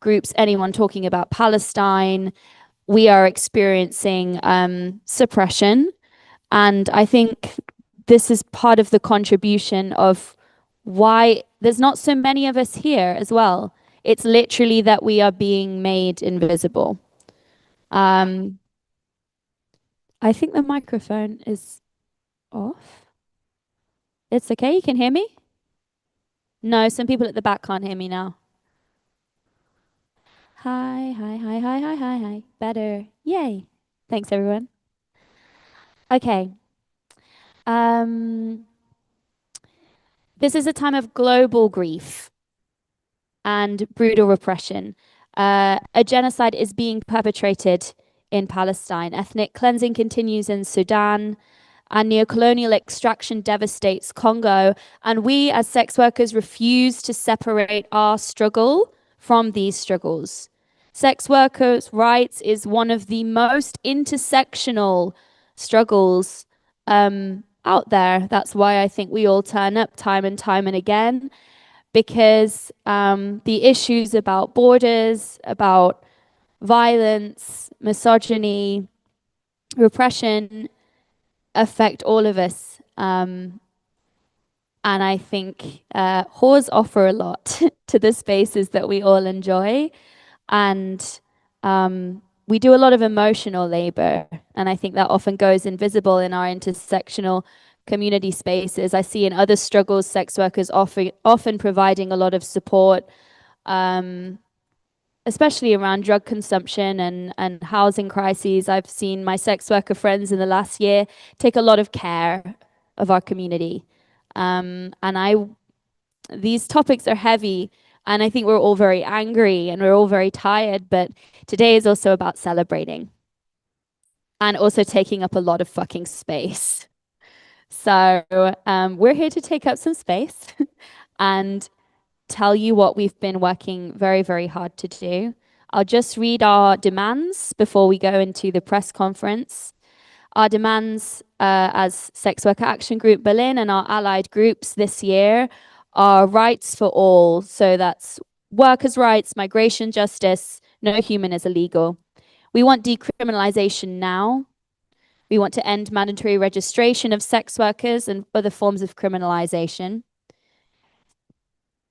groups, anyone talking about Palestine, we are experiencing suppression. And I think this is part of the contribution of why there's not so many of us here as well. It's literally that we are being made invisible. I think the microphone is off. It's okay, you can hear me? No, some people at the back can't hear me now. Hi, hi, hi, hi, hi, hi, hi. Better. Yay. Thanks, everyone. Okay. This is a time of global grief and brutal repression. A genocide is being perpetrated in Palestine. Ethnic cleansing continues in Sudan, and neocolonial extraction devastates Congo. And we as sex workers refuse to separate our struggle from these struggles. Sex workers' rights is one of the most intersectional struggles out there. That's why I think we all turn up time and again, because the issues about borders, about violence, misogyny, repression affect all of us. And I think whores offer a lot to the spaces that we all enjoy. And we do a lot of emotional labor. And I think that often goes invisible in our intersectional community spaces. I see in other struggles, sex workers often providing a lot of support, especially around drug consumption and housing crises. I've seen my sex worker friends in the last year take a lot of care of our community. These topics are heavy, and I think we're all very angry and we're all very tired, but today is also about celebrating and also taking up a lot of fucking space. So we're here to take up some space and tell you what we've been working very, very hard to do. I'll just read our demands before we go into the press conference. Our demands as Sex Worker Action Group Berlin and our allied groups this year are rights for all. So that's workers' rights, migration justice, no human is illegal. We want decriminalization now. We want to end mandatory registration of sex workers and other forms of criminalization.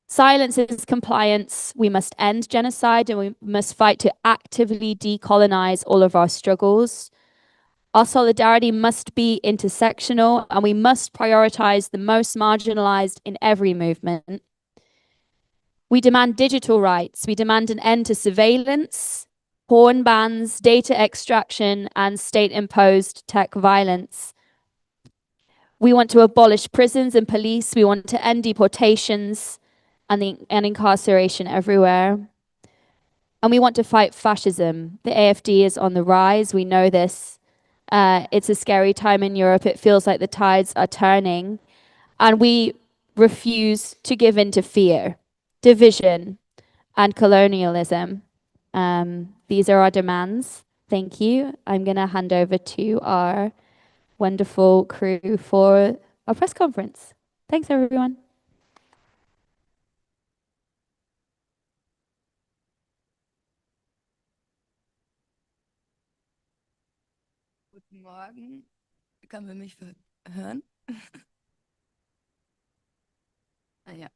Silence is compliance. We must end genocide and we must fight to actively decolonize all of our struggles. Our solidarity must be intersectional and we must prioritize the most marginalized in every movement. We demand digital rights. We demand an end to surveillance, porn bans, data extraction, and state-imposed tech violence. We want to abolish prisons and police. We want to end deportations and incarceration everywhere. And we want to fight fascism. The AfD is on the rise. We know this. It's a scary time in Europe. It feels like the tides are turning. And we refuse to give in to fear, division, and colonialism. These are our demands. Thank you. I'm going to hand over to our wonderful crew for our press conference. Thanks, everyone. Guten Morgen. Kann man mich hören? Ja.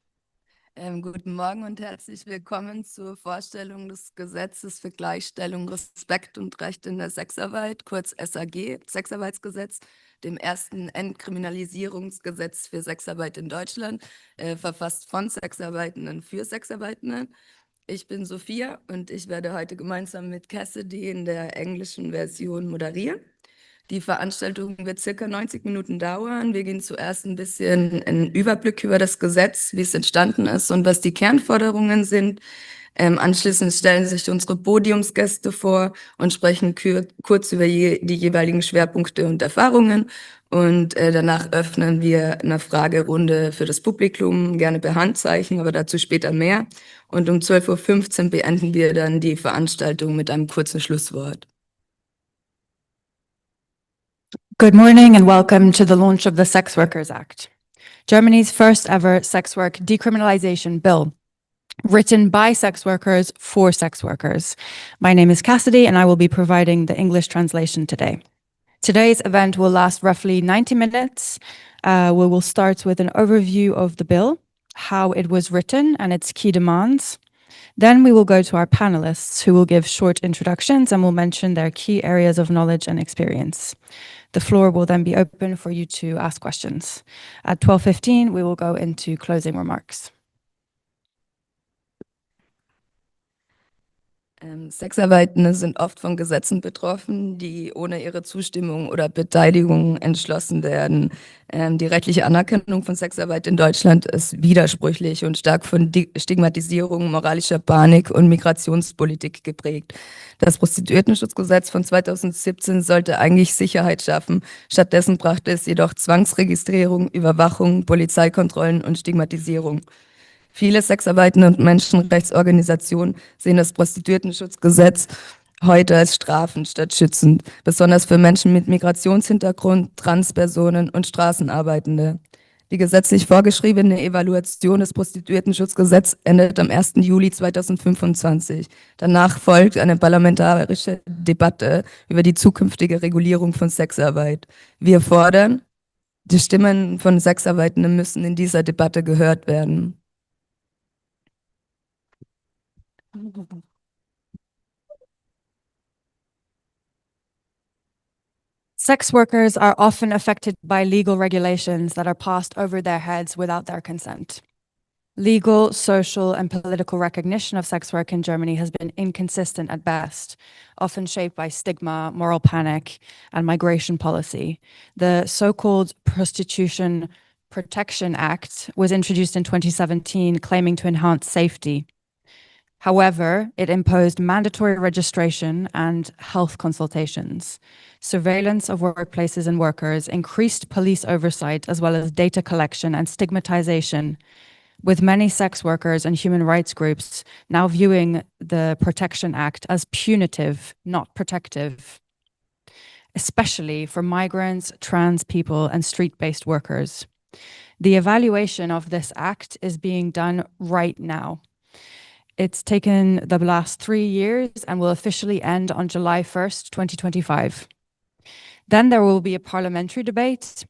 Guten Morgen und herzlich willkommen zur Vorstellung des Gesetzes für Gleichstellung, Respekt und Recht in der Sexarbeit, kurz SAG, Sexarbeitsgesetz, dem ersten Entkriminalisierungsgesetz für Sexarbeit in Deutschland, verfasst von Sexarbeitenden für Sexarbeitende. Ich bin Sophia und ich werde heute gemeinsam mit Cassidy in der englischen Version moderieren. Die Veranstaltung wird circa 90 Minuten dauern. Wir gehen zuerst ein bisschen einen Überblick über das Gesetz, wie es entstanden ist und was die Kernforderungen sind. Anschließend stellen sich unsere Podiumsgäste vor und sprechen kurz über die jeweiligen Schwerpunkte und Erfahrungen. Und danach öffnen wir eine Fragerunde für das Publikum, gerne per Handzeichen, aber dazu später mehr. Und um 12:15 Uhr beenden wir dann die Veranstaltung mit einem kurzen Schlusswort. Good morning and welcome to the launch of the Sex Workers Act, Germany's first ever sex work decriminalization bill. written by sex workers for sex workers. My name is Cassidy, and I will be providing the English translation today. Today's event will last roughly 90 minutes. We will start with an overview of the bill, how it was written and its key demands. Then we will go to our panelists, who will give short introductions and will mention their key areas of knowledge and experience. The floor will then be open for you to ask questions. At 12:15, we will go into closing remarks. Sexarbeitende sind oft von Gesetzen betroffen, die ohne ihre Zustimmung oder Beteiligung entschlossen werden. Die rechtliche Anerkennung von Sexarbeit in Deutschland ist widersprüchlich und stark von Stigmatisierung, moralischer Panik und Migrationspolitik geprägt. Das Prostituiertenschutzgesetz von 2017 sollte eigentlich Sicherheit schaffen. Stattdessen brachte es jedoch Zwangsregistrierung, Überwachung, Polizeikontrollen und Stigmatisierung. Viele Sexarbeitende und Menschenrechtsorganisationen sehen das Prostituiertenschutzgesetz heute als strafend statt schützend, besonders für Menschen mit Migrationshintergrund, Transpersonen und Straßenarbeitende. Die gesetzlich vorgeschriebene Evaluation des Prostituiertenschutzgesetzes endet am 1. Juli 2025. Danach folgt eine parlamentarische Debatte über die zukünftige Regulierung von Sexarbeit. Wir fordern, die Stimmen von Sexarbeitenden müssen in dieser Debatte gehört werden. Sex workers are often affected by legal regulations that are passed over their heads without their consent. Legal, social, and political recognition of sex work in Germany has been inconsistent at best, often shaped by stigma, moral panic, and migration policy. The so-called Prostitution Protection Act was introduced in 2017, claiming to enhance safety. However, it imposed mandatory registration and health consultations, surveillance of workplaces and workers, increased police oversight, as well as data collection and stigmatization, with many sex workers and human rights groups now viewing the Protection Act as punitive, not protective, especially for migrants, trans people, and street-based workers. The evaluation of this act is being done right now. It's taken the last 3 years and will officially end on July 1st, 2025. Then there will be a parliamentary debate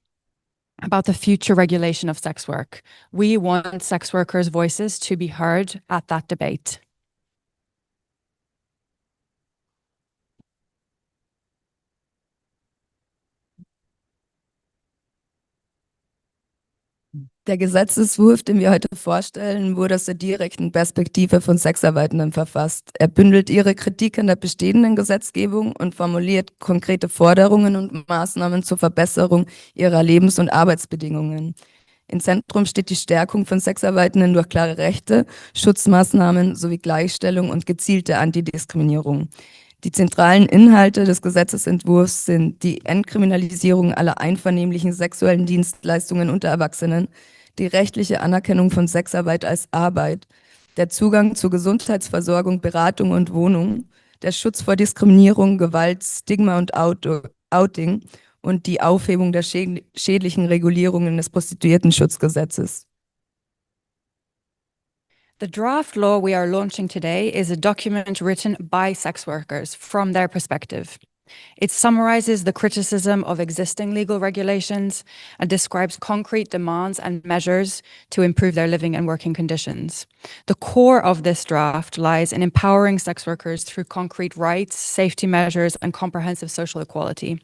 about the future regulation of sex work. We want sex workers' voices to be heard at that debate. Der Gesetzesentwurf, den wir heute vorstellen, wurde aus der direkten Perspektive von Sexarbeitenden verfasst. Er bündelt ihre Kritik an der bestehenden Gesetzgebung und formuliert konkrete Forderungen und Maßnahmen zur Verbesserung ihrer Lebens- und Arbeitsbedingungen. Im Zentrum steht die Stärkung von Sexarbeitenden durch klare Rechte, Schutzmaßnahmen sowie Gleichstellung und gezielte Antidiskriminierung. Die zentralen Inhalte des Gesetzesentwurfs sind die Entkriminalisierung aller einvernehmlichen sexuellen Dienstleistungen unter Erwachsenen, die rechtliche Anerkennung von Sexarbeit als Arbeit, der Zugang zur Gesundheitsversorgung, Beratung und Wohnung, der Schutz vor Diskriminierung, Gewalt, Stigma und Outing und die Aufhebung der schädlichen Regulierungen des Prostituiertenschutzgesetzes. The draft law we are launching today is a document written by sex workers from their perspective. It summarizes the criticism of existing legal regulations and describes concrete demands and measures to improve their living and working conditions. The core of this draft lies in empowering sex workers through concrete rights, safety measures, and comprehensive social equality.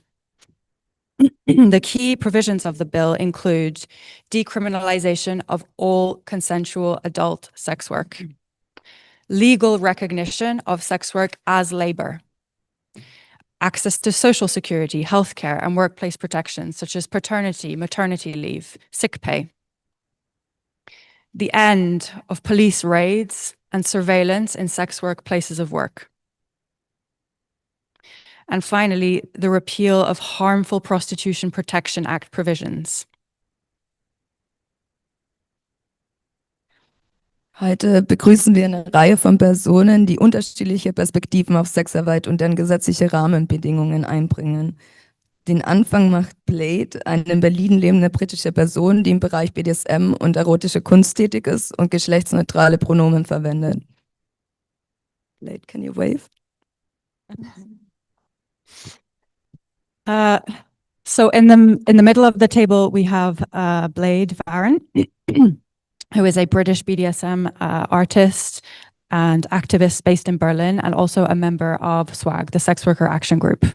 The key provisions of the bill include decriminalization of all consensual adult sex work, legal recognition of sex work as labor, access to social security, healthcare, and workplace protections such as paternity, maternity leave, sick pay, the end of police raids and surveillance in sex work places of work. And finally, the repeal of harmful Prostitution Protection Act provisions. Heute begrüßen wir eine Reihe von Personen, die unterschiedliche Perspektiven auf Sexarbeit und deren gesetzliche Rahmenbedingungen einbringen. Den Anfang macht Blade, eine in Berlin lebende britische Person, die im Bereich BDSM und erotische Kunst tätig ist und geschlechtsneutrale Pronomen verwendet. Blade, can you wave? So in the middle of the table, we have Blade Varon, who is a British BDSM artist and activist based in Berlin, and also a member of SWAG, the Sex Worker Action Group.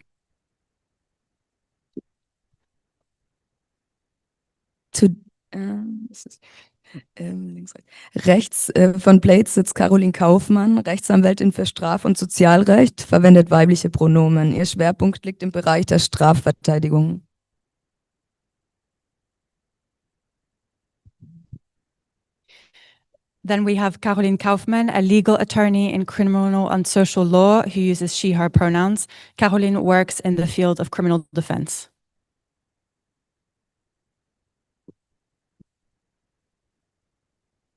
Rechts von Blade sitzt Caroline Kaufmann, Rechtsanwältin für Straf- und Sozialrecht, verwendet weibliche Pronomen. Ihr Schwerpunkt liegt im Bereich der Strafverteidigung. Then we have Caroline Kaufmann, a legal attorney in criminal and social law who uses she, her pronouns. Caroline works in the field of criminal defense.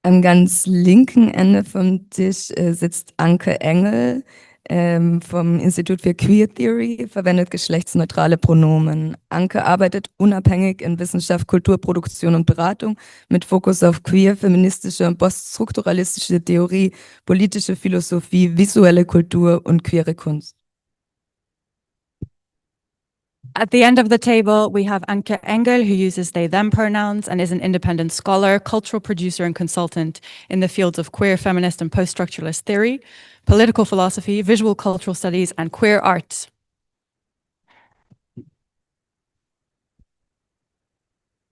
Am ganz linken Ende vom Tisch sitzt Anke Engel vom Institut für Queer Theory, verwendet geschlechtsneutrale Pronomen. Anke arbeitet unabhängig in Wissenschaft, Kulturproduktion und Beratung mit Fokus auf queer, feministische und poststrukturalistische Theorie, politische Philosophie, visuelle Kultur und queere Kunst. At the end of the table, we have Anke Engel, who uses they, them pronouns and is an independent scholar, cultural producer, and consultant in the fields of queer, feminist, and post-structuralist theory, political philosophy, visual cultural studies, and queer arts.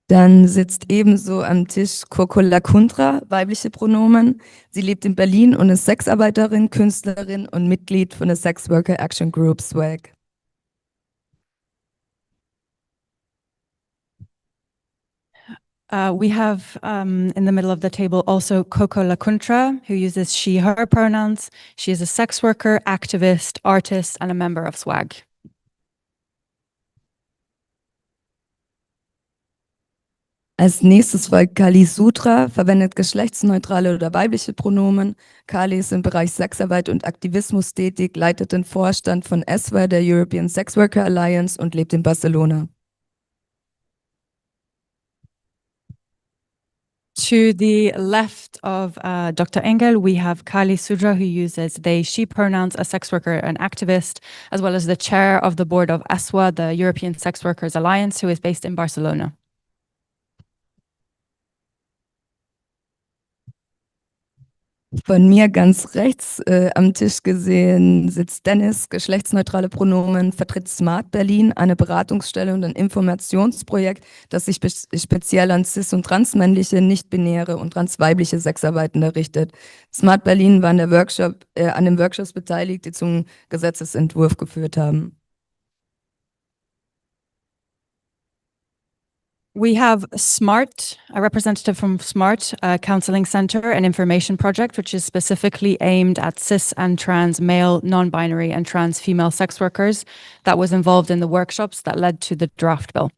Dann sitzt ebenso am Tisch Coco Lacuntra, weibliche Pronomen. Sie lebt in Berlin und ist Sexarbeiterin, Künstlerin und Mitglied von der Sex Worker Action Group SWAG. We have in the middle of the table also Coco Lacuntra, who uses she, her pronouns. She is a sex worker, activist, artist, and a member of SWAG. Als nächstes folgt Kali Sutra, verwendet geschlechtsneutrale oder weibliche Pronomen. Kali ist im Bereich Sexarbeit und Aktivismus tätig, leitet den Vorstand von ESWA, der European Sex Worker Alliance, und lebt in Barcelona. To the left of Dr. Engel, we have Kali Sudra, who uses they, she pronouns, a sex worker and activist, as well as the chair of the board of ESWA, the European Sex Workers Alliance, who is based in Barcelona. Von mir ganz rechts am Tisch gesehen sitzt Dennis, geschlechtsneutrale Pronomen, vertritt Smart Berlin, eine Beratungsstelle und ein Informationsprojekt, das sich speziell an cis- und transmännliche, nicht-binäre und transweibliche Sexarbeitende richtet. Smart Berlin war an den Workshops beteiligt, die zum Gesetzesentwurf geführt haben. We have SMART, a representative from SMART, a counseling center and information project, which is specifically aimed at cis and trans male, non-binary and trans female sex workers that was involved in the workshops that led to the draft bill.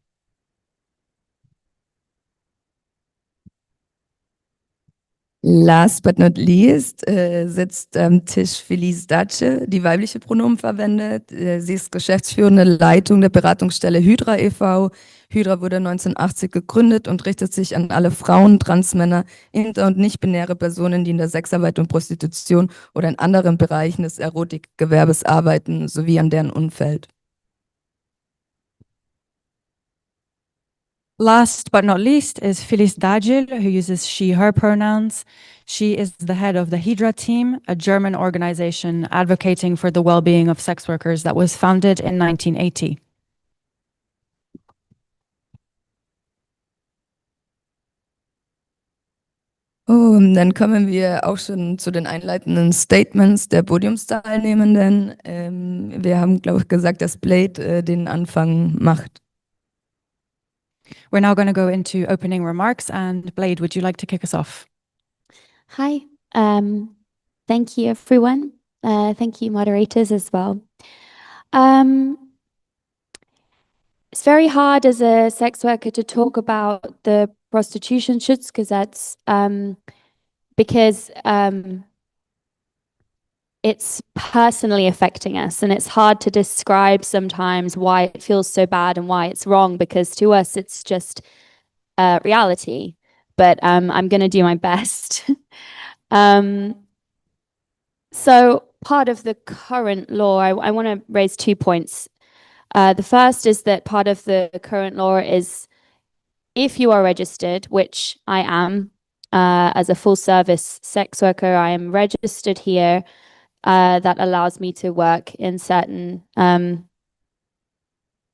Last but not least sitzt am Tisch Felice Dace, die weibliche Pronomen verwendet. Sie ist geschäftsführende Leitung der Beratungsstelle Hydra e.V. Hydra wurde 1980 gegründet und richtet sich an alle Frauen, Transmänner, inter- und nicht-binäre Personen, die in der Sexarbeit und Prostitution oder in anderen Bereichen des Erotikgewerbes arbeiten, sowie an deren Umfeld. Last but not least is Felice Dagil, who uses she, her pronouns. She is the head of the Hydra team, a German organization advocating for the well-being of sex workers that was founded in 1980. Oh, und dann kommen wir auch schon zu den einleitenden Statements der Podiumsteilnehmenden. Wir haben, glaube ich, gesagt, dass Blade den Anfang macht. We're now going to go into opening remarks, and Blade, would you like to kick us off? Hi. Thank you, everyone. Thank you, moderators, as well. It's very hard as a sex worker to talk about the Prostitutionschutzgesetz because it's personally affecting us, and it's hard to describe sometimes why it feels so bad and why it's wrong, because to us it's just reality. But I'm going to do my best. So part of the current law, I want to raise 2 points. The first is that part of the current law is, if you are registered, which I am, as a full service sex worker, I am registered here. That allows me to work in certain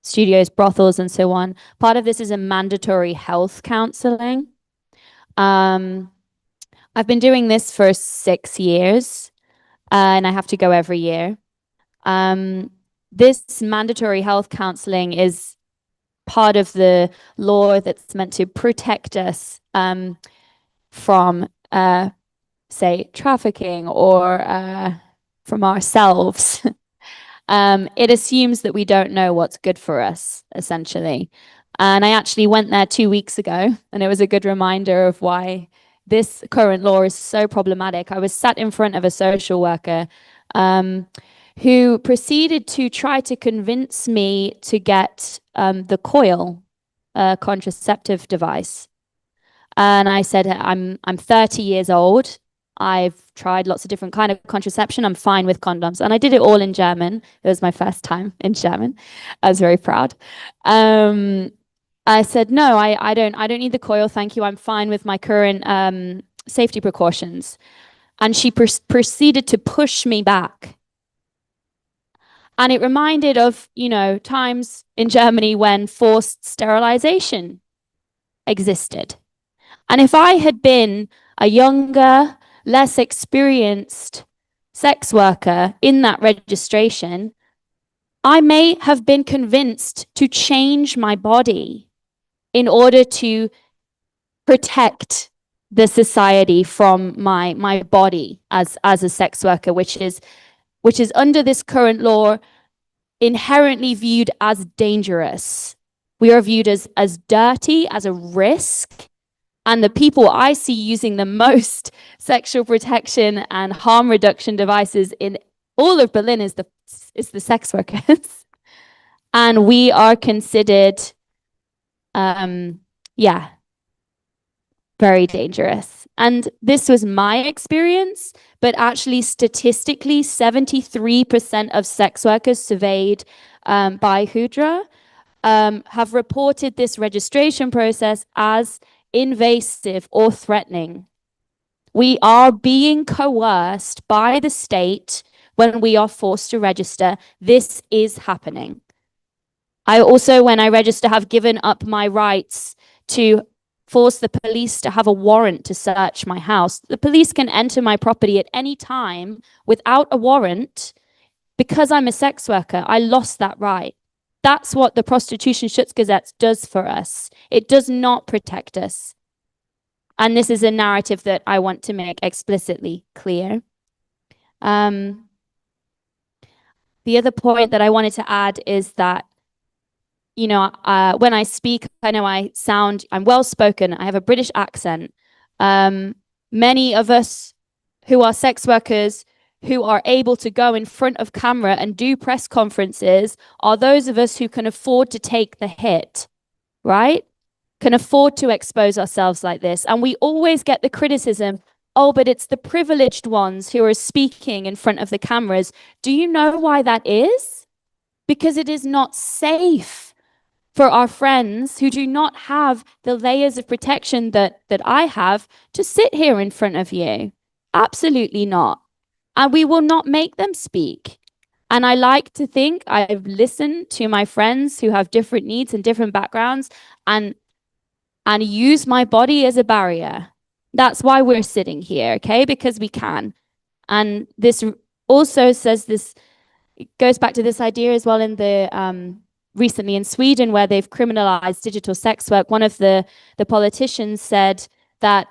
studios, brothels, and so on. Part of this is a mandatory health counseling. I've been doing this for 6 years, and I have to go every year. This mandatory health counseling is part of the law that's meant to protect us from, say, trafficking or from ourselves. It assumes that we don't know what's good for us, essentially. And I actually went there 2 weeks ago, and it was a good reminder of why this current law is so problematic. I was sat in front of a social worker who proceeded to try to convince me to get the coil, contraceptive device. And I said, I'm 30 years old. I've tried lots of different kind of contraception. I'm fine with condoms. And I did it all in German. It was my first time in German. I was very proud. I said, no, I don't need the coil. Thank you. I'm fine with my current safety precautions. And she proceeded to push me back. And it reminded of, times in Germany when forced sterilization existed. And if I had been a younger, less experienced sex worker in that registration, I may have been convinced to change my body in order to protect the society from my body as a sex worker, which is under this current law inherently viewed as dangerous. We are viewed as dirty, as a risk. And the people I see using the most sexual protection and harm reduction devices in all of Berlin is the sex workers. And we are considered, very dangerous. And this was my experience, but actually statistically, 73% of sex workers surveyed by Wh0re have reported this registration process as invasive or threatening. We are being coerced by the state when we are forced to register. This is happening. I also, when I register, have given up my rights to force the police to have a warrant to search my house. The police can enter my property at any time without a warrant. Because I'm a sex worker, I lost that right. That's what the Prostitution-Schutzgesetz does for us. It does not protect us. And this is a narrative that I want to make explicitly clear. The other point that I wanted to add is that, when I speak, I know I'm well-spoken. I have a British accent. Many of us who are sex workers who are able to go in front of camera and do press conferences are those of us who can afford to take the hit, right? Can afford to expose ourselves like this. And we always get the criticism, oh, but it's the privileged ones who are speaking in front of the cameras. Do you know why that is? Because it is not safe for our friends who do not have the layers of protection that I have to sit here in front of you. Absolutely not. And we will not make them speak. And I like to think I've listened to my friends who have different needs and different backgrounds and use my body as a barrier. That's why we're sitting here, okay? Because we can. And this also says this, it goes back to this idea as well in the recently in Sweden, where they've criminalized digital sex work. One of the politicians said that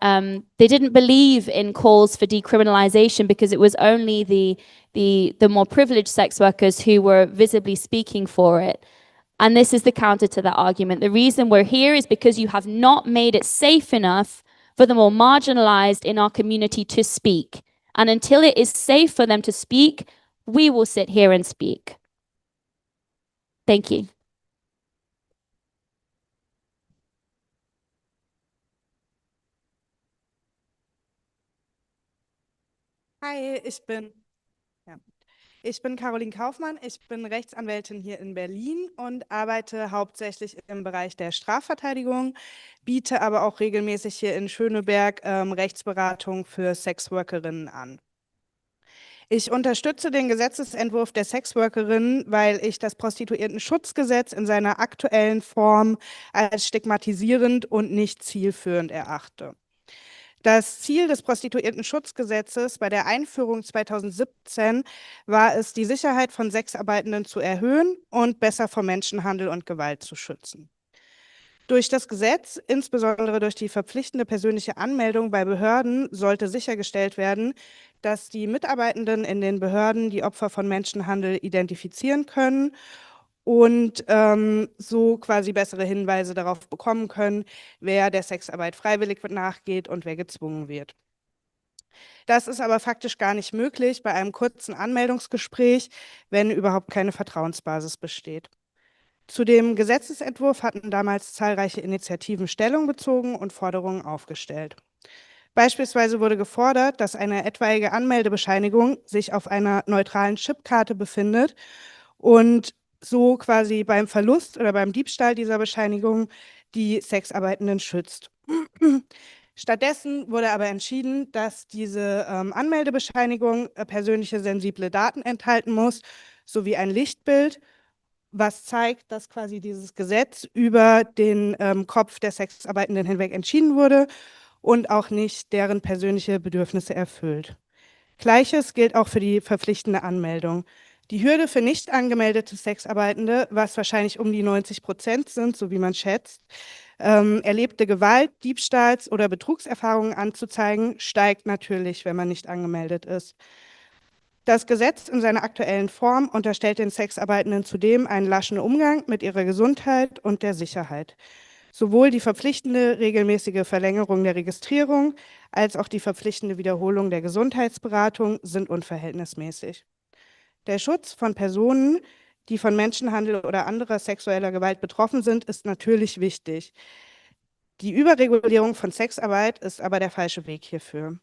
they didn't believe in calls for decriminalization because it was only the more privileged sex workers who were visibly speaking for it. And this is the counter to that argument. The reason we're here is because you have not made it safe enough for the more marginalized in our community to speak. And until it is safe for them to speak, we will sit here and speak. Thank you. Hi, ich bin Caroline Kaufmann, ich bin Rechtsanwältin hier in Berlin und arbeite hauptsächlich im Bereich der Strafverteidigung, biete aber auch regelmäßig hier in Schöneberg Rechtsberatung für Sexworkerinnen an. Ich unterstütze den Gesetzesentwurf der Sexworkerinnen, weil ich das Prostituiertenschutzgesetz in seiner aktuellen Form als stigmatisierend und nicht zielführend erachte. Das Ziel des Prostituiertenschutzgesetzes bei der Einführung 2017 war es, die Sicherheit von Sexarbeitenden zu erhöhen und besser vor Menschenhandel und Gewalt zu schützen. Durch das Gesetz, insbesondere durch die verpflichtende persönliche Anmeldung bei Behörden, sollte sichergestellt werden, dass die Mitarbeitenden in den Behörden die Opfer von Menschenhandel identifizieren können und so quasi bessere Hinweise darauf bekommen können, wer der Sexarbeit freiwillig nachgeht und wer gezwungen wird. Das ist aber faktisch gar nicht möglich bei einem kurzen Anmeldungsgespräch, wenn überhaupt keine Vertrauensbasis besteht. Zu dem Gesetzesentwurf hatten damals zahlreiche Initiativen Stellung bezogen und Forderungen aufgestellt. Beispielsweise wurde gefordert, dass eine etwaige Anmeldebescheinigung sich auf einer neutralen Chipkarte befindet und so quasi beim Verlust oder beim Diebstahl dieser Bescheinigung die Sexarbeitenden schützt. Stattdessen wurde aber entschieden, dass diese Anmeldebescheinigung persönliche sensible Daten enthalten muss, sowie ein Lichtbild, was zeigt, dass quasi dieses Gesetz über den Kopf der Sexarbeitenden hinweg entschieden wurde und auch nicht deren persönliche Bedürfnisse erfüllt. Gleiches gilt auch für die verpflichtende Anmeldung. Die Hürde für nicht angemeldete Sexarbeitende, was wahrscheinlich um die 90% sind, so wie man schätzt, erlebte Gewalt, Diebstahls- oder Betrugserfahrungen anzuzeigen, steigt natürlich, wenn man nicht angemeldet ist. Das Gesetz in seiner aktuellen Form unterstellt den Sexarbeitenden zudem einen laschen Umgang mit ihrer Gesundheit und der Sicherheit. Sowohl die verpflichtende regelmäßige Verlängerung der Registrierung als auch die verpflichtende Wiederholung der Gesundheitsberatung sind unverhältnismäßig. Der Schutz von Personen, die von Menschenhandel oder anderer sexueller Gewalt betroffen sind, ist natürlich wichtig. Die Überregulierung von Sexarbeit ist aber der falsche Weg hierfür.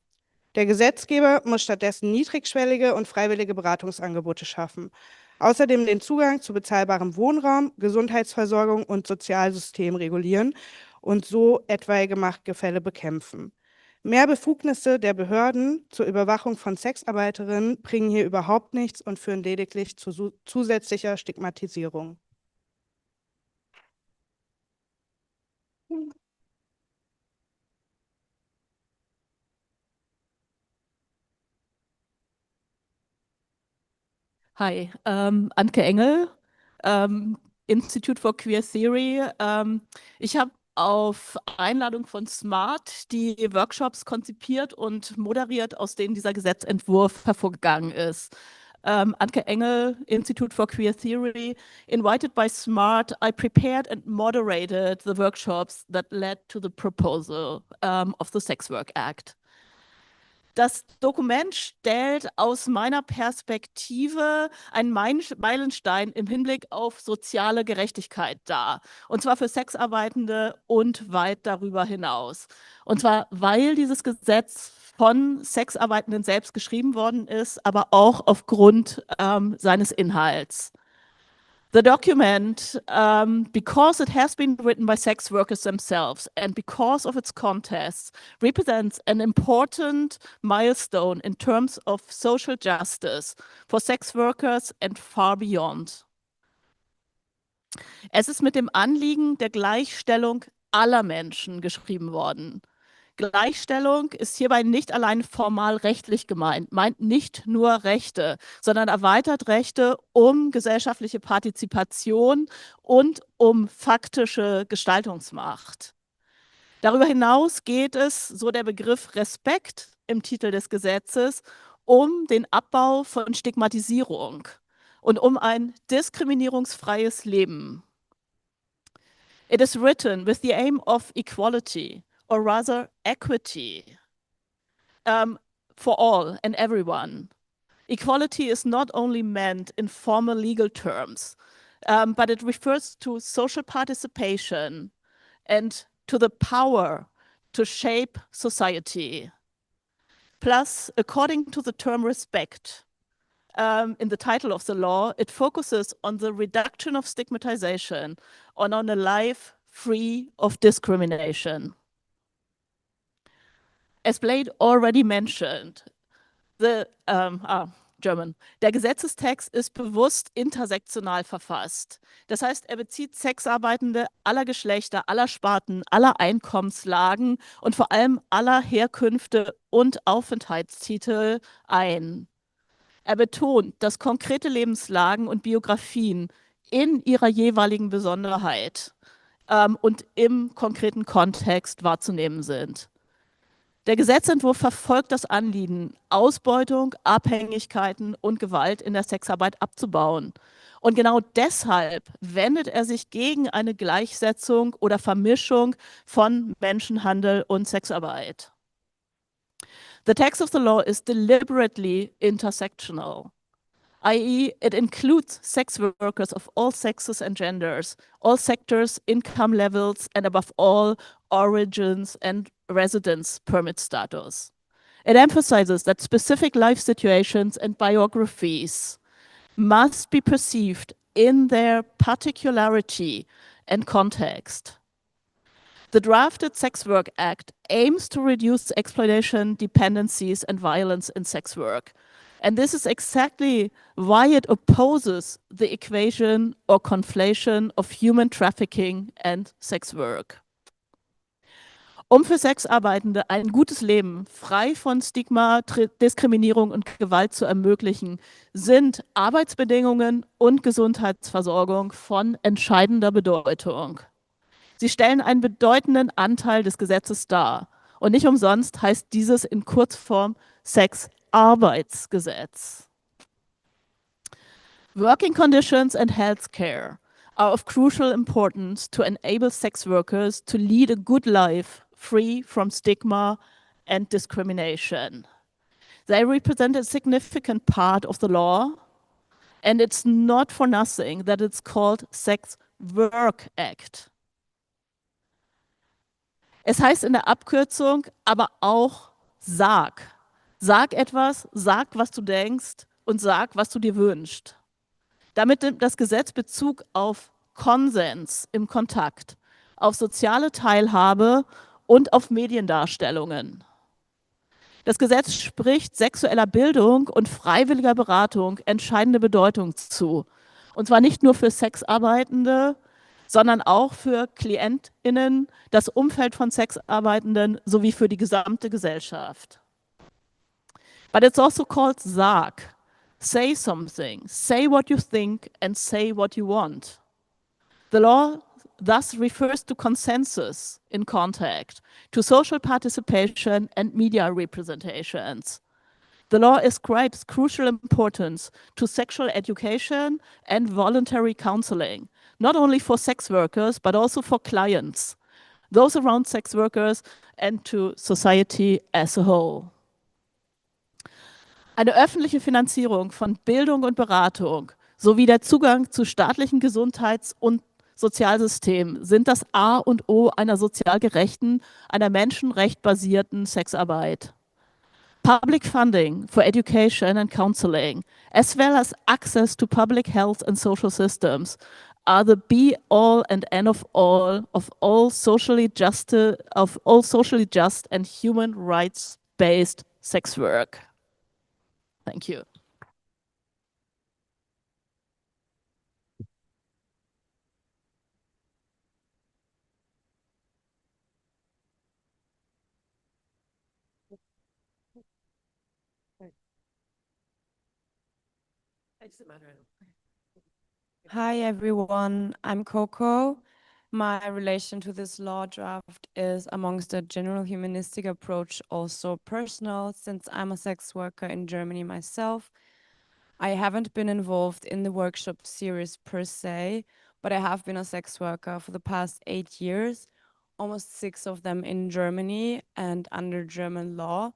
Der Gesetzgeber muss stattdessen niedrigschwellige und freiwillige Beratungsangebote schaffen. Außerdem den Zugang zu bezahlbarem Wohnraum, Gesundheitsversorgung und Sozialsystem regulieren und so etwaige Machtgefälle bekämpfen. Mehr Befugnisse der Behörden zur Überwachung von Sexarbeiterinnen bringen hier überhaupt nichts und führen lediglich zu zusätzlicher Stigmatisierung. Hi, Anke Engel, Institute for Queer Theory. Ich habe auf Einladung von SMART die Workshops konzipiert und moderiert, aus denen dieser Gesetzentwurf hervorgegangen ist. Anke Engel, Institute for Queer Theory, invited by SMART, I prepared and moderated the workshops that led to the proposal of the Sex Work Act. Das Dokument stellt aus meiner Perspektive einen Meilenstein im Hinblick auf soziale Gerechtigkeit dar. Und zwar für Sexarbeitende und weit darüber hinaus. Und zwar, weil dieses Gesetz von Sexarbeitenden selbst geschrieben worden ist, aber auch aufgrund seines Inhalts. The document, because it has been written by sex workers themselves and because of its contents, represents an important milestone in terms of social justice for sex workers and far beyond. Es ist mit dem Anliegen der Gleichstellung aller Menschen geschrieben worden. Gleichstellung ist hierbei nicht allein formal rechtlich gemeint, meint nicht nur Rechte, sondern erweitert Rechte um gesellschaftliche Partizipation und um faktische Gestaltungsmacht. Darüber hinaus geht es, so der Begriff Respekt im Titel des Gesetzes, um den Abbau von Stigmatisierung und um ein diskriminierungsfreies Leben. It is written with the aim of equality, or rather equity, for all and everyone. Equality is not only meant in formal legal terms, but it refers to social participation and to the power to shape society. Plus, according to the term respect, in the title of the law, it focuses on the reduction of stigmatization and on a life free of discrimination. As Blade already mentioned, der Gesetzestext ist bewusst intersektional verfasst. Das heißt, er bezieht Sexarbeitende aller Geschlechter, aller Sparten, aller Einkommenslagen und vor allem aller Herkünfte und Aufenthaltstitel ein. Er betont, dass konkrete Lebenslagen und Biografien in ihrer jeweiligen Besonderheit und im konkreten Kontext wahrzunehmen sind. Der Gesetzentwurf verfolgt das Anliegen, Ausbeutung, Abhängigkeiten und Gewalt in der Sexarbeit abzubauen. Und genau deshalb wendet er sich gegen eine Gleichsetzung oder Vermischung von Menschenhandel und Sexarbeit. The text of the law is deliberately intersectional, i.e., it includes sex workers of all sexes and genders, all sectors, income levels, and above all, origins and residence permit status. It emphasizes that specific life situations and biographies must be perceived in their particularity and context. The drafted Sex Work Act aims to reduce exploitation, dependencies, and violence in sex work. And this is exactly why it opposes the equation or conflation of human trafficking and sex work. Um für Sexarbeitende ein gutes Leben frei von Stigma, Diskriminierung und Gewalt zu ermöglichen, sind Arbeitsbedingungen und Gesundheitsversorgung von entscheidender Bedeutung. Sie stellen einen bedeutenden Anteil des Gesetzes dar. Und nicht umsonst heißt dieses in Kurzform Sexarbeitsgesetz. Working conditions and health care are of crucial importance to enable sex workers to lead a good life free from stigma and discrimination. They represent a significant part of the law, and it's not for nothing that it's called Sex Work Act. Es heißt in der Abkürzung aber auch sag. Sag etwas, sag, was du denkst und sag, was du dir wünschst. Damit nimmt das Gesetz Bezug auf Konsens im Kontakt, auf soziale Teilhabe und auf Mediendarstellungen. Das Gesetz spricht sexueller Bildung und freiwilliger Beratung entscheidende Bedeutung zu. Und zwar nicht nur für Sexarbeitende, sondern auch für KlientInnen, das Umfeld von Sexarbeitenden sowie für die gesamte Gesellschaft. But it's also called Sag. Say something. Say what you think and say what you want. The law thus refers to consensus in contact, to social participation and media representations. The law ascribes crucial importance to sexual education and voluntary counseling, not only for sex workers, but also for clients, those around sex workers, and to society as a whole. Eine öffentliche Finanzierung von Bildung und Beratung sowie der Zugang zu staatlichen Gesundheits- und Sozialsystemen sind das A und O einer sozial gerechten, einer menschenrechtbasierten Sexarbeit. Public funding for education and counseling, as well as access to public health and social systems, are the be-all and end-of all socially just and human rights-based sex work. Thank you. Hi everyone, I'm Coco. My relation to this law draft is, amongst a general humanistic approach, also personal, since I'm a sex worker in Germany myself. I haven't been involved in the workshop series per se, but I have been a sex worker for the past 8 years, almost 6 of them in Germany and under German law.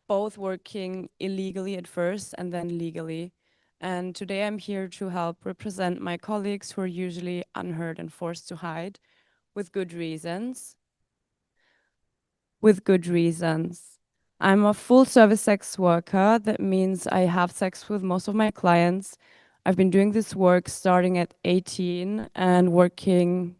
both working illegally at first and then legally. And today I'm here to help represent my colleagues who are usually unheard and forced to hide with good reasons. With good reasons. I'm a full service sex worker. That means I have sex with most of my clients. I've been doing this work starting at 18 and working,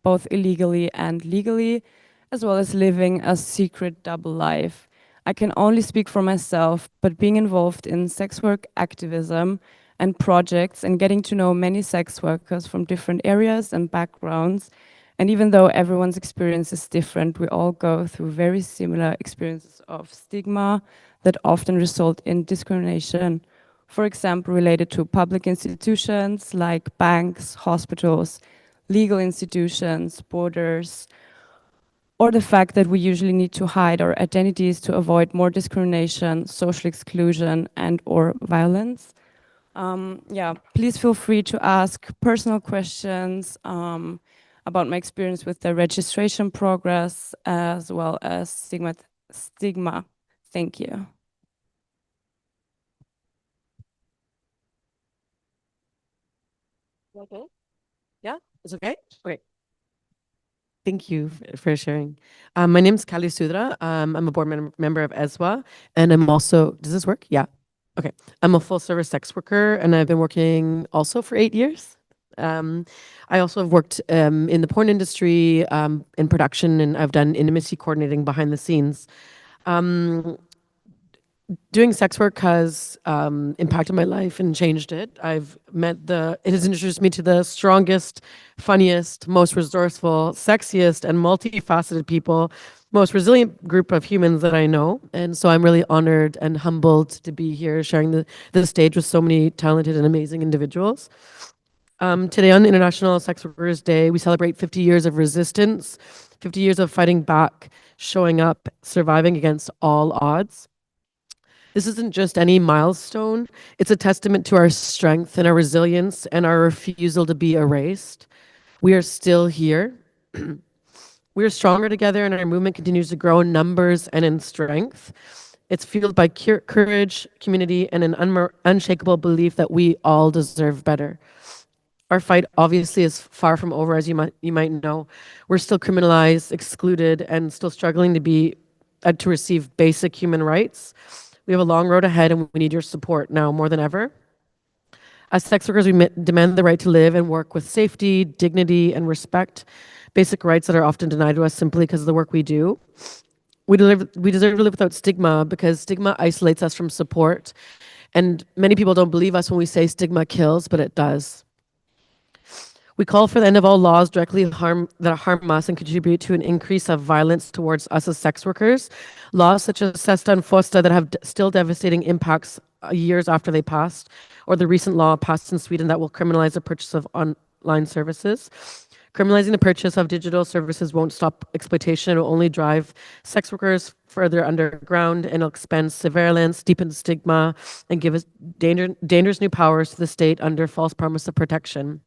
both illegally and legally, as well as living a secret double life. I can only speak for myself, but being involved in sex work activism and projects and getting to know many sex workers from different areas and backgrounds, and even though everyone's experience is different, we all go through very similar experiences of stigma that often result in discrimination. For example, related to public institutions like banks, hospitals, legal institutions, borders, or the fact that we usually need to hide our identities to avoid more discrimination, social exclusion, and/or violence. Please feel free to ask personal questions about my experience with the registration progress as well as stigma. Thank you. Okay. Yeah, it's okay? Okay. Thank you for sharing. My name is Kali Sudra. I'm a board member of ESWA, and I'm also, does this work? Yeah. Okay. I'm a full service sex worker, and I've been working also for 8 years. I also have worked in the porn industry, in production, and I've done intimacy coordinating behind the scenes. Doing sex work has impacted my life and changed it. It has introduced me to the strongest, funniest, most resourceful, sexiest, and multifaceted people, most resilient group of humans that I know. And so I'm really honored and humbled to be here sharing the stage with so many talented and amazing individuals. Today on International Sex Workers Day, we celebrate 50 years of resistance, 50 years of fighting back, showing up, surviving against all odds. This isn't just any milestone. It's a testament to our strength and our resilience and our refusal to be erased. We are still here. We are stronger together, and our movement continues to grow in numbers and in strength. It's fueled by courage, community, and an unshakable belief that we all deserve better. Our fight obviously is far from over, as you might know. We're still criminalized, excluded, and still struggling to receive basic human rights. We have a long road ahead, and we need your support now more than ever. As sex workers, we demand the right to live and work with safety, dignity, and respect, basic rights that are often denied to us simply because of the work we do. We deserve to live without stigma because stigma isolates us from support, and many people don't believe us when we say stigma kills, but it does. We call for the end of all laws that harm us and contribute to an increase of violence towards us as sex workers. Laws such as SESTA and FOSTA that have still devastating impacts years after they passed, or the recent law passed in Sweden that will criminalize the purchase of online services. Criminalizing the purchase of digital services won't stop exploitation. It will only drive sex workers further underground, and it'll expand surveillance, deepen stigma, and give us dangerous new powers to the state under false promise of protection.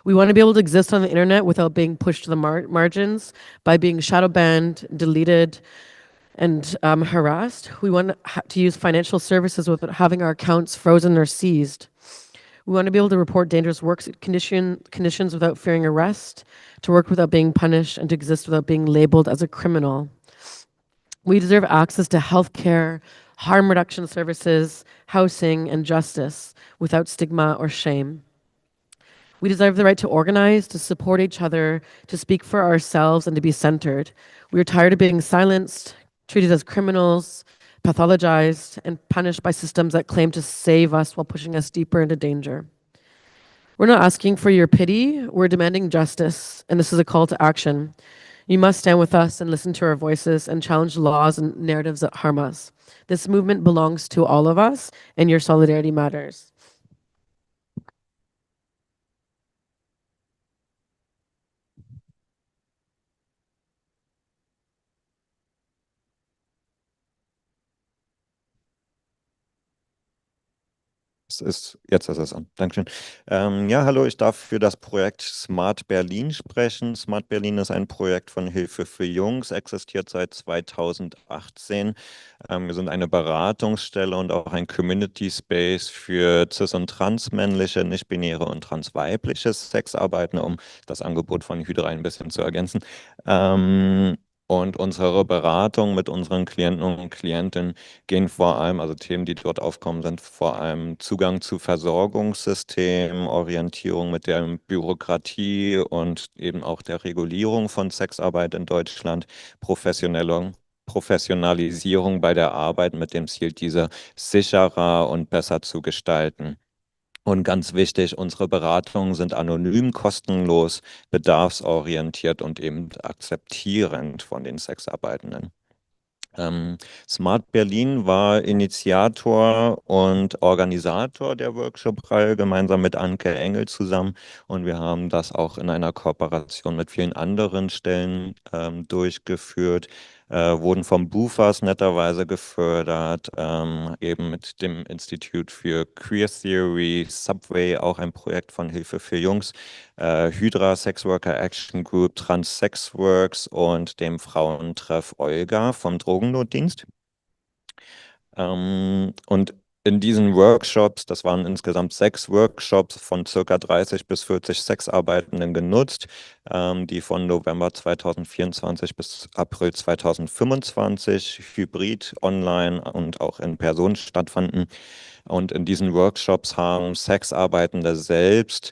We want to be able to exist on the internet without being pushed to the margins by being shadow banned, deleted, and harassed. We want to use financial services without having our accounts frozen or seized. We want to be able to report dangerous work conditions without fearing arrest, to work without being punished, and to exist without being labeled as a criminal. We deserve access to healthcare, harm reduction services, housing, and justice without stigma or shame. We deserve the right to organize, to support each other, to speak for ourselves, and to be centered. We are tired of being silenced, treated as criminals, pathologized, and punished by systems that claim to save us while pushing us deeper into danger. We're not asking for your pity, we're demanding justice, and this is a call to action. You must stand with us and listen to our voices and challenge laws and narratives that harm us. This movement belongs to all of us, and your solidarity matters. Jetzt ist es an. Dankeschön. Ja, hallo, ich darf für das Projekt Smart Berlin sprechen. Smart Berlin ist ein Projekt von Hilfe für Jungs, existiert seit 2018. Wir sind eine Beratungsstelle und auch ein Community Space für cis- und transmännliche, nicht-binäre und transweibliche Sexarbeitende, um das Angebot von Hydra ein bisschen zu ergänzen. Und unsere Beratung mit unseren Klienten und Klientinnen gehen vor allem, also Themen, die dort aufkommen, sind vor allem Zugang zu Versorgungssystemen, Orientierung mit der Bürokratie und eben auch der Regulierung von Sexarbeit in Deutschland, Professionalisierung bei der Arbeit mit dem Ziel, diese sicherer und besser zu gestalten. Und ganz wichtig, unsere Beratungen sind anonym, kostenlos, bedarfsorientiert und eben akzeptierend von den Sexarbeitenden. Smart Berlin war Initiator und Organisator der Workshop-Reihe gemeinsam mit Anke Engel zusammen. Und wir haben das auch in einer Kooperation mit vielen anderen Stellen durchgeführt, wurden vom BUFAS netterweise gefördert, eben mit dem Institut für Queer Theory, Subway, auch ein Projekt von Hilfe für Jungs, Hydra Sex Worker Action Group, Trans Sex Works und dem Frauentreff Olga vom Drogennotdienst. Und in diesen Workshops, das waren insgesamt 6 Workshops von circa 30 bis 40 Sexarbeitenden genutzt, die von November 2024 bis April 2025 hybrid, online und auch in Person stattfanden. Und in diesen Workshops haben Sexarbeitende selbst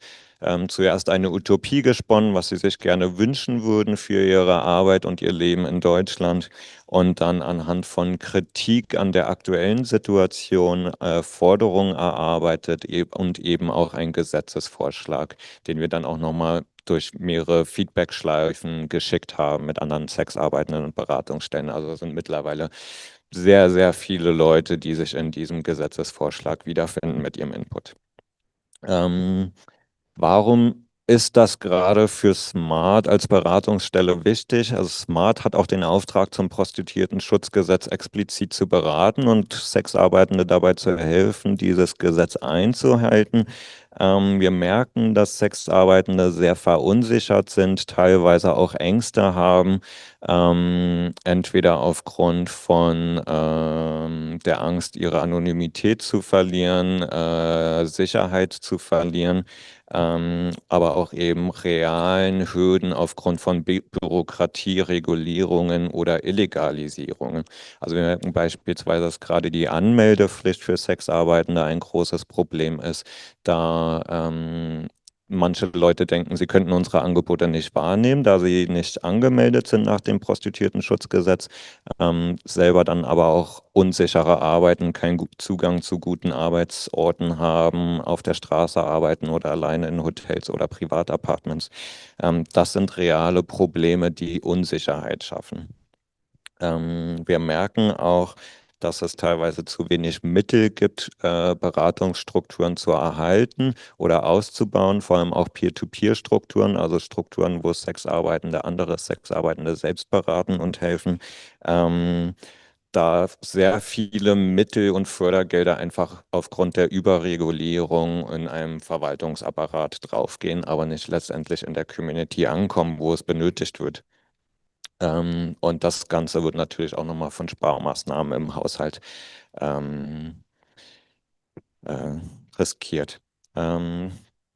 zuerst eine Utopie gesponnen, was sie sich gerne wünschen würden für ihre Arbeit und ihr Leben in Deutschland. Und dann anhand von Kritik an der aktuellen Situation Forderungen erarbeitet und eben auch einen Gesetzesvorschlag, den wir dann auch nochmal durch mehrere Feedbackschleifen geschickt haben mit anderen Sexarbeitenden und Beratungsstellen. Also es sind mittlerweile sehr, sehr viele Leute, die sich in diesem Gesetzesvorschlag wiederfinden mit ihrem Input. Warum ist das gerade für Smart als Beratungsstelle wichtig? Also Smart hat auch den Auftrag, zum Prostituiertenschutzgesetz explizit zu beraten und Sexarbeitende dabei zu helfen, dieses Gesetz einzuhalten. Wir merken, dass Sexarbeitende sehr verunsichert sind, teilweise auch Ängste haben, entweder aufgrund von der Angst, ihre Anonymität zu verlieren, Sicherheit zu verlieren, aber auch eben realen Hürden aufgrund von Bürokratie, Regulierungen oder Illegalisierungen. Also wir merken beispielsweise, dass gerade die Anmeldepflicht für Sexarbeitende ein großes Problem ist, da manche Leute denken, sie könnten unsere Angebote nicht wahrnehmen, da sie nicht angemeldet sind nach dem Prostituiertenschutzgesetz, selber dann aber auch unsichere arbeiten, keinen Zugang zu guten Arbeitsorten haben, auf der Straße arbeiten oder alleine in Hotels oder Privatapartments. Das sind reale Probleme, die Unsicherheit schaffen. Wir merken auch, dass es teilweise zu wenig Mittel gibt, Beratungsstrukturen zu erhalten oder auszubauen, vor allem auch Peer-to-Peer-Strukturen, also Strukturen, wo Sexarbeitende andere Sexarbeitende selbst beraten und helfen. Da sehr viele Mittel und Fördergelder einfach aufgrund der Überregulierung in einem Verwaltungsapparat draufgehen, aber nicht letztendlich in der Community ankommen, wo es benötigt wird. Und das Ganze wird natürlich auch nochmal von Sparmaßnahmen im Haushalt riskiert.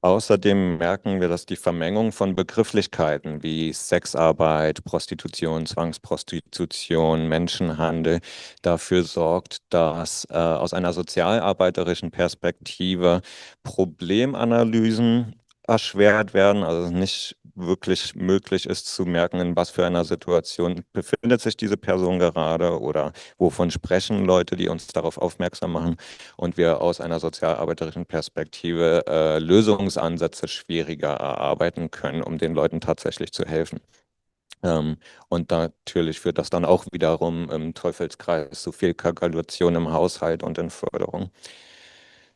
Außerdem merken wir, dass die Vermengung von Begrifflichkeiten wie Sexarbeit, Prostitution, Zwangsprostitution, Menschenhandel dafür sorgt, dass aus einer sozialarbeiterischen Perspektive Problemanalysen erschwert werden, also nicht wirklich möglich ist zu merken, in was für einer Situation befindet sich diese Person gerade oder wovon sprechen Leute, die uns darauf aufmerksam machen und wir aus einer sozialarbeiterischen Perspektive Lösungsansätze schwieriger erarbeiten können, um den Leuten tatsächlich zu helfen. Und natürlich führt das dann auch wiederum im Teufelskreis zu viel Kalkulation im Haushalt und in Förderung.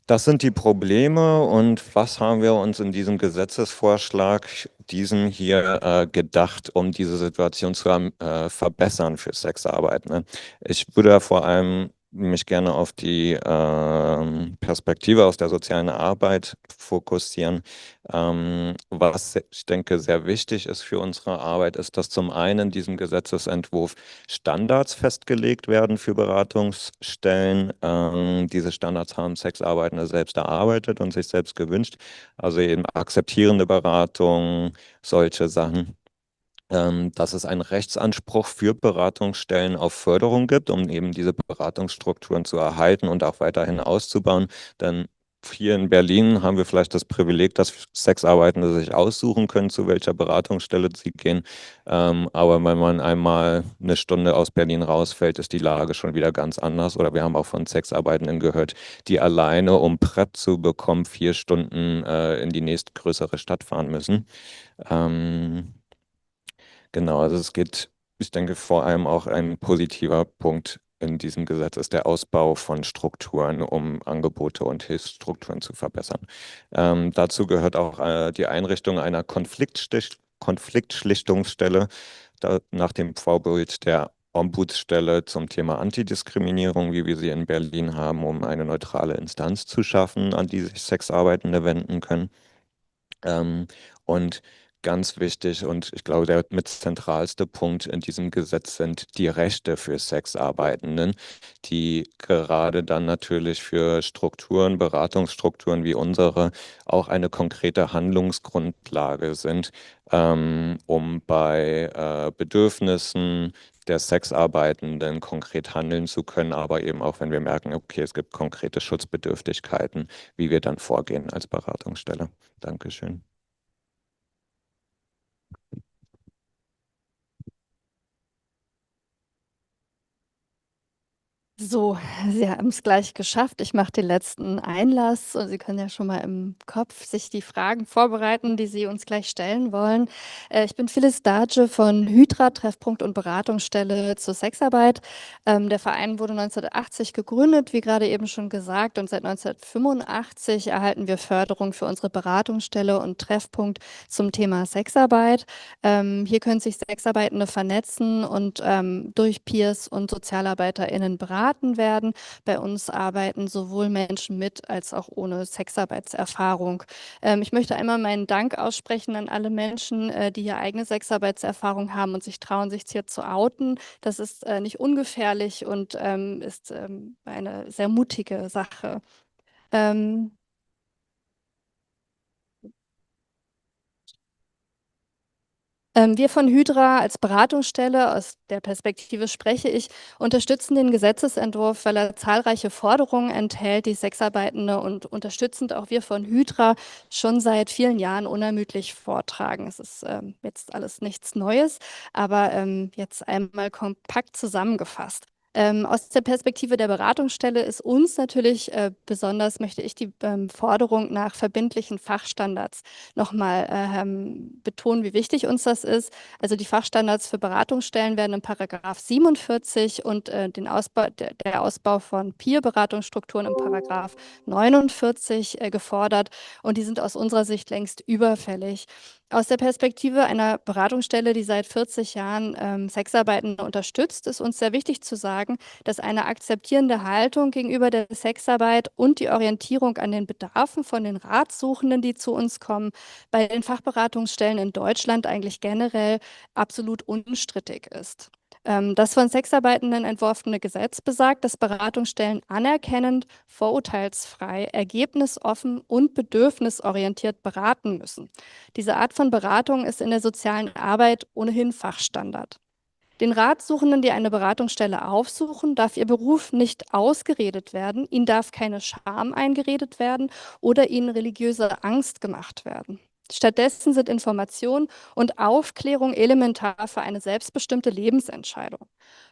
Das sind die Probleme und was haben wir uns in diesem Gesetzesvorschlag, diesem hier gedacht, um diese Situation zu verbessern für Sexarbeitende? Ich würde da vor allem mich gerne auf die Perspektive aus der sozialen Arbeit fokussieren. Was ich denke sehr wichtig ist für unsere Arbeit, ist, dass zum einen in diesem Gesetzesentwurf Standards festgelegt werden für Beratungsstellen. Diese Standards haben Sexarbeitende selbst erarbeitet und sich selbst gewünscht. Also eben akzeptierende Beratung, solche Sachen, dass es einen Rechtsanspruch für Beratungsstellen auf Förderung gibt, um eben diese Beratungsstrukturen zu erhalten und auch weiterhin auszubauen. Denn hier in Berlin haben wir vielleicht das Privileg, dass Sexarbeitende sich aussuchen können, zu welcher Beratungsstelle sie gehen. Aber wenn man einmal eine Stunde aus Berlin rausfällt, ist die Lage schon wieder ganz anders. Oder wir haben auch von Sexarbeitenden gehört, die alleine, um PrEP zu bekommen, 4 Stunden in die nächstgrößere Stadt fahren müssen. Genau, also es geht, ich denke, vor allem auch ein positiver Punkt in diesem Gesetz ist der Ausbau von Strukturen, um Angebote und Hilfsstrukturen zu verbessern. Dazu gehört auch die Einrichtung einer Konfliktschlichtungsstelle nach dem Vorbild der Ombudsstelle zum Thema Antidiskriminierung, wie wir sie in Berlin haben, um eine neutrale Instanz zu schaffen, an die sich Sexarbeitende wenden können. Und ganz wichtig und ich glaube, der mit zentralste Punkt in diesem Gesetz sind die Rechte für Sexarbeitenden, die gerade dann natürlich für Strukturen, Beratungsstrukturen wie unsere auch eine konkrete Handlungsgrundlage sind, um bei Bedürfnissen der Sexarbeitenden konkret handeln zu können, aber eben auch, wenn wir merken, okay, es gibt konkrete Schutzbedürftigkeiten, wie wir dann vorgehen als Beratungsstelle. Dankeschön. So, Sie haben es gleich geschafft. Ich mache den letzten Einlass und Sie können ja schon mal im Kopf sich die Fragen vorbereiten, die Sie uns gleich stellen wollen. Ich bin Phyllis Darge von Hydra, Treffpunkt und Beratungsstelle zur Sexarbeit. Der Verein wurde 1980 gegründet, wie gerade eben schon gesagt, und seit 1985 erhalten wir Förderung für unsere Beratungsstelle und Treffpunkt zum Thema Sexarbeit. Hier können sich Sexarbeitende vernetzen und durch Peers und SozialarbeiterInnen beraten werden. Bei uns arbeiten sowohl Menschen mit als auch ohne Sexarbeitserfahrung. Ich möchte einmal meinen Dank aussprechen an alle Menschen, die hier eigene Sexarbeitserfahrung haben und sich trauen, sich hier zu outen. Das ist nicht ungefährlich und ist eine sehr mutige Sache. Wir von Hydra als Beratungsstelle, aus der Perspektive spreche ich, unterstützen den Gesetzesentwurf, weil er zahlreiche Forderungen enthält, die Sexarbeitende und unterstützend auch wir von Hydra schon seit vielen Jahren unermüdlich vortragen. Es ist jetzt alles nichts Neues, aber jetzt einmal kompakt zusammengefasst. Aus der Perspektive der Beratungsstelle ist uns natürlich besonders, möchte ich die Forderung nach verbindlichen Fachstandards nochmal betonen, wie wichtig uns das ist. Also die Fachstandards für Beratungsstellen werden in Paragraph 47 und der Ausbau von Peer-Beratungsstrukturen im Paragraph 49 gefordert und die sind aus unserer Sicht längst überfällig. Aus der Perspektive einer Beratungsstelle, die seit 40 Jahren Sexarbeitende unterstützt, ist uns sehr wichtig zu sagen, dass eine akzeptierende Haltung gegenüber der Sexarbeit und die Orientierung an den Bedarfen von den Ratsuchenden, die zu uns kommen, bei den Fachberatungsstellen in Deutschland eigentlich generell absolut unstrittig ist. Das von Sexarbeitenden entworfene Gesetz besagt, dass Beratungsstellen anerkennend, vorurteilsfrei, ergebnisoffen und bedürfnisorientiert beraten müssen. Diese Art von Beratung ist in der sozialen Arbeit ohnehin Fachstandard. Den Ratsuchenden, die eine Beratungsstelle aufsuchen, darf ihr Beruf nicht ausgeredet werden, ihnen darf keine Scham eingeredet werden oder ihnen religiöse Angst gemacht werden. Stattdessen sind Information und Aufklärung elementar für eine selbstbestimmte Lebensentscheidung.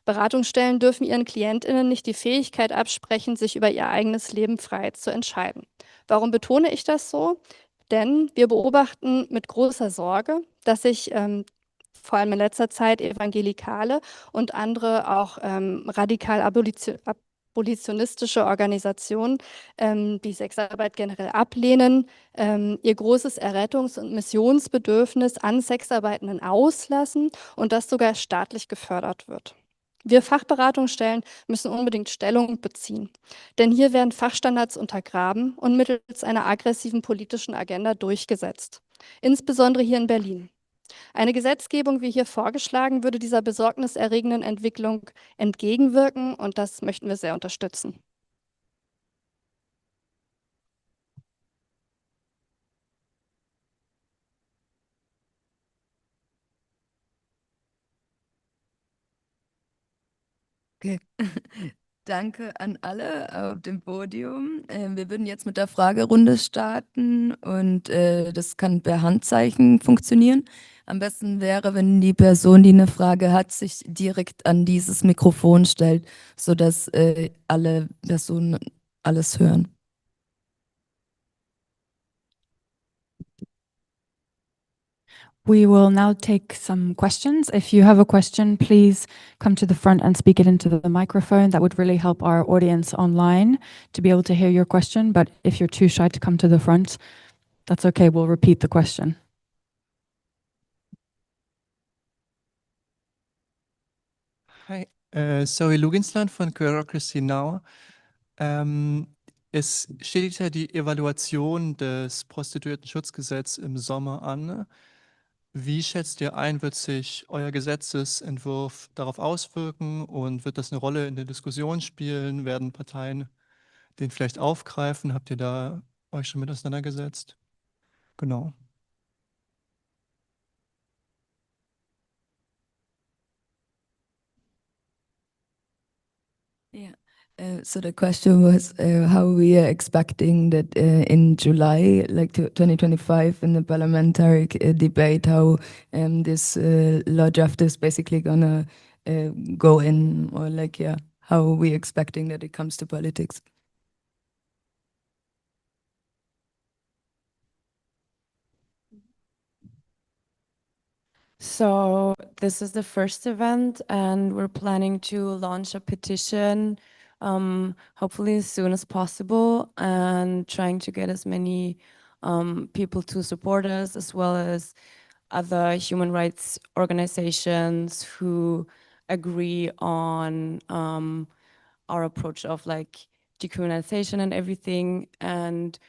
Beratungsstellen dürfen ihren KlientInnen nicht die Fähigkeit absprechen, sich über ihr eigenes Leben frei zu entscheiden. Warum betone ich das so? Denn wir beobachten mit großer Sorge, dass sich vor allem in letzter Zeit Evangelikale und andere auch radikal abolitionistische Organisationen, die Sexarbeit generell ablehnen, ihr großes Errettungs- und Missionsbedürfnis an Sexarbeitenden auslassen und das sogar staatlich gefördert wird. Wir Fachberatungsstellen müssen unbedingt Stellung beziehen, denn hier werden Fachstandards untergraben und mittels einer aggressiven politischen Agenda durchgesetzt, insbesondere hier in Berlin. Eine Gesetzgebung wie hier vorgeschlagen würde dieser besorgniserregenden Entwicklung entgegenwirken und das möchten wir sehr unterstützen. Okay. Danke an alle auf dem Podium. Wir würden jetzt mit der Fragerunde starten und das kann per Handzeichen funktionieren. Am besten wäre, wenn die Person, die eine Frage hat, sich direkt an dieses Mikrofon stellt, sodass alle Personen alles hören. We will now take some questions. If you have a question, please come to the front and speak it into the microphone. That would really help our audience online to be able to hear your question. But if you're too shy to come to the front, that's okay. We'll repeat the question. Hi, Zoe Luginsland von Wh0reTV Now. Es steht ja die Evaluation des Prostituiertenschutzgesetzes im Sommer an. Wie schätzt ihr ein, wird sich euer Gesetzesentwurf darauf auswirken und wird das eine Rolle in der Diskussion spielen? Werden Parteien den vielleicht aufgreifen? Habt ihr da euch schon mit auseinandergesetzt? Genau. Yeah. So the question was how we are expecting that in July, like 2025, in the parliamentary debate, how this law draft is basically gonna go in, or like, yeah, how are we expecting that it comes to politics? So this is the first event and we're planning to launch a petition hopefully as soon as possible and trying to get as many people to support us, as well as other human rights organizations who agree on our approach of like decriminalization and everything. And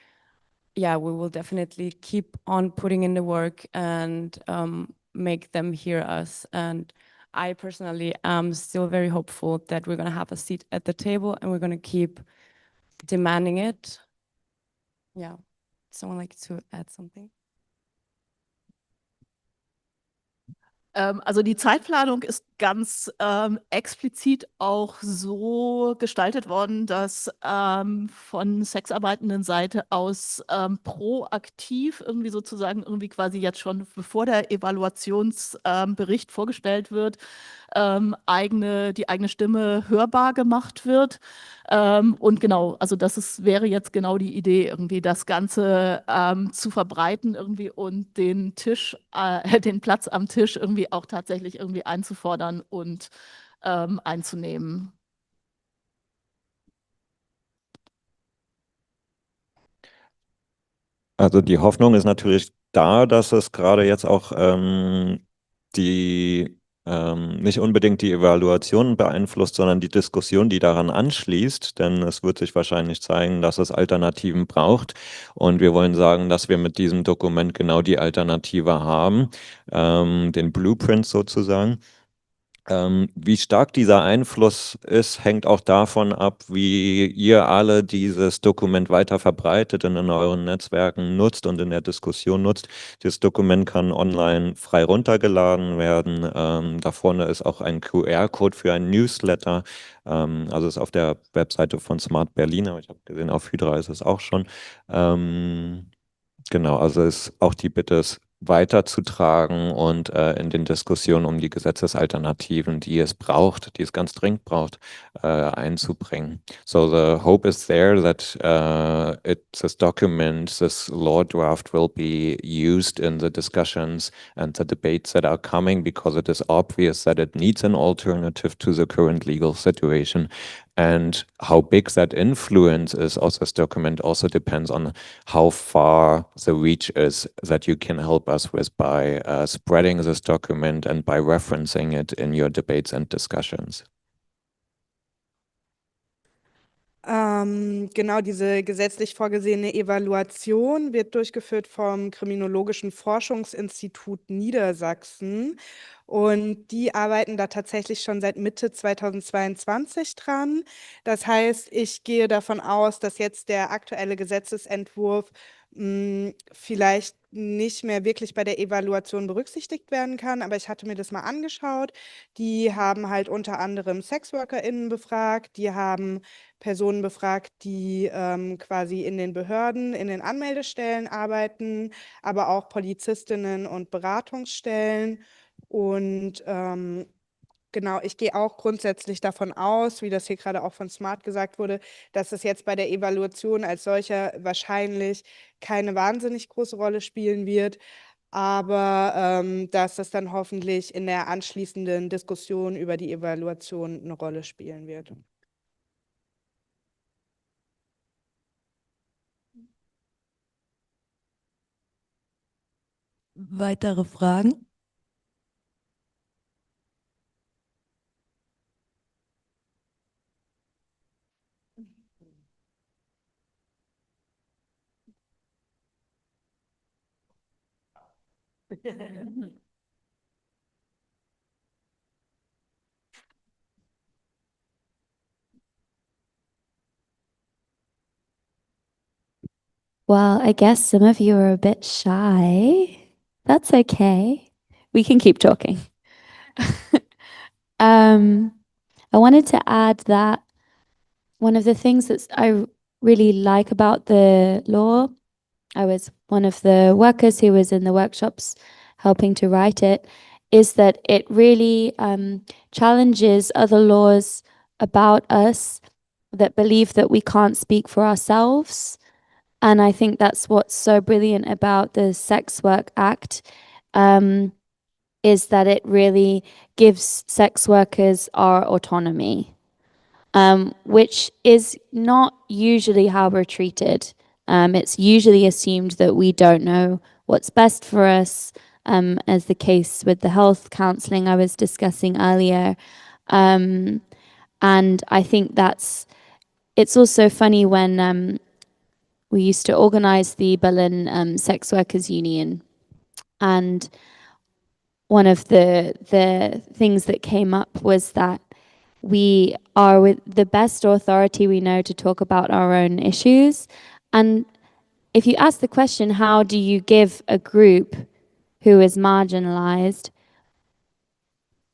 yeah, we will definitely keep on putting in the work and make them hear us. And I personally am still very hopeful that we're going to have a seat at the table and we're going to keep demanding it. Yeah. Someone like to add something? Also die Zeitplanung ist ganz explizit auch so gestaltet worden, dass von sexarbeitenden Seite aus proaktiv irgendwie sozusagen irgendwie quasi jetzt schon, bevor der Evaluationsbericht vorgestellt wird, die eigene Stimme hörbar gemacht wird. Und genau, also wäre jetzt genau die Idee, irgendwie das Ganze zu verbreiten irgendwie und den Platz am Tisch irgendwie auch tatsächlich irgendwie einzufordern und einzunehmen. Also die Hoffnung ist natürlich da, dass es gerade jetzt auch nicht unbedingt die Evaluation beeinflusst, sondern die Diskussion, die daran anschließt, denn es wird sich wahrscheinlich zeigen, dass es Alternativen braucht und wir wollen sagen, dass wir mit diesem Dokument genau die Alternative haben, den Blueprint sozusagen. Wie stark dieser Einfluss ist, hängt auch davon ab, wie ihr alle dieses Dokument weiter verbreitet und in euren Netzwerken nutzt und in der Diskussion nutzt. Dieses Dokument kann online frei runtergeladen werden. Da vorne ist auch ein QR-Code für ein Newsletter. Also ist auf der Webseite von Smart Berlin, aber ich habe gesehen, auf Hydra ist es auch schon. Genau, also ist auch die Bitte, es weiterzutragen und in den Diskussionen um die Gesetzesalternativen, die es braucht, die es ganz dringend braucht, einzubringen. So the hope is there that this document, this law draft will be used in the discussions and the debates that are coming, because it is obvious that it needs an alternative to the current legal situation. And how big that influence is of this document also depends on how far the reach is that you can help us with by spreading this document and by referencing it in your debates and discussions. Genau, diese gesetzlich vorgesehene Evaluation wird durchgeführt vom Kriminologischen Forschungsinstitut Niedersachsen. Und die arbeiten da tatsächlich schon seit Mitte 2022 dran. Das heißt, ich gehe davon aus, dass jetzt der aktuelle Gesetzesentwurf vielleicht nicht mehr wirklich bei der Evaluation berücksichtigt werden kann, aber ich hatte mir das mal angeschaut. Die haben halt unter anderem SexworkerInnen befragt, die haben Personen befragt, die quasi in den Behörden, in den Anmeldestellen arbeiten, aber auch Polizistinnen und Beratungsstellen. Und genau, ich gehe auch grundsätzlich davon aus, wie das hier gerade auch von Smart gesagt wurde, dass es jetzt bei der Evaluation als solcher wahrscheinlich keine wahnsinnig große Rolle spielen wird, aber dass es dann hoffentlich in der anschließenden Diskussion über die Evaluation eine Rolle spielen wird. Weitere Fragen? Well, I guess some of you are a bit shy. That's okay. We can keep talking. I wanted to add that one of the things that I really like about the law, I was one of the workers who was in the workshops helping to write it, is that it really challenges other laws about us that believe that we can't speak for ourselves. And I think that's what's so brilliant about the Sex Work Act, is that it really gives sex workers our autonomy, which is not usually how we're treated. It's usually assumed that we don't know what's best for us, as the case with the health counseling I was discussing earlier. And I think it's also funny when we used to organize the Berlin Sex Workers Union, and one of the things that came up was that we are with the best authority we know to talk about our own issues. And if you ask the question, how do you give a group who is marginalized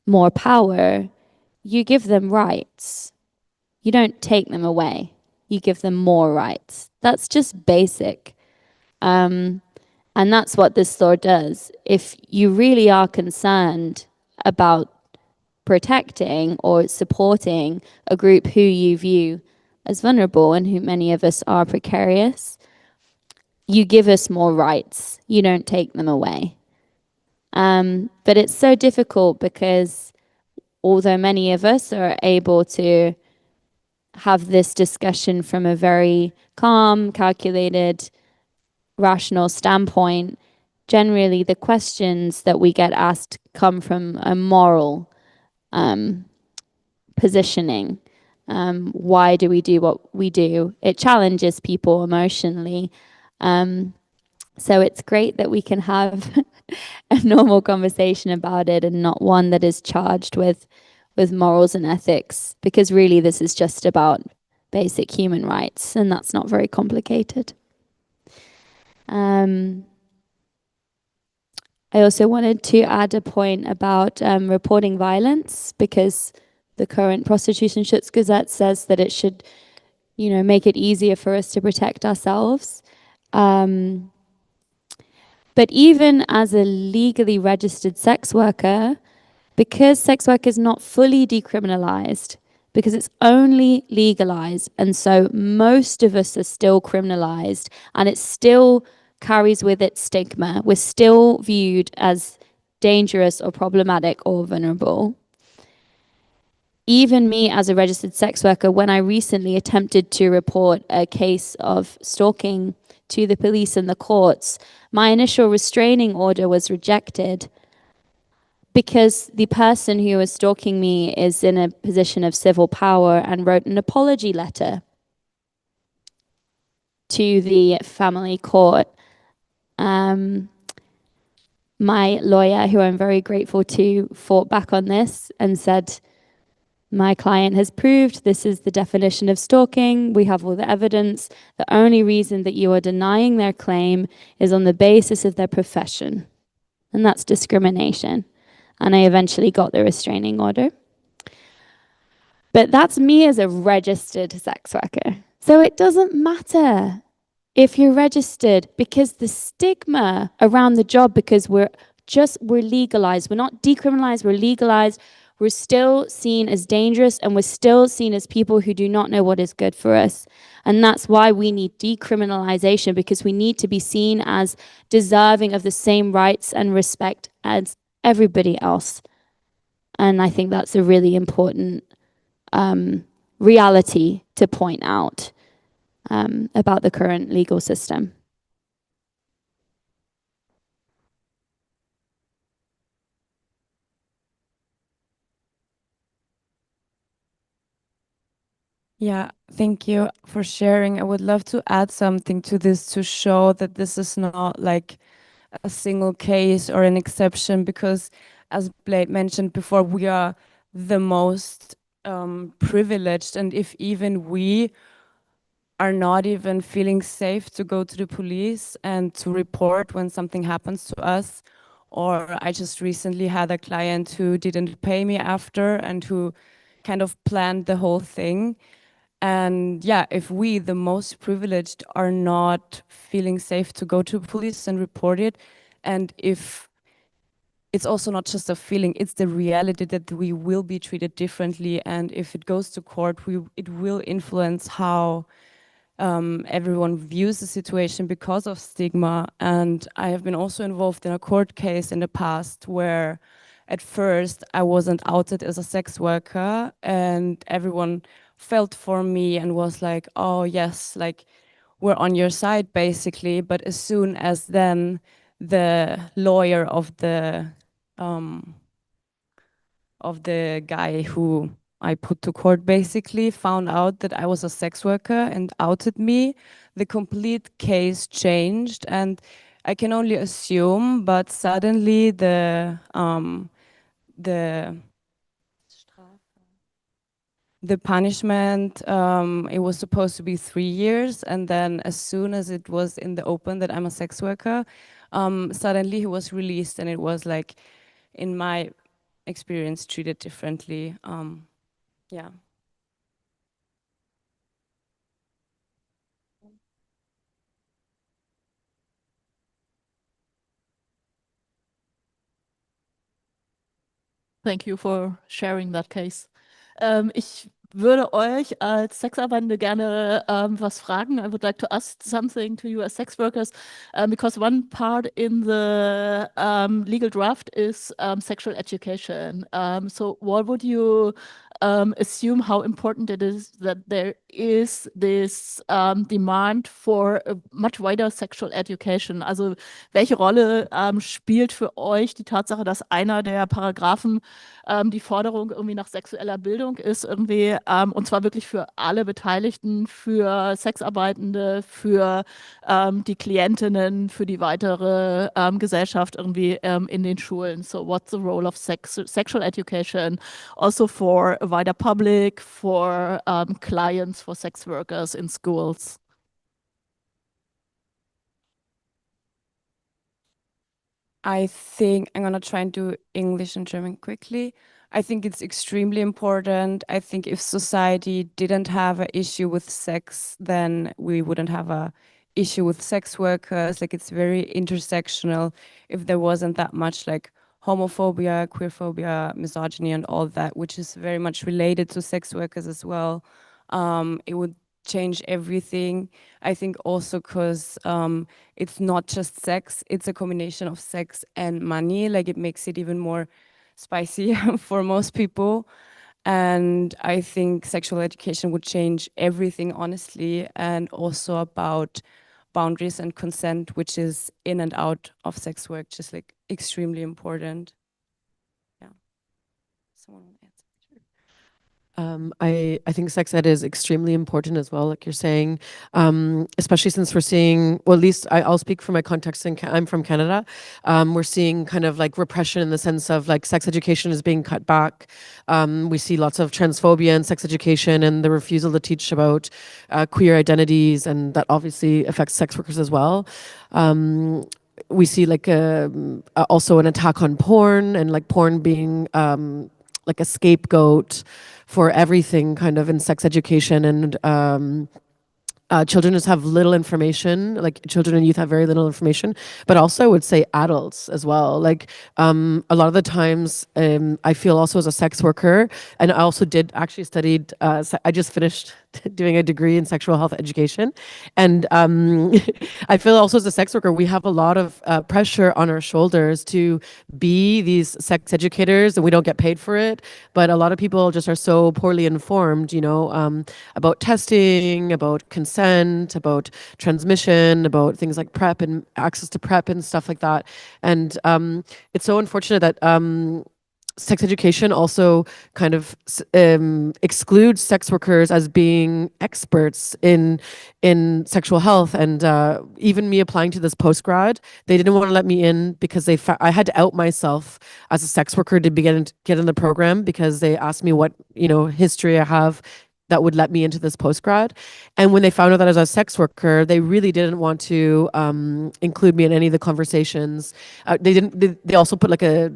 more power? You give them rights. You don't take them away. You give them more rights. That's just basic. And that's what this law does. If you really are concerned about protecting or supporting a group who you view as vulnerable and who many of us are precarious, you give us more rights. You don't take them away. But it's so difficult because although many of us are able to have this discussion from a very calm, calculated, rational standpoint, generally the questions that we get asked come from a moral positioning. Why do we do what we do? It challenges people emotionally. So it's great that we can have a normal conversation about it and not one that is charged with morals and ethics, because really this is just about basic human rights, and that's not very complicated. I also wanted to add a point about reporting violence, because the current Prostitutionschutzgesetz says that it should, make it easier for us to protect ourselves. But even as a legally registered sex worker, because sex work is not fully decriminalized, because it's only legalized, and so most of us are still criminalized, and it still carries with it stigma. We're still viewed as dangerous or problematic or vulnerable. Even me as a registered sex worker, when I recently attempted to report a case of stalking to the police and the courts, my initial restraining order was rejected because the person who was stalking me is in a position of civil power and wrote an apology letter. to the family court. My lawyer, who I'm very grateful to, fought back on this and said, my client has proved this is the definition of stalking. We have all the evidence. The only reason that you are denying their claim is on the basis of their profession. And that's discrimination. And I eventually got the restraining order. But that's me as a registered sex worker. So it doesn't matter if you're registered, because the stigma around the job, because we're legalized. We're not decriminalized, we're legalized. We're still seen as dangerous, and we're still seen as people who do not know what is good for us. And that's why we need decriminalization, because we need to be seen as deserving of the same rights and respect as everybody else. And I think that's a really important reality to point out about the current legal system. Yeah, thank you for sharing. I would love to add something to this to show that this is not like a single case or an exception, because as Blade mentioned before, we are the most privileged, and if even we are not even feeling safe to go to the police and to report when something happens to us. Or I just recently had a client who didn't pay me after and who kind of planned the whole thing. And yeah, if we, the most privileged, are not feeling safe to go to police and report it, and if it's also not just a feeling, it's the reality that we will be treated differently, and if it goes to court, it will influence how everyone views the situation because of stigma. And I have been also involved in a court case in the past where at first I wasn't outed as a sex worker, and everyone felt for me and was like, oh yes, like we're on your side basically. But as soon as then the lawyer of the guy who I put to court basically found out that I was a sex worker and outed me, the complete case changed. And I can only assume, but suddenly the punishment, it was supposed to be 3 years, and then as soon as it was in the open that I'm a sex worker, suddenly he was released, and it was like, in my experience, treated differently. Yeah. Thank you for sharing that case. Ich würde euch als Sexarbeitende gerne was fragen. I would like to ask something to you as sex workers, because one part in the legal draft is sexual education. So what would you assume how important it is that there is this demand for a much wider sexual education? Also welche Rolle spielt für euch die Tatsache, dass einer der Paragraphen die Forderung irgendwie nach sexueller Bildung ist, irgendwie, und zwar wirklich für alle Beteiligten, für Sexarbeitende, für die Klientinnen, für die weitere Gesellschaft irgendwie in den Schulen. So what's the role of sexual education also for a wider public, for clients, for sex workers in schools? I think I'm gonna try and do English and German quickly. I think it's extremely important. I think if society didn't have an issue with sex, then we wouldn't have a issue with sex workers. Like, it's very intersectional. If there wasn't that much like homophobia, queerphobia, misogyny, and all that, which is very much related to sex workers as well, it would change everything. I think also because it's not just sex, it's a combination of sex and money. Like, it makes it even more spicy for most people. And I think sexual education would change everything, honestly, and also about boundaries and consent, which is in and out of sex work, just like extremely important. Yeah. Someone want to answer? I think sex ed is extremely important as well, like you're saying, especially since we're seeing, well, at least I'll speak from my context. I'm from Canada. We're seeing kind of like repression in the sense of like sex education is being cut back. We see lots of transphobia in sex education and the refusal to teach about queer identities, and that obviously affects sex workers as well. We see like also an attack on porn, and like porn being like a scapegoat for everything kind of in sex education. And children just have little information, like children and youth have very little information, but also I would say adults as well. Like a lot of the times I feel also as a sex worker, and I also did actually studied, I just finished doing a degree in sexual health education. And I feel also as a sex worker, we have a lot of pressure on our shoulders to be these sex educators, and we don't get paid for it. But a lot of people just are so poorly informed, you know, about testing, about consent, about transmission, about things like PrEP and access to PrEP and stuff like that. And it's so unfortunate that sex education also kind of excludes sex workers as being experts in sexual health. And even me applying to this postgrad, they didn't want to let me in because I had to out myself as a sex worker to get in the program, because they asked me what, you know, history I have that would let me into this postgrad. And when they found out that I was a sex worker, they really didn't want to include me in any of the conversations. They also put like a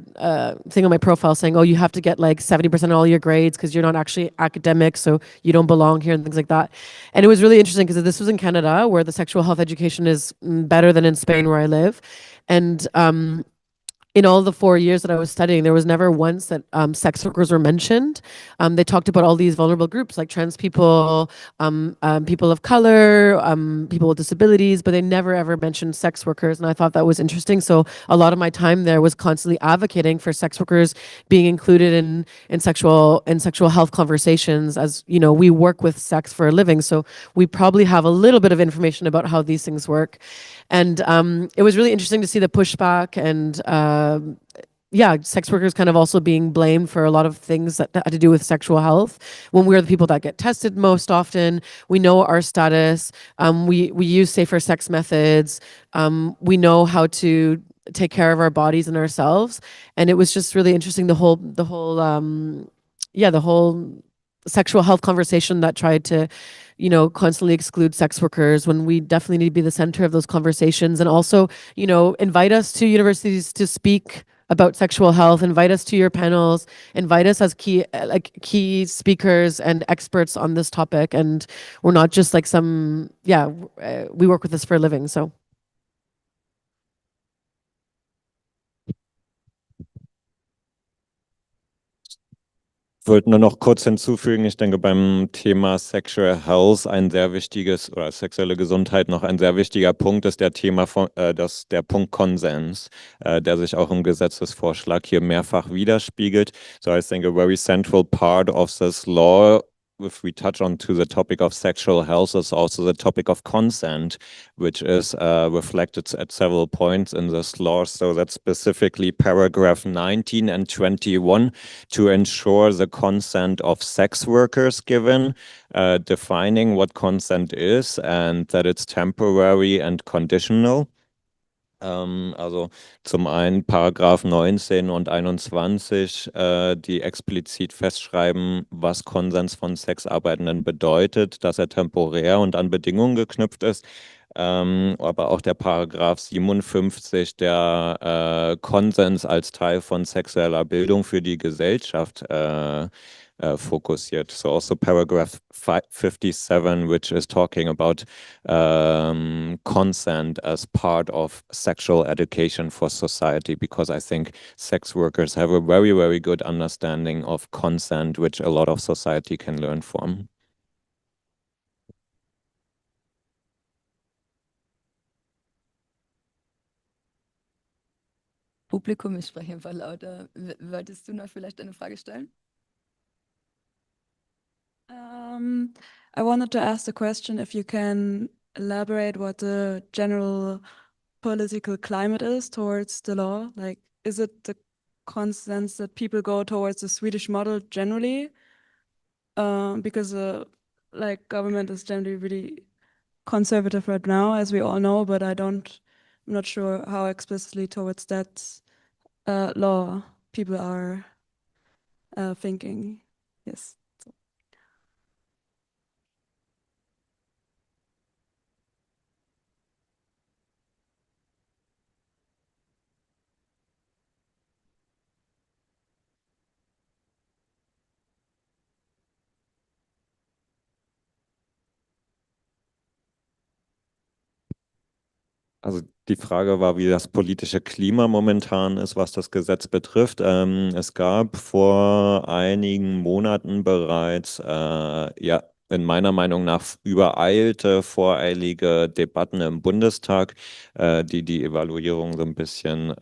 thing on my profile saying, oh, you have to get like 70% of all your grades because you're not actually academic, so you don't belong here and things like that. And it was really interesting because this was in Canada, where the sexual health education is better than in Spain, where I live. And in all the 4 years that I was studying, there was never once that sex workers were mentioned. They talked about all these vulnerable groups like trans people, people of color, people with disabilities, but they never ever mentioned sex workers. And I thought that was interesting. So a lot of my time there was constantly advocating for sex workers being included in sexual health conversations. As you know, we work with sex for a living, so we probably have a little bit of information about how these things work. And it was really interesting to see the pushback, and yeah, sex workers kind of also being blamed for a lot of things that had to do with sexual health, when we're the people that get tested most often. We know our status. We use safer sex methods. We know how to take care of our bodies and ourselves. And it was just really interesting, the whole sexual health conversation that tried to, you know, constantly exclude sex workers, when we definitely need to be the center of those conversations. And also, you know, invite us to universities to speak about sexual health, invite us to your panels, invite us as key speakers and experts on this topic. And we're not just like we work with this for a living, so. Ich wollte nur noch kurz hinzufügen, ich denke, beim Thema Sexual Health ein sehr wichtiges, oder sexuelle Gesundheit noch ein sehr wichtiger Punkt ist der der Punkt Konsens, der sich auch im Gesetzesvorschlag hier mehrfach widerspiegelt. So I think a very central part of this law, if we touch on to the topic of sexual health, is also the topic of consent, which is reflected at several points in this law. So that's specifically paragraph 19 and 21, to ensure the consent of sex workers given, defining what consent is and that it's temporary and conditional. Also zum einen Paragraph 19 und 21, die explizit festschreiben, was Konsens von Sexarbeitenden bedeutet, dass er temporär und an Bedingungen geknüpft ist. Aber auch der Paragraph 57, der Konsens als Teil von sexueller Bildung für die Gesellschaft fokussiert. So also paragraph 57, which is talking about consent as part of sexual education for society, because I think sex workers have a very, very good understanding of consent, which a lot of society can learn from. Publikum, ich spreche einfach lauter. Wolltest du noch vielleicht eine Frage stellen? I wanted to ask the question if you can elaborate what the general political climate is towards the law. Like, is it the consensus that people go towards the Swedish model generally? because like government is generally really conservative right now, as we all know, but I'm not sure how explicitly towards that law people are thinking. Yes. Also die Frage war, wie das politische Klima momentan ist, was das Gesetz betrifft. Es gab vor einigen Monaten bereits, ja, in meiner Meinung nach übereilte, voreilige Debatten im Bundestag, die die Evaluierung so ein bisschen,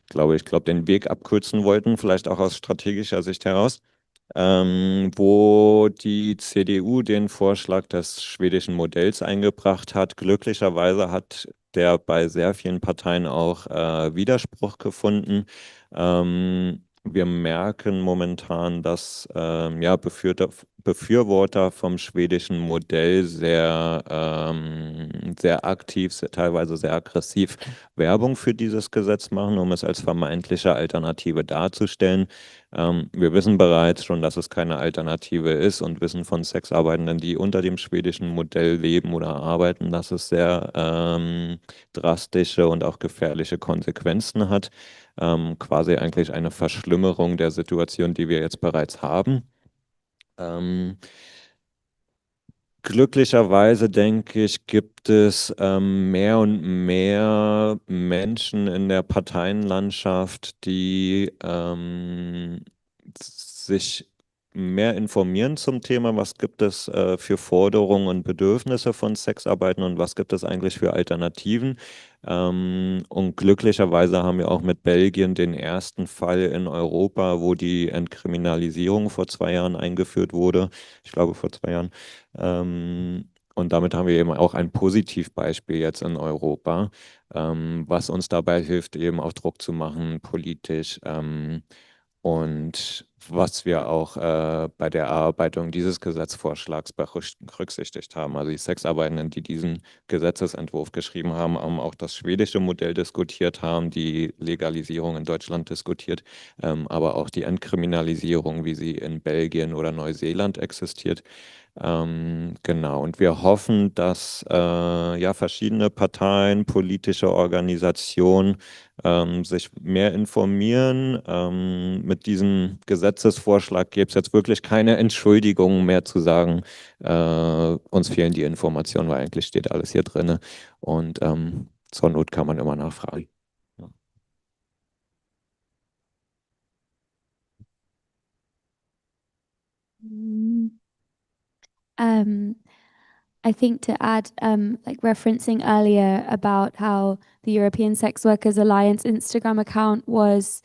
glaube ich, den Weg abkürzen wollten, vielleicht auch aus strategischer Sicht heraus, wo die CDU den Vorschlag des schwedischen Modells eingebracht hat. Glücklicherweise hat der bei sehr vielen Parteien auch Widerspruch gefunden. Wir merken momentan, dass ja, Befürworter vom schwedischen Modell sehr aktiv, teilweise sehr aggressiv Werbung für dieses Gesetz machen, um es als vermeintliche Alternative darzustellen. Wir wissen bereits schon, dass es keine Alternative ist und wissen von Sexarbeitenden, die unter dem schwedischen Modell leben oder arbeiten, dass es sehr drastische und auch gefährliche Konsequenzen hat. Quasi eigentlich eine Verschlimmerung der Situation, die wir jetzt bereits haben. Glücklicherweise, denke ich, gibt es mehr und mehr Menschen in der Parteienlandschaft, die sich mehr informieren zum Thema, was gibt es für Forderungen und Bedürfnisse von Sexarbeiten und was gibt es eigentlich für Alternativen. Und glücklicherweise haben wir auch mit Belgien den ersten Fall in Europa, wo die Entkriminalisierung vor 2 Jahren eingeführt wurde. Ich glaube, vor 2 Jahren. Und damit haben wir eben auch ein Positivbeispiel jetzt in Europa, was uns dabei hilft, eben auch Druck zu machen, politisch. Und was wir auch bei der Erarbeitung dieses Gesetzvorschlags berücksichtigt haben. Also die Sexarbeitenden, die diesen Gesetzesentwurf geschrieben haben, haben auch das schwedische Modell diskutiert, haben die Legalisierung in Deutschland diskutiert, aber auch die Entkriminalisierung, wie sie in Belgien oder Neuseeland existiert. Genau, und wir hoffen, dass ja, verschiedene Parteien, politische Organisationen sich mehr informieren. Mit diesem Gesetzesvorschlag gibt es jetzt wirklich keine Entschuldigung mehr zu sagen, uns fehlen die Informationen, weil eigentlich steht alles hier drin. Und zur Not kann man immer nachfragen. Ja. I think to add, like referencing earlier about how the European Sex Workers Alliance Instagram account was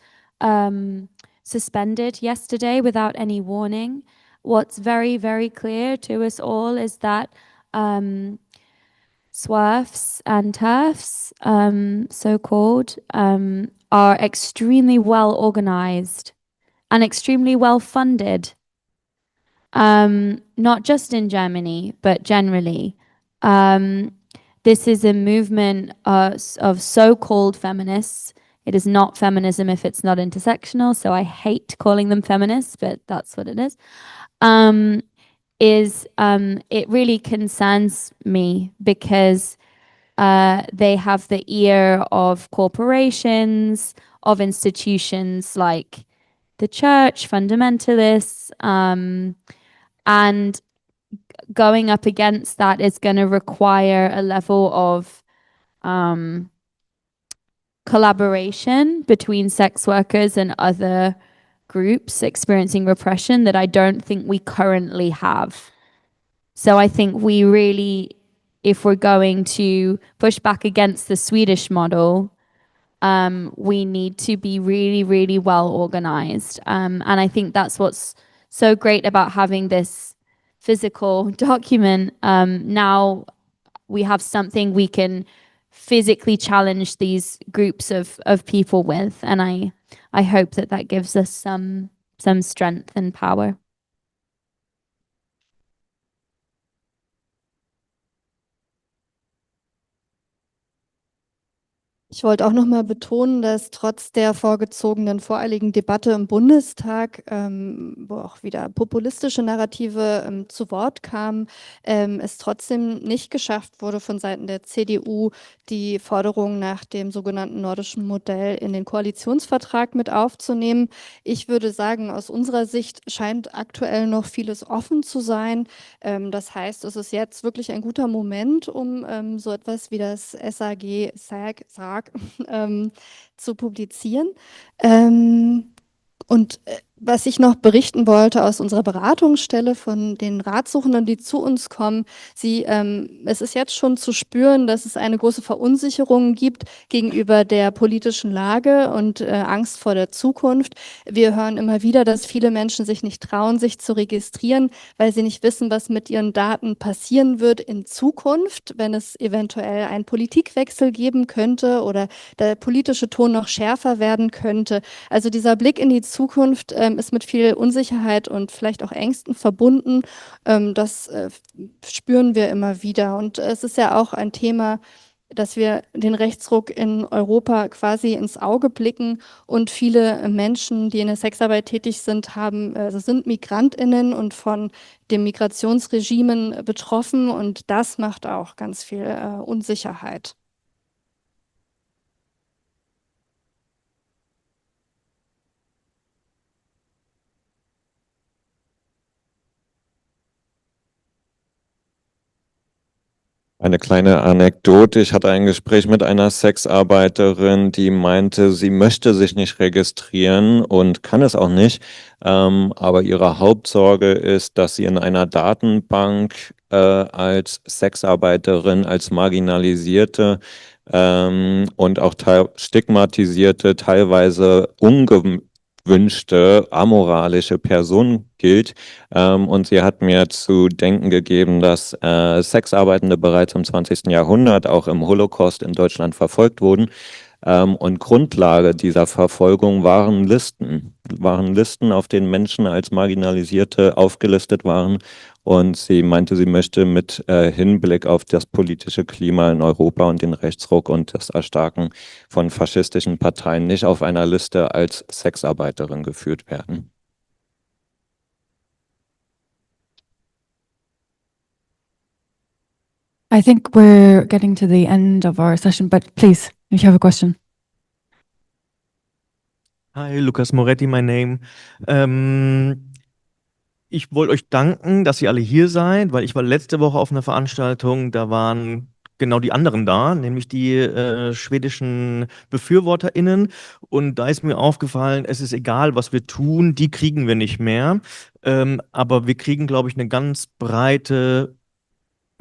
suspended yesterday without any warning. What's very, very clear to us all is that SWERFs and TERFs, so-called, are extremely well organized and extremely well funded. Not just in Germany, but generally. This is a movement of so-called feminists. It is not feminism if it's not intersectional, so I hate calling them feminists, but that's what it is. It really concerns me because they have the ear of corporations, of institutions like the church, fundamentalists, and going up against that is going to require a level of collaboration between sex workers and other groups experiencing repression that I don't think we currently have. So I think we really, if we're going to push back against the Swedish model, we need to be really, really well organized. And I think that's what's so great about having this physical document. Now we have something we can physically challenge these groups of people with. And I hope that gives us some some strength and power. Ich wollte auch noch mal betonen, dass trotz der vorgezogenen, voreiligen Debatte im Bundestag, wo auch wieder populistische Narrative zu Wort kamen, es trotzdem nicht geschafft wurde, von Seiten der CDU die Forderung nach dem sogenannten nordischen Modell in den Koalitionsvertrag mit aufzunehmen. Ich würde sagen, aus unserer Sicht scheint aktuell noch vieles offen zu sein. Das heißt, es ist jetzt wirklich ein guter Moment, um so etwas wie das SAG zu publizieren. Was ich noch berichten wollte aus unserer Beratungsstelle von den Ratsuchenden, die zu uns kommen, es ist jetzt schon zu spüren, dass es eine große Verunsicherung gibt gegenüber der politischen Lage und Angst vor der Zukunft. Wir hören immer wieder, dass viele Menschen sich nicht trauen, sich zu registrieren, weil sie nicht wissen, was mit ihren Daten passieren wird in Zukunft, wenn es eventuell einen Politikwechsel geben könnte oder der politische Ton noch schärfer werden könnte. Also dieser Blick in die Zukunft ist mit viel Unsicherheit und vielleicht auch Ängsten verbunden. Das spüren wir immer wieder. Und es ist ja auch ein Thema, dass wir den Rechtsruck in Europa quasi ins Auge blicken und viele Menschen, die in der Sexarbeit tätig sind, sind MigrantInnen und von dem Migrationsregimen betroffen und das macht auch ganz viel Unsicherheit. Eine kleine Anekdote. Ich hatte ein Gespräch mit einer Sexarbeiterin, die meinte, sie möchte sich nicht registrieren und kann es auch nicht. Aber ihre Hauptsorge ist, dass sie in einer Datenbank als Sexarbeiterin, als marginalisierte und auch stigmatisierte, teilweise ungewünschte, amoralische Person gilt. Und sie hat mir zu denken gegeben, dass Sexarbeitende bereits im 20. Jahrhundert auch im Holocaust in Deutschland verfolgt wurden. Und Grundlage dieser Verfolgung waren Listen, auf denen Menschen als Marginalisierte aufgelistet waren. Und sie meinte, sie möchte mit Hinblick auf das politische Klima in Europa und den Rechtsruck und das Erstarken von faschistischen Parteien nicht auf einer Liste als Sexarbeiterin geführt werden. I think we're getting to the end of our session, but please, if you have a question. Hi, Lukas Moretti, my name. Ich wollte euch danken, dass ihr alle hier seid, weil ich war letzte Woche auf einer Veranstaltung, da waren genau die anderen da, nämlich die schwedischen BefürworterInnen. Und da ist mir aufgefallen, es ist egal, was wir tun, die kriegen wir nicht mehr. Aber wir kriegen, glaube ich, eine ganz breite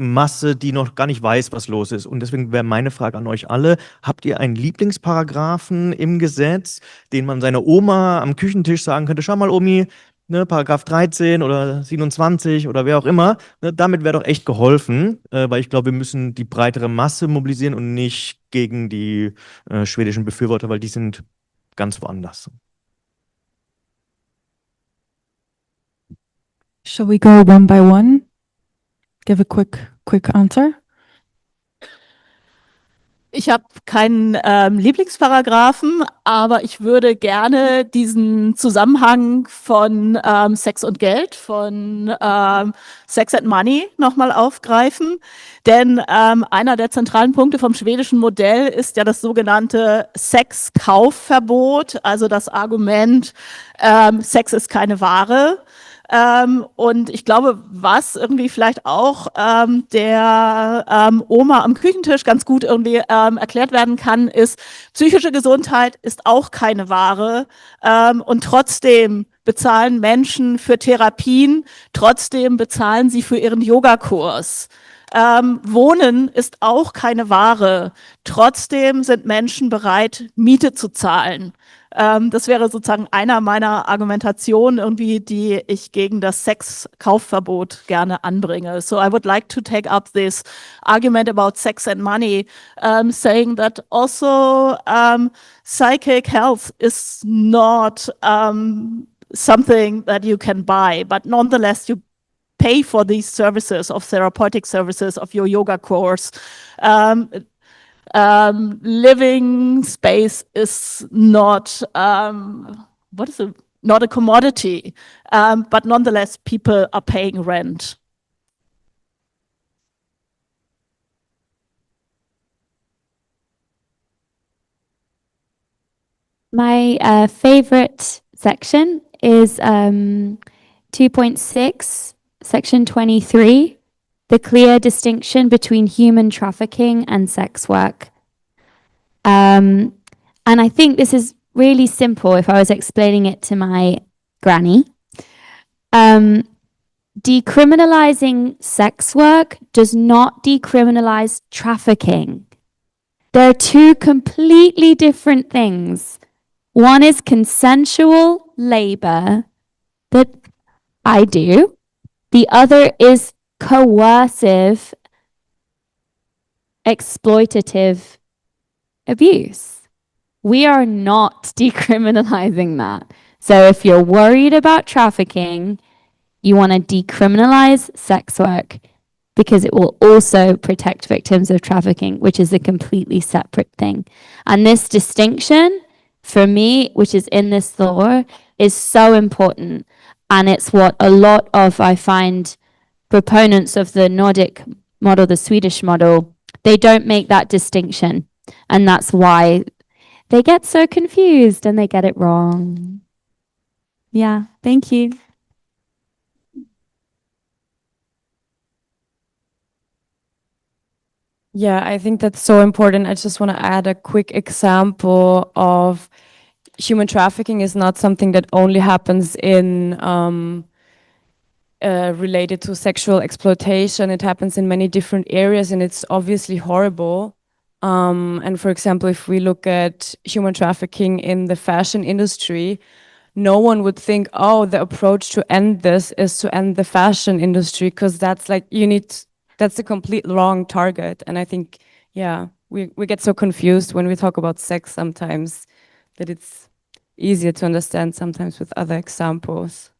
Masse, die noch gar nicht weiß, was los ist. Und deswegen wäre meine Frage an euch alle, habt ihr einen Lieblingsparagraphen im Gesetz, den man seiner Oma am Küchentisch sagen könnte, schau mal, Omi, ne, Paragraph 13 oder 27 oder wer auch immer, ne, damit wäre doch echt geholfen, weil ich glaube, wir müssen die breitere Masse mobilisieren und nicht gegen die schwedischen Befürworter, weil die sind ganz woanders. Shall we go one by one? Give a quick answer. Ich habe keinen Lieblingsparagraphen, aber ich würde gerne diesen Zusammenhang von Sex und Geld, von Sex and Money nochmal aufgreifen. Denn einer der zentralen Punkte vom schwedischen Modell ist ja das sogenannte Sexkaufverbot, also das Argument, Sex ist keine Ware. Und ich glaube, was irgendwie vielleicht auch der Oma am Küchentisch ganz gut irgendwie erklärt werden kann, ist, psychische Gesundheit ist auch keine Ware und trotzdem bezahlen Menschen für Therapien, trotzdem bezahlen sie für ihren Yogakurs. Wohnen ist auch keine Ware, trotzdem sind Menschen bereit, Miete zu zahlen. Das wäre sozusagen einer meiner Argumentationen irgendwie, die ich gegen das Sexkaufverbot gerne anbringe. So I would like to take up this argument about sex and money, saying that also psychic health is not something that you can buy, but nonetheless you pay for these services, of therapeutic services, of your yoga course. Living space is not not a commodity, but nonetheless people are paying rent. My favorite section is 2.6, section 23, the clear distinction between human trafficking and sex work. And I think this is really simple if I was explaining it to my granny. Decriminalizing sex work does not decriminalize trafficking. They're two completely different things. One is consensual labor that I do. The other is coercive, exploitative abuse. We are not decriminalizing that. So if you're worried about trafficking, you want to decriminalize sex work because it will also protect victims of trafficking, which is a completely separate thing. And this distinction, for me, which is in this law, is so important. And it's what a lot of, I find, proponents of the Nordic model, the Swedish model, they don't make that distinction. And that's why they get so confused and they get it wrong. Yeah, thank you. Yeah, I think that's so important. I just want to add a quick example of human trafficking is not something that only happens in related to sexual exploitation. It happens in many different areas and it's obviously horrible. And for example, if we look at human trafficking in the fashion industry, no one would think, oh, the approach to end this is to end the fashion industry, because that's like, that's a complete wrong target. And I think, yeah, we get so confused when we talk about sex sometimes that it's easier to understand sometimes with other examples.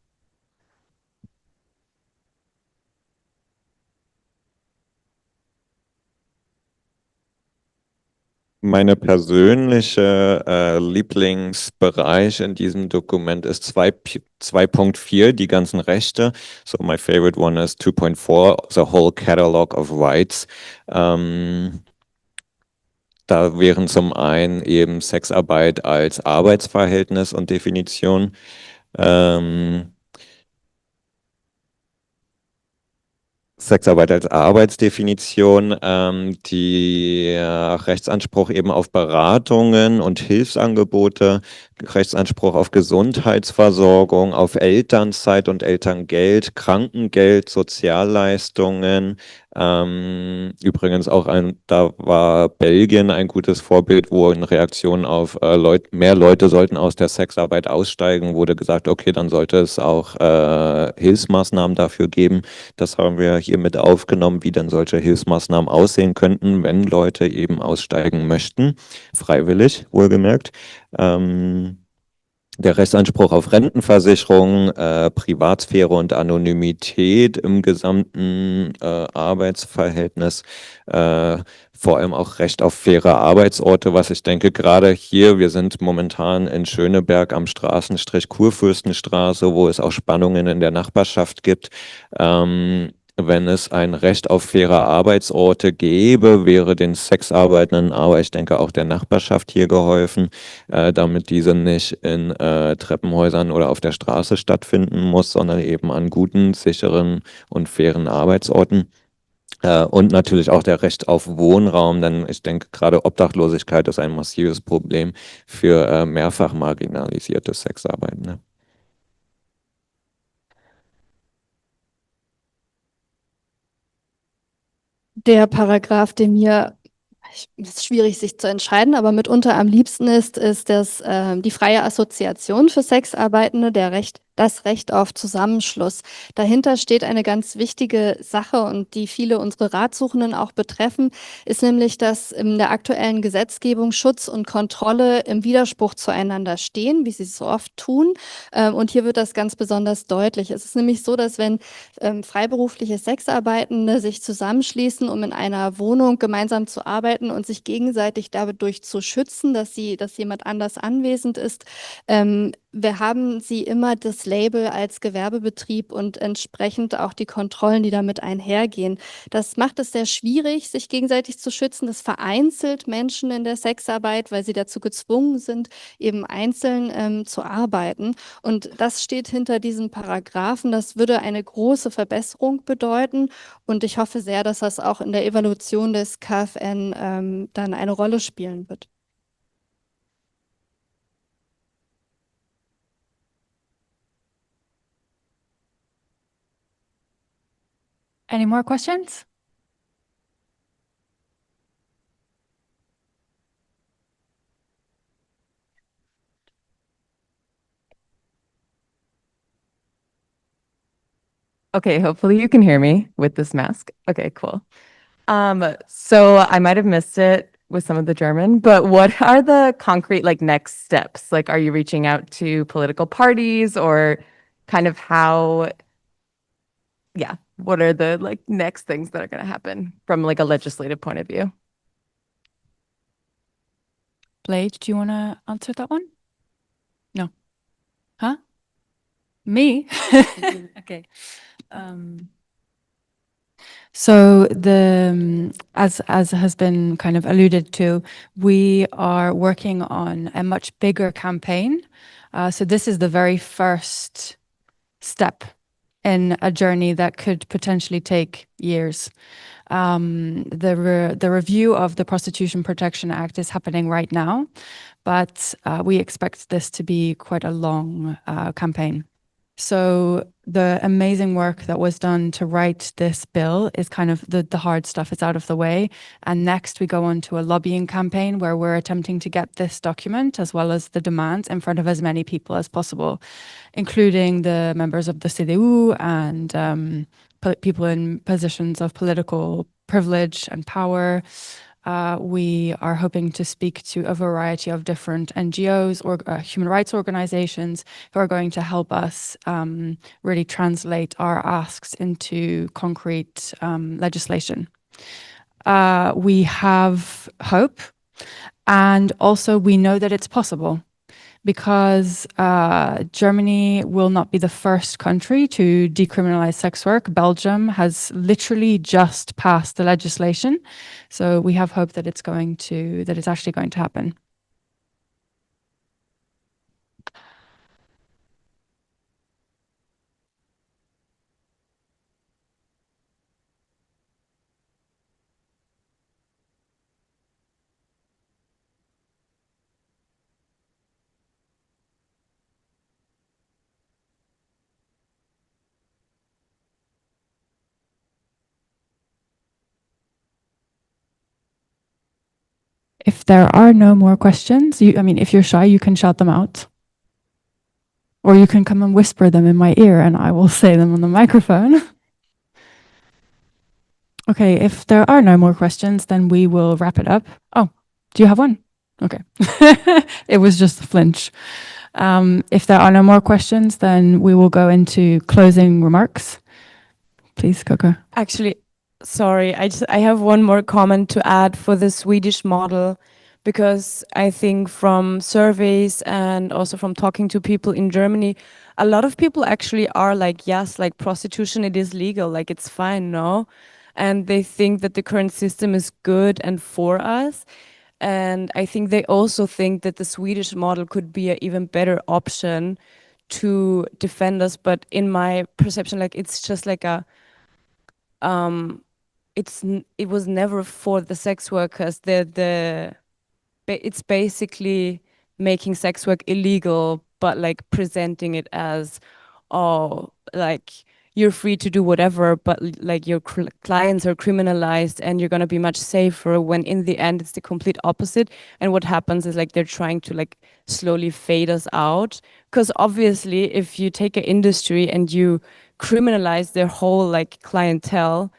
Meine persönliche Lieblingsbereich in diesem Dokument ist 2.4, die ganzen Rechte. So my favorite one is 2.4, the whole catalog of rights. Da wären zum einen eben Sexarbeit als Arbeitsverhältnis und Definition. Sexarbeit als Arbeitsdefinition, die Rechtsanspruch eben auf Beratungen und Hilfsangebote, Rechtsanspruch auf Gesundheitsversorgung, auf Elternzeit und Elterngeld, Krankengeld, Sozialleistungen. Übrigens auch da war Belgien ein gutes Vorbild, wo in Reaktion auf mehr Leute sollten aus der Sexarbeit aussteigen, wurde gesagt, okay, dann sollte es auch Hilfsmaßnahmen dafür geben. Das haben wir hier mit aufgenommen, wie denn solche Hilfsmaßnahmen aussehen könnten, wenn Leute eben aussteigen möchten, freiwillig, wohlgemerkt. Der Rechtsanspruch auf Rentenversicherung, Privatsphäre und Anonymität im gesamten Arbeitsverhältnis, vor allem auch Recht auf faire Arbeitsorte, was ich denke, gerade hier, wir sind momentan in Schöneberg am Straßenstrich Kurfürstenstraße, wo es auch Spannungen in der Nachbarschaft gibt. Wenn es ein Recht auf faire Arbeitsorte gäbe, wäre den Sexarbeitenden, aber ich denke auch der Nachbarschaft hier geholfen, damit diese nicht in Treppenhäusern oder auf der Straße stattfinden muss, sondern eben an guten, sicheren und fairen Arbeitsorten. Und natürlich auch der Recht auf Wohnraum, denn ich denke, gerade Obdachlosigkeit ist ein massives Problem für mehrfach marginalisierte Sexarbeitende. Der Paragraph, der mir, es ist schwierig sich zu entscheiden, aber mitunter am liebsten ist das die freie Assoziation für Sexarbeitende, der Recht das Recht auf Zusammenschluss. Dahinter steht eine ganz wichtige Sache und die viele unserer Ratsuchenden auch betreffen, ist nämlich, dass in der aktuellen Gesetzgebung Schutz und Kontrolle im Widerspruch zueinander stehen, wie sie es so oft tun. Und hier wird das ganz besonders deutlich. Es ist nämlich so, dass wenn freiberufliche Sexarbeitende sich zusammenschließen, um in einer Wohnung gemeinsam zu arbeiten und sich gegenseitig dadurch zu schützen, dass jemand anders anwesend ist, haben sie immer das Label als Gewerbebetrieb und entsprechend auch die Kontrollen, die damit einhergehen. Das macht es sehr schwierig, sich gegenseitig zu schützen. Das vereinzelt Menschen in der Sexarbeit, weil sie dazu gezwungen sind, eben einzeln zu arbeiten. Und das steht hinter diesen Paragraphen. Das würde eine große Verbesserung bedeuten. Und ich hoffe sehr, dass das auch in der Evaluation des KfN dann eine Rolle spielen wird. Any more questions? Okay, hopefully you can hear me with this mask. Okay, cool. So I might have missed it with some of the German, but what are the concrete next steps? Like, are you reaching out to political parties or kind of what are the next things that are going to happen from a legislative point of view? Blade, do you want to answer that one? No. Huh? Me? Okay. So as has been kind of alluded to, we are working on a much bigger campaign. So this is the very first step in a journey that could potentially take years. The review of the Prostitution Protection Act is happening right now, but we expect this to be quite a long campaign. So the amazing work that was done to write this bill is kind of the hard stuff is out of the way. And next we go on to a lobbying campaign where we're attempting to get this document as well as the demands in front of as many people as possible, including the members of the CDU and people in positions of political privilege and power. We are hoping to speak to a variety of different NGOs or human rights organizations who are going to help us really translate our asks into concrete legislation. We have hope, and also we know that it's possible, because Germany will not be the first country to decriminalize sex work. Belgium has literally just passed the legislation. So we have hope that it's actually going to happen. If there are no more questions, if you're shy, you can shout them out. Or you can come and whisper them in my ear and I will say them on the microphone. Okay, if there are no more questions, then we will wrap it up. Oh, do you have one? Okay. It was just a flinch. If there are no more questions, then we will go into closing remarks. Please, Coco. Actually, sorry, I have one more comment to add for the Swedish model, because I think from surveys and also from talking to people in Germany, a lot of people actually are like, yes, like prostitution, it is legal, like it's fine, no? And they think that the current system is good and for us. And I think they also think that the Swedish model could be an even better option to defend us. But in my perception, like it's just like it was never for the sex workers. It's basically making sex work illegal, but like presenting it as, oh, like you're free to do whatever, but like your clients are criminalized and you're going to be much safer, when in the end it's the complete opposite. And what happens is like they're trying to like slowly fade us out, because obviously if you take an industry and you criminalize their whole like clientele,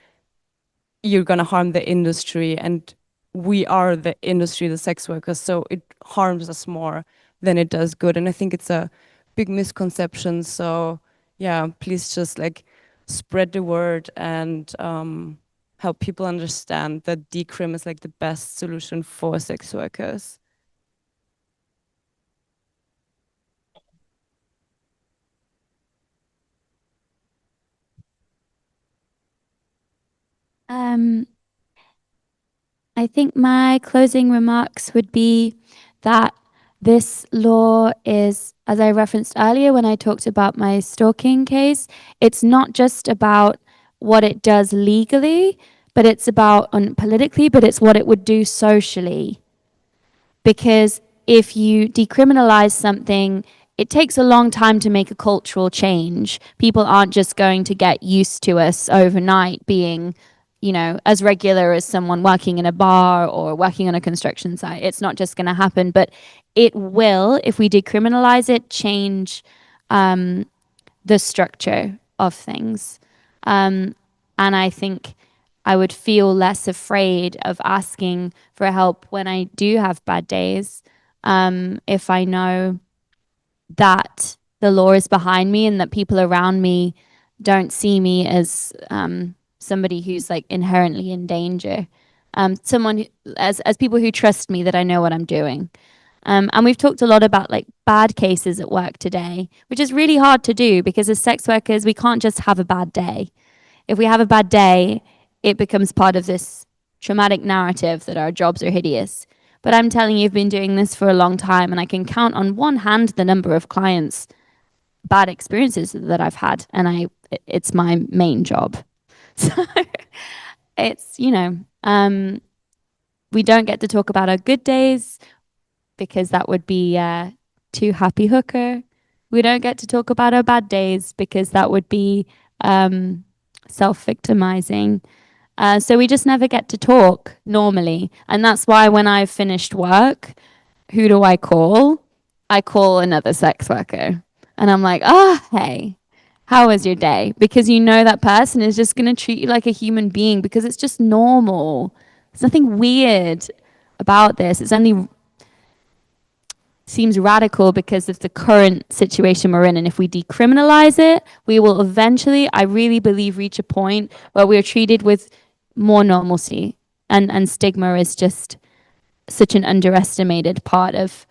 you're going to harm the industry, and we are the industry, the sex workers, so it harms us more than it does good. And I think it's a big misconception. So yeah, please just like spread the word and help people understand that decrim is like the best solution for sex workers. I think my closing remarks would be that this law is, as I referenced earlier when I talked about my stalking case, it's not just about what it does legally, but it's about politically, but it's what it would do socially. Because if you decriminalize something, it takes a long time to make a cultural change. People aren't just going to get used to us overnight being, you know, as regular as someone working in a bar or working on a construction site. It's not just going to happen, but it will, if we decriminalize it, change the structure of things. And I think I would feel less afraid of asking for help when I do have bad days, if I know that the law is behind me and that people around me don't see me as somebody who's like inherently in danger. Someone who, as people who trust me that I know what I'm doing. And we've talked a lot about like bad cases at work today, which is really hard to do because as sex workers, we can't just have a bad day. If we have a bad day, it becomes part of this traumatic narrative that our jobs are hideous. But I'm telling you, I've been doing this for a long time, and I can count on one hand the number of clients, bad experiences that I've had, and it's my main job. So it's, you know, we don't get to talk about our good days because that would be too happy hooker. We don't get to talk about our bad days because that would be self-victimizing. So we just never get to talk normally. And that's why when I've finished work, who do I call? I call another sex worker. And I'm like, hey, how was your day? Because you know that person is just going to treat you like a human being because it's just normal. There's nothing weird about this. It's only seems radical because of the current situation we're in. And if we decriminalize it, we will eventually, I really believe, reach a point where we're treated with more normalcy. And stigma is just such an underestimated part of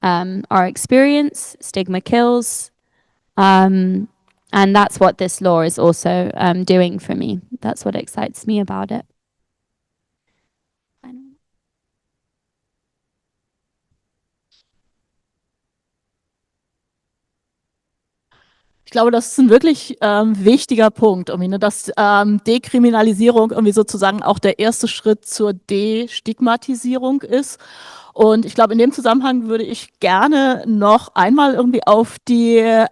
our experience. Stigma kills. And that's what this law is also doing for me. That's what excites me about it. Ich glaube, das ist ein wirklich wichtiger Punkt, irgendwie, ne, dass Dekriminalisierung irgendwie sozusagen auch der erste Schritt zur Destigmatisierung ist. Und ich glaube, in dem Zusammenhang würde ich gerne noch einmal irgendwie auf die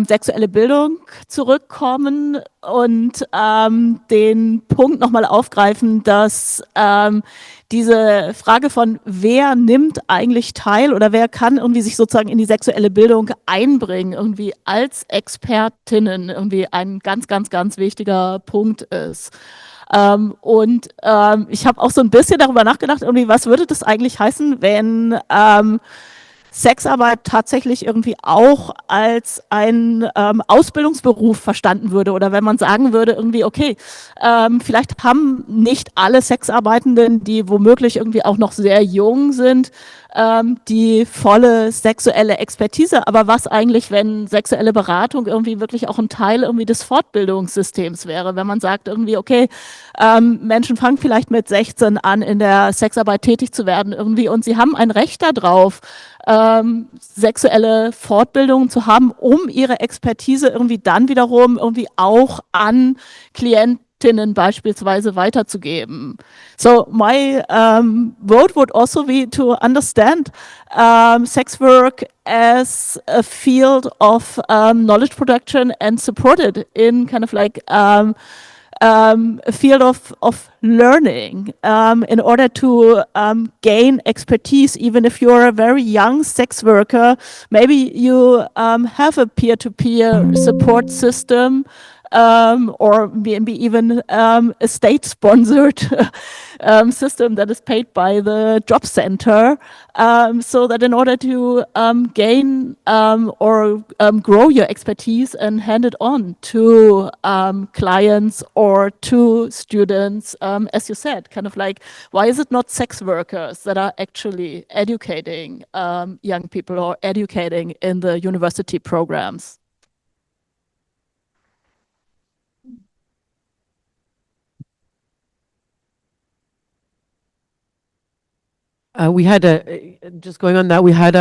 sexuelle Bildung zurückkommen und den Punkt nochmal aufgreifen, dass diese Frage von wer nimmt eigentlich teil oder wer kann irgendwie sich sozusagen in die sexuelle Bildung einbringen, irgendwie als Expertinnen irgendwie ein ganz, ganz, ganz wichtiger Punkt ist. Und ich habe auch so ein bisschen darüber nachgedacht, irgendwie, was würde das eigentlich heißen, wenn Sexarbeit tatsächlich irgendwie auch als ein Ausbildungsberuf verstanden würde oder wenn man sagen würde irgendwie, okay, vielleicht haben nicht alle Sexarbeitenden, die womöglich irgendwie auch noch sehr jung sind, die volle sexuelle Expertise, aber was eigentlich, wenn sexuelle Beratung irgendwie wirklich auch ein Teil irgendwie des Fortbildungssystems wäre, wenn man sagt irgendwie, okay, Menschen fangen vielleicht mit 16 an, in der Sexarbeit tätig zu werden irgendwie und sie haben ein Recht darauf, sexuelle Fortbildungen zu haben, um ihre Expertise irgendwie dann wiederum irgendwie auch an Klienten Therapeutinnen beispielsweise weiterzugeben. So my vote would also be to understand sex work as a field of knowledge production and support it in kind of like a field of learning in order to gain expertise. Even if you're a very young sex worker, maybe you have a peer-to-peer support system or maybe even a state-sponsored system that is paid by the job center, so that in order to gain or grow your expertise and hand it on to clients or to students, as you said, kind of like, why is it not sex workers that are actually educating young people or educating in the university programs? We had just going on that, we had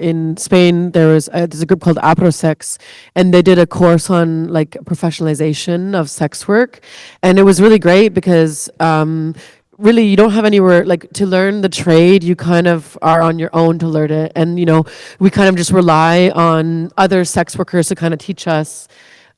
in Spain, there's a group called AproSex, and they did a course on like professionalization of sex work. And it was really great because really you don't have anywhere, like to learn the trade, you kind of are on your own to learn it. And, we kind of just rely on other sex workers to kind of teach us.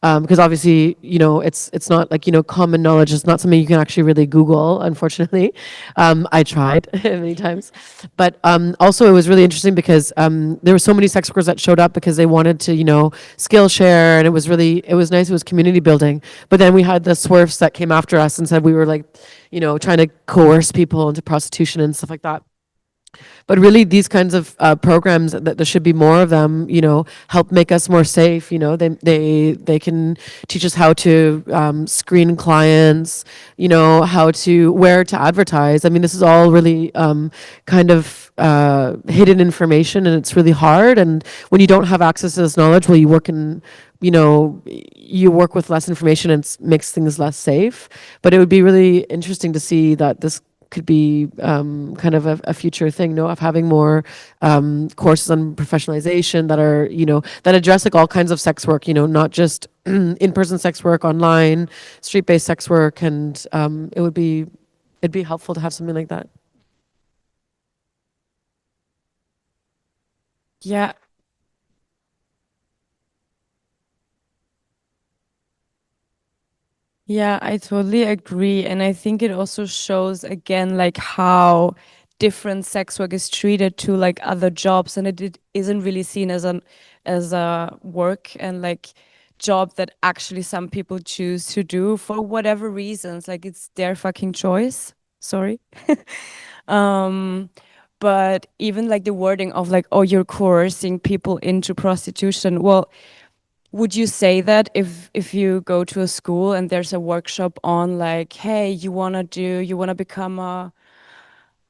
Because obviously, it's not like, common knowledge. It's not something you can actually really Google, unfortunately. I tried many times. But also it was really interesting because there were so many sex workers that showed up because they wanted to, skill share. And it was nice. It was community building. But then we had the SWRFs that came after us and said we were like, trying to coerce people into prostitution and stuff like that. But really, these kinds of programs, that there should be more of them, help make us more safe. They can teach us how to screen clients, where to advertise. I mean, this is all really kind of hidden information, and it's really hard. And when you don't have access to this knowledge, well, you work with less information and it makes things less safe. But it would be really interesting to see that this could be kind of a future thing, of having more courses on professionalization that are, that address like all kinds of sex work, not just in-person sex work, online, street-based sex work, and it'd be helpful to have something like that. Yeah. Yeah, I totally agree. And I think it also shows again, like how different sex work is treated to like other jobs, and it isn't really seen as a work and like job that actually some people choose to do for whatever reasons. Like it's their fucking choice. Sorry. But even like the wording of like, oh, you're coercing people into prostitution. Well, would you say that if you go to a school and there's a workshop on like, hey, you wanna become a,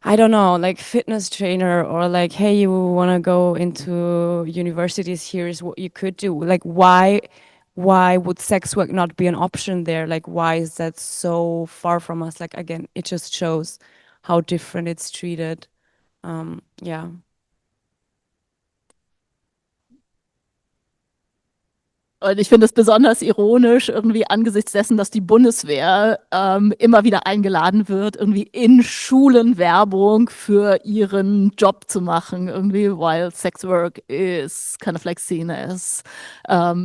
I don't know, like fitness trainer, or like, hey, you wanna go into universities, here's what you could do. Like why would sex work not be an option there? Like why is that so far from us? Like again, it just shows how different it's treated. Yeah. Und ich finde es besonders ironisch, irgendwie angesichts dessen, dass die Bundeswehr immer wieder eingeladen wird, irgendwie in Schulen Werbung für ihren Job zu machen, irgendwie, while sex work is kind of like seen as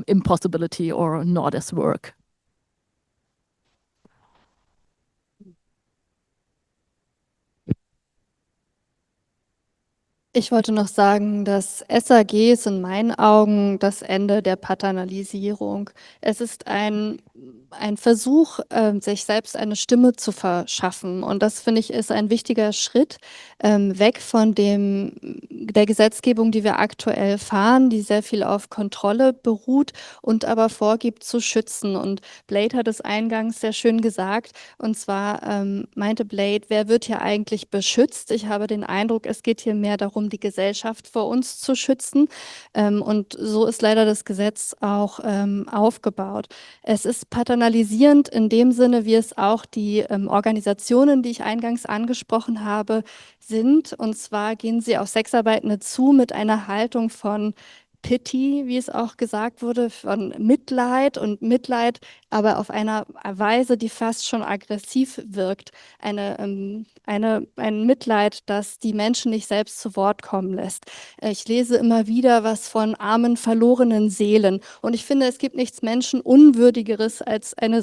impossibility or not as work. Ich wollte noch sagen, dass SAG ist in meinen Augen das Ende der Paternalisierung. Es ist ein Versuch, sich selbst eine Stimme zu verschaffen. Und das, finde ich, ist ein wichtiger Schritt weg von der Gesetzgebung, die wir aktuell fahren, die sehr viel auf Kontrolle beruht und aber vorgibt zu schützen. Und Blade hat es eingangs sehr schön gesagt. Und zwar meinte Blade, wer wird hier eigentlich beschützt? Ich habe den Eindruck, es geht hier mehr darum, die Gesellschaft vor uns zu schützen. Und so ist leider das Gesetz auch aufgebaut. Es ist paternalisierend in dem Sinne, wie es auch die Organisationen, die ich eingangs angesprochen habe, sind. Und zwar gehen sie auf Sexarbeitende zu mit einer Haltung von Pity, wie es auch gesagt wurde, von Mitleid. Und Mitleid aber auf einer Weise, die fast schon aggressiv wirkt. Ein Mitleid, das die Menschen nicht selbst zu Wort kommen lässt. Ich lese immer wieder was von armen, verlorenen Seelen. Und ich finde, es gibt nichts Menschenunwürdigeres, als ein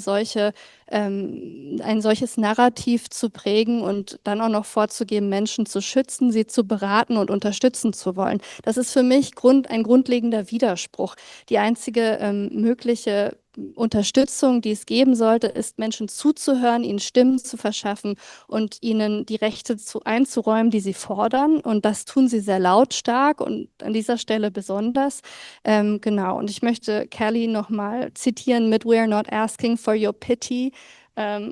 solches Narrativ zu prägen und dann auch noch vorzugeben, Menschen zu schützen, sie zu beraten und unterstützen zu wollen. Das ist für mich ein grundlegender Widerspruch. Die einzige mögliche Unterstützung, die es geben sollte, ist, Menschen zuzuhören, ihnen Stimmen zu verschaffen und ihnen die Rechte einzuräumen, die sie fordern. Und das tun sie sehr lautstark und an dieser Stelle besonders. Genau, und ich möchte Kelly nochmal zitieren mit "We're not asking for your pity"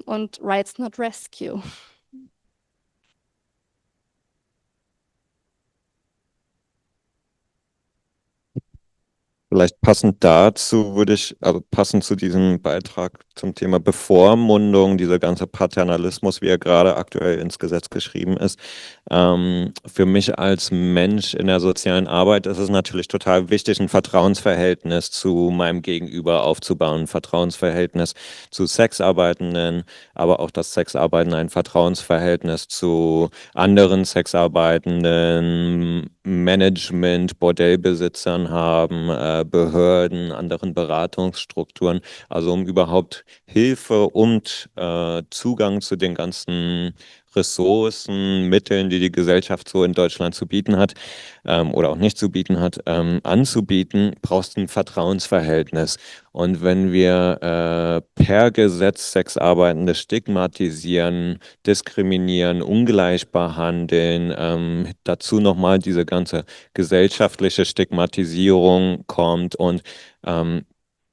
und "Rights not rescue". Vielleicht passend dazu würde ich, also passend zu diesem Beitrag zum Thema Bevormundung, dieser ganze Paternalismus, wie er gerade aktuell ins Gesetz geschrieben ist. Für mich als Mensch in der sozialen Arbeit ist es natürlich total wichtig, ein Vertrauensverhältnis zu meinem Gegenüber aufzubauen, ein Vertrauensverhältnis zu Sexarbeitenden, aber auch das Sexarbeiten ein Vertrauensverhältnis zu anderen Sexarbeitenden, Management, Bordellbesitzern haben, Behörden, anderen Beratungsstrukturen, also um überhaupt Hilfe und Zugang zu den ganzen Ressourcen, Mitteln, die die Gesellschaft so in Deutschland zu bieten hat oder auch nicht zu bieten hat, anzubieten, brauchst du ein Vertrauensverhältnis. Und wenn wir per Gesetz Sexarbeitende stigmatisieren, diskriminieren, ungleich behandeln, dazu nochmal diese ganze gesellschaftliche Stigmatisierung kommt und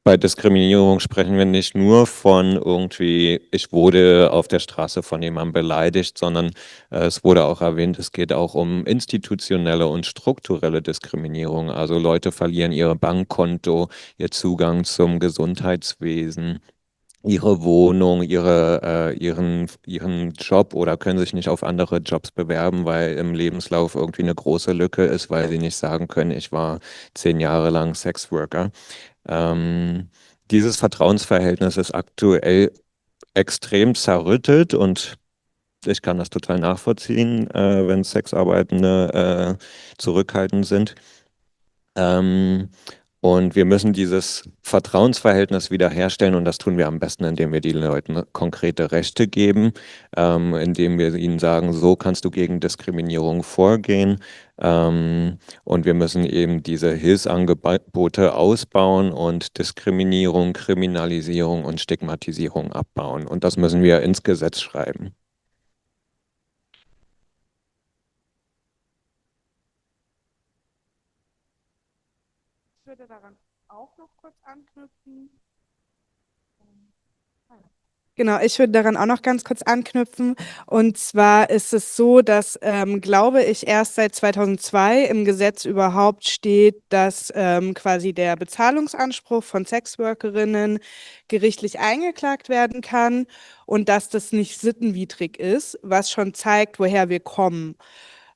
bei Diskriminierung sprechen wir nicht nur von irgendwie, ich wurde auf der Straße von jemandem beleidigt, sondern es wurde auch erwähnt, es geht auch um institutionelle und strukturelle Diskriminierung. Also Leute verlieren ihr Bankkonto, ihr Zugang zum Gesundheitswesen, ihre Wohnung, ihren Job oder können sich nicht auf andere Jobs bewerben, weil im Lebenslauf irgendwie eine große Lücke ist, weil sie nicht sagen können, ich war 10 Jahre lang Sexworker. Dieses Vertrauensverhältnis ist aktuell extrem zerrüttet und ich kann das total nachvollziehen, wenn Sexarbeitende zurückhaltend sind. Und wir müssen dieses Vertrauensverhältnis wiederherstellen und das tun wir am besten, indem wir den Leuten konkrete Rechte geben, indem wir ihnen sagen, so kannst du gegen Diskriminierung vorgehen. Und wir müssen eben diese Hilfsangebote ausbauen und Diskriminierung, Kriminalisierung und Stigmatisierung abbauen. Und das müssen wir ins Gesetz schreiben. Ich würde daran auch noch kurz anknüpfen. Genau, ich würde daran auch noch ganz kurz anknüpfen. Und zwar ist es so, dass, glaube ich, erst seit 2002 im Gesetz überhaupt steht, dass quasi der Bezahlungsanspruch von Sexworkerinnen gerichtlich eingeklagt werden kann und dass das nicht sittenwidrig ist, was schon zeigt, woher wir kommen.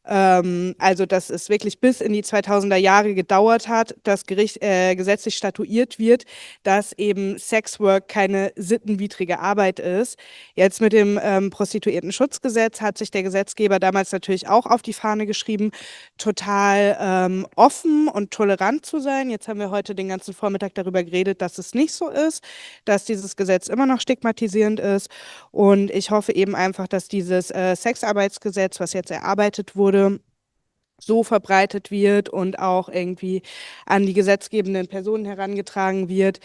Also, dass es wirklich bis in die 2000er Jahre gedauert hat, dass gesetzlich statuiert wird, dass eben Sexwork keine sittenwidrige Arbeit ist. Jetzt mit dem Prostituiertenschutzgesetz hat sich der Gesetzgeber damals natürlich auch auf die Fahne geschrieben, total offen und tolerant zu sein. Jetzt haben wir heute den ganzen Vormittag darüber geredet, dass es nicht so ist, dass dieses Gesetz immer noch stigmatisierend ist. Und ich hoffe eben einfach, dass dieses Sexarbeitsgesetz, was jetzt erarbeitet wurde, so verbreitet wird und auch irgendwie an die gesetzgebenden Personen herangetragen wird,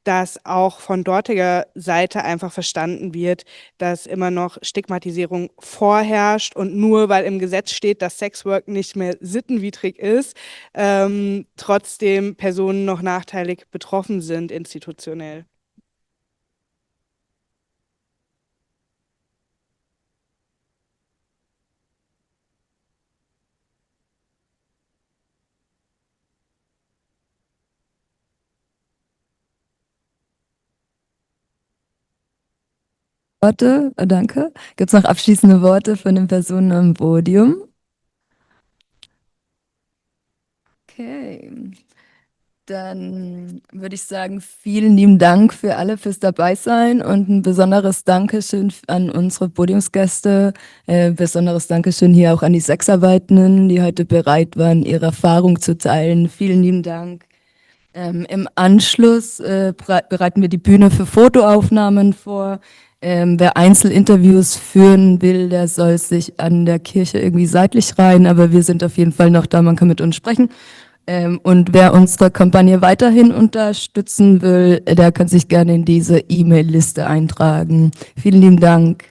dass auch von dortiger Seite einfach verstanden wird, dass immer noch Stigmatisierung vorherrscht und nur weil im Gesetz steht, dass Sexwork nicht mehr sittenwidrig ist, trotzdem Personen noch nachteilig betroffen sind institutionell. Danke. Gibt es noch abschließende Worte von den Personen am Podium? Okay. Dann würde ich sagen, vielen lieben Dank für alle fürs Dabeisein und ein besonderes Dankeschön an unsere Podiumsgäste. Besonderes Dankeschön hier auch an die Sexarbeitenden, die heute bereit waren, ihre Erfahrung zu teilen. Vielen lieben Dank. Im Anschluss bereiten wir die Bühne für Fotoaufnahmen vor. Wer Einzelinterviews führen will, der soll sich an der Kirche irgendwie seitlich rein, aber wir sind auf jeden Fall noch da, man kann mit uns sprechen. Und wer unsere Kampagne weiterhin unterstützen will, der kann sich gerne in diese E-Mail-Liste eintragen. Vielen lieben Dank.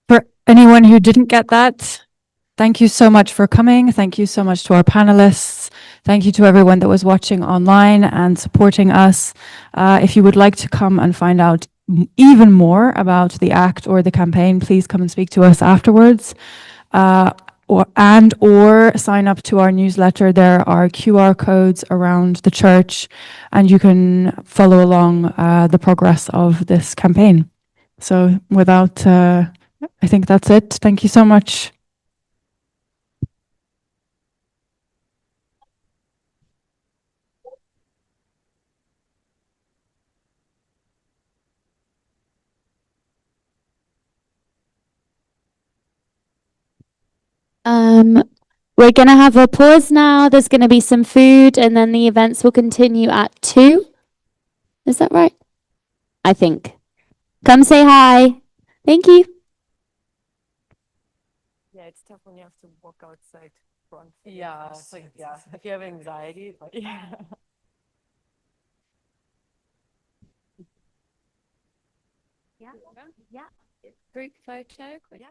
For anyone who didn't get that, thank you so much for coming. Thank you so much to our panelists. Thank you to everyone that was watching online and supporting us. If you would like to come and find out even more about the act or the campaign, please come and speak to us afterwards. Or sign up to our newsletter. There are QR codes around the church, and you can follow along the progress of this campaign. So without, I think that's it. Thank you so much. We're going to have a pause now. There's going to be some food, and then the events will continue at 2. Is that right? I think. Come say hi. Thank you. Yeah, it's tough when you have to walk outside. Yeah, it's like, yeah, if you have anxiety, but yeah. Yeah. Group photo. Yeah.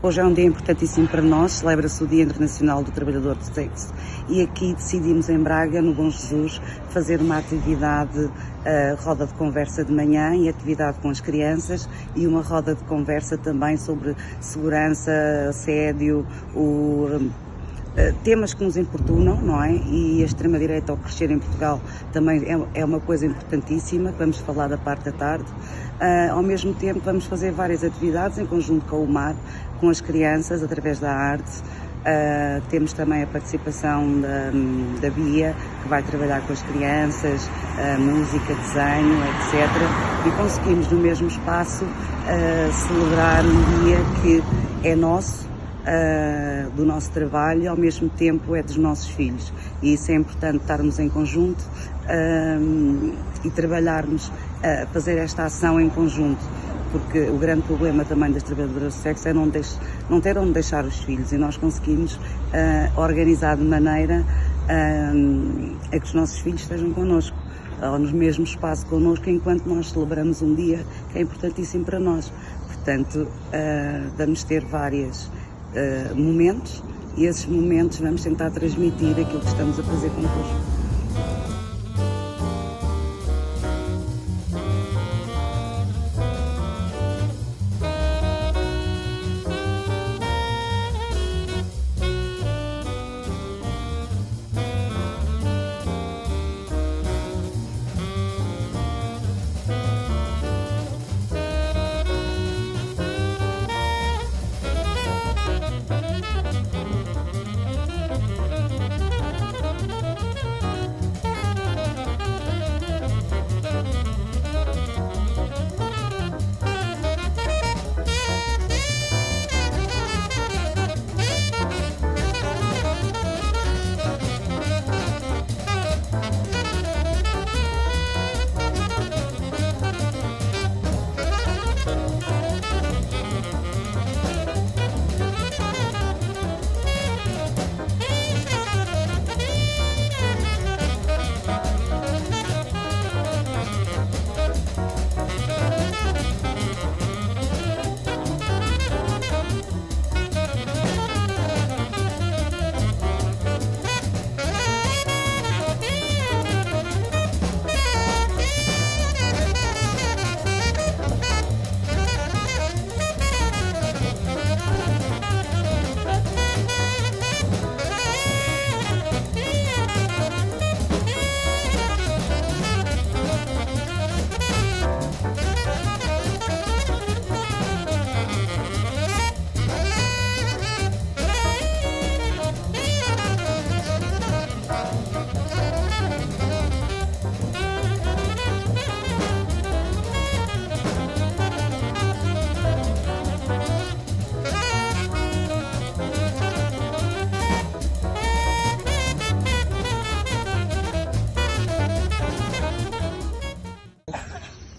Hoje é um dia importantíssimo para nós, celebra-se o Dia Internacional do Trabalhador do Sexo e aqui decidimos em Braga, no Bom Jesus, fazer uma atividade, roda de conversa de manhã e atividade com as crianças e uma roda de conversa também sobre segurança, assédio, temas que nos importunam, não é? E a extrema-direita ao crescer em Portugal também é uma coisa importantíssima, que vamos falar da parte da tarde. Ao mesmo tempo vamos fazer várias atividades em conjunto com o MAR, com as crianças, através da arte. Temos também a participação da Bia, que vai trabalhar com as crianças, música, desenho, etc. E conseguimos no mesmo espaço celebrar um dia que é nosso, do nosso trabalho e ao mesmo tempo é dos nossos filhos, e isso é importante, estarmos em conjunto e trabalharmos, fazer esta ação em conjunto, porque o grande problema também das trabalhadoras do sexo é não ter onde deixar os filhos, e nós conseguimos organizar de maneira a que os nossos filhos estejam connosco, ou no mesmo espaço connosco, enquanto nós celebramos um dia que é importantíssimo para nós. Portanto, vamos ter vários momentos, e esses momentos vamos tentar transmitir aquilo que estamos a fazer convosco.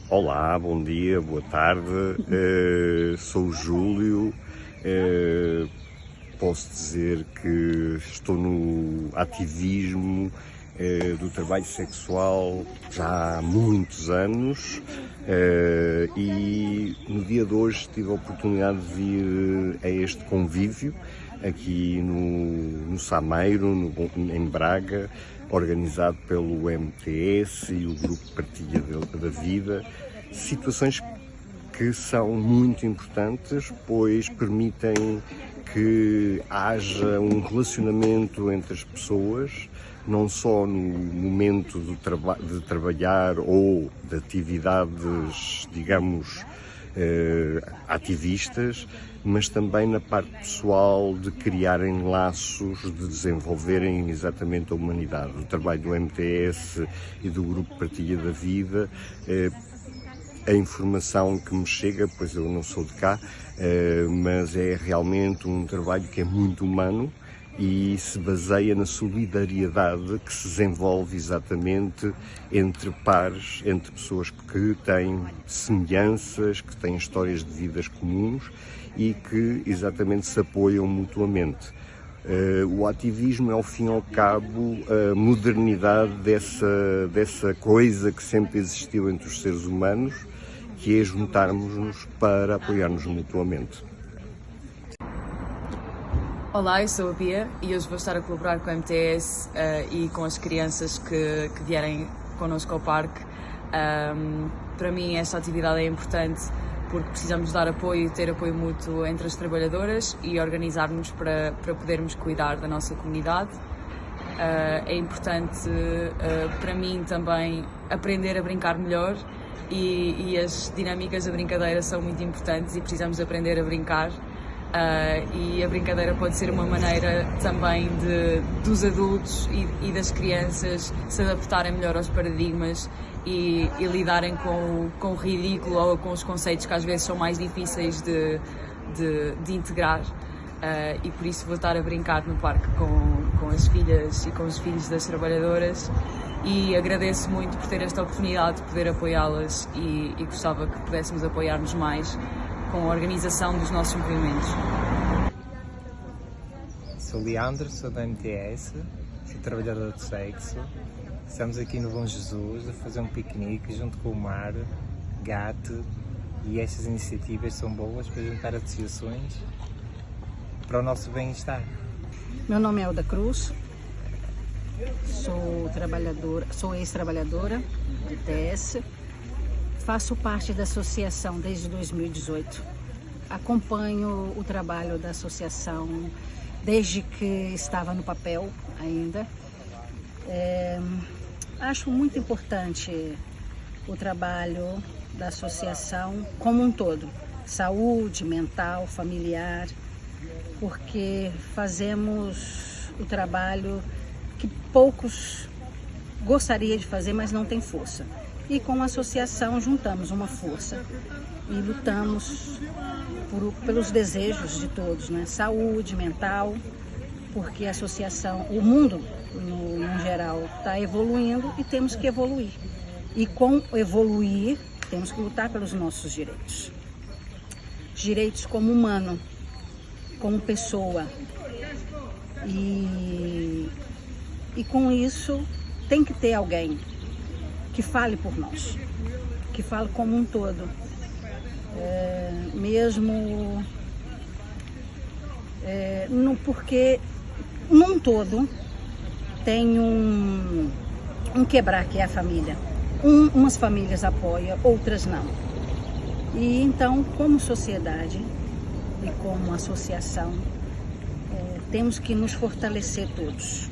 Olá, bom dia, boa tarde, sou o Júlio, posso dizer que estou no ativismo do trabalho sexual já há muitos anos e no dia de hoje tive a oportunidade de vir a este convívio aqui no Sameiro, em Braga, organizado pelo MTS e o Grupo Partilha da Vida, situações que são muito importantes, pois permitem que haja um relacionamento entre as pessoas, não só no momento de trabalhar ou de atividades, digamos, ativistas, mas também na parte pessoal de criarem laços, de desenvolverem exatamente a humanidade. O trabalho do MTS e do Grupo Partilha da Vida, a informação que me chega, pois eu não sou de cá, mas é realmente um trabalho que é muito humano e se baseia na solidariedade que se desenvolve exatamente entre pares, entre pessoas que têm semelhanças, que têm histórias de vidas comuns e que exatamente se apoiam mutuamente. O ativismo é, ao fim e ao cabo, a modernidade dessa coisa que sempre existiu entre os seres humanos, que é juntarmos-nos para apoiar-nos mutuamente. Olá, eu sou a Bia e hoje vou estar a colaborar com a MTS e com as crianças que vierem connosco ao parque. Para mim esta atividade é importante porque precisamos dar apoio e ter apoio mútuo entre as trabalhadoras e organizarmos para podermos cuidar da nossa comunidade. É importante para mim também aprender a brincar melhor e as dinâmicas da brincadeira são muito importantes e precisamos aprender a brincar. E a brincadeira pode ser uma maneira também dos adultos e das crianças se adaptarem melhor aos paradigmas e lidarem com o ridículo ou com os conceitos que às vezes são mais difíceis de integrar. E por isso vou estar a brincar no parque com as filhas e com os filhos das trabalhadoras e agradeço muito por ter esta oportunidade de poder apoiá-las e gostava que pudéssemos apoiar-nos mais com a organização dos nossos movimentos. Sou Leandro, sou da MTS, sou trabalhador de sexo. Estamos aqui no Bom Jesus a fazer um piquenique junto com o mar, gato, e estas iniciativas são boas para juntar associações para o nosso bem-estar. Meu nome é Elda Cruz, sou ex-trabalhadora de TS. Faço parte da associação desde 2018. Acompanho o trabalho da associação desde que estava no papel ainda. Acho muito importante o trabalho da associação como um todo. Saúde mental, familiar, porque fazemos o trabalho que poucos gostariam de fazer, mas não tem força. E com a associação juntamos uma força e lutamos pelos desejos de todos, né? Saúde mental, porque a associação, o mundo no geral está evoluindo e temos que evoluir. E com evoluir, temos que lutar pelos nossos direitos. Direitos como humano, como pessoa. E com isso tem que ter alguém que fale por nós, que fale como um todo, porque num todo tem um quebrar que é a família. Umas famílias apoiam, outras não. E então, como sociedade e como associação, temos que nos fortalecer todos.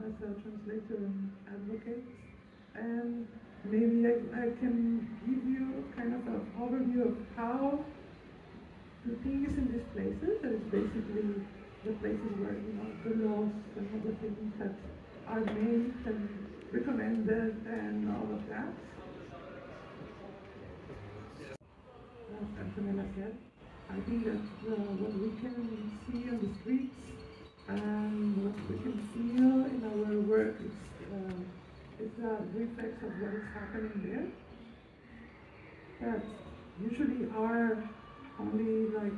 as a translator and advocate, and maybe I can give you kind of an overview of how the things in these places, that is basically the places where, you know, the laws and all the things that are made and recommended and all of that. As Antonella said, I think that what we can see on the streets and what we can feel in our work is a reflex of what is happening there. That usually are only like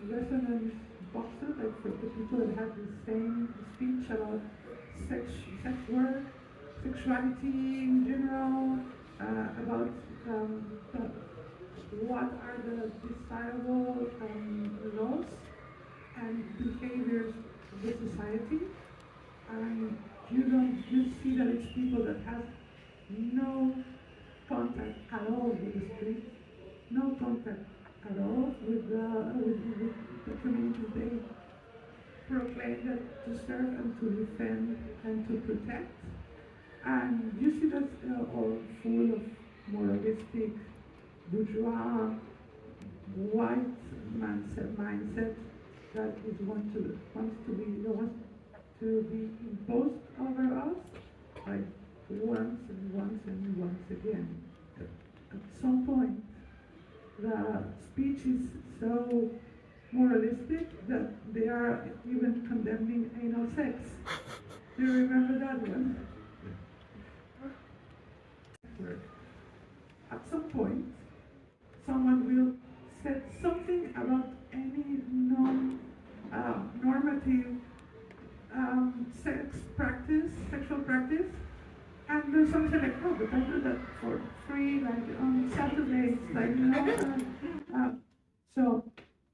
resonance boxes, like for the people that have the same speech about sex work, sexuality in general, about what are the desirable laws and behaviors of the society. And you see that it's people that have no contact at all with the street, no contact at all with the communities they proclaim that to serve and to defend and to protect. And you see that all full of moralistic, bourgeois, white mindset that is wants to be imposed over us, like once and once again. At some point, the speech is so moralistic that they are even condemning anal sex. Do you remember that one? At some point, someone will say something about any normative sexual practice, and there's something like, oh, but I do that for free, like on Saturdays, like, you know. So,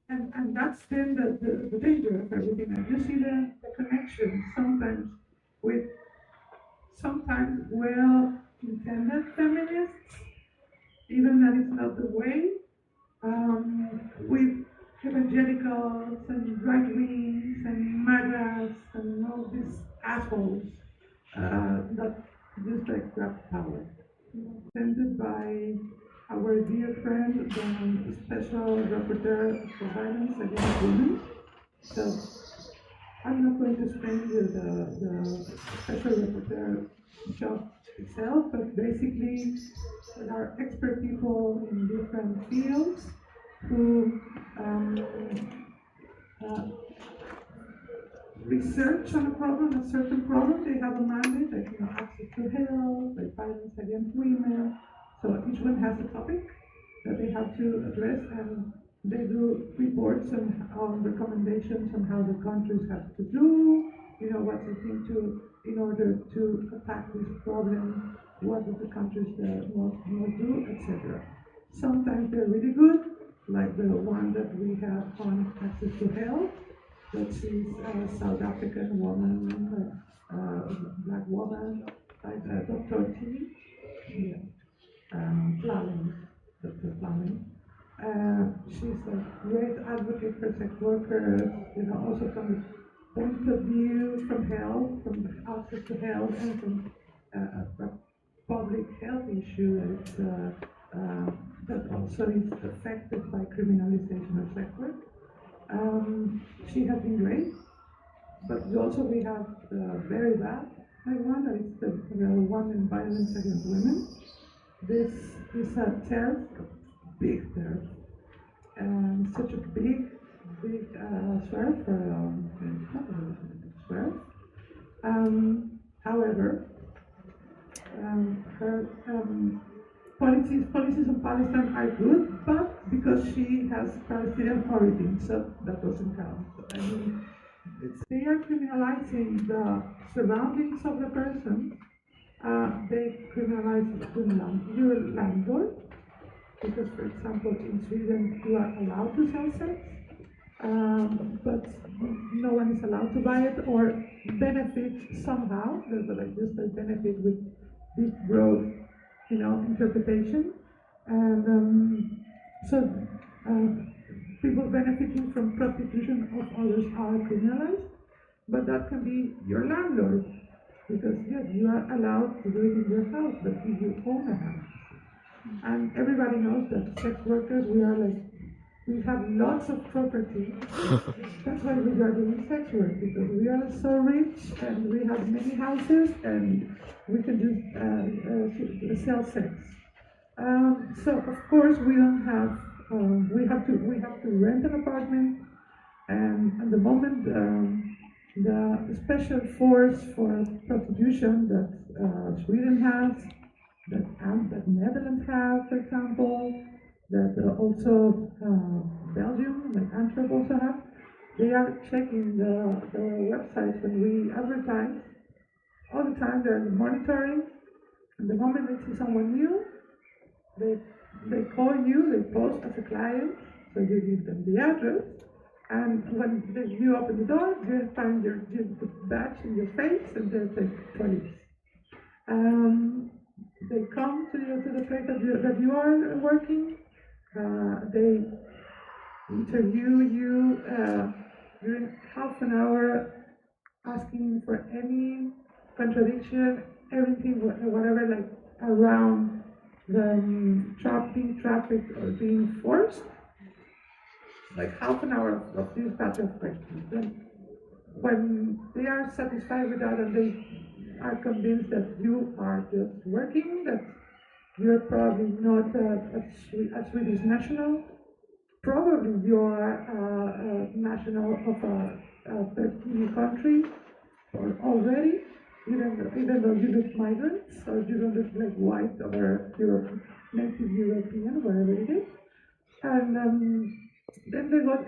and that's then the danger of everything. And you see the connection sometimes with sometimes well-intended feminists, even that it's not the way, with evangelicals and right-wings and MAGAs and all these assholes that just like grab power. Presented by our dear friend, the Special Rapporteur for Violence Against Women. So I'm not going to explain you the Special Rapporteur job itself, but basically there are expert people in different fields who research on a certain problem. They have a mandate, like, you know, access to health, like violence against women. So each one has a topic that they have to address, and they do reports on recommendations on how the countries have to do, you know, what's the thing to, in order to attack this problem, what do the countries must do, etc. Sometimes they're really good, like the one that we have on access to health, that she's a South African woman, black woman, like Dr. T. Yeah. Planning, Dr. Planning. She's a great advocate for sex workers, you know, also from the point of view from health, from the access to health, and from a public health issue that also is affected by criminalization of sex work. She has been great, but also we have the very bad one, that is the one in violence against women. This is a terror, big terror, and such a big swerve for swerve. However, her policies on Palestine are good, but because she has Palestinian origin, so that doesn't count. I mean, they are criminalizing the surroundings of the person. They criminalize your landlord, because, for example, in Sweden you are allowed to sell sex, but no one is allowed to buy it or benefit somehow. There's like just a benefit with big broad, you know, interpretation, and so people benefiting from prostitution of others are criminalized, but that can be your landlord. Because yes, you are allowed to do it in your house, but if you own a house. And everybody knows that sex workers, we have lots of property. That's why we are doing sex work, because we are so rich and we have many houses and we can just sell sex. So of course we don't have, we have to rent an apartment, and at the moment the special force for prostitution that Sweden has, that Netherlands have, for example, that also Belgium, like Antwerp also have, they are checking the websites when we advertise. All the time they're monitoring, and the moment they see someone new, they call you, they post as a client, so you give them the address, and when you open the door, they find your badge in your face, and they'll say police. They come to the place that you are working. They interview you during half an hour, asking for any contradiction, everything, whatever, like around the being trafficked or being forced. Like half an hour of this type of questions. Then, when they are satisfied with that and they are convinced that you are just working, that you're probably not a Swedish national, probably you are a national of a third country or already, even though you look migrants or you don't look like white or native European, whatever it is. And then they got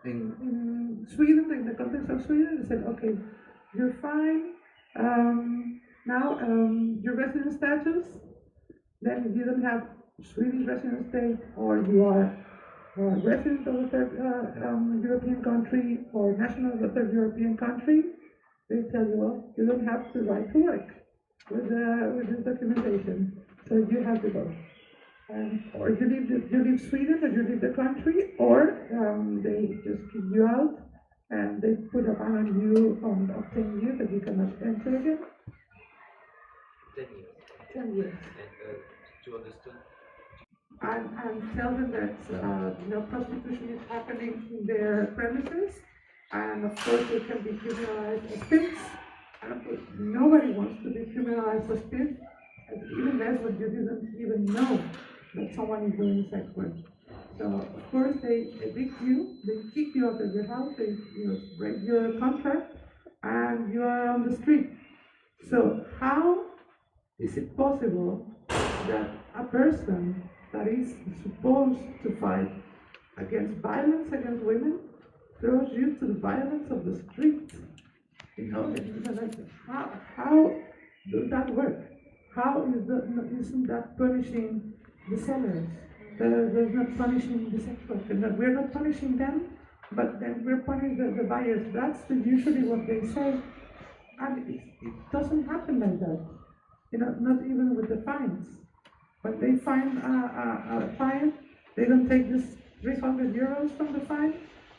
in Sweden, in the context of Sweden, they said, okay, you're fine. Now your resident status, then if you don't have Swedish resident state, or you are a resident of a third European country or national of a third European country, they tell you, well, you don't have the right to work with this documentation, so you have to go. Or you leave Sweden, or you leave the country, or they just kick you out and they put a ban on you of 10 years that you cannot enter again. 10 years. 10 years. And to understand. And tell them that prostitution is happening in their premises, and of course they can be criminalized as thieves. And of course, nobody wants to be criminalized as thieves, even less when you didn't even know that someone is doing sex work. So of course they evict you, they kick you out of your house, they break your contract, and you are on the street. So how is it possible that a person that is supposed to fight against violence against women throws you to the violence of the street? How does that work? How isn't that punishing the sellers? There's not punishing the sex workers. We're not punishing them, but then we're punishing the buyers. That's usually what they say. And it doesn't happen like that. Not even with the fines. When they find a fine, they don't take this 300 euros from the fine,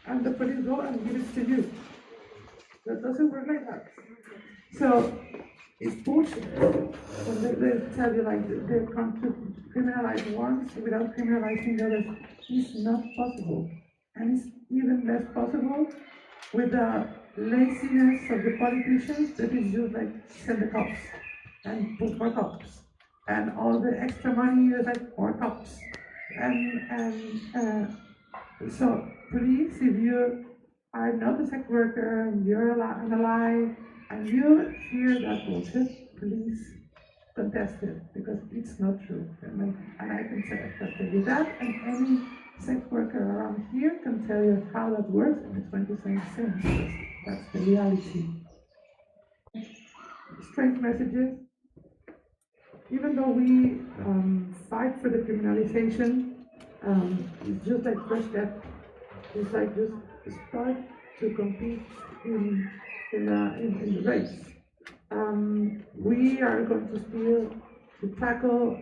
and the police go and give it to you. That doesn't work like that. So it's bullshit. When they tell you like they come to criminalize one without criminalizing the others, it's not possible. And it's even less possible with the laziness of the politicians that is just like send the cops and put more cops. And all the extra money is like more cops. And so please, if you are not a sex worker and you're an ally and you hear that bullshit, please contest it, because it's not true. And I can tell you that, and any sex worker around here can tell you how that works, and it's going to say the same, because that's the reality. Strange messages. Even though we fight for the criminalization, it's just like first step. It's like just start to compete in the race. We are going to still tackle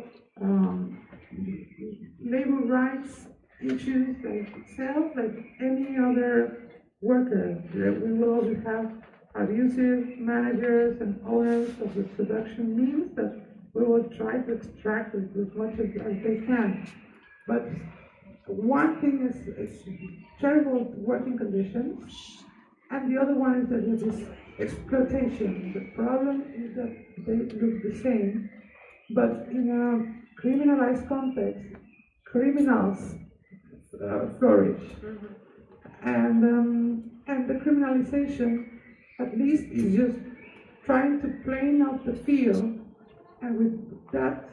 labor rights issues like itself, like any other worker. We will always have abusive managers and owners of the production means that we will try to extract it as much as they can. But one thing is terrible working conditions, and the other one is that it is exploitation. The problem is that they look the same, but in a criminalized context, criminals flourish. And the criminalization, at least, is just trying to plane out the field, and with that,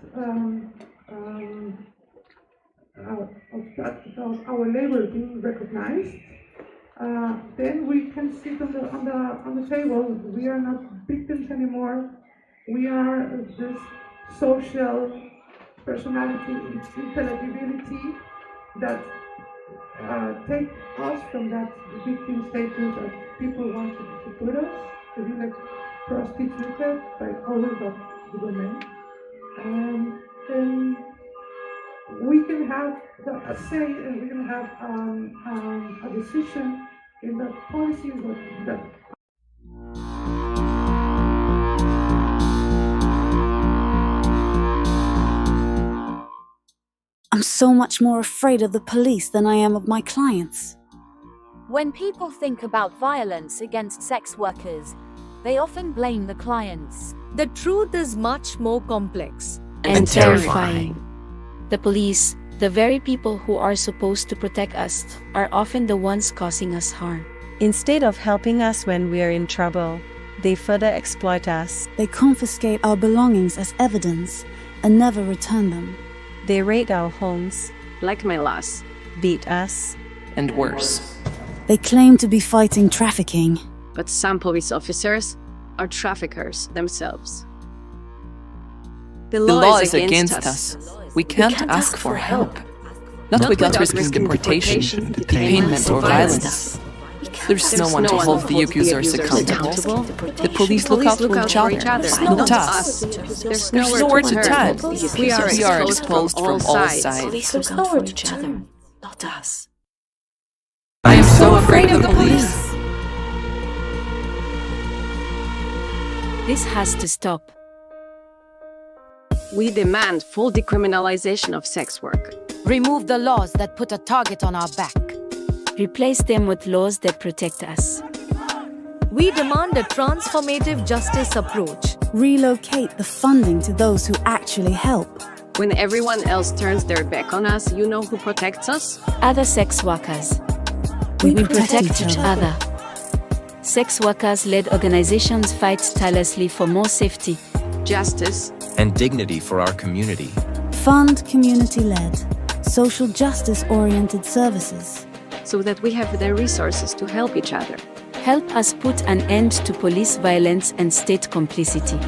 of our labor being recognized, then we can sit on the table. We are not victims anymore. We are this social personality, intelligibility that take us from that victim status that people want to put us, to be like prostituted by others of the women. And we can have a say, and we can have a decision in the policies that I'm so much more afraid of the police than I am of my clients. When people think about violence against sex workers, they often blame the clients. The truth is much more complex And terrifying. The police, the very people who are supposed to protect us, are often the ones causing us harm. Instead of helping us when we are in trouble, they further exploit us. They confiscate our belongings as evidence and never return them. They raid our homes, blackmail us, beat us, and worse. They claim to be fighting trafficking. But some police officers are traffickers themselves. The law is against us. We can't ask for help. Not without risking deportation, detainment, or violence. There's no one to hold the abusers accountable. The police look out for each other, not us. There's nowhere to turn. We are exposed from all sides. Police look out for each other, not us. I am so afraid of the police. This has to stop. We demand full decriminalization of sex work. Remove the laws that put a target on our back. Replace them with laws that protect us. We demand a transformative justice approach. Relocate the funding to those who actually help. When everyone else turns their back on us, you know who protects us? Other sex workers. We protect each other. Sex workers-led organizations fight tirelessly for more safety, justice, and dignity for our community. Fund community-led, social justice-oriented services, so that we have the resources to help each other. Help us put an end to police violence and state complicity.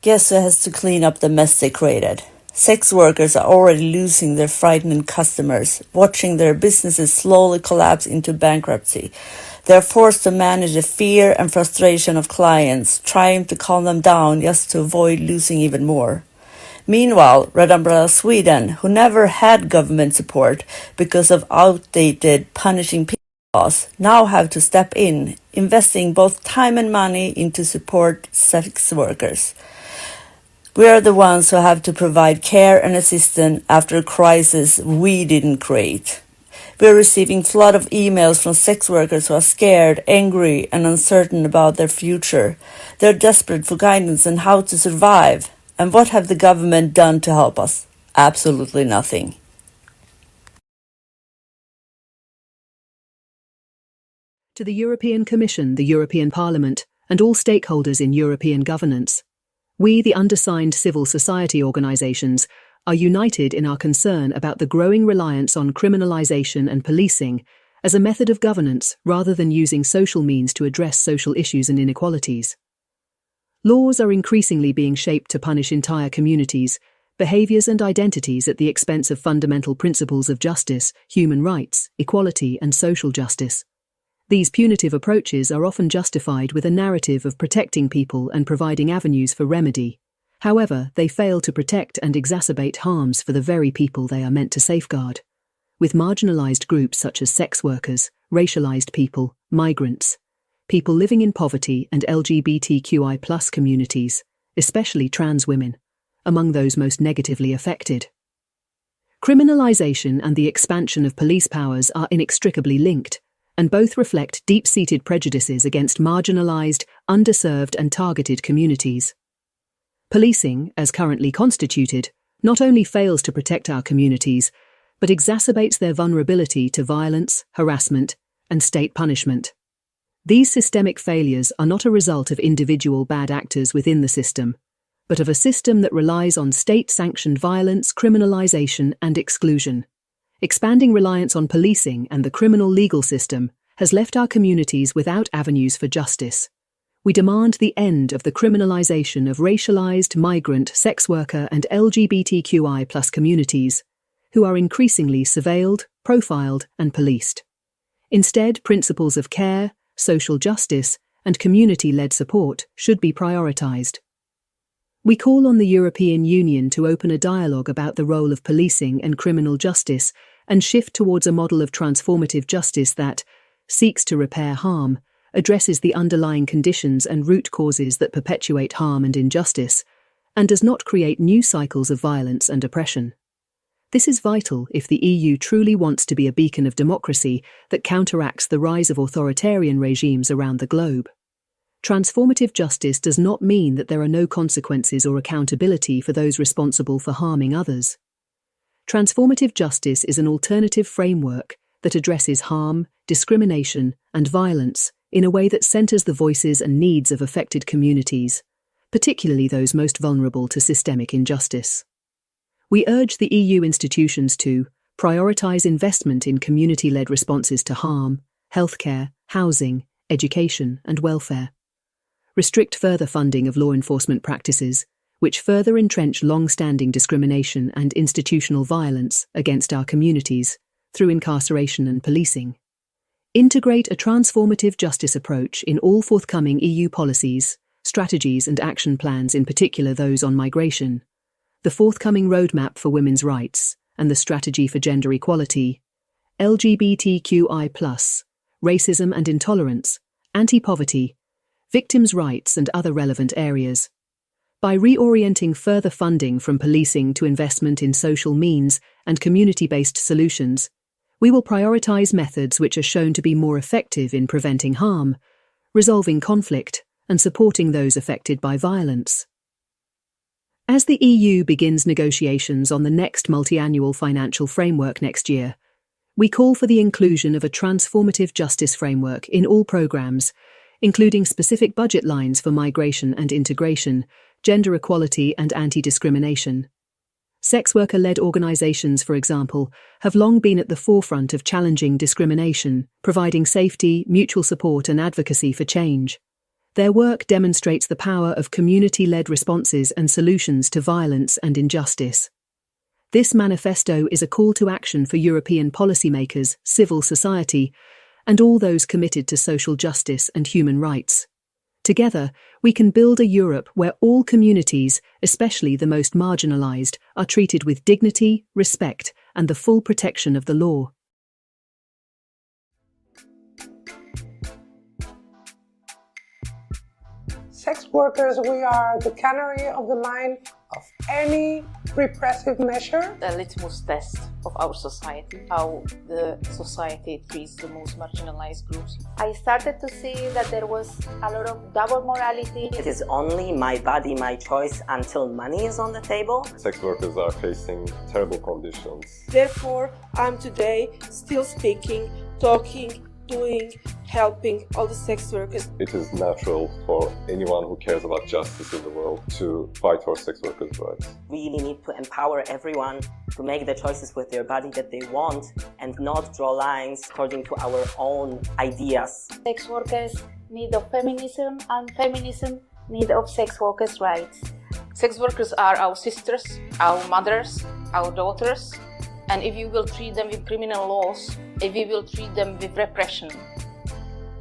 Guess who has to clean up the mess they created? Sex workers are already losing their frightened customers, watching their businesses slowly collapse into bankruptcy. They're forced to manage the fear and frustration of clients, trying to calm them down just to avoid losing even more. Meanwhile, Red Umbrella Sweden, who never had government support because of outdated punishing people laws, now have to step in, investing both time and money into support sex workers. We are the ones who have to provide care and assistance after a crisis we didn't create. We are receiving a flood of emails from sex workers who are scared, angry, and uncertain about their future. They're desperate for guidance on how to survive. And what have the government done to help us? Absolutely nothing. To the European Commission, the European Parliament, and all stakeholders in European governance, we, the undersigned civil society organisations, are united in our concern about the growing reliance on criminalisation and policing as a method of governance rather than using social means to address social issues and inequalities. Laws are increasingly being shaped to punish entire communities, behaviours and identities at the expense of fundamental principles of justice, human rights, equality and social justice. These punitive approaches are often justified with a narrative of protecting people and providing avenues for remedy. However, they fail to protect and exacerbate harms for the very people they are meant to safeguard. With marginalized groups such as sex workers, racialized people, migrants, people living in poverty and LGBTQI+ communities, especially trans women, among those most negatively affected. Criminalization and the expansion of police powers are inextricably linked, and both reflect deep-seated prejudices against marginalized, underserved and targeted communities. Policing, as currently constituted, not only fails to protect our communities, but exacerbates their vulnerability to violence, harassment, and state punishment. These systemic failures are not a result of individual bad actors within the system, but of a system that relies on state-sanctioned violence, criminalization, and exclusion. Expanding reliance on policing and the criminal legal system has left our communities without avenues for justice. We demand the end of the criminalization of racialized, migrant, sex worker, and LGBTQI+ communities, who are increasingly surveilled, profiled, and policed. Instead, principles of care, social justice, and community-led support should be prioritized. We call on the European Union to open a dialogue about the role of policing and criminal justice and shift towards a model of transformative justice that seeks to repair harm, addresses the underlying conditions and root causes that perpetuate harm and injustice, and does not create new cycles of violence and oppression. This is vital if the EU truly wants to be a beacon of democracy that counteracts the rise of authoritarian regimes around the globe. Transformative justice does not mean that there are no consequences or accountability for those responsible for harming others. Transformative justice is an alternative framework that addresses harm, discrimination, and violence in a way that centers the voices and needs of affected communities, particularly those most vulnerable to systemic injustice. We urge the EU institutions to prioritize investment in community-led responses to harm, healthcare, housing, education, and welfare. Restrict further funding of law enforcement practices, which further entrench long-standing discrimination and institutional violence against our communities through incarceration and policing. Integrate a transformative justice approach in all forthcoming EU policies, strategies and action plans, in particular those on migration, the forthcoming roadmap for women's rights and the strategy for gender equality, LGBTQI+, racism and intolerance, anti-poverty, victims' rights and other relevant areas. By reorienting further funding from policing to investment in social means and community-based solutions, we will prioritize methods which are shown to be more effective in preventing harm, resolving conflict, and supporting those affected by violence. As the EU begins negotiations on the next multi-annual financial framework next year, we call for the inclusion of a transformative justice framework in all programs, including specific budget lines for migration and integration, gender equality and anti-discrimination. Sex worker-led organizations, for example, have long been at the forefront of challenging discrimination, providing safety, mutual support and advocacy for change. Their work demonstrates the power of community-led responses and solutions to violence and injustice. This manifesto is a call to action for European policymakers, civil society, and all those committed to social justice and human rights. Together, we can build a Europe where all communities, especially the most marginalized, are treated with dignity, respect, and the full protection of the law. Sex workers, we are the canary of the mine of any repressive measure. The litmus test of our society, how the society treats the most marginalized groups. I started to see that there was a lot of double morality. It is only my body, my choice until money is on the table. Sex workers are facing terrible conditions. Therefore, I'm today still speaking, talking, doing, helping all the sex workers. It is natural for anyone who cares about justice in the world to fight for sex workers' rights. We really need to empower everyone to make the choices with their body that they want and not draw lines according to our own ideas. Sex workers need of feminism and feminism need of sex workers' rights. Sex workers are our sisters, our mothers, our daughters. And if you will treat them with criminal laws, if you will treat them with repression,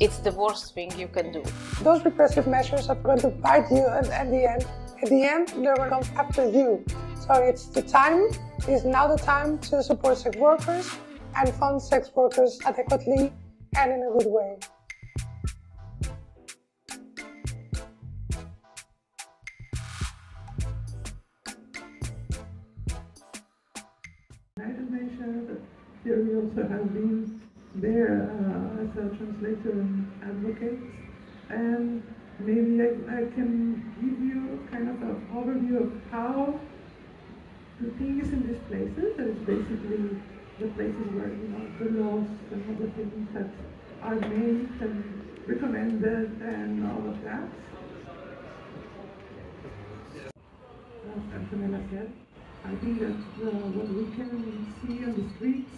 It's the worst thing you can do. Those repressive measures are going to bite you, and at the end, they're going to come after you. So is now the time to support sex workers and fund sex workers adequately and in a good way. United Nations, here we also have been there as a translator and advocate, and maybe I can give you kind of an overview of how the things in these places, that is basically the places where the laws and other things that are made and recommended and all of that. As Antonella said, I think that what we can see on the streets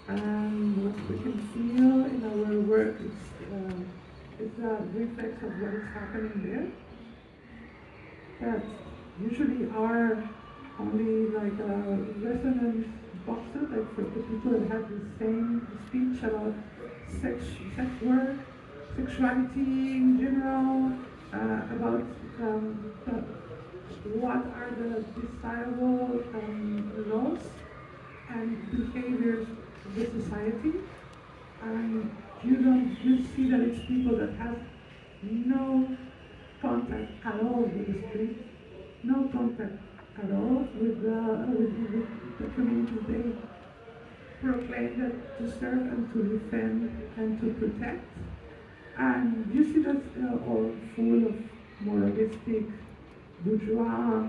and what we can feel in our work is a reflex of what is happening there. That usually are only like resonance boxes, like for the people that have the same speech about sex work, sexuality in general, about what are the desirable laws and behaviors of the society, and you see that it's people that have no contact at all with the street, no contact at all with the community they proclaim that to serve and to defend and to protect. And you see that all full of moralistic, bourgeois,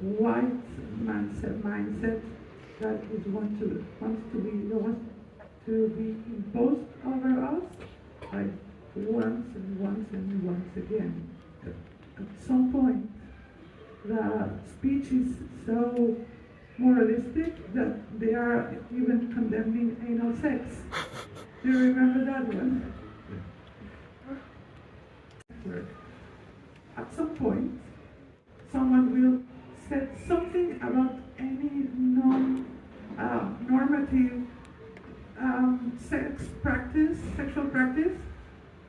white mindset that is wants to be imposed over us, like once again. At some point, the speech is so moralistic that they are even condemning anal sex. Do you remember that one? At some point, someone will say something about any normative sexual practice,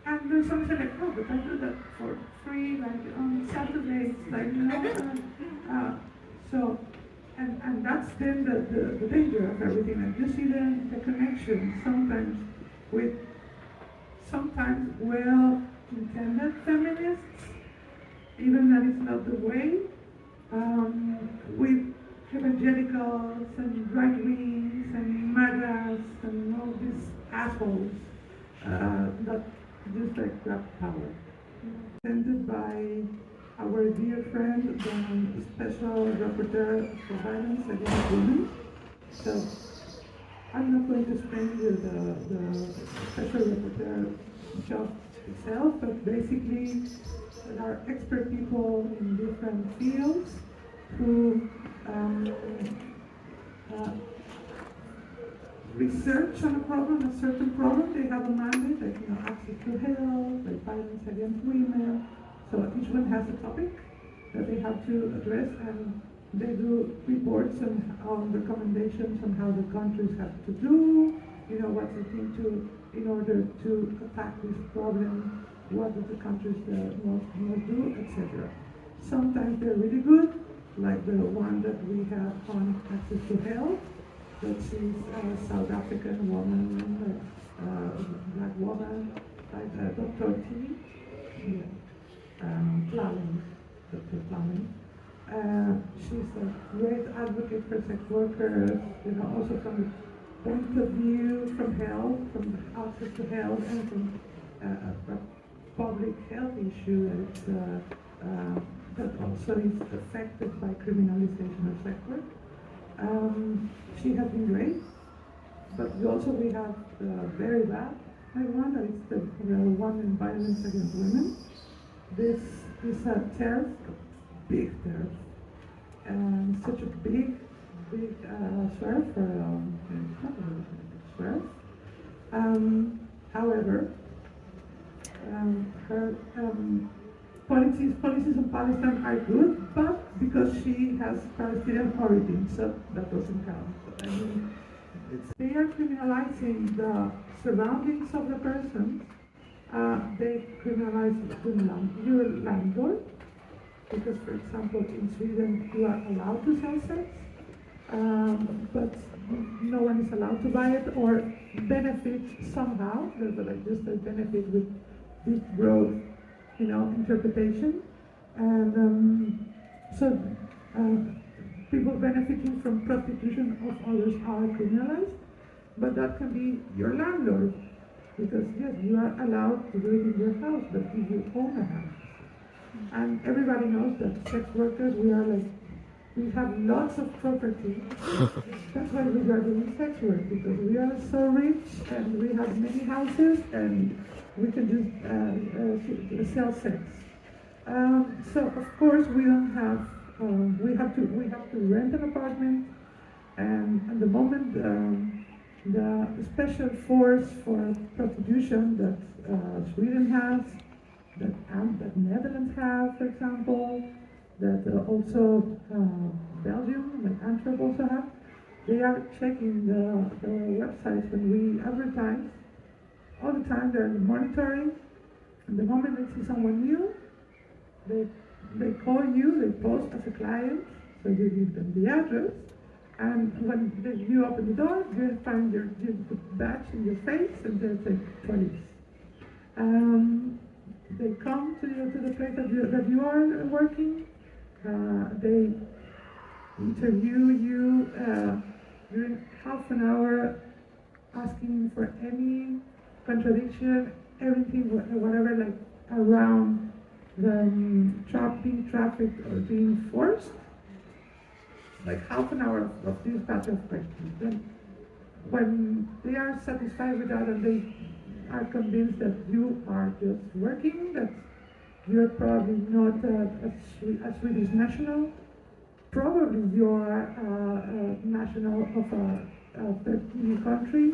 and there's something like, oh, but I do that for free, like on Saturdays, like, so, and that's then the danger of everything. And you see the connection sometimes with well-intended feminists, even that it's not the way, with evangelicals and right-wings and MAGAs and all these assholes that just like grab power. Presented by our dear friend, the Special Rapporteur for Violence Against Women. So I'm not going to explain you the Special Rapporteur job itself, but basically there are expert people in different fields who research on a certain problem. They have a mandate, like access to health, like violence against women. So each one has a topic that they have to address, and they do reports on recommendations on how the countries have to do, what they think to in order to attack this problem, what do the countries must do, etc. Sometimes they're really good, like the one that we have on access to health. That she's a South African woman, black woman, like Dr. T. Dr. Plowing. She's a great advocate for sex workers, also from the point of view from health, from the access to health, and from a public health issue that also is affected by criminalization of sex work. She has been great, but we have very bad one, that is the one in violence against women. This is a tariff, big tariff, and such a big swerve for swerve. However, her policies on Palestine are good, but because she has Palestinian origin, so that doesn't count. I mean, they are criminalizing the surroundings of the person they criminalize your landlord, because, for example, in Sweden you are allowed to sell sex, but no one is allowed to buy it or benefit somehow. There's like just a benefit with this broad, interpretation, and so people benefiting from prostitution of others are criminalized, but that can be your landlord, because yes, you are allowed to do it in your house, but if you own a house. And everybody knows that sex workers, we have lots of property. That's why we are doing sex work, because we are so rich and we have many houses and we can just sell sex. So of course we don't have, we have to rent an apartment, and at the moment the special force for prostitution that Sweden has, that Netherlands have, for example, that also Belgium, like Antwerp also have, they are checking the websites when we advertise. All the time they're monitoring, and the moment they see someone new, they call you, they post as a client, so you give them the address, and when you open the door, you find the badge in your face, and they say police. They come to the place that you are working. They interview you during half an hour, asking for any contradiction, everything, whatever, like around the being trafficked or being forced. Like half an hour of this batch of questions. Then, when they are satisfied with that and they are convinced that you are just working, that you're probably not a Swedish national, probably you're a national of a third country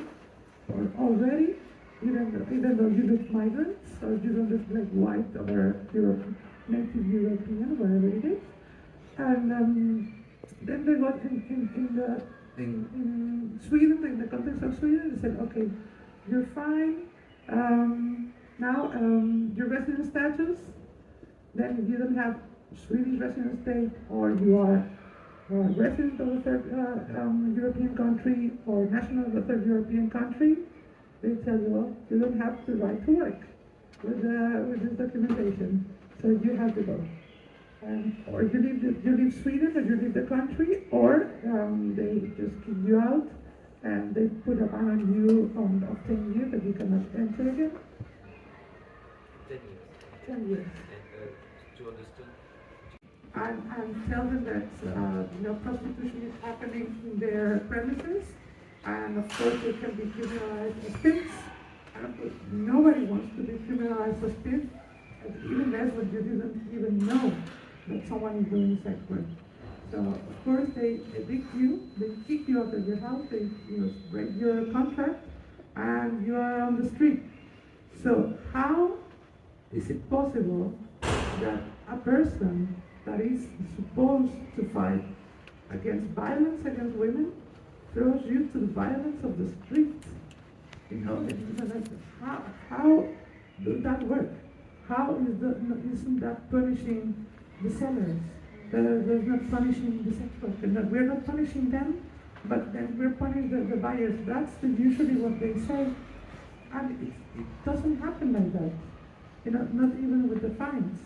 or already, even though you look migrants or you don't look like white or native European, whatever it is. And then they got in Sweden, in the context of Sweden, they said, okay, you're fine. Now your resident status, then if you don't have Swedish resident state, or you are a resident of a third European country or national of a third European country, they tell you, well, you don't have the right to work with this documentation, so you have to go. Or you leave Sweden, or you leave the country, or they just kick you out and they put a ban on you of 10 years that you cannot enter again. 10 years. 10 years. And to understand. And tell them that prostitution is happening in their premises, and of course they can be criminalized as thieves. And nobody wants to be criminalized as thieves, even less when you didn't even know that someone is doing sex work. So of course they evict you, they kick you out of your house, they break your contract, and you are on the street. So how is it possible that a person that is supposed to fight against violence against women throws you to the violence of the street? How does that work? How isn't that punishing the sellers? They're not punishing the sex workers. We're not punishing them, but then we're punishing the buyers. That's usually what they say. And it doesn't happen like that. Not even with the fines.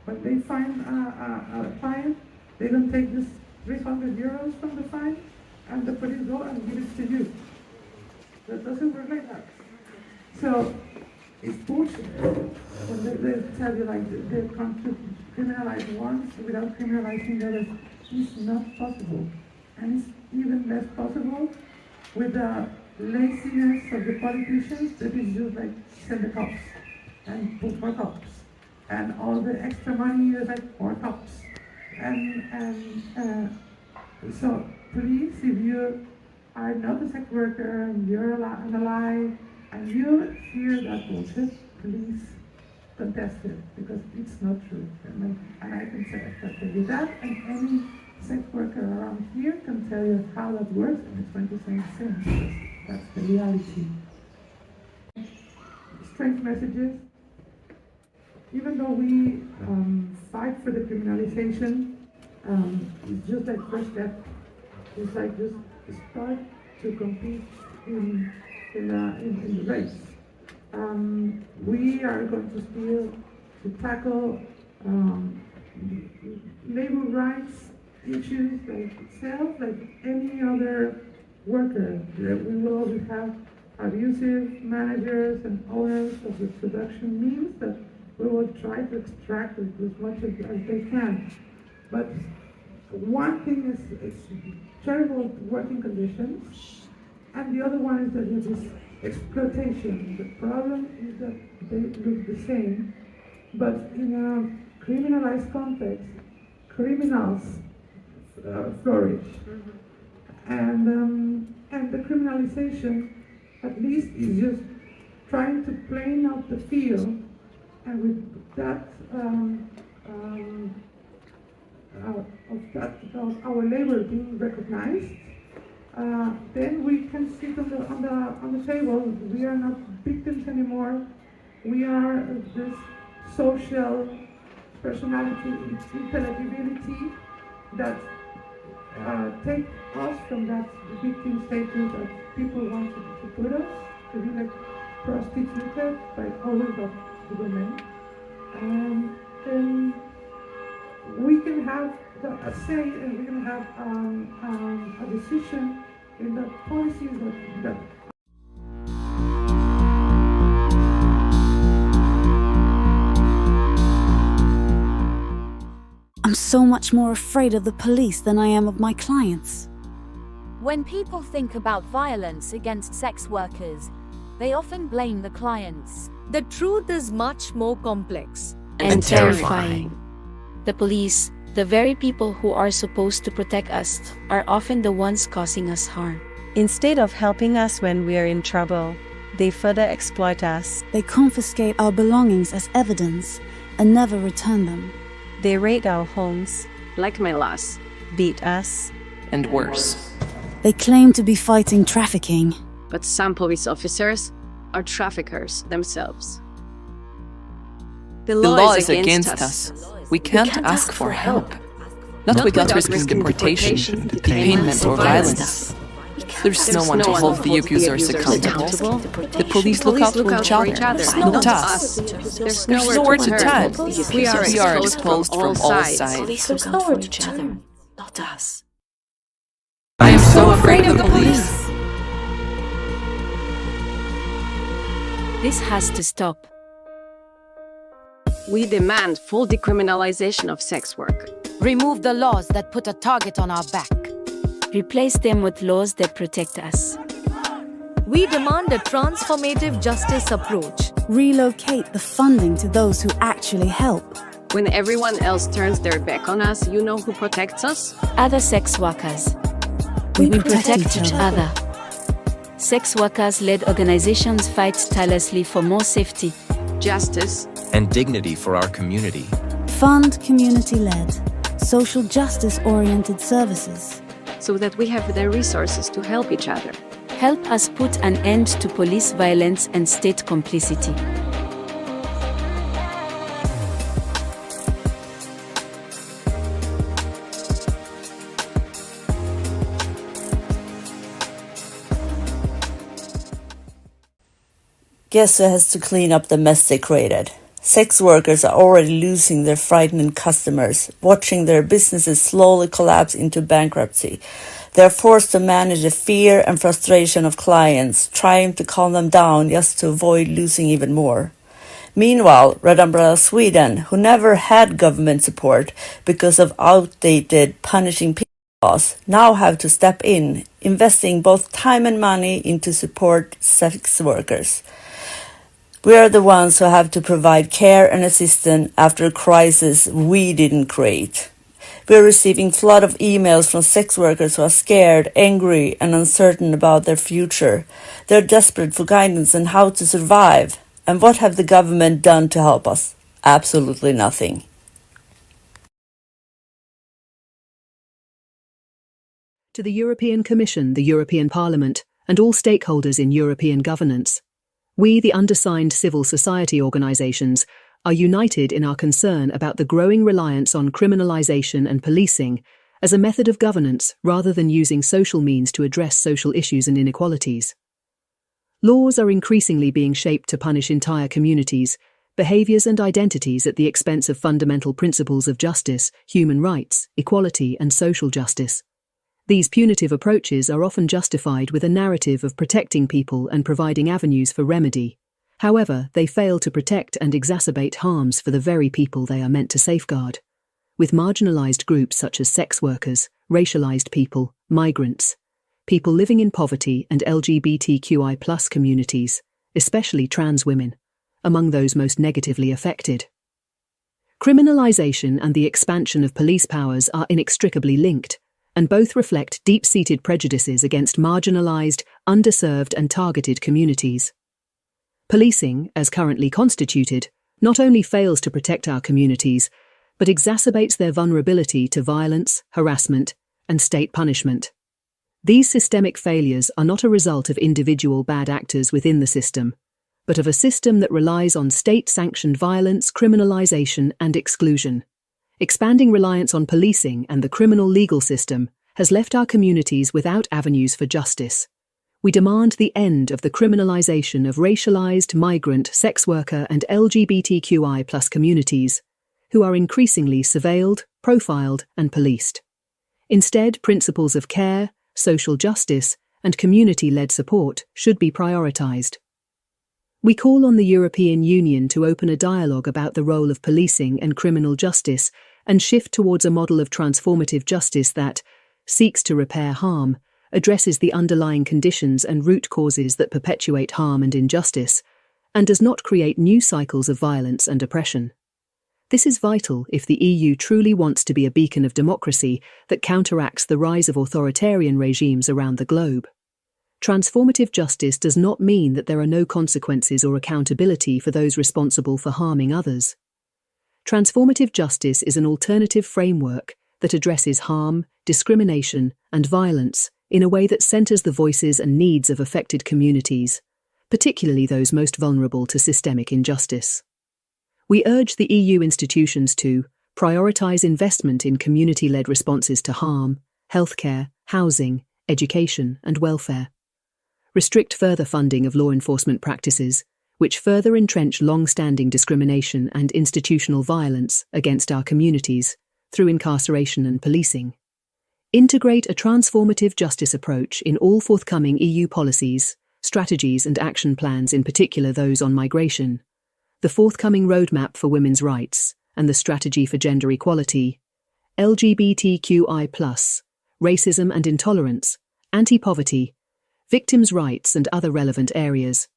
When they fine a fine, they don't take this 300 euros from the fine, and the police go and give it to you. That doesn't work like that. So it's bullshit. When they tell you they come to criminalize once without criminalizing the others, it's not possible. And it's even less possible with the laziness of the politicians that is just like send the cops and put more cops. And all the extra money is like more cops. And so please, if you are not a sex worker and you're an ally and you hear that bullshit, please contest it, because it's not true. And I can tell you that, and any sex worker around here can tell you how that works, and it's going to make sense, because that's the reality. strange messages. Even though we fight for the criminalization, it's just like first step. It's like just start to compete in the race. We are going to still to tackle labor rights issues like itself, like any other worker. We will always have abusive managers and owners of the production means that we will try to extract as much as they can. But one thing is it's terrible working conditions, and the other one is that it is exploitation. The problem is that they look the same, but in a criminalized context, criminals flourish. And the criminalization, at least, is just trying to plane out the field, and with that, of our labor being recognized, then we can sit on the table. We are not victims anymore. We are this social personality, intelligibility that take us from that victim status that people want to put us, to be like prostituted by all of the women. And we can have a say, and we can have a decision in the policies that I'm so much more afraid of the police than I am of my clients. When people think about violence against sex workers, they often blame the clients. The truth is much more complex and terrifying. The police, the very people who are supposed to protect us, are often the ones causing us harm. Instead of helping us when we are in trouble, they further exploit us. They confiscate our belongings as evidence and never return them. They raid our homes, blackmail us, beat us, and worse. They claim to be fighting trafficking, but some police officers are traffickers themselves. The law is against us. We can't ask for help. Not without risking deportation, detainment, or violence. There's no one to hold the abusers accountable. The police look out for each other, not us. There's nowhere to turn. We are exposed from all sides. There's nowhere to turn, not us. I am so afraid of the police. This has to stop. We demand full decriminalization of sex work. Remove the laws that put a target on our back. Replace them with laws that protect us. We demand a transformative justice approach. Relocate the funding to those who actually help. When everyone else turns their back on us, you know who protects us? Other sex workers. We protect each other. Sex workers-led organizations fight tirelessly for more safety, justice, and dignity for our community. Fund community-led, social justice-oriented services, so that we have the resources to help each other. Help us put an end to police violence and state complicity. Guess who has to clean up the mess they created? Sex workers are already losing their frightened customers, watching their businesses slowly collapse into bankruptcy. They're forced to manage the fear and frustration of clients, trying to calm them down just to avoid losing even more. Meanwhile, Red Umbrella Sweden, who never had government support because of outdated punishing people laws, now have to step in, investing both time and money into support sex workers. We are the ones who have to provide care and assistance after a crisis we didn't create. We are receiving a flood of emails from sex workers who are scared, angry, and uncertain about their future. They're desperate for guidance on how to survive. And what have the government done to help us? Absolutely nothing. To the European Commission, the European Parliament, and all stakeholders in European governance, We, the undersigned civil society organisations, are united in our concern about the growing reliance on criminalisation and policing as a method of governance rather than using social means to address social issues and inequalities. Laws are increasingly being shaped to punish entire communities, behaviours and identities at the expense of fundamental principles of justice, human rights, equality and social justice. These punitive approaches are often justified with a narrative of protecting people and providing avenues for remedy. However, they fail to protect and exacerbate harms for the very people they are meant to safeguard. With marginalised groups such as sex workers, racialised people, migrants, people living in poverty and LGBTQI+ communities, especially trans women, among those most negatively affected. Criminalisation and the expansion of police powers are inextricably linked, and both reflect deep-seated prejudices against marginalised, underserved and targeted communities. Policing, as currently constituted, not only fails to protect our communities, but exacerbates their vulnerability to violence, harassment, and state punishment. These systemic failures are not a result of individual bad actors within the system, but of a system that relies on state-sanctioned violence, criminalisation, and exclusion. Expanding reliance on policing and the criminal legal system has left our communities without avenues for justice. We demand the end of the criminalisation of racialised, migrant, sex worker, and LGBTQI+ communities, who are increasingly surveilled, profiled, and policed. Instead, principles of care, social justice, and community-led support should be prioritised. We call on the European Union to open a dialogue about the role of policing and criminal justice and shift towards a model of transformative justice that seeks to repair harm, addresses the underlying conditions and root causes that perpetuate harm and injustice, and does not create new cycles of violence and oppression. This is vital if the EU truly wants to be a beacon of democracy that counteracts the rise of authoritarian regimes around the globe. Transformative justice does not mean that there are no consequences or accountability for those responsible for harming others. Transformative justice is an alternative framework that addresses harm, discrimination, and violence in a way that centres the voices and needs of affected communities, particularly those most vulnerable to systemic injustice. We urge the EU institutions to prioritise investment in community-led responses to harm, healthcare, housing, education, and welfare. Restrict further funding of law enforcement practices, which further entrench long-standing discrimination and institutional violence against our communities through incarceration and policing. Integrate a transformative justice approach in all forthcoming EU policies, strategies and action plans, in particular those on migration, the forthcoming roadmap for women's rights and the strategy for gender equality, LGBTQI+, racism and intolerance, anti-poverty, victims' rights and other relevant areas.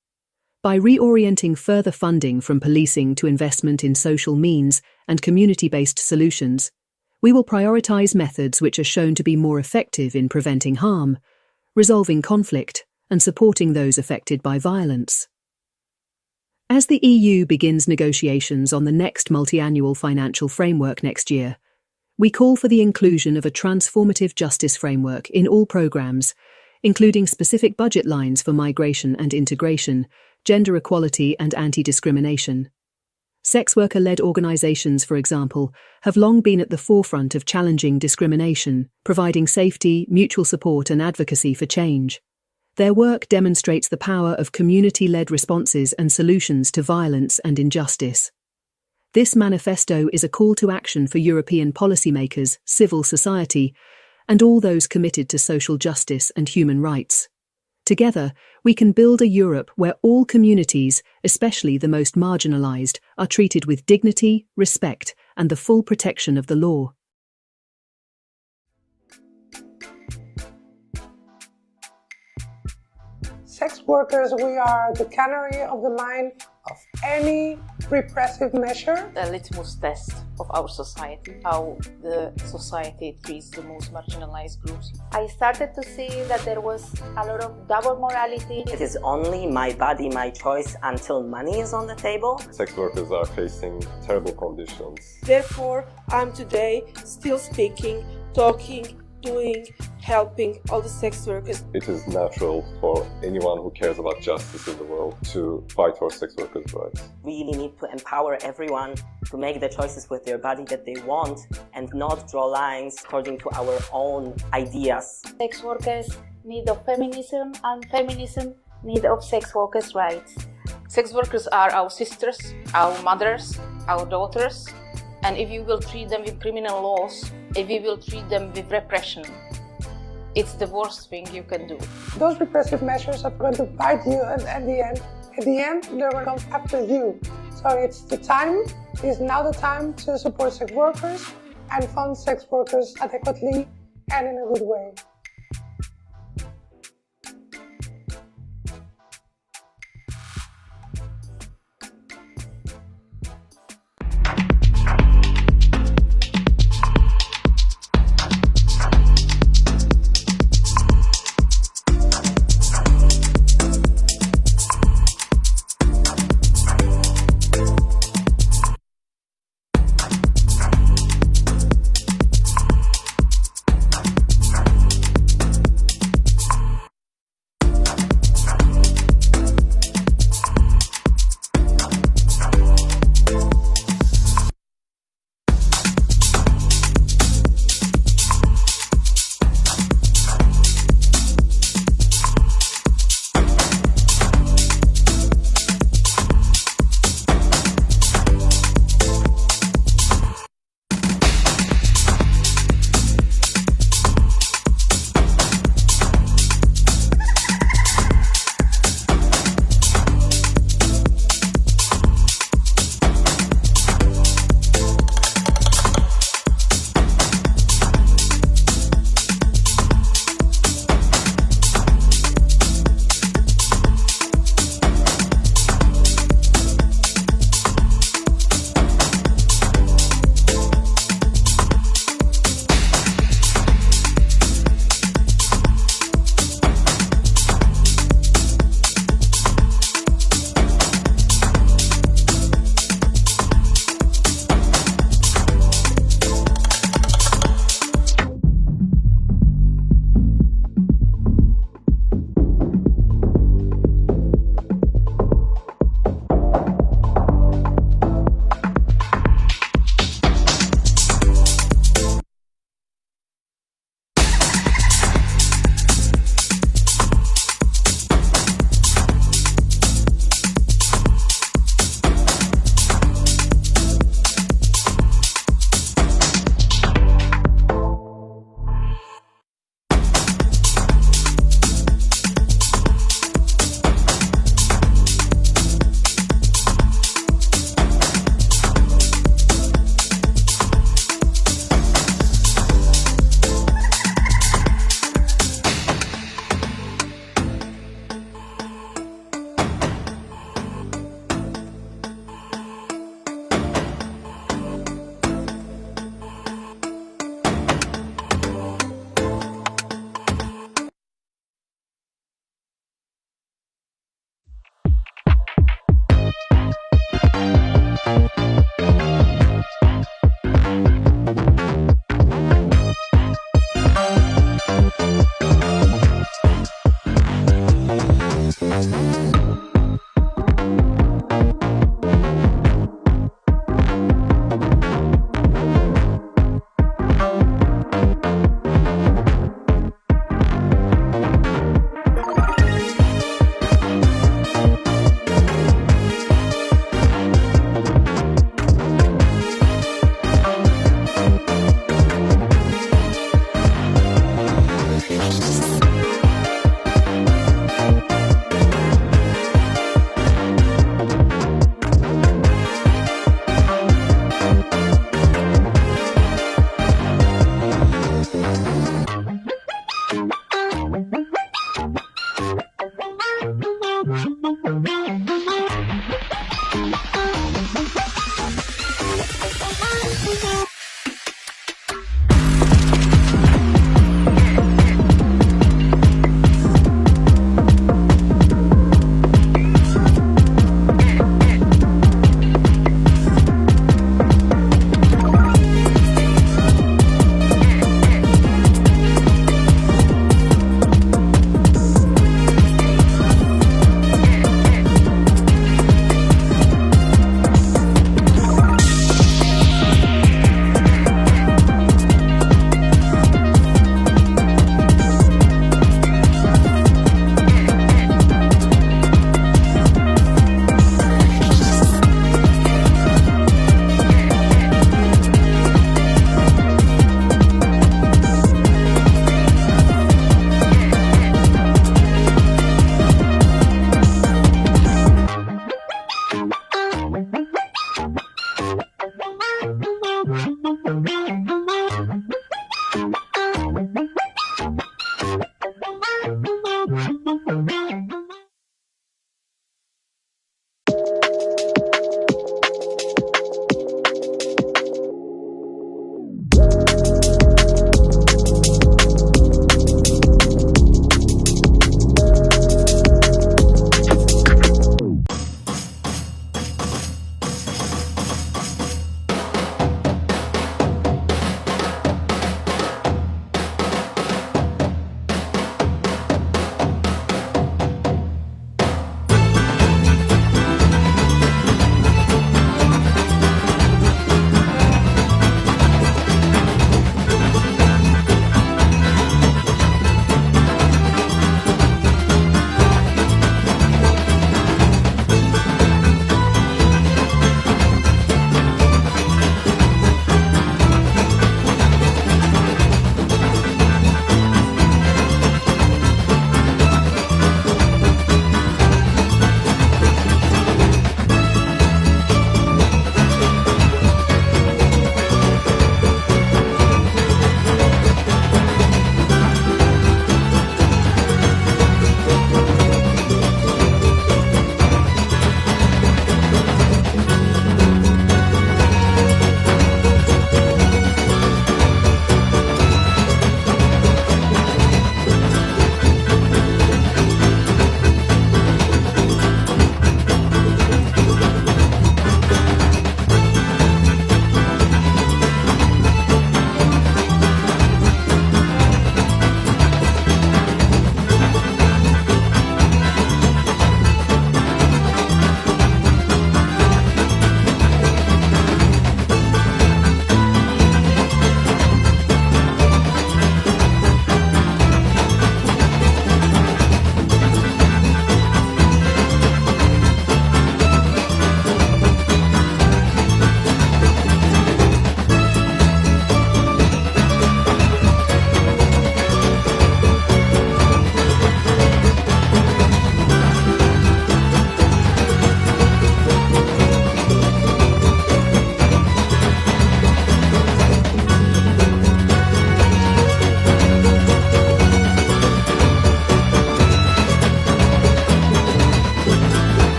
By reorienting further funding from policing to investment in social means and community-based solutions, we will prioritise methods which are shown to be more effective in preventing harm, resolving conflict, and supporting those affected by violence. As the EU begins negotiations on the next multi-annual financial framework next year, we call for the inclusion of a transformative justice framework in all programmes, including specific budget lines for migration and integration, gender equality and anti-discrimination. Sex worker-led organisations, for example, have long been at the forefront of challenging discrimination, providing safety, mutual support and advocacy for change. Their work demonstrates the power of community-led responses and solutions to violence and injustice. This manifesto is a call to action for European policymakers, civil society, and all those committed to social justice and human rights. Together, we can build a Europe where all communities, especially the most marginalised, are treated with dignity, respect, and the full protection of the law. Sex workers, we are the canary of the mine of any repressive measure. A litmus test of our society, how the society treats the most marginalized groups. I started to see that there was a lot of double morality. It is only my body, my choice until money is on the table. Sex workers are facing terrible conditions. Therefore, I'm today still speaking, talking, doing, helping all the sex workers. It is natural for anyone who cares about justice in the world to fight for sex workers' rights. We really need to empower everyone to make the choices with their body that they want and not draw lines according to our own ideas. Sex workers need of feminism and feminism need of sex workers' rights. Sex workers are our sisters, our mothers, our daughters, and if you will treat them with criminal laws, if you will treat them with repression, it's the worst thing you can do. Those repressive measures are going to bite you, and at the end, they're going to come after you. So it's now the time to support sex workers and fund sex workers adequately and in a good way.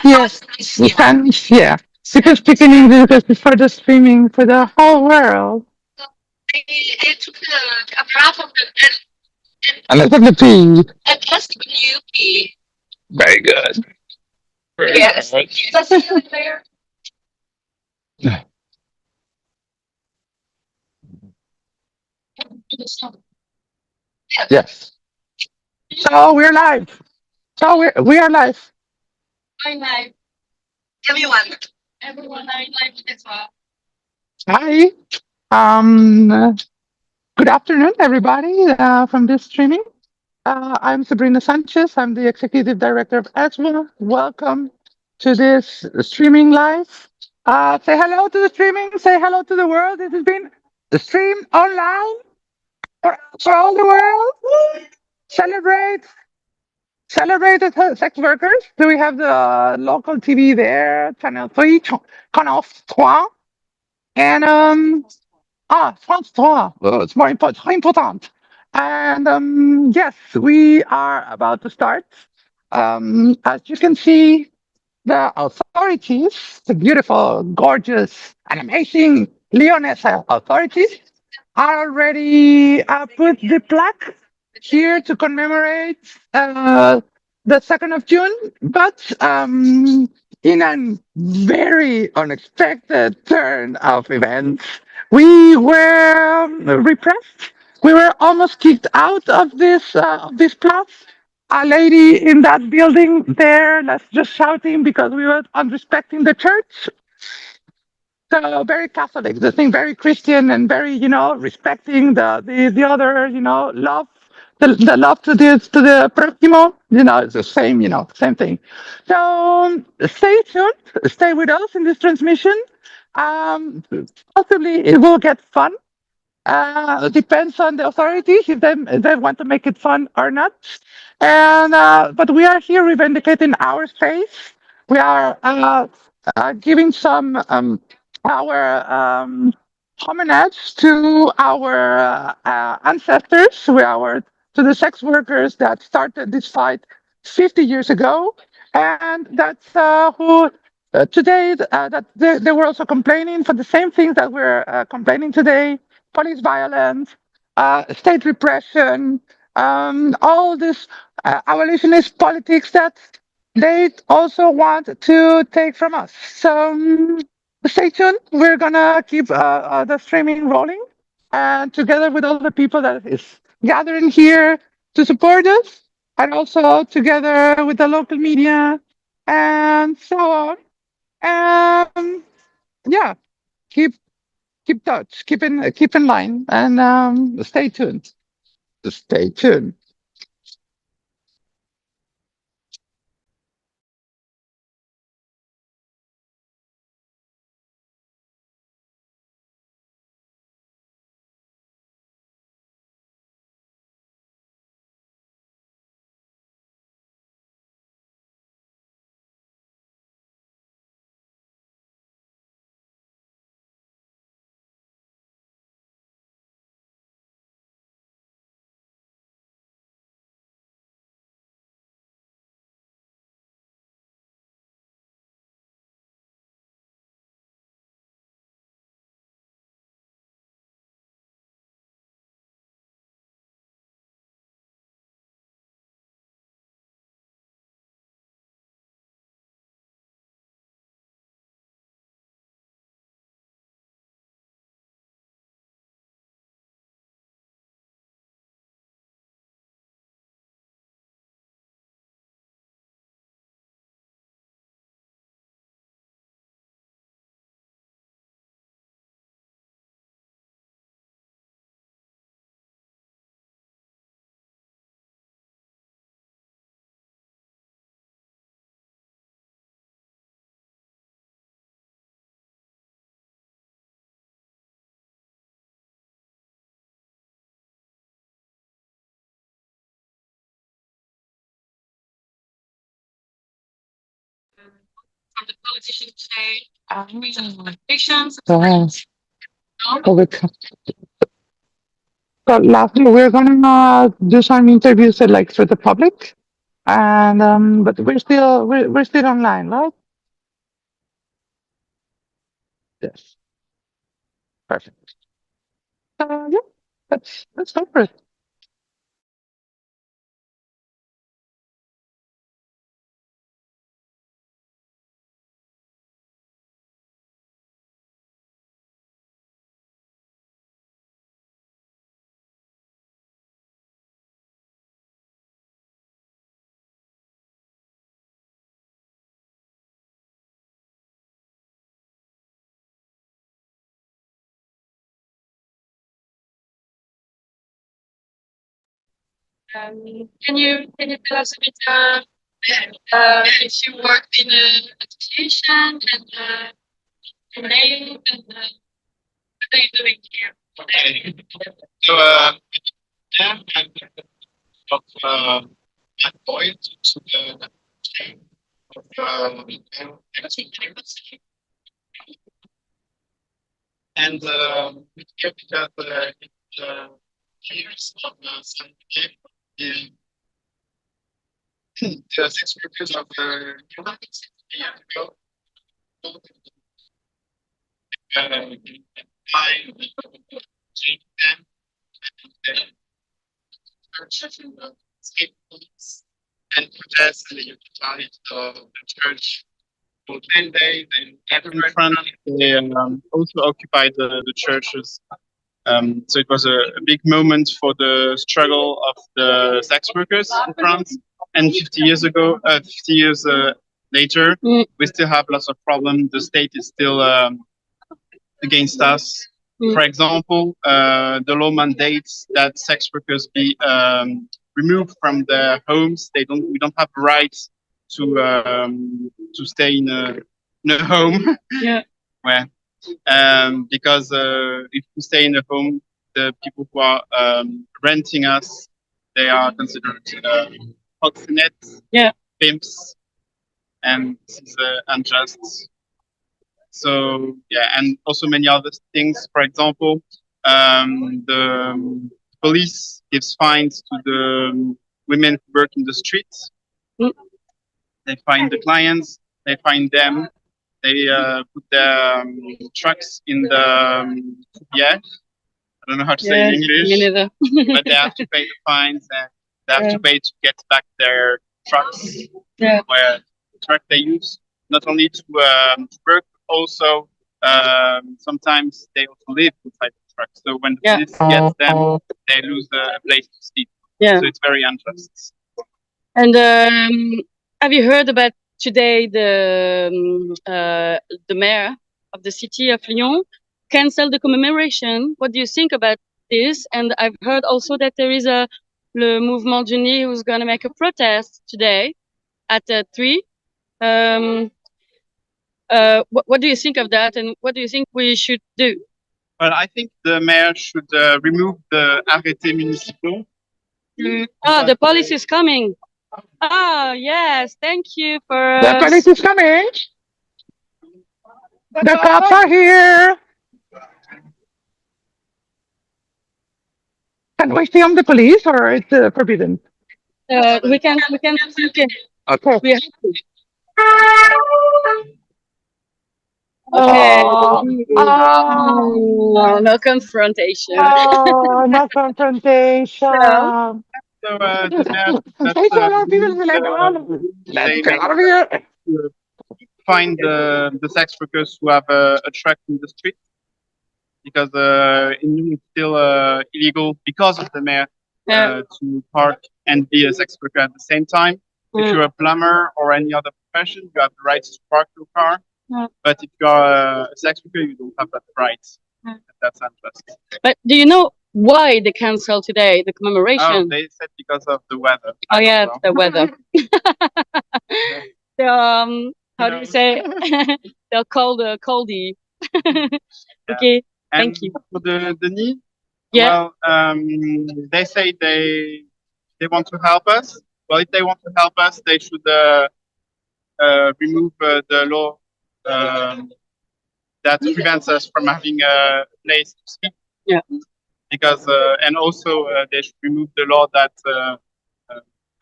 Yes, Saint-Nizier. Because speaking English is before the streaming for the whole world. And let's have the P. Very good. Very good. Yes. So we're live. So we are live. Hi. Good afternoon, everybody, from this streaming. I'm Sabrina Sanchez. I'm the Executive Director of ESWA. Welcome to this streaming live. Say hello to the streaming. Say hello to the world. It has been streamed online for all the world. Celebrate the sex workers. Do we have the local TV there? Channel 3, Canal 3. And France 3. It's more important. And yes, we are about to start. As you can see, the authorities, the beautiful, gorgeous, and amazing Lyonese authorities, are already put the plaque here to commemorate the 2nd of June, but in a very unexpected turn of events, we were repressed. We were almost kicked out of this place. A lady in that building there, that's just shouting because we were unrespecting the church. So very Catholic, the thing, very Christian and very, respecting the other, love, the love to the prójimo, it's the same, same thing. So stay tuned, stay with us in this transmission. Possibly it will get fun. Depends on the authorities if they want to make it fun or not. And but we are here reivindicating our space. We are giving some our homage to our ancestors, to the sex workers that started this fight 50 years ago, and that's who. Today, that they were also complaining for the same things that we're complaining today: police violence, state repression, all this abolitionist politics that they also want to take from us. So stay tuned. We're gonna keep the streaming rolling, and together with all the people that is gathering here to support us, and also together with the local media and so on. Yeah, keep touch, keep in line, and stay tuned. Stay tuned. From the politicians today, Yes. So lastly, we're gonna do some interviews like for the public, and but we're still online, right? Yes, perfect. Yeah, let's go for it. Can you tell us a bit if you worked in education and name and what are you doing here? So, yeah, I'm of that point to the and it's good because years of Saint-Nizier, the 6 workers of the years ago, I take them and the state police and protest and the brutality of the church for 10 days and everywhere in front they also occupied the churches. So it was a big moment for the struggle of the sex workers in France. And 50 years ago, 50 years later, we still have lots of problems. The state is still against us. For example, the law mandates that sex workers be removed from their homes. We don't have rights to stay in a home. Yeah. Where because if we stay in the home, the people who are renting us, they are considered proxenetes, pimps, and this is unjust. So yeah, and also many other things. For example, the police gives fines to the women who work in the streets. They fine the clients, they fine them. They put their trucks in the I don't know how to say it in English, but they have to pay the fines and they have to pay to get back their trucks, where the truck they use, not only to work, but also sometimes they also live inside the truck. So when the police gets them, they lose a place to sleep. So it's very unjust. And have you heard about today the mayor of the city of Lyon canceled the commemoration? What do you think about this? And I've heard also that there is Le Mouvement du Nid who's going to make a protest today at 3. What do you think of that? And what do you think we should do? Well, I think the mayor should remove the arrêtés municipaux. The police is coming. Oh, yes. Thank you for... The police is coming. The cops are here. Can we film the police or it's forbidden? We can. Okay. We have to. Okay. Oh, no confrontation. Oh, no confrontation. So find the sex workers who have a truck in the street, because in Lyon it's still illegal because of the mayor to park and be a sex worker at the same time. If you're a plumber or any other profession, you have the right to park your car. But if you are a sex worker, you don't have that right. That's unjust. But do you know why they canceled today the commemoration? Oh, they said because of the weather. Oh yeah, the weather. How do you say? They're called coldy. Okay, thank you. For the need, well, they say they want to help us. Well, if they want to help us, they should remove the law that prevents us from having a place to sleep. because and also they should remove the law that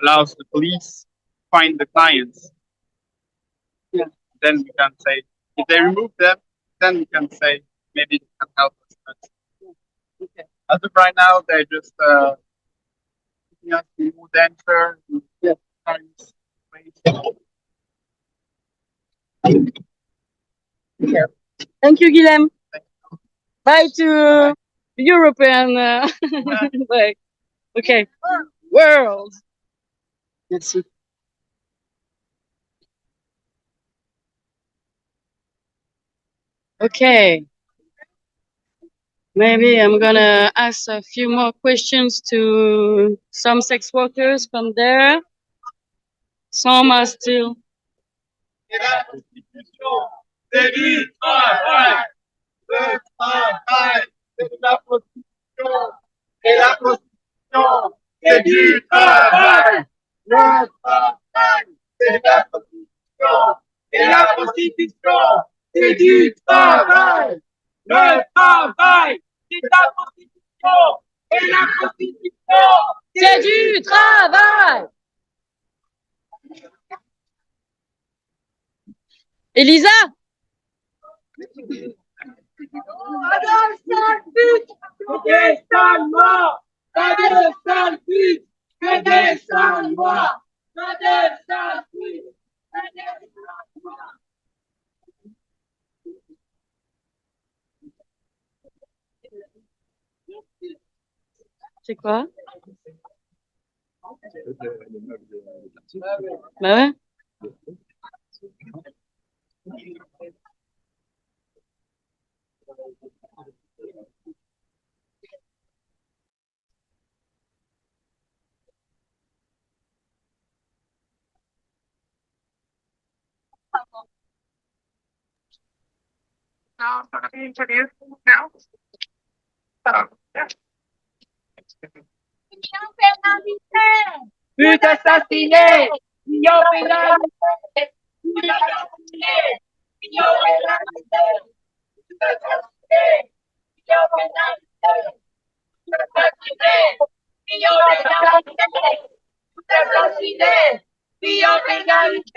allows the police to find the clients. Yeah. Then we can say if they remove them, then we can say maybe they can help us. But Okay. as of right now, they're just making us be more danger. Yeah. Yeah. Thank you, Guillaume. Bye to European. Bye. Okay. World. Let's see. Okay. Maybe I'm gonna ask a few more questions to some sex workers from there. Some are still. C'est du travail. Le travail, c'est la prostitution. Et la prostitution, c'est du travail. Le travail, c'est la prostitution. Et la prostitution, c'est du travail. Le travail, c'est la prostitution. Et la prostitution, c'est du travail. Elisa? C'est quoi? Bah ouais. Now, I'm going to be introduced now. So, yeah. But assassiné, yo pénalisé, but assassiné, yo pénalisé, but assassiné, yo pénalisé, but assassiné, yo pénalisé, but assassiné, yo pénalisé,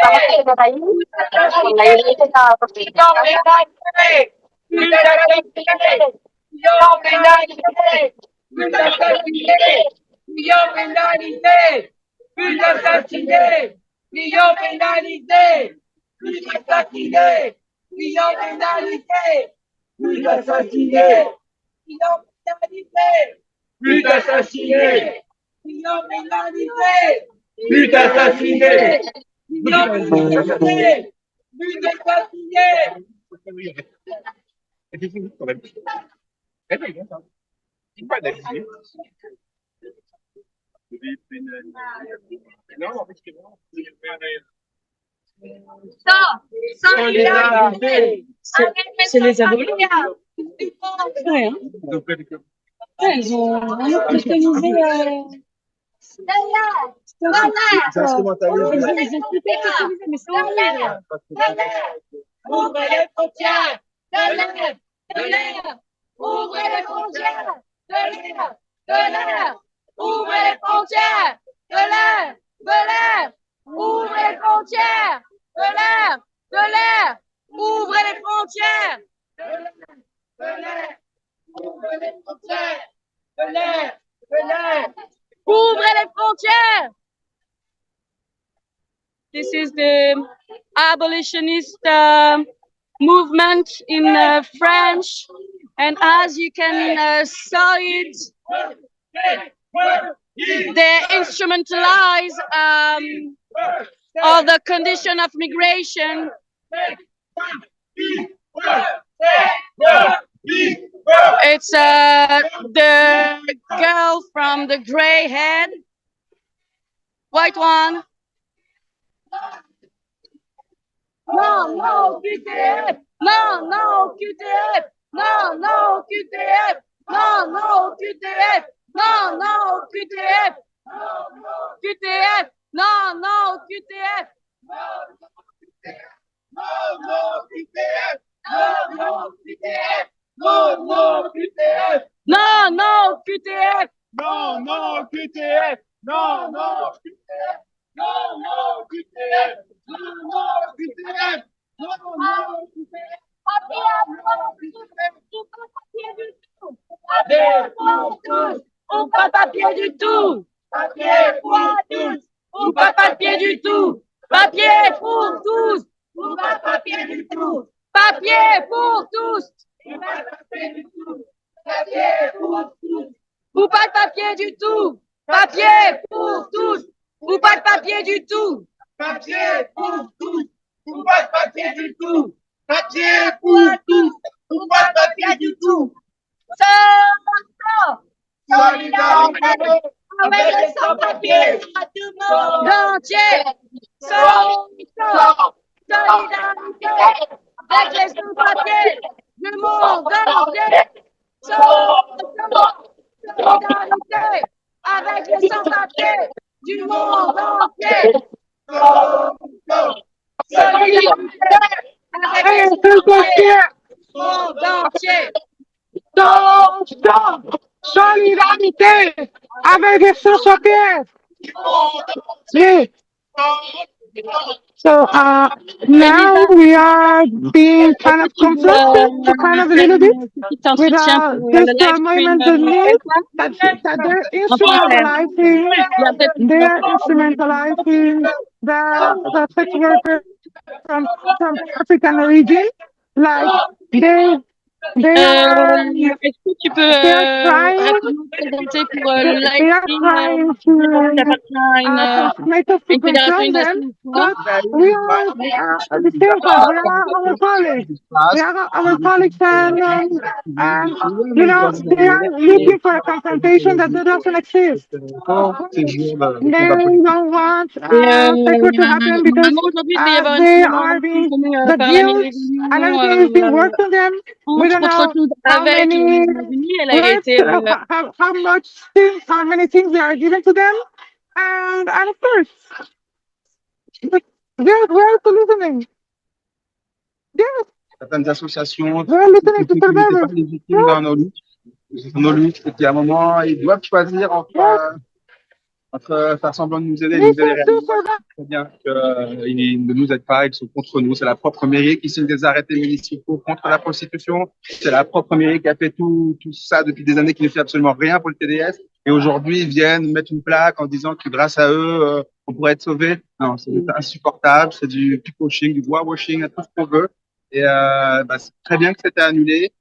but assassiné, yo pénalisé, but assassiné, yo pénalisé, but assassiné, yo pénalisé, but assassiné, yo pénalisé, but assassiné, yo pénalisé, but assassiné. C'est les abonnés. Ouais, hein. Ouais, ils ont vraiment cristallisé. Mais c'est horrible. Ouvrez les frontières de l'air, de l'air. Ouvrez les frontières de l'air, de l'air. Ouvrez les frontières de l'air, de l'air. Ouvrez les frontières de l'air, de l'air. Ouvrez les frontières de l'air, de l'air. Ouvrez les frontières de l'air, de l'air. Ouvrez les frontières. This is the abolitionist movement in French, and as you can saw it, they instrumentalize all the condition of migration. It's the girl from the gray head, white one. Non, non, QTF! Non, non, QTF! Non, non, QTF! Non, non, QTF! Non, non, QTF! QTF! Non, non, QTF! Non, non, QTF! Non, non, QTF! Non, non, QTF! Non, Non, non, QTF. Non, non, QTF. Non, non, QTF. Non, non, QTF. Non, non, QTF. Non, non, QTF. Papier pour tous, ou pas papier du tout. Papier pour tous, ou pas papier du tout. Papier pour tous, ou pas papier du tout. Papier pour tous, ou pas papier du tout. Papier pour tous, ou pas de papier du tout. Papier pour tous, ou pas de papier du tout. Papier pour tous, ou pas de papier du tout. Papier pour tous, ou pas de papier du tout. Solidarité avec les sans-papiers à tout le monde entier. Solidarité avec les sans-papiers du monde entier. Solidarité avec les sans-papiers du monde entier. Solidarité avec les sans-papiers du monde entier. Solidarité avec les sans-papiers. Yeah. So now we are being kind of conflicted, kind of a little bit, with this moment of need that they're instrumentalizing the sex workers from African origin, like they are Est-ce que tu peux rapidement te présenter pour le live stream t'appartiens à une fédération, une association? we are the same cause. We are our colleagues. We are our colleagues, and you know, they are looking for a confrontation that doesn't exist. They don't want sex work to happen because they are being the guilt and everything is being worked on them. We don't know how many how many things they are given to them, and of course, we're listening. Yes. Certaines associations n'étaient pas légitimes dans nos luttes. Et qu'à un moment, ils doivent choisir entre faire semblant de nous aider et nous aider réellement. C'est bien qu'ils ne nous aident pas, ils sont contre nous. C'est la propre mairie qui signe des arrêtés municipaux contre la prostitution. C'est la propre mairie qui a fait tout ça depuis des années, qui ne fait absolument rien pour le TDS. Et aujourd'hui, ils viennent mettre une plaque en disant que grâce à eux, on pourrait être sauvés. Non, c'est insupportable. C'est du pick-washing, du bois-washing, tout ce qu'on veut. Et c'est très bien que c'était annulé.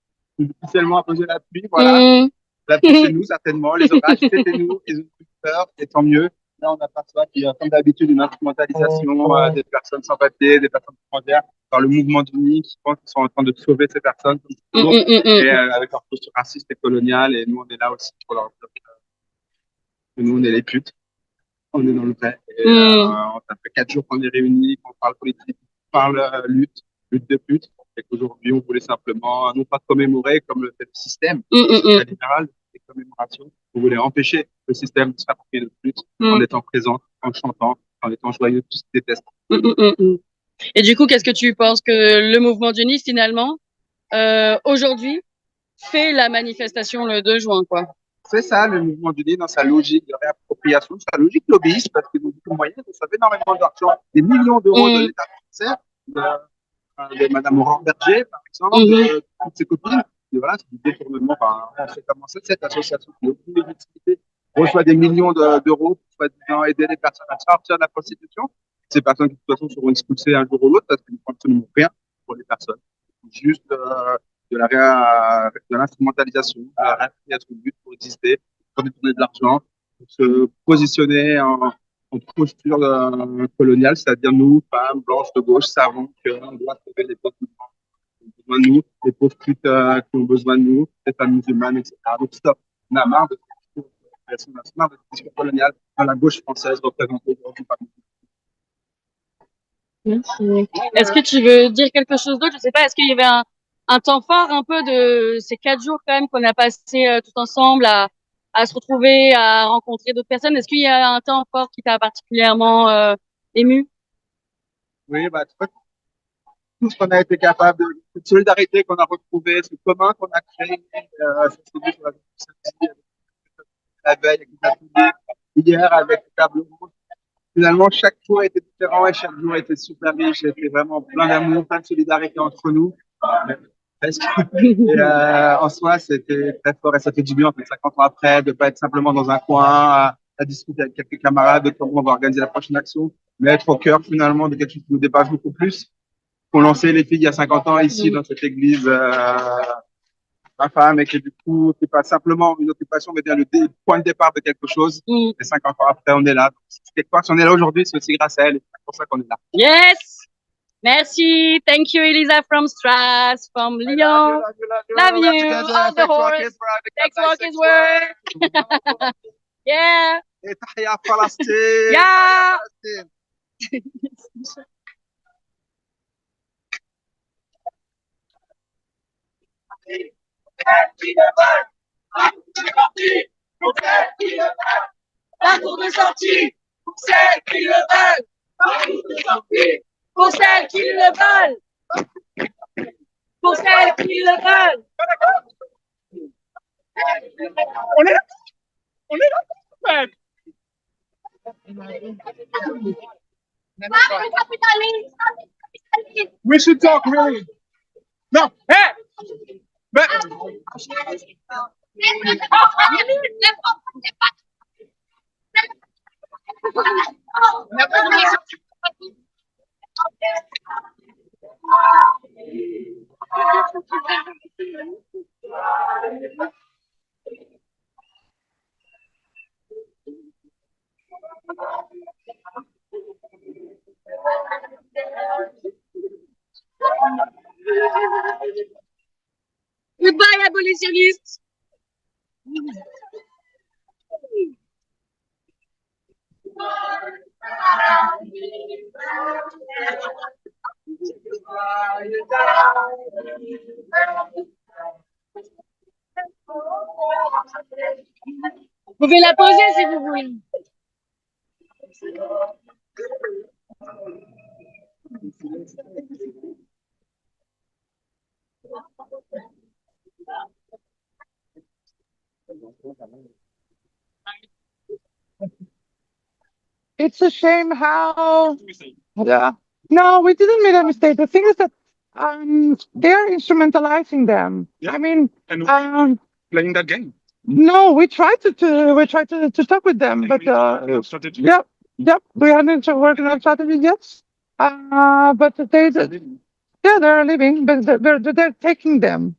Officiellement à poser la pluie, voilà. La pluie, c'est nous, certainement. Les orages, c'était nous. Ils ont eu peur, et tant mieux. Là, on aperçoit qu'il y a, comme d'habitude, une instrumentalisation des personnes sans papier, des personnes étrangères, par le mouvement d'Uni qui pense qu'ils sont en train de sauver ces personnes, et avec leur posture raciste et coloniale. Et nous, on est là aussi pour leur dire que nous, on est les putes. On est dans le vrai. Et ça fait 4 jours qu'on est réunis, qu'on parle politique, qu'on parle lutte de putes. Et qu'aujourd'hui, on voulait simplement, non pas commémorer comme le fait le système libéral, des commémorations. On voulait empêcher le système de s'approprier de plus en étant présent, en chantant, en étant joyeux, tout ce qui déteste. Et du coup, qu'est-ce que tu penses que le mouvement d'Uni, finalement, aujourd'hui, fait la manifestation le 2 juin, quoi? C'est ça, le mouvement d'Uni, dans sa logique de réappropriation, sa logique lobbyiste, parce qu'ils ont beaucoup de moyens, ils reçoivent énormément d'argent, des millions d'euros de l'État français, de Madame Aurore Berger, par exemple, de toutes ses copines. Et voilà, c'est du détournement. Enfin, on sait comment c'est. Cette association qui n'a aucune légitimité reçoit des millions d'euros pour soi-disant aider les personnes à sortir de la prostitution. Ces personnes qui, de toute façon, seront expulsées un jour ou l'autre parce qu'ils ne font absolument rien pour les personnes. Juste de l'instrumentalisation, de la réappropriation de but pour exister, pour détourner de l'argent, pour se positionner en posture coloniale, c'est-à-dire nous, femmes, blanches de gauche, savons qu'on doit sauver les pauvres qui ont besoin de nous, les pauvres putes qui ont besoin de nous, les femmes musulmanes, etc. Donc stop, on a marre de cette discours coloniale dans la gauche française représentée aujourd'hui par nous. Est-ce que tu veux dire quelque chose d'autre? Je sais pas, est-ce qu'il y avait un temps fort un peu de ces 4 jours quand même qu'on a passé tout ensemble à se retrouver, à rencontrer d'autres personnes? Est-ce qu'il y a un temps fort qui t'a particulièrement ému? Oui, tout ce qu'on a été capable, cette solidarité qu'on a retrouvée, ce commun qu'on a créé, sur la veille avec les ateliers, hier avec le table ronde. Finalement, chaque jour était différent et chaque jour était super riche. C'était vraiment plein d'amour, plein de solidarité entre nous. Presque. Et en soi, c'était très fort et ça fait du bien, en fait, 50 ans après, de ne pas être simplement dans un coin à discuter avec quelques camarades de comment on va organiser la prochaine action, mais être au cœur finalement de quelque chose qui nous dépasse beaucoup plus. Qu'on lançait les filles il y a 50 ans ici dans cette église ma femme et que du coup, c'est pas simplement une occupation, mais bien le point de départ de quelque chose. Et 50 ans après, on est là. Donc, quelque part, si on est là aujourd'hui, c'est aussi grâce à elle et c'est pour ça qu'on est là. Yes! Merci. Thank you, Elisa from Stras, from Lyon. Love you. All the horse. Sex workers work. Yeah. Et tahia Palestine. Yeah. La cour de sortie pour celles qui le veulent. La cour de sortie pour celles qui le veulent. Pour celles qui le veulent. On est là. We should talk really. No, hey! But... Goodbye, abolitionists. Vous pouvez la poser si vous voulez. It's a shame how. Yeah. No, we didn't make a mistake. The thing is that they're instrumentalizing them. Yeah. I mean, and playing that game. No, we tried to talk with them, but yep, we hadn't working on strategy yet. But they're leaving, but they're taking them.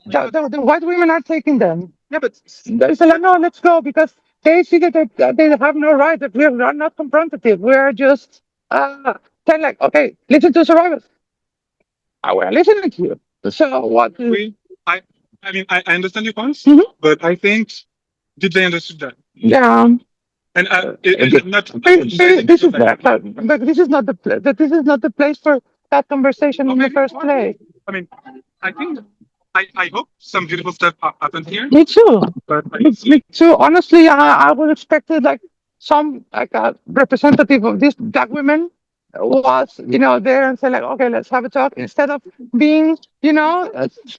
The white women are taking them. Yeah, but they say like, no, let's go, because they see that they have no right, that we are not confrontative. We are just telling like, okay, listen to survivors. We're listening to you. So what? I mean, I understand your points, but I think did they understood that? Yeah. And not. This is that, but this is not the place for that conversation in the first place. I mean, I think. I hope some beautiful stuff happens here. Me too. But Me too. Honestly, I would expect like some a representative of these black women was, there and say like, okay, let's have a talk, instead of being,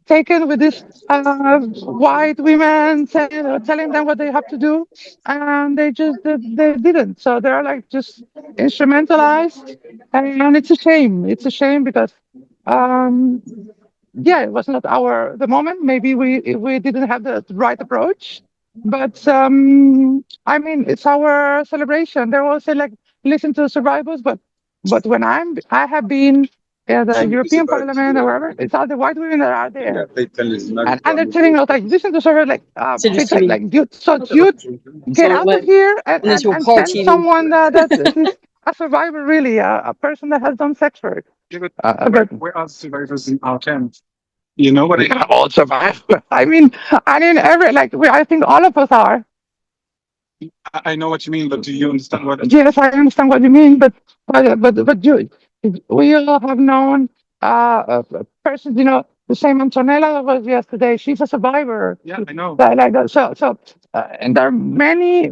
taken with this white women telling them what they have to do, and they didn't. So they're like just instrumentalized, and it's a shame. It's a shame because. Yeah, it was not the moment. Maybe we didn't have the right approach, but I mean, it's our celebration. They're also like, listen to the survivors, but when I have been at the European Parliament or wherever, it's all the white women that are there, and they're telling us like, listen to survivors, like you get out of here and send someone that is a survivor, really, a person that has done sex work. But where are survivors in our camp? You know what? We're gonna all survive. I mean, I think all of us are. I know what you mean, but do you understand what? Yes, I understand what you mean, but we all have known persons. The same Antonella that was yesterday. She's a survivor. Yeah, I know. Like that. So, and there are many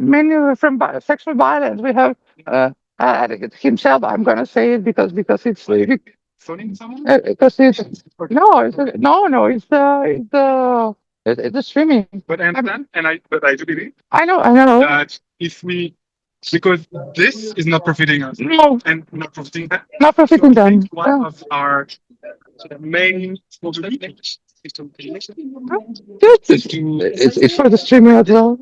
from sexual violence. We have himself. I'm gonna say it because it's phoning someone? Because it's it's the streaming. But I understand, but I do believe I know. that if we, because this is not profiting us, No. and not profiting them. Not profiting So I them. think one of our main motivations is to It's for the streaming as well.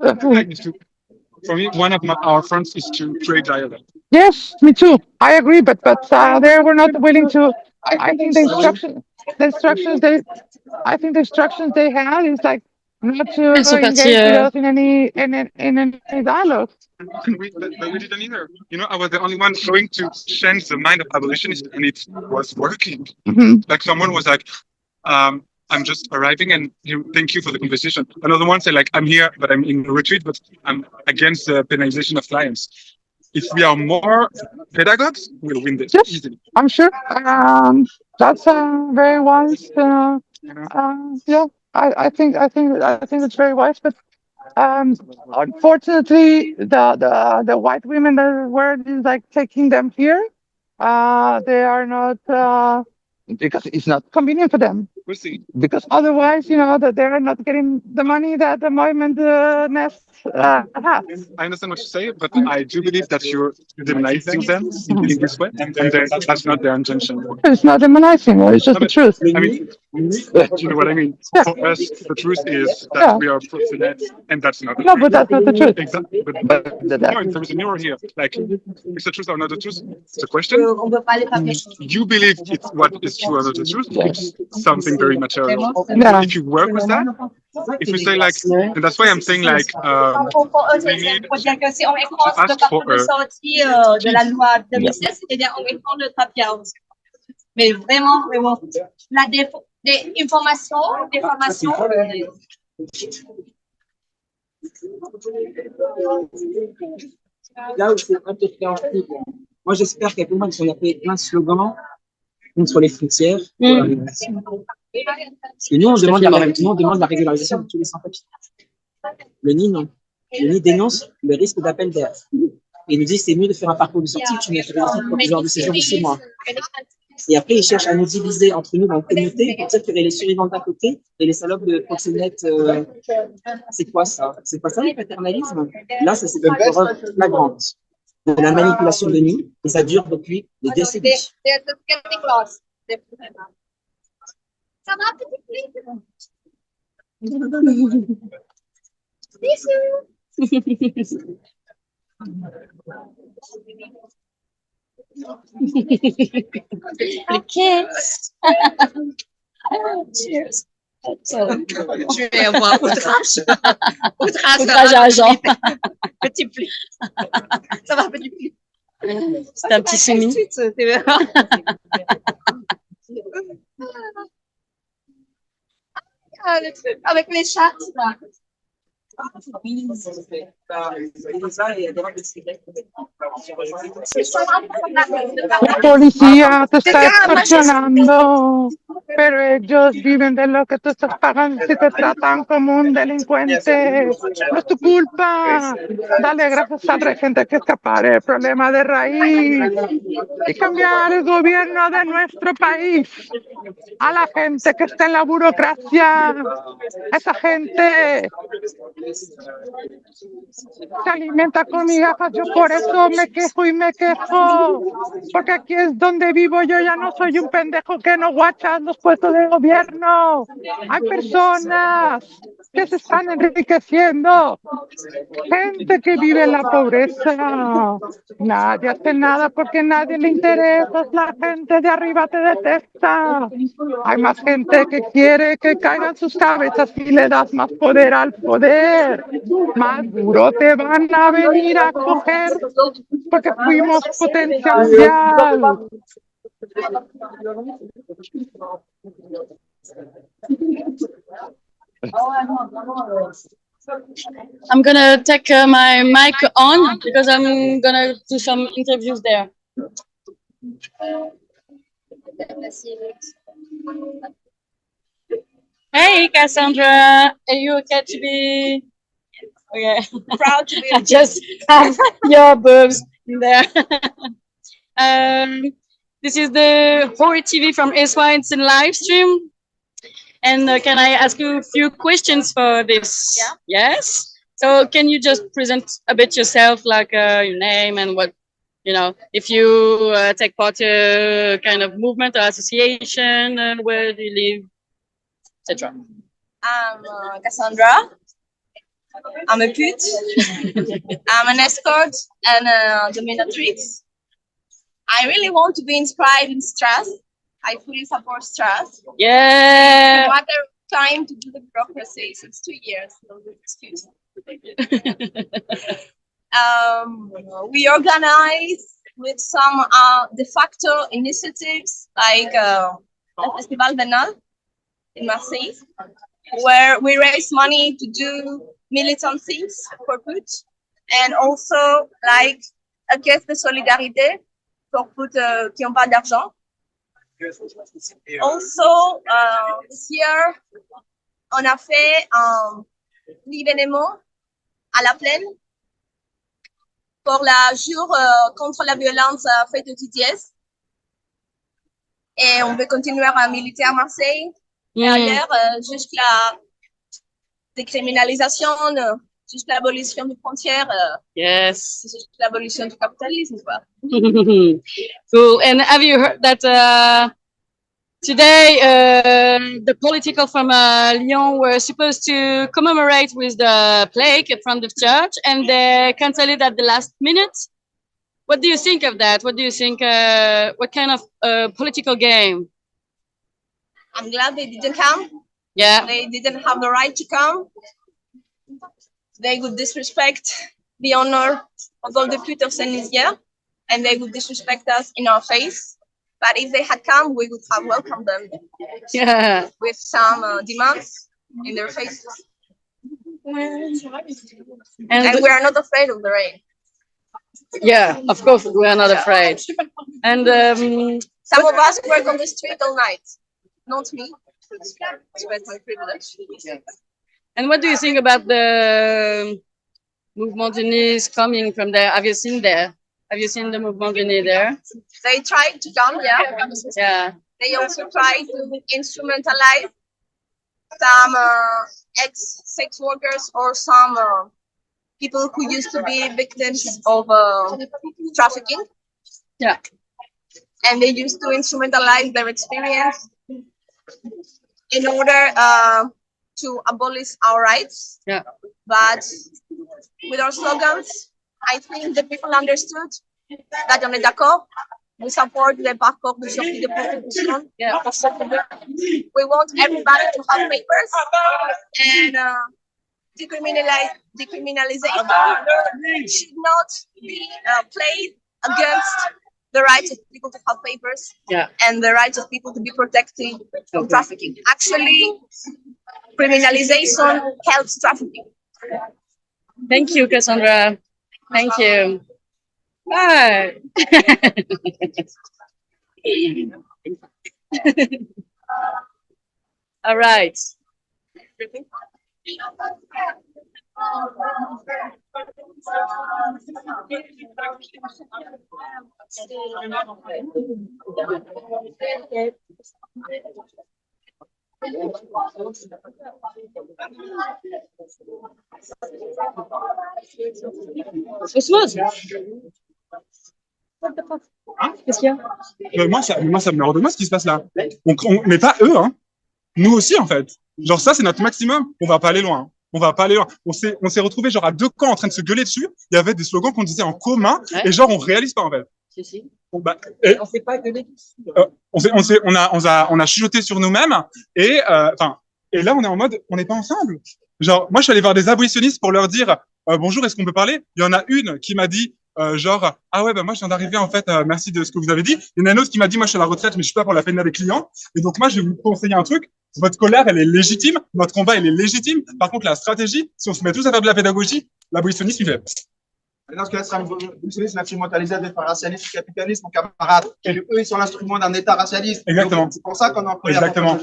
for me, one of our fronts is to create dialogue. Yes, me too. I agree, but they were not willing to. I think the instructions they had is like not to engage with us in any dialogue. But we didn't either. You know, I was the only one trying to change the mind of abolitionists, and it was working. Like someone was like, I'm just arriving, and thank you for the conversation. Another one said like, I'm here, but I'm in a retreat, but I'm against the penalization of clients. If we are more pedagogues, we'll win this easily. I'm sure. That's very wise. Yeah, I think it's very wise. But unfortunately, the white women that were like taking them here, they are not because it's not convenient for them. We'll see. Because otherwise, that they're not getting the money that the movement Nest has. I understand what you say, but I do believe that you're demonizing them in this way, and that's not their intention. It's not demonizing, it's just the truth. I mean, you know what I mean? Yeah. For us, the truth is that we are pro-net, and that's not the truth. No, but that's not the truth. Exactly. But there is a mirror here. Like, is the truth or not the truth? It's a question. You believe it's what is true or not the truth. It's something very material. Yeah. If you work with that, if you say like, and that's why I'm saying like, we need to ask for de la loi 2016, c'est-à-dire en mettant le trapiage. Mais vraiment, des informations, des formations. Là où c'est un peu créatif, moi j'espère qu'à tout le monde, on a fait plein de slogans contre les frontières, pour la migration. Parce que nous, on demande la régularisation de tous les sans-papiers. Le NI, non. Le NI dénonce le risque d'appel d'air. Et il nous dit c'est mieux de faire un parcours de sortie que tu n'es pas genre de séjour de 6 mois. Et après, ils cherchent à nous diviser entre nous dans la communauté pour dire qu'il y aurait les survivants d'un côté et les salopes de proxénètes. C'est quoi ça? C'est pas ça le paternalisme? Là, ça c'est une preuve flagrante de la manipulation de NI et ça dure depuis des décennies. Ça va, petit kids. Cheers. Tu es moi, outrage. Outrage à agent. Petit pli. Ça va, petit pli. C'est un petit soumis. Avec les chats. La policía te está extorsionando, pero ellos viven de lo que tú estás pagando si te tratan como un delincuente. No es tu culpa. Dale gracias a la gente que escapar el problema de raíz y cambiar el gobierno de nuestro país. A la gente que está en la burocracia, esa gente se alimenta con migajas. Yo por eso me quejo y me quejo, porque aquí es donde vivo. Yo ya no soy un pendejo que no guacha los puestos de gobierno. Hay personas que se están enriqueciendo, gente que vive en la pobreza. Nadie hace nada porque a nadie le interesa. La gente de arriba te detesta. Hay más gente que quiere que caigan sus cabezas y le das más poder al poder. Más duro te van a venir a coger porque fuimos potencia mundial. I'm gonna take my mic on because I'm gonna do some interviews there. Hey, Cassandra, are you okay to be? Okay. Proud to be. Just have your boobs in there. This is the Wh0reTV from ESWA. It's in live stream. And can I ask you a few questions for this? Yeah. Yes. So can you just present a bit yourself, like your name and what, you know, if you take part in kind of movement or association, where do you live, etc. I'm Cassandra. I'm a pute. I'm an escort and a dominatrix. I really want to be inspired in Stras. I fully support Stras. Yeah. It's a matter of time to do the bureaucracy. It's 2 years. No excuse. We organize with some de facto initiatives like the Festival Venal in Marseille, where we raise money to do militant things for put, and also like a caisse de solidarité pour put qui n'ont pas d'argent. Also, this year, on a fait un événement à la plaine pour la jour contre la violence faite aux TTS. Et on veut continuer à militer à Marseille. Et ailleurs, jusqu'à la décriminalisation, jusqu'à l'abolition des frontières. Yes. Jusqu'à l'abolition du capitalisme, quoi. Cool. And have you heard that today the political from Lyon were supposed to commemorate with the plaque in front of church, and they canceled it at the last minute? What do you think of that? What do you think? What kind of political game? I'm glad they didn't come. Yeah. They didn't have the right to come. They would disrespect the honor of all the pute of Saint-Nizier, and they would disrespect us in our face. But if they had come, we would have welcomed them. Yeah. With some demands in their faces. And we are not afraid of the rain. Yeah, of course, we are not afraid. And some of us work on the street all night. Not me. It's my privilege. And what do you think about the Mouvement Unis coming from there? Have you seen there? Have you seen the Mouvement Unis there? They tried to come, yeah. Yeah. They also tried to instrumentalize some ex-sex workers or some people who used to be victims of trafficking. Yeah. And they used to instrumentalize their experience in order to abolish our rights. Yeah. But with our slogans, I think the people understood that on est d'accord. We support the parcours de sortie de prostitution. Yeah. We want everybody to have papers, and decriminalization should not be played against the rights of people to have papers, yeah, and the rights of people to be protected from trafficking. Actually, criminalization helps trafficking. Thank you, Cassandra. Thank you. Bye. All right. Qu'est-ce qu'il y a? Moi, ça me hors de moi ce qui se passe là. Mais pas eux, hein. Nous aussi, en fait. Genre, ça, c'est notre maximum. On va pas aller loin. On va pas aller loin. On s'est retrouvés genre à 2 camps en train de se gueuler dessus. Il y avait des slogans qu'on disait en commun, ouais, et genre, on réalise pas, en fait. Si, si. On s'est pas gueulé dessus. On a chuchoté sur nous-mêmes, et là, on est en mode, on n'est pas ensemble. Genre, moi, je suis allé voir des abolitionnistes pour leur dire, bonjour, est-ce qu'on peut parler? Il y en a une qui m'a dit, genre, ah ouais, bah moi je viens d'arriver en fait, merci de ce que vous avez dit. Il y en a une autre qui m'a dit, moi je suis à la retraite, mais je suis pas pour la peine des clients. Et donc moi je vais vous conseiller un truc. Votre colère, elle est légitime. Notre combat, il est légitime. Par contre, la stratégie, si on se met tous à faire de la pédagogie, l'abolitionnisme, il fait. Dans ce cas-là, l'abolitionnisme instrumentalisé des racialistes et capitalistes, mon camarade. Et eux, ils sont l'instrument d'un État racialiste. Exactement. C'est pour ça qu'on en parle. Exactement.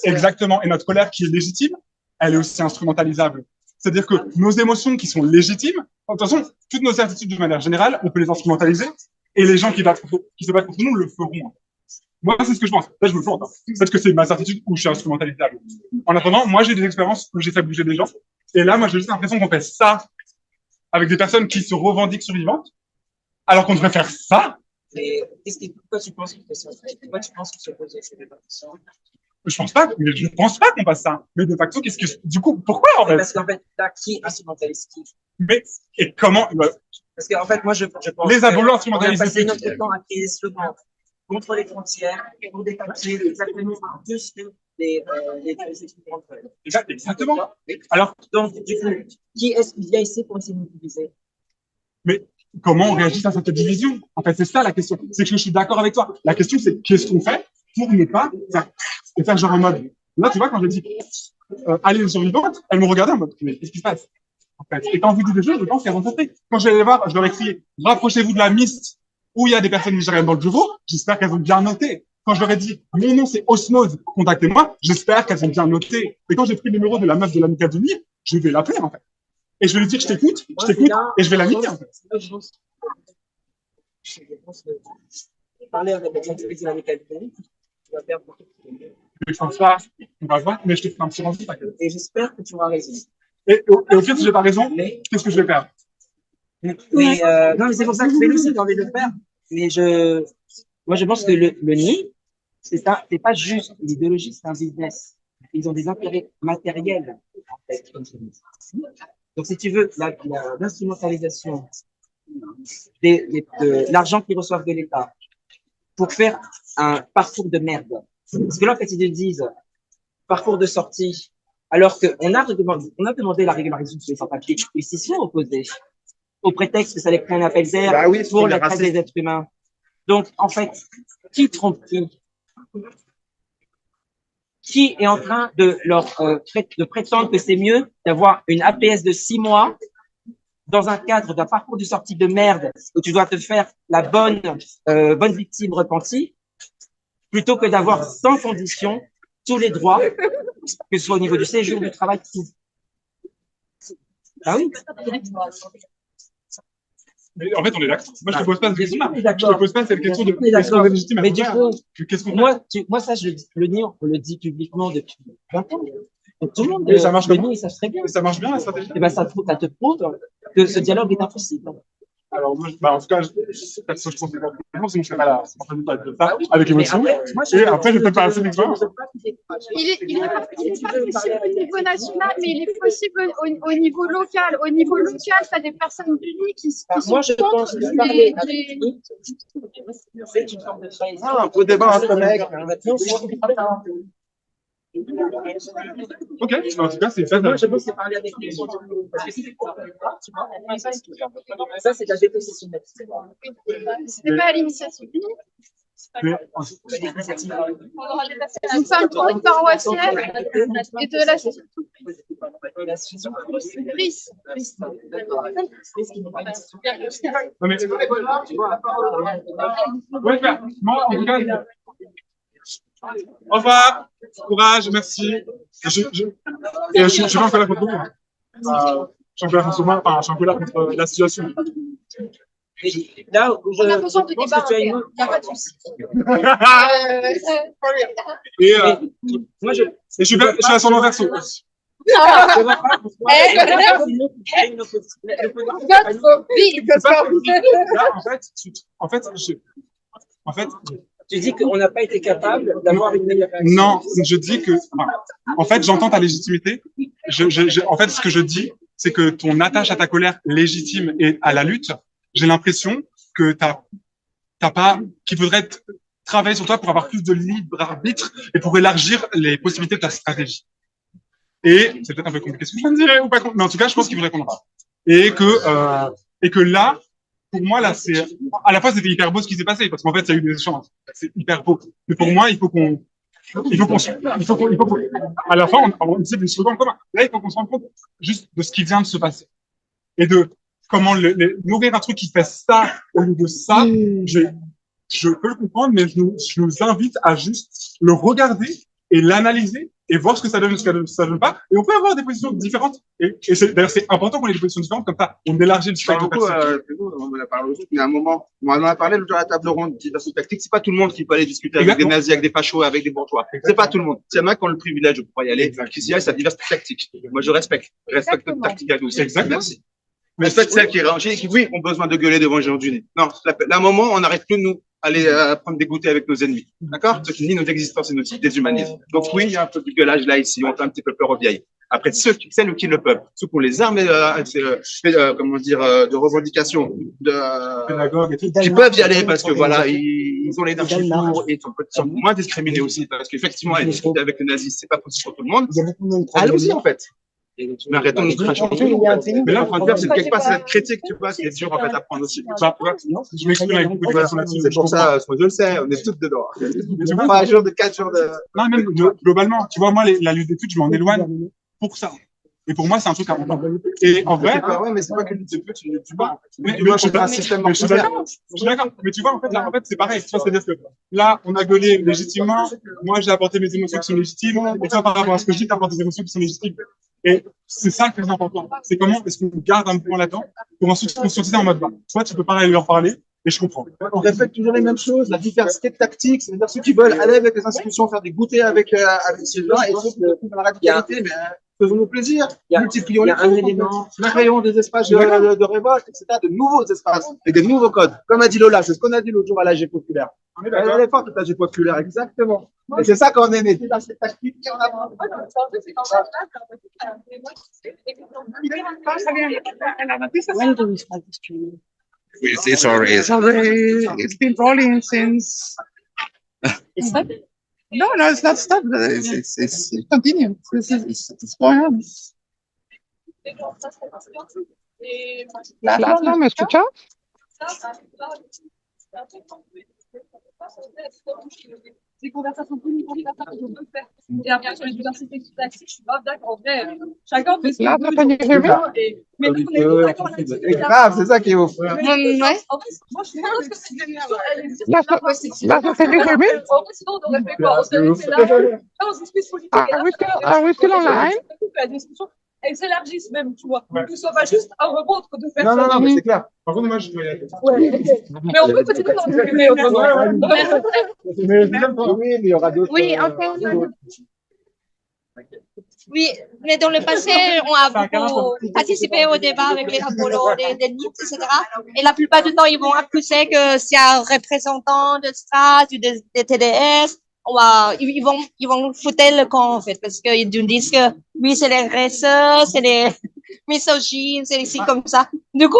Exactement. Et notre colère qui est légitime, elle est aussi instrumentalisable. C'est-à-dire que nos émotions qui sont légitimes, de toute façon, toutes nos certitudes de manière générale, on peut les instrumentaliser. Et les gens qui se battent contre nous le feront. Moi, c'est ce que je pense. Là, je me plante. Peut-être que c'est ma certitude ou je suis instrumentalisable. En attendant, moi, j'ai des expériences où j'ai fait bouger des gens. Et là, moi, j'ai juste l'impression qu'on fait ça avec des personnes qui se revendiquent survivantes, alors qu'on devrait faire ça. Et pourquoi tu penses que c'est pourquoi tu penses que ce projet c'est des partitions? Je pense pas qu'on fasse ça. Mais de facto, du coup, pourquoi, en fait? Parce qu'en fait, là, qui instrumentalise qui? Mais, et comment, parce qu'en fait, moi, je pense les abolos instrumentalisent. On a passé notre temps à créer des slogans contre les frontières, pour des papiers, exactement juste les entre eux. Exactement. Alors, donc, du coup, qui est-ce qui vient ici pour essayer de nous diviser? Mais comment on réagit à cette division? En fait, c'est ça la question. C'est que je suis d'accord avec toi. La question, c'est qu'est-ce qu'on fait pour ne pas faire genre en mode. Là, tu vois, quand je dis allez aux survivantes, elle me regardait en mode mais qu'est-ce qui se passe? En fait. Et quand vous dites des choses, je pense qu'elles vont sortir. Quand je vais les voir, je leur ai crié rapprochez-vous de la mist où il y a des personnes nigériennes dans le bureau. J'espère qu'elles ont bien noté. Quand je leur ai dit mon nom c'est Osmose, contactez-moi, j'espère qu'elles ont bien noté. Et quand j'ai pris le numéro de la meuf de l'amicale de Lyon, je vais l'appeler en fait. Et je vais lui dire je t'écoute, et je vais la niquer en fait. Je pense que parler avec les gens de l'amicale de Lyon, tu vas perdre beaucoup. Je pense pas, on va voir, mais je te ferai un petit rendu. Et j'espère que tu auras raison. Et au pire, si j'ai pas raison, qu'est-ce que je vais faire? Mais non, mais c'est pour ça que je fais aussi j'ai envie de le faire. Mais moi, je pense que le nid, c'est pas juste une idéologie, c'est un business. Ils ont des intérêts matériels, en fait. Donc, si tu veux, l'instrumentalisation de l'argent qu'ils reçoivent de l'État pour faire un parcours de merde. Parce que là, quand ils te disent parcours de sortie, alors qu'on a demandé la régularisation des sans-papiers, ils s'y sont opposés au prétexte que ça allait créer un appel d'air pour la traite des êtres humains. Donc, en fait, qui trompe qui? Qui est en train de de prétendre que c'est mieux d'avoir une APS de 6 mois dans un cadre d'un parcours de sortie de merde où tu dois te faire la bonne victime repentie, plutôt que d'avoir sans condition tous les droits, que ce soit au niveau du séjour, du travail, tout. Ah oui. Mais en fait, on est d'accord. Moi, je te pose pas cette question. Je te pose pas cette question de est-ce qu'on est légitime à mais du coup, qu'est-ce qu'on moi, ça, je le dis, on le dit publiquement depuis 20 ans. Donc, tout le monde, et ça marche comment? Ils savent très bien. Ça marche bien, la stratégie? Et ben, ça te prouve que ce dialogue est impossible. Alors, moi, en tout cas, je pense que sinon je ne serais pas là. C'est pas de ça, avec émotion. Et après, je ne peux pas assez d'expérience. Il est pas possible au niveau national, mais il est possible au niveau local. Au niveau local, tu as des personnes unies qui sont contre c'est une forme de trahison. Un peu débat entre mecs. Ok, en tout cas, c'est fait. Moi, je pense que c'est parler avec les gens. Parce que si tu vois, ça, c'est de la dépossession. C'est pas l'initiative. Une femme paroissienne et de l'association Brice. Moi, en tout cas, au revoir, courage, merci. Je suis pas encore là contre vous. Je suis encore là contre moi, enfin, je suis encore là contre la situation. Là, on a besoin de débat, il n'y a pas de souci. Et moi, je suis à son verso. En fait, tu dis qu'on n'a pas été capable d'avoir une meilleure réaction. Non, je dis que, en fait, j'entends ta légitimité. En fait, ce que je dis, c'est que ton attache à ta colère légitime et à la lutte, j'ai l'impression que t'as pas, qu'il faudrait travailler sur toi pour avoir plus de libre arbitre et pour élargir les possibilités de ta stratégie. Et c'est peut-être un peu compliqué ce que je viens de dire, ou pas, mais en tout cas, je pense qu'il faudrait qu'on en parle. Et que là, pour moi, là, c'est, à la fois, c'était hyper beau ce qui s'est passé, parce qu'en fait, il y a eu des échanges. C'est hyper beau. Mais pour moi, il faut qu'on, à la fin, on essaie des slogans communs. Là, il faut qu'on se rende compte juste de ce qui vient de se passer. Et de comment nourrir un truc qui fait ça au lieu de ça. Je peux le comprendre, mais je nous invite à juste le regarder et l'analyser et voir ce que ça donne, ce que ça donne pas. Et on peut avoir des positions différentes. D'ailleurs, c'est important qu'on ait des positions différentes, comme ça, on élargit le spectre de personnes. On en a parlé aussi, mais à un moment, on en a parlé l'autre jour à la table ronde, diversité tactique, c'est pas tout le monde qui peut aller discuter avec des nazis, avec des fachos, avec des bourgeois. C'est pas tout le monde. C'est y en a qui ont le privilège de pouvoir y aller, qui s'y aillent, c'est la diversité tactique. Moi, je respecte notre tactique à nous. Exactement. Merci. Mais faites celles qui rangent, qui, oui, ont besoin de gueuler devant les gens du nez. Non, là, à un moment, on n'arrête plus de nous aller prendre des goûters avec nos ennemis. D'accord? Ceux qui nient notre existence et notre déshumanisme. Donc oui, il y a un peu de gueulage là, ici. On fait un petit peu peur aux vieilles. Après, celles qui le peuvent, ceux qui ont les armes, comment dire, de revendication, qui peuvent y aller parce que voilà, ils ont les énergies pour et sont moins discriminés aussi parce qu'effectivement, aller discuter avec les nazis, c'est pas possible pour tout le monde. Allons-y, en fait. Mais arrêtons de nous cracher. Mais là, en train de faire, c'est quelque part, c'est cette critique, tu vois, qui est dur, en fait, à prendre aussi. Je m'exprime avec beaucoup de façon là-dessus. C'est pour ça, je le sais, on est tous dedans. 3 jours de 4 jours de. Non, même globalement, tu vois, moi, la lutte d'études, je m'en éloigne pour ça. Et pour moi, c'est un truc important. Et en vrai. Ouais, mais c'est pas que lutte d'études, tu vois. Mais je suis d'accord. Mais tu vois, en fait, là, c'est pareil. Tu vois, c'est-à-dire que là, on a gueulé légitimement. Moi, j'ai apporté mes émotions qui sont légitimes. Et toi, par rapport à ce que je dis, t'apportes des émotions qui sont légitimes. Et c'est ça qui est important. C'est comment est-ce qu'on garde un mouvement latent pour ensuite se conscientiser en mode, bah, toi, tu peux pas aller leur parler. Et je comprends. On répète toujours les mêmes choses, la diversité de tactiques, c'est-à-dire ceux qui veulent aller avec les institutions, faire des goûters avec ces gens, et ceux qui trouvent la radicalité, mais faisons-nous plaisir, multiplions les éléments, créons des espaces de révolte, etc., de nouveaux espaces, et des nouveaux codes. Comme a dit Lola, c'est ce qu'on a dit l'autre jour à l'AG populaire. Elle est forte, l'AG populaire, exactement. Et c'est ça qu'on est né, c'est dans cette tactique qu'on a. It's been rolling since. No, it's not stopped. It's continued. It's going on. Laszlo, ¿me escuchas? Des conversations politiques qu'on peut faire. Et après, sur les diversités tactiques, je suis grave d'accord. En vrai, chacun fait ce qu'il veut. Mais nous, on est d'accord. C'est grave, c'est ça qui est ouf. En fait, moi, je pense que c'est Laszlo, can you hear me? En fait, sinon, on aurait fait quoi? On serait resté là. On se discute politique. Are we still online? La discussion, elle s'élargisse même, tu vois. Que ce soit pas juste un rebond entre deux personnes. Non, mais c'est clair. Par contre, moi, je dois y aller. Mais on peut continuer d'en discuter autrement. Oui, mais il y aura d'autres. Oui, encore. Oui, mais dans le passé, on a beaucoup participé au débat avec les Apollo, les NIT, etc. Et la plupart du temps, ils vont accuser que c'est un représentant de STRAS ou des TDS. Ils vont foutre le camp, en fait, parce qu'ils disent que oui, c'est les raceurs, c'est les misogynes, c'est ici comme ça. Du coup,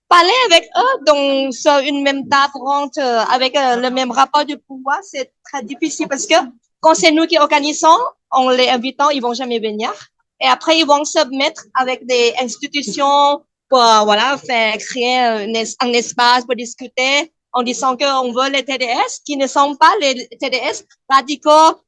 parler avec eux sur une même table ronde avec le même rapport de pouvoir, c'est très difficile parce que quand c'est nous qui organisons, en les invitant, ils vont jamais venir. Et après, ils vont se mettre avec des institutions pour, créer un espace pour discuter en disant qu'on veut les TDS qui ne sont pas les TDS radicaux,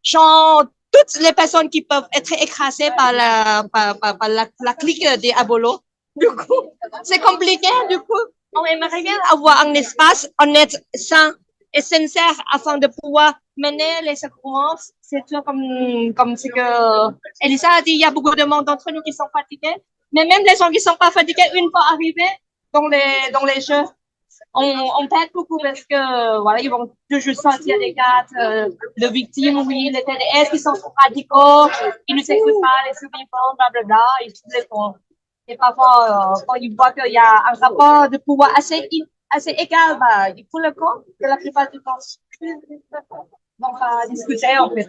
toutes les personnes qui peuvent être écrasées par la clique des abolos. Du coup, c'est compliqué. Du coup, on aimerait bien avoir un espace honnête, sain et sincère afin de pouvoir mener les secours. C'est tout comme ce que Elisa a dit. Il y a beaucoup de monde d'entre nous qui sont fatigués. Mais même les gens qui sont pas fatigués, une fois arrivés dans les jeux, on perd beaucoup parce que, ils vont toujours sortir des cartes de victimes, oui, les TDS qui sont radicaux, ils ne s'écoutent pas, les survivants, blablabla, ils se les font. Et parfois, quand ils voient qu'il y a un rapport de pouvoir assez égal, ils font le camp, que la plupart du temps. On va discuter, en fait.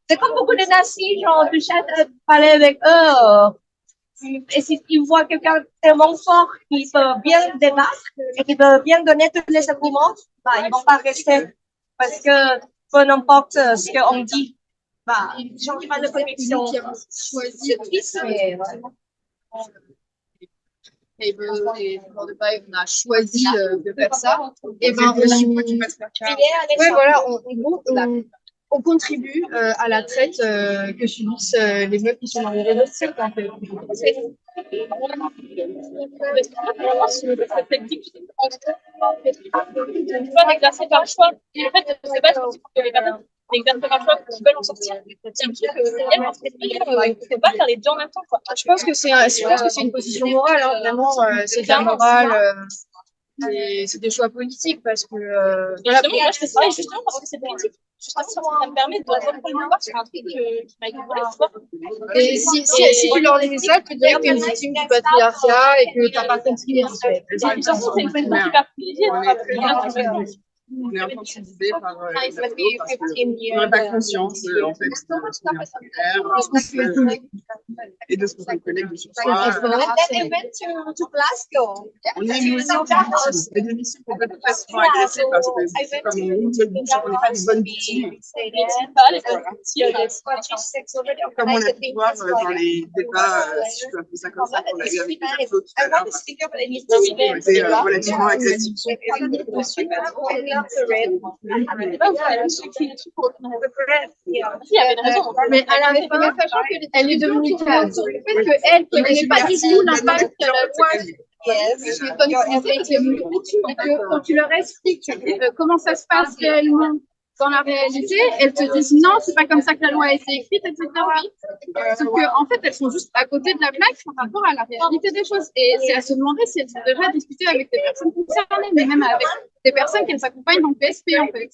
C'est comme beaucoup de nazis, genre, tu cherches à parler avec eux. Et s'ils voient quelqu'un tellement fort qui peut bien débattre et qui peut bien donner tous les arguments, ils vont pas rester. Parce que peu n'importe ce qu'on dit, les gens qui parlent de connexion. C'est triste, mais vraiment. Et on a choisi de faire ça. Et on contribue à la traite que subissent les meufs qui sont dans les réseaux sociaux. Exercé par choix. Et en fait, c'est pas possible que les personnes mais ils viennent faire un choix qu'ils veulent en sortir. C'est un truc il ne faut pas faire les deux en même temps, quoi. Je pense que c'est une position morale, hein, vraiment, c'est de la morale. C'est des choix politiques parce que voilà, moi je fais ça justement parce que c'est politique. Justement, ça me permet de reprendre le pouvoir sur un truc qui m'a été volé. Et si tu leur laisses ça, tu dirais que tu es une victime du patriarcat et que tu n'as pas compris. De toute façon, c'est une politique super privilégiée. On est infantilisé par on n'a pas conscience en fait de ce qu'on fait et de ce qu'on collègue de sur soi. On est une émission et l'émission peut être facilement agressée parce que c'est comme on ouvre notre bouche, on n'est pas des bonnes victimes. Comme on a pu voir dans les débats, si je peux appeler ça comme ça, qu'on a eu avec les autres tout à l'heure, on était relativement agressifs. Mais à la fin, sachant qu'elle est dominicaine, le fait qu'elle ne connaît pas du tout l'impact de la loi et que quand tu leur expliques comment ça se passe réellement dans la réalité, elles te disent non, c'est pas comme ça que la loi a été écrite, etc. Sauf qu'en fait, elles sont juste à côté de la plaque par rapport à la réalité des choses. Et c'est à se demander si elles devraient discuter avec des personnes concernées, mais même avec des personnes qu'elles accompagnent dans le PSP, en fait.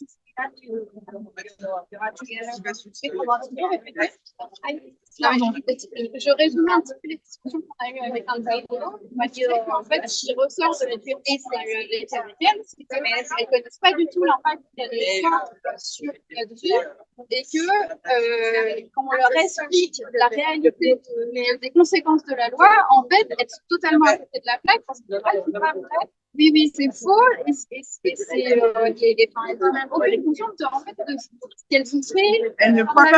Je résume un petit peu les discussions qu'on a eues avec un tableau. On m'a dit qu'en fait, ce qui ressort de l'étude américaine, c'est qu'elles ne connaissent pas du tout l'impact des lois sur là-dessus et que quand on leur explique la réalité des conséquences de la loi, en fait, elles sont totalement à côté de la plaque parce que c'est pas vrai. Oui, c'est faux et elles n'ont même aucune conscience de ce qu'elles ont fait. Elles ne croient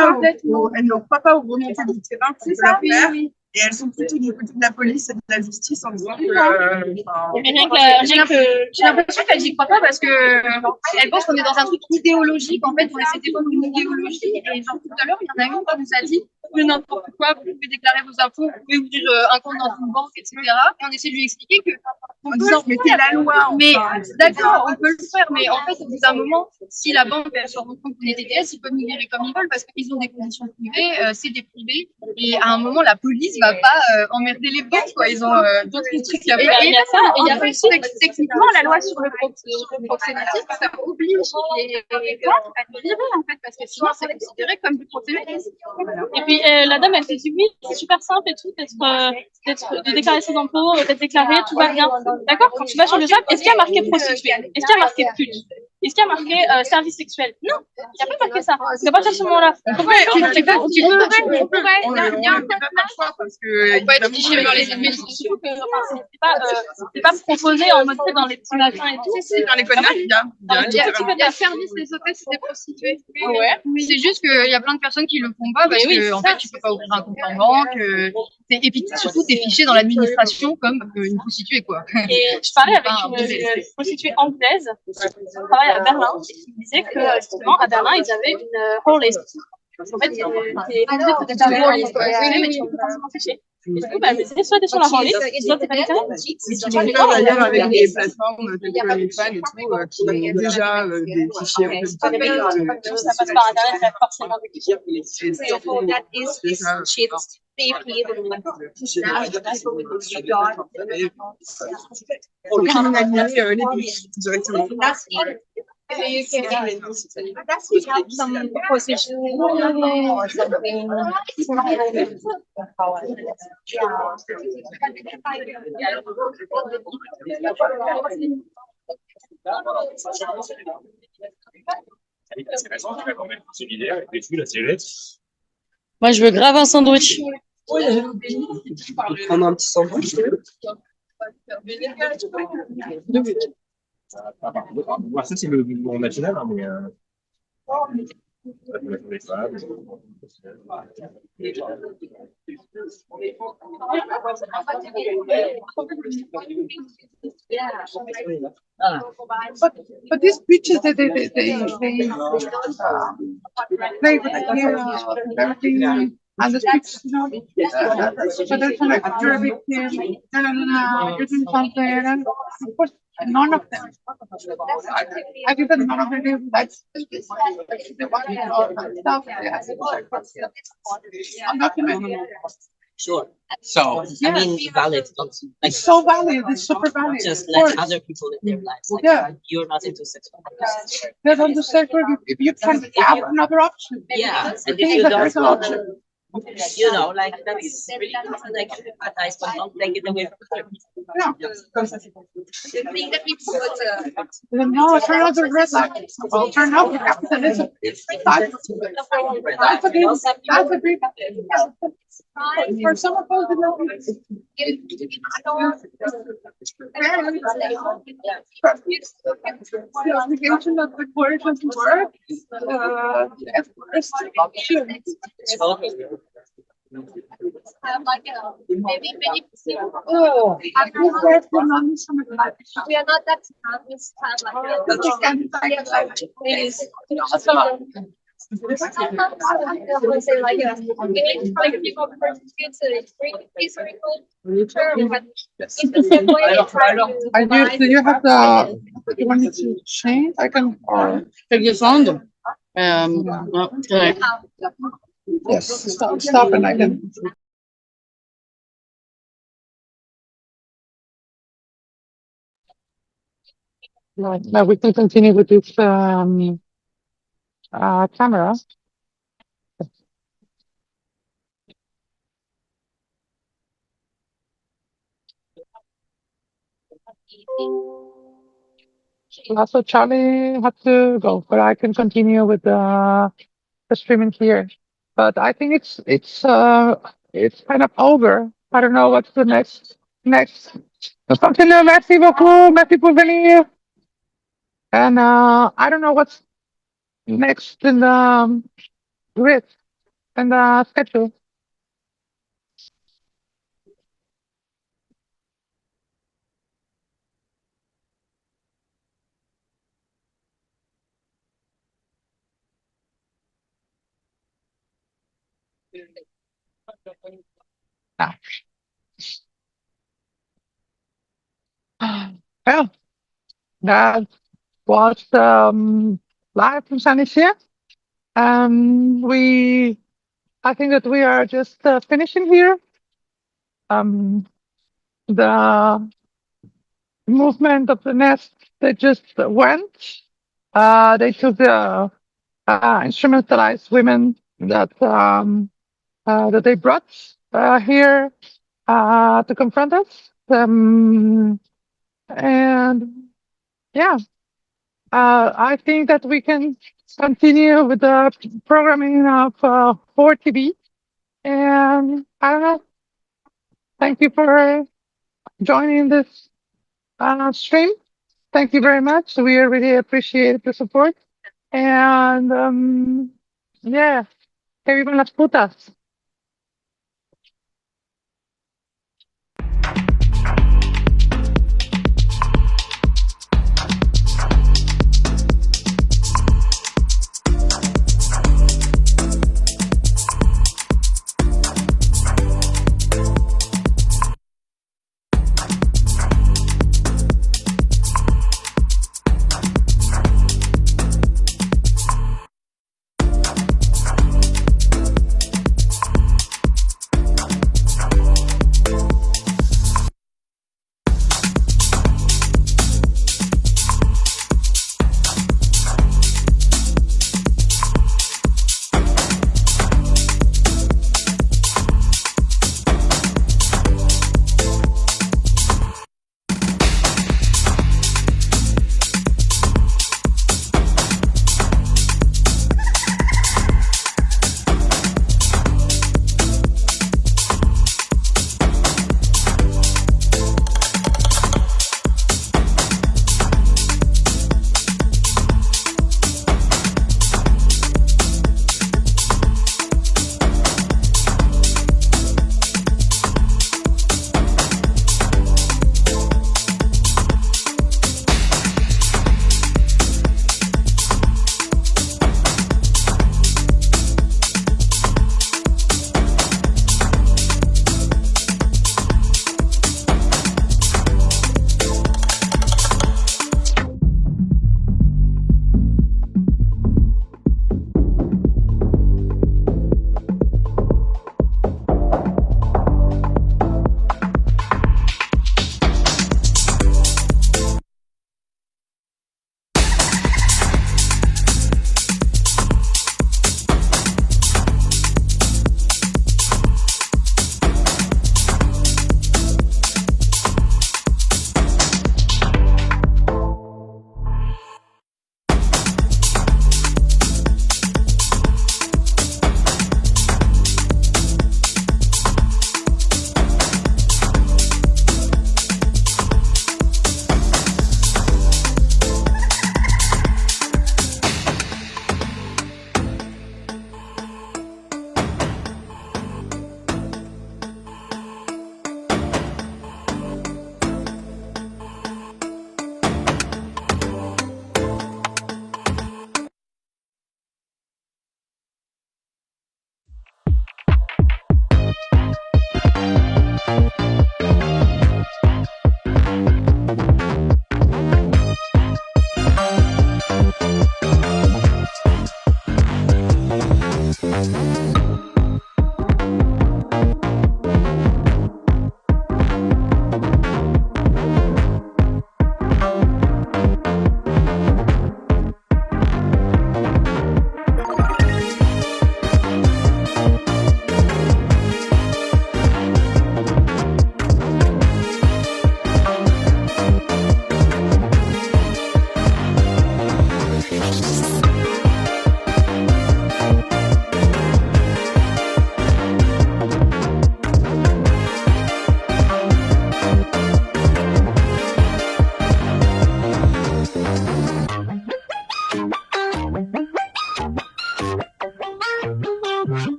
pas aux remontées du terrain pour la faire. Et elles sont plutôt du côté de la police et de la justice en disant que... J'ai l'impression qu'elles n'y croient pas parce qu'elles pensent qu'on est dans un truc idéologique. En fait, on essaie de défendre une idéologie. Et genre, tout à l'heure, il y en a une qui nous a dit n'importe quoi, vous pouvez déclarer vos impôts, vous pouvez ouvrir un compte dans une banque, etc. Et on essaie de lui expliquer que... En disant, mais c'est la loi. Mais d'accord, on peut le faire, mais en fait, au bout d'un moment, si la banque se rend compte qu'on est DTS, ils peuvent nous virer comme ils veulent parce qu'ils ont des conditions privées, c'est des privés. Et à un moment, la police va pas emmerder les banques, quoi. Ils ont d'autres trucs à faire. Et il y a aussi techniquement la loi sur le proxénétisme, ça oblige les banques à le virer, en fait, parce que sinon, c'est considéré comme du proxénétisme. Et puis la dame, elle te dit oui, c'est super simple et tout, de déclarer ses impôts, d'être déclaré, tout va bien. D'accord? Quand tu vas sur le job, est-ce qu'il y a marqué prostituée? Est-ce qu'il y a marqué pute? Est-ce qu'il y a marqué service sexuel? Non, il n'y a pas marqué ça. C'est pas à ce moment-là. Il y a un peu parfois parce que... On peut être dirigé vers les administrations que c'est pas proposé en mode dans les petits matins et tout. Si, dans les codes il y a le service des hôtesses et des prostituées. C'est juste qu'il y a plein de personnes qui le font pas parce que en fait, tu peux pas ouvrir un compte en banque. Et puis surtout, t'es fiché dans l'administration comme une prostituée, quoi. Et je parlais avec une prostituée anglaise qui travaille à Berlin et qui me disait que justement à Berlin, ils avaient une whore-list. En fait, t'es obligé de te déclarer en liste, mais tu peux pas forcément ficher. Et du coup, elle me disait soit t'es sur la whore-list, soit t'es pas déclaré. Et tu peux faire d'ailleurs avec des plateformes telles que les fans et tout, qui ont déjà des fichiers en fait. Ça passe par Internet, il y a forcément des fichiers. Pour criminaliser les polices directement. You can have some position or something. Moi, je veux grave un sandwich. Prendre un petit sandwich. Ça, c'est le mouvement national, hein, mais. But these speeches, they play with the camera, everything. And the speech, so there's like, you're a victim, you're doing something, and of course, none of them. I think that none of them that's the one or stuff. Undocumented. Sure. So, I mean, valid. Not, like, it's so valid. It's super valid. Just let other people live their lives. Like, yeah. You're not into sex workers. They're not into sex work. If you can have another option. Yeah. And if you don't want to, you know, like, that's really like advice, but don't take it away from other people. No. The thing that we put, no, turn out the red light. Well, turn out the capitalism. That's a great. For some of those, the obligation of the coercion to work, we are not that do you have the, you want me to change? I can, or take this on them. Okay. Yes, stop and I can. Right, now we can continue with this camera. So Charlie had to go, but I can continue with the streaming here. But I think it's kind of over. I don't know what's the next. Merci beaucoup, merci pour venir. And I don't know what's next in the grid and the schedule. Well, that was live from Saint-Nizier. I think that we are just finishing here. The movement of the nest, they just went. They took the instrumentalized women that they brought here to confront us. And yeah, I think that we can continue with the programming of Wh0reTV. And I don't know. Thank you for joining this stream. Thank you very much. We really appreciate the support. And yeah, que vivan las putas.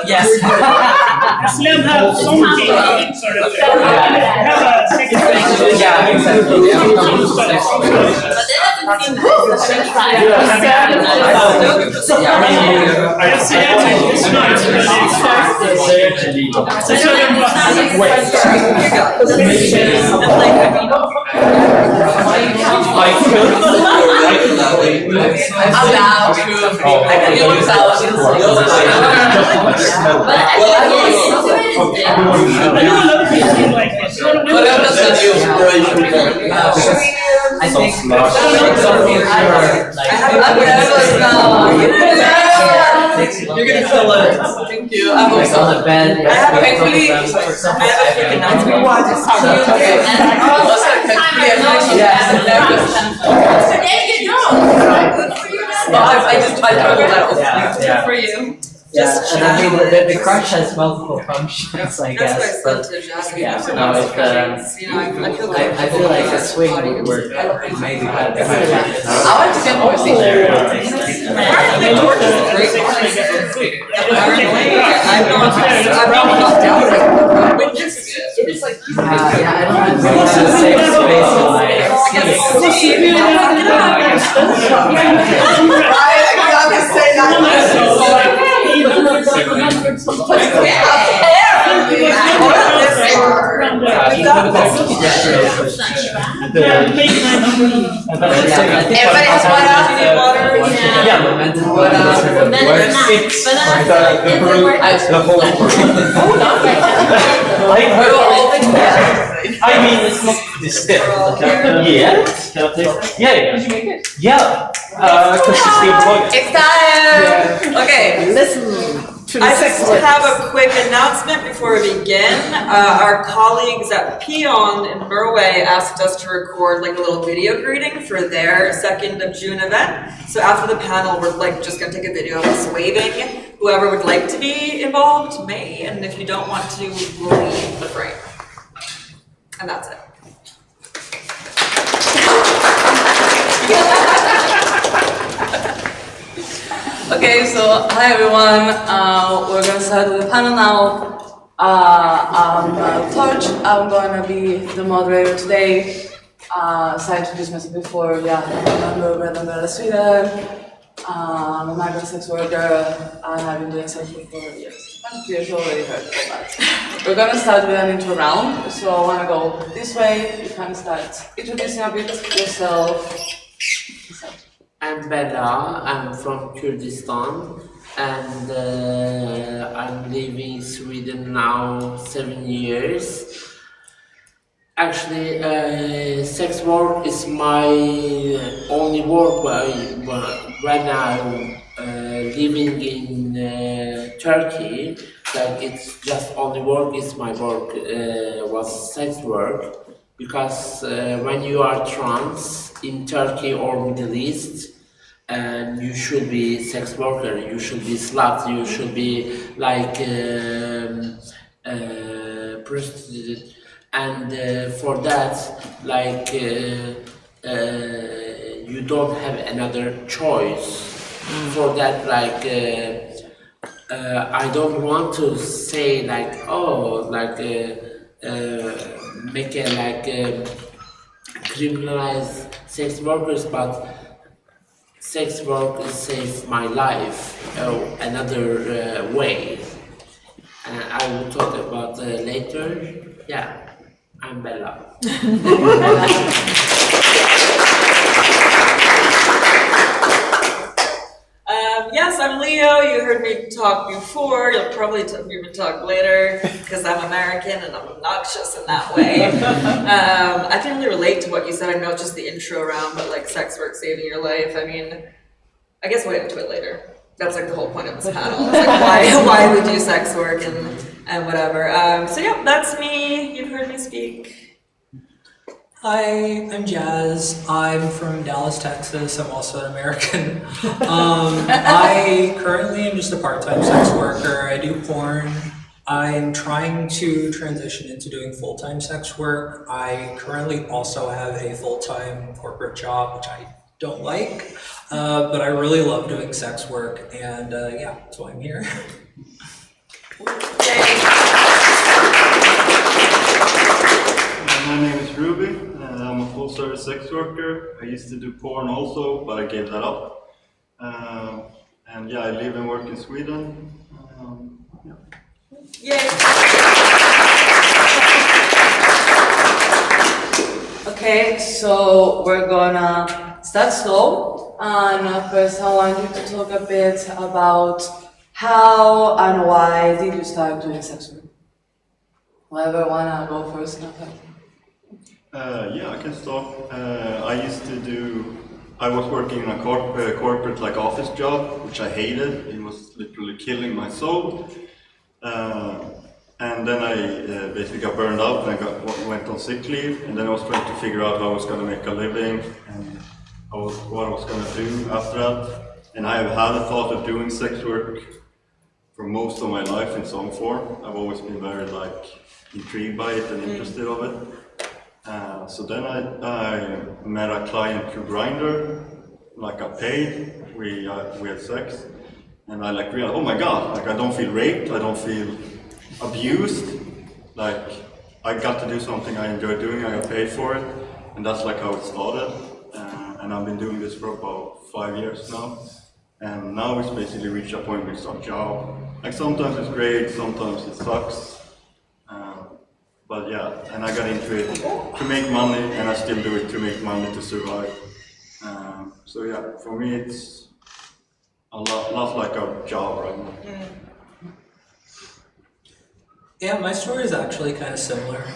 Yes. Let have something sort of have a yeah, exactly. I think you're gonna kill it. Thank you. I'm also on the bed. I have a quick announcement. I just tried to cover that also. Yeah. For you. Just and I mean the crutch has multiple functions, I guess. But yeah, no, it, I feel like a swing would work maybe better. I want to get more I mean, it's not this step. Yeah. Yeah. Did you make it? Yeah. It's time! Okay, listen. I just have a quick announcement before we begin. Our colleagues at Peon in Norway asked us to record like a little video greeting for their 2nd of June event. So after the panel, we're like just gonna take a video of us waving. Whoever would like to be involved may, and if you don't want to, we'll leave the frame. And that's it. Okay, so hi everyone. We're gonna start with the panel now. I'm Torch. I'm gonna be the moderator today. As I introduced myself before, yeah, I'm a member of International Sweden. I'm a migrant sex worker, and I've been doing sex work for years. You already heard about that. We're gonna start with an intro round. So I wanna go this way. You can start introducing a bit yourself. I'm Bella, I'm from Kurdistan, and I'm living in Sweden now 7 years. Actually, sex work is my only work when I'm living in Turkey. Like it's just only work is my work, was sex work. Because when you are trans in Turkey or Middle East, and you should be sex worker, you should be slut, you should be like prostitute, and for that, like you don't have another choice. For that, like I don't want to say like make it like criminalize sex workers, but sex work saves my life another way. I will talk about later. Yeah, I'm Bella. Yes, I'm Leo. You heard me talk before. You'll probably hear me talk later because I'm American and I'm obnoxious in that way. I can really relate to what you said. I know it's just the intro round, but like sex work saving your life. I mean, I guess we'll get into it later. That's like the whole point of this panel. It's like why we do sex work and whatever. So yeah, that's me. You've heard me speak. Hi, I'm Jazz. I'm from Dallas, Texas. I'm also an American. I currently am just a part-time sex worker. I do porn. I'm trying to transition into doing full-time sex work. I currently also have a full-time corporate job, which I don't like. But I really love doing sex work, and yeah, that's why I'm here. My name is Ruby, and I'm a full-service sex worker. I used to do porn also, but I gave that up. And yeah, I live and work in Sweden. Yay! Okay, so we're gonna start slow. And first I want you to talk a bit about how and why did you start doing sex work? Whoever wanna go first? Yeah, I can start. I was working in a corporate like office job, which I hated. It was literally killing my soul. And then I basically got burned out and I went on sick leave. And then I was trying to figure out how I was going to make a living and what I was going to do after that. And I have had a thought of doing sex work for most of my life in some form. I've always been very intrigued by it and interested of it. So then I met a client through Grindr, I paid, we had sex, and I realized, oh my god, I don't feel raped, I don't feel abused, I got to do something I enjoy doing, I got paid for it, and that's how it started. And I've been doing this for about 5 years now, and now it's basically reached a point where it's a job. Sometimes it's great, sometimes it sucks. But yeah, and I got into it to make money, and I still do it to make money to survive. So yeah, for me it's a lot like a job right now. Yeah, my story is actually kind of similar.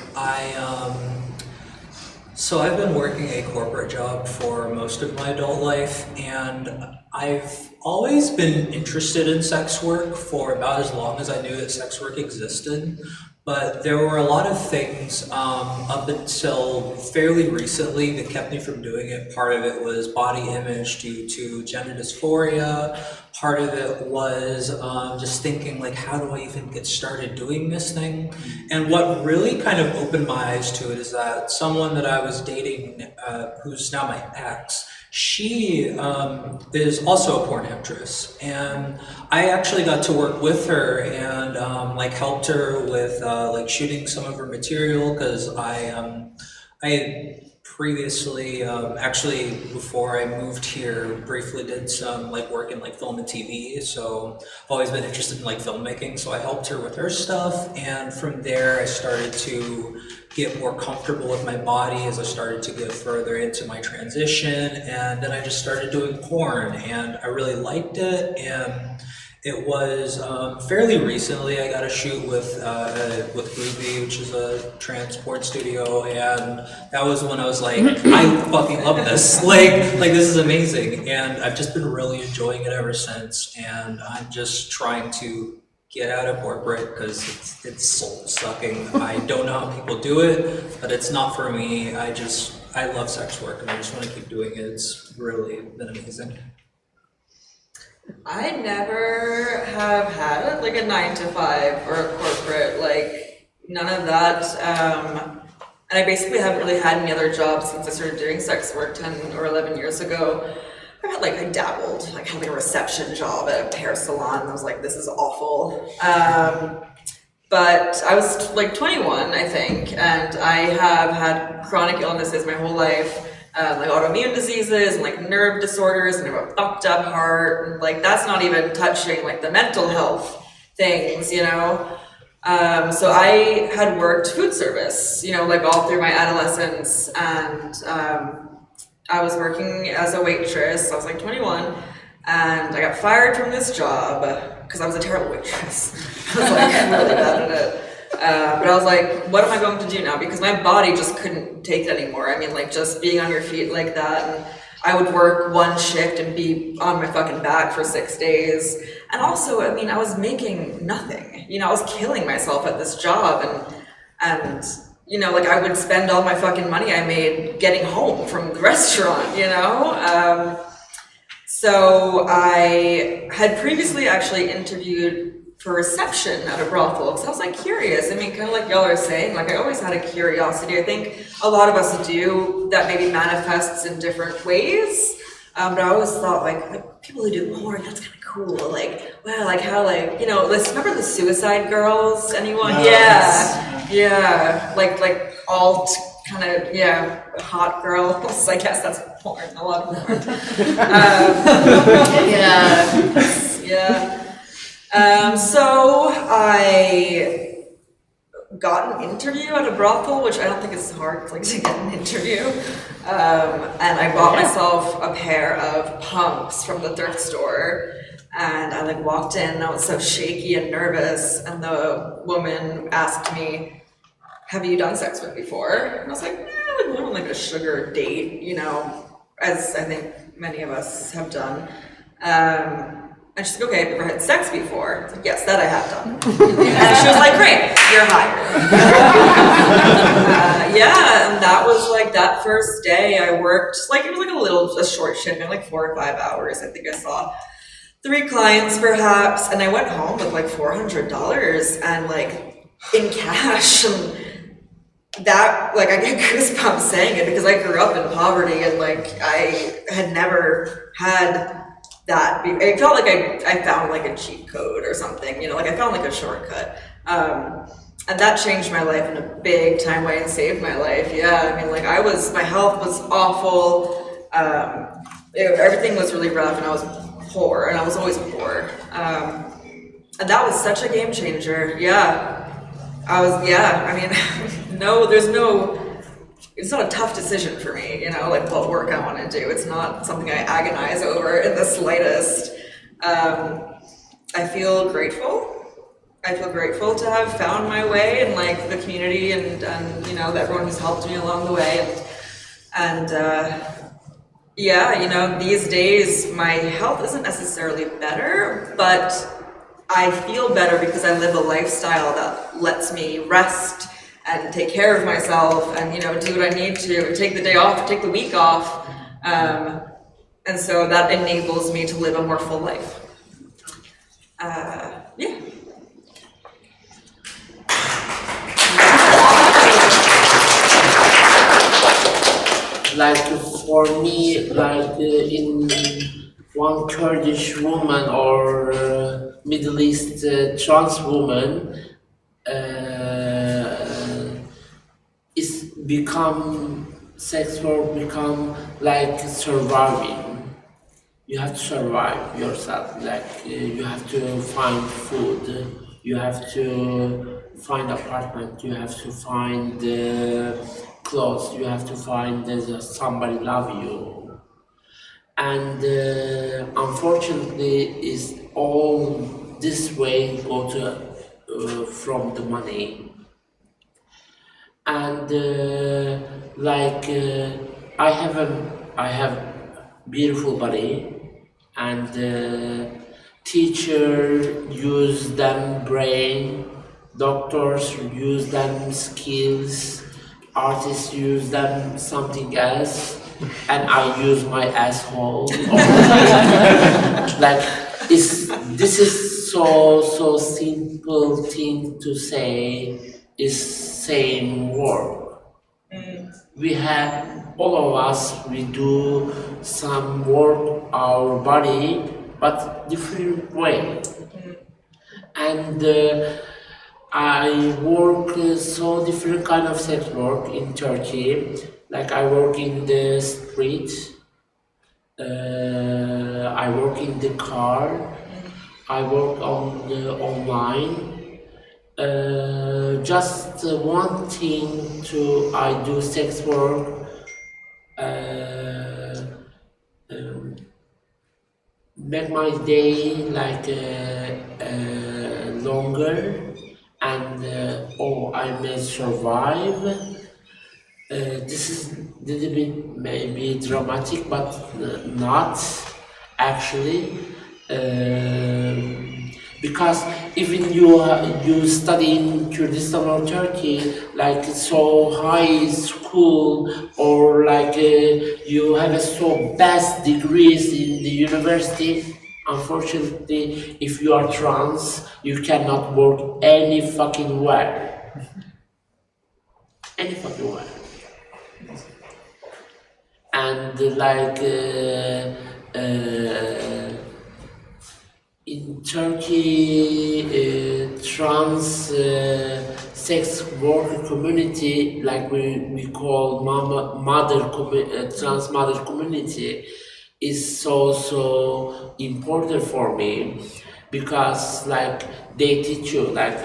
So I've been working a corporate job for most of my adult life, and I've always been interested in sex work for about as long as I knew that sex work existed. But there were a lot of things up until fairly recently that kept me from doing it. Part of it was body image due to gender dysphoria. Part of it was just thinking how do I even get started doing this thing? And what really kind of opened my eyes to it is that someone that I was dating, who's now my ex, she is also a porn actress, and I actually got to work with her and helped her with shooting some of her material, because I had previously, actually before I moved here, briefly did some work in film and TV, so I've always been interested in filmmaking, so I helped her with her stuff, and from there I started to get more comfortable with my body as I started to get further into my transition, and then I just started doing porn, and I really liked it, and it was fairly recently I got a shoot with Ruby, which is a transport studio, and that was when I was I fucking love this, this is amazing, and I've just been really enjoying it ever since, and I'm just trying to get out of corporate because it's soul sucking. I don't know how people do it, but it's not for me. I love sex work and I just want to keep doing it. It's really been amazing. I never have had a 9-to-5 or a corporate, none of that. And I basically haven't really had any other jobs since I started doing sex work 10 or 11 years ago. I dabbled, had a reception job at a hair salon. I was this is awful. But I was 21, I think, and I have had chronic illnesses my whole life, autoimmune diseases and nerve disorders, and I have a fucked up heart, and that's not even touching the mental health things, So I had worked food service, all through my adolescence, and I was working as a waitress. I was 21, and I got fired from this job because I was a terrible waitress. I was really bad at it. But I was what am I going to do now? Because my body just couldn't take it anymore. Just being on your feet like that. And I would work one shift and be on my fucking back for 6 days. And also, I was making nothing. I was killing myself at this job. And I would spend all my fucking money I made getting home from the restaurant, So I had previously actually interviewed for reception at a brothel, because I was curious. Kind of like y'all are saying, I always had a curiosity. I think a lot of us do, that maybe manifests in different ways. But I always thought like people who do porn, that's kind of cool. Like, wow, like how like, you know, remember the Suicide Girls? Anyone? Yes. Yeah. Like alt kind of, yeah, hot girls. I guess that's porn, a lot of porn. So I got an interview at a brothel, which I don't think is hard, like, to get an interview. And I bought myself a pair of pumps from the thrift store. And I like walked in and I was so shaky and nervous. And the woman asked me, "Have you done sex with before?" And I was like, more on like a sugar date, you know, as I think many of us have done. And she's like, "Okay, have you ever had sex before?" I was like, "Yes, that I have done." And she was like, "Great, you're hired." And that was like that first day I worked, like it was like a short shift, like 4 or 5 hours. I think I saw 3 clients perhaps, and I went home with like $400 and like in cash. And that, like, I get goosebumps saying it because I grew up in poverty and like I had never had that. It felt like I found like a cheat code or something, you know, like I found like a shortcut. And that changed my life in a big time way and saved my life. Yeah, I mean, like my health was awful. Everything was really rough and I was poor, and I was always poor. And that was such a game changer. I mean, it's not a tough decision for me, you know, like what work I want to do. It's not something I agonize over in the slightest. I feel grateful. I feel grateful to have found my way and like the community and you know, everyone who's helped me along the way. And you know, these days my health isn't necessarily better, but I feel better because I live a lifestyle that lets me rest and take care of myself and, you know, do what I need to, take the day off, take the week off. And so that enables me to live a more full life. Like for me, like in one Kurdish woman or Middle East trans woman, sex work become like surviving. You have to survive yourself, like you have to find food, you have to find apartment, you have to find clothes, you have to find somebody love you. And unfortunately, is all this way go to from the money. And I have beautiful body, and teacher use them brain, doctors use them skills, artists use them something else, and I use my asshole. Like this is so simple thing to say, is same work. We have, all of us, we do some work our body, but different way. And I work so different kind of sex work in Turkey. Like I work in the street, I work in the car, I work on the online. Just one thing I do sex work, make my day like longer, and I may survive. This is a little bit maybe dramatic, but not actually. Because even you study in Kurdistan or Turkey, like so high school, or like you have so best degrees in the university, unfortunately, if you are trans, you cannot work any fucking where. Any fucking where. and like in Turkey, trans sex worker community, like we call trans mother community, is so important for me, because like they teach you like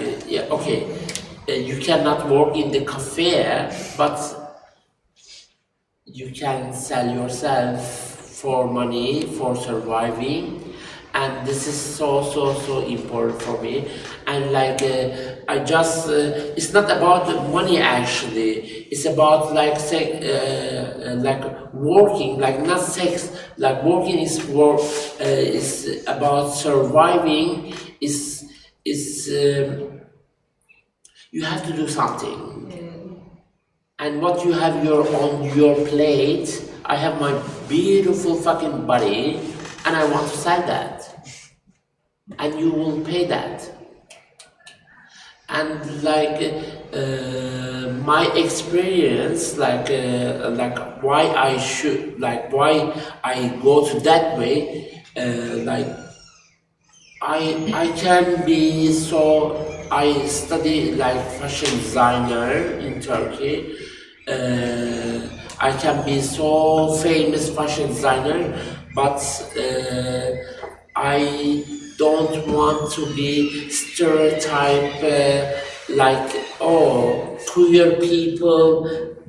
you cannot work in the cafe, but you can sell yourself for money, for surviving, and this is so important for me. And like I just it's not about the money actually, it's about like like working, like not sex, like working is work, is about surviving, is you have to do something. And what you have on your plate, I have my beautiful fucking body, and I want to sell that. And you will pay that. And like my experience, like why I go to that way, like I can be so. I study like fashion designer in Turkey. I can be so famous fashion designer, but I don't want to be stereotype like, oh, queer people,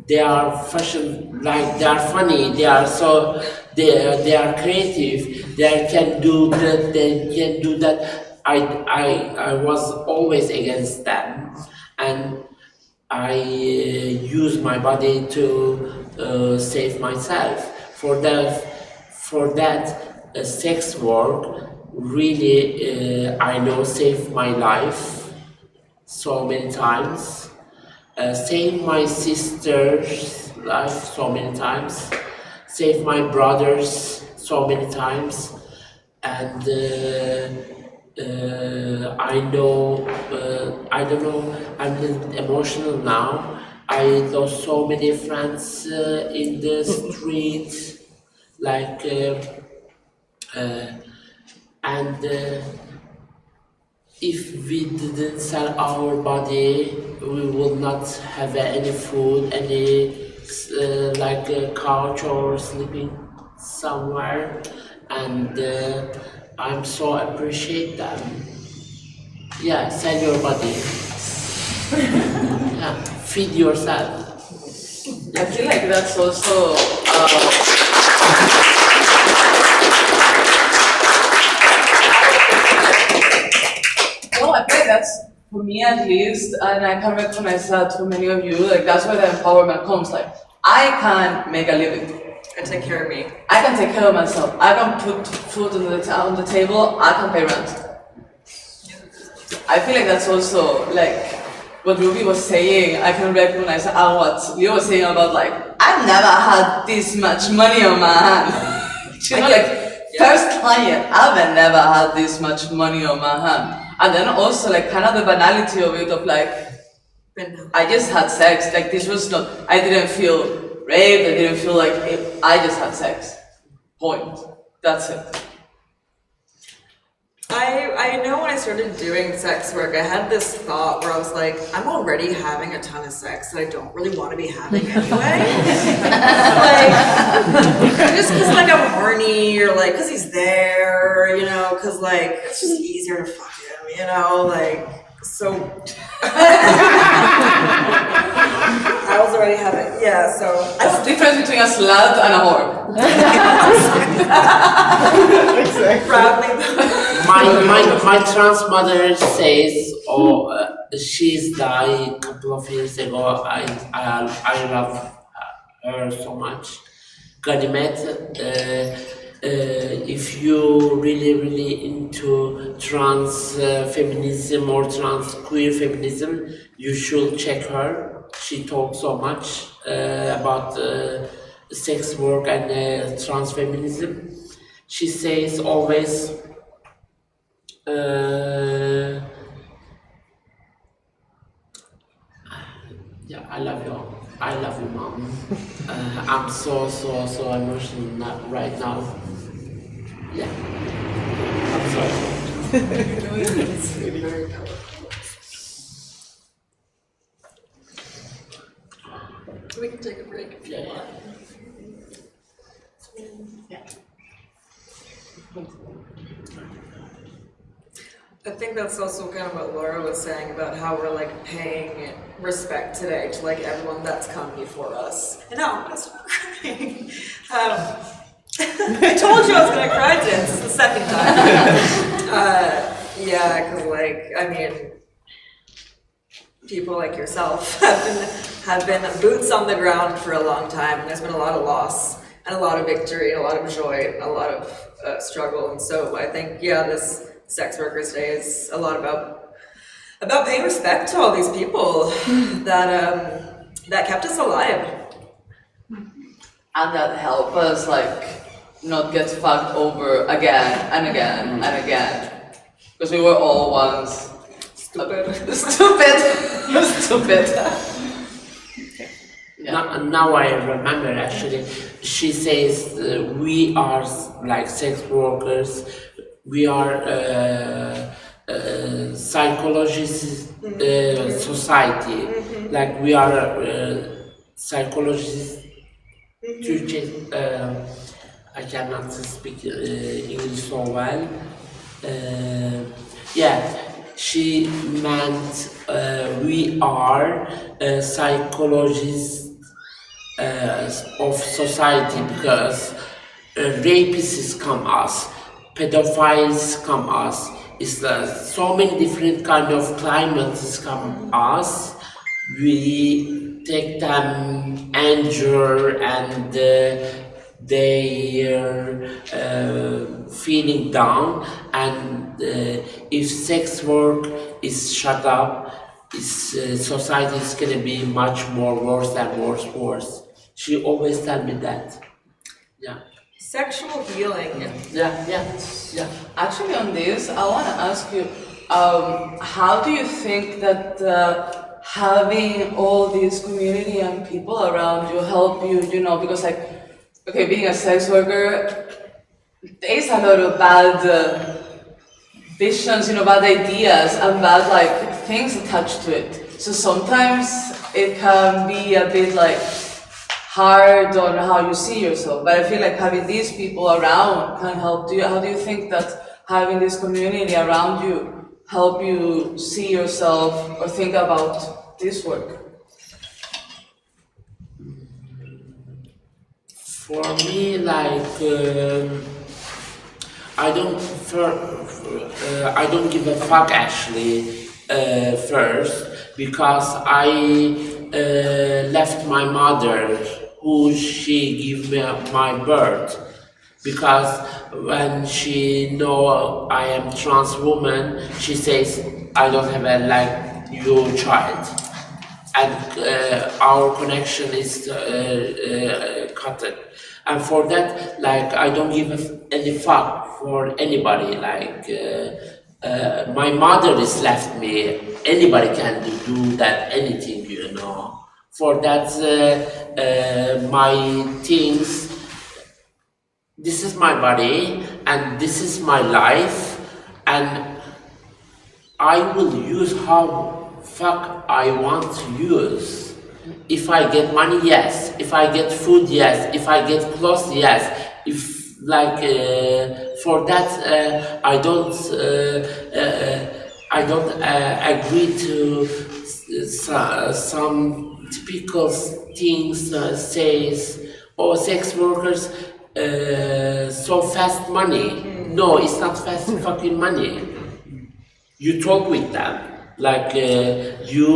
they are fashion, like they are funny, they are so, they are creative, they can do that, they can do that. I was always against them, and I use my body to save myself. For that, sex work really, I know, saved my life so many times. Saved my sister's life so many times. Saved my brothers so many times, and. I know, I don't know, I'm a little emotional now. I lost so many friends in the street, like, and if we didn't sell our body, we will not have any food, any like a couch or sleeping somewhere, and I'm so appreciate them. Yeah, sell your body. Yeah, feed yourself. I feel like that's also well, I feel like that's, for me at least, and I can recognize that for many of you, like that's where the empowerment comes. Like, I can make a living. And take care of me. I can take care of myself. I can put food on the table. I can pay rent. I feel like that's also like what Ruby was saying. I can recognize what Leo was saying about like, I've never had this much money on my hand. You know, like first client, I've never had this much money on my hand. And then also like kind of the banality of it, of like, I just had sex. Like this was not, I didn't feel raped, I didn't feel like I just had sex. Point. That's it. I know when I started doing sex work, I had this thought where I was like, I'm already having a ton of sex that I don't really want to be having anyway. Like, just because like I'm horny, or like because he's there, you know, because like it's just easier to fuck him, you know, like, so. I was already having, yeah, so. That's the difference between a slut and a whore. Exactly. My trans mother says, she's died a couple of years ago. I love her so much. Ganimet, if you really into trans feminism or trans queer feminism, you should check her. She talks so much about sex work and trans feminism. She says always, yeah, I love you all. I love you, Mom. I'm so emotional right now. Yeah. I'm sorry. It's really very powerful. We can take a break if you want. Yeah. I think that's also kind of what Laura was saying about how we're like paying respect today to like everyone that's come before us. And now I'm gonna start crying. I told you I was gonna cry, Jen. This is the second time. Yeah, because like, I mean, people like yourself have been boots on the ground for a long time. There's been a lot of loss and a lot of victory, and a lot of joy, and a lot of struggle. And so I think, yeah, this Sex Workers Day is a lot about paying respect to all these people that kept us alive. And that help us like not get fucked over again and again and again. Because we were all once stupid. Yeah. Now I remember actually, she says we are like sex workers, we are psychologists society, like we are psychologists. I cannot speak English so well. Yeah, she meant we are psychologists of society, because rapists come us, pedophiles come us. It's so many different kind of climates come us. We take them anger and their feeling down, and if sex work is shut up, society is going to be much more worse and worse. She always tell me that. Yeah. Sexual healing. Yeah. Actually, on this, I want to ask you, how do you think that having all this community and people around you help you, because like, okay, being a sex worker, there is a lot of bad visions, bad ideas and bad like things attached to it. So sometimes it can be a bit like hard on how you see yourself, but I feel like having these people around can help. How do you think that having this community around you help you see yourself or think about this work? For me, like I don't give a fuck actually first, because I left my mother, who she gave me my birth, because when she know I am trans woman, she says I don't have a like your child, and our connection is cut. And for that, like, I don't give any fuck for anybody. Like, my mother has left me. Anybody can do that, anything, For that, my things, this is my body, and this is my life, and I will use how fuck I want to use. If I get money, yes. If I get food, yes. If I get clothes, yes. If like for that, I don't agree to some typical things. Says, oh, sex workers so fast money. No, it's not fast fucking money. You talk with them. Like you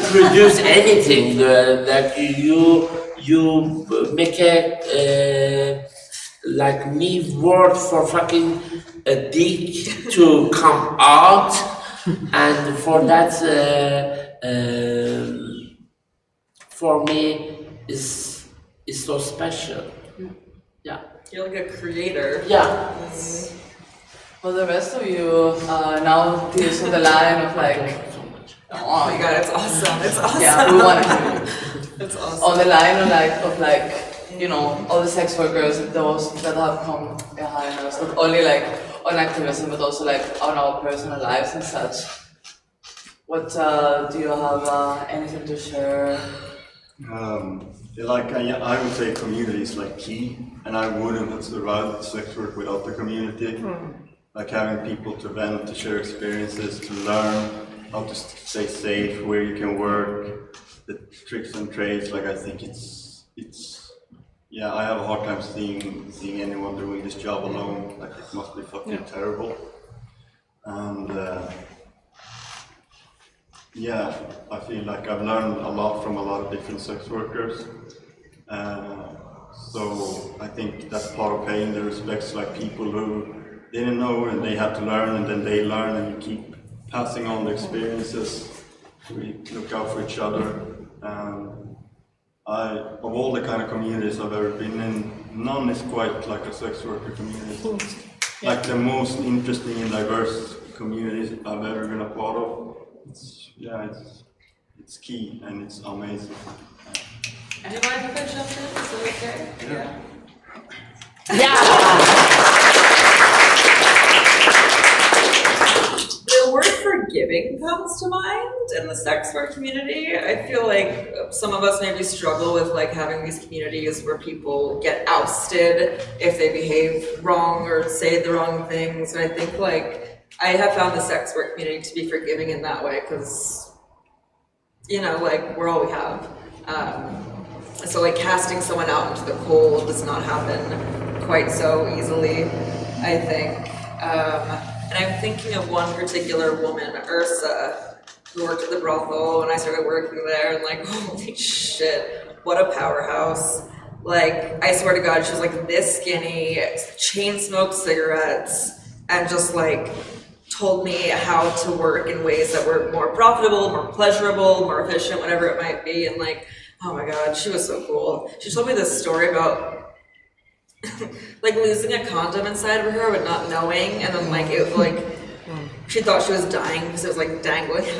produce anything, like you make a like new word for fucking a dick to come out, and for that for me is so special. Yeah. You're like a creator. Yeah. Well, the rest of you now this on the line of like Oh my god, it's awesome. It's awesome. Yeah, we want to hear you. It's awesome. On the line of you know, all the sex workers, those that have come behind us, not only like on activism, but also like on our personal lives and such. What do you have anything to share? I would say community is like key, and I wouldn't have survived sex work without the community. Like having people to vent, to share experiences, to learn how to stay safe, where you can work, the tricks and trades. Like I think I have a hard time seeing anyone doing this job alone. Like it must be fucking terrible. And I feel like I've learned a lot from a lot of different sex workers. So I think that's part of paying the respects, like people who didn't know and they had to learn, and then they learn, and you keep passing on the experiences. We look out for each other. Of all the kind of communities I've ever been in, none is quite like a sex worker community. Like the most interesting and diverse communities I've ever been a part of. It's key and it's amazing. Anyone who can jump in? Is it okay? Yeah. The word forgiving comes to mind in the sex work community. I feel like some of us maybe struggle with like having these communities where people get ousted if they behave wrong or say the wrong things. And I think like I have found the sex work community to be forgiving in that way because, you know, like we're all we have. So like casting someone out into the cold does not happen quite so easily, I think. And I'm thinking of one particular woman, Ursa, who worked at the brothel when I started working there, and like, holy shit, what a powerhouse. Like, I swear to God, she was like this skinny, chain smoked cigarettes, and just like told me how to work in ways that were more profitable, more pleasurable, more efficient, whatever it might be. And like, oh my God, she was so cool. She told me this story about like losing a condom inside of her but not knowing, and then like it like she thought she was dying because it was like dangling. See,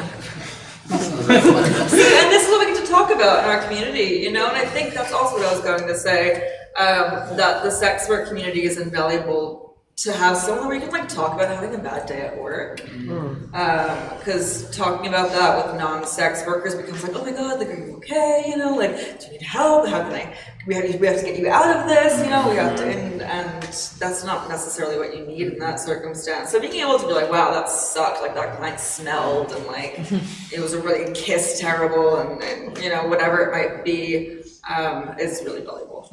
and this is what we get to talk about in our community, you know, and I think that's also what I was going to say, that the sex work community is invaluable to have someone where you can like talk about having a bad day at work. Because talking about that with non-sex workers becomes like, oh my God, like, are you okay? You know, like, do you need help? How can we have to get you out of this, you know, we have to, and that's not necessarily what you need in that circumstance. So being able to be like, wow, that sucked, like that client smelled, and like, it was a really kiss terrible, and you know, whatever it might be, is really valuable.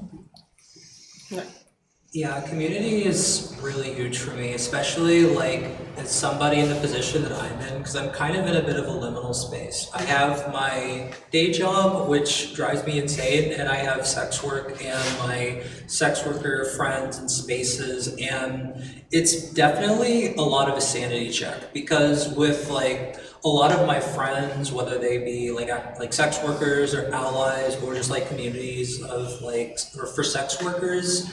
Yeah, community is really huge for me, especially like as somebody in the position that I'm in, because I'm kind of in a bit of a liminal space. I have my day job, which drives me insane, and I have sex work and my sex worker friends and spaces, and it's definitely a lot of a sanity check, because with like a lot of my friends, whether they be like sex workers or allies or just like communities of like, or for sex workers,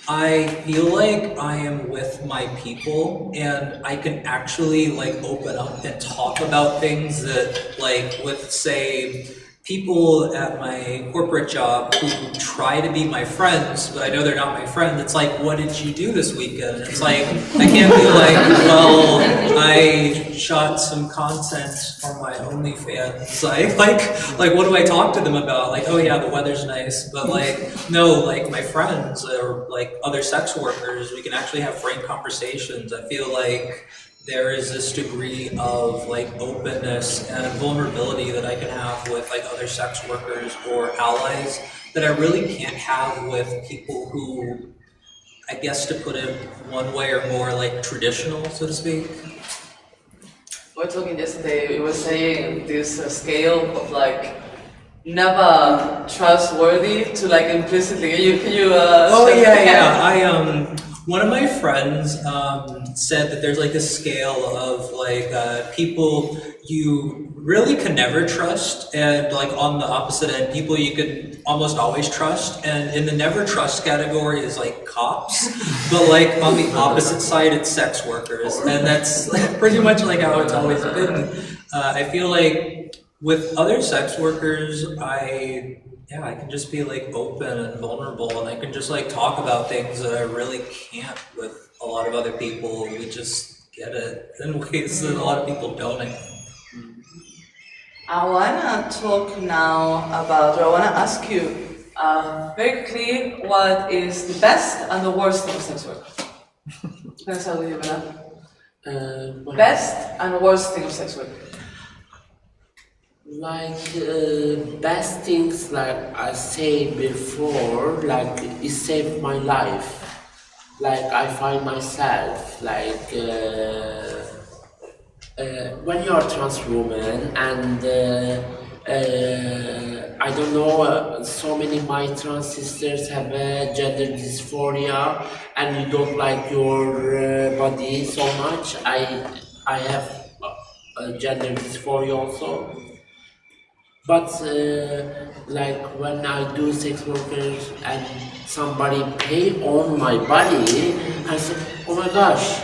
I feel like I am with my people and I can actually like open up and talk about things that like with say people at my corporate job who try to be my friends, but I know they're not my friend. It's like, what did you do this weekend? It's like, I can't be like, well, I shot some content on my OnlyFans. Like, what do I talk to them about? Like, oh yeah, the weather's nice. But like, no, like my friends or like other sex workers, we can actually have frank conversations. I feel like there is this degree of like openness and vulnerability that I can have with like other sex workers or allies that I really can't have with people who, I guess to put it one way, are more like traditional, so to speak. We were talking yesterday, we were saying this scale of like never trustworthy to like implicitly. Can you oh yeah. One of my friends said that there's like a scale of like people you really can never trust, and like on the opposite end, people you can almost always trust, and in the never trust category is like cops, but like on the opposite side it's sex workers, and that's pretty much like how it's always been. I feel like with other sex workers, I can just be like open and vulnerable, and I can just like talk about things that I really can't with a lot of other people. We just get it in ways that a lot of people don't. I wanna talk now about, or I wanna ask you very clear, what is the best and the worst thing of sex work? I'm gonna start with you, Bella. Best and worst thing of sex work. Like best things, like I said before, like it saved my life. Like I find myself like when you're a trans woman and I don't know, so many of my trans sisters have gender dysphoria and you don't like your body so much. I have gender dysphoria also. But like when I do sex workers and somebody pay on my body, I said, oh my gosh,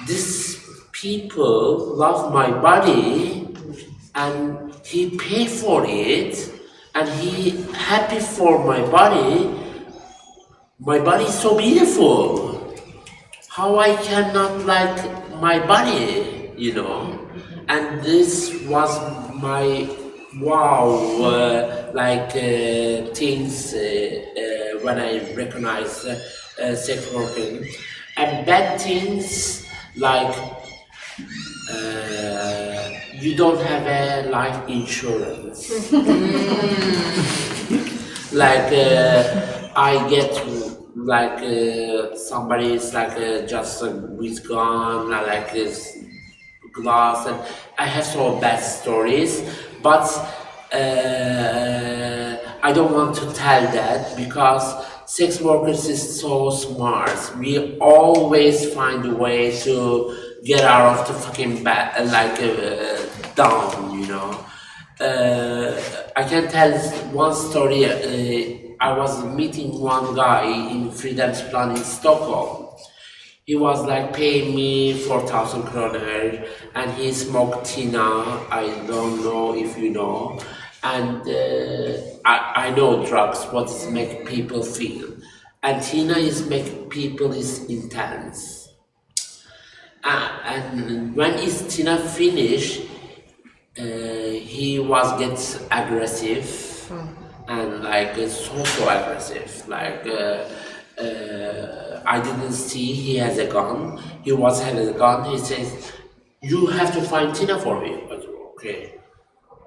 these people love my body and he pay for it and he happy for my body. My body is so beautiful. How I cannot like my body, you know? And this was my wow, things when I recognize sex working. And bad things like you don't have a life insurance. Like I get like somebody is like just with gun, like this glass, and I have so bad stories, but I don't want to tell that because sex workers is so smart. We always find a way to get out of the fucking bed, down, you know. I can tell one story. I was meeting one guy in Fridhemsplan in Stockholm. He was like paying me 4,000 kroner and he smoked Tina. I don't know if you know. And I know drugs, what it make people feel. And Tina is make people is intense. And when is Tina finished, he was gets aggressive and like so aggressive. Like I didn't see he has a gun. He was having a gun. He says, "You have to find Tina for me." I said, "Okay."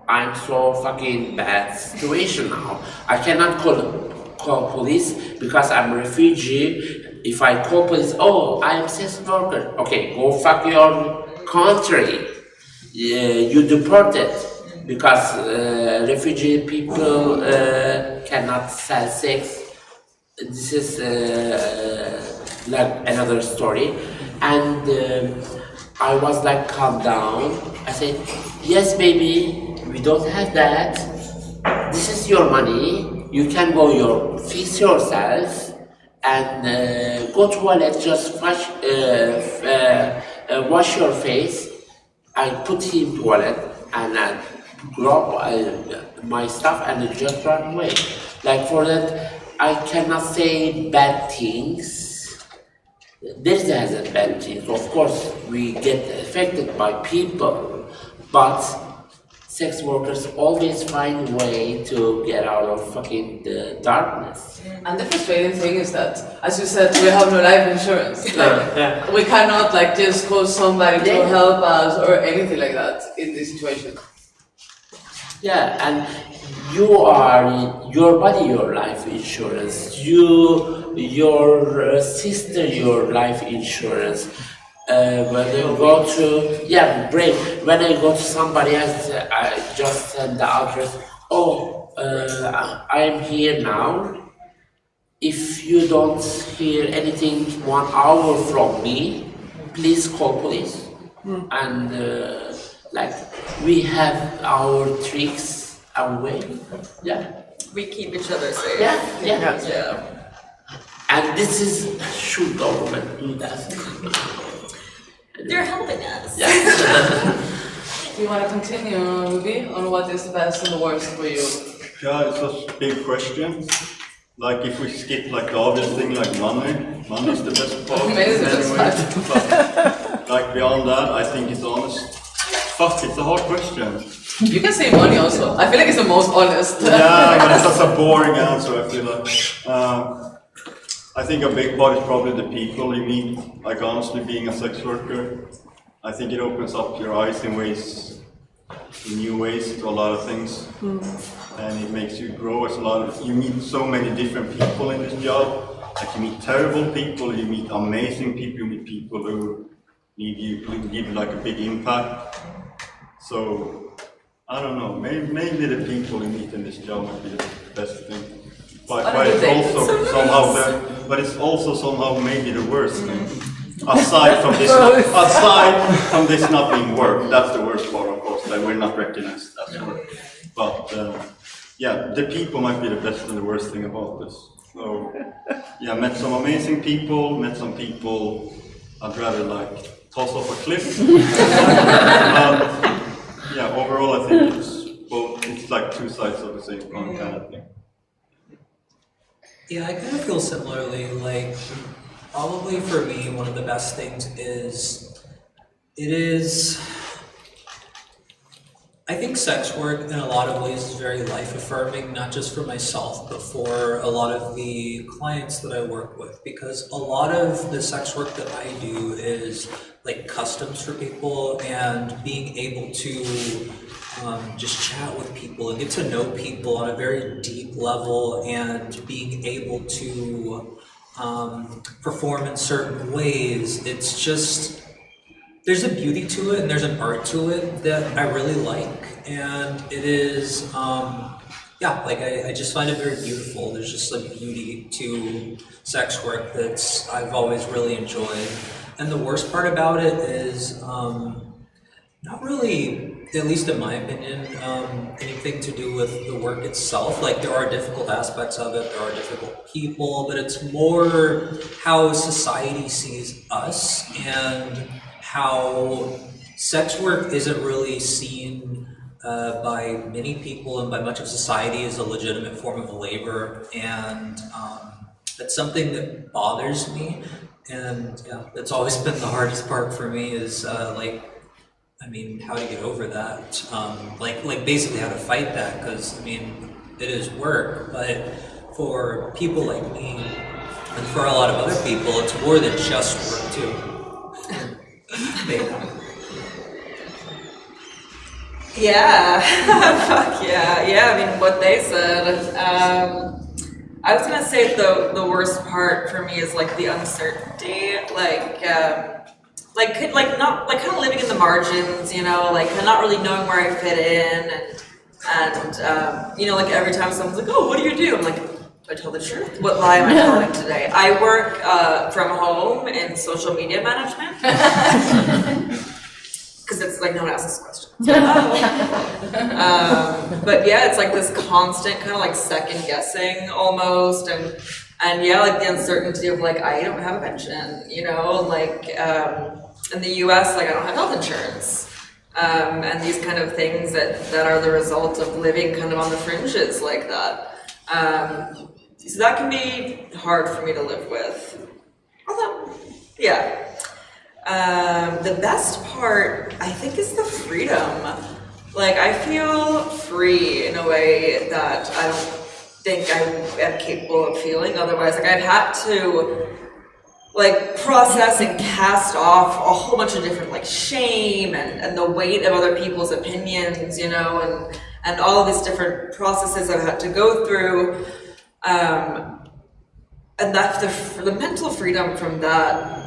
I'm so fucking bad situation now. I cannot call police because I'm a refugee. If I call police, oh, I'm sex worker. Okay, go fuck your country. You deported because refugee people cannot sell sex. This is like another story. And I was like, calm down. I said, yes, baby. We don't have that. This is your money. You can go fix yourself and go to toilet. Just wash your face. I put him in toilet and I grab my stuff and just run away. Like for that, I cannot say bad things. This has a bad things. Of course, we get affected by people, but sex workers always find a way to get out of fucking the darkness. And the frustrating thing is that, as you said, we have no life insurance. Like, we cannot like just call somebody to help us or anything like that in this situation. Yeah, and you are your body, your life insurance. Your sister, your life insurance. When I go to, brave. When I go to somebody else, I just send the address. Oh, I am here now. If you don't hear anything 1 hour from me, please call police. And we have our tricks and way. Yeah. We keep each other safe. Yeah. And this is should government do that. They're helping us. Yeah. do you want to continue, Ruby, on what is the best and the worst for you? Yeah, it's such a big question. Like if we skip like the obvious thing like money is the best part. But like beyond that, I think it's honest. Fuck, it's a hard question. You can say money also. I feel like it's the most honest. Yeah, but it's such a boring answer, I feel like. I think a big part is probably the people you meet. Like honestly, being a sex worker, I think it opens up your eyes in new ways to a lot of things. And it makes you grow as you meet so many different people in this job. Like you meet terrible people, you meet amazing people, you meet people who give you like a big impact. So, I don't know, maybe the people you meet in this job might be the best thing. But it's also somehow maybe the worst thing. Aside from this not being work, that's the worst part of course, that we're not recognized as work. But yeah, the people might be the best and the worst thing about this. So yeah, met some amazing people, met some people I'd rather like toss off a cliff. Yeah, overall I think it's like two sides of the same coin kind of thing. Yeah, I kind of feel similarly, like probably for me one of the best things I think sex work in a lot of ways is very life affirming, not just for myself, but for a lot of the clients that I work with, because a lot of the sex work that I do is like customs for people and being able to just chat with people and get to know people on a very deep level and being able to perform in certain ways. It's just, there's a beauty to it and there's an art to it that I really like, and it is, yeah, like I just find it very beautiful. There's just a beauty to sex work that's I've always really enjoyed. And the worst part about it is not really, at least in my opinion, anything to do with the work itself. Like there are difficult aspects of it, there are difficult people, but it's more how society sees us and how sex work isn't really seen by many people and by much of society as a legitimate form of labor, and that's something that bothers me, and yeah, that's always been the hardest part for me is like, I mean, how to get over that, like basically how to fight that, because I mean, it is work, but for people like me and for a lot of other people, it's more than just work too. Yeah, fuck yeah, I mean, what they said. I was gonna say the worst part for me is like the uncertainty, like kind of living in the margins, you know, like not really knowing where I fit in, and you know, like every time someone's like, oh, what do you do? I'm like, do I tell the truth? What lie am I telling today? I work from home in social media management. Because it's like no one asks questions. But yeah, it's like this constant kind of like second guessing almost, and yeah, like the uncertainty of like I don't have a pension, you know, like in the US, like I don't have health insurance, and these kind of things that are the result of living kind of on the fringes like that. So that can be hard for me to live with. Although, yeah. The best part, I think, is the freedom. Like, I feel free in a way that I don't think I am capable of feeling otherwise. Like, I've had to, like, process and cast off a whole bunch of different, like, shame and the weight of other people's opinions, you know, and all of these different processes I've had to go through. And that the mental freedom from that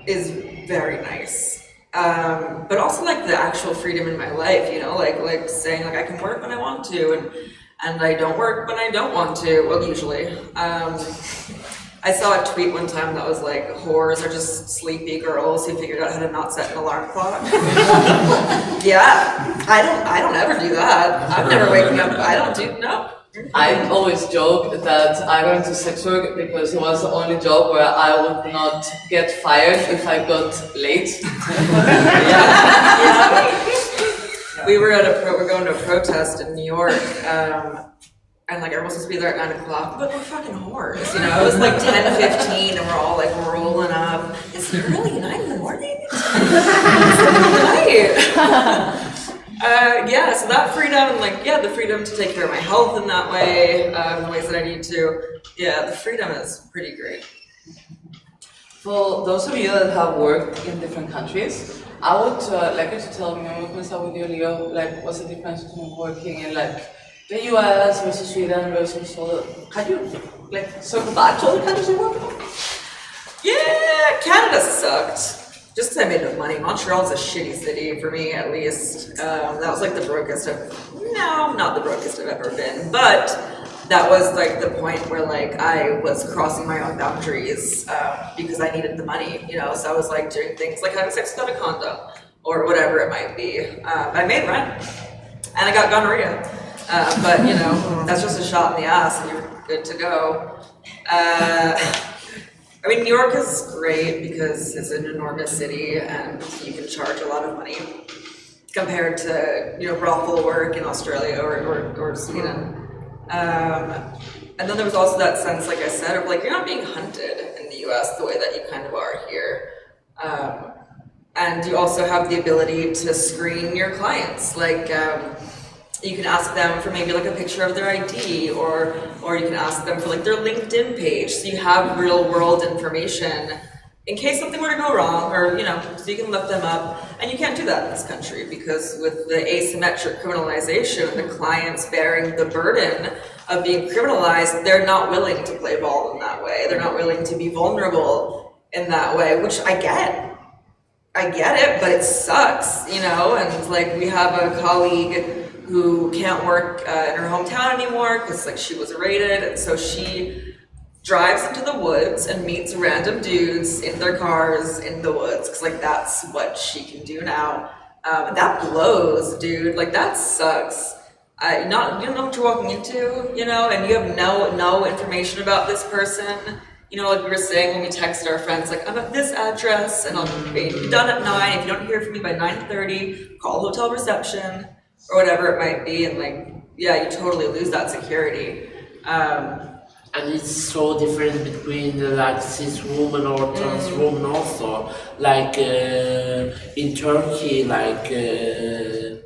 is very nice, but also like the actual freedom in my life, you know, like saying like I can work when I want to, and I don't work when I don't want to. Well, usually. I saw a tweet one time that was like, whores are just sleepy girls who figured out how to not set an alarm clock. Yeah, I don't ever do that. I'm never waking up. I don't do no. I always joke that I got into sex work because it was the only job where I would not get fired if I got late. we were we're going to a protest in New York, and like everyone's supposed to be there at 9 o'clock, but we're fucking whores, you know? It was like 10:15 and we're all like rolling up. It's early 9 in the morning? It's night. Yeah, so that freedom and like, yeah, the freedom to take care of my health in that way, the ways that I need to. Yeah, the freedom is pretty great. For those of you that have worked in different countries, I would like you to tell me, I'm going to start with you, Leo, like what's the difference between working in like the US versus Sweden versus all the, can you like circle back to all the countries you work in? Yeah, Canada sucked. Just because I made no money. Montreal's a shitty city for me, at least. That was like the brokest no, not the brokest I've ever been, but that was like the point where like I was crossing my own boundaries because I needed the money, you know. So I was like doing things like having sex without a condom or whatever it might be. I made rent and I got gonorrhea, but you know that's just a shot in the ass and you're good to go. I mean, New York is great because it's an enormous city and you can charge a lot of money compared to, you know, brothel work in Australia or Sweden. And then there was also that sense, like I said, of like, you're not being hunted in the US the way that you kind of are here. And you also have the ability to screen your clients. Like, you can ask them for maybe like a picture of their ID or you can ask them for like their LinkedIn page. So you have real world information in case something were to go wrong or, you know, so you can look them up. And you can't do that in this country because with the asymmetric criminalization, the clients bearing the burden of being criminalized, they're not willing to play ball in that way. They're not willing to be vulnerable in that way, which I get it, but it sucks, you know? And like we have a colleague who can't work in her hometown anymore because like she was raided, and so she drives into the woods and meets random dudes in their cars in the woods because like that's what she can do now. That blows, dude. Like that sucks. You don't know what you're walking into, you know, and you have no information about this person. You know, like we were saying when we texted our friends, like I'm at this address and I'll be done at 9. If you don't hear from me by 9:30, call hotel reception. Or whatever it might be, and like, yeah, you totally lose that security. And it's so different between like cis woman or trans woman also. Like in Turkey, like there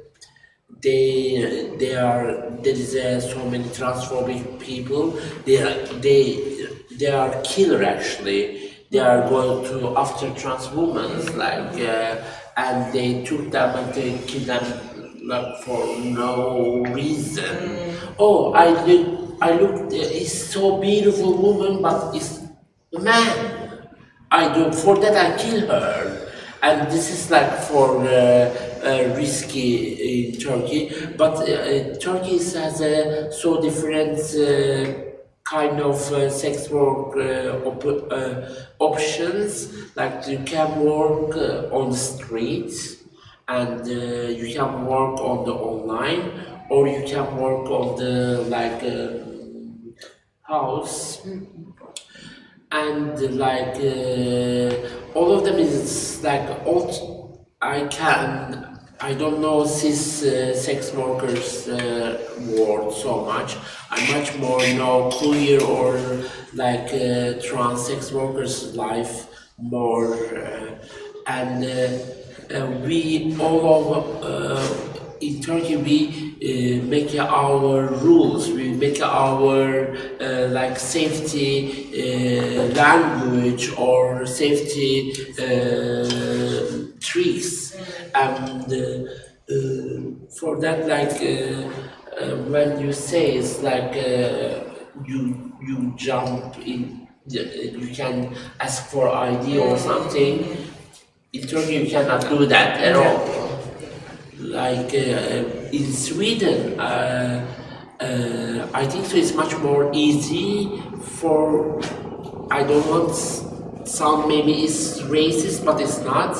is so many transphobic people. They are killer actually. They are going to after trans women, like and they took them and they killed them. Like for no reason. Oh, I look. It's so beautiful woman, but it's a man. For that I kill her, and this is like for risky in Turkey. But Turkey has a so different kind of sex work options. Like you can work on the street. And you can work on the online, or you can work on the like house, and like all of them is like all I don't know cis sex workers world so much. I much more know queer or like trans sex workers life more, and. We all over in Turkey we make our rules. We make our like safety language or safety tricks, and for that like when you say it's like you jump in, you can ask for ID or something. In Turkey, you cannot do that at all. Like in Sweden, I think so it's much more easy for, I don't want some maybe it's racist, but it's not.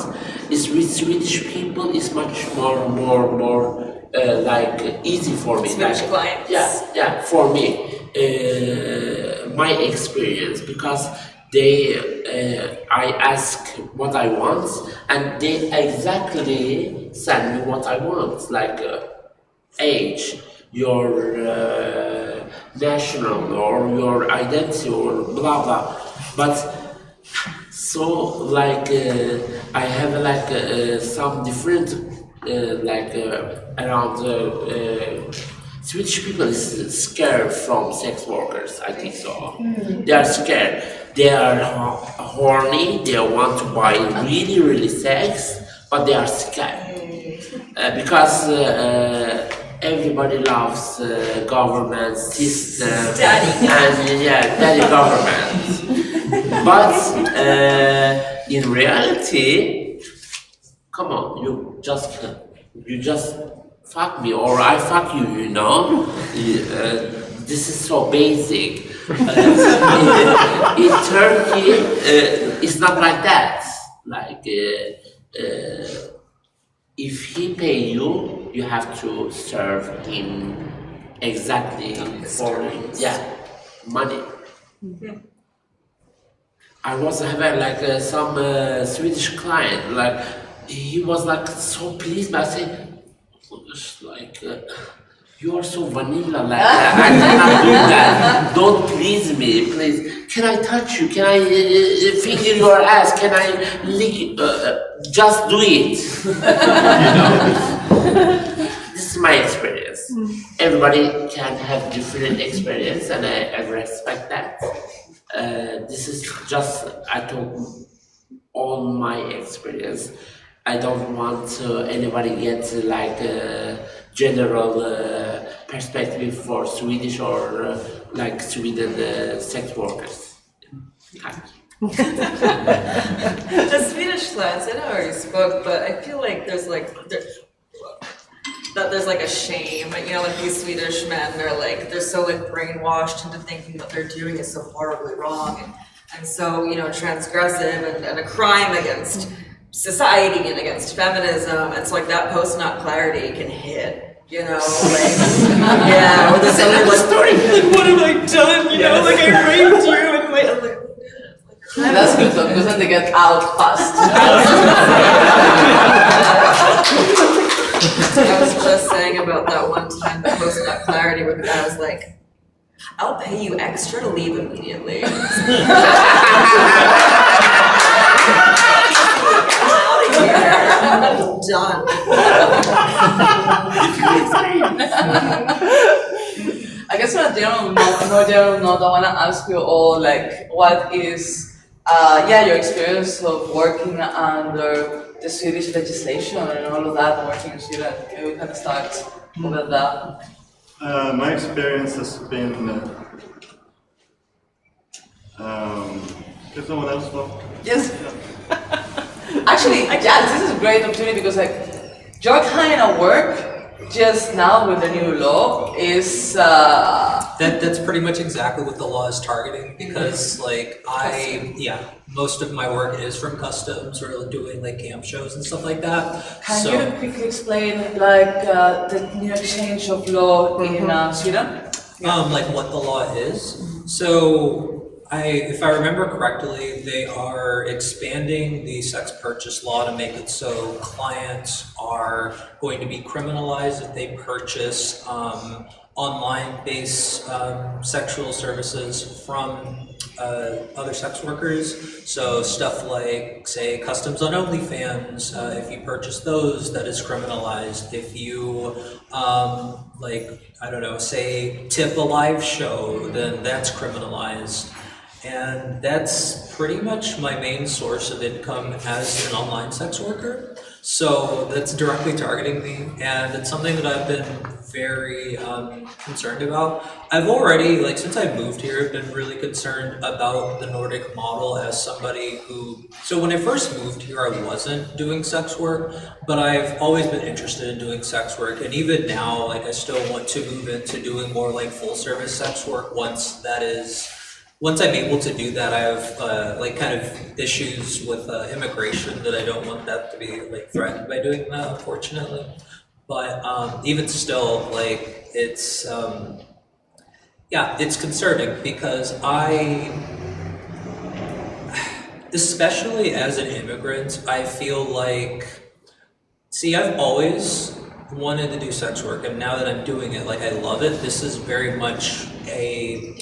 It's with Swedish people, it's much more like easy for me. Swedish like, clients. Yeah, for me, my experience, because I ask what I want, and they exactly send me what I want, like age, your national or your identity or blah blah. But so like I have like some different around Swedish people is scared from sex workers. I think so. They are scared. They are horny. They want to buy really sex, but they are scared because everybody loves government system daddy government. But in reality, come on, you just fuck me or I fuck you, you know? This is so basic. In Turkey, it's not like that. Like, if he pay you, you have to serve him exactly for money. I was having like some Swedish client, like he was like so pleased. I said, like you are so vanilla, like I cannot do that. Don't please me, please. Can I touch you? Can I finger your ass? Can I lick? Just do it. This is my experience. Everybody can have different experience, and I respect that. This is just I talk all my experience. I don't want anybody get like a general perspective for Swedish or like Sweden sex workers. The Swedish lads, I know I already spoke, but I feel like there's like a shame, you know, like these Swedish men are like, they're so like brainwashed into thinking what they're doing is so horribly wrong and so, you know, transgressive and a crime against society and against feminism. It's like that post-nut clarity can hit, you know, like, or this like story, like, what have I done, you know, like I raped you and like that's good though, because then they get out fast. I was just saying about that one time, the post-nut clarity, where the guy was like, I'll pay you extra to leave immediately. Done. I guess on a general note, I want to ask you all, like, what is your experience of working under the Swedish legislation and all of that, working in Sweden? Can we kind of start with that? My experience has been. Can someone else talk? Yes. Actually, this is a great opportunity because, like, your kind of work just now with the new law is that's pretty much exactly what the law is targeting, because like most of my work is from customs or doing like camp shows and stuff like that. Can you quickly explain like the new change of law in Sweden? Like what the law is. So if I remember correctly, they are expanding the sex purchase law to make it so clients are going to be criminalized if they purchase online-based sexual services from other sex workers. So stuff like, say, customs on OnlyFans, if you purchase those, that is criminalized. If you, say, tip a live show, then that's criminalized. And that's pretty much my main source of income as an online sex worker. So that's directly targeting me, and it's something that I've been very concerned about. I've already, since I moved here, been really concerned about the Nordic model as somebody who... So when I first moved here, I wasn't doing sex work, but I've always been interested in doing sex work. And even now, I still want to move into doing more full service sex work once I'm able to do that. I have kind of issues with immigration that I don't want that to be threatened by doing that, unfortunately. But even still, it's it's concerning because especially as an immigrant, I feel like, see, I've always wanted to do sex work, and now that I'm doing it, like, I love it. This is very much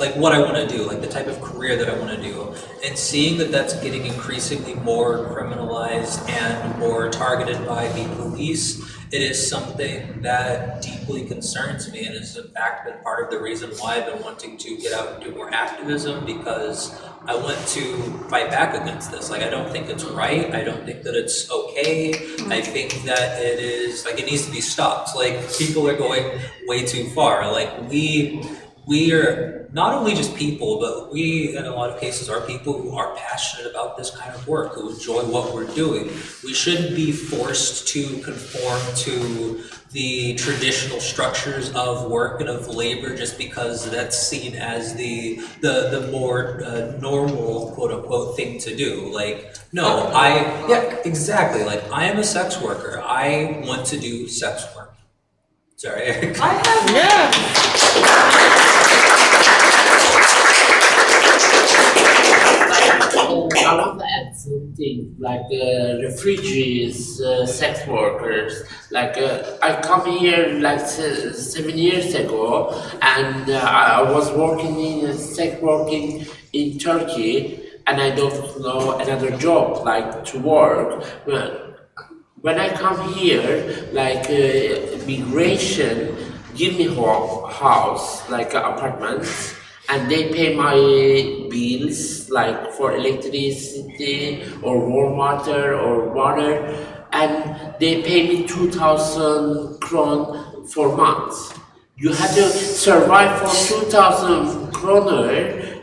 like what I want to do, like the type of career that I want to do. And seeing that that's getting increasingly more criminalized and more targeted by the police, it is something that deeply concerns me, and is in fact been part of the reason why I've been wanting to get out and do more activism, because I want to fight back against this. Like, I don't think it's right. I don't think that it's okay. I think that it is, like, it needs to be stopped. Like, people are going way too far. Like, we are not only just people, but we, in a lot of cases, are people who are passionate about this kind of work, who enjoy what we're doing. We shouldn't be forced to conform to the traditional structures of work and of labor just because that's seen as the more normal, quote unquote, thing to do. Like, no, yeah, exactly. Like, I am a sex worker. I want to do sex work. Sorry, Eric. I have, yeah. I want to add something, like refugees, sex workers. Like I come here like 7 years ago, and I was working in sex working in Turkey, and I don't know another job like to work. When I come here, like migration give me house, like apartments, and they pay my bills, like for electricity or warm water or water, and they pay me 2,000 kron for months. You have to survive for 2,000 kroner,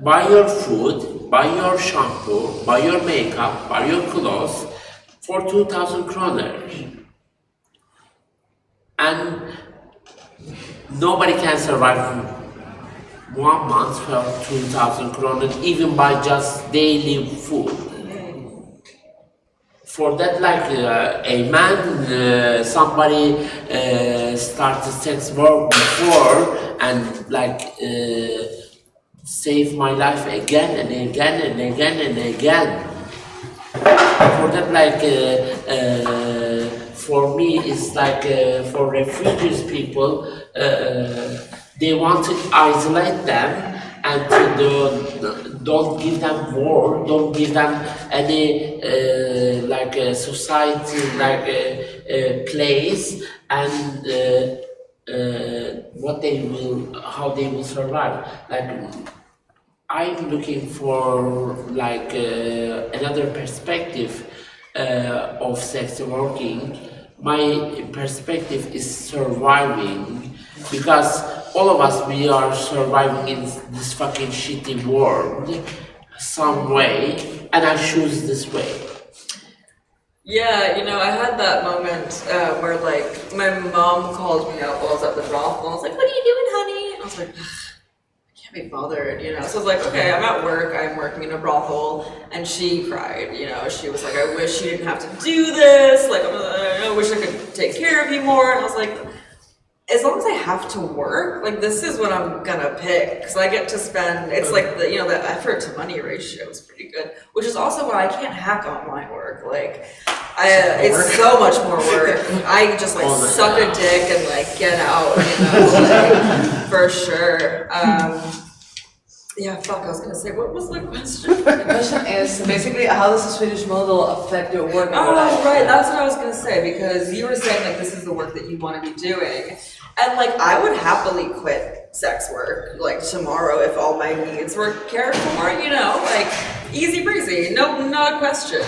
buy your food, buy your shampoo, buy your makeup, buy your clothes for 2,000 kroner. And nobody can survive 1 month for 2,000 kroner, even by just daily food. For that, like a man, somebody started sex work before and like saved my life again and again and again and again. For that, like for me, it's like for refugees people, they want to isolate them and don't give them war, don't give them any like a society, like a place, and what they will, how they will survive. Like, I'm looking for like another perspective of sex working. My perspective is surviving, because all of us, we are surviving in this fucking shitty world some way, and I choose this way. Yeah, you know, I had that moment where like my mom called me up while I was at the brothel, and I was like, "What are you doing, honey?" And I was like, I can't be bothered, you know. So I was like, okay, I'm at work, I'm working in a brothel, and she cried, you know. She was like, I wish you didn't have to do this, like, I wish I could take care of you more. And I was like, as long as I have to work, like, this is what I'm gonna pick, because I get to spend, it's like, the, you know, the effort to money ratio is pretty good, which is also why I can't hack online work. Like, it's so much more work. I just like suck a dick and like get out, you know, like, for sure. Yeah, fuck, I was gonna say, what was the question? The question is basically, how does the Swedish model affect your work? Oh, right, that's what I was gonna say, because you were saying like this is the work that you want to be doing. And like, I would happily quit sex work like tomorrow if all my needs were cared for, you know, like easy breezy, no, not a question.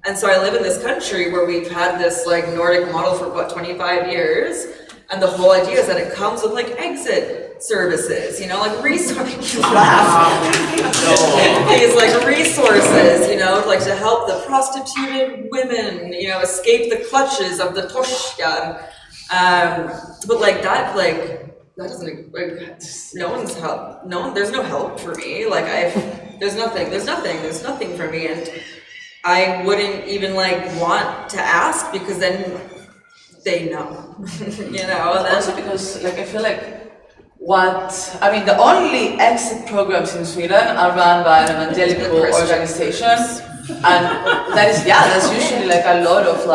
And so I live in this country where we've had this like Nordic model for what, 25 years. And the whole idea is that it comes with like exit services, you know, like resources, these like resources, you know, like to help the prostituted women, you know, escape the clutches of the torskan. But like that, like that doesn't, like, no one's help, there's no help for me. Like there's nothing for me, and I wouldn't even like want to ask, because then they know, you know. And then, also because like I feel like the only exit programs in Sweden are run by an evangelical organization, and that's usually like a lot of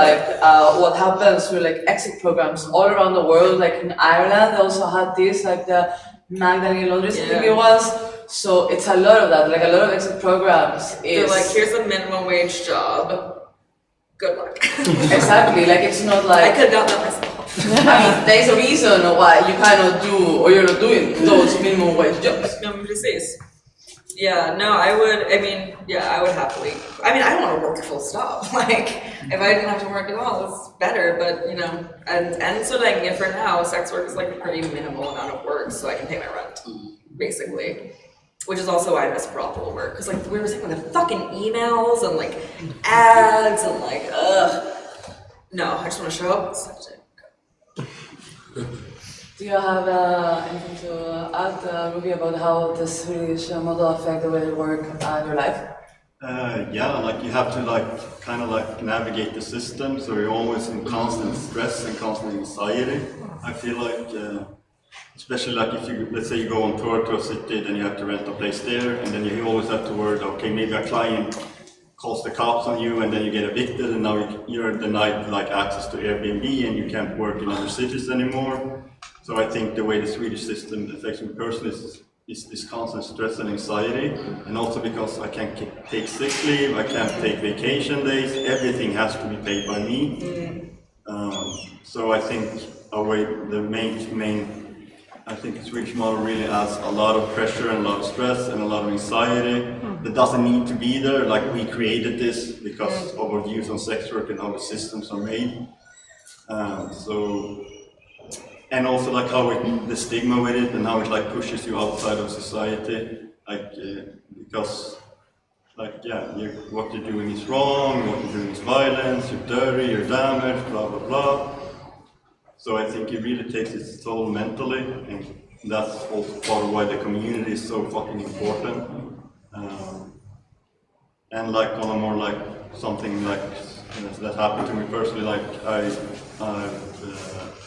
what happens with like exit programs all around the world. Like in Ireland, they also had this, like the Magdalene Laundries, I think it was. So it's a lot of that, like a lot of exit programs. They're like, here's a minimum wage job. Good luck. Exactly, like it's not like I could have done that myself. There's a reason why you cannot do or you're not doing those minimum wage jobs. No, precis. Yeah, no, I would happily. I mean, I don't want to work full stop. Like, if I didn't have to work at all, it's better. But and so like for now, sex work is like a pretty minimal amount of work, so I can pay my rent, basically. Which is also why I miss brothel work, because like we were saying with the fucking emails and like ads and like no, I just want to show up. Do you have anything to add, Ruby, about how the Swedish model affect the way you work and your life? Like you have to kind of navigate the system, so you're always in constant stress and constant anxiety. I feel like, especially like if you, let's say you go on tour to a city, then you have to rent a place there, and then you always have to worry, okay, maybe a client calls the cops on you, and then you get evicted, and now you're denied like access to Airbnb, and you can't work in other cities anymore. So I think the way the Swedish system affects me personally is this constant stress and anxiety, and also because I can't take sick leave, I can't take vacation days, everything has to be paid by me. So I think I think the Swedish model really adds a lot of pressure and a lot of stress and a lot of anxiety that doesn't need to be there. Like we created this because of our views on sex work and how the systems are made. And also like how the stigma with it and how it like pushes you outside of society, because what you're doing is wrong, what you're doing is violence, you're dirty, you're damaged, blah blah blah. So I think it really takes its toll mentally, and that's also part of why the community is so fucking important. And like on a more like something like that happened to me personally,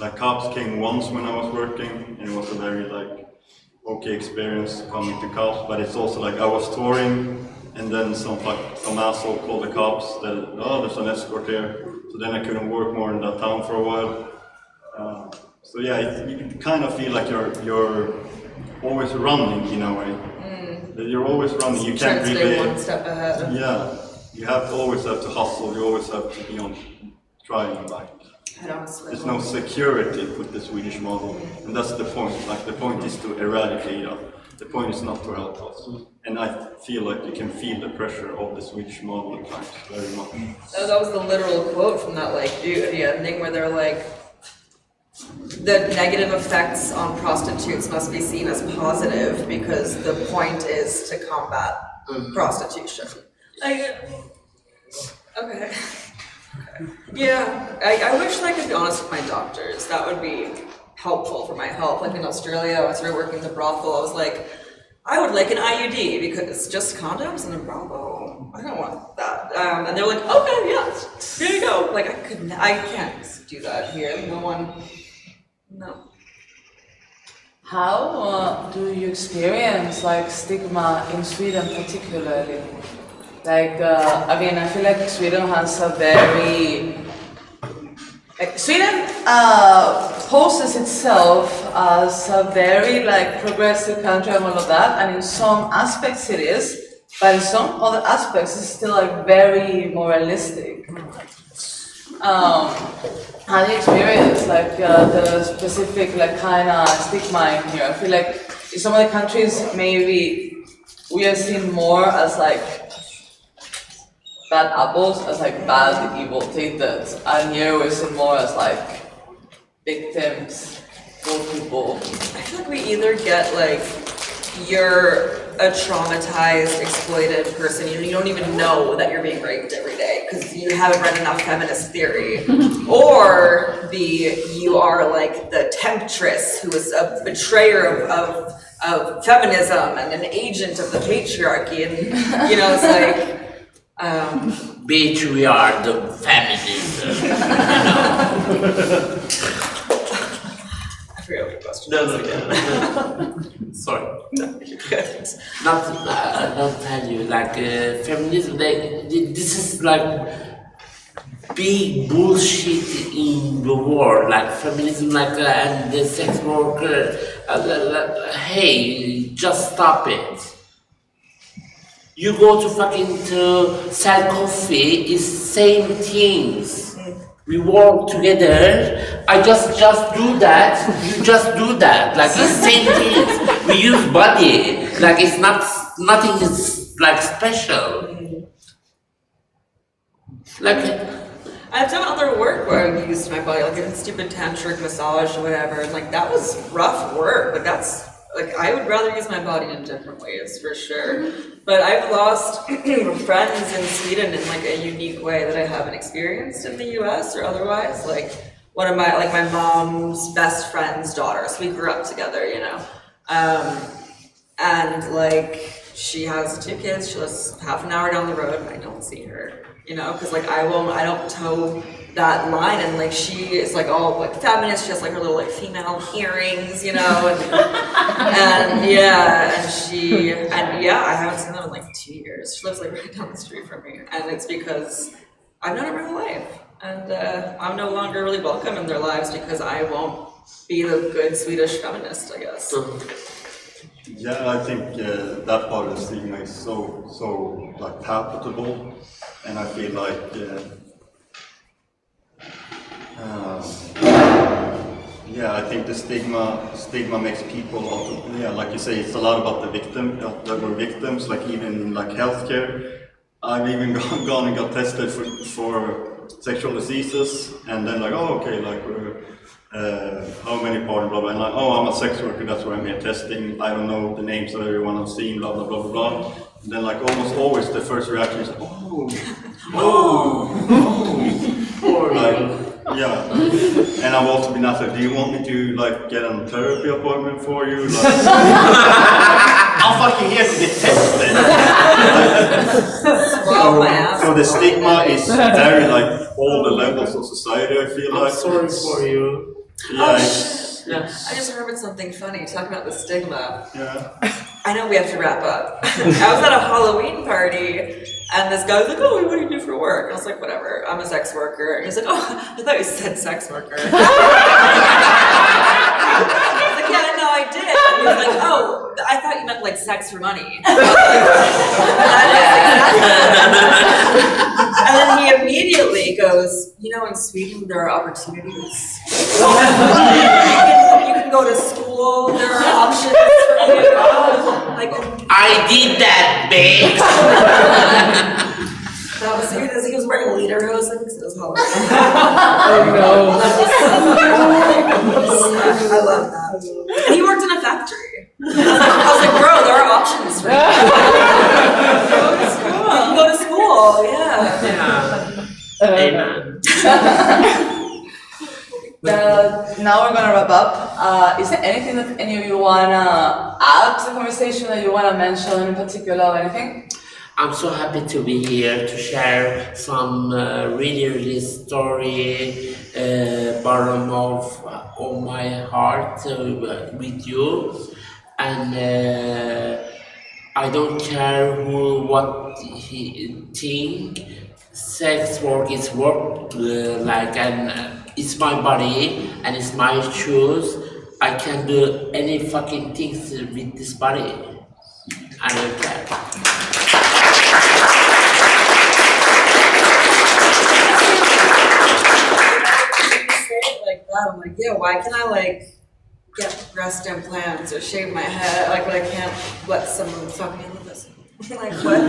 like cops came once when I was working, and it was a very okay experience coming to cops. But it's also like I was touring, and then some asshole called the cops that there's an escort here. So then I couldn't work more in that town for a while. So yeah, you kind of feel like you're always running in a way. You're always running. You can't really. One step ahead. Yeah, you always have to hustle. You always have to be on trying. There's no security with the Swedish model, and that's the point. Like the point is to eradicate it. The point is not to help us. And I feel like you can feel the pressure of the Swedish model at times very much. That was the literal quote from that the ending where they're like, the negative effects on prostitutes must be seen as positive because the point is to combat prostitution. Okay. Yeah, I wish I could be honest with my doctors. That would be helpful for my health. Like in Australia, when I started working in the brothel, I was like, I would like an IUD because it's just condoms and a brothel. I don't want that. And they're like, okay, yeah, here you go. Like I can't do that here. No. How do you experience stigma in Sweden particularly? I feel like Sweden has a very... Sweden poses itself as a very progressive country and all of that, and in some aspects it is, but in some other aspects it's still very moralistic. How do you experience the specific kind of stigma in here? I feel like in some other countries maybe we are seen more as bad apples, as bad, evil, tainted, and here we're seen more as victims, poor people. I feel like we either get you're a traumatized, exploited person, you don't even know that you're being raped every day because you haven't read enough feminist theory, or you are the temptress who is a betrayer of feminism and an agent of the patriarchy, and it's bitch, we are the feminism. forget what the question No, was no, again. Sorry. Good. Not tell you, like, feminism, like, this is like big bullshit in the world, like feminism, like, and the sex worker, hey, just stop it. You go to fucking to sell coffee, it's same things. We work together. I just do that. You just do that. Like it's same things. We use body. Like it's nothing is like special. Like I've done other work where I've used my body, like a stupid tantric massage or whatever, and like that was rough work, but that's like I would rather use my body in different ways for sure. But I've lost friends in Sweden in like a unique way that I haven't experienced in the US or otherwise. Like one of my mom's best friend's daughters. We grew up together, you know. And like she has 2 kids, she lives half an hour down the road and I don't see her, you know, because like I don't toe that line, and like she is like all like feminist, she has like her little like female earrings, you know, and yeah, I haven't seen them in like 2 years. She lives like right down the street from me, and it's because I've known her my whole life, and I'm no longer really welcome in their lives because I won't be the good Swedish feminist, I guess. Yeah, I think that part of the stigma is so like palpable, and I feel like yeah, I think the stigma makes people also, yeah, like you say, it's a lot about the victim, that we're victims. Like even like healthcare, I've even gone and got tested for sexual diseases, and then like, oh, okay, like we're how many part, blah blah, and like, oh, I'm a sex worker, that's why I'm here testing. I don't know the names of everyone I've seen, blah blah blah blah blah. And then like almost always the first reaction is, like, yeah. And I've also been asked, like, do you want me to like get a therapy appointment for you? Like, I'm fucking here to get tested. So the stigma is very like all the levels of society, I feel like. I'm sorry for you. Yeah. I just remembered something funny, talking about the stigma. Yeah. I know we have to wrap up. I was at a Halloween party, and this guy was like, oh, what do you do for work? And I was like, whatever, I'm a sex worker. And he was like, oh, I thought you said sex worker. I was like, yeah, no, I did. And he was like, oh, I thought you meant like sex for money. And then he immediately goes, you know, in Sweden there are opportunities. You can go to school, there are options for you. Like, I did that, babe. That was he was wearing lederhosen because it was Halloween. Oh no. I love that. And he worked in a factory. I was like, bro, there are options for you. You can go to school, yeah. Amen. Now we're gonna wrap up. Is there anything that any of you wanna add to the conversation that you wanna mention in particular or anything? I'm so happy to be here to share some really story, bottom of my heart with you, and I don't care what he think. Sex work is work, like, and it's my body and it's my choice. I can do any fucking things with this body. I don't care. Like that, I'm like, yeah, why can I like get breast implants or shave my head, like, but I can't let someone fuck me with this? Like, what?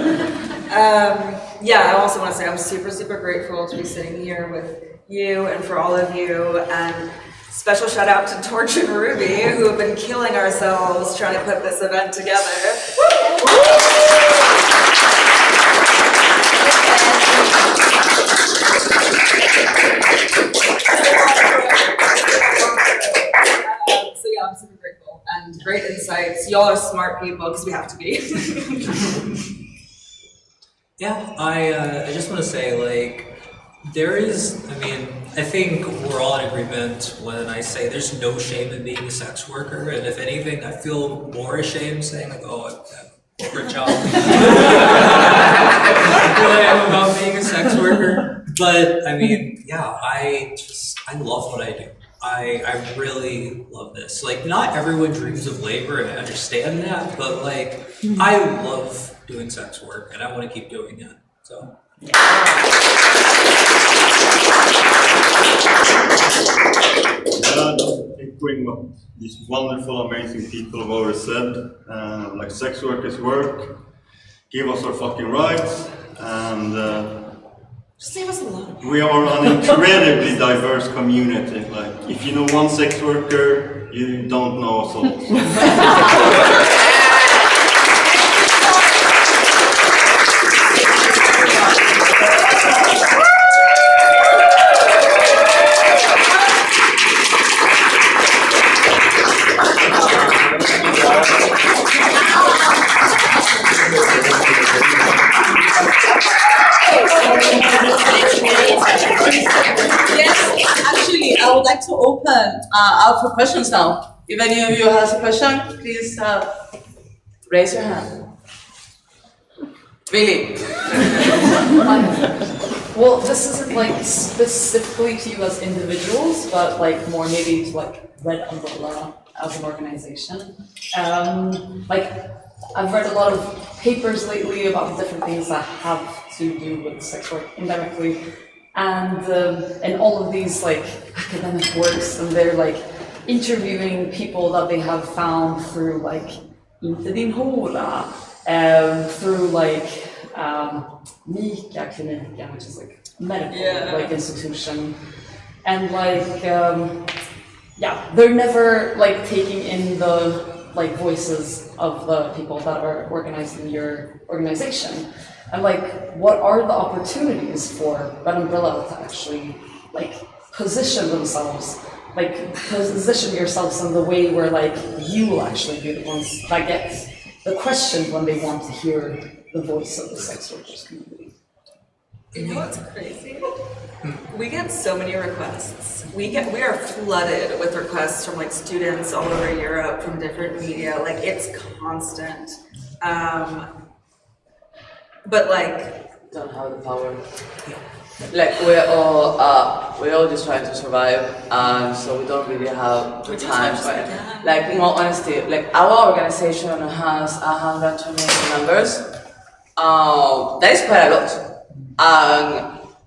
Yeah, I also want to say I'm super grateful to be sitting here with you and for all of you, and special shout out to Torch and Ruby, who have been killing ourselves trying to put this event together. So yeah, I'm super grateful, and great insights. Y'all are smart people, because we have to be. Yeah, I just want to say, like, there is, I mean, I think we're all in agreement when I say there's no shame in being a sex worker, and if anything, I feel more ashamed saying like, oh, I have a corporate job. Really, I'm about being a sex worker. But I mean, yeah, I love what I do. I really love this. Like, not everyone dreams of labor, and I understand that, but like, I love doing sex work, and I want to keep doing it. So. Echoing what these wonderful, amazing people have already said, like sex workers work, give us our fucking rights, and just leave us alone. We are an incredibly diverse community. Like, if you know one sex worker, you don't know us all. Yes, actually, I would like to open out for questions now. If any of you has a question, please raise your hand. Really? Well, this isn't like specifically to you as individuals, but like more maybe to like Red Umbrella as an organization. Like, I've read a lot of papers lately about different things that have to do with sex work indirectly, and all of these like academic works, and they're like interviewing people that they have found through like Inte din hora, through like Mika kliniken, which is like medical like institution, and like yeah, they're never like taking in the like voices of the people that are organizing your organization. And like, what are the opportunities for Red Umbrella to actually like position themselves, like position yourselves in the way where like you will actually be the ones that get the question when they want to hear the voice of the sex workers community? You know what's crazy? We get so many requests. We are flooded with requests from like students all over Europe, from different media. Like, it's constant. But like, don't have the power. Like, we're all just trying to survive, so we don't really have the time. Like, in all honesty, like our organization has 120 members. That is quite a lot.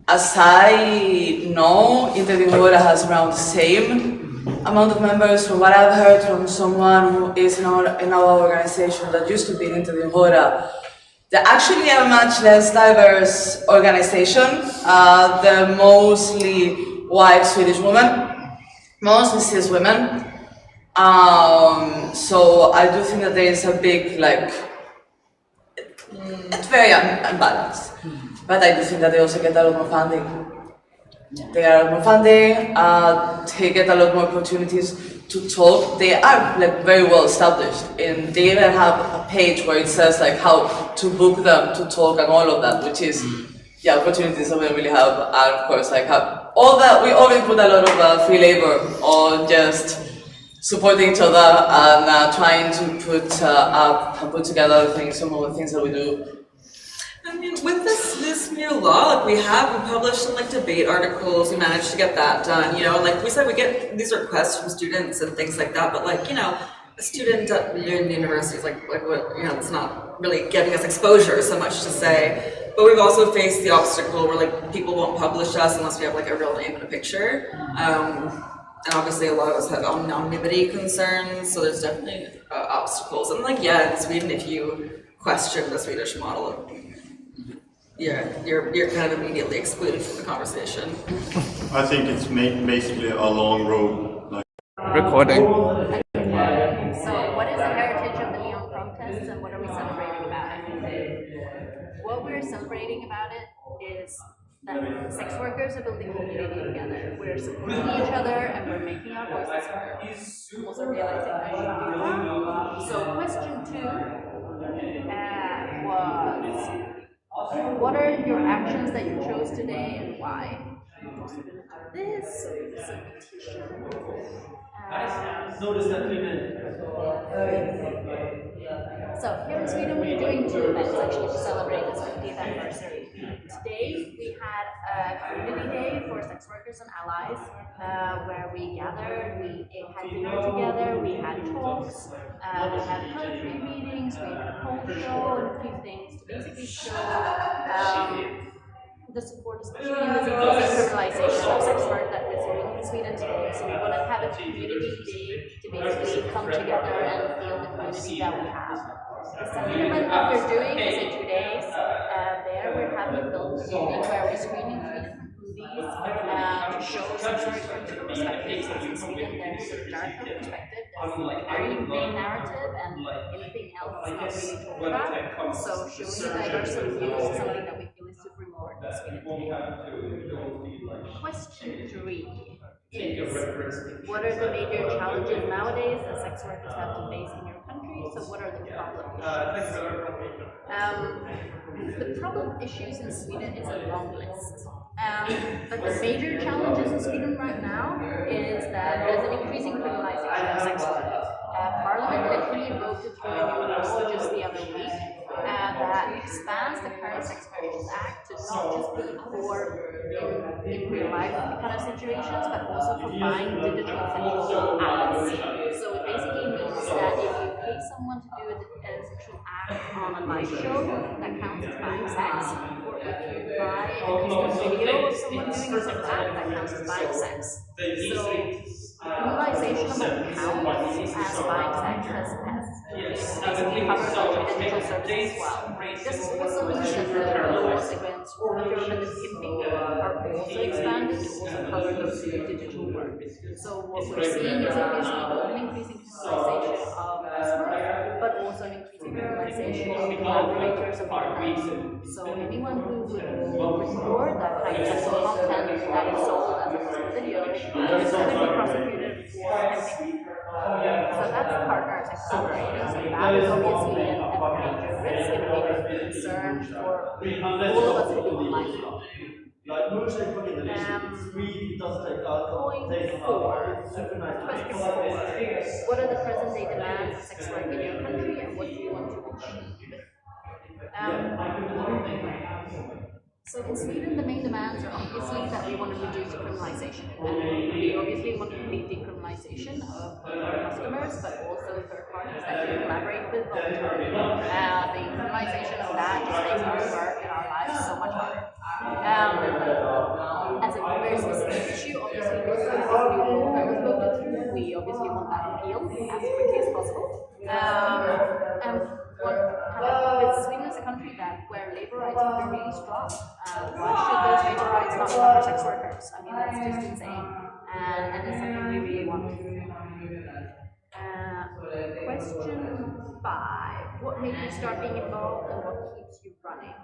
As I know, Inte din hora has around the same amount of members. From what I've heard from someone who is in our organization that used to be in Inte din hora, they're actually a much less diverse organization. They're mostly white Swedish women, mostly cis women. So I do think that there is a big, like, it's very unbalanced. But I do think that they also get a lot more funding. They get a lot more funding, they get a lot more opportunities to talk. They are like very well established, and they even have a page where it says like how to book them to talk and all of that, which is opportunities that we really have. And of course, like have all that. We already put a lot of free labor on just supporting each other and trying to put together some of the things that we do. I mean, with this new law, like we published some like debate articles. We managed to get that done. You know, like we said, we get these requests from students and things like that. But like, you know, a student at the university is like what, you know, it's not really giving us exposure so much to say. But we've also faced the obstacle where like people won't publish us unless we have like a real name and a picture. And obviously a lot of us have anonymity concerns. So there's definitely obstacles. And like, yeah, in Sweden, if you question the Swedish model, you're kind of immediately excluded from the conversation. I think it's basically a long road. Like recording. So what is the heritage of the Lyon protests and what are we celebrating about it? What we're celebrating about it is that sex workers are building community together. We're supporting each other and we're making our voices heard. Also realizing that we should do that. So question 2 was, what are your actions that you chose today and why? also going to do this, so this is a t-shirt. So here in Sweden we're doing 2 events actually to celebrate this 50th anniversary. Today we had a community day for sex workers and allies where we gathered, we had dinner together, we had talks, we had poetry readings, we had a poll show and a few things to basically show the support, especially in this criminalization of sex work that we're seeing in Sweden today. So we want to have a community day to basically come together and feel the community that we have. The second event that we're doing is in 2 days. There we're having a film screening where we're screening 3 different movies to show sex work from different perspectives. In Sweden there's a darker perspective, there's a very main narrative, and anything else is not really talked about. So showing the diversity of views is something that we feel is super important in Sweden today. Question 3 is, what are the major challenges nowadays that sex workers have to face in your country? So what are the problem issues? The problem issues in Sweden is a long list. But the major challenges in Sweden right now is that there's an increasing criminalization of sex work. Parliament literally voted through a new law just the other week that expands the current Sex Workers Act to not just be for in real life kind of situations, but also for buying digital sexual acts. So it basically means that if you pay someone to do a sexual act on a live show, that counts as buying sex, or if you buy a video of someone doing a sex act, that counts as buying sex. So criminalization of what counts as buying sex has basically covered digital services as well. This also means that the laws against procurement and skipping are also expanded to also cover those digital work. So what we're seeing is obviously both an increasing criminalization of sex work, but also an increasing criminalization of collaborators of online. So anyone who would record that kind of sexual content that is sold as a video is going to be prosecuted for skipping. So that's partner sex collaborators, and that is obviously a major risk and a major concern for all of us living online. Point 4. Question 4. What are the present day demands of sex work in your country and what do you want to achieve? So in Sweden, the main demands are obviously that we want to reduce criminalization. We obviously want complete decriminalization of our customers, but also third parties that we collaborate with voluntarily. The criminalization of that just makes our work and our lives so much harder. As a very specific issue, obviously, this is a new law that was voted through. We obviously want that repealed as quickly as possible. With Sweden as a country where labor rights are really strong, why should those labor rights not cover sex workers? I mean, that's just insane, and it's something we really want. Question 5. What made you start being involved and what keeps you running?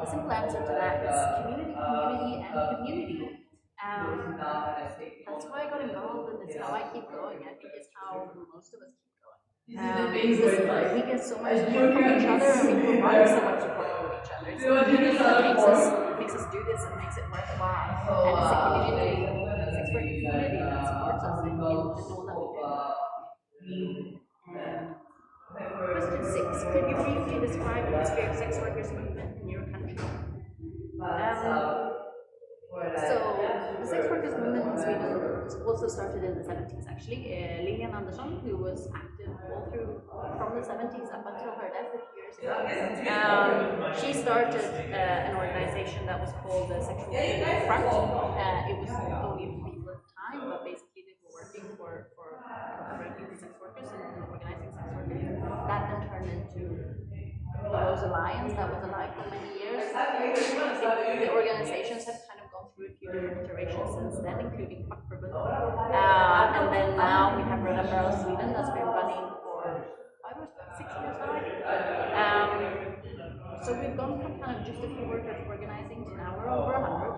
The simple answer to that is community, and community. That's why I got involved, and it's how I keep going. I think it's how most of us keep going. We get so much support from each other, and we provide so much support from each other. It's a community that makes us do this and makes it worthwhile. And it's a community, sex work community that supports us in all that we do. Question 6. Could you briefly describe the history of sex workers movement in your country? So, the sex workers movement in Sweden also started in the 70s actually. Lyon, who was active all through from the 70s up until her death a few years ago, she started an organization that was called the Sexual Front. It was only a few people at the time, but basically they were working for covering sex workers and organizing sex workers. That then turned into the Rose Alliance that was alive for many years. The organizations have kind of gone through a few different iterations since then, including Reframing. And then now we have Red Umbrella Sweden that's been running for 6 years now, I think. So we've gone from kind of just a few workers organizing to now we're over 100.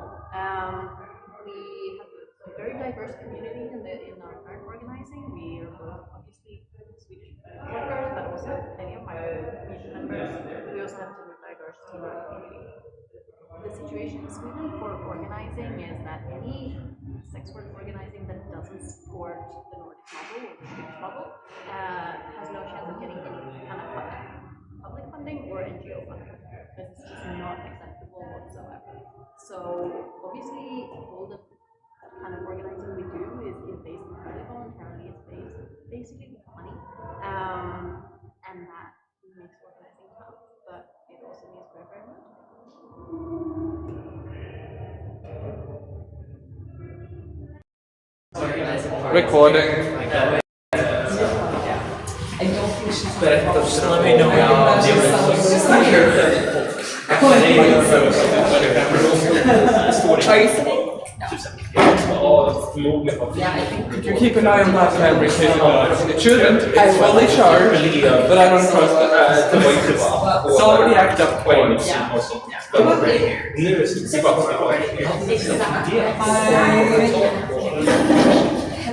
We have a very diverse community in our current organizing. We are both obviously Swedish workers, but also many of my community members. We also have diverse team in our community. The situation in Sweden for organizing is that any sex work organizing that doesn't support the Nordic model or the Swedish model has no chance of getting any kind of public funding or NGO funding. This is just not acceptable whatsoever. So obviously all the kind of organizing we do is based entirely voluntarily. It's based basically with money, and that makes organizing tough, but it also means very, very much. Recording. Just let me know Are you sitting? Could you keep an eye on that camera in case it shouldn't? It's fully charged, but I don't trust it. It's already acted up twice.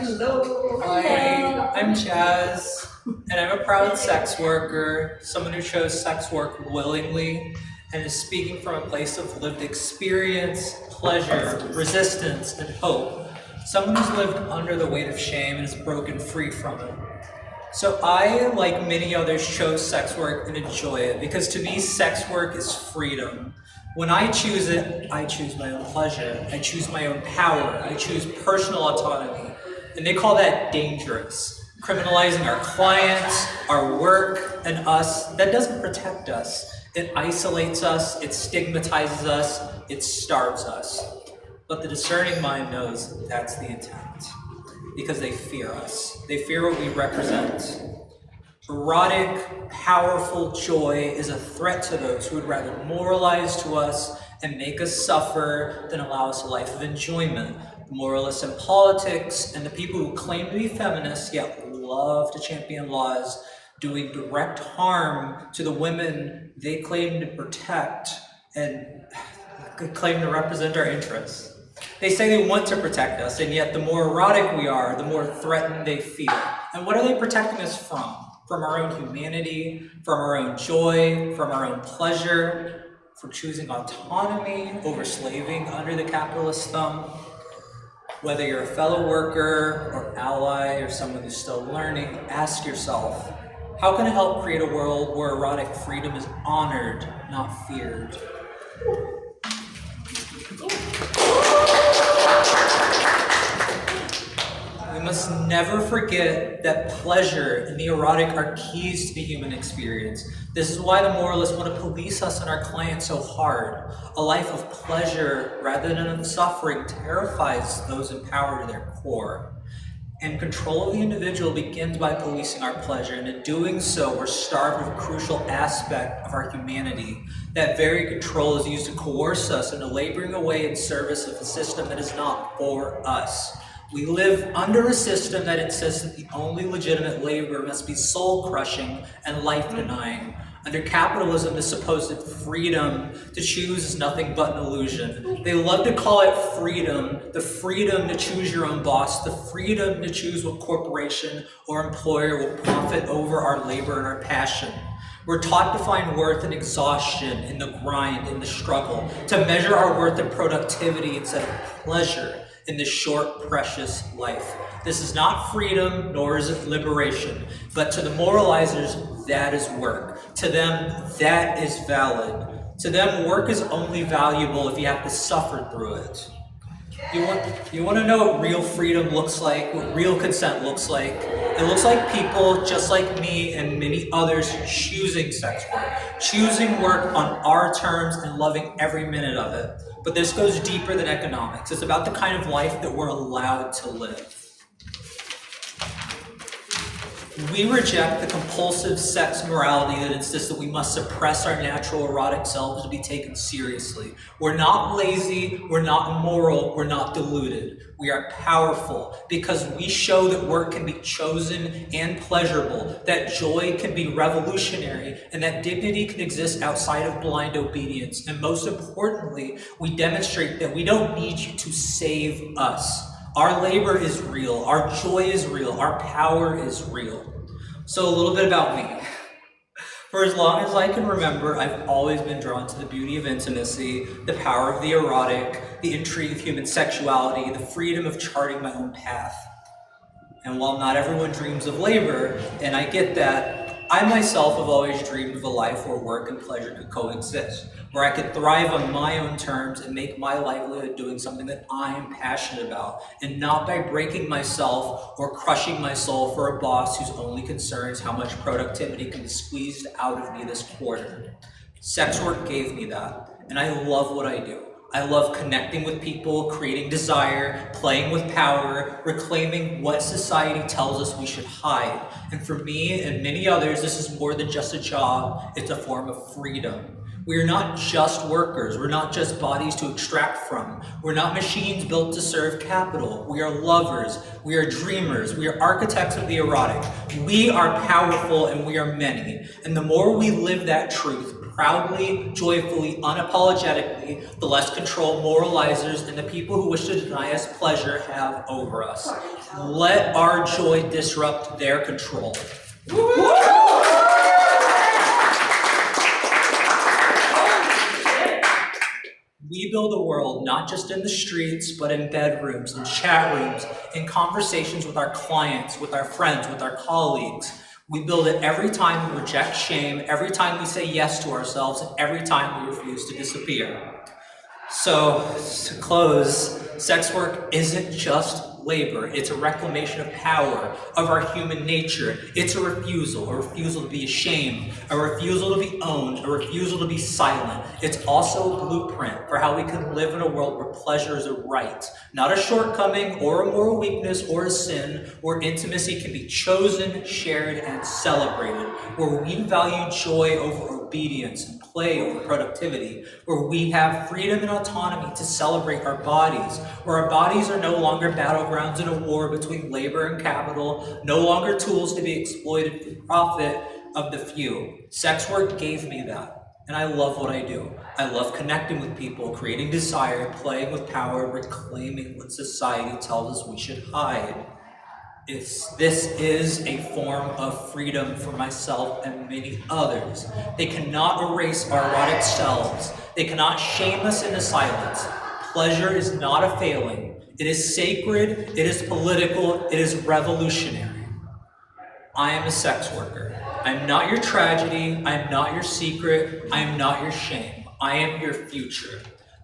Hello. Hi, I'm Chaz, and I'm a proud sex worker, someone who chose sex work willingly, and is speaking from a place of lived experience, pleasure, resistance, and hope. Someone who's lived under the weight of shame and has broken free from it. So I, like many others, chose sex work and enjoy it, because to me, sex work is freedom. When I choose it, I choose my own pleasure, I choose my own power, I choose personal autonomy, and they call that dangerous. Criminalizing our clients, our work, and us, that doesn't protect us. It isolates us, it stigmatizes us, it starves us. But the discerning mind knows that's the intent, because they fear us. They fear what we represent. Erotic, powerful joy is a threat to those who would rather moralize to us and make us suffer than allow us a life of enjoyment. The moralists in politics and the people who claim to be feminists yet love to champion laws doing direct harm to the women they claim to protect and claim to represent our interests. They say they want to protect us, and yet the more erotic we are, the more threatened they feel. And what are they protecting us from? From our own humanity, from our own joy, from our own pleasure, from choosing autonomy over slaving under the capitalist thumb. Whether you're a fellow worker or ally or someone who's still learning, ask yourself, how can I help create a world where erotic freedom is honored, not feared? We must never forget that pleasure and the erotic are keys to the human experience. This is why the moralists want to police us and our clients so hard. A life of pleasure rather than of suffering terrifies those in power to their core. And control of the individual begins by policing our pleasure, and in doing so, we're starved of a crucial aspect of our humanity. That very control is used to coerce us into laboring away in service of a system that is not for us. We live under a system that insists that the only legitimate labor must be soul-crushing and life-denying. Under capitalism, the supposed freedom to choose is nothing but an illusion. They love to call it freedom, the freedom to choose your own boss, the freedom to choose what corporation or employer will profit over our labor and our passion. We're taught to find worth in exhaustion, in the grind, in the struggle, to measure our worth in productivity instead of pleasure in this short, precious life. This is not freedom, nor is it liberation, but to the moralizers, that is work. To them, that is valid. To them, work is only valuable if you have to suffer through it. You want to know what real freedom looks like, what real consent looks like? It looks like people just like me and many others choosing sex work, choosing work on our terms and loving every minute of it. But this goes deeper than economics. It's about the kind of life that we're allowed to live. We reject the compulsive sex morality that insists that we must suppress our natural erotic selves to be taken seriously. We're not lazy, we're not immoral, we're not deluded. We are powerful because we show that work can be chosen and pleasurable, that joy can be revolutionary, and that dignity can exist outside of blind obedience. And most importantly, we demonstrate that we don't need you to save us. Our labor is real, our joy is real, our power is real. So a little bit about me. For as long as I can remember, I've always been drawn to the beauty of intimacy, the power of the erotic, the intrigue of human sexuality, the freedom of charting my own path. And while not everyone dreams of labor, and I get that, I myself have always dreamed of a life where work and pleasure could coexist, where I could thrive on my own terms and make my livelihood doing something that I am passionate about, and not by breaking myself or crushing my soul for a boss whose only concern is how much productivity can be squeezed out of me this quarter. Sex work gave me that, and I love what I do. I love connecting with people, creating desire, playing with power, reclaiming what society tells us we should hide. And for me and many others, this is more than just a job, it's a form of freedom. We are not just workers, we're not just bodies to extract from. We're not machines built to serve capital. We are lovers, we are dreamers, we are architects of the erotic. We are powerful and we are many. And the more we live that truth, proudly, joyfully, unapologetically, the less control moralizers and the people who wish to deny us pleasure have over us. Let our joy disrupt their control. We build a world not just in the streets, but in bedrooms, in chat rooms, in conversations with our clients, with our friends, with our colleagues. We build it every time we reject shame, every time we say yes to ourselves, and every time we refuse to disappear. So, to close, sex work isn't just labor. It's a reclamation of power, of our human nature. It's a refusal to be ashamed, a refusal to be owned, a refusal to be silent. It's also a blueprint for how we can live in a world where pleasure is a right, not a shortcoming or a moral weakness or a sin, where intimacy can be chosen, shared, and celebrated, where we value joy over obedience and play over productivity, where we have freedom and autonomy to celebrate our bodies, where our bodies are no longer battlegrounds in a war between labor and capital, no longer tools to be exploited for the profit of the few. Sex work gave me that, and I love what I do. I love connecting with people, creating desire, playing with power, reclaiming what society tells us we should hide. This is a form of freedom for myself and many others. They cannot erase our erotic selves. They cannot shame us into silence. Pleasure is not a failing. It is sacred, it is political, it is revolutionary. I am a sex worker. I am not your tragedy, I am not your secret, I am not your shame. I am your future.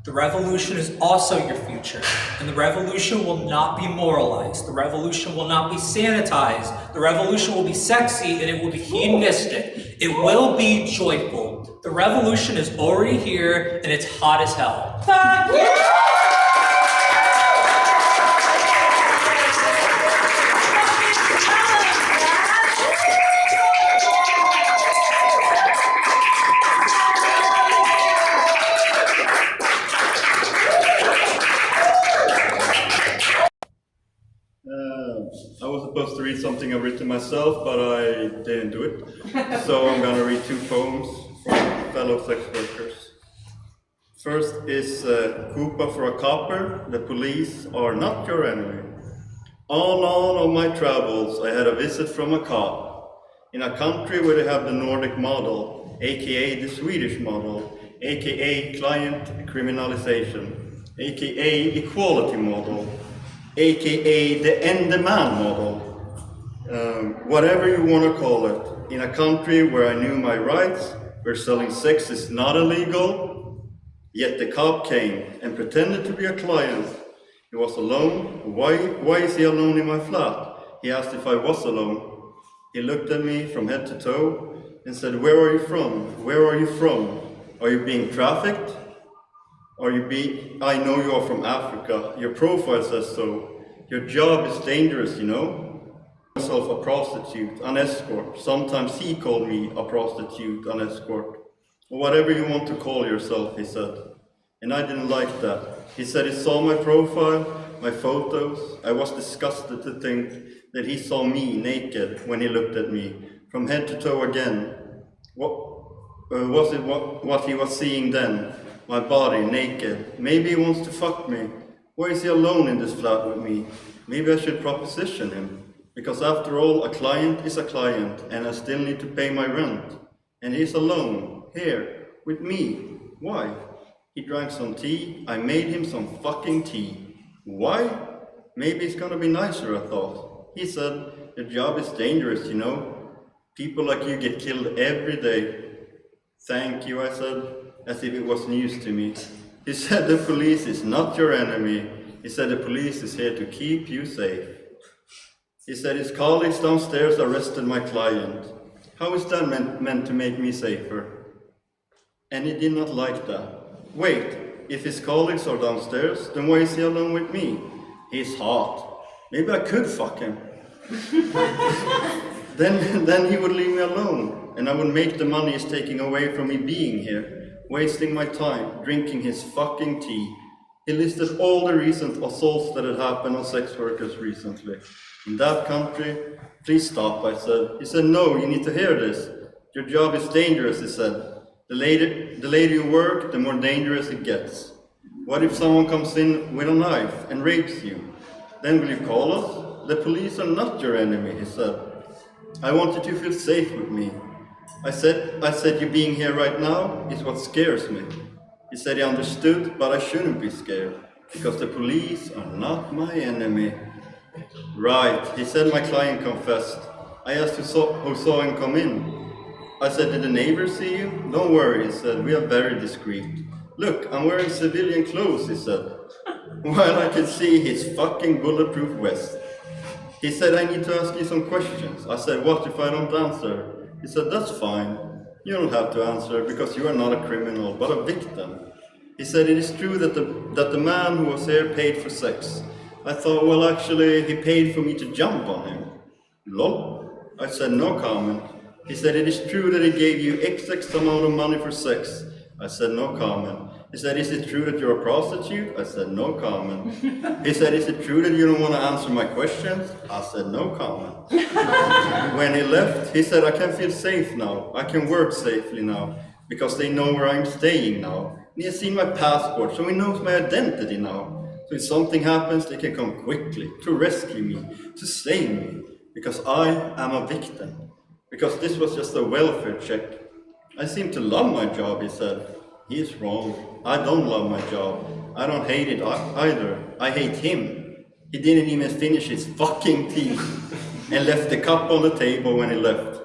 The revolution is also your future, and the revolution will not be moralized. The revolution will not be sanitized. The revolution will be sexy, and it will be hedonistic. It will be joyful. The revolution is already here, and it's hot as hell. I was supposed to read something I've written myself, but I didn't do it. So I'm gonna read 2 poems from fellow sex workers. First is Koopa for a Copper. The police are not your enemy. On my travels, I had a visit from a cop. In a country where they have the Nordic model, aka the Swedish model, aka client criminalization, aka equality model, aka the end-man model, whatever you want to call it. In a country where I knew my rights, where selling sex is not illegal, yet the cop came and pretended to be a client. He was alone. Why is he alone in my flat? He asked if I was alone. He looked at me from head to toe and said, "Where are you from? Where are you from? Are you being trafficked? I know you are from Africa. Your profile says so. Your job is dangerous, you know." Myself a prostitute, an escort. Sometimes he called me a prostitute, an escort. Or whatever you want to call yourself, he said. And I didn't like that. He said he saw my profile, my photos. I was disgusted to think that he saw me naked when he looked at me, from head to toe again. What he was seeing then? My body, naked. Maybe he wants to fuck me. Why is he alone in this flat with me? Maybe I should proposition him. Because after all, a client is a client, and I still need to pay my rent. And he's alone, here, with me. Why? He drank some tea, I made him some fucking tea. Why? Maybe it's gonna be nicer, I thought. He said, your job is dangerous, you know. People like you get killed every day. Thank you, I said, as if it was news to me. He said the police is not your enemy. He said the police is here to keep you safe. He said his colleagues downstairs arrested my client. How is that meant to make me safer? And he did not like that. Wait, if his colleagues are downstairs, then why is he alone with me? He's hot. Maybe I could fuck him. Then he would leave me alone, and I would make the money he's taking away from me being here, wasting my time, drinking his fucking tea. He listed all the recent assaults that had happened on sex workers recently. In that country, please stop, I said. He said, no, you need to hear this. Your job is dangerous, he said. The later you work, the more dangerous it gets. What if someone comes in with a knife and rapes you? Then will you call us? The police are not your enemy, he said. I want you to feel safe with me. I said you being here right now is what scares me. He said he understood, but I shouldn't be scared, because the police are not my enemy. Right, he said my client confessed. I asked who saw him come in. I said, did the neighbors see you? Don't worry, he said, we are very discreet. Look, I'm wearing civilian clothes, he said, while I could see his fucking bulletproof vest. He said, I need to ask you some questions. I said, what if I don't answer? He said, that's fine. You don't have to answer because you are not a criminal, but a victim. He said, it is true that the man who was here paid for sex. I thought, well, actually, he paid for me to jump on him. Lol. I said, no comment. He said, it is true that he gave you XX amount of money for sex. I said, no comment. He said, is it true that you're a prostitute? I said, no comment. He said, is it true that you don't want to answer my questions? I said, no comment. When he left, he said, I can feel safe now. I can work safely now, because they know where I'm staying now. And he has seen my passport, so he knows my identity now. So if something happens, they can come quickly to rescue me, to save me, because I am a victim. Because this was just a welfare check. I seem to love my job, he said. He is wrong. I don't love my job. I don't hate it either. I hate him. He didn't even finish his fucking tea and left the cup on the table when he left.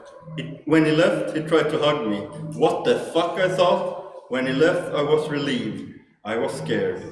When he left, he tried to hug me. What the fuck, I thought. When he left, I was relieved. I was scared.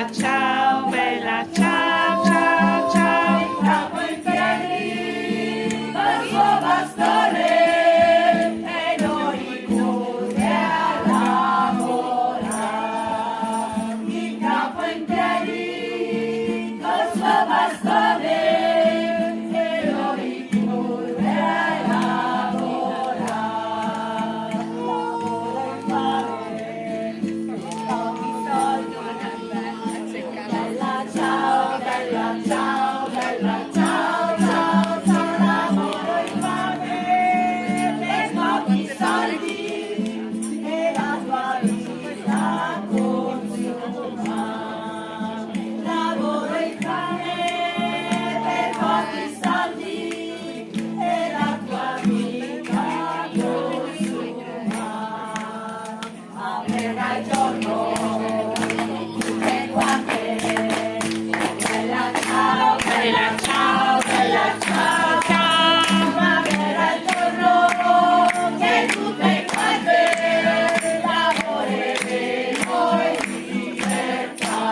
ciao, bella ciao, ciao, ciao. Capo in piedi, col suo bastone, e noi tutti a lavorare. Il capo in piedi, col suo bastone, e noi tutti a lavorare. Bella ciao, bella ciao, bella ciao, ciao, ciao, lavoro in fame, per pochi soldi e la tua vita consuma. Lavoro in fame, per pochi soldi e la tua vita consuma. Avrai giorno tutte quante. Bella ciao, bella ciao, bella ciao, ciao. Ma verrà il giorno che tutte quante lavoreremo in libertà.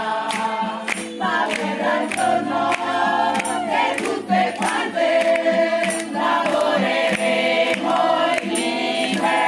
Ma verrà il giorno che tutte quante lavoreremo in libertà.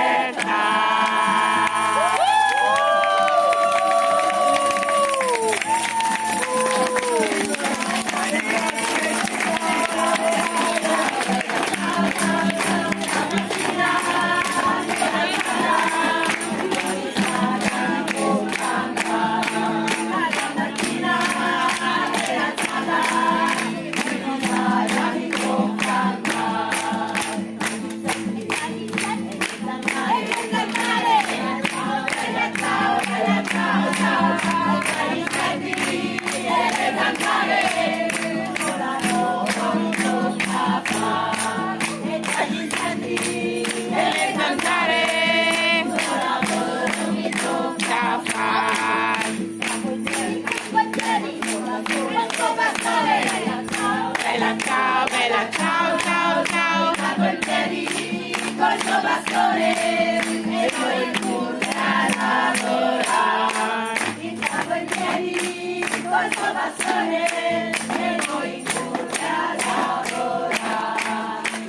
Bella ciao, bella ciao, ciao, ciao, capo in piedi col suo bastone e noi tutti a lavorare. Il capo in piedi col suo bastone e noi tutti a lavorare.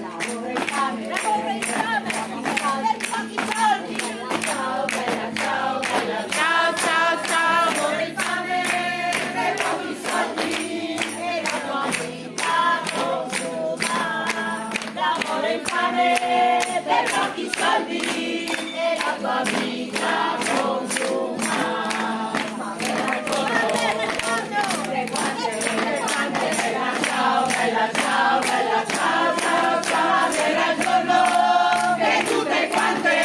Lavoro in fame, per pochi soldi. Ciao, bella ciao, bella ciao, ciao, ciao. Lavoro in fame, per pochi soldi e la tua vita consuma. Lavoro in fame, per pochi soldi e la tua vita consuma. Bella ciao, bella ciao, ciao, ciao, verrà il giorno che tutte quante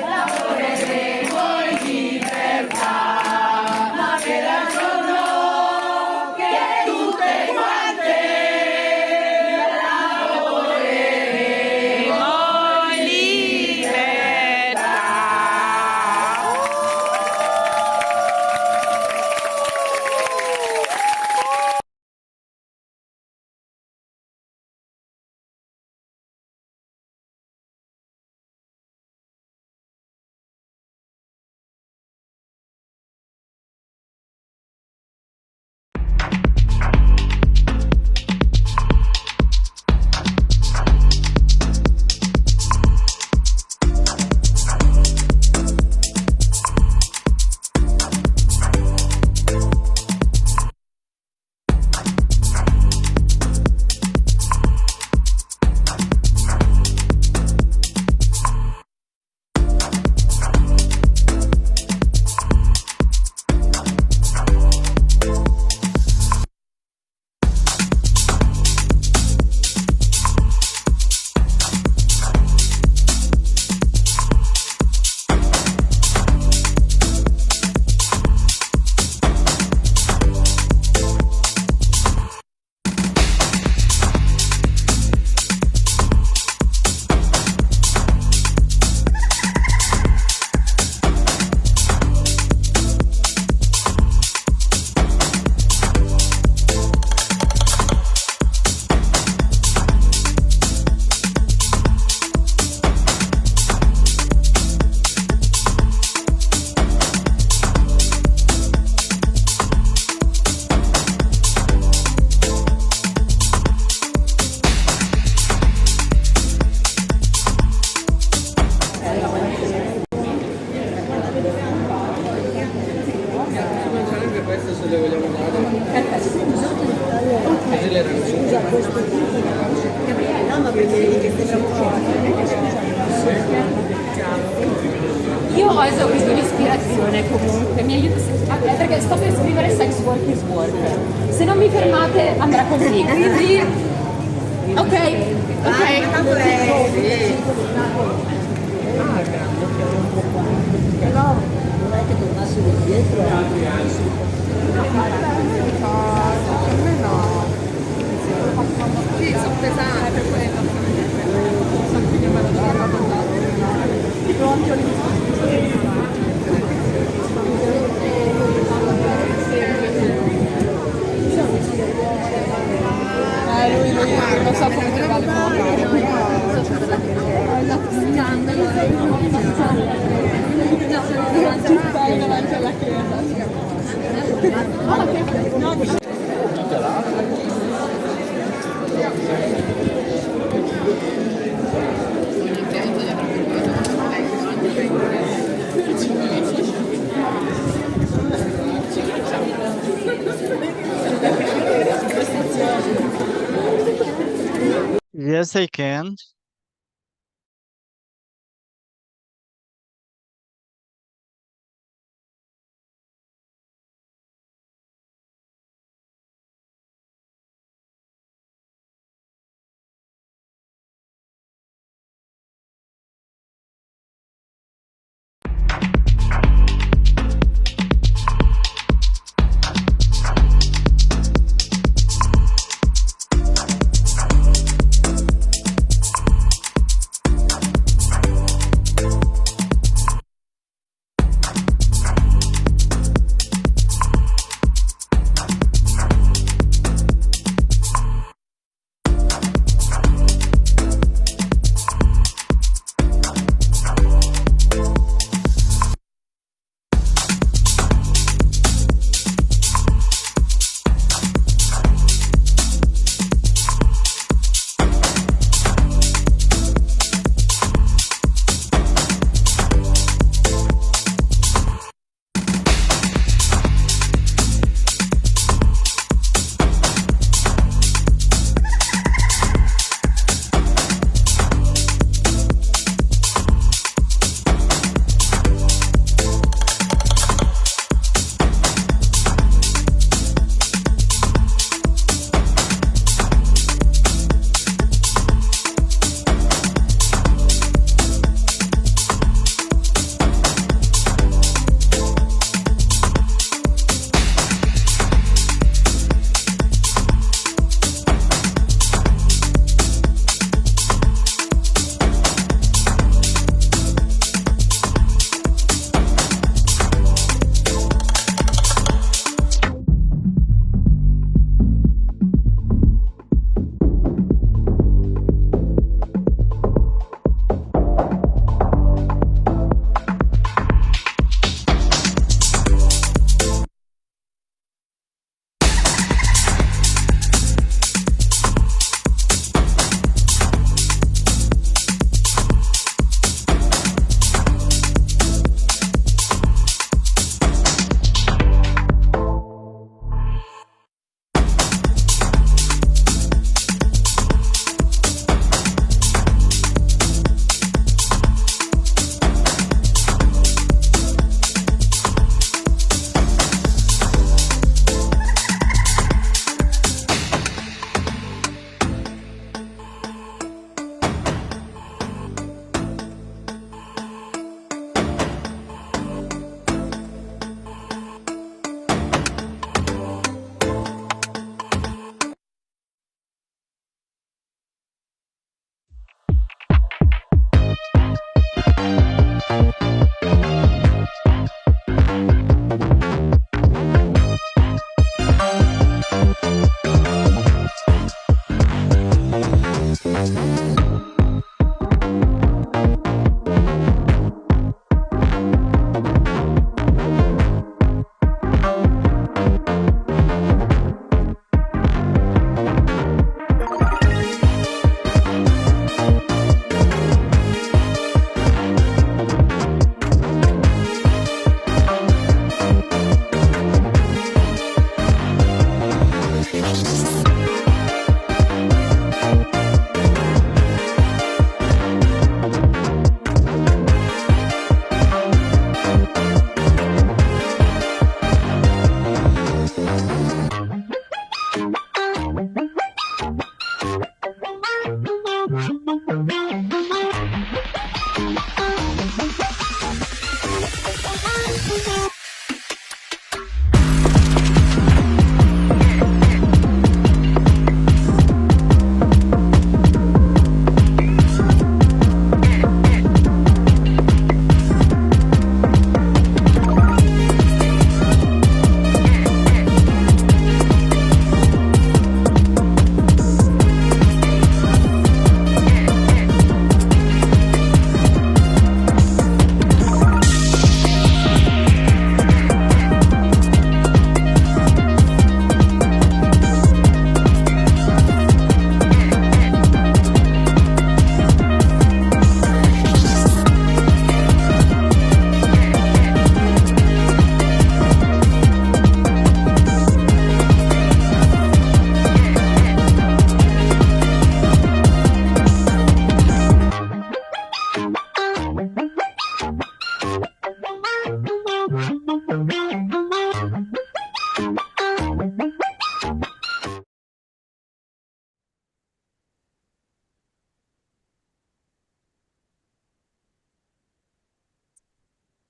lavoreremo in libertà. Ma verrà il giorno che tutte quante lavoreremo in libertà. Lavoro in fame, per pochi soldi e la tua vita consuma. Lavoro in fame, per pochi soldi e la tua vita consuma. Ma verrà il giorno che tutte quante lavoreremo in libertà. Ma verrà il giorno che tutte quante lavoreremo in libertà. Lavoro in fame, per pochi soldi e la tua vita consuma. Ma verrà il giorno che tutte quante se le vogliamo dare. Così le No, ma perché io ho esaurito l'ispirazione comunque, mi aiuta perché sto per scrivere Sex Workers Worker. Se non mi fermate andrà così, quindi ok. Però non è che tornassi indietro. Per me no. Sì, sono pesanti per quello. Lui non so come trovare scandalo davanti alla chiesa. Yes, I can.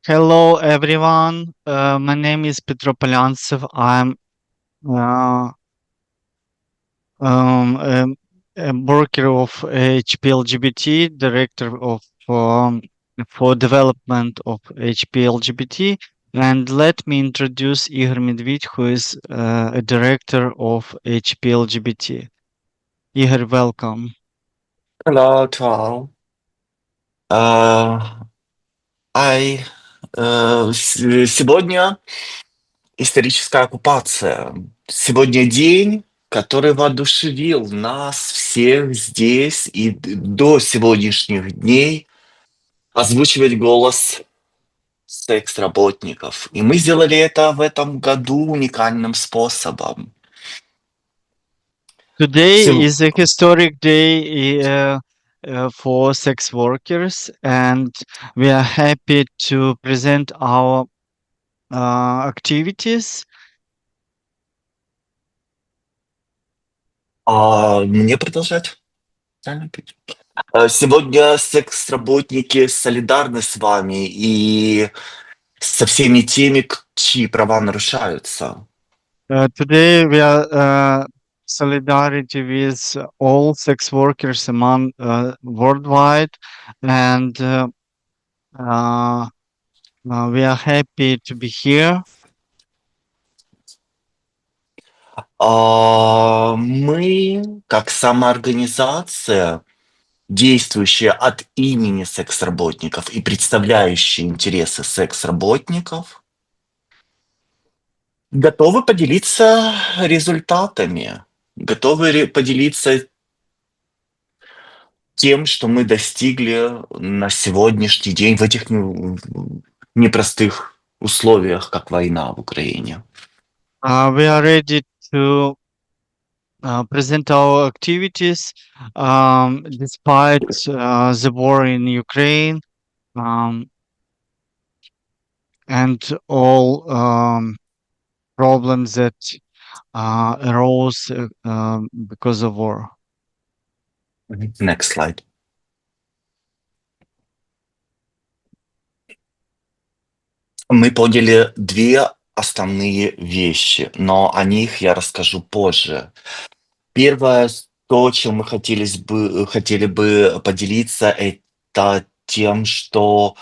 Hello, everyone. My name is Petro Polyantsov. I'm a worker of HPLGBT, director of for development of HPLGBT. And let me introduce Igor Medved, who is a director of HPLGBT. Igor, welcome. Hello to all. Сегодня историческая оккупация. Сегодня день, который воодушевил нас всех здесь и до сегодняшних дней озвучивать голос секс-работников. И мы сделали это в этом году уникальным способом. Today is a historic day for sex workers, and we are happy to present our activities. Мне продолжать? Сегодня секс-работники солидарны с вами и со всеми теми, чьи права нарушаются. Today we are solidarity with all sex workers among worldwide, and we are happy to be here. Мы, как самоорганизация, действующая от имени секс-работников и представляющая интересы секс-работников, готовы поделиться результатами, готовы поделиться тем, что мы достигли на сегодняшний день в этих непростых условиях, как война в Украине. We are ready to present our activities despite the war in Ukraine and all problems that arose because of war. Next slide. Мы поняли две основные вещи, но о них я расскажу позже. Первое, то, чем мы хотели бы поделиться, это тем, что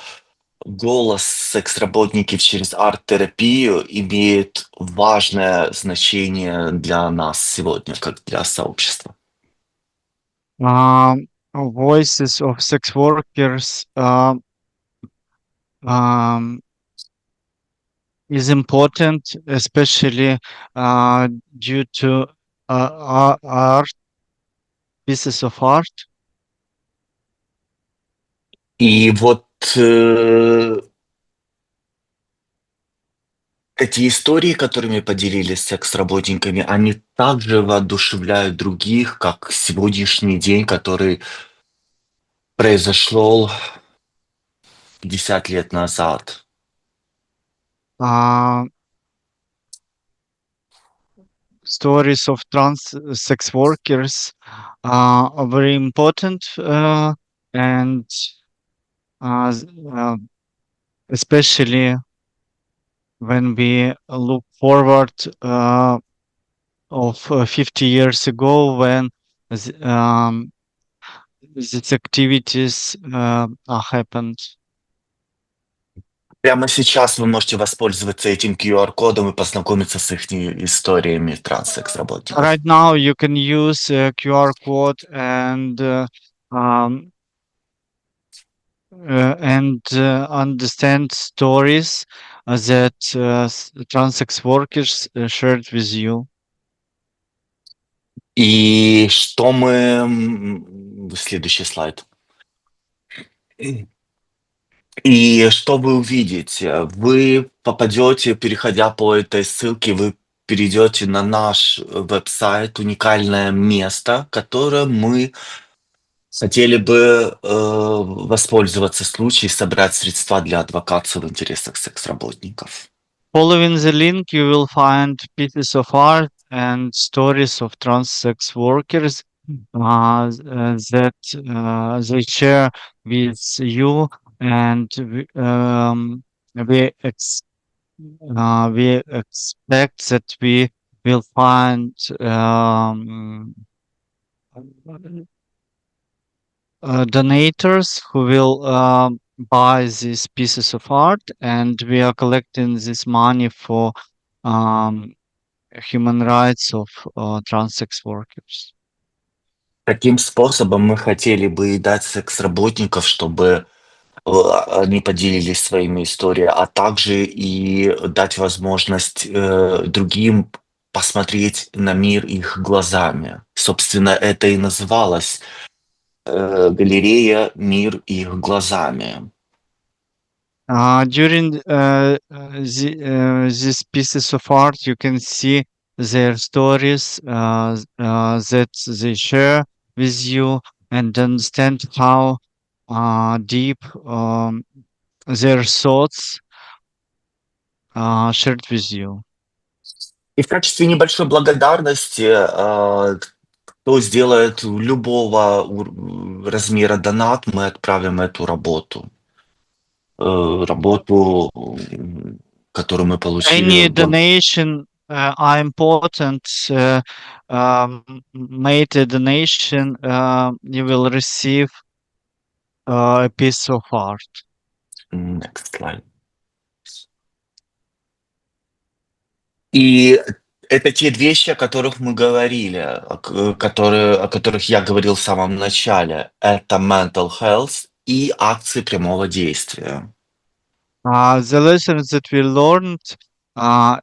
голос секс-работников через арт-терапию имеет важное значение для нас сегодня, как для сообщества. Voices of sex workers is important, especially due to art, pieces of art. И вот эти истории, которыми поделились секс-работниками, они также воодушевляют других, как сегодняшний день, который произошел 50 лет назад. Stories of trans sex workers are very important, and especially when we look forward of 50 years ago when these activities are happened. Прямо сейчас вы можете воспользоваться этим QR-кодом и познакомиться с их историями транссекс-работников. Right now you can use a QR code and understand stories that trans-sex workers shared with you. И что мы... Следующий слайд. И что вы увидите? Вы попадете, переходя по этой ссылке, вы перейдете на наш веб-сайт, уникальное место, которое мы хотели бы воспользоваться случаем собрать средства для адвокации в интересах секс-работников. Following the link, you will find pieces of art and stories of trans sex workers that they share with you, and we expect that we will find donators who will buy these pieces of art, and we are collecting this money for human rights of trans sex workers. Таким способом мы хотели бы и дать секс-работников, чтобы они поделились своими историями, а также и дать возможность другим посмотреть на мир их глазами. Собственно, это и называлось галерея «Мир их глазами». During these pieces of art, you can see their stories that they share with you, and understand how deep their thoughts shared with you. И в качестве небольшой благодарности, кто сделает любого размера донат, мы отправим эту работу. Работу, которую мы получили. Any donation are important. Made a donation, you will receive a piece of art. Next slide. И это те вещи, о которых мы говорили, о которых я говорил в самом начале. Это mental health и акции прямого действия. The lessons that we learned are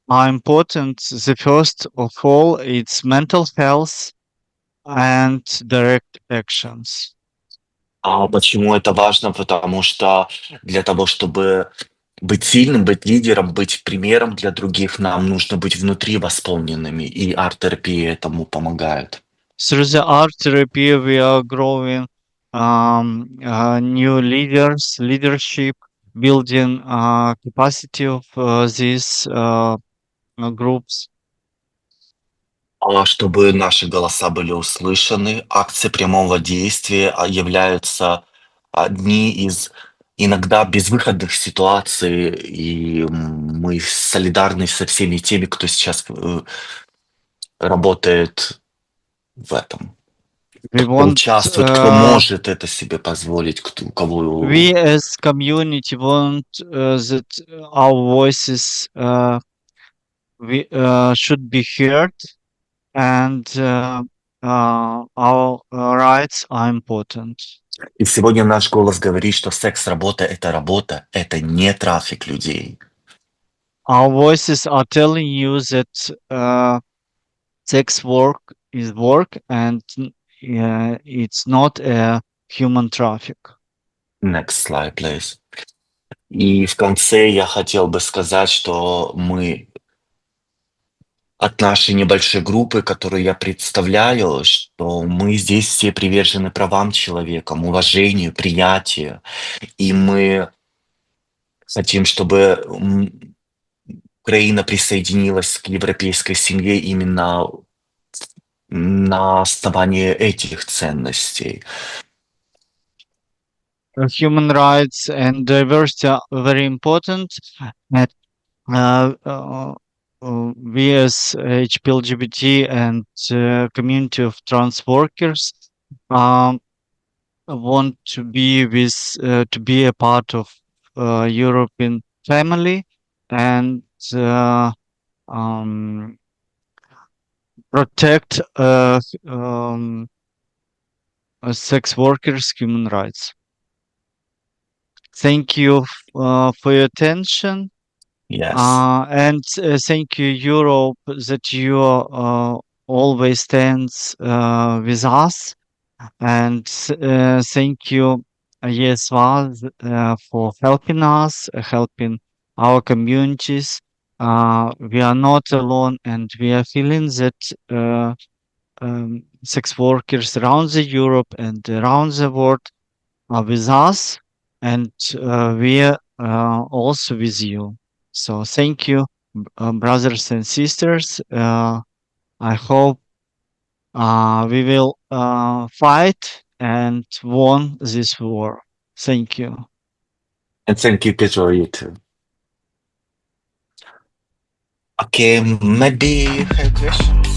important. The first of all, it's mental health and direct actions. А почему это важно? Потому что для того, чтобы быть сильным, быть лидером, быть примером для других, нам нужно быть внутри восполненными, и арт-терапия этому помогает. Through the art therapy, we are growing new leadership, building capacity of these groups. А чтобы наши голоса были услышаны, акции прямого действия являются одни из иногда безвыходных ситуаций, и мы солидарны со всеми теми, кто сейчас работает в этом. Кто участвует, кто может это себе позволить, у кого... We as community want that our voices should be heard, and our rights are important. И сегодня наш голос говорит, что секс-работа, это не трафик людей. Our voices are telling you that sex work is work, and it's not a human traffic. Next slide, please. И в конце я хотел бы сказать, что мы от нашей небольшой группы, которую я представляю, что мы здесь все привержены правам человека, уважению, принятию. И мы хотим, чтобы Украина присоединилась к европейской семье именно на основании этих ценностей. Human rights and diversity are very important, we as HPLGBT and community of trans workers want to be to be a part of European family and protect sex workers' human rights. Thank you for your attention. Yes. And thank you, Europe, that you always stands with us. And thank you, ESWA, for helping us, helping our communities. We are not alone, and we are feeling that sex workers around the Europe and around the world are with us, and we are also with you. So thank you, brothers and sisters. I hope we will fight and won this war. Thank you. And thank you, Pedro, you too. Okay, maybe you have questions?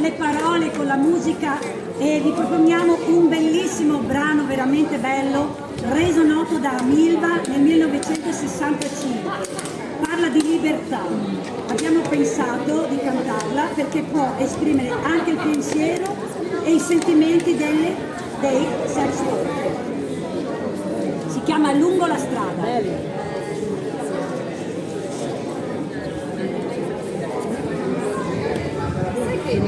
le parole, con la musica e vi proponiamo un bellissimo brano veramente bello reso noto da Milva nel 1965. Parla di libertà. Abbiamo pensato di cantarla perché può esprimere anche il pensiero e i sentimenti dei sex worker. Si chiama Lungo la strada. Calle,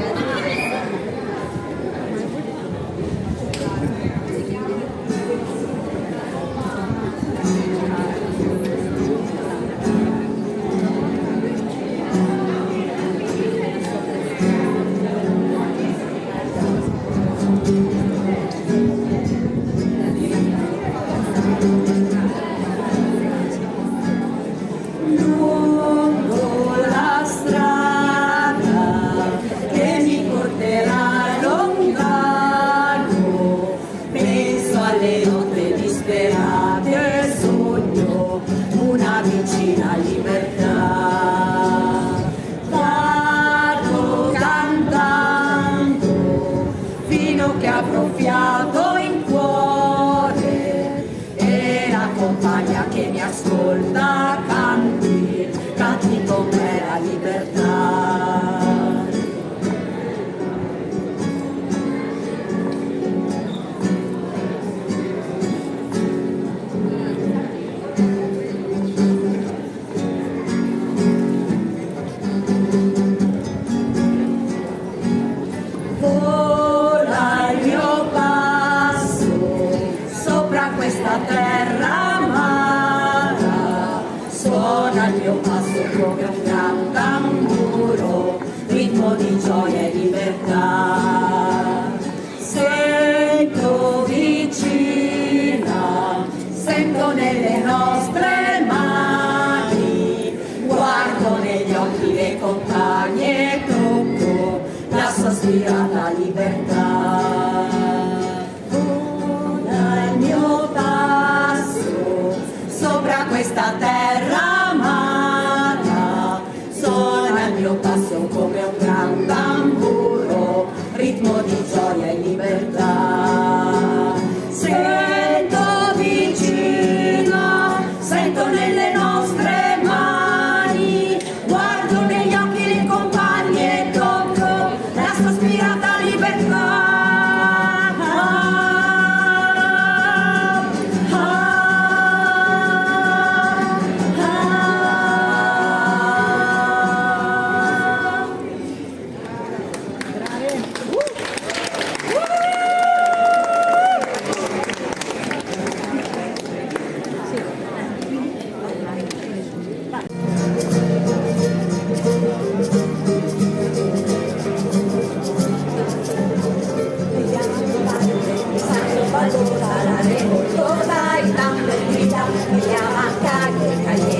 calle,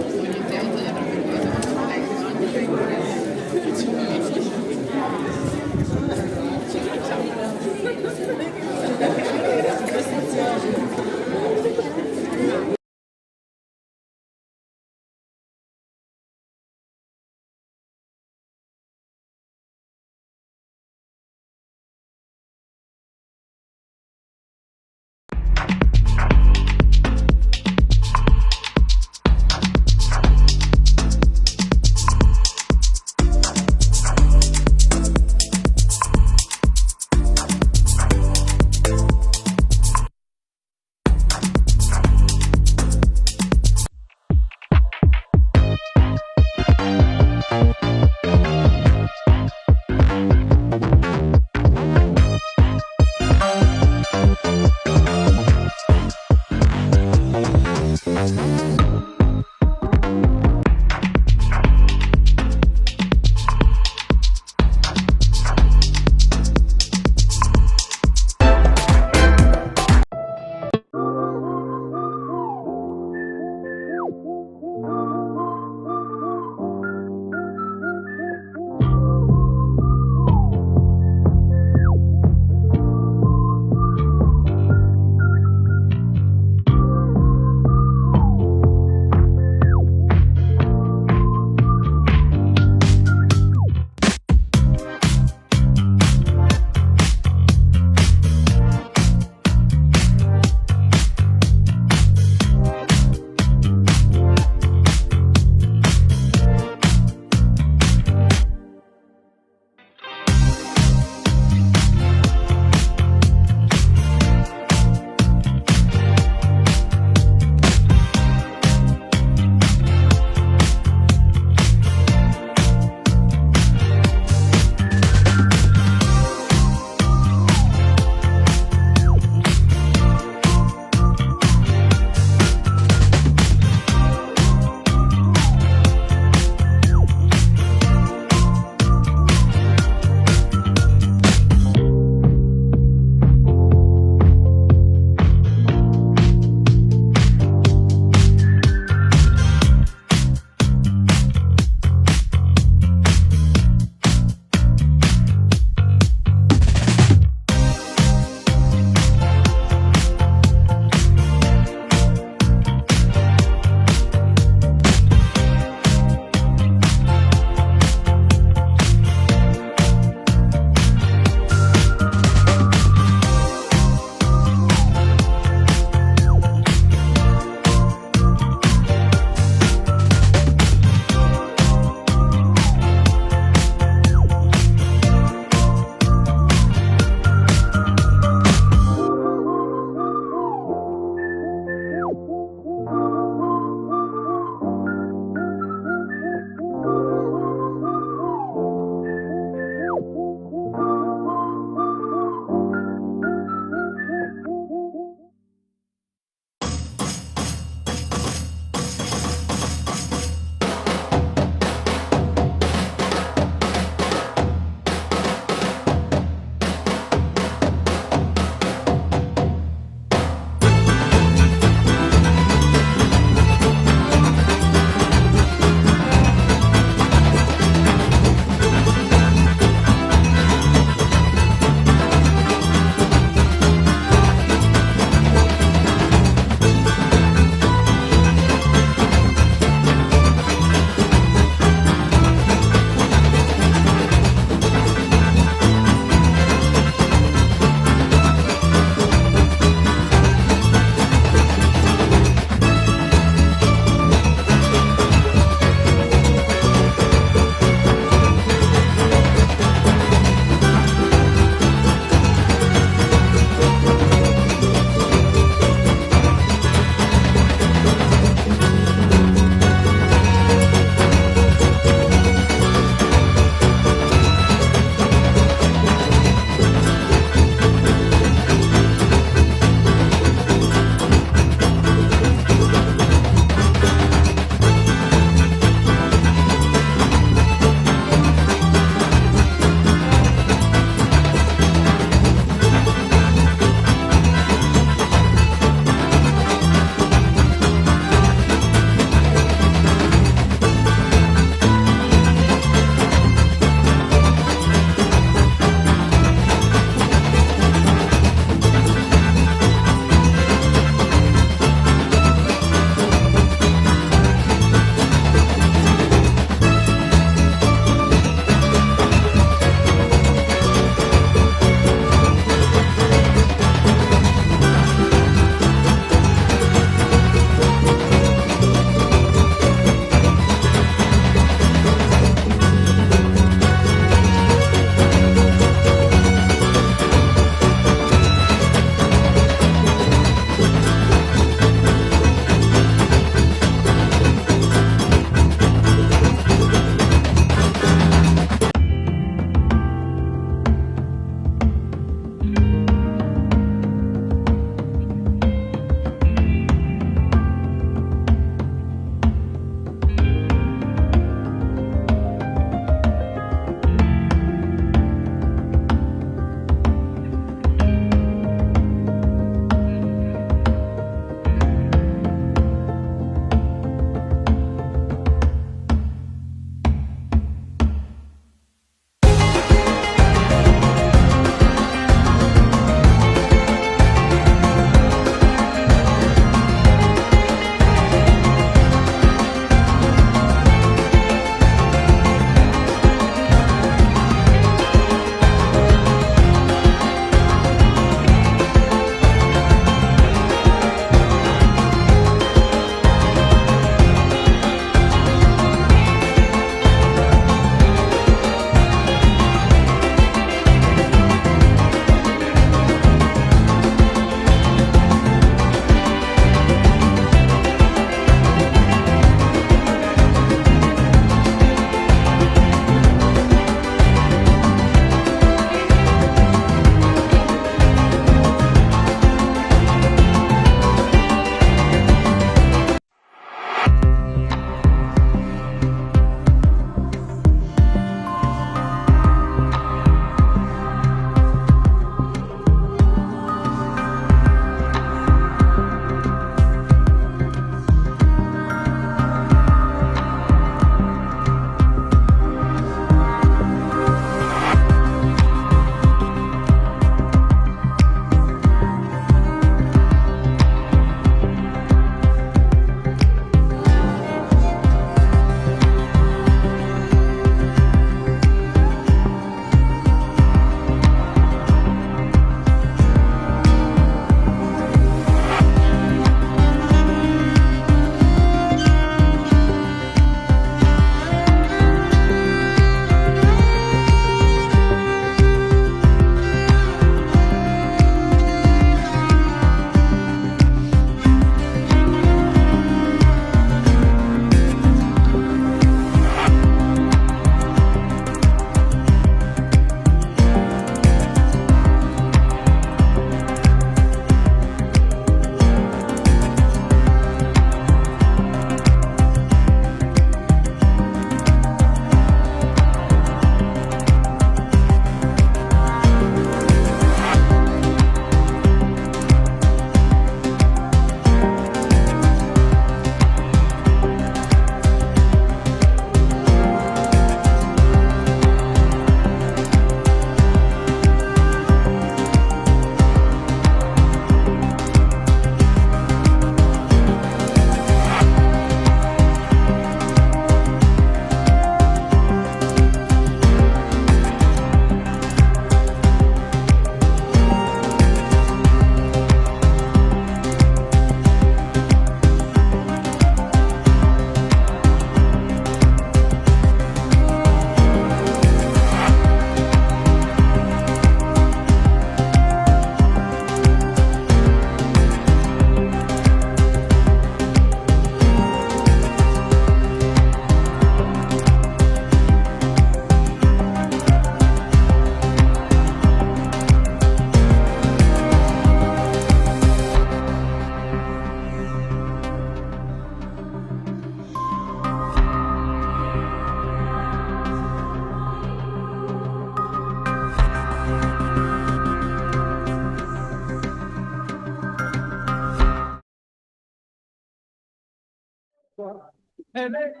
down.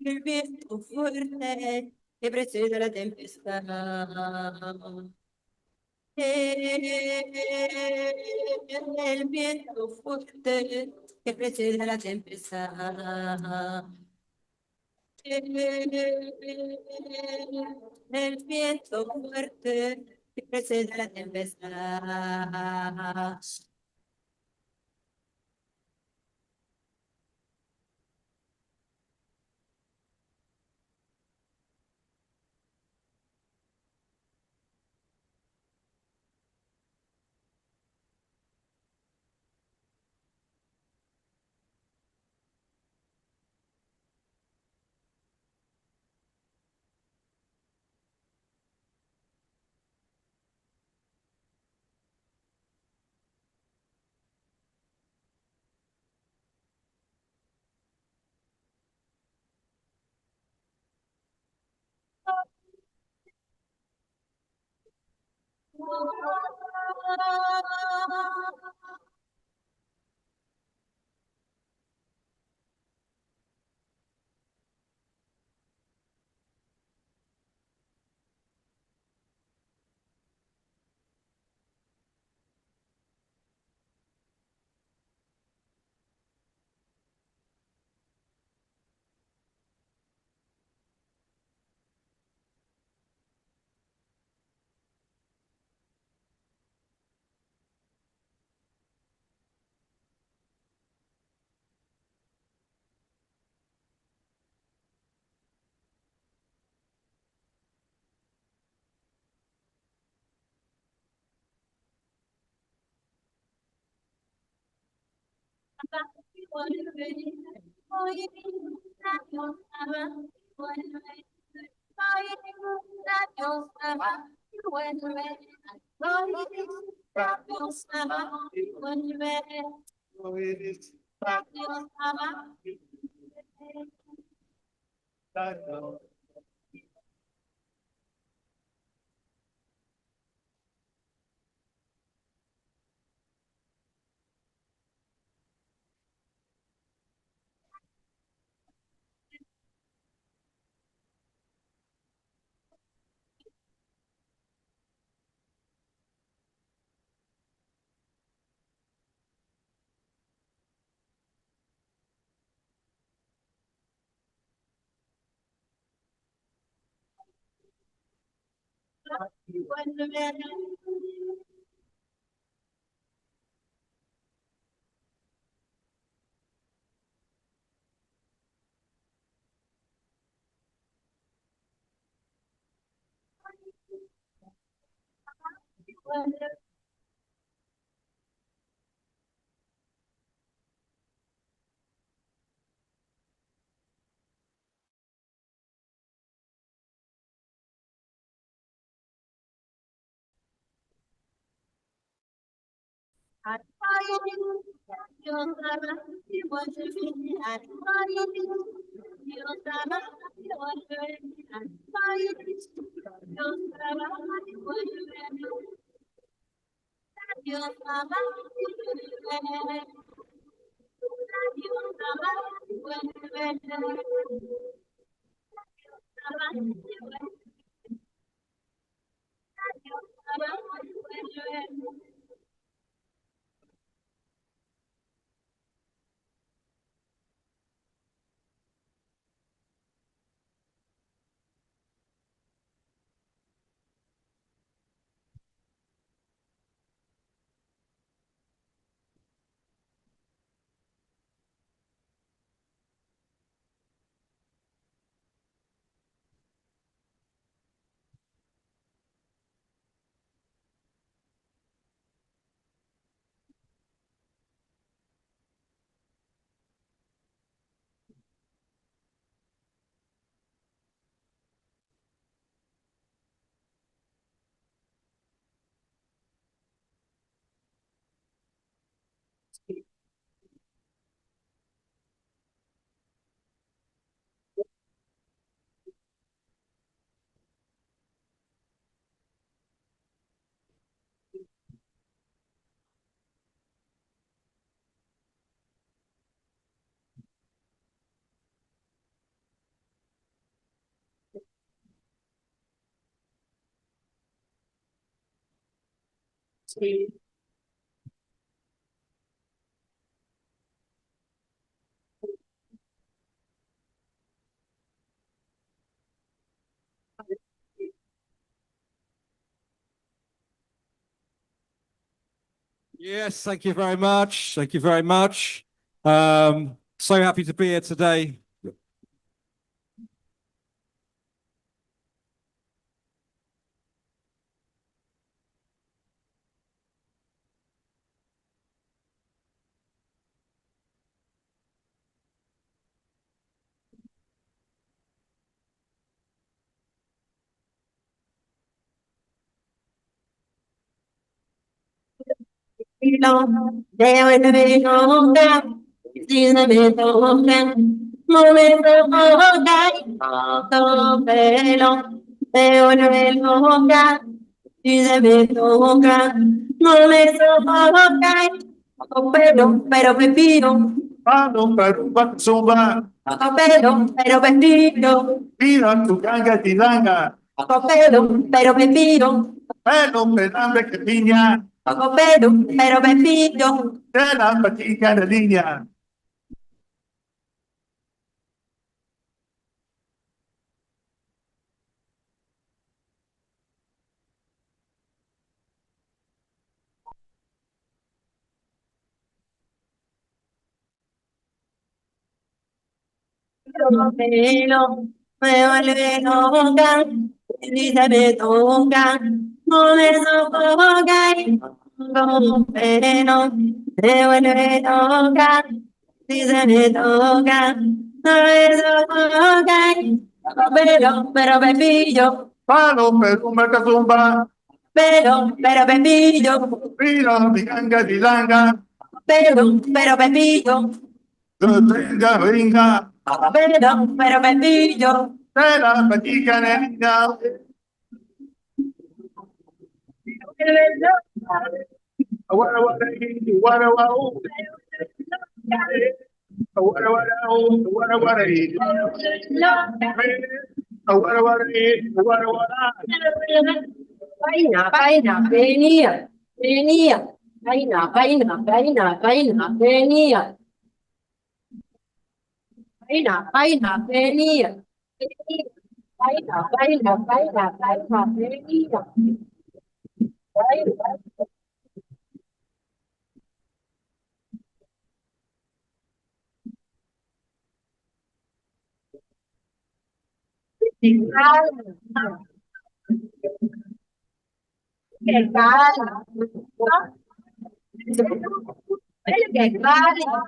Il vento forte che precede la tempesta. Il vento forte che precede la tempesta. El viento fuerte que precede la tempestad. Yes, thank you very much. Thank you very much. So happy to be here today. Pero prefiro pero prefiro Mira tu ganga tiranga. pero prefiro Pero pedambre que piña. pero prefiro De la patica de línea. pelo, me vuelve loca, y se me toca, no me sofoca, como pelo, me vuelve loca, y se me toca, no me sofoca, pero pepillo, Palo, pero me cazumba. pero pepillo, Mira mi ganga tiranga. pero pepillo, Venga, venga. pero pepillo. De la patica de línea. Wara wara wara wara wara wara wara. Vaina, venía, venía. Vaina, venía. Vaina, venía. Vaina, venía. Que calma. Que calma.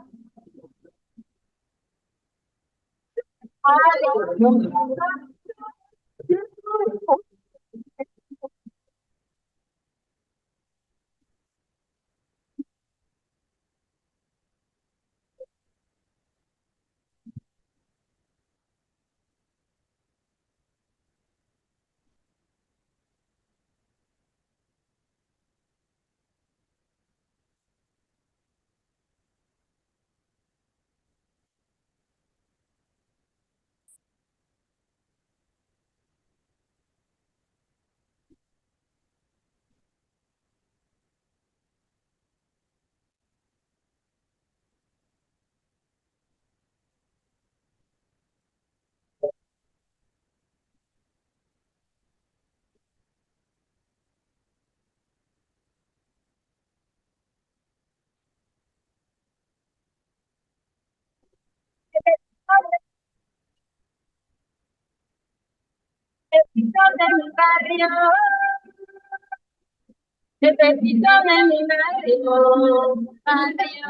barrio, necesito de mi barrio, barrio.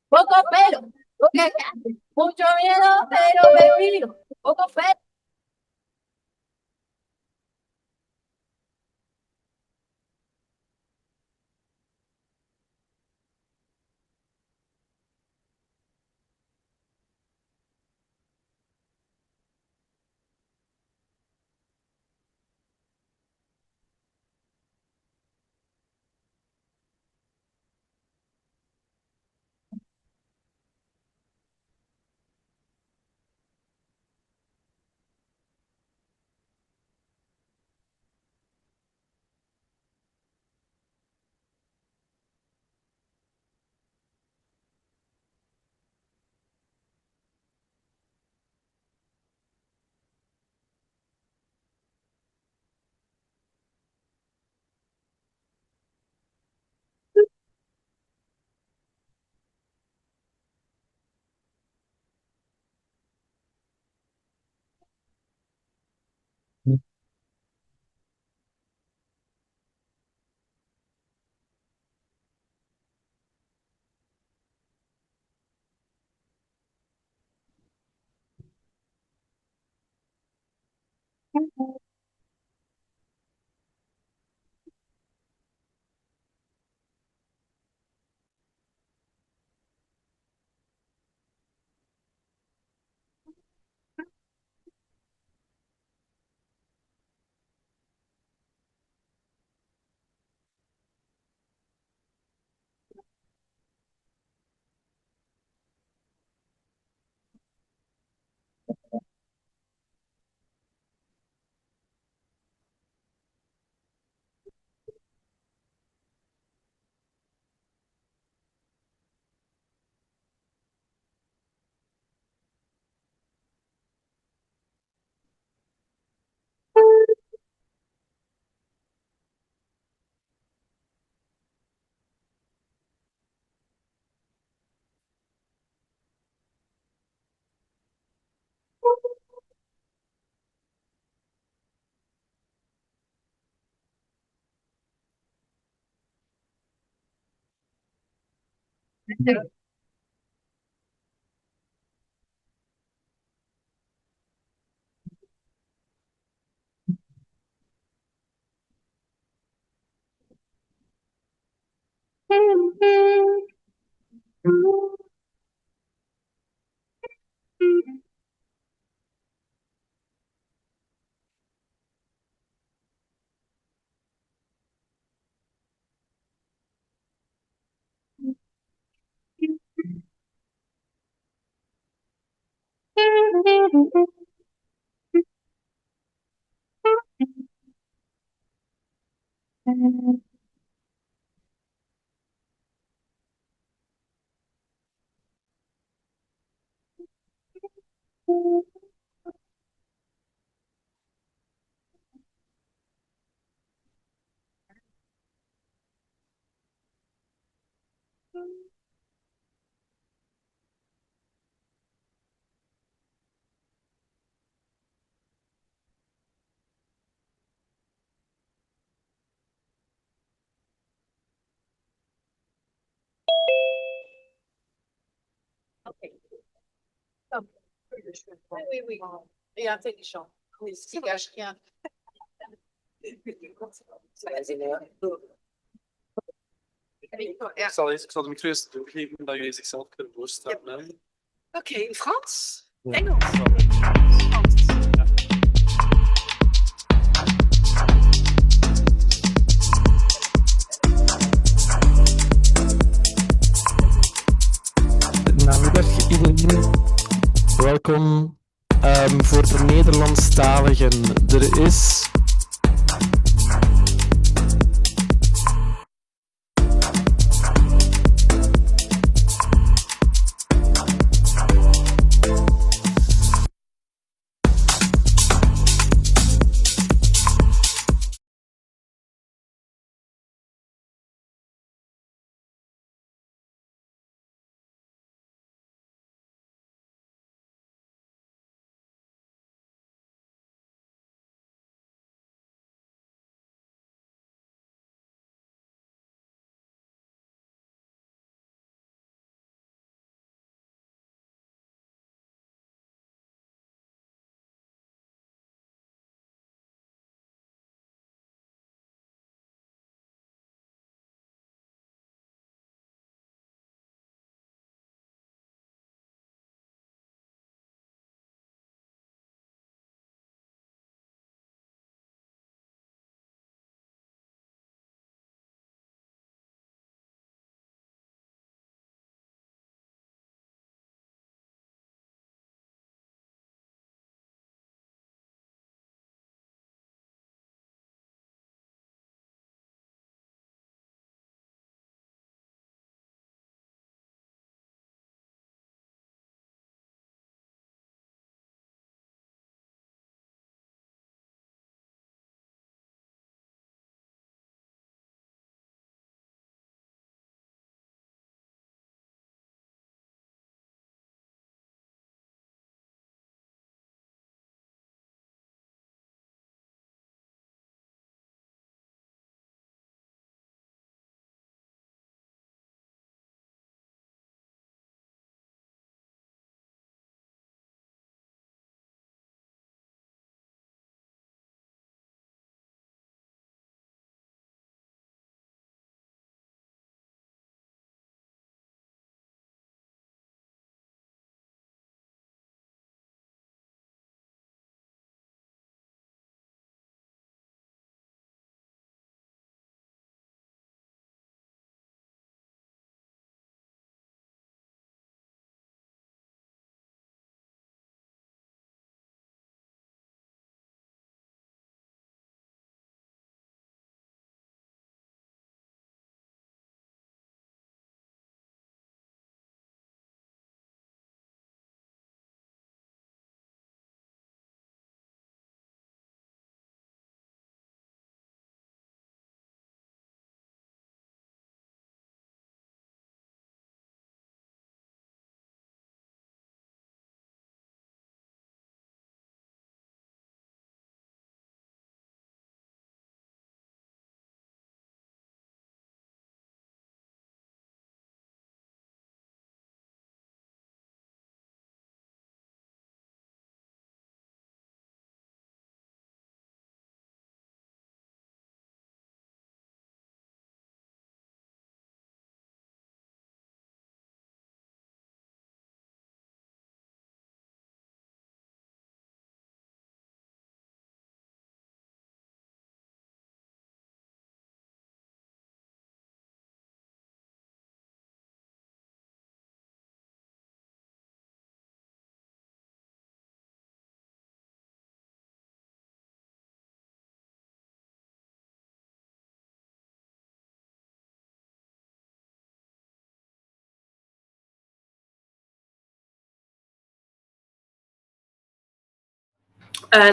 Poco pero, porque mucho miedo, pero bebido, poco pero. Okay. So, oui, oui. Et intelligent. Oui, ce qui gâche rien. Ik zal de micro eerst doorgeven dat jullie zichzelf kunnen voorstellen. Oké, Frans? Ja. Engels? Namiddag iedereen, welkom. Voor de Nederlandstaligen, er is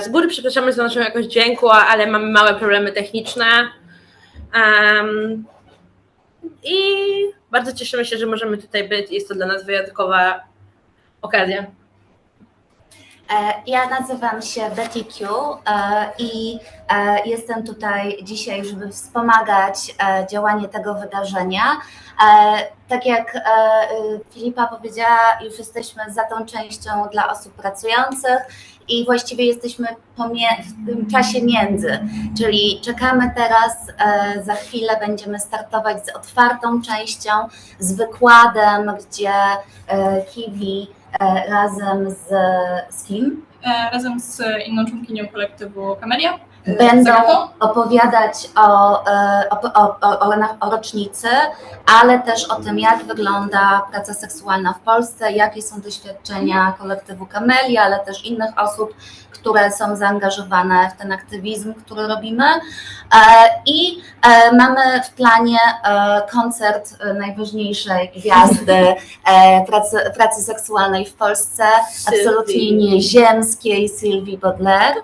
Z góry przepraszamy za naszą jakość dźwięku, ale mamy małe problemy techniczne. I bardzo cieszymy się, że możemy tutaj być. Jest to dla nas wyjątkowa okazja. Ja nazywam się Betty Q i jestem tutaj dzisiaj, żeby wspomagać działanie tego wydarzenia. Tak jak Filipa powiedziała, już jesteśmy za tą częścią dla osób pracujących i właściwie jesteśmy w tym czasie między, czyli czekamy teraz, za chwilę będziemy startować z otwartą częścią, z wykładem, gdzie Kiwi razem z kim? Razem z inną członkinią kolektywu Kamelia. Będą opowiadać o rocznicy, ale też o tym, jak wygląda praca seksualna w Polsce, jakie są doświadczenia kolektywu Kamelia, ale też innych osób, które są zaangażowane w ten aktywizm, który robimy. I mamy w planie koncert najważniejszej gwiazdy pracy seksualnej w Polsce, absolutnie nieziemskiej Sylwii Baudelaire.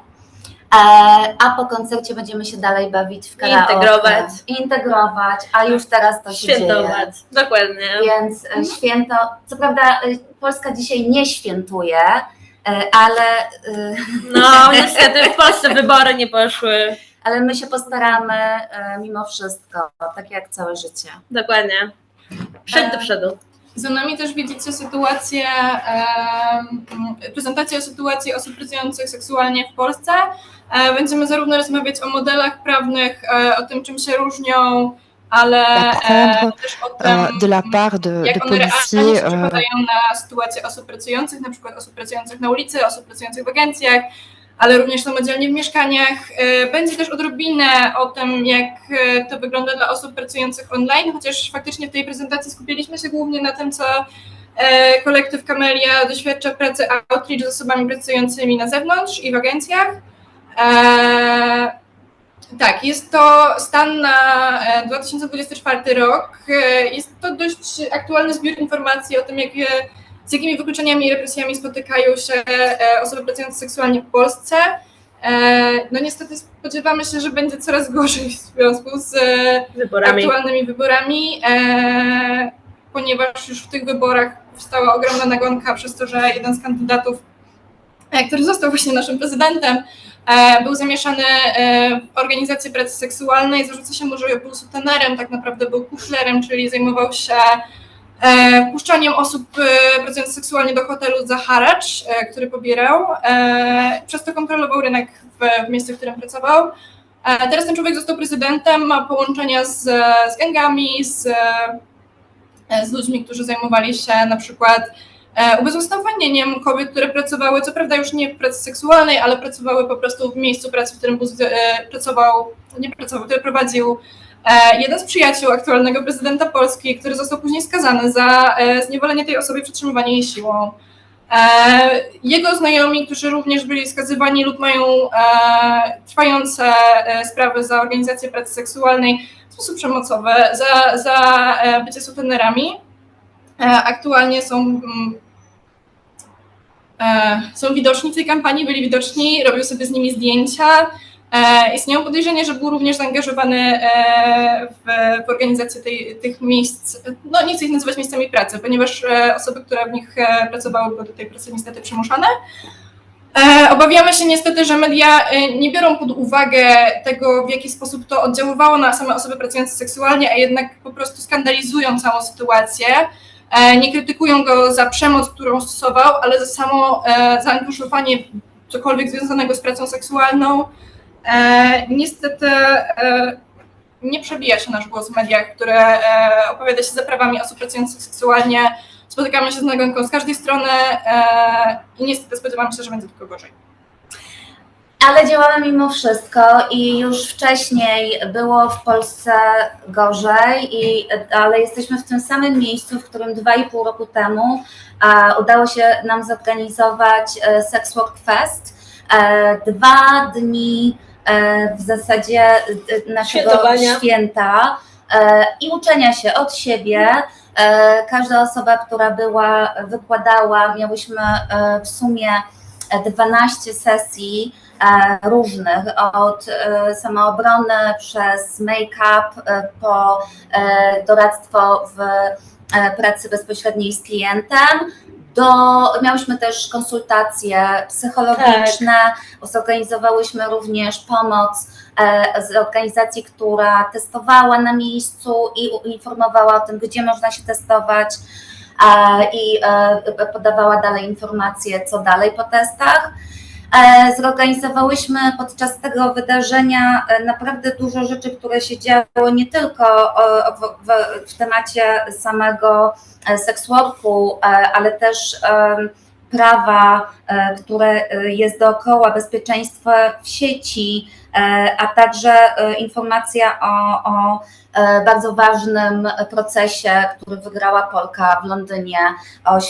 A po koncercie będziemy się dalej bawić w karaoke. Integrować, a już teraz to się Świętować, dzieje. dokładnie. Więc święto, co prawda Polska dzisiaj nie świętuje, ale... No niestety w Polsce wybory nie poszły. Ale my się postaramy mimo wszystko, tak jak całe życie. Dokładnie. Przed do przodu. Za nami też widzicie sytuację, prezentację o sytuacji osób pracujących seksualnie w Polsce. Będziemy zarówno rozmawiać o modelach prawnych, o tym, czym się różnią, ale też o tym, de la part jak one realnie się przekładają na sytuację osób pracujących, na przykład osób pracujących na ulicy, osób pracujących w agencjach, ale również samodzielnie w mieszkaniach. Będzie też odrobinę o tym, jak to wygląda dla osób pracujących online, chociaż faktycznie w tej prezentacji skupiliśmy się głównie na tym, co kolektyw Kamelia doświadcza pracy outreach z osobami pracującymi na zewnątrz i w agencjach. Tak, jest to stan na 2024 rok. Jest to dość aktualny zbiór informacji o tym, z jakimi wykluczeniami i represjami spotykają się osoby pracujące seksualnie w Polsce. No niestety spodziewamy się, że będzie coraz gorzej w związku z aktualnymi wyborami, ponieważ już w tych wyborach powstała ogromna nagonka przez to, że jeden z kandydatów, który został właśnie naszym prezydentem, był zamieszany w organizację pracy seksualnej, zarzuca się mu, że był sutenerem, tak naprawdę był kuszlerem, czyli zajmował się wpuszczaniem osób pracujących seksualnie do hotelu za haracz, który pobierał. Przez to kontrolował rynek w miejscu, w którym pracował. Teraz ten człowiek został prezydentem, ma połączenia z gangami, z ludźmi, którzy zajmowali się na przykład ubezwłasnowolnieniem kobiet, które pracowały, co prawda już nie w pracy seksualnej, ale pracowały po prostu w miejscu pracy, w którym który prowadził jeden z przyjaciół aktualnego prezydenta Polski, który został później skazany za zniewolenie tej osoby i przetrzymywanie jej siłą. Jego znajomi, którzy również byli skazywani lub mają trwające sprawy za organizację pracy seksualnej w sposób przemocowy, za bycie sutenerami, aktualnie są widoczni w tej kampanii, byli widoczni, robią sobie z nimi zdjęcia. Istnieją podejrzenia, że był również zaangażowany w organizację tych miejsc, no nie chcę ich nazywać miejscami pracy, ponieważ osoby, które w nich pracowały, były do tej pracy niestety przymuszane. Obawiamy się niestety, że media nie biorą pod uwagę tego, w jaki sposób to oddziaływało na same osoby pracujące seksualnie, a jednak po prostu skandalizują całą sytuację. Nie krytykują go za przemoc, którą stosował, ale za samo zaangażowanie w cokolwiek związanego z pracą seksualną. Niestety nie przebija się nasz głos w mediach, które opowiada się za prawami osób pracujących seksualnie. Spotykamy się z nagonką z każdej strony i niestety spodziewamy się, że będzie tylko gorzej. Ale działamy mimo wszystko i już wcześniej było w Polsce gorzej, ale jesteśmy w tym samym miejscu, w którym 2,5 roku temu udało się nam zorganizować Sex Work Fest. 2 dni w zasadzie naszego święta i uczenia się od siebie. Każda osoba, która wykładała, miałyśmy w sumie 12 sesji różnych, od samoobrony przez make-up po doradztwo w pracy bezpośredniej z klientem. Miałyśmy też konsultacje psychologiczne, zorganizowałyśmy również pomoc z organizacji, która testowała na miejscu i informowała o tym, gdzie można się testować i podawała dalej informacje, co dalej po testach. Zorganizowałyśmy podczas tego wydarzenia naprawdę dużo rzeczy, które się działo nie tylko w temacie samego sex worku, ale też prawa, które jest dookoła, bezpieczeństwa w sieci, a także informacja o bardzo ważnym procesie, który wygrała Polka w Londynie, o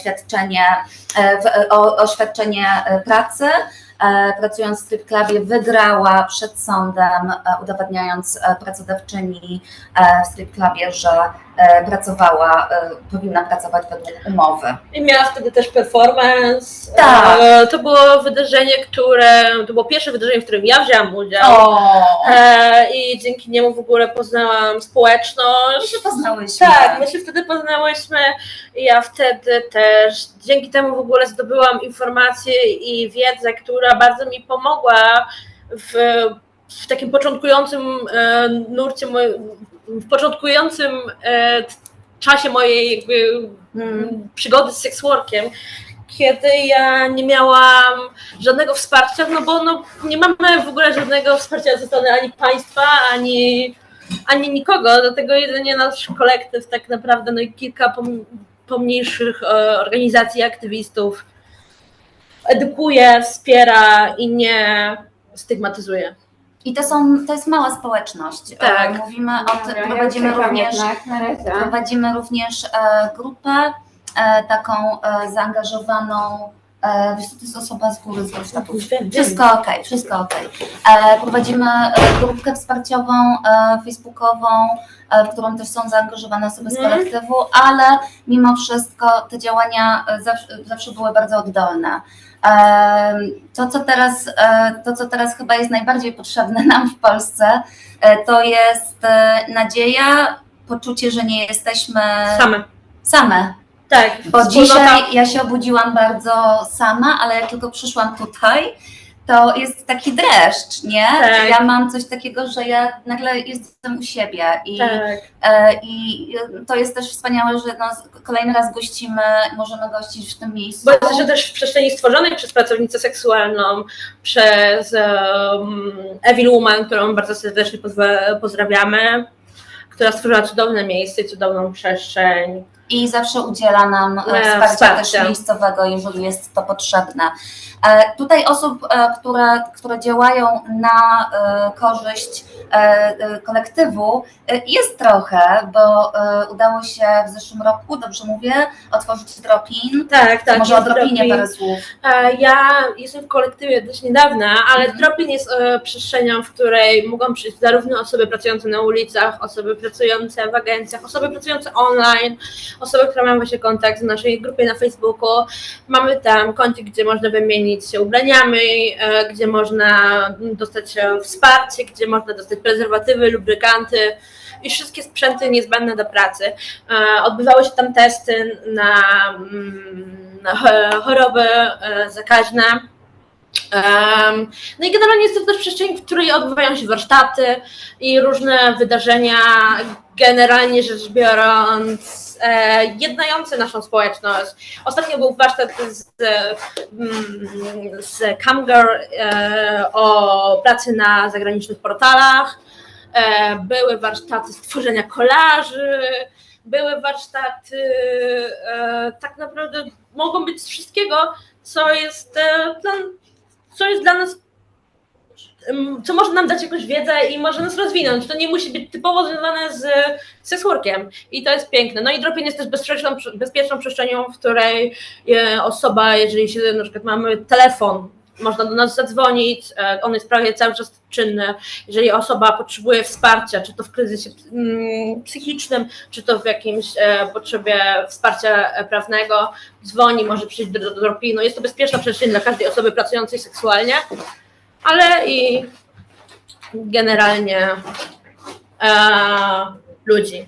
świadczenie pracy. Pracując w strip clubie, wygrała przed sądem, udowadniając pracodawczyni w strip clubie, że powinna pracować według umowy. I miała wtedy też performance. Tak. To było wydarzenie, to było pierwsze wydarzenie, w którym ja wzięłam udział. I dzięki niemu w ogóle poznałam społeczność. My się poznałyśmy. Tak, my się wtedy poznałyśmy i ja wtedy też dzięki temu w ogóle zdobyłam informacje i wiedzę, która bardzo mi pomogła w takim początkującym nurcie, w początkującym czasie mojej jakby przygody z sex workiem, kiedy ja nie miałam żadnego wsparcia, no bo nie mamy w ogóle żadnego wsparcia ze strony ani państwa, ani nikogo, dlatego jedynie nasz kolektyw tak naprawdę, no i kilka pomniejszych organizacji, aktywistów edukuje, wspiera i nie stygmatyzuje. I to jest mała społeczność. Tak. Mówimy o tym, prowadzimy również grupę taką zaangażowaną. Wiesz co, to jest osoba z góry, wszystko okej, wszystko okej. Prowadzimy grupkę wsparciową facebookową, w którą też są zaangażowane osoby z kolektywu, ale mimo wszystko te działania zawsze były bardzo oddolne. To, co teraz chyba jest najbardziej potrzebne nam w Polsce, to jest nadzieja, poczucie, że nie jesteśmy same. Tak, bo dzisiaj ja się obudziłam bardzo sama, ale jak tylko przyszłam tutaj, to jest taki dreszcz, nie? Tak. Ja mam coś takiego, że ja nagle jestem u siebie i to jest też wspaniałe, że kolejny raz możemy gościć w tym miejscu. Bo jesteśmy też w przestrzeni stworzonej przez pracownicę seksualną, przez Evil Woman, którą bardzo serdecznie pozdrawiamy, która stworzyła cudowne miejsce i cudowną przestrzeń. I zawsze udziela nam wsparcia też miejscowego, jeżeli jest to potrzebne. Tutaj osób, które działają na korzyść kolektywu jest trochę, bo udało się w zeszłym roku, dobrze mówię, otworzyć drop-in. Tak. Może o drop-inie parę słów. Ja jestem w kolektywie dość niedawna, ale drop-in jest przestrzenią, w której mogą przyjść zarówno osoby pracujące na ulicach, osoby pracujące w agencjach, osoby pracujące online, osoby, które mają właśnie kontakt w naszej grupie na Facebooku. Mamy tam kącik, gdzie można wymienić się ubraniami, gdzie można dostać wsparcie, gdzie można dostać prezerwatywy, lubrykanty i wszystkie sprzęty niezbędne do pracy. Odbywały się tam testy na choroby zakaźne. No i generalnie jest to też przestrzeń, w której odbywają się warsztaty i różne wydarzenia, generalnie rzecz biorąc, jednające naszą społeczność. Ostatnio był warsztat z Camgirl o pracy na zagranicznych portalach, były warsztaty stworzenia kolaży, były warsztaty, tak naprawdę mogą być z wszystkiego, co jest dla nas, co może nam dać jakąś wiedzę i może nas rozwinąć. To nie musi być typowo związane z seksworkiem i to jest piękne. No i drop-in jest też bezpieczną przestrzenią, w której osoba, jeżeli się na przykład mamy telefon, można do nas zadzwonić, on jest prawie cały czas czynny. Jeżeli osoba potrzebuje wsparcia, czy to w kryzysie psychicznym, czy to w jakimś potrzebie wsparcia prawnego, dzwoni, może przyjść do drop-inu. Jest to bezpieczna przestrzeń dla każdej osoby pracującej seksualnie. ale i generalnie ludzi.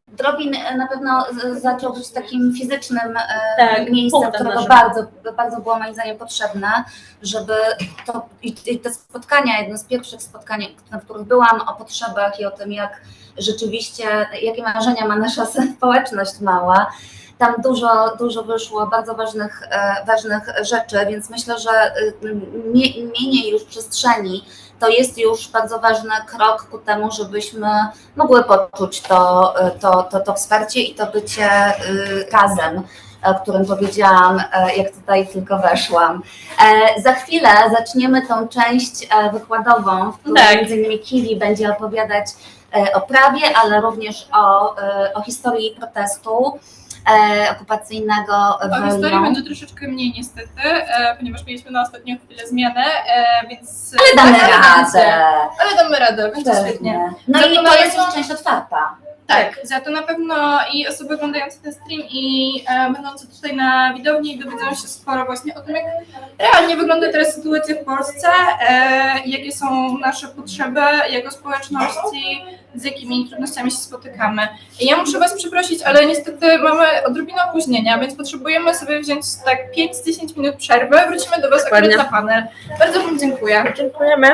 Drobin na pewno zaczął być takim fizycznym Tak, miejscem, punktem którego naszym. bardzo było moim zdaniem potrzebne, żeby to i te spotkania, jedno z pierwszych spotkań, na których byłam, o potrzebach i o tym, jak rzeczywiście, jakie marzenia ma nasza społeczność mała. Tam dużo wyszło bardzo ważnych rzeczy, więc myślę, że mienie już przestrzeni to jest już bardzo ważny krok ku temu, żebyśmy mogły poczuć to wsparcie i to bycie razem, o którym powiedziałam, jak tutaj tylko weszłam. Za chwilę zaczniemy tą część wykładową, w której między innymi Kili będzie opowiadać o prawie, ale również o historii protestu okupacyjnego w O historii Lyon. będzie troszeczkę mniej niestety, ponieważ mieliśmy na ostatnią chwilę zmianę, więc... Ale damy radę. Ale damy radę, będzie świetnie. No Za i to to na jest pewno- już część otwarta. Tak, za to na pewno i osoby oglądające ten stream i będące tutaj na widowni dowiedzą się sporo właśnie o tym, jak realnie wygląda teraz sytuacja w Polsce, jakie są nasze potrzeby jako społeczności, z jakimi trudnościami się spotykamy. Ja muszę Was przeprosić, ale niestety mamy odrobinę opóźnienia, więc potrzebujemy sobie wziąć tak 5-10 minut przerwy. Wrócimy do Was Dokładnie. akurat na panel. Bardzo Wam dziękuję. Dziękujemy.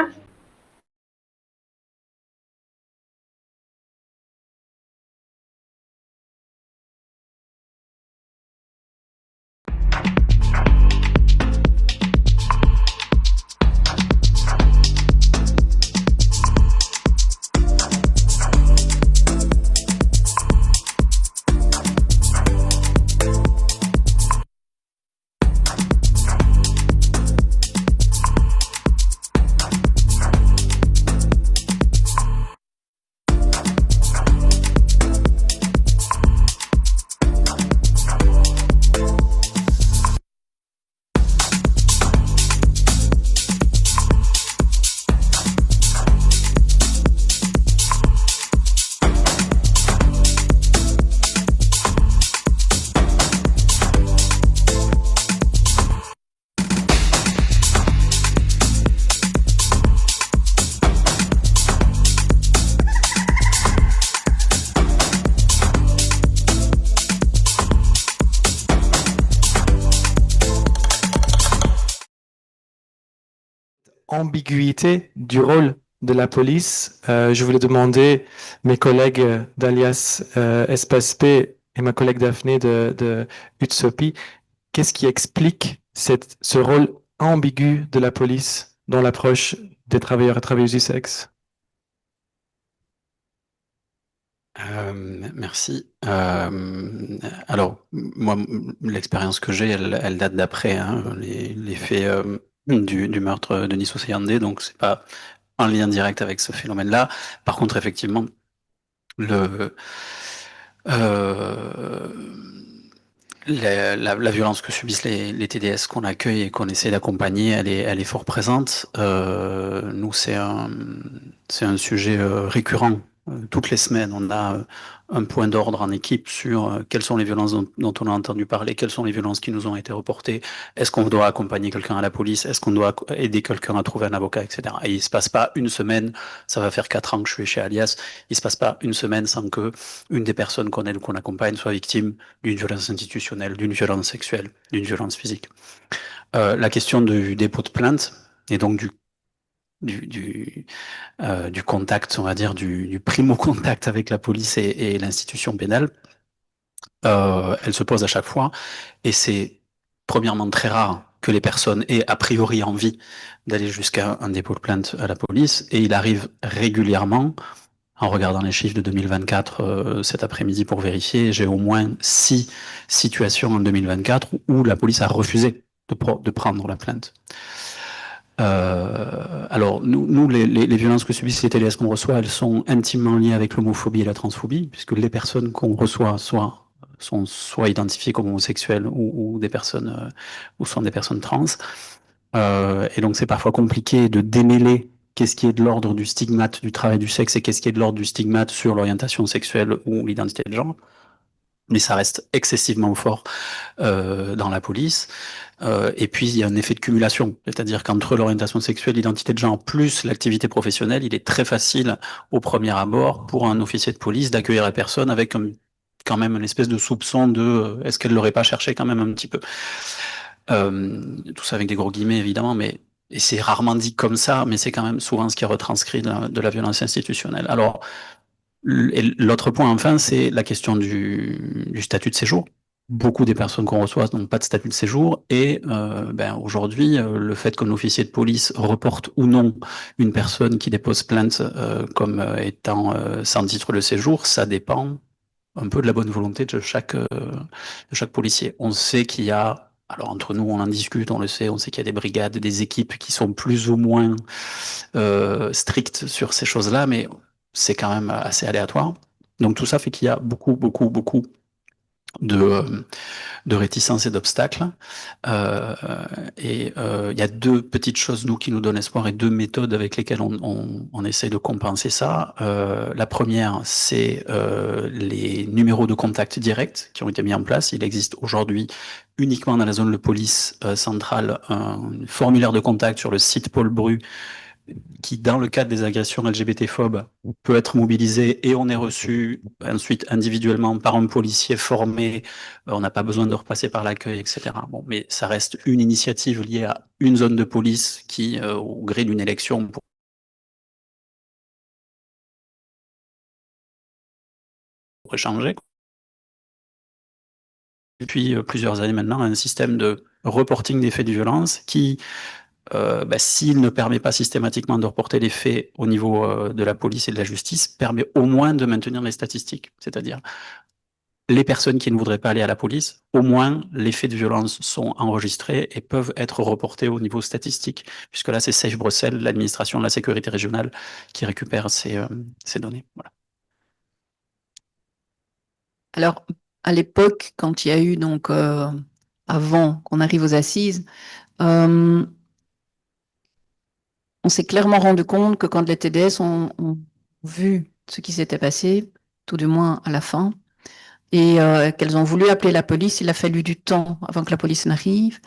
Ambiguïté du rôle de la police, je voulais demander mes collègues d'Alias Espace P et ma collègue Daphné de Utsopi, qu'est-ce qui explique ce rôle ambigu de la police dans l'approche des travailleurs et travailleuses du sexe? Merci. Alors, moi, l'expérience que j'ai, elle date d'après les faits du meurtre de Nisso Sayandé, donc c'est pas en lien direct avec ce phénomène-là. Par contre, effectivement, la violence que subissent les TDS qu'on accueille et qu'on essaie d'accompagner, elle est fort présente. Nous, c'est un sujet récurrent. Toutes les semaines, on a un point d'ordre en équipe sur quelles sont les violences dont on a entendu parler, quelles sont les violences qui nous ont été reportées, est-ce qu'on doit accompagner quelqu'un à la police, est-ce qu'on doit aider quelqu'un à trouver un avocat, etc. Et il se passe pas une semaine, ça va faire 4 ans que je suis chez Alias, il se passe pas une semaine sans que une des personnes qu'on aide ou qu'on accompagne soit victime d'une violence institutionnelle, d'une violence sexuelle, d'une violence physique. La question du dépôt de plainte et donc du contact, on va dire, du primo-contact avec la police et l'institution pénale, elle se pose à chaque fois, et c'est premièrement très rare que les personnes aient a priori envie d'aller jusqu'à un dépôt de plainte à la police, et il arrive régulièrement, en regardant les chiffres de 2024 cet après-midi pour vérifier, j'ai au moins 6 situations en 2024 où la police a refusé de prendre la plainte. Alors, nous les violences que subissent les TDS qu'on reçoit, elles sont intimement liées avec l'homophobie et la transphobie, puisque les personnes qu'on reçoit sont soit identifiées comme homosexuelles ou des personnes ou sont des personnes trans. Et donc, c'est parfois compliqué de démêler qu'est-ce qui est de l'ordre du stigmate du travail du sexe et qu'est-ce qui est de l'ordre du stigmate sur l'orientation sexuelle ou l'identité de genre. mais ça reste excessivement fort dans la police. Et puis, il y a un effet de cumulation, c'est-à-dire qu'entre l'orientation sexuelle, l'identité de genre, plus l'activité professionnelle, il est très facile, au premier abord, pour un officier de police d'accueillir la personne avec quand même une espèce de soupçon de est-ce qu'elle l'aurait pas cherché quand même un petit peu. Tout ça avec des gros guillemets, évidemment, mais et c'est rarement dit comme ça, mais c'est quand même souvent ce qui est retranscrit de la violence institutionnelle. Alors, l'autre point, enfin, c'est la question du statut de séjour. Beaucoup des personnes qu'on reçoit n'ont pas de statut de séjour et aujourd'hui, le fait qu'un officier de police reporte ou non une personne qui dépose plainte comme étant sans titre de séjour, ça dépend un peu de la bonne volonté de chaque policier. On sait qu'il y a, alors entre nous on en discute, on le sait, on sait qu'il y a des brigades, des équipes qui sont plus ou moins strictes sur ces choses-là, mais c'est quand même assez aléatoire. Donc tout ça fait qu'il y a beaucoup de réticences et d'obstacles. Il y a deux petites choses, nous, qui nous donnent espoir et deux méthodes avec lesquelles on essaie de compenser ça. La première, c'est les numéros de contact directs qui ont été mis en place. Il existe aujourd'hui uniquement dans la zone de police centrale un formulaire de contact sur le site Paul Bru qui, dans le cadre des agressions LGBT-phobes, peut être mobilisé et on est reçu ensuite individuellement par un policier formé. On n'a pas besoin de repasser par l'accueil, etc. Bon, mais ça reste une initiative liée à une zone de police qui, au gré d'une élection, pour échanger. Depuis plusieurs années maintenant, un système de reporting des faits de violence qui, s'il ne permet pas systématiquement de reporter les faits au niveau de la police et de la justice, permet au moins de maintenir les statistiques. C'est-à-dire, les personnes qui ne voudraient pas aller à la police, au moins les faits de violence sont enregistrés et peuvent être reportés au niveau statistique, puisque là, c'est Safe Bruxelles, l'administration de la sécurité régionale, qui récupère ces données. Voilà. Alors, à l'époque, quand il y a eu, donc, avant qu'on arrive aux assises, on s'est clairement rendu compte que quand les TDS ont vu ce qui s'était passé, tout du moins à la fin, et qu'elles ont voulu appeler la police, il a fallu du temps avant que la police n'arrive,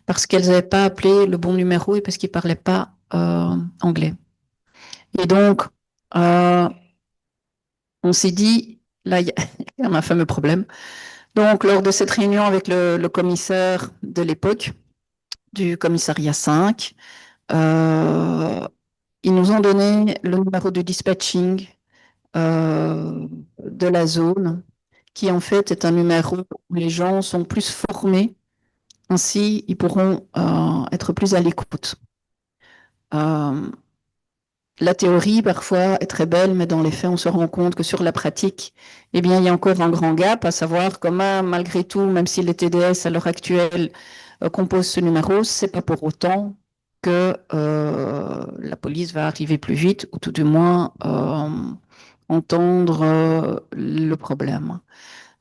parce qu'elles n'avaient pas appelé le bon numéro et parce qu'ils ne parlaient pas anglais. Et donc, on s'est dit, là, il y a un fameux problème. Donc, lors de cette réunion avec le commissaire de l'époque, du commissariat 5, ils nous ont donné le numéro de dispatching de la zone, qui en fait est un numéro où les gens sont plus formés, ainsi ils pourront être plus à l'écoute. La théorie, parfois, est très belle, mais dans les faits, on se rend compte que sur la pratique, eh bien, il y a encore un grand gap, à savoir comment, malgré tout, même si les TDS à l'heure actuelle composent ce numéro, c'est pas pour autant que la police va arriver plus vite, ou tout du moins entendre le problème.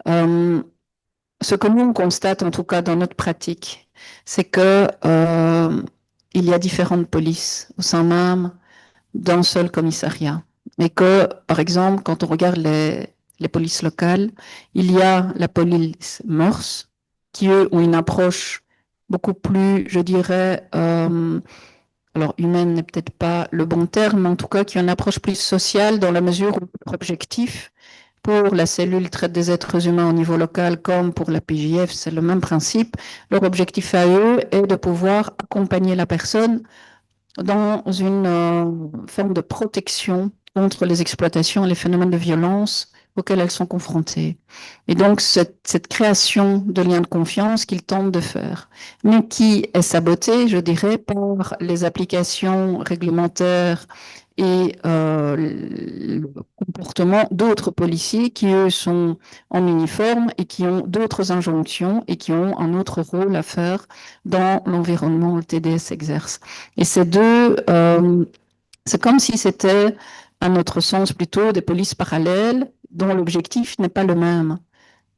Ce que nous, on constate, en tout cas dans notre pratique, c'est que il y a différentes polices au sein même d'un seul commissariat. Mais que, par exemple, quand on regarde les polices locales, il y a la police mœurs, qui, eux, ont une approche beaucoup plus, je dirais, alors humaine n'est peut-être pas le bon terme, mais en tout cas qui ont une approche plus sociale dans la mesure où leur objectif pour la cellule traite des êtres humains au niveau local comme pour la PJF, c'est le même principe. Leur objectif à eux est de pouvoir accompagner la personne dans une forme de protection contre les exploitations et les phénomènes de violence auxquels elles sont confrontées. Et donc, cette création de liens de confiance qu'ils tentent de faire, mais qui est sabotée, je dirais, par les applications réglementaires et le comportement d'autres policiers qui, eux, sont en uniforme et qui ont d'autres injonctions et qui ont un autre rôle à faire dans l'environnement où le TDS exerce. Et ces deux, c'est comme si c'était, à notre sens, plutôt des polices parallèles dont l'objectif n'est pas le même.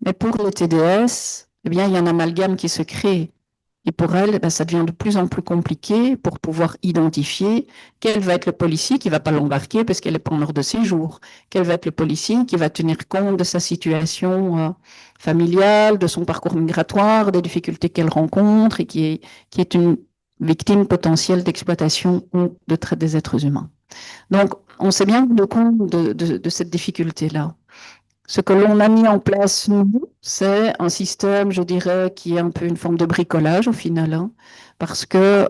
Mais pour le TDS, eh bien, il y a un amalgame qui se crée. Et pour elles, ben, ça devient de plus en plus compliqué pour pouvoir identifier quel va être le policier qui va pas l'embarquer parce qu'elle est pas en ordre de séjour, quel va être le policier qui va tenir compte de sa situation familiale, de son parcours migratoire, des difficultés qu'elle rencontre et qui est une victime potentielle d'exploitation ou de traite des êtres humains. Donc, on sait bien de compte de cette difficulté-là. Ce que l'on a mis en place, nous, c'est un système, je dirais, qui est un peu une forme de bricolage au final, hein, parce que,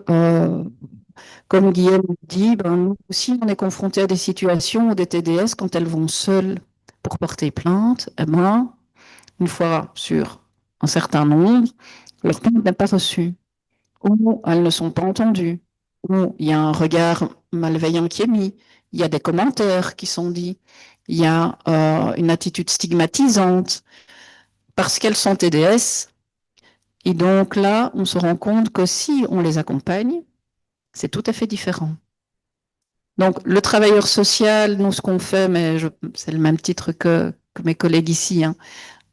comme Guillaume dit, ben, nous aussi, on est confronté à des situations où des TDS, quand elles vont seules pour porter plainte, eh ben, une fois sur un certain nombre, leur plainte n'est pas reçue, ou elles ne sont pas entendues, ou il y a un regard malveillant qui est mis, il y a des commentaires qui sont dits, il y a une attitude stigmatisante parce qu'elles sont TDS. Et donc là, on se rend compte que si on les accompagne, c'est tout à fait différent. Donc le travailleur social, nous ce qu'on fait, mais c'est le même titre que mes collègues ici, hein,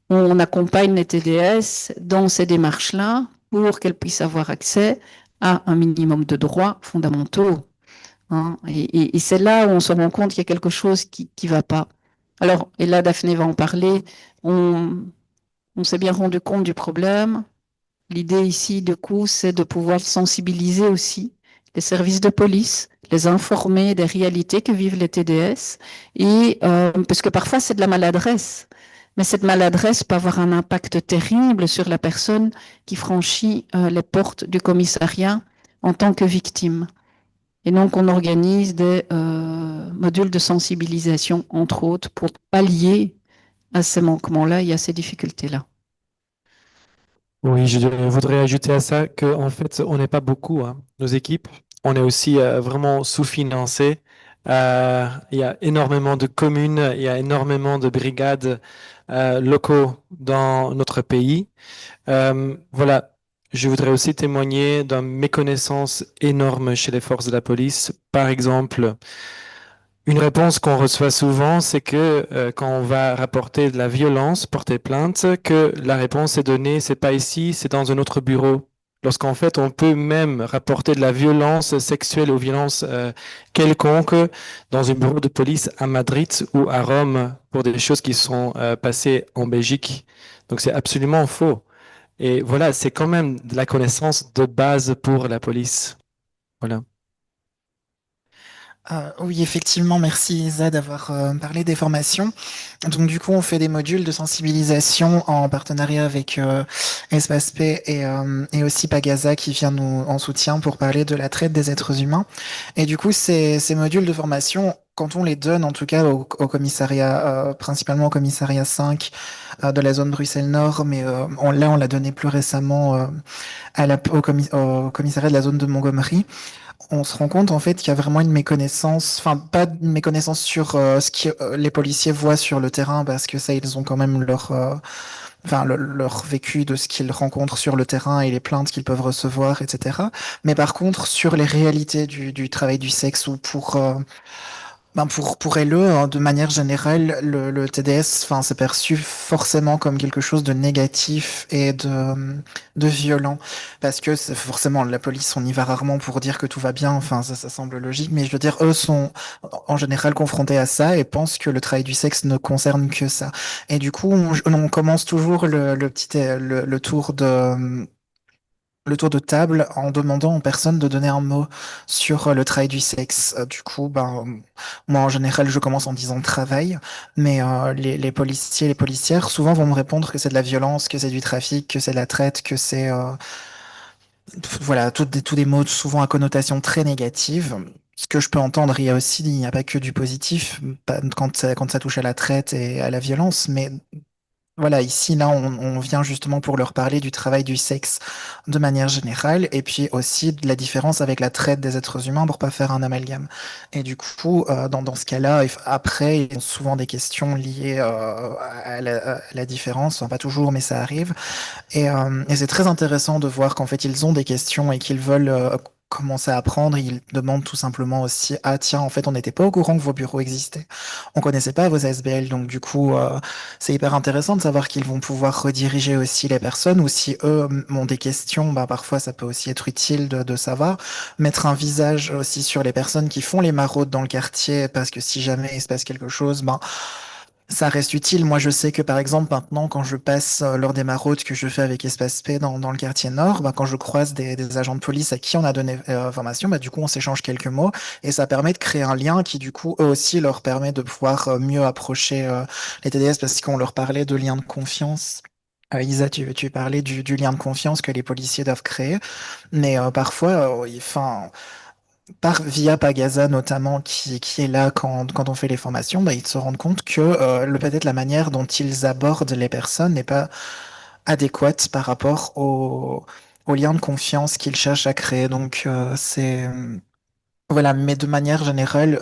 on accompagne les TDS dans ces démarches-là pour qu'elles puissent avoir accès à un minimum de droits fondamentaux. Hein, et c'est là où on se rend compte qu'il y a quelque chose qui va pas. Alors, et là, Daphné va en parler, on s'est bien rendu compte du problème. L'idée ici, du coup, c'est de pouvoir sensibiliser aussi les services de police, les informer des réalités que vivent les TDS, et parce que parfois c'est de la maladresse, mais cette maladresse peut avoir un impact terrible sur la personne qui franchit les portes du commissariat en tant que victime. Et donc, on organise des modules de sensibilisation, entre autres, pour pallier à ces manquements-là et à ces difficultés-là. Oui, je voudrais ajouter à ça qu'en fait, on n'est pas beaucoup, hein, nos équipes. On est aussi vraiment sous-financé. Il y a énormément de communes, il y a énormément de brigades locaux dans notre pays. Voilà, je voudrais aussi témoigner d'une méconnaissance énorme chez les forces de la police. Par exemple, une réponse qu'on reçoit souvent, c'est que quand on va rapporter de la violence, porter plainte, que la réponse est donnée, c'est pas ici, c'est dans un autre bureau. Lorsqu'en fait, on peut même rapporter de la violence sexuelle ou violence quelconque dans un bureau de police à Madrid ou à Rome pour des choses qui sont passées en Belgique. Donc c'est absolument faux. Et voilà, c'est quand même de la connaissance de base pour la police. Voilà. Oui, effectivement, merci Isa d'avoir parlé des formations. Donc du coup, on fait des modules de sensibilisation en partenariat avec Espace P et aussi Pagaza qui vient nous en soutien pour parler de la traite des êtres humains. Et du coup, ces modules de formation, quand on les donne, en tout cas au commissariat, principalement au commissariat 5 de la zone Bruxelles-Nord, mais on l'a donné plus récemment au commissariat de la zone de Montgomery. On se rend compte en fait qu'il y a vraiment une méconnaissance, enfin pas une méconnaissance sur ce que les policiers voient sur le terrain, parce que ça ils ont quand même leur vécu de ce qu'ils rencontrent sur le terrain et les plaintes qu'ils peuvent recevoir, etc. Mais par contre sur les réalités du travail du sexe ou pour LE, hein, de manière générale, le TDS, enfin, c'est perçu forcément comme quelque chose de négatif et de violent, parce que c'est forcément la police, on y va rarement pour dire que tout va bien. Enfin, ça semble logique, mais je veux dire, eux sont en général confrontés à ça et pensent que le travail du sexe ne concerne que ça. Et du coup, on commence toujours le tour de table en demandant aux personnes de donner un mot sur le travail du sexe. Du coup, moi en général, je commence en disant travail, mais les policiers et les policières souvent vont me répondre que c'est de la violence, que c'est du trafic, que c'est de la traite, que c'est voilà, tous des mots souvent à connotation très négative. Ce que je peux entendre, il n'y a pas que du positif quand ça touche à la traite et à la violence, mais voilà, ici, là, on vient justement pour leur parler du travail du sexe de manière générale, et puis aussi de la différence avec la traite des êtres humains pour pas faire un amalgame. Et du coup, dans ce cas-là, après, ils ont souvent des questions liées à la différence, enfin, pas toujours, mais ça arrive. Et c'est très intéressant de voir qu'en fait, ils ont des questions et qu'ils veulent commencé à apprendre, ils demandent tout simplement aussi, ah tiens, en fait, on n'était pas au courant que vos bureaux existaient. On connaissait pas vos ASBL, donc du coup, c'est hyper intéressant de savoir qu'ils vont pouvoir rediriger aussi les personnes, ou si eux ont des questions, bah parfois ça peut aussi être utile de savoir, mettre un visage aussi sur les personnes qui font les maraudes dans le quartier, parce que si jamais il se passe quelque chose, ben ça reste utile. Moi, je sais que par exemple, maintenant, quand je passe lors des maraudes que je fais avec Espace P dans le quartier Nord, bah, quand je croise des agents de police à qui on a donné information, bah, du coup, on s'échange quelques mots et ça permet de créer un lien qui, du coup, eux aussi leur permet de pouvoir mieux approcher les TDS parce qu'on leur parlait de lien de confiance. Isa, tu parlais du lien de confiance que les policiers doivent créer, mais parfois, via Pagasa notamment, qui est là quand on fait les formations, bah, ils se rendent compte que peut-être la manière dont ils abordent les personnes n'est pas adéquate par rapport au lien de confiance qu'ils cherchent à créer. Donc voilà, mais de manière générale,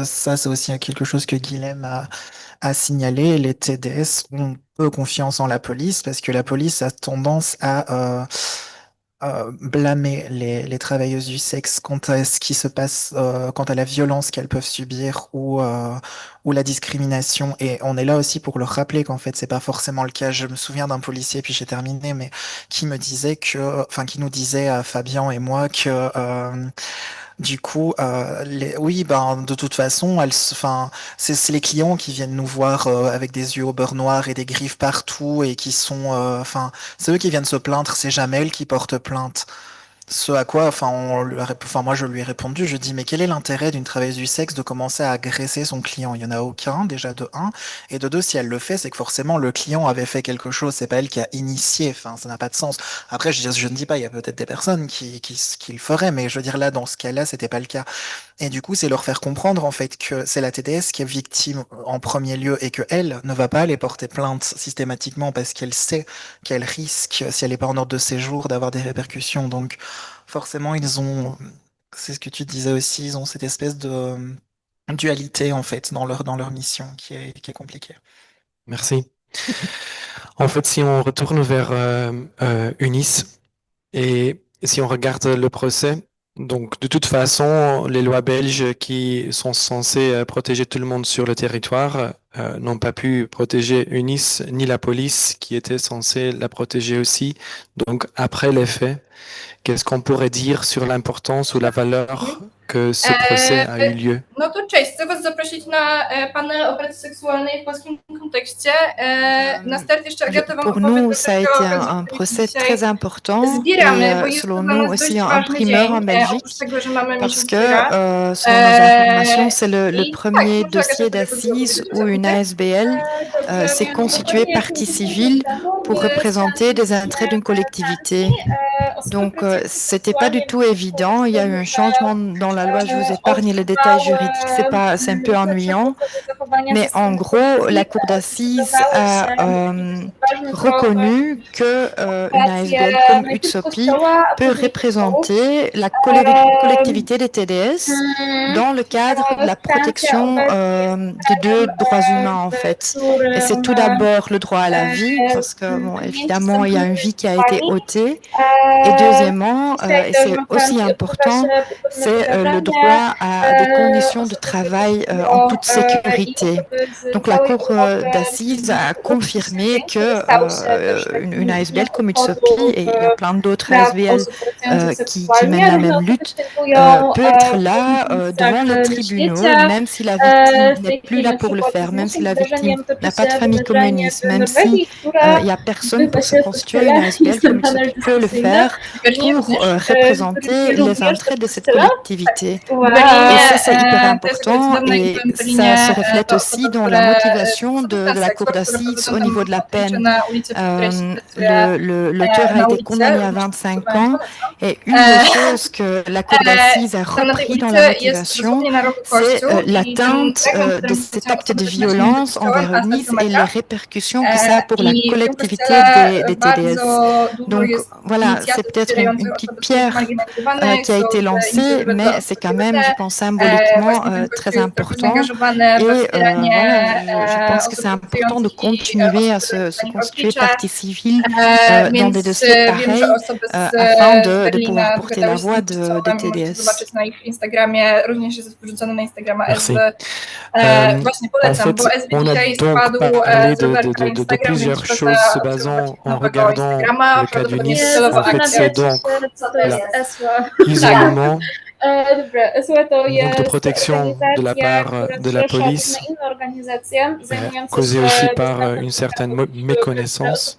ça c'est aussi quelque chose que Guilhem a signalé. Les TDS ont peu confiance en la police parce que la police a tendance à blâmer les travailleuses du sexe quant à ce qui se passe, quant à la violence qu'elles peuvent subir ou la discrimination. Et on est là aussi pour leur rappeler qu'en fait, c'est pas forcément le cas. Je me souviens d'un policier, puis j'ai terminé, mais qui me disait qui nous disait à Fabien et moi que, du coup, oui, ben, de toute façon, c'est les clients qui viennent nous voir avec des yeux au beurre noir et des griffes partout et qui sont, c'est eux qui viennent se plaindre, c'est jamais elles qui portent plainte. Ce à quoi, moi je lui ai répondu, je dis mais quel est l'intérêt d'une travailleuse du sexe de commencer à agresser son client? Il y en a aucun, déjà de un, et de deux, si elle le fait, c'est que forcément le client avait fait quelque chose, c'est pas elle qui a initié, enfin ça n'a pas de sens. Après je ne dis pas, il y a peut-être des personnes qui le feraient, mais je veux dire là dans ce cas-là, c'était pas le cas. Et du coup, c'est leur faire comprendre en fait que c'est la TDS qui est victime en premier lieu et que elle ne va pas aller porter plainte systématiquement parce qu'elle sait qu'elle risque, si elle n'est pas en ordre de séjour, d'avoir des répercussions. Donc forcément, c'est ce que tu disais aussi, ils ont cette espèce de dualité en fait dans leur mission qui est compliquée. Merci. En fait, si on retourne vers UNIS et si on regarde le procès, donc de toute façon, les lois belges qui sont censées protéger tout le monde sur le territoire n'ont pas pu protéger UNIS ni la police qui était censée la protéger aussi. Donc après les faits, qu'est-ce qu'on pourrait dire sur l'importance ou la valeur que ce procès a eu lieu? No to cześć, chcę Was zaprosić na panel o pracy seksualnej w polskim kontekście. Na start jeszcze Agata Wam Pour nous, ça a été un procès très important et selon nous aussi un primeur en Belgique parce que selon nos informations, c'est le premier dossier d'assises où une ASBL s'est constituée partie civile pour représenter des intérêts d'une collectivité. Donc, c'était pas du tout évident. Il y a eu un changement dans la loi. Je vous épargne les détails juridiques. C'est un peu ennuyant. Mais en gros, la cour d'assises a reconnu que une ASBL comme UTSOPI peut représenter la collectivité des TDS dans le cadre de la protection de deux droits humains, en fait. Et c'est tout d'abord le droit à la vie, parce que, bon, évidemment, il y a une vie qui a été ôtée. Et deuxièmement, et c'est aussi important, c'est le droit à des conditions de travail en toute sécurité. Donc la cour d'assises a confirmé que une ASBL comme UTSOPI, et il y a plein d'autres ASBL qui mènent la même lutte, peut être là devant les tribunaux, même si la victime n'est plus là pour le faire, même si la victime n'a pas de famille communiste, même si il n'y a personne pour se constituer une ASBL comme UTSOPI peut le faire pour représenter les intérêts de cette collectivité. Et ça, c'est hyper important et ça se reflète aussi dans la motivation de la cour d'assises au niveau de la peine. L'auteur a été condamné à 25 ans et une des choses que la cour d'assises a repris dans la motivation, c'est l'atteinte de cet acte de violence envers UNIS et les répercussions que ça a pour la collectivité des TDS. Donc voilà, c'est peut-être une petite pierre qui a été lancée, mais c'est quand même, je pense, symboliquement très important. Et voilà, je pense que c'est important de continuer à se constituer partie civile dans des dossiers pareils afin de pouvoir porter la voix de TDS. Merci. En fait, on a donc parlé de plusieurs choses se basant en regardant le cas du Nice. En fait, c'est donc l'isolement, manque de protection de la part de la police, causé aussi par une certaine méconnaissance.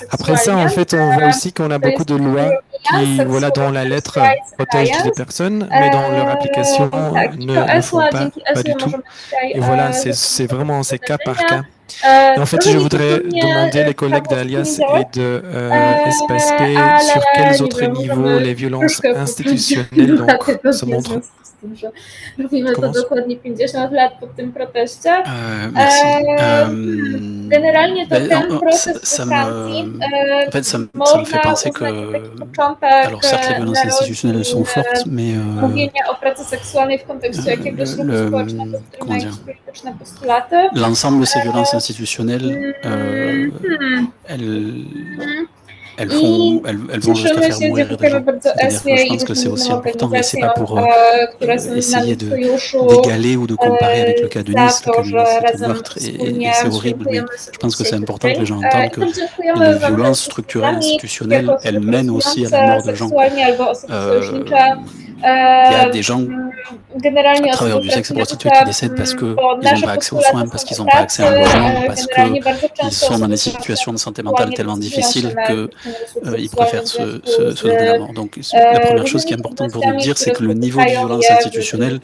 Après ça, en fait, on voit aussi qu'on a beaucoup de lois qui, voilà, dans la lettre, protègent les personnes, mais dans leur application, ne font pas du tout. Et voilà, c'est vraiment ces cas par cas. Et en fait, je voudrais demander les collègues d'Alias et de SPSP sur quels autres niveaux les violences institutionnelles donc, se montrent. Robimy to dokładnie 50 lat po tym proteście. Merci. Generalnie to ten proces we Francji En fait, ça me fait penser que, alors certes, les violences institutionnelles sont fortes, mais mówienia o pracy seksualnej w kontekście jakiegoś ruchu społecznego, który ma jakieś polityczne postulaty. L'ensemble de ces violences institutionnelles, elles vont jusqu'à faire mourir des gens. C'est-à-dire que je pense que c'est aussi important, et c'est pas pour essayer d'égaler ou de comparer avec le cas de Nice. Le cas de Nice, c'est un meurtre et c'est horrible, mais je pense que c'est important que les gens entendent que les violences structurelles, institutionnelles, elles mènent aussi à la mort de gens. Il y a des gens, travailleurs du sexe et prostituées, qui décèdent parce qu'ils n'ont pas accès aux soins, parce qu'ils n'ont pas accès à un logement, parce qu'ils sont dans des situations de santé mentale tellement difficiles qu'ils préfèrent se donner la mort. Donc la première chose qui est importante pour nous dire, c'est que le niveau de violence institutionnelle,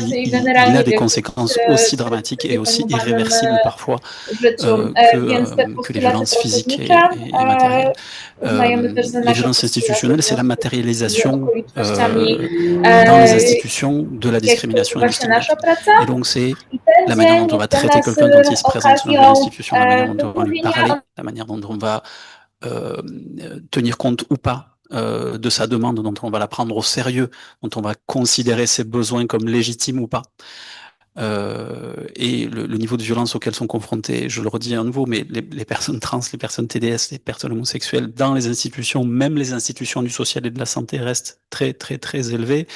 il a des conséquences aussi dramatiques et aussi irréversibles parfois que les violences physiques et matérielles. Les violences institutionnelles, c'est la matérialisation dans les institutions de la discrimination et du stigmatisme. Et donc c'est la manière dont on va traiter quelqu'un quand il se présente dans une institution, la manière dont on va lui parler, la manière dont on va tenir compte ou pas de sa demande, dont on va la prendre au sérieux, dont on va considérer ses besoins comme légitimes ou pas. Et le niveau de violence auquel sont confrontés, je le redis à nouveau, mais les personnes trans, les personnes TDS, les personnes homosexuelles dans les institutions, même les institutions du social et de la santé restent très très très élevées.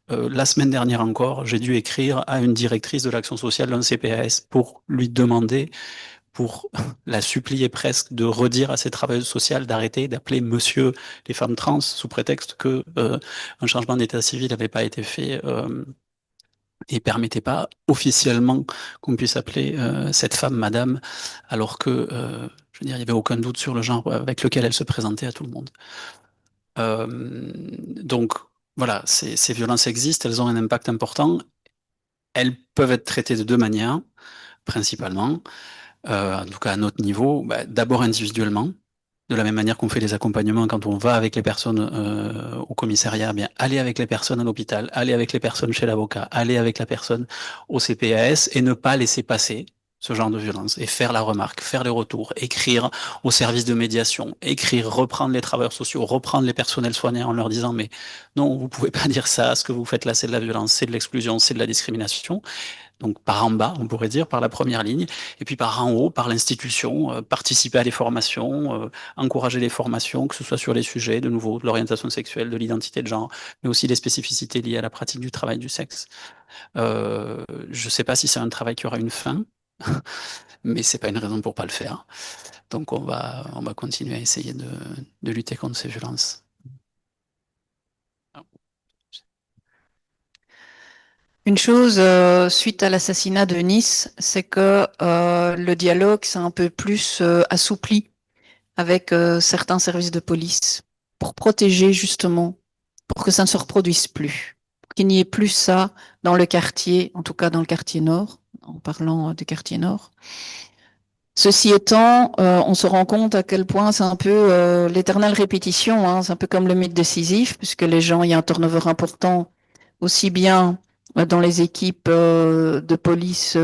La semaine dernière encore, j'ai dû écrire à une directrice de l'action sociale d'un CPAS pour lui demander, pour la supplier presque, de redire à ses travailleuses sociales d'arrêter d'appeler monsieur les femmes trans sous prétexte que un changement d'état civil n'avait pas été fait et permettait pas officiellement qu'on puisse appeler cette femme madame, alors que, je veux dire, il n'y avait aucun doute sur le genre avec lequel elle se présentait à tout le monde. Donc, voilà, ces violences existent, elles ont un impact important. Elles peuvent être traitées de deux manières, principalement, en tout cas à notre niveau, d'abord individuellement, de la même manière qu'on fait les accompagnements quand on va avec les personnes au commissariat, bien aller avec les personnes à l'hôpital, aller avec les personnes chez l'avocat, aller avec la personne au CPAS et ne pas laisser passer ce genre de violence et faire la remarque, faire les retours, écrire au service de médiation, reprendre les travailleurs sociaux, reprendre les personnels soignants en leur disant mais non, vous pouvez pas dire ça, ce que vous faites là c'est de la violence, c'est de l'exclusion, c'est de la discrimination. Donc par en bas, on pourrait dire, par la première ligne, et puis par en haut, par l'institution, participer à des formations, encourager les formations, que ce soit sur les sujets, de nouveau, de l'orientation sexuelle, de l'identité de genre, mais aussi des spécificités liées à la pratique du travail du sexe. Je ne sais pas si c'est un travail qui aura une fin, mais c'est pas une raison pour pas le faire. Donc on va continuer à essayer de lutter contre ces violences. Une chose, suite à l'assassinat de Nice, c'est que le dialogue s'est un peu plus assoupli avec certains services de police pour protéger justement, pour que ça ne se reproduise plus, pour qu'il n'y ait plus ça dans le quartier, en tout cas dans le quartier nord, en parlant du quartier nord. Ceci étant, on se rend compte à quel point c'est un peu l'éternelle répétition, hein, c'est un peu comme le mythe de Sisyphe, puisque les gens, il y a un turnover important, aussi bien dans les équipes de police,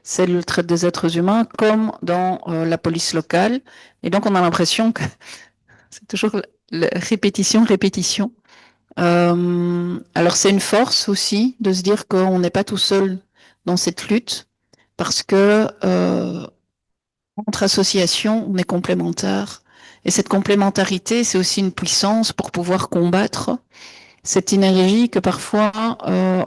cellules traite des êtres humains, comme dans la police locale. Et donc, on a l'impression que c'est toujours répétition, répétition. Alors c'est une force aussi de se dire qu'on n'est pas tout seul dans cette lutte parce que entre associations, on est complémentaires. Et cette complémentarité, c'est aussi une puissance pour pouvoir combattre cette énergie que parfois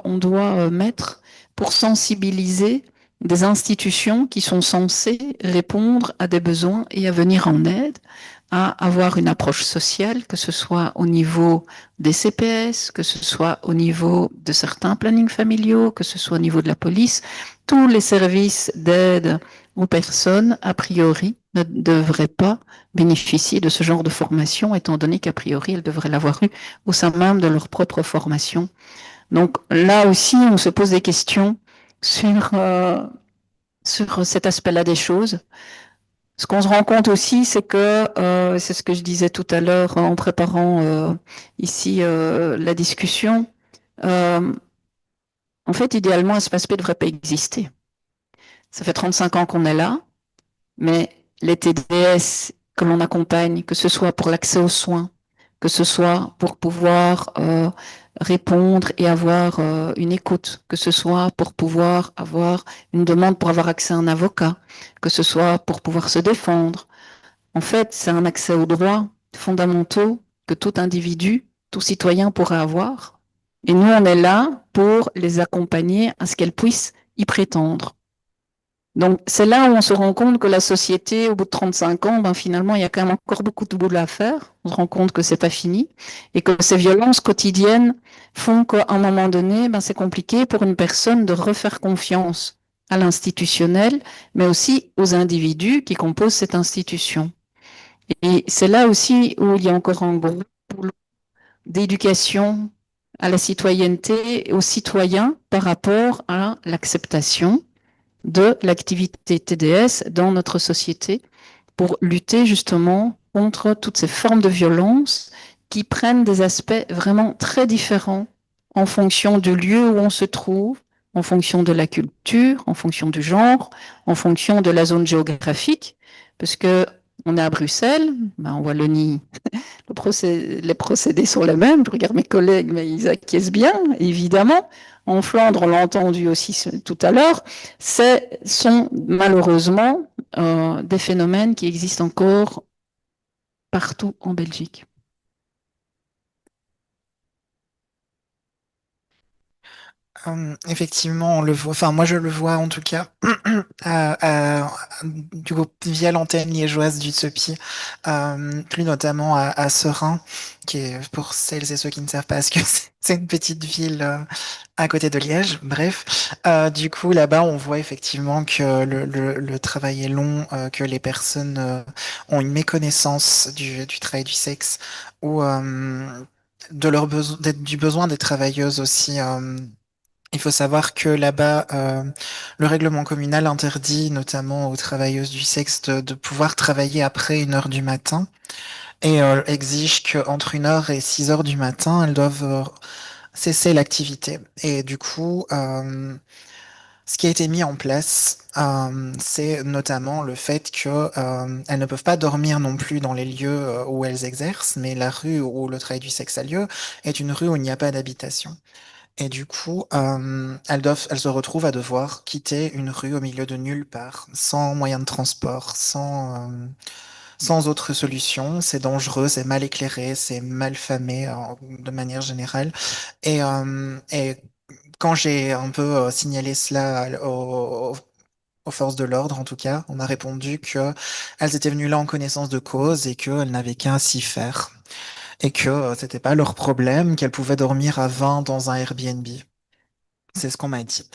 on doit mettre pour sensibiliser des institutions qui sont censées répondre à des besoins et à venir en aide, à avoir une approche sociale, que ce soit au niveau des CPS, que ce soit au niveau de certains plannings familiaux, que ce soit au niveau de la police. Tous les services d'aide aux personnes, a priori, ne devraient pas bénéficier de ce genre de formation, étant donné qu'a priori, elles devraient l'avoir eu au sein même de leur propre formation. Donc là aussi, on se pose des questions sur cet aspect-là des choses. Ce qu'on se rend compte aussi, c'est que, c'est ce que je disais tout à l'heure en préparant ici la discussion, en fait, idéalement, cet aspect ne devrait pas exister. Ça fait 35 ans qu'on est là, mais les TDS que l'on accompagne, que ce soit pour l'accès aux soins, que ce soit pour pouvoir répondre et avoir une écoute, que ce soit pour pouvoir avoir une demande pour avoir accès à un avocat, que ce soit pour pouvoir se défendre. En fait, c'est un accès aux droits fondamentaux que tout individu, tout citoyen pourrait avoir. Et nous, on est là pour les accompagner à ce qu'elles puissent y prétendre. Donc, c'est là où on se rend compte que la société, au bout de 35 ans, ben, finalement, il y a quand même encore beaucoup de boulot à faire. On se rend compte que c'est pas fini et que ces violences quotidiennes font qu'à un moment donné, ben, c'est compliqué pour une personne de refaire confiance à l'institutionnel, mais aussi aux individus qui composent cette institution. Et c'est là aussi où il y a encore un gros boulot d'éducation à la citoyenneté et aux citoyens par rapport à l'acceptation de l'activité TDS dans notre société pour lutter justement contre toutes ces formes de violence qui prennent des aspects vraiment très différents en fonction du lieu où on se trouve, en fonction de la culture, en fonction du genre, en fonction de la zone géographique, parce que on est à Bruxelles, ben en Wallonie, les procédés sont les mêmes. Je regarde mes collègues, mais ils acquiescent bien, évidemment. En Flandre, on l'a entendu aussi tout à l'heure, sont malheureusement des phénomènes qui existent encore partout en Belgique. Effectivement, on le voit, enfin moi je le vois en tout cas du coup via l'antenne liégeoise d'Utopie, plus notamment à Serein, qui est pour celles et ceux qui ne savent pas ce que c'est une petite ville à côté de Liège. Bref, du coup là-bas on voit effectivement que le travail est long, que les personnes ont une méconnaissance du travail du sexe ou de leur besoin, du besoin des travailleuses aussi. Il faut savoir que là-bas, le règlement communal interdit notamment aux travailleuses du sexe de pouvoir travailler après 1 heure du matin et exige qu'entre 1 heure et 6 heures du matin, elles doivent cesser l'activité. Et du coup, ce qui a été mis en place, c'est notamment le fait que elles ne peuvent pas dormir non plus dans les lieux où elles exercent, mais la rue où le travail du sexe a lieu est une rue où il n'y a pas d'habitation. Et du coup, elles se retrouvent à devoir quitter une rue au milieu de nulle part, sans moyen de transport, sans autre solution. C'est dangereux, c'est mal éclairé, c'est mal famé de manière générale. Et quand j'ai un peu signalé cela aux forces de l'ordre, en tout cas, on m'a répondu que elles étaient venues là en connaissance de cause et qu'elles n'avaient qu'à s'y faire et que c'était pas leur problème, qu'elles pouvaient dormir à 20 dans un Airbnb. C'est ce qu'on m'a dit.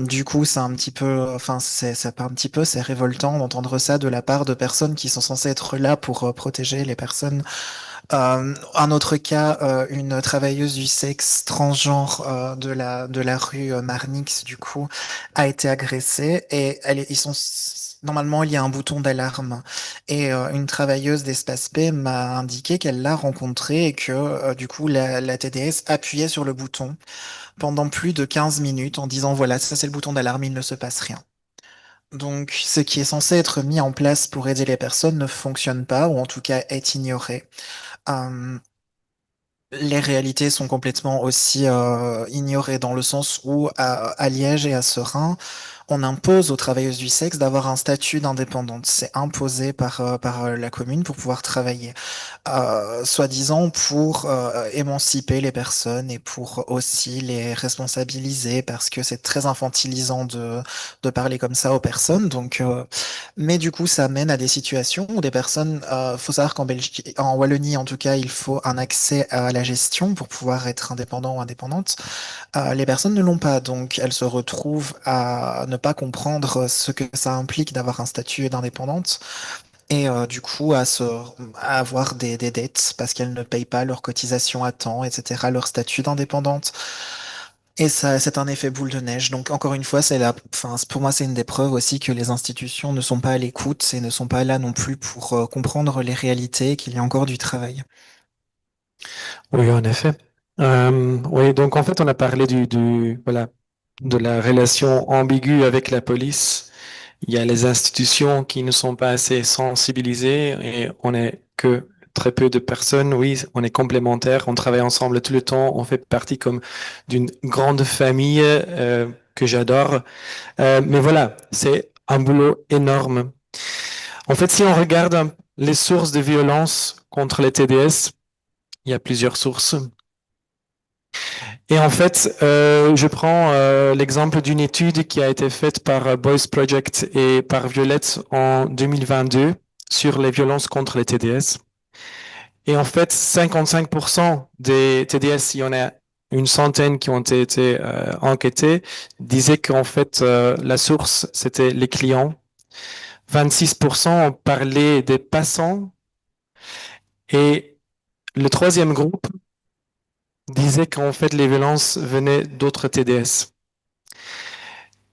Du coup, c'est un petit peu, enfin, c'est pas un petit peu, c'est révoltant d'entendre ça de la part de personnes qui sont censées être là pour protéger les personnes. Un autre cas, une travailleuse du sexe transgenre de la rue Marnix, du coup, a été agressée et normalement, il y a un bouton d'alarme. Et une travailleuse d'Espace P m'a indiqué qu'elle l'a rencontré et que du coup, la TDS appuyait sur le bouton pendant plus de 15 minutes en disant voilà, ça c'est le bouton d'alarme, il ne se passe rien. Donc, ce qui est censé être mis en place pour aider les personnes ne fonctionne pas, ou en tout cas est ignoré. Les réalités sont complètement aussi ignorées dans le sens où à Liège et à Serein, on impose aux travailleuses du sexe d'avoir un statut d'indépendante. C'est imposé par la commune pour pouvoir travailler, soi-disant pour émanciper les personnes et pour aussi les responsabiliser parce que c'est très infantilisant de parler comme ça aux personnes. Donc, mais du coup, ça mène à des situations où des personnes, faut savoir qu'en Belgique, en Wallonie en tout cas, il faut un accès à la gestion pour pouvoir être indépendant ou indépendante. Les personnes ne l'ont pas, donc elles se retrouvent à ne pas comprendre ce que ça implique d'avoir un statut d'indépendante et du coup à avoir des dettes parce qu'elles ne payent pas leurs cotisations à temps, etc., leur statut d'indépendante. Et ça, c'est un effet boule de neige. Donc encore une fois, enfin, pour moi, c'est une des preuves aussi que les institutions ne sont pas à l'écoute et ne sont pas là non plus pour comprendre les réalités, qu'il y a encore du travail. Oui, en effet. Oui, donc en fait, on a parlé voilà, de la relation ambiguë avec la police. Il y a les institutions qui ne sont pas assez sensibilisées et on est que très peu de personnes. Oui, on est complémentaires, on travaille ensemble tout le temps, on fait partie comme d'une grande famille que j'adore. Mais voilà, c'est un boulot énorme. En fait, si on regarde les sources de violence contre les TDS, il y a plusieurs sources. Et en fait, je prends l'exemple d'une étude qui a été faite par Boys Project et par Violette en 2022 sur les violences contre les TDS. Et en fait, 55% des TDS, il y en a une centaine qui ont été enquêtés, disaient qu'en fait, la source, c'était les clients. 26% ont parlé des passants. Et le troisième groupe disait qu'en fait, les violences venaient d'autres TDS.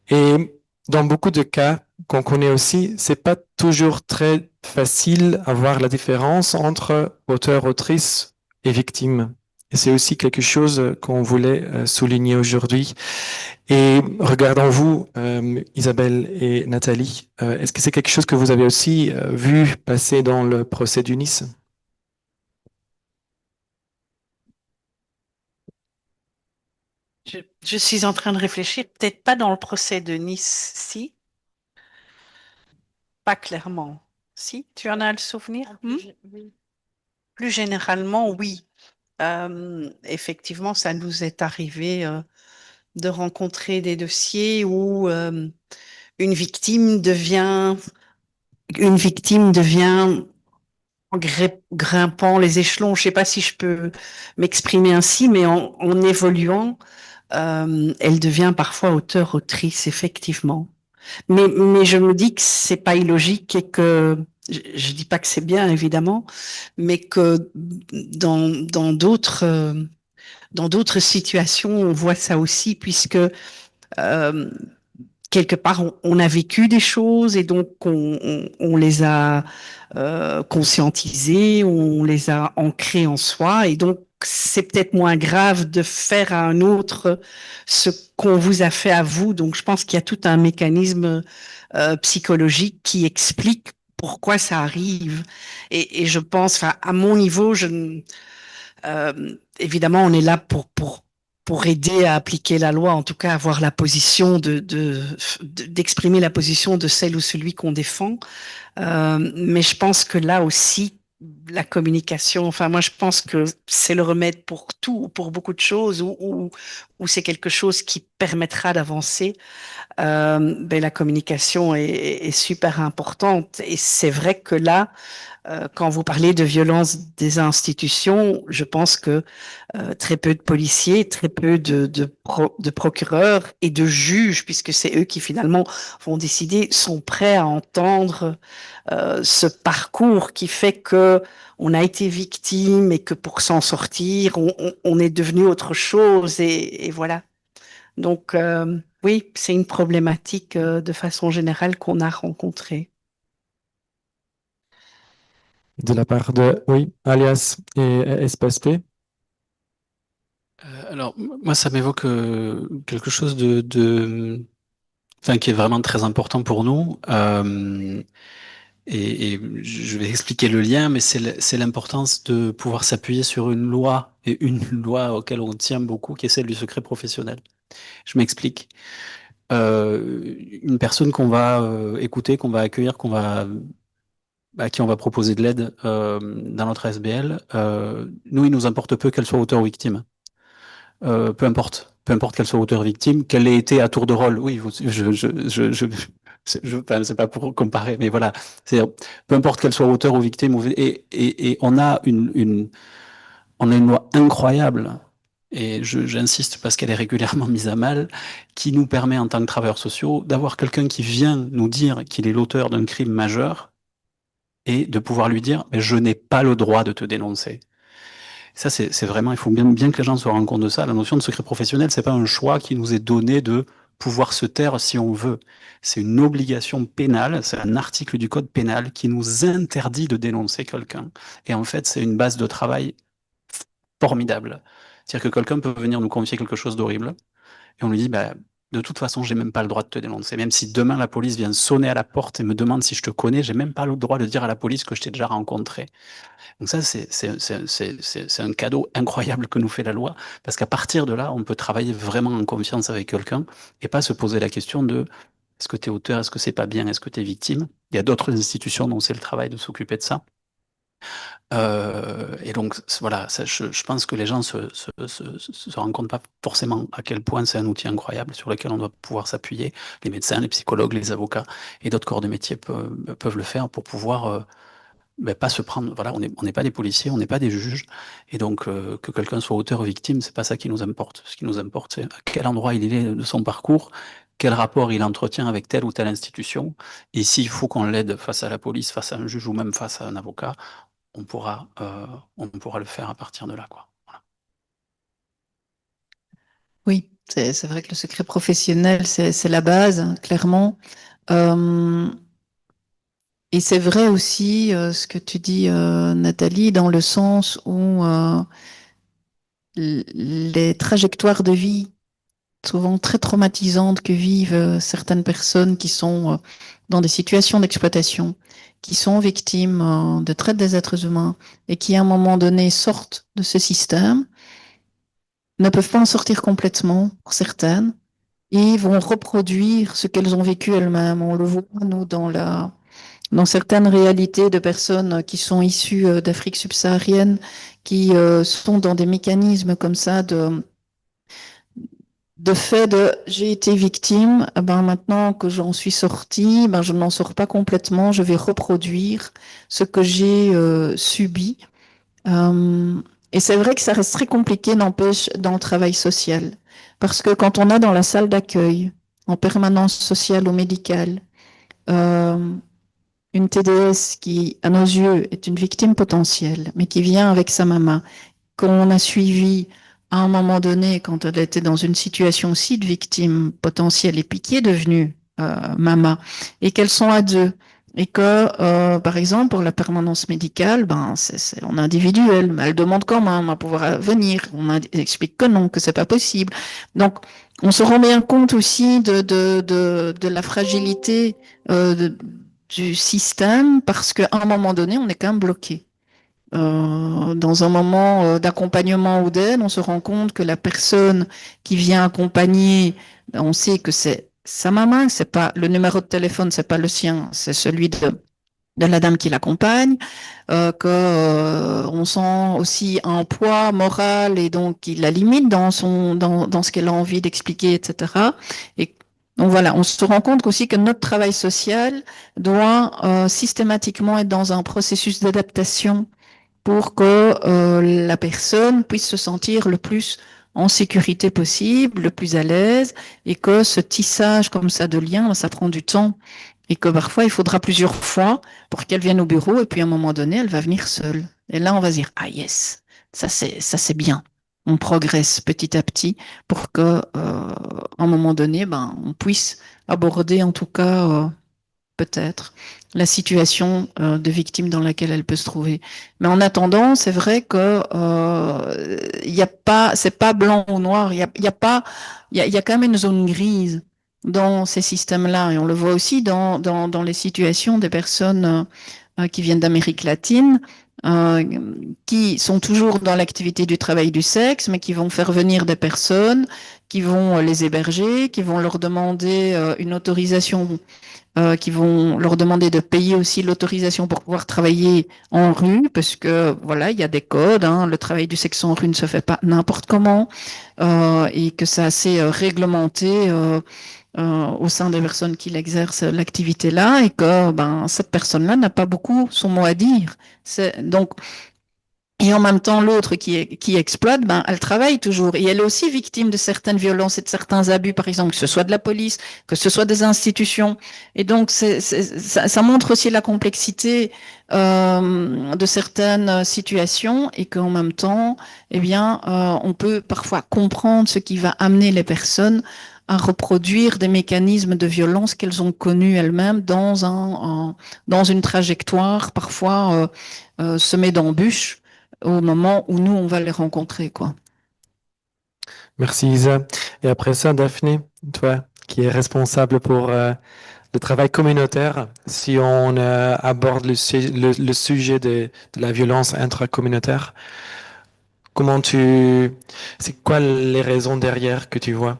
Et dans beaucoup de cas qu'on connaît aussi, c'est pas toujours très facile à voir la différence entre auteur, autrice et victime. Et c'est aussi quelque chose qu'on voulait souligner aujourd'hui. Et regardons-vous, Isabelle et Nathalie, est-ce que c'est quelque chose que vous avez aussi vu passer dans le procès du Nice? Je suis en train de réfléchir, peut-être pas dans le procès de Nice, si, pas clairement. Si, tu en as le souvenir? Plus généralement, oui. Effectivement, ça nous est arrivé de rencontrer des dossiers où une victime devient grimpant les échelons. Je ne sais pas si je peux m'exprimer ainsi, mais en évoluant, elle devient parfois auteur, autrice, effectivement. Mais je me dis que c'est pas illogique et que je dis pas que c'est bien, évidemment, mais que dans d'autres situations, on voit ça aussi, puisque quelque part, on a vécu des choses et donc on les a conscientisées, on les a ancrées en soi et donc c'est peut-être moins grave de faire à un autre ce qu'on vous a fait à vous. Donc je pense qu'il y a tout un mécanisme psychologique qui explique pourquoi ça arrive. Et je pense, enfin, à mon niveau, évidemment, on est là pour aider à appliquer la loi, en tout cas avoir la position d'exprimer la position de celle ou celui qu'on défend. Mais je pense que là aussi, la communication, enfin moi je pense que c'est le remède pour tout, pour beaucoup de choses, ou c'est quelque chose qui permettra d'avancer. Ben, la communication est super importante et c'est vrai que là, quand vous parlez de violence des institutions, je pense que très peu de policiers, très peu de procureurs et de juges, puisque c'est eux qui finalement vont décider, sont prêts à entendre ce parcours qui fait que on a été victime et que pour s'en sortir, on est devenu autre chose et voilà. Donc oui, c'est une problématique de façon générale qu'on a rencontrée. De la part de, oui, Alias et Espace P. Alors, moi, ça m'évoque quelque chose enfin, qui est vraiment très important pour nous. Et je vais expliquer le lien, mais c'est l'importance de pouvoir s'appuyer sur une loi, et une loi auquel on tient beaucoup, qui est celle du secret professionnel. Je m'explique. Une personne qu'on va écouter, qu'on va accueillir, à qui on va proposer de l'aide dans notre SBL, nous, il nous importe peu qu'elle soit auteur ou victime. Peu importe qu'elle soit auteur ou victime, qu'elle ait été à tour de rôle. Oui, enfin, c'est pas pour comparer, mais voilà. Peu importe qu'elle soit auteur ou victime, et on a on a une loi incroyable, et j'insiste parce qu'elle est régulièrement mise à mal, qui nous permet en tant que travailleurs sociaux d'avoir quelqu'un qui vient nous dire qu'il est l'auteur d'un crime majeur et de pouvoir lui dire mais je n'ai pas le droit de te dénoncer. Ça, c'est vraiment, il faut bien que les gens se rendent compte de ça. La notion de secret professionnel, c'est pas un choix qui nous est donné de pouvoir se taire si on veut. C'est une obligation pénale, c'est un article du code pénal qui nous interdit de dénoncer quelqu'un. Et en fait, c'est une base de travail formidable. C'est-à-dire que quelqu'un peut venir nous confier quelque chose d'horrible, et on lui dit, bah, de toute façon, j'ai même pas le droit de te dénoncer. Même si demain la police vient sonner à la porte et me demande si je te connais, j'ai même pas le droit de dire à la police que je t'ai déjà rencontré. Donc ça, c'est un cadeau incroyable que nous fait la loi, parce qu'à partir de là, on peut travailler vraiment en confiance avec quelqu'un et pas se poser la question de est-ce que tu es auteur, est-ce que c'est pas bien, est-ce que tu es victime. Il y a d'autres institutions dont c'est le travail de s'occuper de ça. Et donc voilà, je pense que les gens se rendent compte pas forcément à quel point c'est un outil incroyable sur lequel on doit pouvoir s'appuyer. Les médecins, les psychologues, les avocats et d'autres corps de métier peuvent le faire pour pouvoir pas se prendre. Voilà, on n'est pas des policiers, on n'est pas des juges, et donc que quelqu'un soit auteur ou victime, c'est pas ça qui nous importe. Ce qui nous importe, c'est à quel endroit il est de son parcours, quel rapport il entretient avec telle ou telle institution, et s'il faut qu'on l'aide face à la police, face à un juge ou même face à un avocat, on pourra le faire à partir de là, quoi. Voilà. Oui, c'est vrai que le secret professionnel, c'est la base, hein, clairement. Et c'est vrai aussi ce que tu dis, Nathalie, dans le sens où les trajectoires de vie souvent très traumatisantes que vivent certaines personnes qui sont dans des situations d'exploitation, qui sont victimes de traite des êtres humains et qui, à un moment donné, sortent de ce système, ne peuvent pas en sortir complètement, pour certaines, et vont reproduire ce qu'elles ont vécu elles-mêmes. On le voit, nous, dans certaines réalités de personnes qui sont issues d'Afrique subsaharienne, qui sont dans des mécanismes comme ça de fait de j'ai été victime, ben maintenant que j'en suis sortie, ben je n'en sors pas complètement, je vais reproduire ce que j'ai subi. Et c'est vrai que ça reste très compliqué, n'empêche, dans le travail social. Parce que quand on a dans la salle d'accueil, en permanence sociale ou médicale, une TDS qui, à nos yeux, est une victime potentielle, mais qui vient avec sa maman, qu'on a suivi à un moment donné quand elle était dans une situation aussi de victime potentielle et puis qui est devenue maman, et qu'elles sont à deux. Et que, par exemple, pour la permanence médicale, ben, c'est en individuel, mais elle demande quand même à pouvoir venir. Elle explique que non, que c'est pas possible. Donc, on se rend bien compte aussi de la fragilité du système parce qu'à un moment donné, on est quand même bloqué. Dans un moment d'accompagnement ou d'aide, on se rend compte que la personne qui vient accompagner, on sait que c'est sa maman, c'est pas le numéro de téléphone, c'est pas le sien, c'est celui de la dame qui l'accompagne, on sent aussi un poids moral et donc il la limite dans ce qu'elle a envie d'expliquer, etc. Et donc voilà, on se rend compte aussi que notre travail social doit systématiquement être dans un processus d'adaptation pour que la personne puisse se sentir le plus en sécurité possible, le plus à l'aise, et que ce tissage comme ça de liens, ça prend du temps, et que parfois il faudra plusieurs fois pour qu'elle vienne au bureau, et puis à un moment donné, elle va venir seule. Et là, on va se dire, ah yes, ça c'est bien. On progresse petit à petit pour que, à un moment donné, ben, on puisse aborder en tout cas peut-être la situation de victime dans laquelle elle peut se trouver. Mais en attendant, c'est vrai que il y a pas, c'est pas blanc ou noir. Il y a pas, il y a quand même une zone grise dans ces systèmes-là. Et on le voit aussi dans les situations des personnes qui viennent d'Amérique latine, qui sont toujours dans l'activité du travail du sexe, mais qui vont faire venir des personnes, qui vont les héberger, qui vont leur demander une autorisation, qui vont leur demander de payer aussi l'autorisation pour pouvoir travailler en rue, parce que voilà, il y a des codes, hein, le travail du sexe en rue ne se fait pas n'importe comment, et que c'est assez réglementé au sein des personnes qui exercent l'activité-là, et que cette personne-là n'a pas beaucoup son mot à dire. Donc, et en même temps, l'autre qui exploite, elle travaille toujours. Et elle est aussi victime de certaines violences et de certains abus, par exemple, que ce soit de la police, que ce soit des institutions. Et donc, ça montre aussi la complexité de certaines situations et qu'en même temps, eh bien, on peut parfois comprendre ce qui va amener les personnes à reproduire des mécanismes de violence qu'elles ont connus elles-mêmes dans une trajectoire parfois semée d'embûches au moment où nous, on va les rencontrer, quoi. Merci Isa. Et après ça, Daphné, toi, qui es responsable pour le travail communautaire, si on aborde le sujet de la violence intracommunautaire, c'est quoi les raisons derrière que tu vois?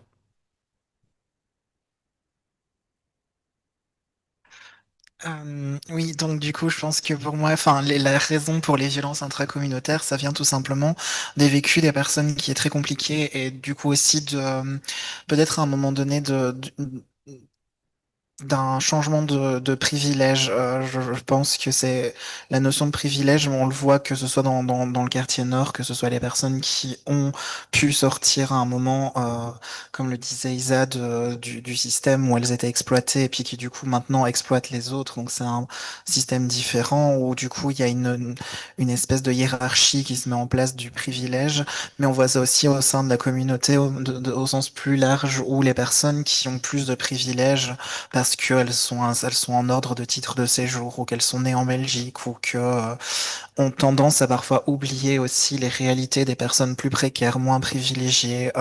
Oui, donc du coup, je pense que pour moi, la raison pour les violences intracommunautaires, ça vient tout simplement des vécus des personnes qui est très compliqué et du coup aussi de peut-être à un moment donné d'un changement de privilège. Je pense que c'est la notion de privilège, on le voit que ce soit dans le quartier nord, que ce soit les personnes qui ont pu sortir à un moment, comme le disait Isa, du système où elles étaient exploitées et puis qui du coup maintenant exploitent les autres. Donc c'est un système différent où du coup il y a une espèce de hiérarchie qui se met en place du privilège, mais on voit ça aussi au sein de la communauté au sens plus large où les personnes qui ont plus de privilèges parce qu'elles elles sont en ordre de titre de séjour ou qu'elles sont nées en Belgique ou que ont tendance à parfois oublier aussi les réalités des personnes plus précaires, moins privilégiées,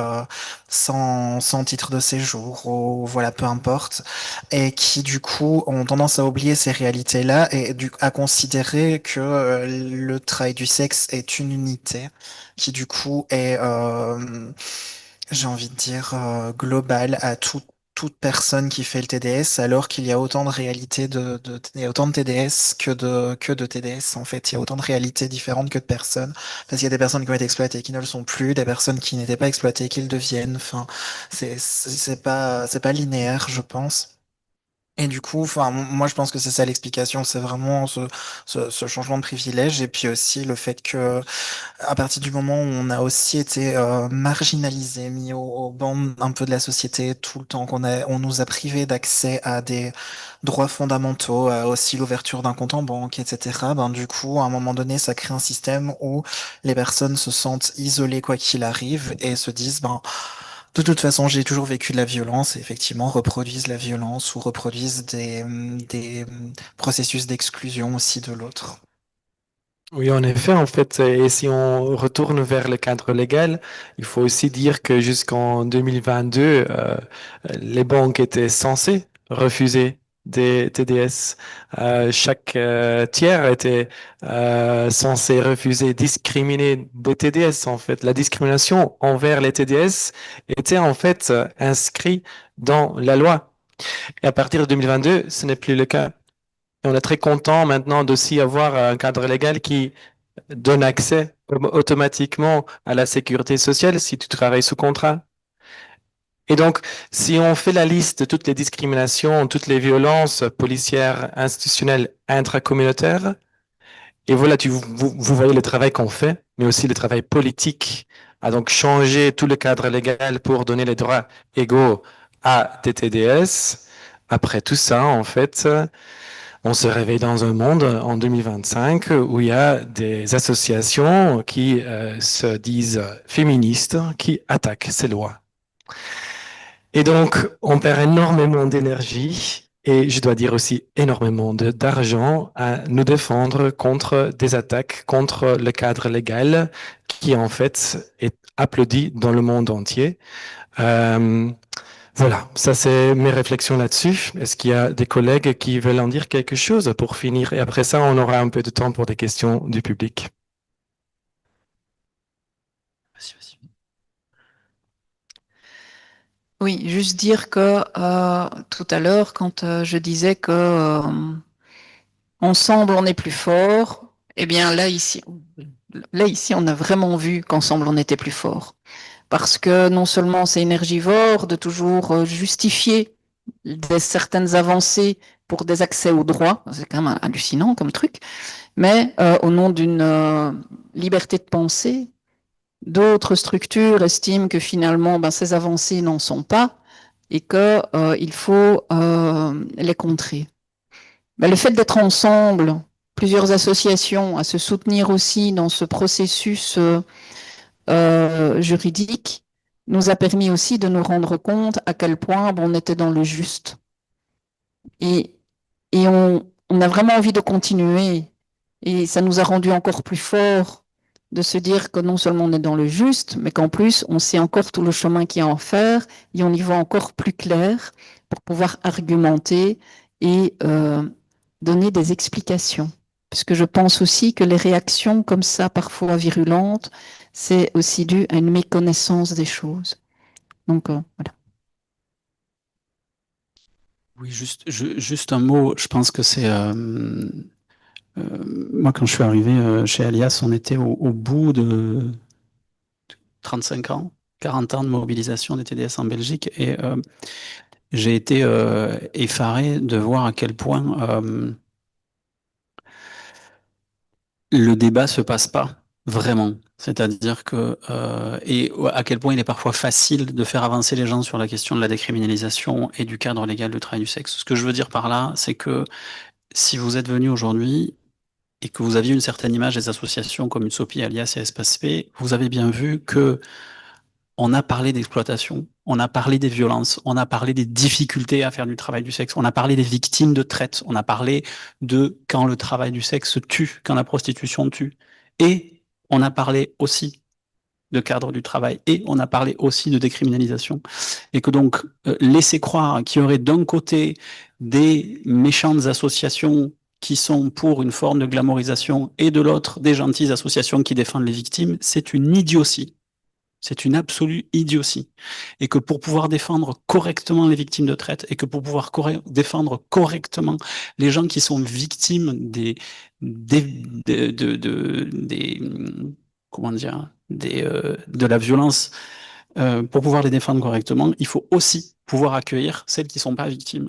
sans titre de séjour ou voilà, peu importe, et qui du coup ont tendance à oublier ces réalités-là et à considérer que le travail du sexe est une unité qui du coup est j'ai envie de dire, global à toute personne qui fait le TDS, alors qu'il y a autant de réalités il y a autant de TDS que de TDS, en fait. Il y a autant de réalités différentes que de personnes. Parce qu'il y a des personnes qui ont été exploitées qui ne le sont plus, des personnes qui n'étaient pas exploitées qui le deviennent. Enfin, c'est pas linéaire, je pense. Et du coup, moi, je pense que c'est ça l'explication. C'est vraiment ce changement de privilège et puis aussi le fait que, à partir du moment où on a aussi été marginalisé, mis au banc un peu de la société tout le temps, on nous a privé d'accès à des droits fondamentaux, à aussi l'ouverture d'un compte en banque, etc. Du coup, à un moment donné, ça crée un système où les personnes se sentent isolées quoi qu'il arrive et se disent, de toute façon, j'ai toujours vécu de la violence et effectivement reproduisent la violence ou reproduisent des processus d'exclusion aussi de l'autre. Oui, en effet, en fait, et si on retourne vers le cadre légal, il faut aussi dire que jusqu'en 2022, les banques étaient censées refuser des TDS. Chaque tiers était censé refuser, discriminer des TDS, en fait. La discrimination envers les TDS était en fait inscrite dans la loi. Et à partir de 2022, ce n'est plus le cas. Et on est très content maintenant d'aussi avoir un cadre légal qui donne accès automatiquement à la sécurité sociale si tu travailles sous contrat. Et donc, si on fait la liste de toutes les discriminations, toutes les violences policières, institutionnelles, intracommunautaires, et voilà, vous voyez le travail qu'on fait, mais aussi le travail politique, à donc changer tout le cadre légal pour donner les droits égaux à des TDS. Après tout ça, en fait, on se réveille dans un monde en 2025 où il y a des associations qui se disent féministes, qui attaquent ces lois. Et donc, on perd énormément d'énergie et je dois dire aussi énormément d'argent à nous défendre contre des attaques, contre le cadre légal qui en fait est applaudi dans le monde entier. Voilà, ça c'est mes réflexions là-dessus. Est-ce qu'il y a des collègues qui veulent en dire quelque chose pour finir? Et après ça, on aura un peu de temps pour des questions du public. Oui, juste dire que tout à l'heure, quand je disais que ensemble on est plus fort, eh bien là ici, on a vraiment vu qu'ensemble on était plus fort. Parce que non seulement c'est énergivore de toujours justifier certaines avancées pour des accès aux droits, c'est quand même hallucinant comme truc, mais au nom d'une liberté de pensée, d'autres structures estiment que finalement ces avancées n'en sont pas et que il faut les contrer. Mais le fait d'être ensemble, plusieurs associations, à se soutenir aussi dans ce processus juridique, nous a permis aussi de nous rendre compte à quel point on était dans le juste. Et on a vraiment envie de continuer. Et ça nous a rendu encore plus forts de se dire que non seulement on est dans le juste, mais qu'en plus, on sait encore tout le chemin qu'il y a à en faire et on y voit encore plus clair pour pouvoir argumenter et donner des explications. Parce que je pense aussi que les réactions comme ça, parfois virulentes, c'est aussi dû à une méconnaissance des choses. Donc, voilà. Oui, juste un mot. Je pense que c'est... moi, quand je suis arrivé chez Alias, on était au bout de 35 ans, 40 ans de mobilisation des TDS en Belgique. Et j'ai été effaré de voir à quel point le débat se passe pas vraiment. C'est-à-dire que et à quel point il est parfois facile de faire avancer les gens sur la question de la décriminalisation et du cadre légal du travail du sexe. Ce que je veux dire par là, c'est que si vous êtes venu aujourd'hui et que vous aviez une certaine image des associations comme UTSOPI, Alias et Espace P, vous avez bien vu que on a parlé d'exploitation, on a parlé des violences, on a parlé des difficultés à faire du travail du sexe, on a parlé des victimes de traite, on a parlé de quand le travail du sexe tue, quand la prostitution tue. Et on a parlé aussi de cadre du travail et on a parlé aussi de décriminalisation. Et que donc, laisser croire qu'il y aurait d'un côté des méchantes associations qui sont pour une forme de glamorisation et de l'autre des gentilles associations qui défendent les victimes, c'est une idiotie. C'est une absolue idiotie. Et que pour pouvoir défendre correctement les victimes de traite et que pour pouvoir défendre correctement les gens qui sont victimes comment dire, de la violence, pour pouvoir les défendre correctement, il faut aussi pouvoir accueillir celles qui sont pas victimes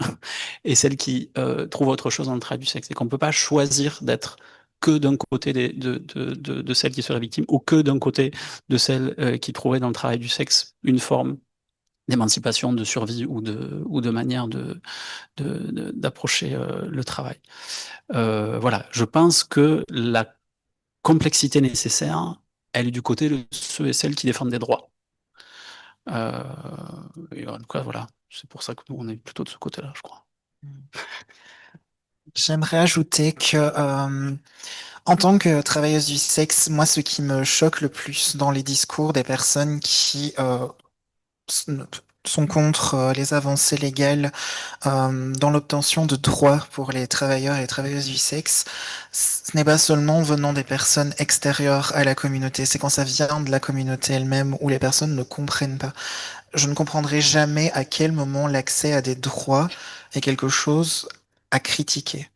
et celles qui trouvent autre chose dans le travail du sexe. Et qu'on peut pas choisir d'être que d'un côté de celles qui seraient victimes ou que d'un côté de celles qui trouveraient dans le travail du sexe une forme d'émancipation, de survie ou de manière d'approcher le travail. Voilà, je pense que la complexité nécessaire, elle est du côté de ceux et celles qui défendent des droits. Et en tout cas, voilà, c'est pour ça que nous, on est plutôt de ce côté-là, je crois. J'aimerais ajouter que, en tant que travailleuse du sexe, moi, ce qui me choque le plus dans les discours des personnes qui sont contre les avancées légales dans l'obtention de droits pour les travailleurs et les travailleuses du sexe, ce n'est pas seulement venant des personnes extérieures à la communauté, c'est quand ça vient de la communauté elle-même où les personnes ne comprennent pas. Je ne comprendrai jamais à quel moment l'accès à des droits est quelque chose à critiquer.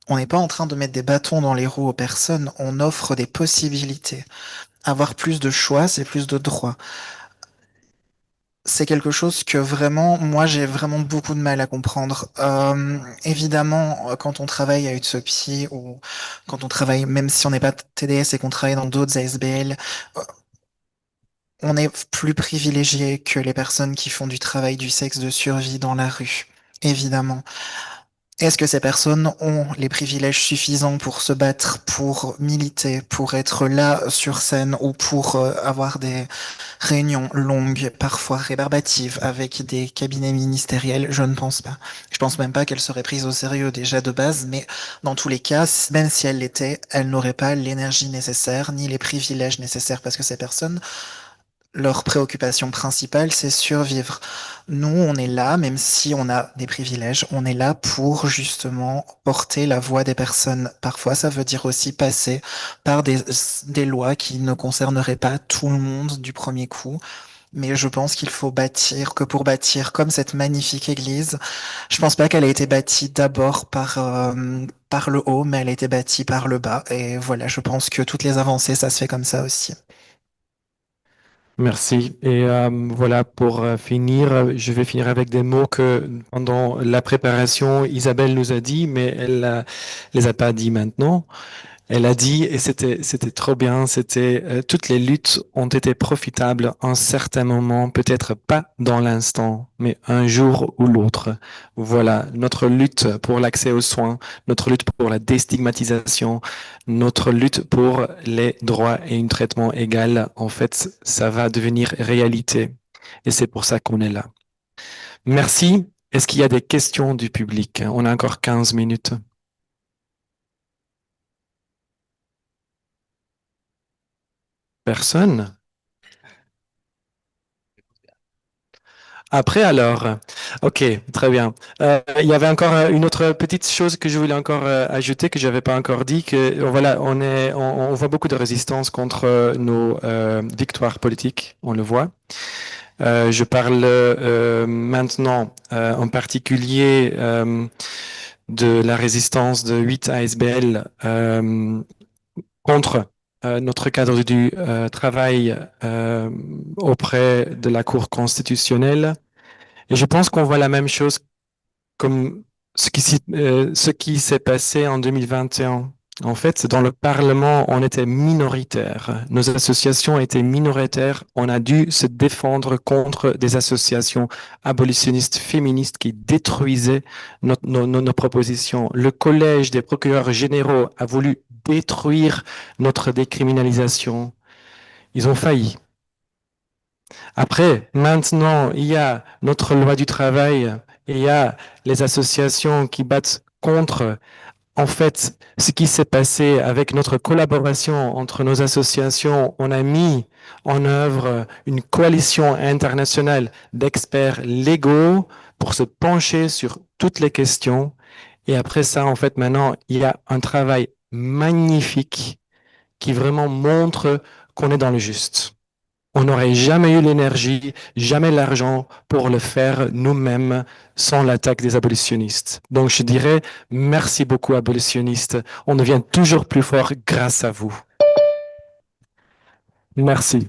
On n'est pas en train de mettre des bâtons dans les roues aux personnes, on offre des possibilités. Avoir plus de choix, c'est plus de droits. C'est quelque chose que vraiment, moi, j'ai vraiment beaucoup de mal à comprendre. Évidemment, quand on travaille à Utopie ou quand on travaille, même si on n'est pas TDS et qu'on travaille dans d'autres ASBL, on est plus privilégié que les personnes qui font du travail du sexe de survie dans la rue, évidemment. Est-ce que ces personnes ont les privilèges suffisants pour se battre, pour militer, pour être là sur scène ou pour avoir des réunions longues, parfois rébarbatives, avec des cabinets ministériels? Je ne pense pas. Je pense même pas qu'elles seraient prises au sérieux déjà de base, mais dans tous les cas, même si elles l'étaient, elles n'auraient pas l'énergie nécessaire ni les privilèges nécessaires parce que ces personnes leur préoccupation principale, c'est survivre. Nous, on est là, même si on a des privilèges, on est là pour justement porter la voix des personnes. Parfois, ça veut dire aussi passer par des lois qui ne concerneraient pas tout le monde du premier coup. Mais je pense qu'il faut bâtir, que pour bâtir comme cette magnifique église, je pense pas qu'elle a été bâtie d'abord par le haut, mais elle a été bâtie par le bas. Et voilà, je pense que toutes les avancées, ça se fait comme ça aussi. Merci. Et voilà, pour finir, je vais finir avec des mots que pendant la préparation, Isabelle nous a dit, mais elle les a pas dit maintenant. Elle a dit, et c'était trop bien, c'était toutes les luttes ont été profitables à un certain moment, peut-être pas dans l'instant, mais un jour ou l'autre. Voilà, notre lutte pour l'accès aux soins, notre lutte pour la déstigmatisation, notre lutte pour les droits et un traitement égal, en fait, ça va devenir réalité. Et c'est pour ça qu'on est là. Merci. Est-ce qu'il y a des questions du public? On a encore 15 minutes. Personne? Après alors, ok, très bien. Il y avait encore une autre petite chose que je voulais encore ajouter que j'avais pas encore dit que voilà, on voit beaucoup de résistance contre nos victoires politiques, on le voit. Je parle maintenant en particulier de la résistance de 8 ASBL contre notre cadre du travail auprès de la Cour constitutionnelle. Et je pense qu'on voit la même chose comme ce qui s'est passé en 2021. En fait, dans le Parlement, on était minoritaire. Nos associations étaient minoritaires. On a dû se défendre contre des associations abolitionnistes féministes qui détruisaient nos propositions. Le Collège des procureurs généraux a voulu détruire notre décriminalisation. Ils ont failli. Après, maintenant, il y a notre loi du travail et il y a les associations qui battent contre, en fait, ce qui s'est passé avec notre collaboration entre nos associations. On a mis en œuvre une coalition internationale d'experts légaux pour se pencher sur toutes les questions. Et après ça, en fait, maintenant, il y a un travail magnifique qui vraiment montre qu'on est dans le juste. On n'aurait jamais eu l'énergie, jamais l'argent pour le faire nous-mêmes sans l'attaque des abolitionnistes. Donc je dirais merci beaucoup abolitionnistes. On devient toujours plus fort grâce à vous. Merci.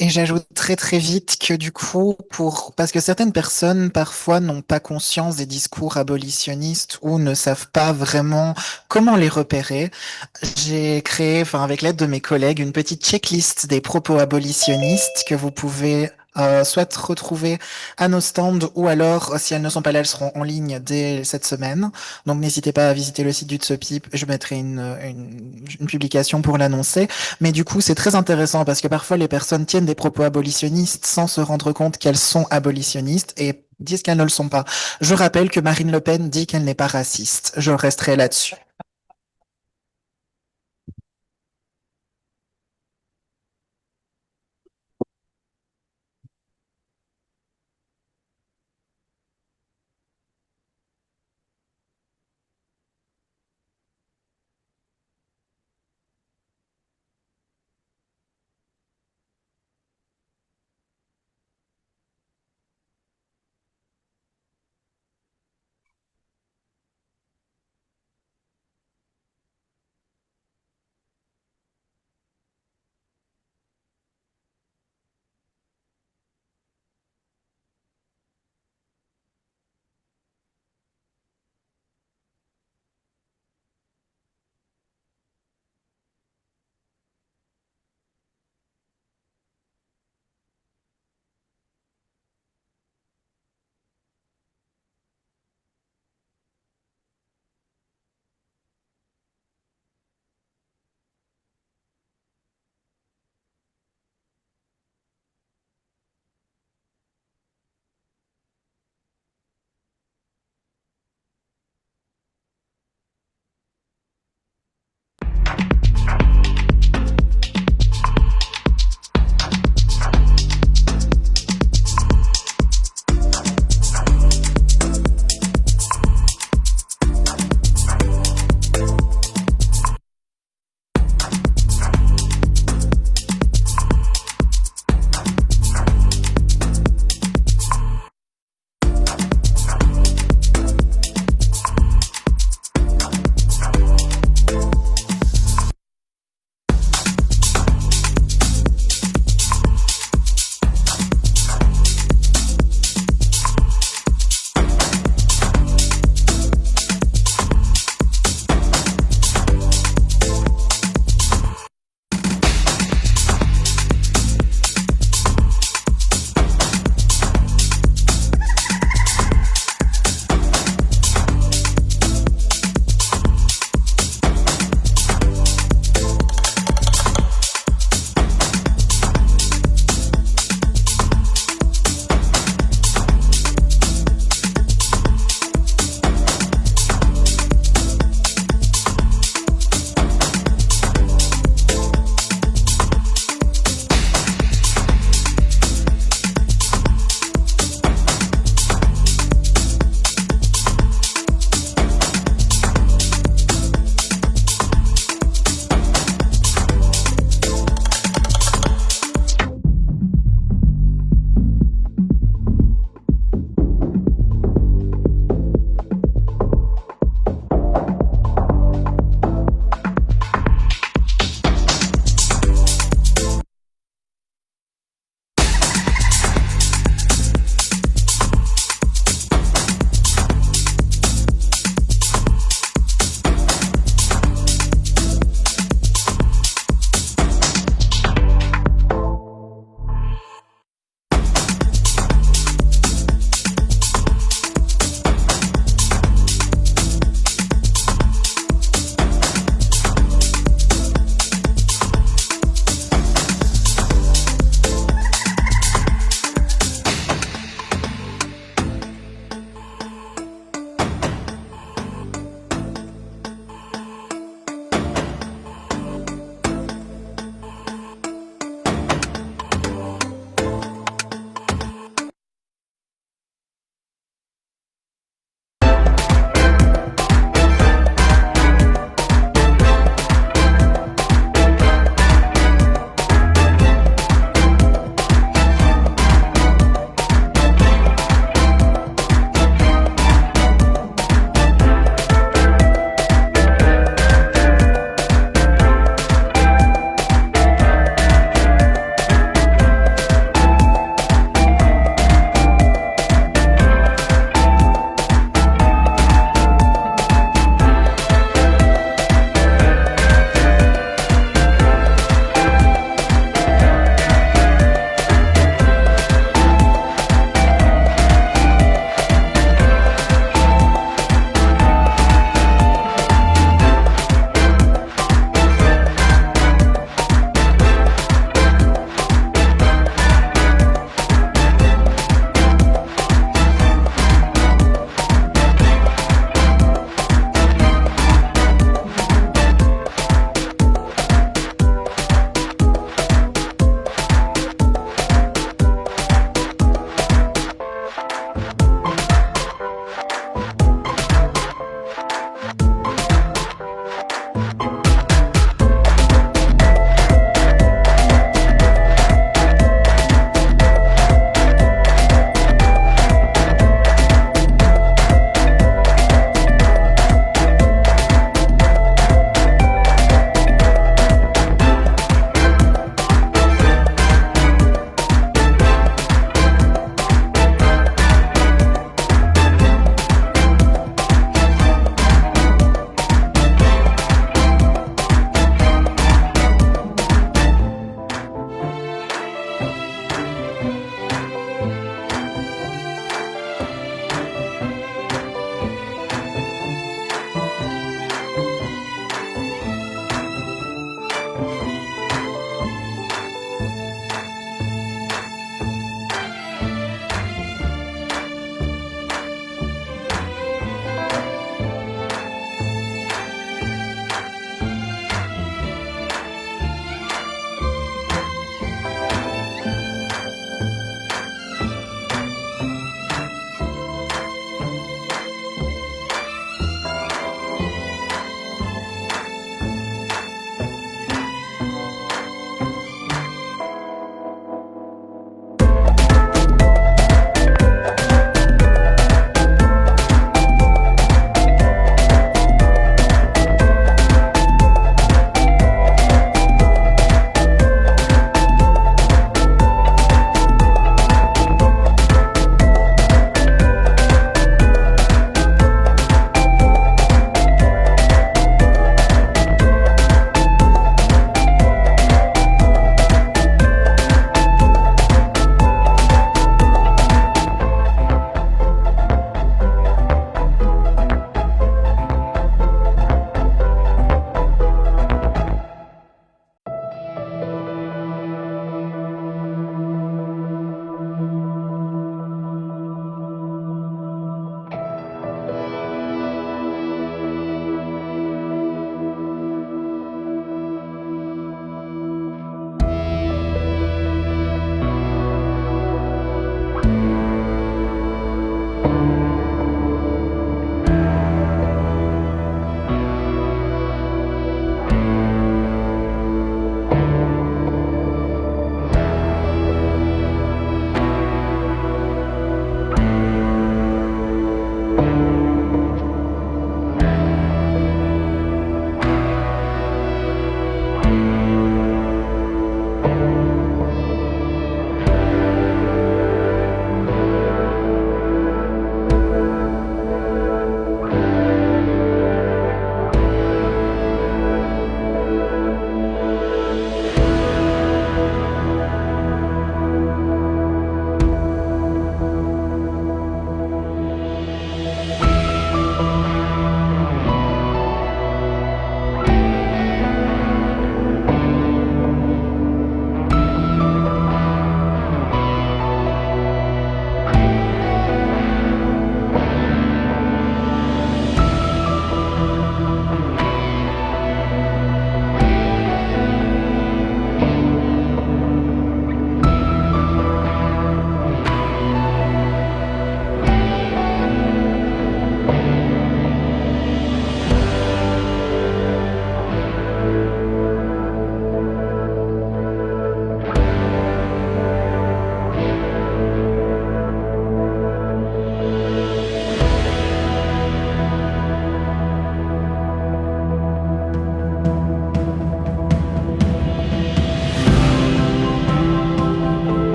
Et j'ajoute très très vite que du coup, parce que certaines personnes parfois n'ont pas conscience des discours abolitionnistes ou ne savent pas vraiment comment les repérer, j'ai créé, enfin avec l'aide de mes collègues, une petite checklist des propos abolitionnistes que vous pouvez soit retrouver à nos stands ou alors, si elles ne sont pas là, elles seront en ligne dès cette semaine. Donc n'hésitez pas à visiter le site du Tsopi, je mettrai une publication pour l'annoncer. Mais du coup, c'est très intéressant parce que parfois les personnes tiennent des propos abolitionnistes sans se rendre compte qu'elles sont abolitionnistes et disent qu'elles ne le sont pas. Je rappelle que Marine Le Pen dit qu'elle n'est pas raciste. Je resterai là-dessus.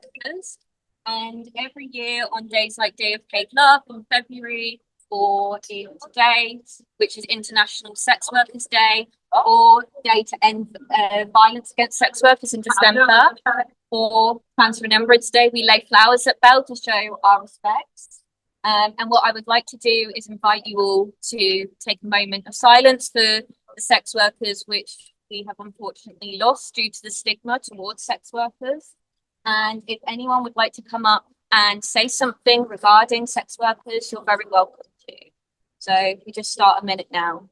Workers. And every year on days like Day of Paid Love in February, or in today, which is International Sex Workers Day, or Day to End Violence Against Sex Workers in December, or Trans Remembrance Day, we lay flowers at Bell to show our respects. And what I would like to do is invite you all to take a moment of silence for the sex workers, which we have unfortunately lost due to the stigma towards sex workers. And if anyone would like to come up and say something regarding sex workers, you're very welcome to. So we just start a minute now.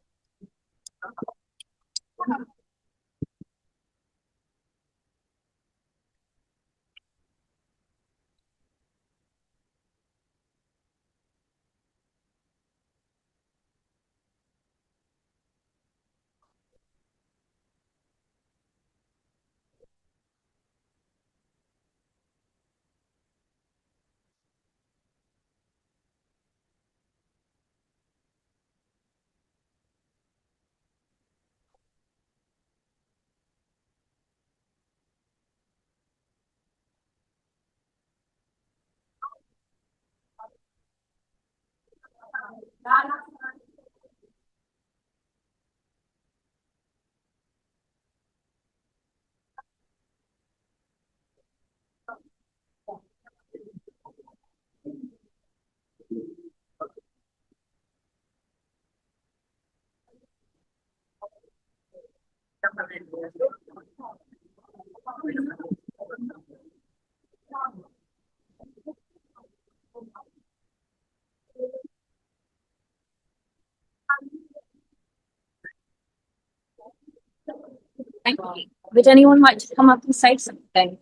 Thank you. Would anyone like to come up and say something?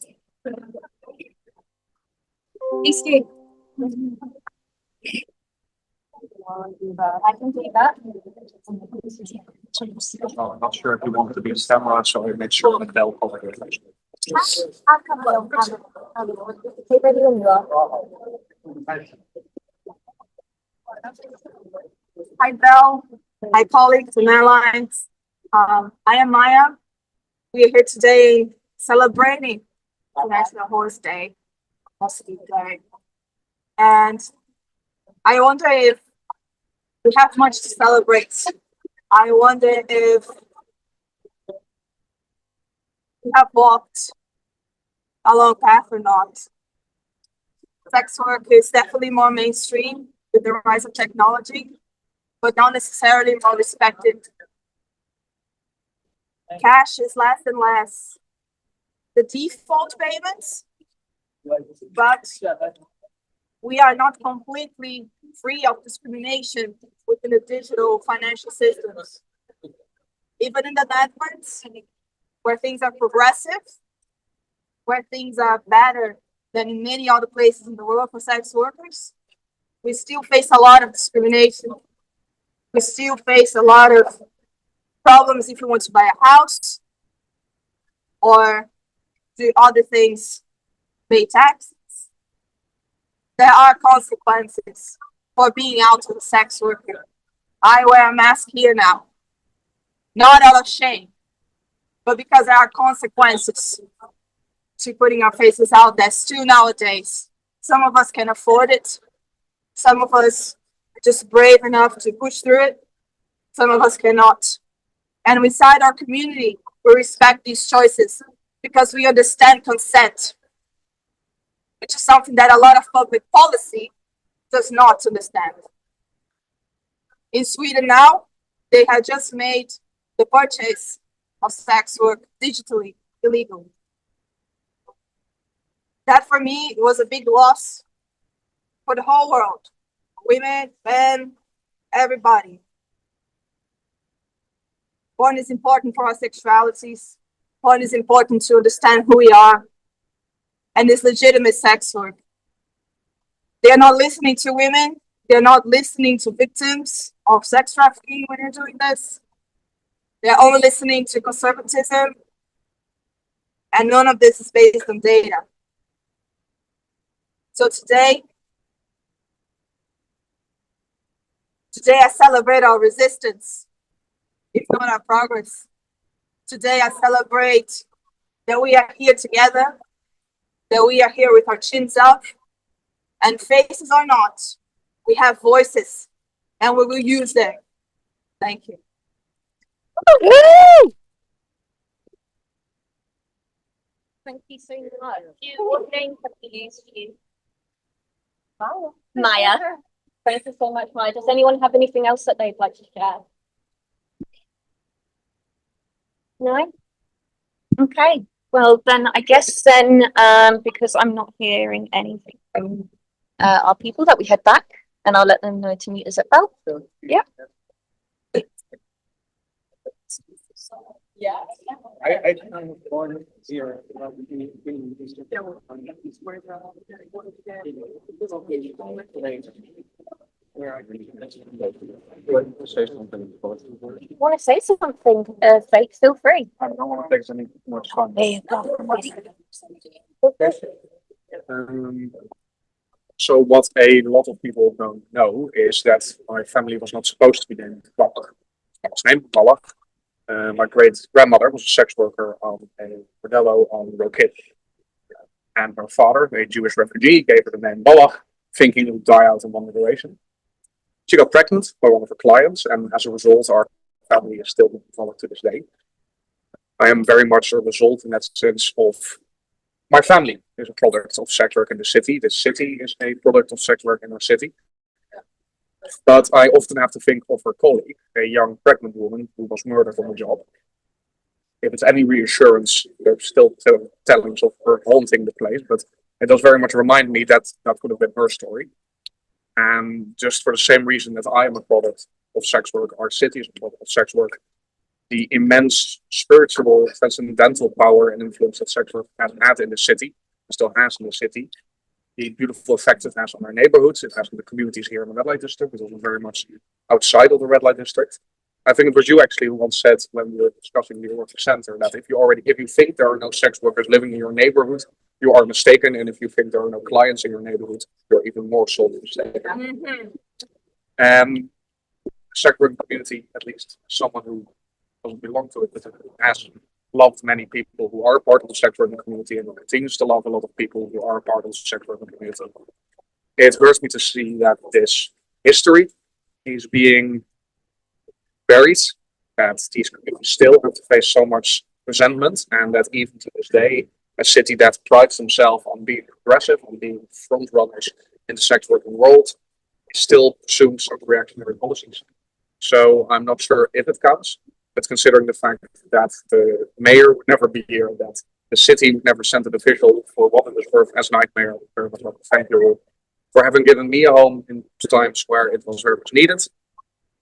Please do. I can do that. I'm not sure if you want to be camera, so I make sure that they'll cover it. Hi, Belle. Hi, colleagues and airlines. I am Maya. We are here today celebrating International Horse Day, Day. And I wonder if we have much to celebrate. I wonder if we have walked a long path or not. Sex work is definitely more mainstream with the rise of technology, but not necessarily more respected. Cash is less and less the default payments, but we are not completely free of discrimination within the digital financial systems. Even in the Netherlands, where things are progressive, where things are better than in many other places in the world for sex workers, we still face a lot of discrimination. We still face a lot of problems if you want to buy a house or do other things, pay taxes. There are consequences for being out as a sex worker. I wear a mask here now, not out of shame, but because there are consequences to putting our faces out there still nowadays. Some of us can afford it. Some of us are just brave enough to push through it. Some of us cannot. And inside our community, we respect these choices because we understand consent, which is something that a lot of public policy does not understand. In Sweden now, they have just made the purchase of sex work digitally illegal. That for me was a big loss for the whole world. Women, men, everybody. Porn is important for our sexualities. Porn is important to understand who we are. And it's legitimate sex work. They're not listening to women. They're not listening to victims of sex trafficking when they're doing this. They're only listening to conservatism. And none of this is based on data. So today I celebrate our resistance, if not our progress. Today I celebrate that we are here together that we are here with our chins up and faces or not. We have voices and we will use them. Thank you. Thank you so much. What name have you used for you? Maya. Thank you so much, Maya. Does anyone have anything else that they'd like to share? No? Okay. Well, then I guess because I'm not hearing anything from our people, that we head back and I'll let them know to meet us at Bell. Yeah. Yeah. I kind of born here. Want to say something, Faith? Feel free. I don't want to take any much time. There you go. So what a lot of people don't know is that my family was not supposed to be named Baller. I was named Baller. My great grandmother was a sex worker on a bordello on Roquet. And her father, a Jewish refugee, gave her the name Balach, thinking it would die out in one generation. She got pregnant by one of her clients, and as a result, our family is still Balach to this day. I am very much a result in that sense of my family is a product of sex work in the city. The city is a product of sex work in our city. But I often have to think of her colleague, a young pregnant woman who was murdered on the job. If it's any reassurance, there's still tellings of her haunting the place, but it does very much remind me that that could have been her story. And just for the same reason that I am a product of sex work, our city is a product of sex work, the immense spiritual, transcendental power and influence that sex work has had in the city, still has in the city, the beautiful effect it has on our neighborhoods, it has on the communities here in the red light district, but also very much outside of the red light district. I think it was you actually who once said when we were discussing the work center that if you think there are no sex workers living in your neighborhood, you are mistaken, and if you think there are no clients in your neighborhood, you're even more sorely mistaken. Sex work community, at least someone who doesn't belong to it, but has loved many people who are part of the sex working community and continues to love a lot of people who are part of the sex working community. It hurts me to see that this history is being buried, that these communities still have to face so much resentment, and that even to this day, a city that prides themselves on being progressive, on being front runners in the sex working world, still pursues some reactionary policies. So I'm not sure if it counts, but considering the fact that the mayor would never be here, that the city would never send an official for what it was worth as night mayor, I would very much like to thank you all for having given me a home in times where it was very much needed,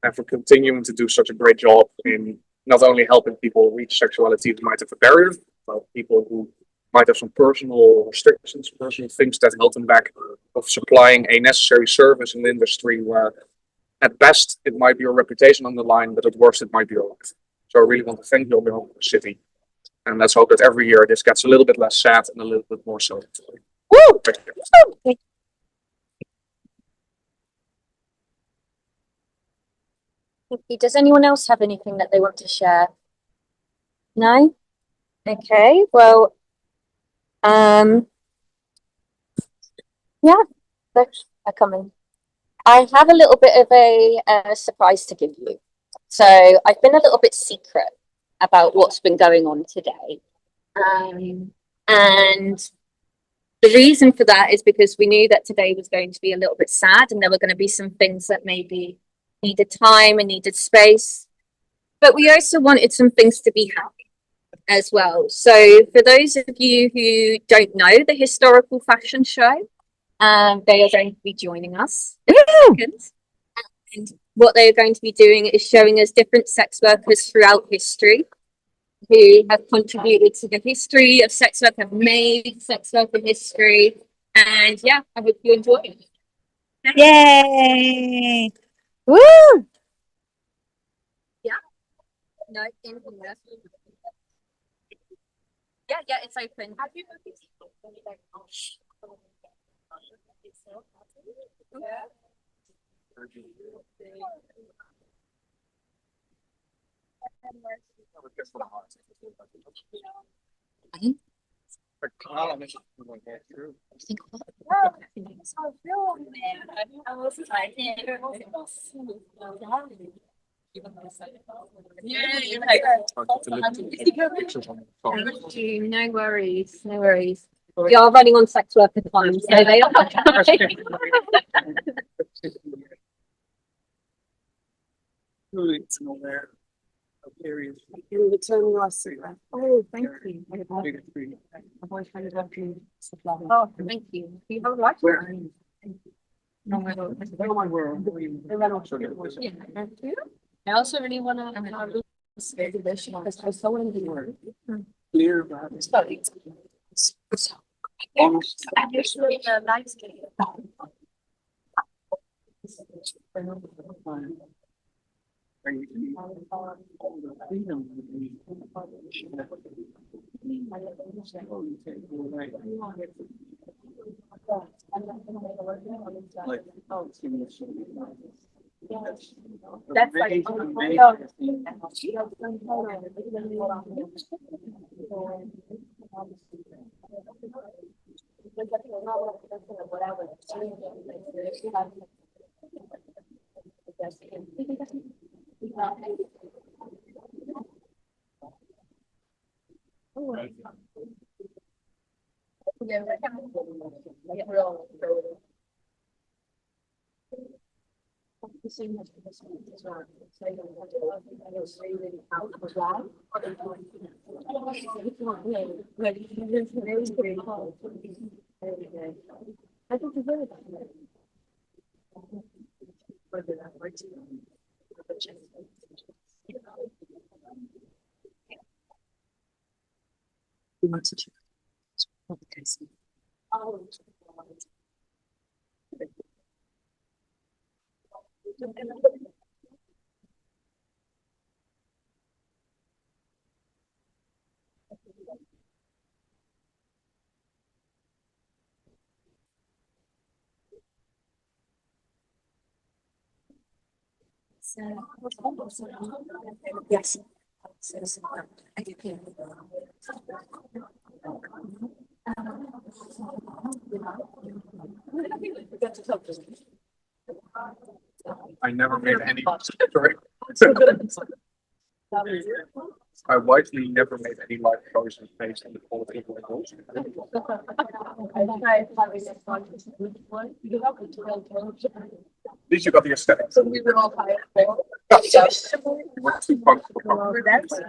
and for continuing to do such a great job in not only helping people reach sexuality who might have a barrier, but people who might have some personal restrictions, personal things that hold them back of supplying a necessary service in the industry where at best it might be your reputation on the line, but at worst it might be your life. So I really want to thank you on behalf of the city. And let's hope that every year this gets a little bit less sad and a little bit more so. Woo! Does anyone else have anything that they want to share? No? Okay, well, yeah, they're coming. I have a little bit of a surprise to give you. So I've been a little bit secret about what's been going on today. And the reason for that is because we knew that today was going to be a little bit sad and there were going to be some things that maybe needed time and needed space. But we also wanted some things to be happy as well. So for those of you who don't know the historical fashion show, they are going to be joining us in a second. And what they are going to be doing is showing us different sex workers throughout history who have contributed to the history of sex work, have made sex worker history. And yeah, I hope you enjoy it. Yay! Woo! Yeah. No, in here. Yeah, it's open. No worries, no worries. We are running on sex worker time, so they are. Oh, thank you. Oh, thank you. Do you have a life? I also really want to because I so in the word. Clear. That's like yes. I never made any. I wisely never made any life choices based on the quality of my goals. At least you got the aesthetics. So we were all hired. We're too functional.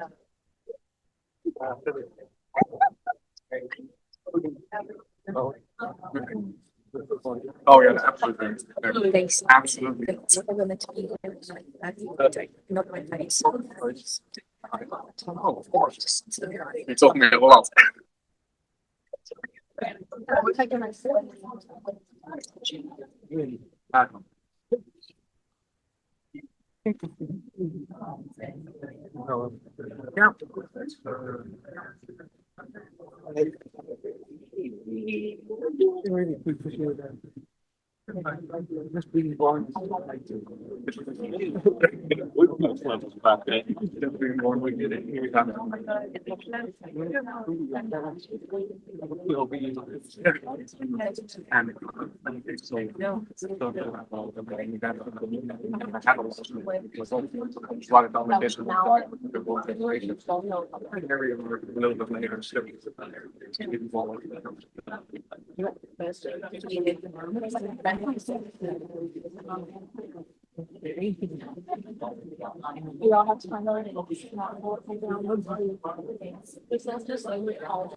Oh yeah, absolutely. Thanks. Absolutely. Not my face. Oh, of course. You told me a lot. We all have to find out. This is just like we all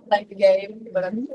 like the game, but I'm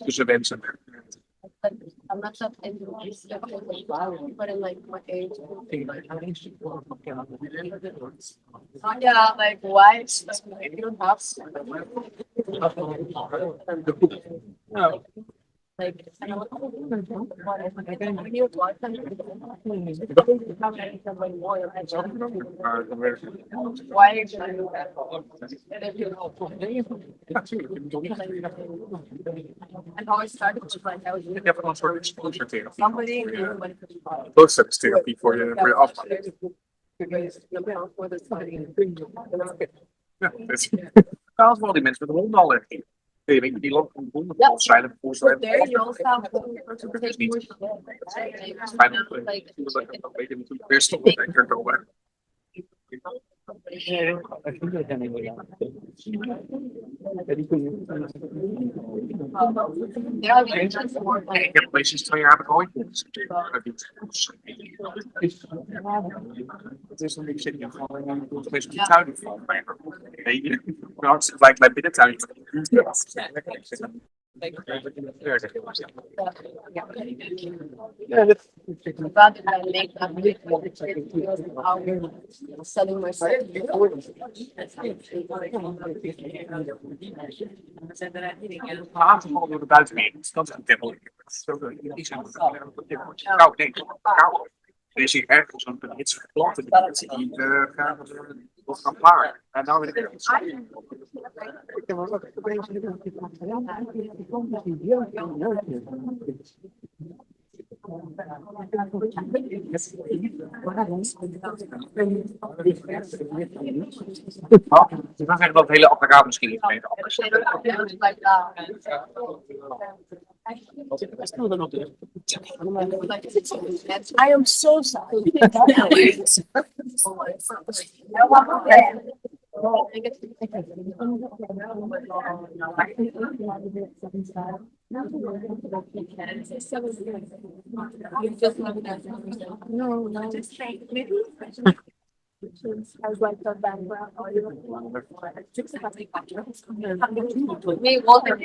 Dus we wensen. I'm not that into but in like my age. Yeah, like why? You don't have no. Like I know why are you trying to do that? And how I started was like I was Je hebt een soort exposure somebody therapie voor je afval. Ja, dus gaat vooral die mensen met hondenallergie. Weet je, die lopen van honden zijn er voor zijn. There you also have Weer stoppen, denk ik wel. Ik heb meestal 2 jaar met ooit. Het is een beetje een tuin van mij. Het lijkt mij binnentuin. Selling myself Aangevallen door de buitenwereld. Dat is een tempel. Nou, nee, kou. Er is hier ergens een hits geplant die gaan klaar. En nou wil ik Je kan zeggen dat het hele apparaat misschien niet mee I am so sorry. No, just I was like the background. Me, Walter.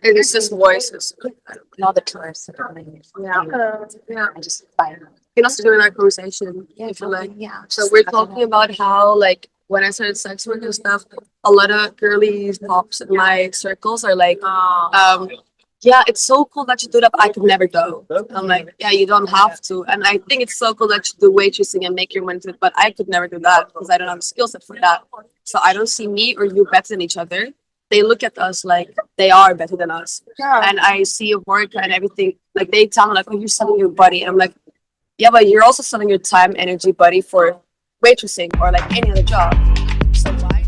It is just voices. Not the tourists. Yeah. I just can also do that conversation. Yeah, if you like. Yeah. So we're talking about how like when I started sex work and stuff, a lot of girly pops in my circles are like, yeah, it's so cool that you do that, but I could never go. I'm like, yeah, you don't have to. And I think it's so cool that you do waitressing and make your money to it, but I could never do that because I don't have a skill set for that. So I don't see me or you better than each other. They look at us like they are better than us. Yeah. And I see your work and everything, like they tell me like, oh, you're selling your body. And I'm like, yeah, but you're also selling your time, energy, body for waitressing or like any other job. So why?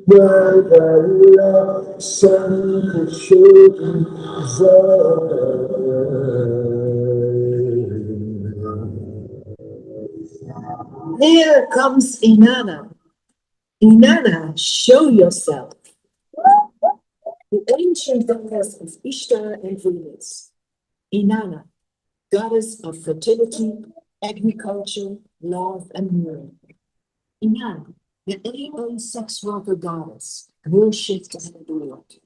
where the love sent the children Here comes Inanna. Inanna, show yourself. The ancient goddess of Ishtar and Venus. Inanna, goddess of fertility, agriculture, love, and war. Inanna, the only sex worker goddess, worshipped and adored.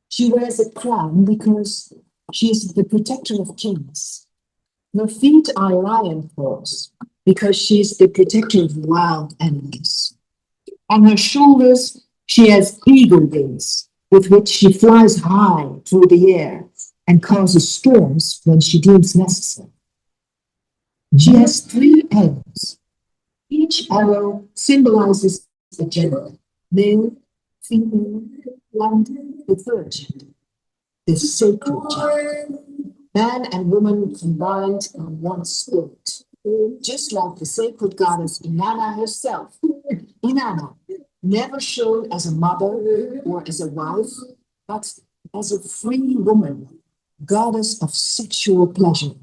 She wears a crown because she is the protector of kings. Her feet are lion paws because she is the protector of wild animals. On her shoulders, she has eagle wings with which she flies high through the air and causes storms when she deems necessary. She has 3 arrows. Each arrow symbolizes a gender, male, female, and the third gender, the sacred gender. Man and woman combined in one spirit, just like the sacred goddess Inanna herself. Inanna, never shown as a mother or as a wife, but as a free woman, goddess of sexual pleasure.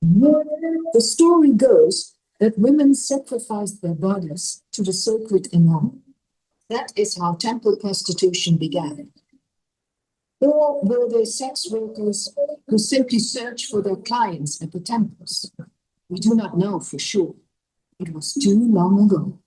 The story goes that women sacrificed their bodies to the sacred Inanna. That is how temple prostitution began. Or were they sex workers who simply searched for their clients at the temples? We do not know for sure. It was too long ago.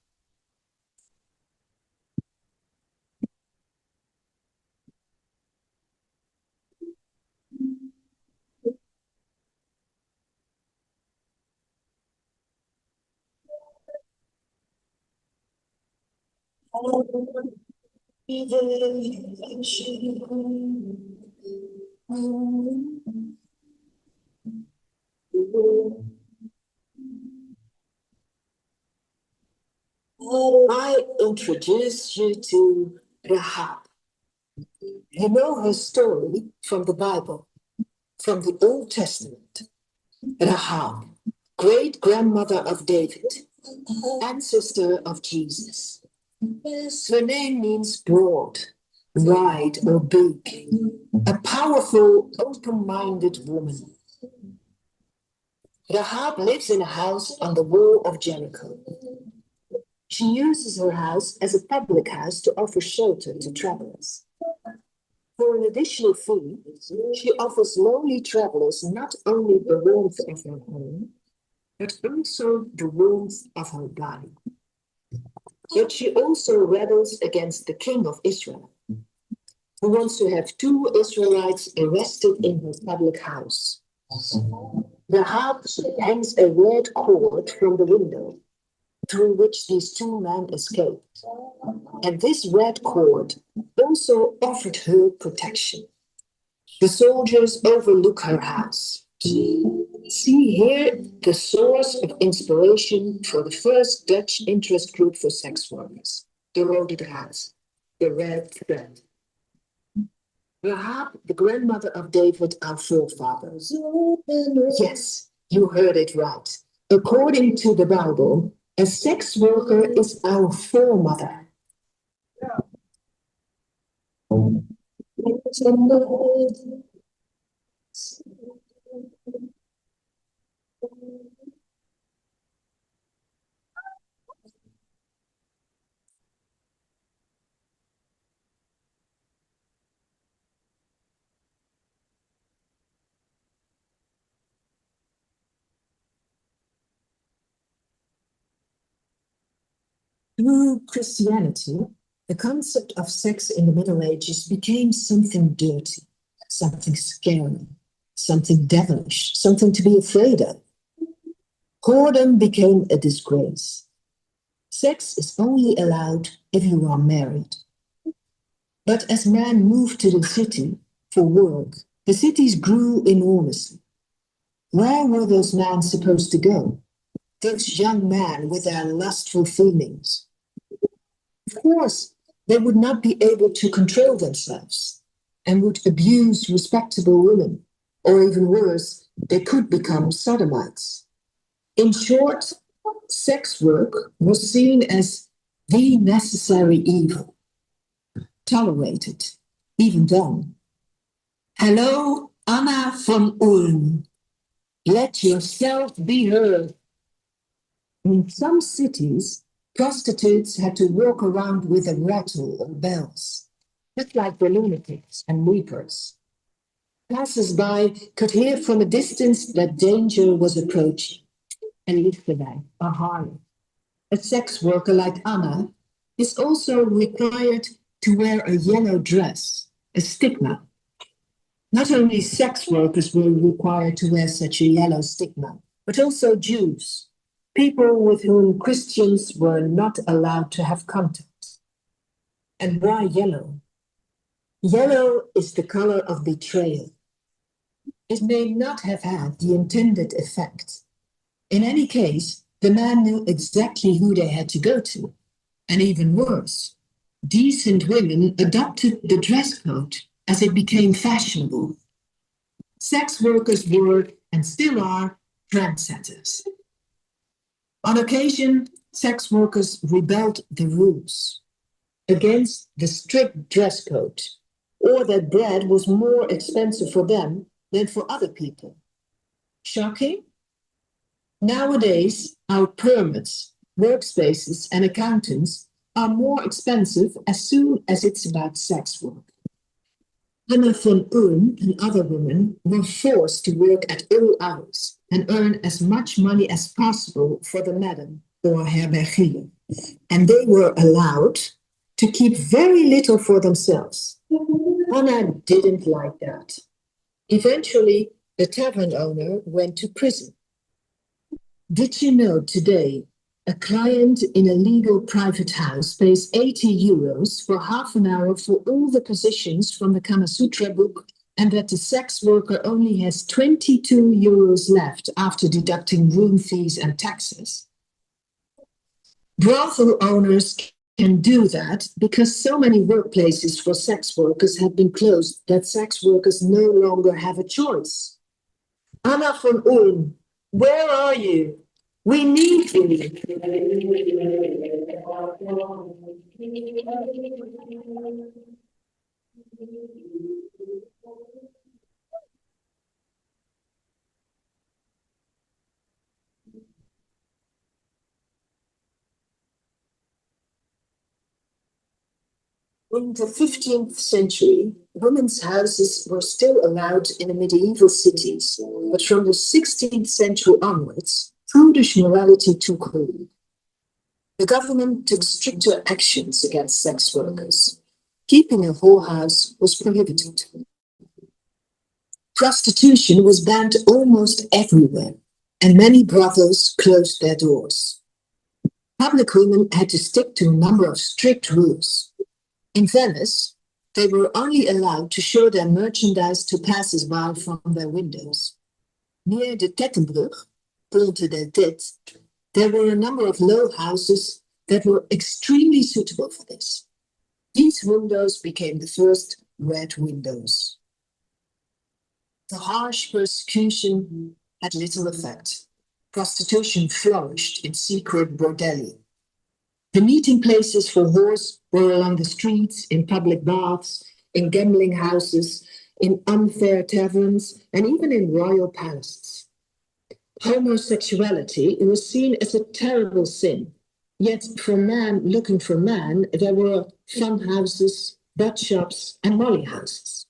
I introduce you to Rahab. You know her story from the Bible, from the Old Testament. Rahab, great-grandmother of David, ancestor of Jesus. Her name means broad, wide, or big, a powerful, open-minded woman. Rahab lives in a house on the wall of Jericho. She uses her house as a public house to offer shelter to travelers. For an additional fee, she offers lonely travelers not only the warmth of her home, but also the warmth of her body. But she also rebels against the king of Israel, who wants to have 2 Israelites arrested in her public house. Rahab hangs a red cord from the window through which these 2 men escaped. And this red cord also offered her protection. The soldiers overlook her house. See here the source of inspiration for the first Dutch interest group for sex workers, the Rode Draad, the red thread. Rahab, the grandmother of David, our forefathers. Yes, you heard it right. According to the Bible, a sex worker is our foremother. Through Christianity, the concept of sex in the Middle Ages became something dirty, something scary, something devilish, something to be afraid of. Whoredom became a disgrace. Sex is only allowed if you are married. But as men moved to the city for work, the cities grew enormously. Where were those men supposed to go? Those young men with their lustful feelings. Of course, they would not be able to control themselves and would abuse respectable women, or even worse, they could become sodomites. In short, sex work was seen as the necessary evil, tolerated, even then. Hello, Anna von Ulm. Let yourself be heard. In some cities, prostitutes had to walk around with a rattle or bells, just like the lunatics and weepers. Passers-by could hear from a distance that danger was approaching. En liefdewij, a harlot. A sex worker like Anna is also required to wear a yellow dress, a stigma. Not only sex workers were required to wear such a yellow stigma, but also Jews, people with whom Christians were not allowed to have contact. And why yellow? Yellow is the color of betrayal. It may not have had the intended effect. In any case, the man knew exactly who they had to go to. And even worse, decent women adopted the dress code as it became fashionable. Sex workers were, and still are, trendsetters. On occasion, sex workers rebelled the rules against the strict dress code, or that bread was more expensive for them than for other people. Shocking? Nowadays, our permits, workspaces, and accountants are more expensive as soon as it's about sex work. Anna von Ulm and other women were forced to work at all hours and earn as much money as possible for the madam or herbergier. And they were allowed to keep very little for themselves. Anna didn't like that. Eventually, the tavern owner went to prison. Did you know today a client in a legal private house pays 80 euros for half an hour for all the positions from the Kama Sutra book, and that the sex worker only has 22 euros left after deducting room fees and taxes? Brothel owners can do that because so many workplaces for sex workers have been closed that sex workers no longer have a choice. Anna von Ulm, where are you? We need you. In the 15th century, women's houses were still allowed in the medieval cities, but from the 16th century onwards, prudish morality took hold. The government took stricter actions against sex workers. Keeping a whorehouse was prohibited. Prostitution was banned almost everywhere, and many brothels closed their doors. Public women had to stick to a number of strict rules. In Venice, they were only allowed to show their merchandise to passers-by from their windows. Near the Tettenbrug, Ponte del Tet, there were a number of low houses that were extremely suitable for this. These windows became the first red windows. The harsh persecution had little effect. Prostitution flourished in secret bordelli. The meeting places for whores were along the streets, in public baths, in gambling houses, in unfair taverns, and even in royal palaces. Homosexuality was seen as a terrible sin. Yet for man looking for man, there were fun houses, butt shops, and molly houses.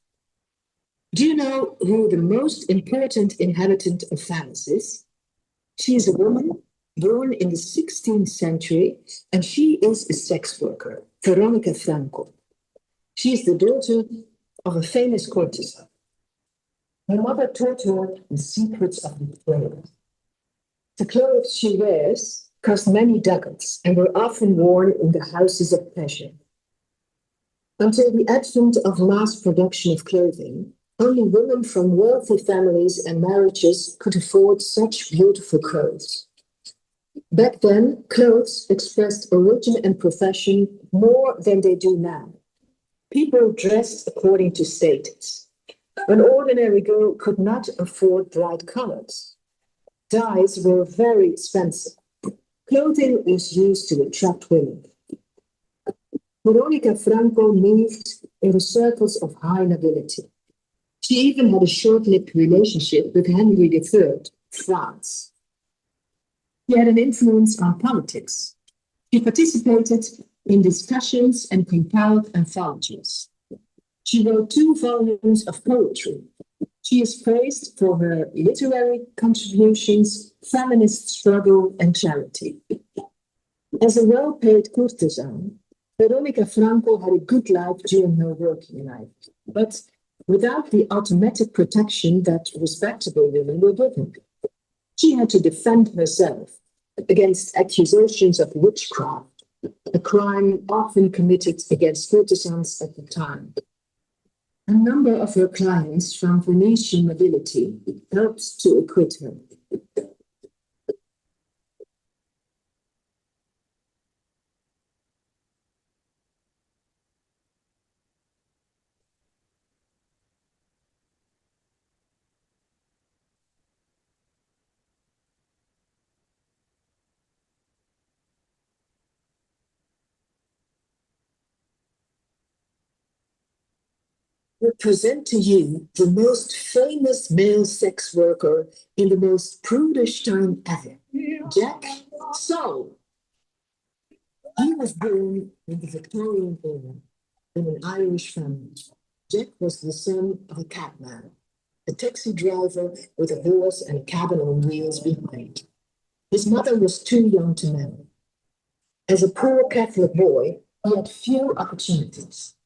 Do you know who the most important inhabitant of Venice is? She is a woman born in the 16th century, and she is a sex worker, Veronica Franco. She is the daughter of a famous courtesan. Her mother taught her the secrets of the trade. The clothes she wears cost many ducats and were often worn in the houses of pleasure. Until the advent of mass production of clothing, only women from wealthy families and marriages could afford such beautiful clothes. Back then, clothes expressed origin and profession more than they do now. People dressed according to status. An ordinary girl could not afford bright colors. Dyes were very expensive. Clothing was used to attract women. Veronica Franco moved in the circles of high nobility. She even had a short-lived relationship with Henry III, France. She had an influence on politics. She participated in discussions and compiled anthologies. She wrote 2 volumes of poetry. She is praised for her literary contributions, feminist struggle, and charity. As a well-paid courtesan, Veronica Franco had a good life during her working life, but without the automatic protection that respectable women were given. She had to defend herself against accusations of witchcraft, a crime often committed against courtesans at the time. A number of her clients from Venetian nobility helped to acquit her. I present to you the most famous male sex worker in the most prudish time ever, Jack Soule. He was born in the Victorian era in an Irish family. Jack was the son of a cabman, a taxi driver with a horse and a cabin on wheels behind. His mother was too young to marry. As a poor Catholic boy, he had few opportunities.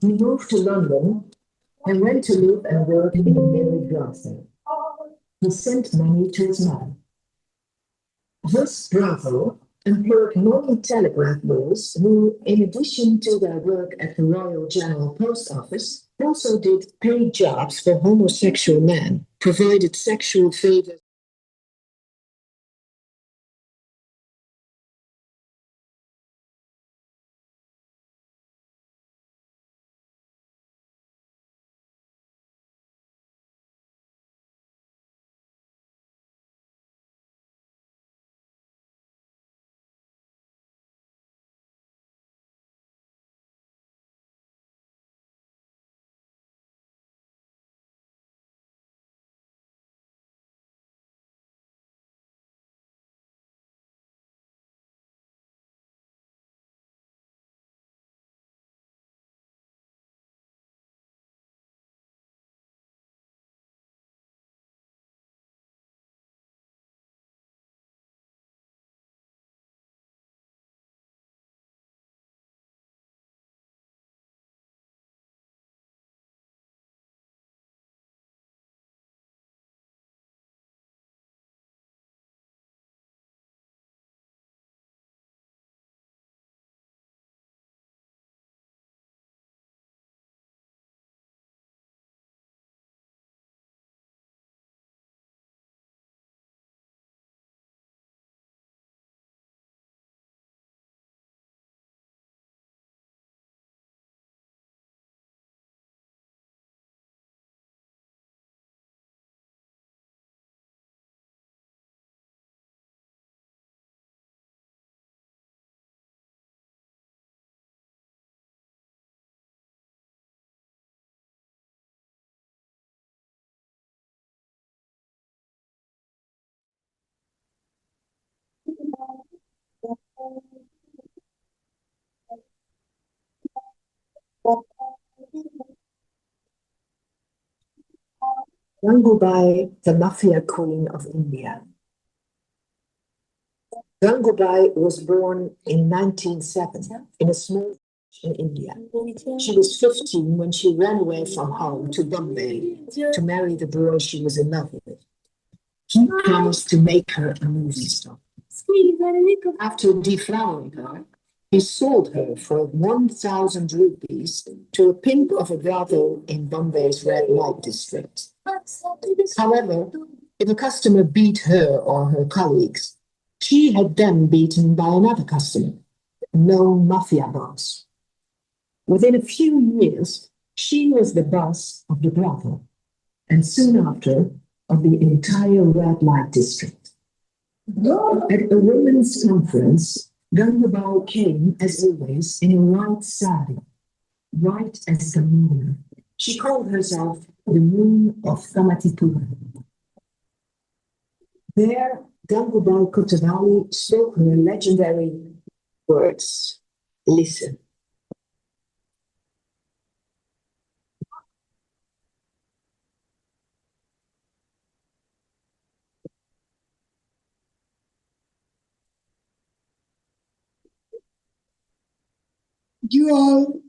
He moved to London and went to live and work in a married brothel. He sent money to his mother. This brothel employed many telegraph boys who, in addition to their work at the Royal General Post Office, also did paid jobs for homosexual men, provided sexual favors. Gangubai, the mafia queen of India. Gangubai was born in 1907 in a small village in India. She was 15 when she ran away from home to Bombay to marry the boy she was in love with. He promised to make her a movie star. After deflowering her, he sold her for 1,000 rupees to a pimp of a brothel in Bombay's red light district. However, if a customer beat her or her colleagues, she had them beaten by another customer, a known mafia boss. Within a few years, she was the boss of the brothel, and soon after, of the entire red light district. At a women's conference, Gangabai came, as always, in a white sari, white as the moon. She called herself the Moon of Thamatipura. There, Gangabai Kottavali spoke her legendary words. Listen. You all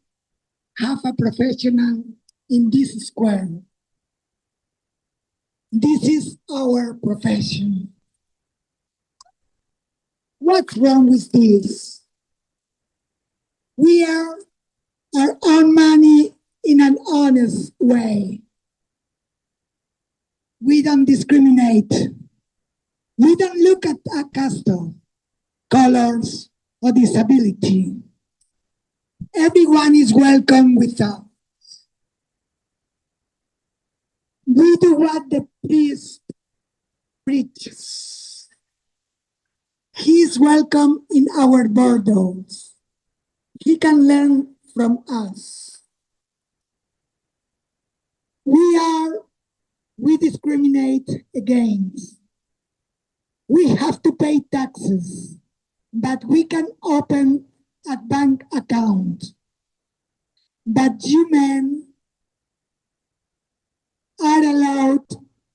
have a professional in this square. This is our profession. What's wrong with this? We earn our own money in an honest way. We don't discriminate. We don't look at a custom, colors, or disability. Everyone is welcome with us. We do what the priest preaches. He is welcome in our borders. He can learn from us. We discriminate against. We have to pay taxes, but we can open a bank account. But you men are allowed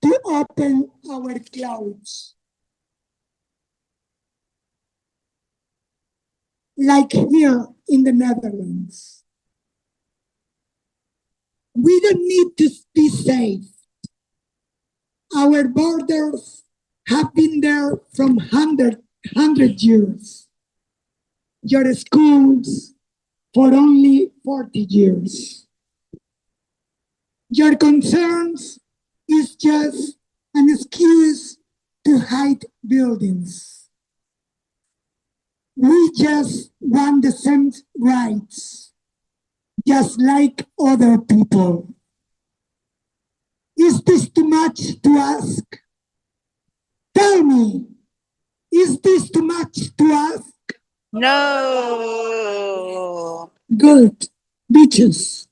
to open our clothes. Like here in the Netherlands. We don't need to be safe. Our borders have been there from 100 years. Your schools for only 40 years. Your concerns is just an excuse to hide buildings. We just want the same rights, just like other people. Is this too much to ask? Tell me, is this too much to ask? No. Good, bitches.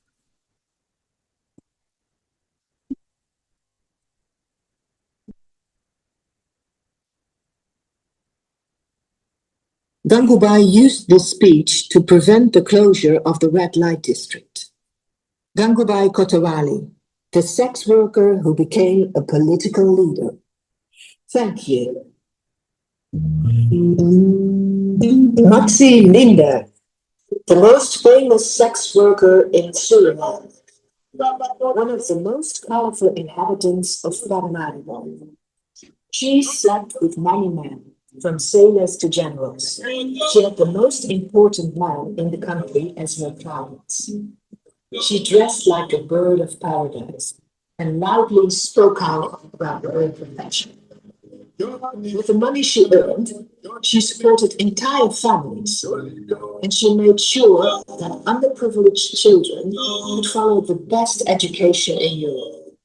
Gangubai used this speech to prevent the closure of the red light district. Gangubai Kottavali, the sex worker who became a political leader. Thank you. Maxi Linder, the most famous sex worker in Suriname, one of the most powerful inhabitants of Paramaribo. She slept with many men, from sailors to generals. She had the most important man in the country as her clients. She dressed like a bird of paradise and loudly spoke out about her profession. With the money she earned, she supported entire families, and she made sure that underprivileged children would follow the best education in Europe.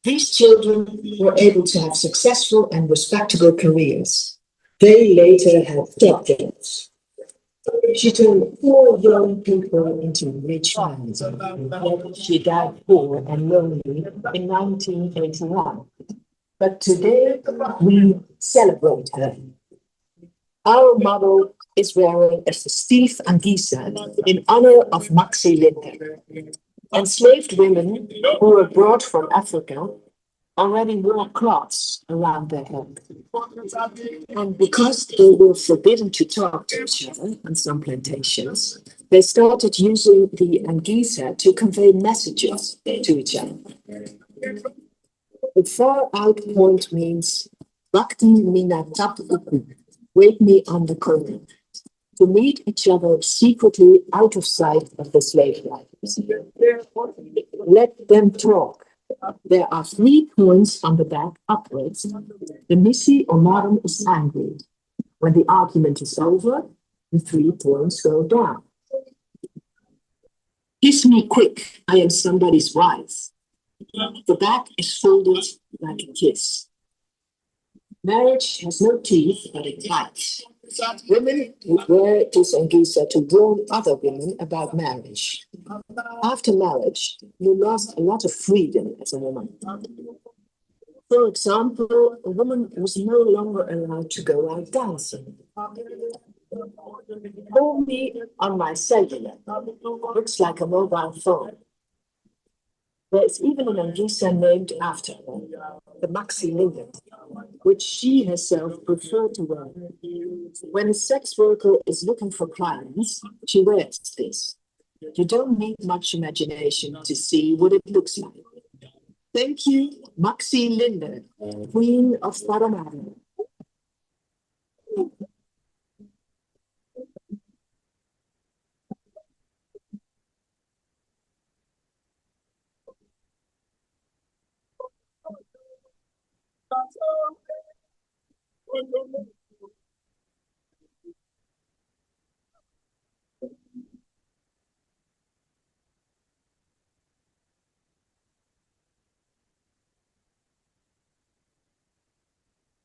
These children were able to have successful and respectable careers. They later had doctorates. She turned poor young people into rich men. She died poor and lonely in 1981. But today, we celebrate her. Our model is wearing a Steve Angisa in honor of Maxi Linder. Enslaved women who were brought from Africa already wore cloths around their head. And because they were forbidden to talk to each other on some plantations, they started using the Angisa to convey messages to each other. The far out point means Bhakti Mina Tap Uku, wait me on the corner, to meet each other secretly out of sight of the slave drivers. Let them talk. There are 3 points on the back upwards. The Missi or Madam is angry. When the argument is over, the 3 points go down. Kiss me quick, I am somebody's wife. The back is folded like a kiss. Marriage has no teeth, but it bites. Women would wear this angisa to warn other women about marriage. After marriage, you lost a lot of freedom as a woman. For example, a woman was no longer allowed to go out dancing. Call me on my cellular. Looks like a mobile phone. There is even an angisa named after her, the Maxi Linden, which she herself preferred to wear. When a sex worker is looking for clients, she wears this. You don't need much imagination to see what it looks like. Thank you, Maxi Linden, Queen of Paramaribo.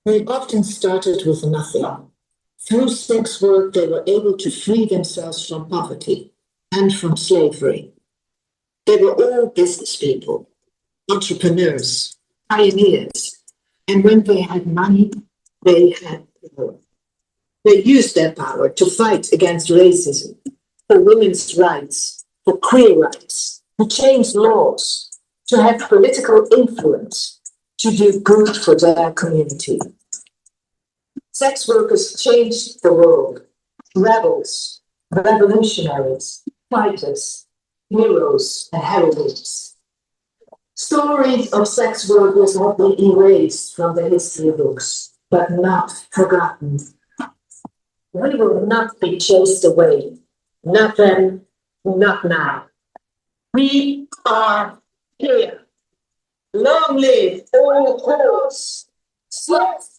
They often started with nothing. Through sex work, they were able to free themselves from poverty and from slavery. They were all business people, entrepreneurs, pioneers, and when they had money, they had power. They used their power to fight against racism, for women's rights, for queer rights, to change laws, to have political influence, to do good for their community. Sex workers changed the world. Rebels, revolutionaries, fighters, heroes, and heroines. Stories of sex workers have been erased from the history books, but not forgotten. We will not be chased away. Not then, not now. We are here. Long live all whores. Yes.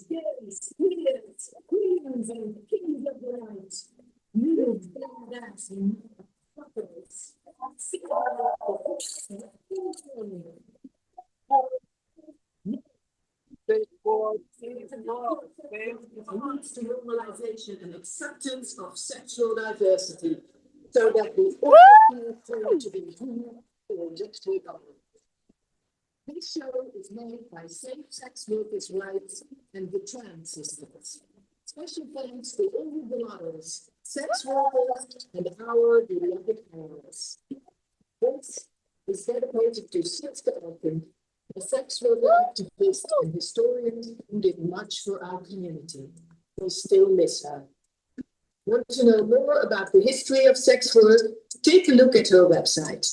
Gays, queens, and kings of the night. You dancing fuckers. Leads to normalization and acceptance of sexual diversity, so that we all feel free to be who or just take on. This show is made by Safe Sex Workers' Rights and the Trans Sisters. Special thanks to all the models, sex workers, and our beloved allies. This is dedicated to Sister Elkin, a sex worker activist and historian who did much for our community. We still miss her. Want to know more about the history of sex work? Take a look at her website.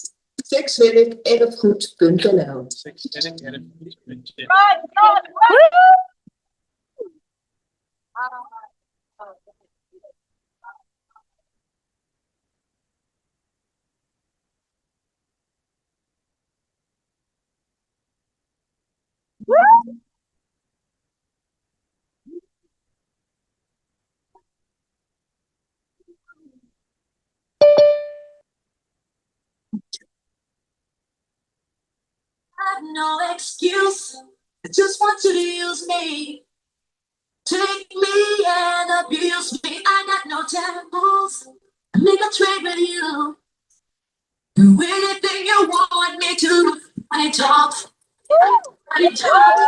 Sekswerkerfgoed.nl. No excuse. I just want you to use me. Take me and abuse me. I got no temples. I make a trade with you. Do anything you want me to. I talk. I talk.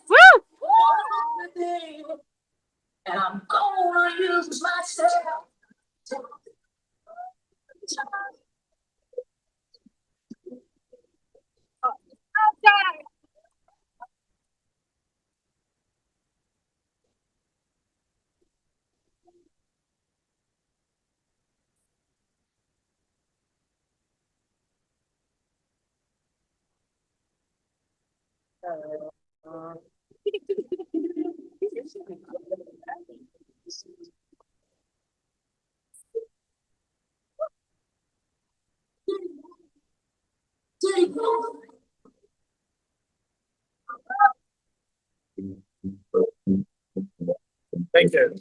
Woo! And I'm gonna use myself. Thank you.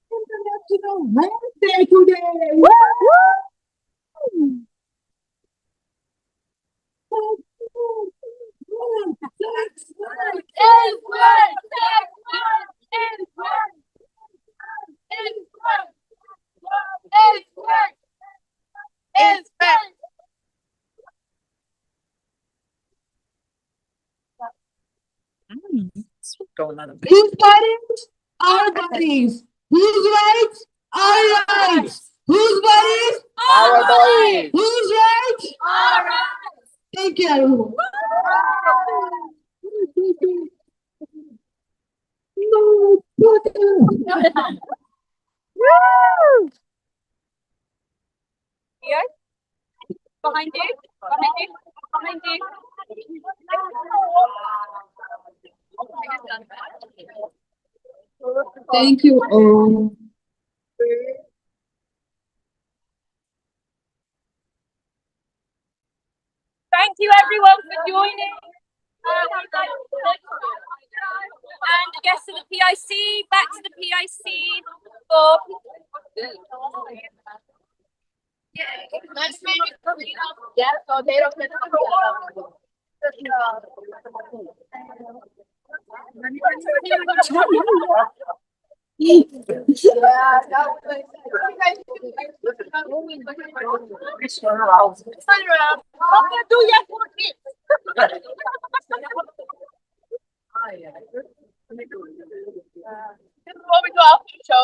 International Wednesday today. Woo! Whose bodies? Our bodies. Whose rights? Our rights. Whose bodies? Our bodies. Whose rights? Our rights. Thank you, everyone. Woo! Here. Behind you. Behind you. Behind you. Thank you all. Thank you everyone for joining. And guests of the PIC, back to the PIC for Yeah, so they don't before we go after the show.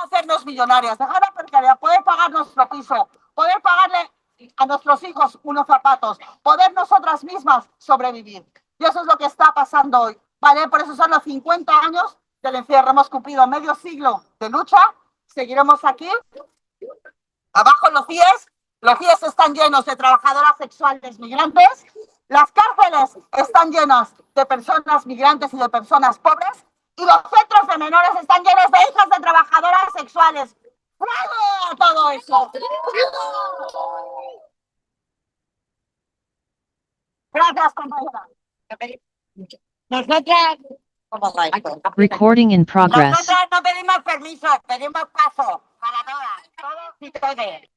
hacernos millonarias, dejar la precariedad, poder pagar nuestro piso, poder pagarle a nuestros hijos unos zapatos, poder nosotras mismas sobrevivir. Y eso es lo que está pasando hoy, ¿vale? Por eso son los 50 años del encierro. Hemos cumplido medio siglo de lucha, seguiremos aquí. Abajo los CIEs están llenos de trabajadoras sexuales migrantes, las cárceles están llenas de personas migrantes y de personas pobres, y los centros de menores están llenos de hijas de trabajadoras sexuales. ¡Bravo a todo eso! Gracias, compañera. Nosotras... Recording in progress. Nosotras no pedimos permiso, pedimos paso para todos y todes.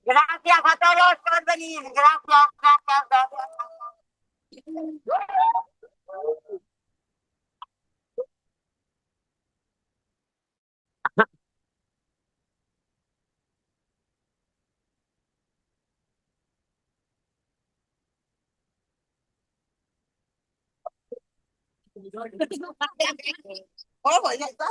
Gracias a todos por venir. Gracias. Ya está.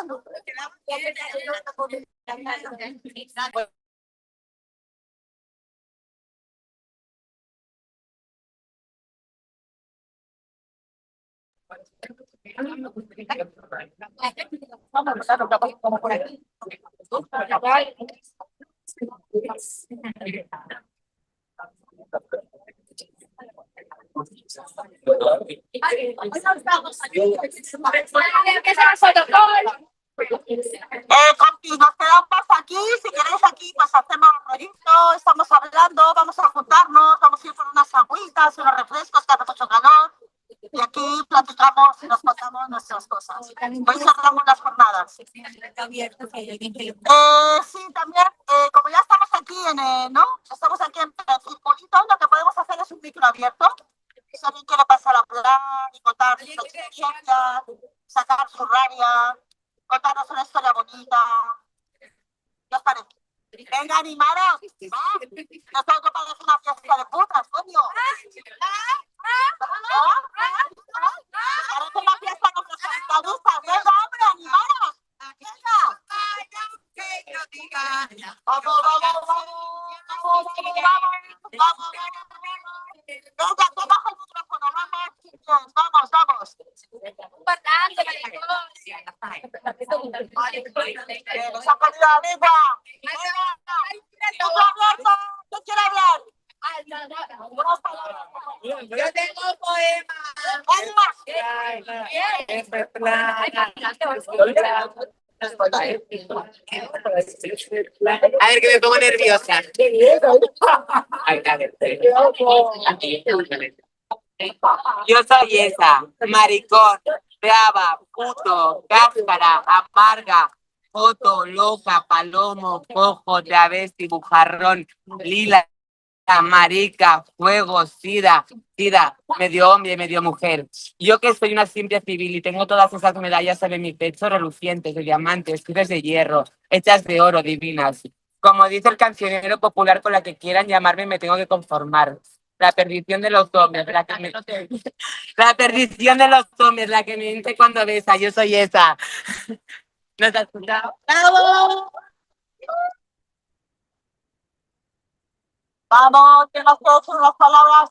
Nos quedamos aquí, si queréis aquí pues hacemos rollito, estamos hablando, vamos a juntarnos, vamos a ir por unas agüitas, unos refrescos que hace mucho calor y aquí platicamos y nos contamos nuestras cosas. Hoy cerramos las jornadas. Sí, también, como ya estamos aquí estamos aquí en el circulito, lo que podemos hacer es un micro abierto. Si alguien quiere pasar a hablar y contar su experiencia, sacar su rabia, contarnos una historia bonita. ¿Qué os parece? Venga, animaros. Nosotros parece una fiesta de putas, coño. Parece una fiesta de los capitalistas. Venga, hombre, animaros. Venga. Vamos. Venga, te bajo el micrófono, vamos. Nos ha perdido la lengua. ¿Quién quiere hablar? Yo tengo A ver, que me pongo nerviosa. Yo soy esa, maricón, brava, puto, cáscara, amarga, joto, loca, palomo, cojo, travesti, bujarrón, lila, marica, fuego, sida, medio hombre, medio mujer. Yo que soy una simple civil y tengo todas esas medallas sobre mi pecho relucientes de diamantes, cruces de hierro, hechas de oro, divinas. Como dice el cancionero popular, con la que quieran llamarme me tengo que conformar. La perdición de los hombres, la perdición de los hombres, la que me dice cuando besa, yo soy esa. ¿No te has escuchado? ¡Bravo! Vamos, que nos quedan unas palabras.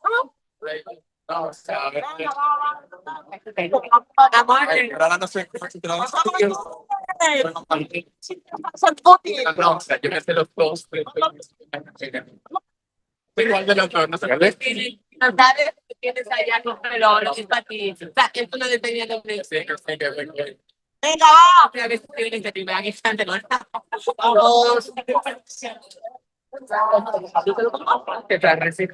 Yo me sé los dos. Igual de los dos, no sé. ¿Sabes? Tienes allá, pero lo que es para ti. O sea, esto no depende de lo que... Venga, va. A ver si tienes que te vean instante, ¿no? Vamos. ¿Qué tal, recién?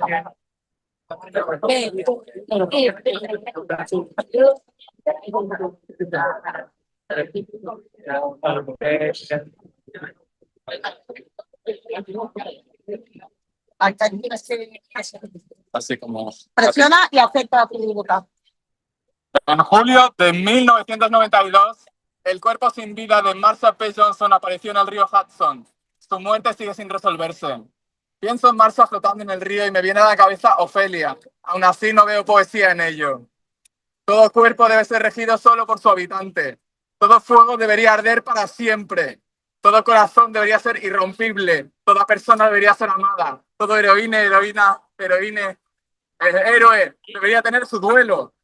Así como... Presiona y afecta a tu libertad. En julio de 1992, el cuerpo sin vida de Marsha P. Johnson apareció en el río Hudson. Su muerte sigue sin resolverse. Pienso en Marcia flotando en el río y me viene a la cabeza Ofelia. Aún así no veo poesía en ello. Todo cuerpo debe ser regido solo por su habitante. Todo fuego debería arder para siempre. Todo corazón debería ser irrompible. Toda persona debería ser amada. Todo héroe debería tener su duelo.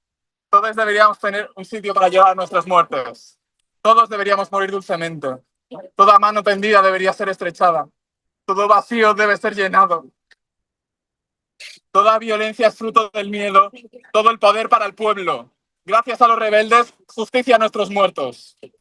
Todos deberíamos tener un sitio para llevar a nuestros muertos. Todos deberíamos morir dulcemente. Toda mano tendida debería ser estrechada. Todo vacío debe ser llenado. Toda violencia es fruto del miedo. Todo el poder para el pueblo. Gracias a los rebeldes, justicia a nuestros muertos. Sí.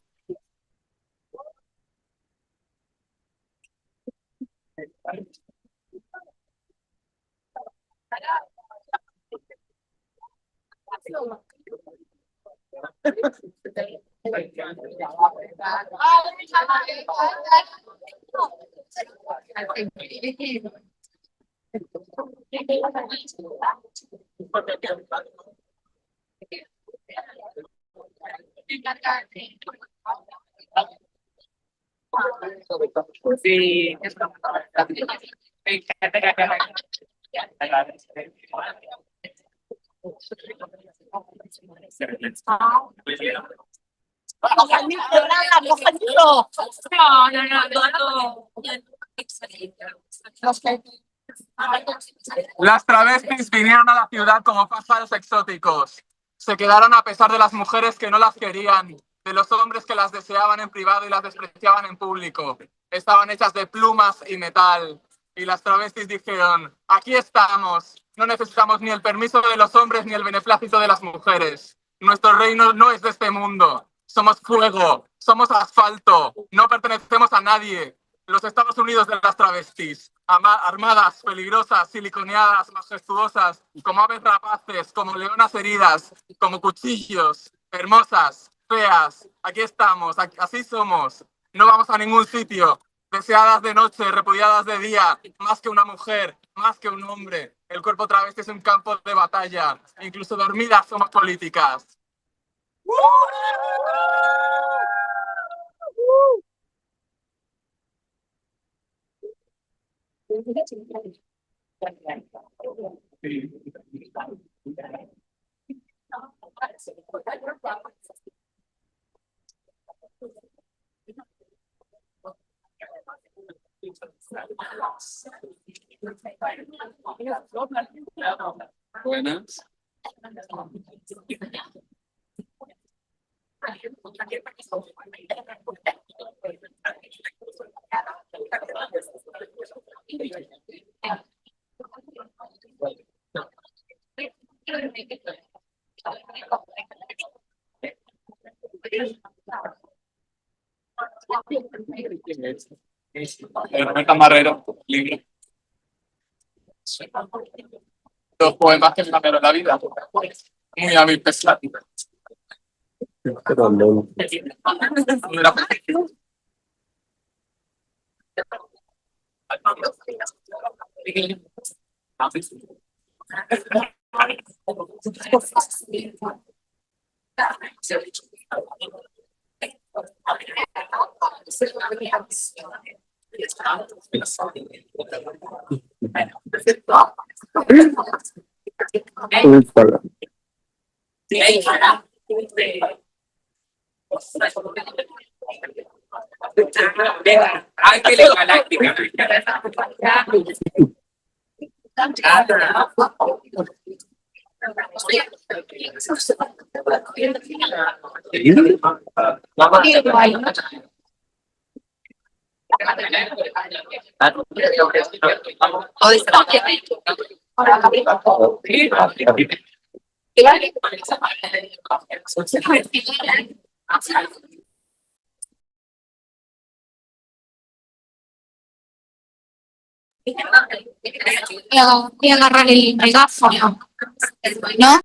Las travestis vinieron a la ciudad como pájaros exóticos. Se quedaron a pesar de las mujeres que no las querían, de los hombres que las deseaban en privado y las despreciaban en público. Estaban hechas de plumas y metal. Y las travestis dijeron, aquí estamos, no necesitamos ni el permiso de los hombres ni el beneplácito de las mujeres. Nuestro reino no es de este mundo. Somos fuego, somos asfalto, no pertenecemos a nadie. Los Estados Unidos de las travestis, armadas, peligrosas, siliconeadas, majestuosas, como aves rapaces, como leonas heridas, como cuchillos, hermosas, feas. Aquí estamos, así somos. No vamos a ningún sitio. Deseadas de noche, repudiadas de día, más que una mujer, más que un hombre. El cuerpo travesti es un campo de batalla. Incluso dormidas somos políticas. Buenas. El camarero, libro. Dos poemas que me cambiaron la vida. Muy a mi pesar. Voy a agarrar el megáfono, ¿no?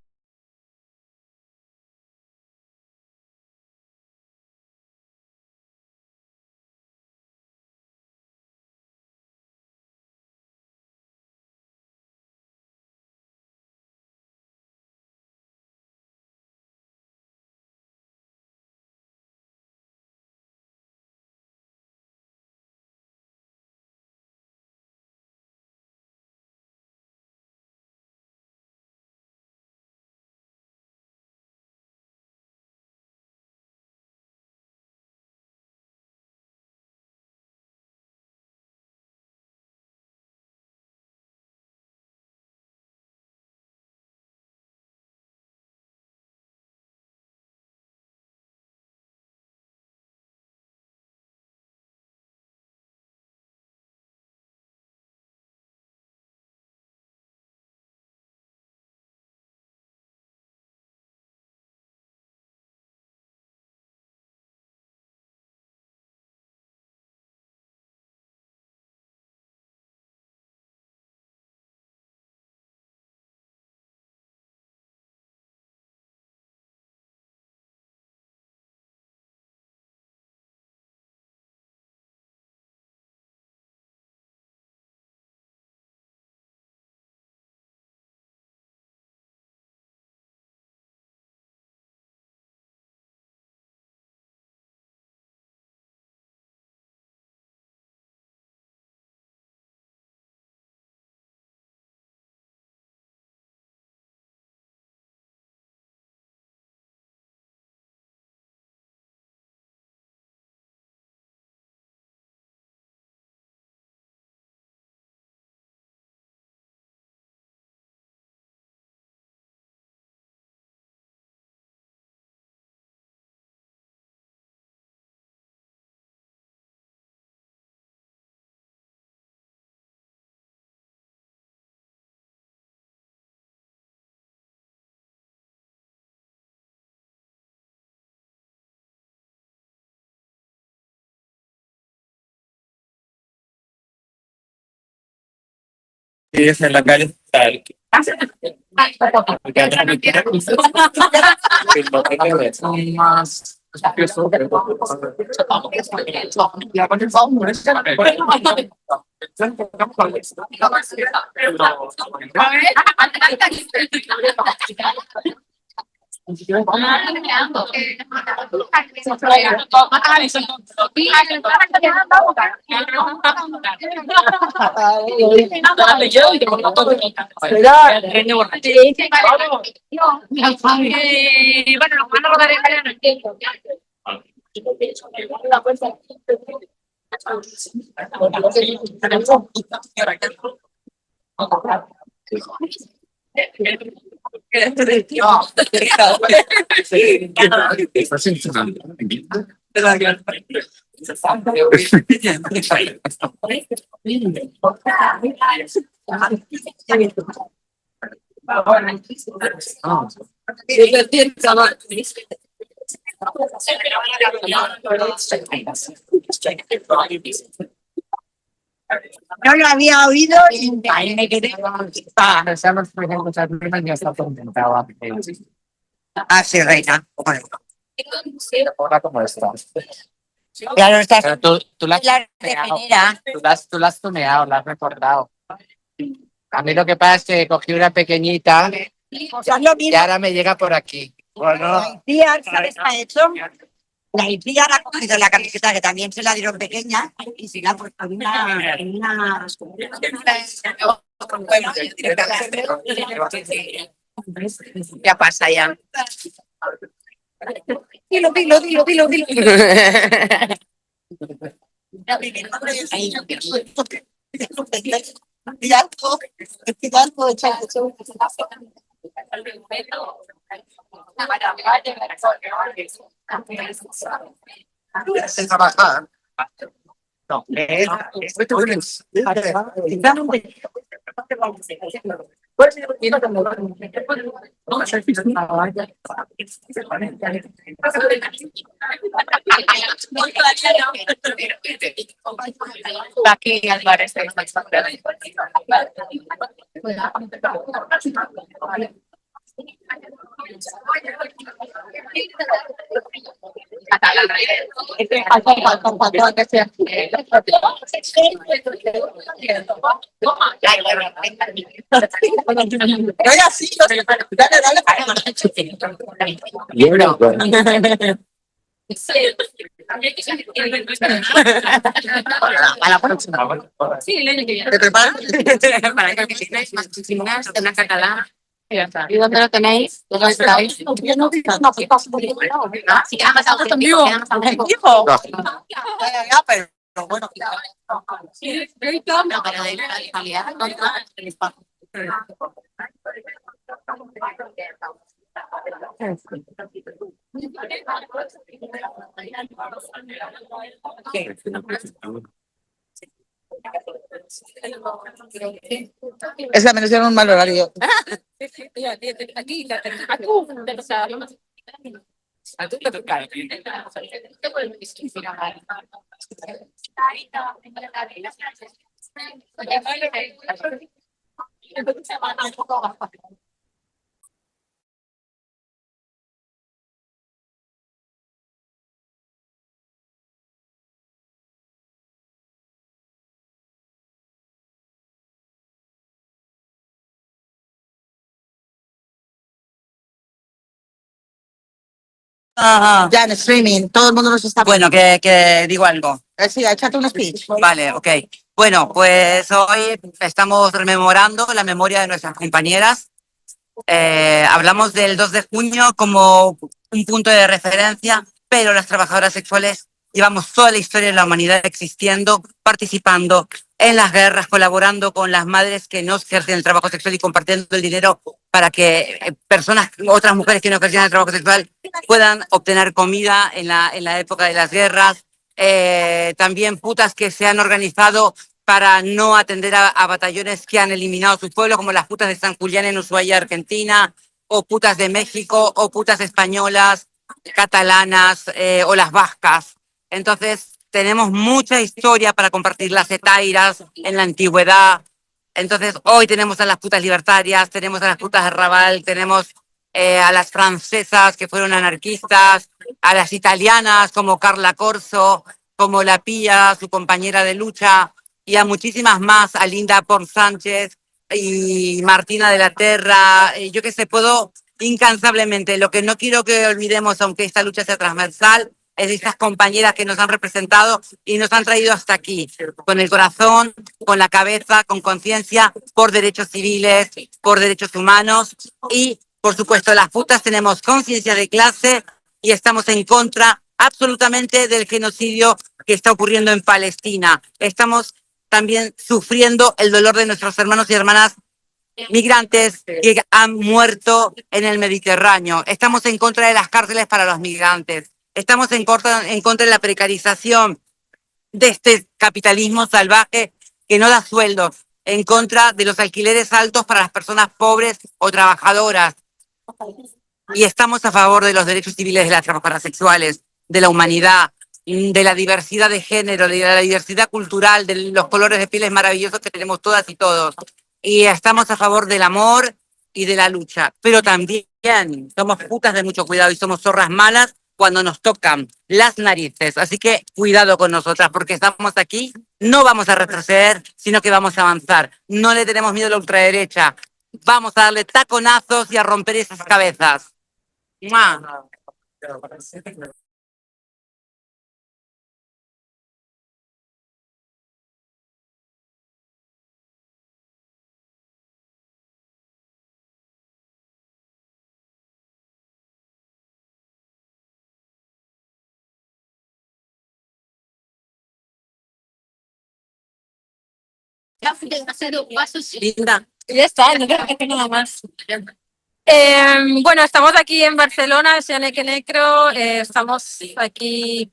vives en la calle tal. No lo había oído y me quedé. Ah, sí, reina. Hola, ¿cómo estás? Claro, estás. Pero tú la has tuneado, la has recordado. A mí lo que pasa es que cogí una pequeñita y ahora me llega por aquí. Bueno, La tía, ¿sabes qué ha hecho? La tía ha cogido la camiseta que también se la dieron pequeña y se la ha puesto en una. ya pasa ya. Dilo. Trabajar. No, Aquí Álvarez. A la próxima. Sí, ¿Te preparas? Para que tengáis más piscinas, una catalá. ¿Y dónde lo tenéis? ¿Dónde estáis? Sí, queda más auténtico. Ya, pero bueno. No, pero de calidad, no, el espacio. Esa me hicieron un mal horario. Aquí, Ya en streaming, todo el mundo nos está. Bueno, que digo algo. Sí, échate un speech. Vale, ok. Bueno, pues hoy estamos rememorando la memoria de nuestras compañeras. Hablamos del 2 de junio como un punto de referencia, pero las trabajadoras sexuales llevamos toda la historia de la humanidad existiendo, participando en las guerras, colaborando con las madres que no ejercen el trabajo sexual y compartiendo el dinero para que otras mujeres que no ejercían el trabajo sexual puedan obtener comida en la época de las guerras. También putas que se han organizado para no atender a batallones que han eliminado sus pueblos, como las putas de San Julián en Ushuaia, Argentina, o putas de México, o putas españolas, catalanas, o las vascas. Entonces, tenemos mucha historia para compartir, las etairas en la antigüedad, Entonces, hoy tenemos a las putas libertarias, tenemos a las putas de Raval, tenemos a las francesas que fueron anarquistas, a las italianas como Carla Corso, como La Pía, su compañera de lucha, y a muchísimas más, a Linda Port Sánchez y Martina de la Terra, yo que sé, puedo incansablemente. Lo que no quiero que olvidemos, aunque esta lucha sea transversal, es de estas compañeras que nos han representado y nos han traído hasta aquí, con el corazón, con la cabeza, con conciencia, por derechos civiles, por derechos humanos y, por supuesto, las putas tenemos conciencia de clase y estamos en contra absolutamente del genocidio que está ocurriendo en Palestina. Estamos también sufriendo el dolor de nuestros hermanos y hermanas migrantes que han muerto en el Mediterráneo. Estamos en contra de las cárceles para los migrantes. Estamos en contra de la precarización de este capitalismo salvaje que no da sueldos, en contra de los alquileres altos para las personas pobres o trabajadoras. Y estamos a favor de los derechos civiles de las trabajadoras sexuales, de la humanidad, de la diversidad de género, de la diversidad cultural, de los colores de pieles maravillosos que tenemos todas y todos. Y estamos a favor del amor y de la lucha. Pero también somos putas de mucho cuidado y somos zorras malas cuando nos tocan las narices. Así que cuidado con nosotras, porque estamos aquí, no vamos a retroceder, sino que vamos a avanzar. No le tenemos miedo a la ultraderecha. Vamos a darle taconazos y a romper esas cabezas. ¡Mua! Linda. Ya está, no creo que tenga nada más. Bueno, estamos aquí en Barcelona, en Necro, estamos aquí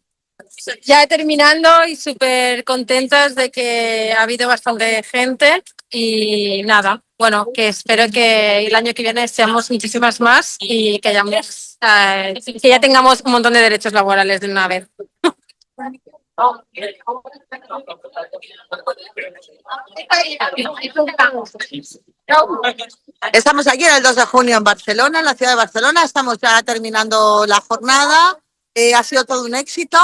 ya terminando y súper contentas de que ha habido bastante gente y nada, bueno, que espero que el año que viene seamos muchísimas más y que hayamos, que ya tengamos un montón de derechos laborales de una vez. Estamos aquí el 2 de junio en Barcelona, en la ciudad de Barcelona. Estamos ya terminando la jornada. Ha sido todo un éxito.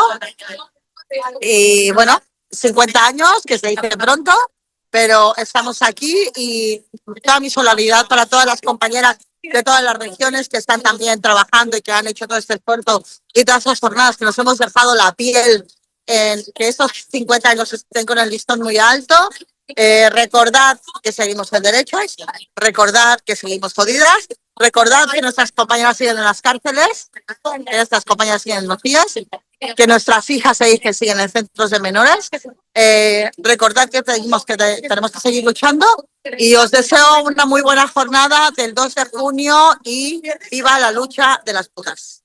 Y bueno, 50 años, que se dice pronto, pero estamos aquí y toda mi solidaridad para todas las compañeras de todas las regiones que están también trabajando y que han hecho todo este esfuerzo y todas esas jornadas que nos hemos dejado la piel en que estos 50 años estén con el listón muy alto. Recordad que seguimos en derechos, recordad que seguimos jodidas, recordad que nuestras compañeras siguen en las cárceles, que nuestras compañeras siguen en los días, que nuestras hijas e hijas siguen en centros de menores. Recordad que tenemos que seguir luchando y os deseo una muy buena jornada del 2 de junio y viva la lucha de las putas.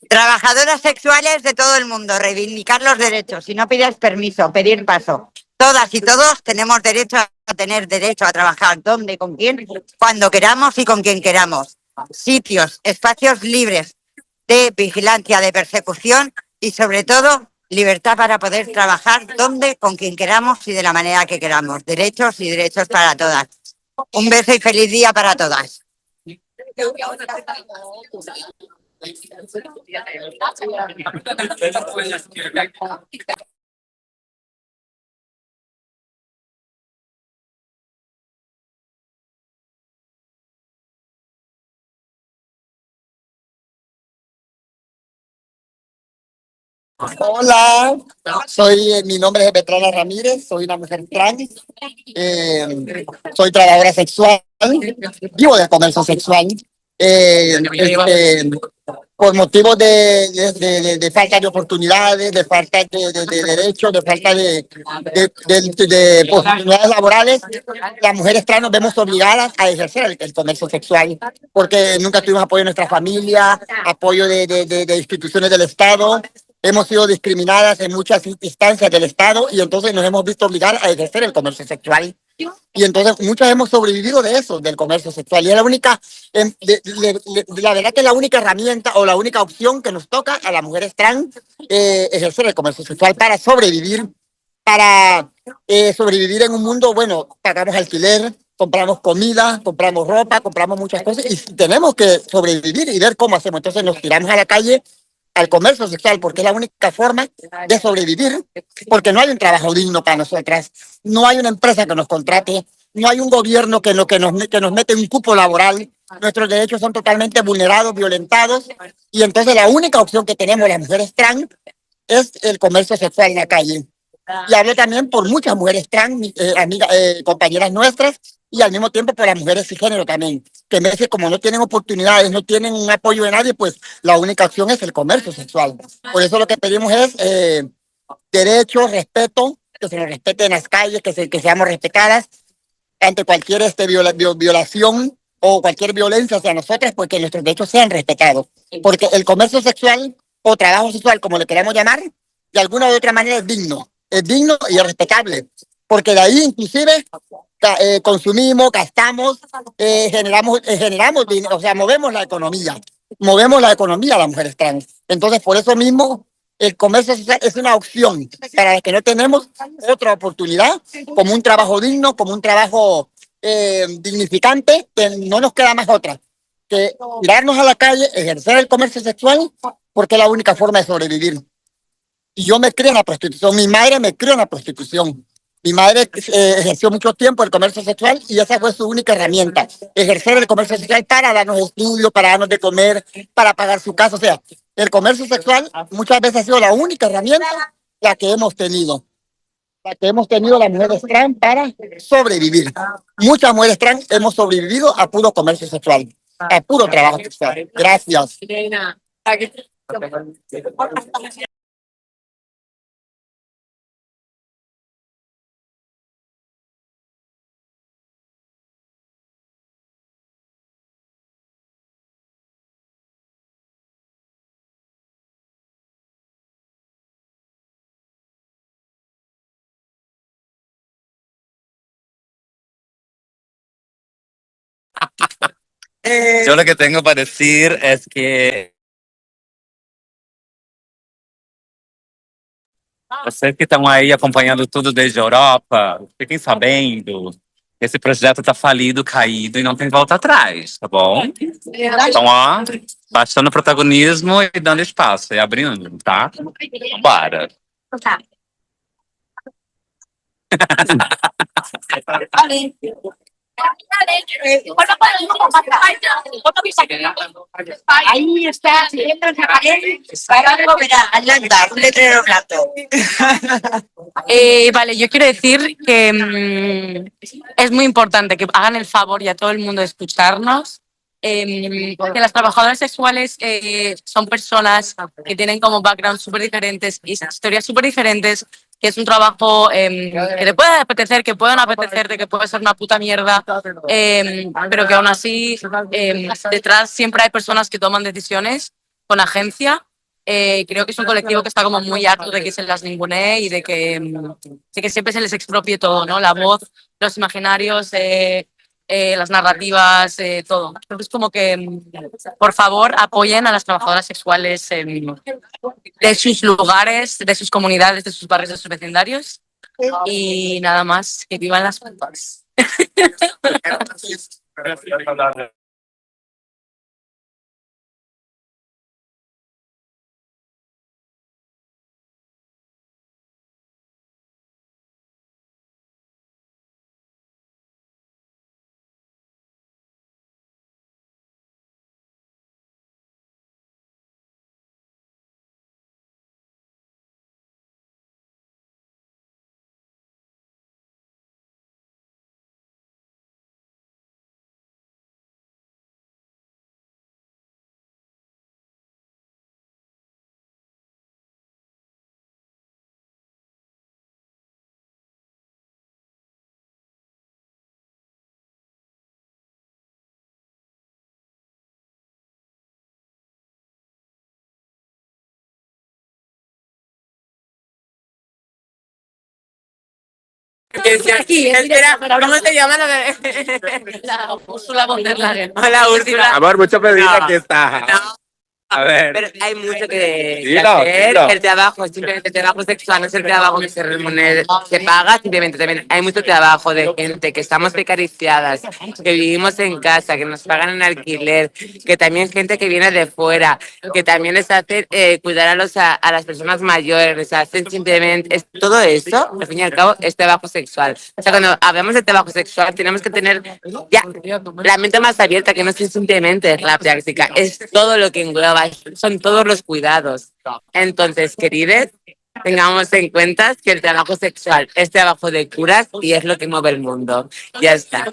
Trabajadoras sexuales de todo el mundo, reivindicar los derechos y no pidáis permiso, pedir paso. Todas y todos tenemos derecho a tener derecho a trabajar donde, con quién, cuando queramos y con quien queramos. Sitios, espacios libres de vigilancia, de persecución y sobre todo libertad para poder trabajar donde, con quien queramos y de la manera que queramos. Derechos y derechos para todas. Un beso y feliz día para todas. Hola, mi nombre es Petrana Ramírez, soy una mujer trans, soy trabajadora sexual, vivo del comercio sexual. por motivos de falta de oportunidades, de falta de derechos, de falta de oportunidades laborales, las mujeres trans nos vemos obligadas a ejercer el comercio sexual, porque nunca tuvimos apoyo de nuestra familia, apoyo de instituciones del Estado. Hemos sido discriminadas en muchas instancias del Estado y entonces nos hemos visto obligadas a ejercer el comercio sexual. Y entonces muchas hemos sobrevivido de eso, del comercio sexual. Y es la única, la verdad que es la única herramienta o la única opción que nos toca a las mujeres trans ejercer el comercio sexual para sobrevivir, sobrevivir en un mundo, bueno, pagamos alquiler, compramos comida, compramos ropa, compramos muchas cosas y tenemos que sobrevivir y ver cómo hacemos. Entonces nos tiramos a la calle al comercio sexual porque es la única forma de sobrevivir, porque no hay un trabajo digno para nosotras, no hay una empresa que nos contrate, no hay un gobierno que nos mete un cupo laboral, nuestros derechos son totalmente vulnerados, violentados, y entonces la única opción que tenemos las mujeres trans es el comercio sexual en la calle. Y hablo también por muchas mujeres trans, compañeras nuestras, y al mismo tiempo por las mujeres cisgénero también, que a veces como no tienen oportunidades, no tienen un apoyo de nadie, pues la única opción es el comercio sexual. Por eso lo que pedimos es derechos, respeto, que se nos respete en las calles, que seamos respetadas ante cualquier violación o cualquier violencia hacia nosotras, pues que nuestros derechos sean respetados. Porque el comercio sexual o trabajo sexual, como le queramos llamar, de alguna u otra manera es digno y es respetable, porque de ahí inclusive consumimos, gastamos, generamos dinero, o sea, movemos la economía las mujeres trans. Entonces, por eso mismo, el comercio social es una opción para las que no tenemos otra oportunidad, como un trabajo digno, como un trabajo dignificante, que no nos queda más otra que tirarnos a la calle, ejercer el comercio sexual, porque es la única forma de sobrevivir. Y yo me crié en la prostitución, mi madre me crió en la prostitución. Mi madre ejerció mucho tiempo el comercio sexual y esa fue su única herramienta, ejercer el comercio sexual para darnos estudios, para darnos de comer, para pagar su casa. O sea, el comercio sexual muchas veces ha sido la única herramienta la que hemos tenido las mujeres trans para sobrevivir. Muchas mujeres trans hemos sobrevivido a puro comercio sexual, a puro trabajo sexual. Gracias. Yo lo que tengo para decir es que vocês que estão aí acompanhando tudo desde a Europa, fiquem sabendo, esse projeto tá falido, caído e não tem volta atrás, tá bom? Então, ó, baixando protagonismo e dando espaço, e abrindo, tá? Bora. Tá. Ahí está, entras a pared, para algo, verá, Atlanta, un letrero blanco. Vale, yo quiero decir que es muy importante que hagan el favor y a todo el mundo de escucharnos. Que las trabajadoras sexuales son personas que tienen como background súper diferentes, historias súper diferentes, que es un trabajo que le puede apetecer, que puede no apetecerte, que puede ser una puta mierda, pero que aún así detrás siempre hay personas que toman decisiones con agencia. Creo que es un colectivo que está como muy harto de que se las ningunee y de que siempre se les expropie todo, ¿no? La voz, los imaginarios, las narrativas, todo. Entonces, como que, por favor, apoyen a las trabajadoras sexuales de sus lugares, de sus comunidades, de sus barrios, de sus vecindarios. Y nada más, que vivan las putas. Espera, ¿cómo se llama la de...? La Úrsula von der Leyen. Hola, Úrsula. Amor, mucho pedir, aquí está. No. A ver. Pero hay mucho que Dilo, hacer. dilo. El trabajo, simplemente el trabajo sexual, no es el trabajo que se paga, simplemente también hay mucho trabajo de gente que estamos precariciadas, que vivimos en casa, que nos pagan en alquiler, que también gente que viene de fuera, que también les hace cuidar a las personas mayores, les hacen simplemente, todo eso, al fin y al cabo, es trabajo sexual. O sea, cuando hablamos de trabajo sexual, tenemos que tener ya la mente más abierta, que no es simplemente la práctica, es todo lo que engloba, son todos los cuidados. Entonces, queridos, tengamos en cuenta que el trabajo sexual es trabajo de curas y es lo que mueve el mundo. Ya está.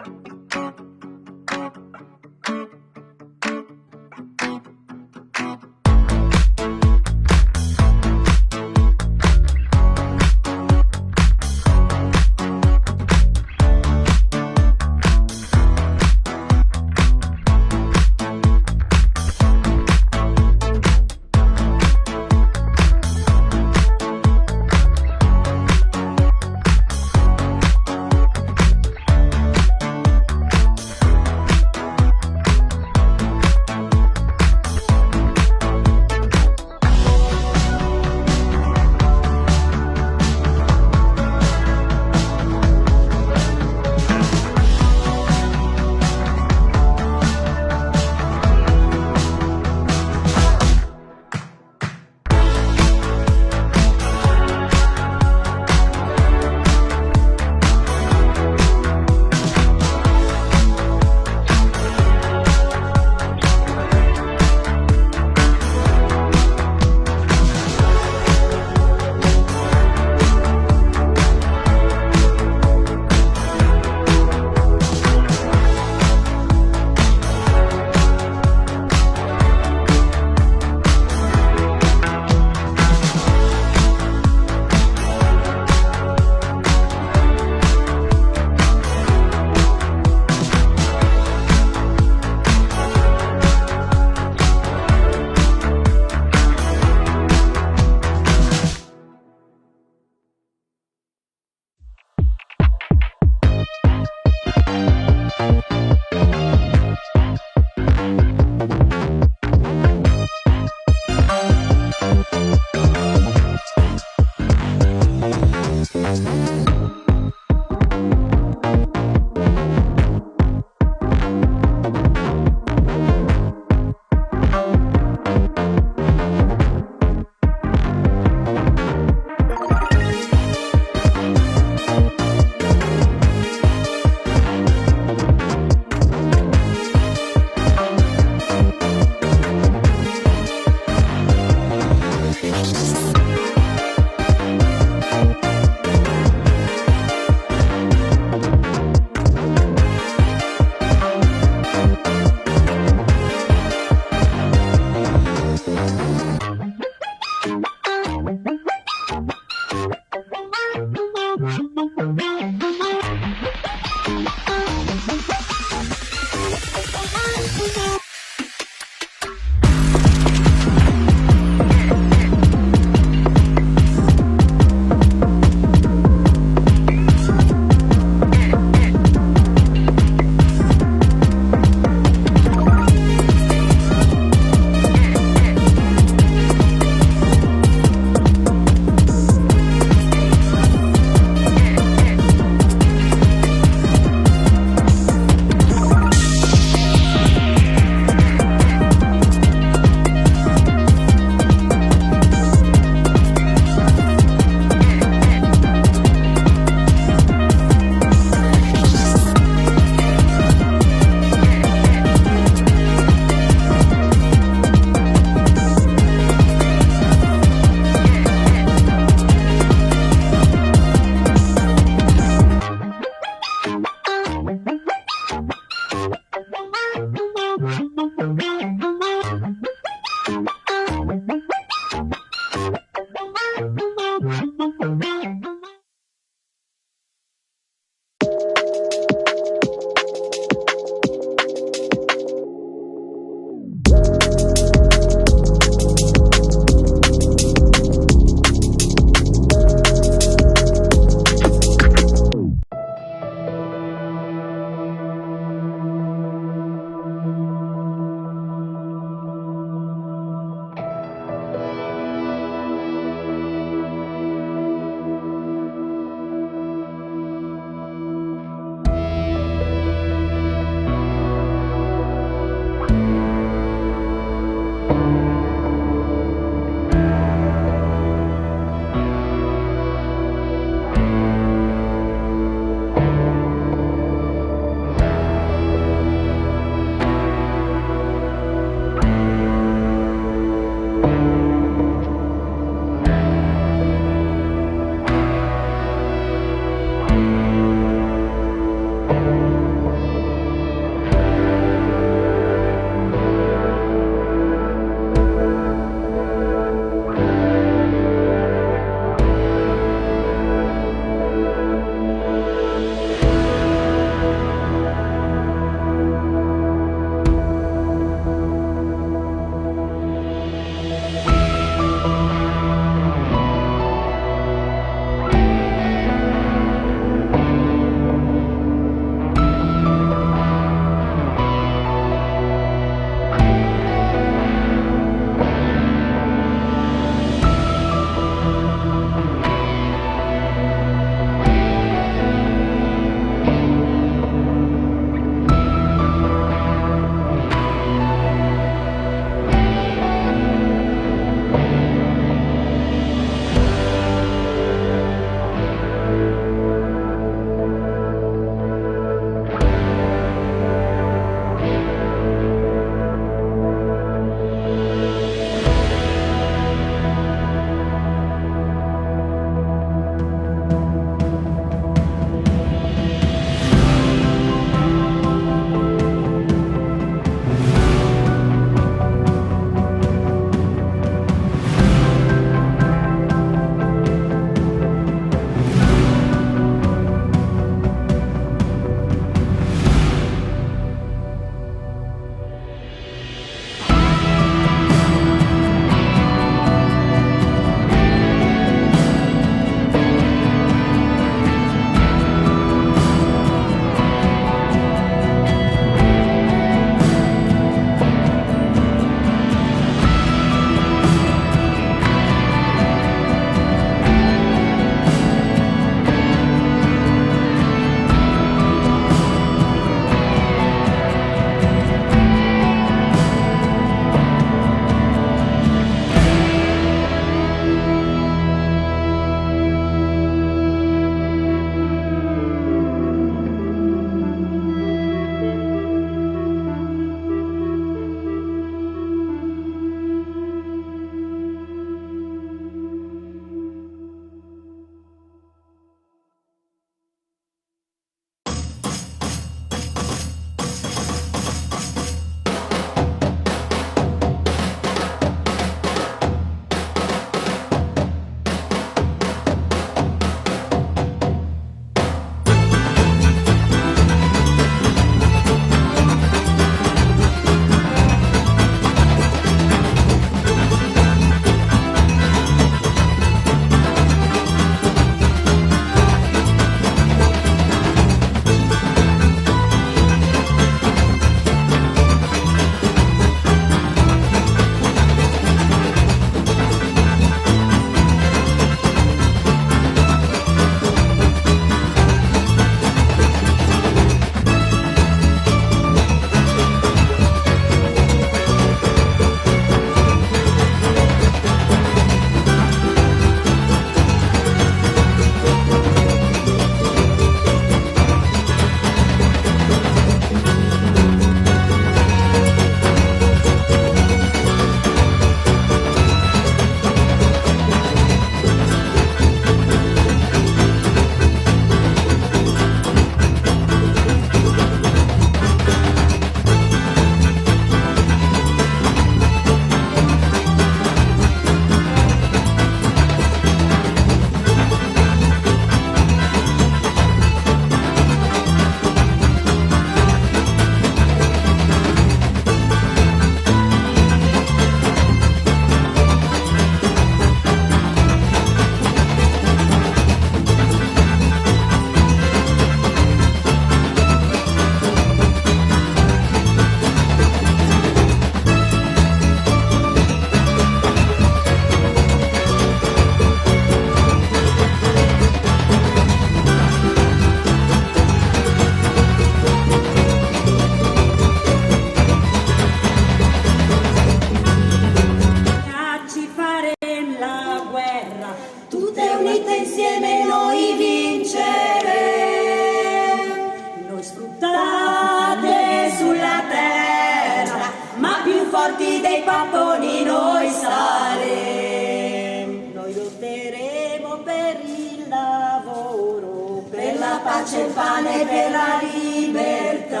pace e il pane per la libertà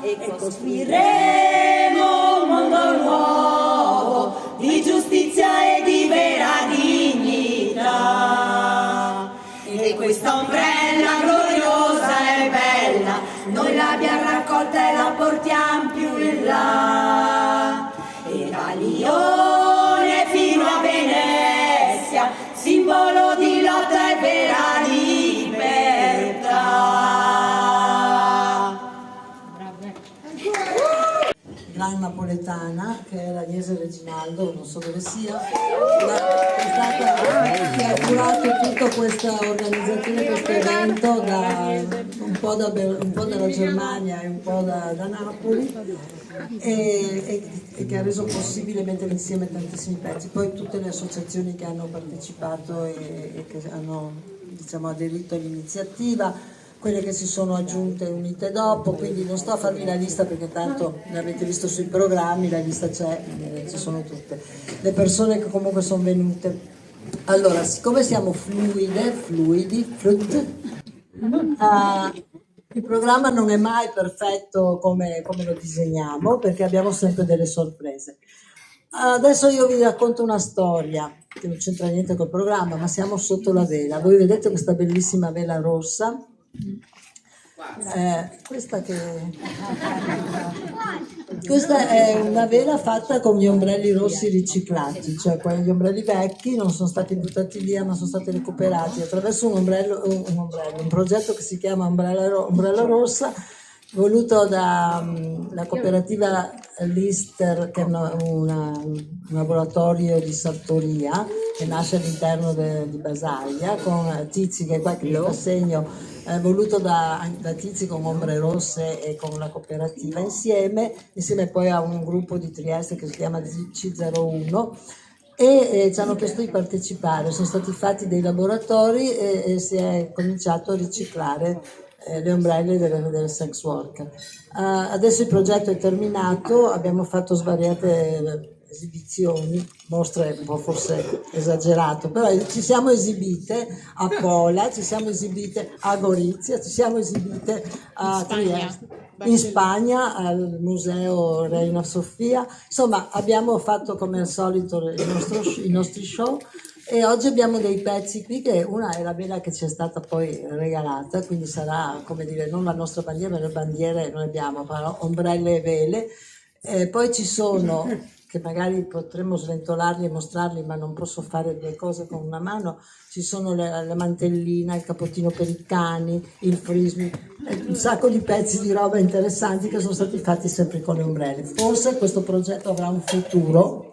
e costruiremo un mondo nuovo di giustizia e di vera dignità. E questa ombrella gloriosa e bella noi l'abbiamo raccolta e la portiamo più in là. E da Lione fino a Venezia, simbolo di lotta e vera libertà. Gran napoletana, che è l'Agnese Reginaldo, non so dove sia, che ha curato tutta questa organizzazione, questo evento un po' dalla Germania e un po' da Napoli, e che ha reso possibile mettere insieme tantissimi pezzi. Poi tutte le associazioni che hanno partecipato e che hanno, diciamo, aderito all'iniziativa, quelle che si sono aggiunte e unite dopo, quindi non sto a farvi la lista perché tanto l'avete visto sui programmi, la lista c'è, ci sono tutte le persone che comunque sono venute. Allora, siccome siamo fluidi, il programma non è mai perfetto come lo disegniamo, perché abbiamo sempre delle sorprese. Adesso io vi racconto una storia che non c'entra niente col programma, ma siamo sotto la vela. Voi vedete questa bellissima vela rossa? Questa è una vela fatta con gli ombrelli rossi riciclati, cioè quegli ombrelli vecchi non sono stati buttati via ma sono stati recuperati attraverso un progetto che si chiama Ombrella Rossa, voluto dalla cooperativa Lister, che è un laboratorio di sartoria che nasce all'interno di Basaglia, con Tizi, che è qua che vi assegno, voluto da Tizi con Ombre Rosse e con la cooperativa insieme poi a un gruppo di Trieste che si chiama C01, e ci hanno chiesto di partecipare. Sono stati fatti dei laboratori e si è cominciato a riciclare le ombrelle delle sex worker. Adesso il progetto è terminato, abbiamo fatto svariate esibizioni, mostre un po' forse esagerato, però ci siamo esibite a Pola, ci siamo esibite a Gorizia, ci siamo esibite a Trieste, in Spagna al Museo Reina Sofia. Insomma, abbiamo fatto come al solito i nostri show. E oggi abbiamo dei pezzi qui, che una è la vela che ci è stata poi regalata, quindi sarà, come dire, non la nostra bandiera, ma le bandiere noi abbiamo, però ombrelle e vele. Poi ci sono, che magari potremmo sventolarli e mostrarli, ma non posso fare due cose con una mano, ci sono la mantellina, il capottino per i cani, il frisbee, un sacco di pezzi di roba interessanti che sono stati fatti sempre con le ombrelle. Forse questo progetto avrà un futuro,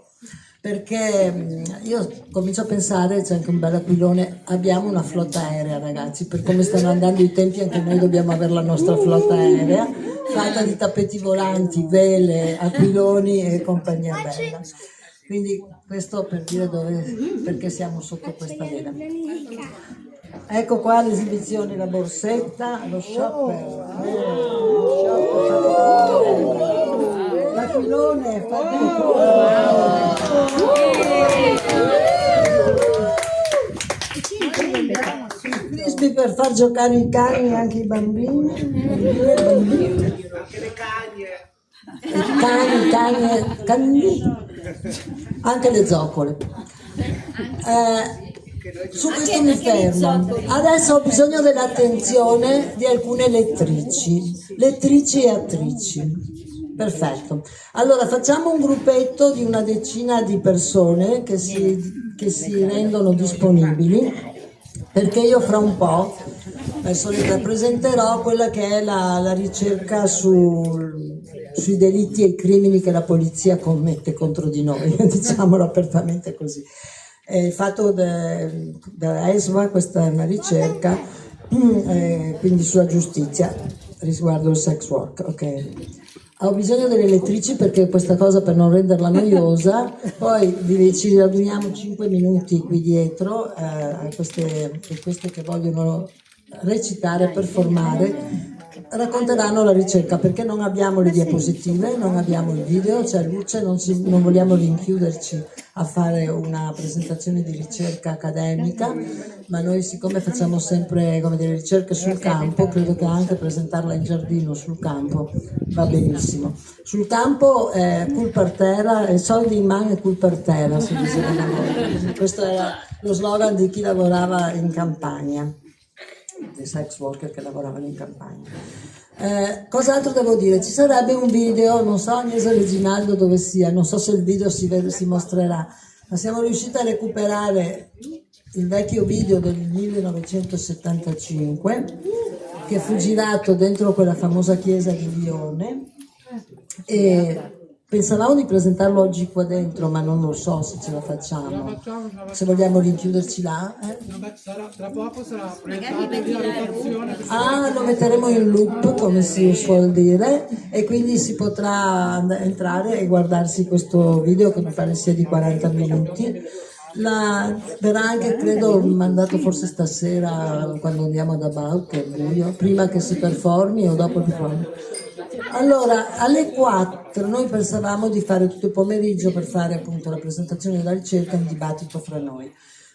perché io comincio a pensare, c'è anche un bel aquilone, abbiamo una flotta aerea, ragazzi, per come stanno andando i tempi anche noi dobbiamo avere la nostra flotta aerea, fatta di tappeti volanti, vele, aquiloni e compagnia bella. Quindi questo per dire perché siamo sotto questa vela. Ecco qua l'esibizione, la borsetta, lo shopper, l'aquilone il frisbee per far giocare i cani e anche i bambini, cani, anche le zoccole. Su questo mi fermo. Adesso ho bisogno dell'attenzione di alcune lettrici e attrici. Perfetto. Allora facciamo un gruppetto di una decina di persone che si rendono disponibili, perché io fra un po' presenterò quella che è la ricerca sui delitti e i crimini che la polizia commette contro di noi, diciamolo apertamente così. Il fatto della ESWA, questa è una ricerca, quindi sulla giustizia riguardo il sex work, ok? Ho bisogno delle lettrici perché questa cosa, per non renderla noiosa, poi ci raduniamo 5 minuti qui dietro queste che vogliono recitare, performare racconteranno la ricerca, perché non abbiamo le diapositive, non abbiamo il video, c'è luce, non vogliamo rinchiuderci a fare una presentazione di ricerca accademica, ma noi siccome facciamo sempre ricerche sul campo, credo che anche presentarla in giardino sul campo va benissimo. Sul campo cul per terra, soldi in mano e cul per terra, si diceva da noi. Questo era lo slogan di chi lavorava in campagna, dei sex worker che lavoravano in campagna. Cos'altro devo dire? Ci sarebbe un video, non so Agnese Reginaldo dove sia, non so se il video si mostrerà, ma siamo riusciti a recuperare il vecchio video del 1975 che fu girato dentro quella famosa chiesa di Lione, e pensavamo di presentarlo oggi qua dentro, ma non lo so se ce la facciamo, se vogliamo rinchiuderci là. Tra poco sarà presentata la rotazione. Lo metteremo in loop, come si suol dire, e quindi si potrà entrare e guardarsi questo video che mi pare sia di 40 minuti. Verrà anche, credo, mandato forse stasera quando andiamo ad About, che è buio, prima che si performi o dopo il performing. Allora, alle 4 noi pensavamo di fare tutto il pomeriggio per fare appunto la presentazione della ricerca e un dibattito fra noi.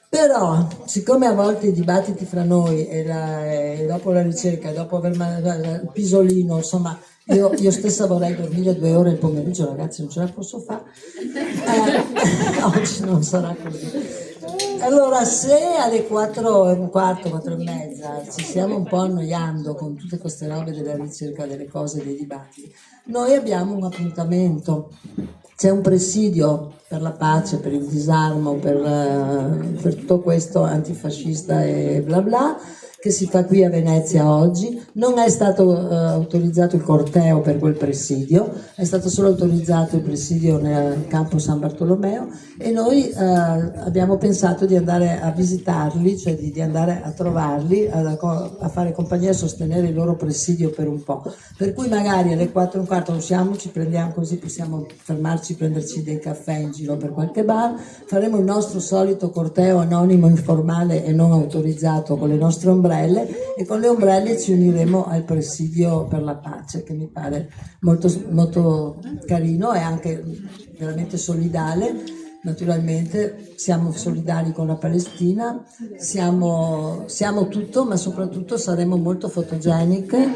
Però, siccome a volte i dibattiti fra noi e dopo la ricerca, e dopo aver il pisolino, insomma, io stessa vorrei dormire 2 ore il pomeriggio, ragazzi, non ce la posso fare. Oggi non sarà così. Allora, se alle 4:15, 4:30 ci stiamo un po' annoiando con tutte queste robe della ricerca, delle cose, dei dibattiti, noi abbiamo un appuntamento. C'è un presidio per la pace, per il disarmo, per tutto questo antifascista e bla bla, che si fa qui a Venezia oggi. Non è stato autorizzato il corteo per quel presidio, è stato solo autorizzato il presidio nel campo San Bartolomeo, e noi abbiamo pensato di andare a visitarli, cioè di andare a trovarli, a fare compagnia, a sostenere il loro presidio per un po'. Per cui magari alle 4:15 usciamo, ci prendiamo, così possiamo fermarci, prenderci dei caffè in giro per qualche bar, faremo il nostro solito corteo anonimo, informale e non autorizzato con le nostre ombrelle, e con le ombrelle ci uniremo al presidio per la pace, che mi pare molto, molto carino e anche veramente solidale. Naturalmente siamo solidari con la Palestina, siamo tutto, ma soprattutto saremo molto fotogeniche.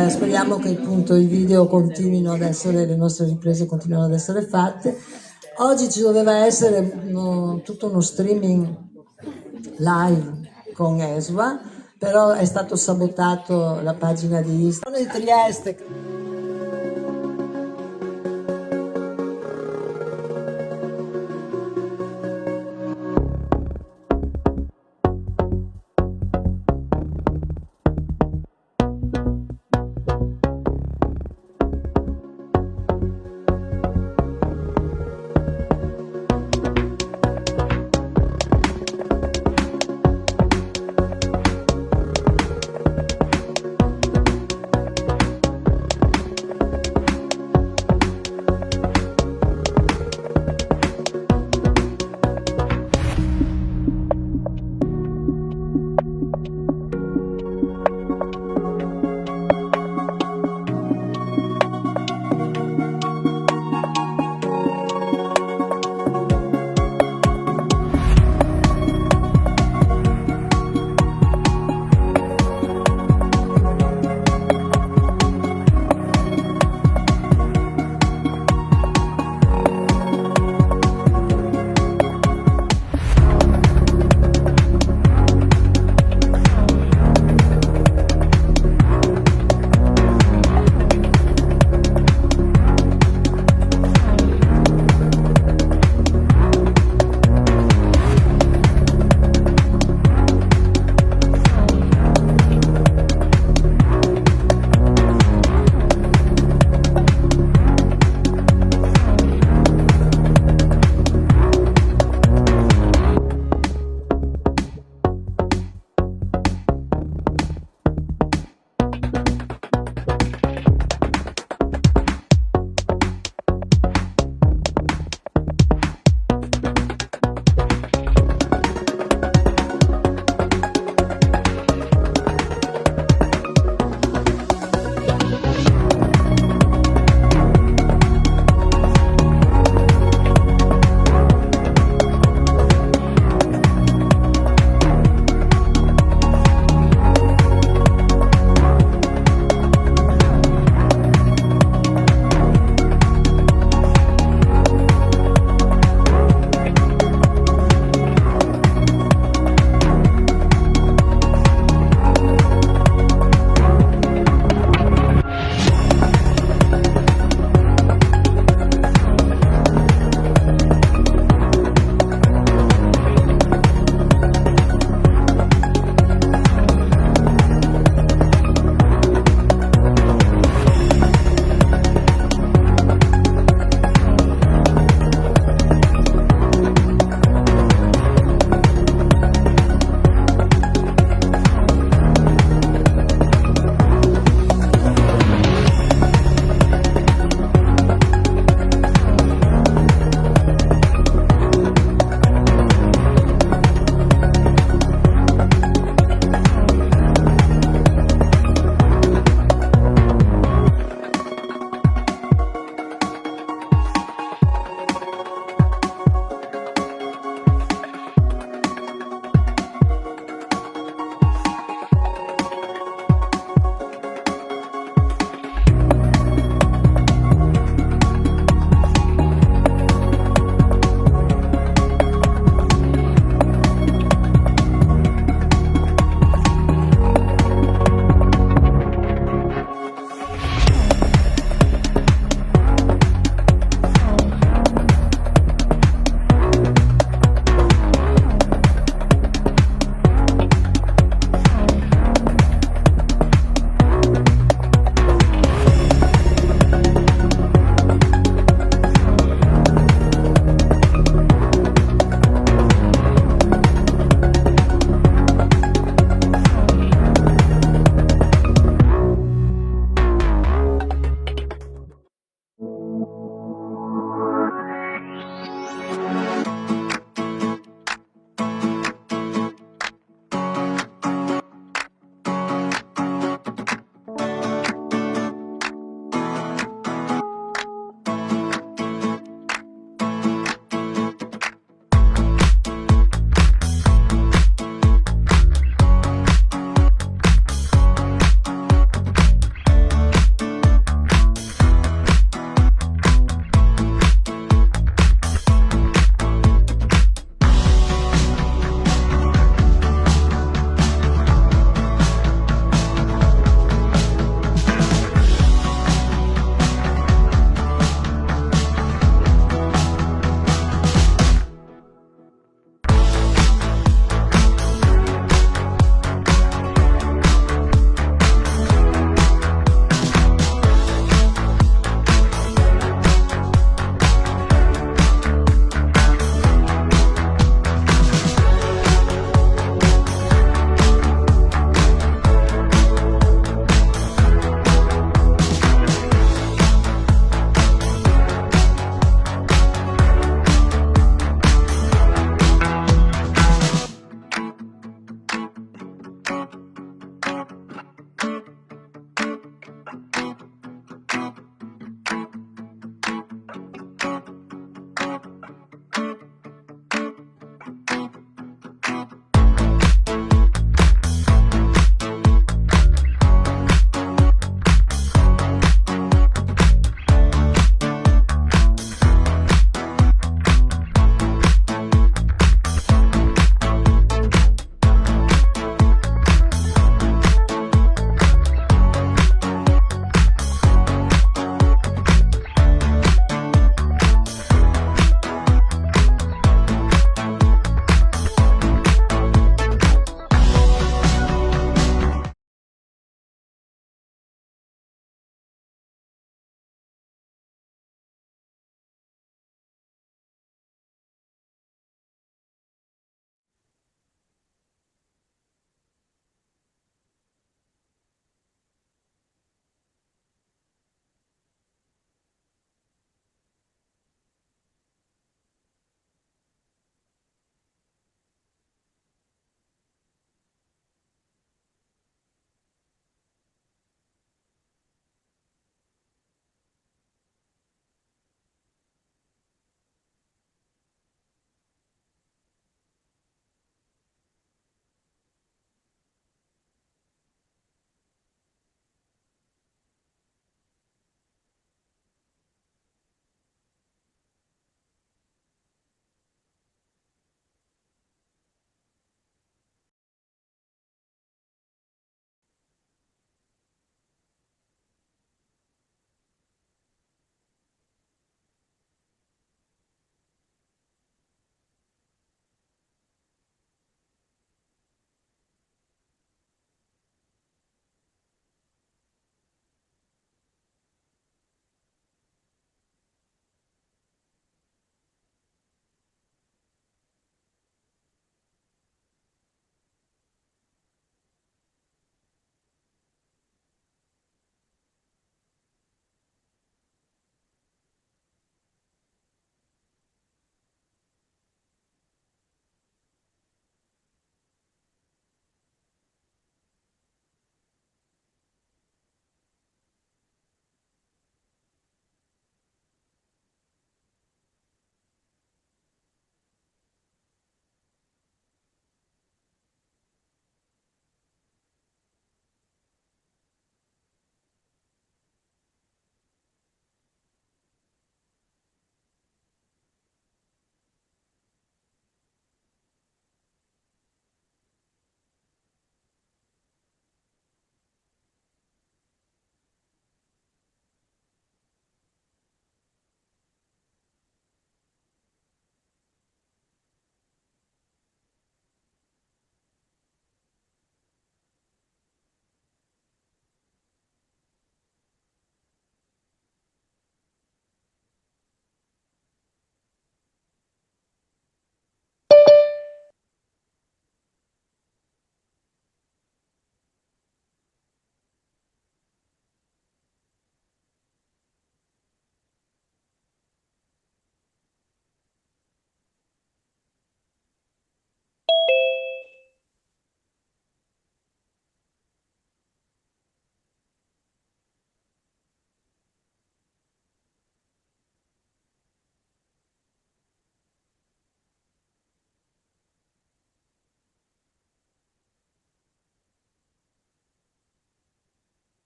Speriamo che appunto i video continuino ad essere, le nostre riprese continuino ad essere fatte. Oggi ci doveva essere tutto uno streaming live con ESWA, però è stato sabotato la pagina di Instagram di Trieste.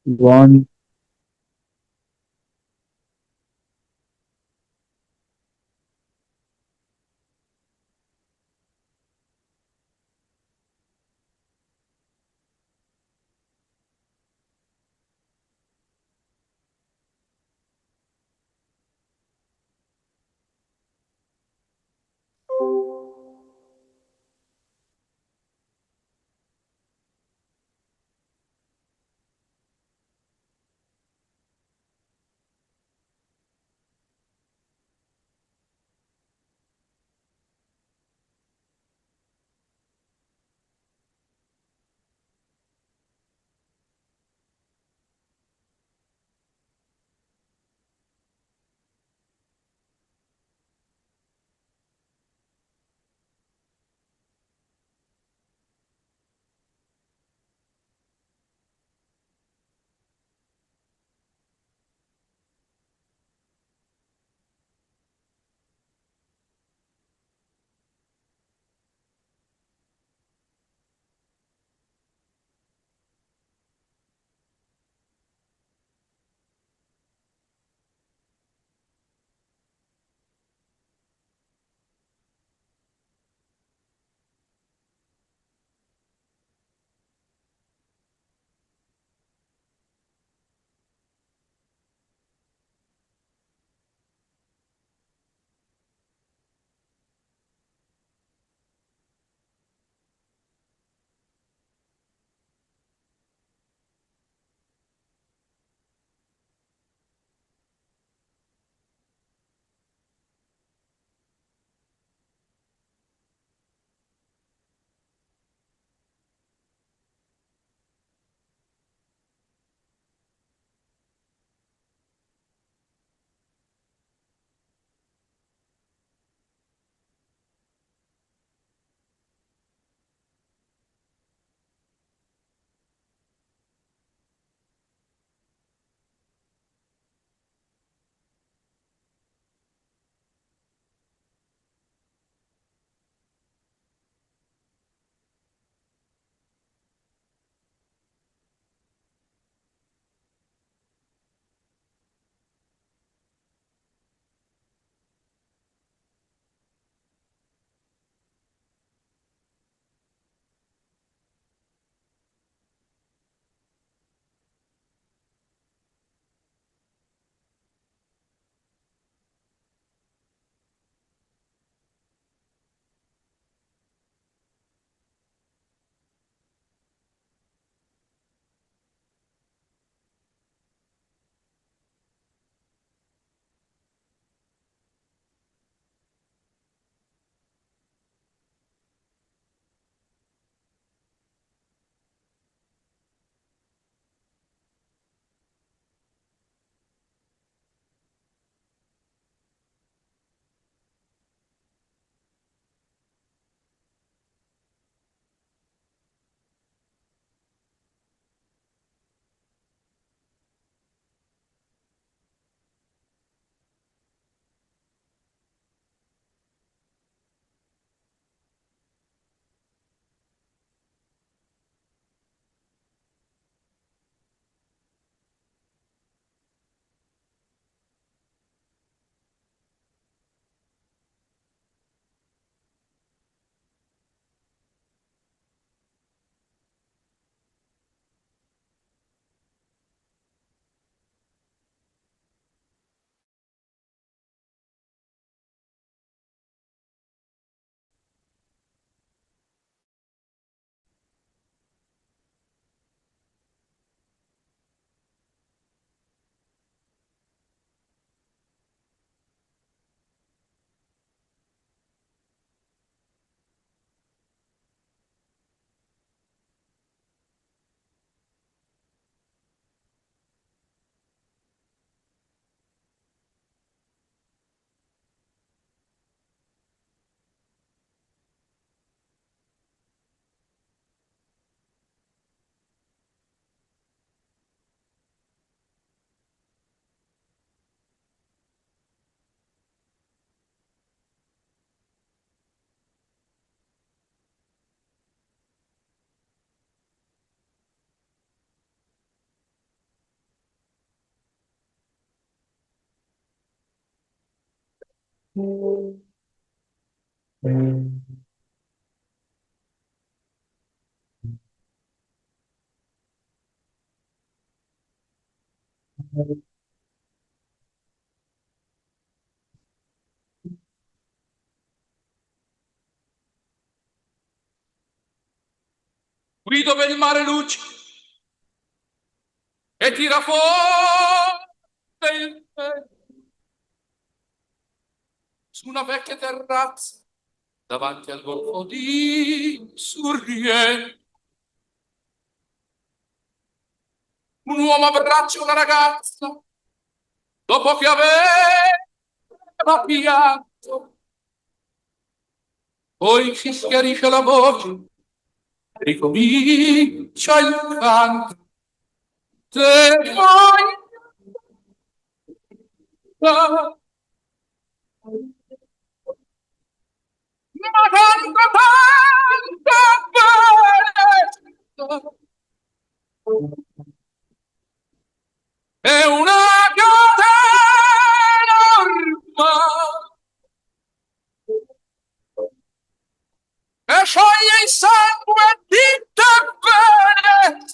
One. Qui dove il mare luce e tira fuori il vento, su una vecchia terrazza davanti al golfo di Sorrento, un uomo abbraccia una ragazza dopo che aveva pianto, poi si schiarisce la voce, ricomincia il canto. Se vuoi ma tanto bene è una catena ormai e scioglie il sangue di te bene.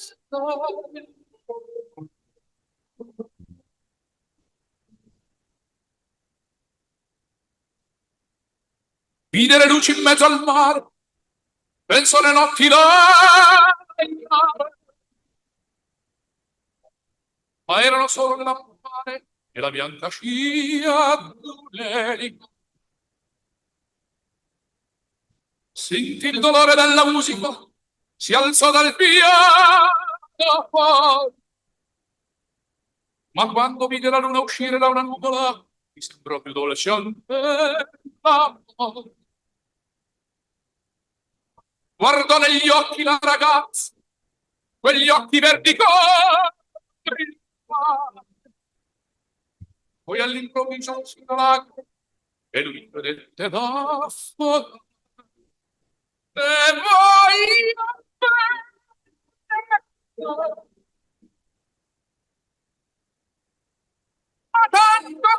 Vide le luci in mezzo al mare, penso alle notti là, ma erano solo le lampade e la bianca scia d'un'elica. Sentì il dolore della musica, si alzò dal piano fuori, ma quando vide la luna uscire da una nuvola, mi sembrò più dolce l'amore. Guardò negli occhi la ragazza, quegli occhi verdi come il mare. Poi all'improvviso si lacrime e lui credette d'affogare. E voi ma tanto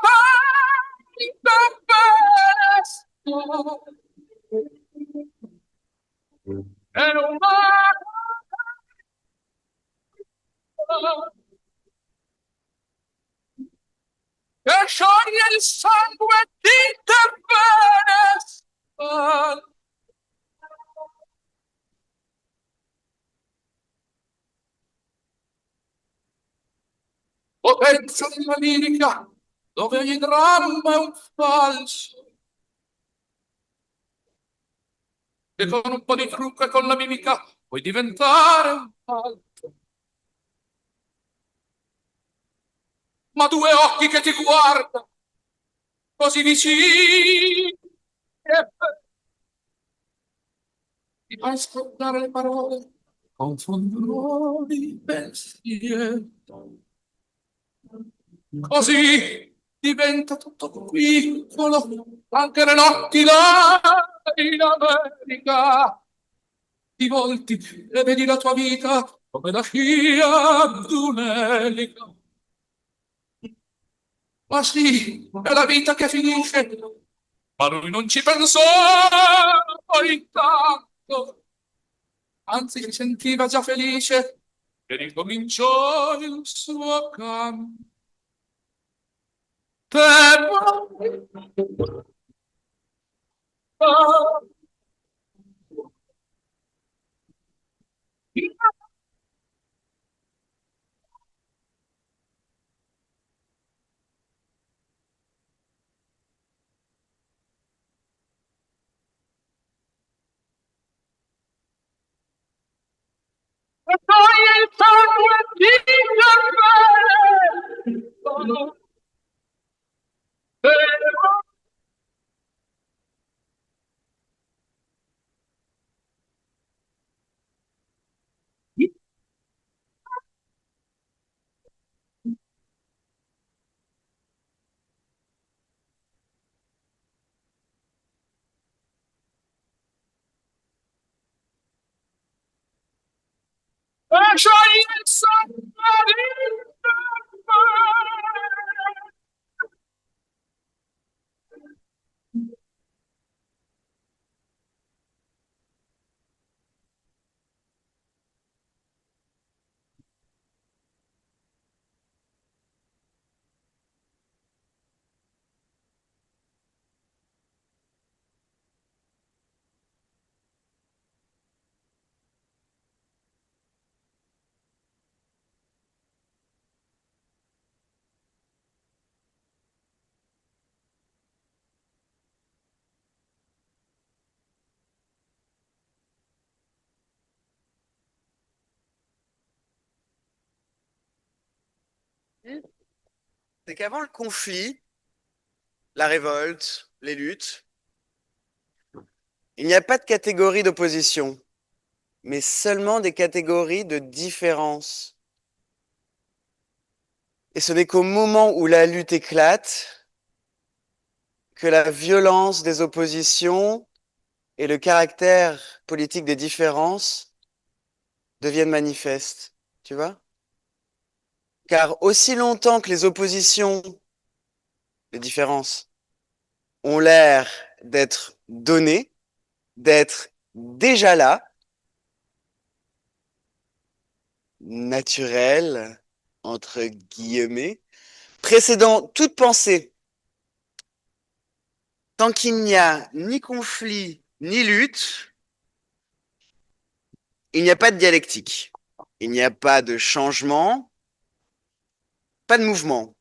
è una che scioglie il sangue di te bene. Potenza della lirica, dove ogni dramma è un falso, e con un po' di trucco e con la mimica puoi diventare un falso. Ma due occhi che ti guardano così vicini e ti fai scordare le parole, confondono i pensieri. Così diventa tutto piccolo, anche le notti là in America. Ti volti e vedi la tua vita come la scia d'un'elica. Ma sì, è la vita che finisce, ma lui non ci pensò intanto. Anzi, si sentiva già felice e ricominciò il suo canto. E poi il sangue di Germano. E scioglie il sangue di Germano. c'est qu'avant le conflit, la révolte, les luttes, il n'y a pas de catégorie d'opposition, mais seulement des catégories de différence. Et ce n'est qu'au moment où la lutte éclate que la violence des oppositions et le caractère politique des différences deviennent manifestes, tu vois? Car aussi longtemps que les oppositions, les différences, ont l'air d'être données, d'être déjà là, naturelles, entre guillemets, précédant toute pensée, tant qu'il n'y a ni conflit, ni lutte, il n'y a pas de dialectique. Il n'y a pas de changement, pas de mouvement.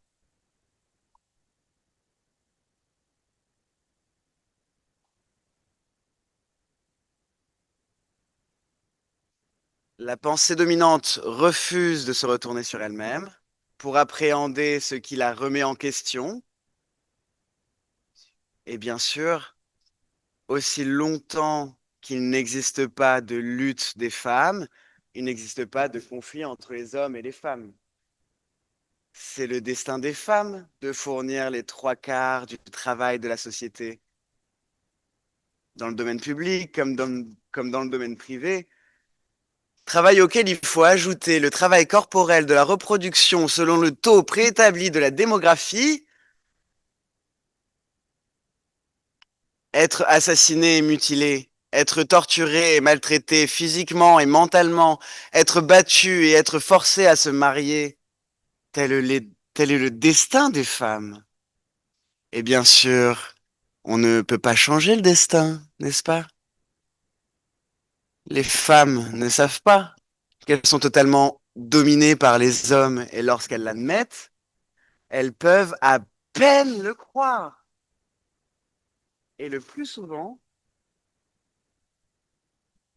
La pensée dominante refuse de se retourner sur elle-même pour appréhender ce qui la remet en question. Et bien sûr, aussi longtemps qu'il n'existe pas de lutte des femmes, il n'existe pas de conflit entre les hommes et les femmes. C'est le destin des femmes de fournir les 3/4 du travail de la société. Dans le domaine public comme dans le domaine privé. Travail auquel il faut ajouter le travail corporel de la reproduction selon le taux préétabli de la démographie. Être assassiné et mutilé, être torturé et maltraité physiquement et mentalement, être battu et être forcé à se marier, tel est le destin des femmes. Et bien sûr, on ne peut pas changer le destin, n'est-ce pas? Les femmes ne savent pas qu'elles sont totalement dominées par les hommes et lorsqu'elles l'admettent, elles peuvent à peine le croire. Et le plus souvent,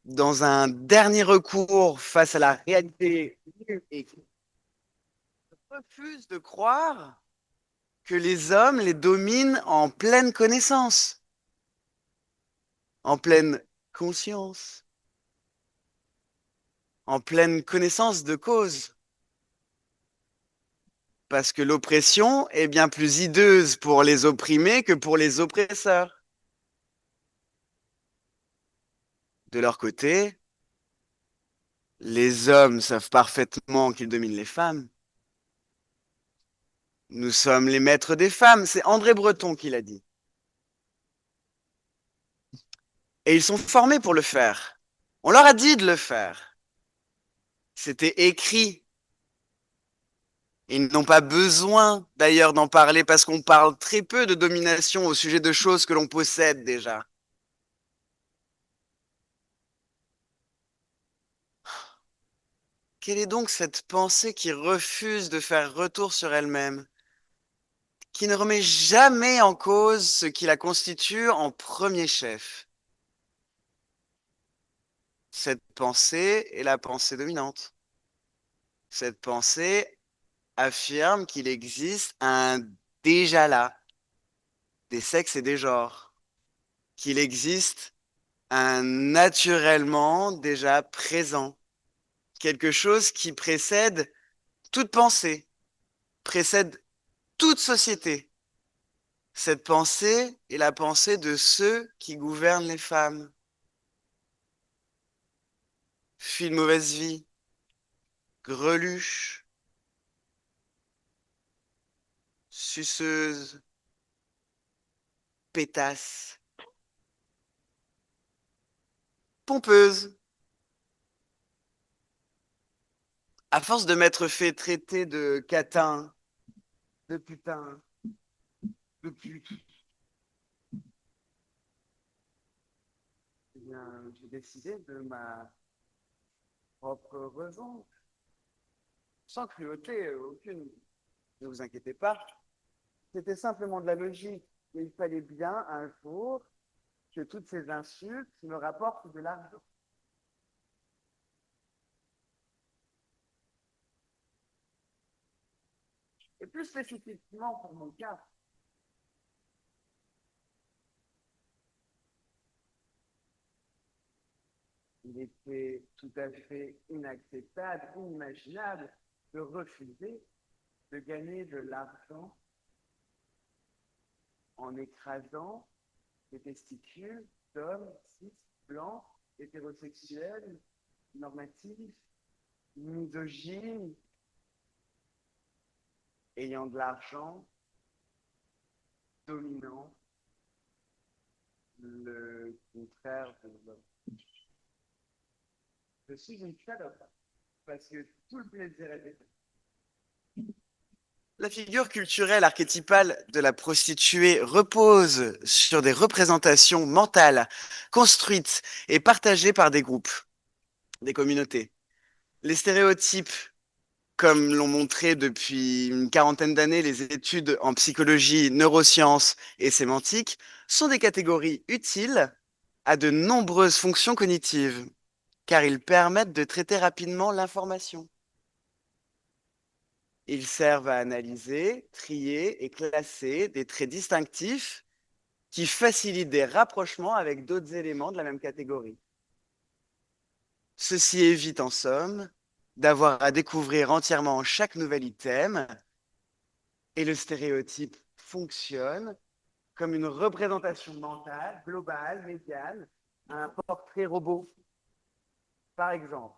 dans un dernier recours face à la réalité et refusent de croire que les hommes les dominent en pleine connaissance, en pleine conscience, en pleine connaissance de cause. Parce que l'oppression est bien plus hideuse pour les opprimés que pour les oppresseurs. De leur côté, les hommes savent parfaitement qu'ils dominent les femmes. Nous sommes les maîtres des femmes, c'est André Breton qui l'a dit. Et ils sont formés pour le faire. On leur a dit de le faire. C'était écrit. Ils n'ont pas besoin d'ailleurs d'en parler parce qu'on parle très peu de domination au sujet de choses que l'on possède déjà. Quelle est donc cette pensée qui refuse de faire retour sur elle-même, qui ne remet jamais en cause ce qui la constitue en premier chef? Cette pensée est la pensée dominante. Cette pensée affirme qu'il existe un déjà là, des sexes et des genres, qu'il existe un naturellement déjà présent, quelque chose qui précède toute pensée, précède toute société. Cette pensée est la pensée de ceux qui gouvernent les femmes. Fille de mauvaise vie, greluche, suceuse, pétasse, pompeuse. À force de m'être fait traiter de catin, de putain, de pute, eh bien, j'ai décidé de ma propre revanche, sans cruauté aucune. Ne vous inquiétez pas, c'était simplement de la logique. Et il fallait bien un jour que toutes ces insultes me rapportent de l'argent. plus spécifiquement pour mon cas, il était tout à fait inacceptable, inimaginable de refuser de gagner de l'argent en écrasant les testicules d'hommes cis, blancs, hétérosexuels, normatifs, misogynes, ayant de l'argent, dominant, le contraire de l'homme. Je suis une salope parce que tout le plaisir est fait. La figure culturelle archétypale de la prostituée repose sur des représentations mentales construites et partagées par des groupes, des communautés. Les stéréotypes, comme l'ont montré depuis une quarantaine d'années les études en psychologie, neurosciences et sémantique, sont des catégories utiles à de nombreuses fonctions cognitives, car ils permettent de traiter rapidement l'information. Ils servent à analyser, trier et classer des traits distinctifs qui facilitent des rapprochements avec d'autres éléments de la même catégorie. Ceci évite en somme d'avoir à découvrir entièrement chaque nouvel item et le stéréotype fonctionne comme une représentation mentale, globale, médiane, un portrait robot. Par exemple,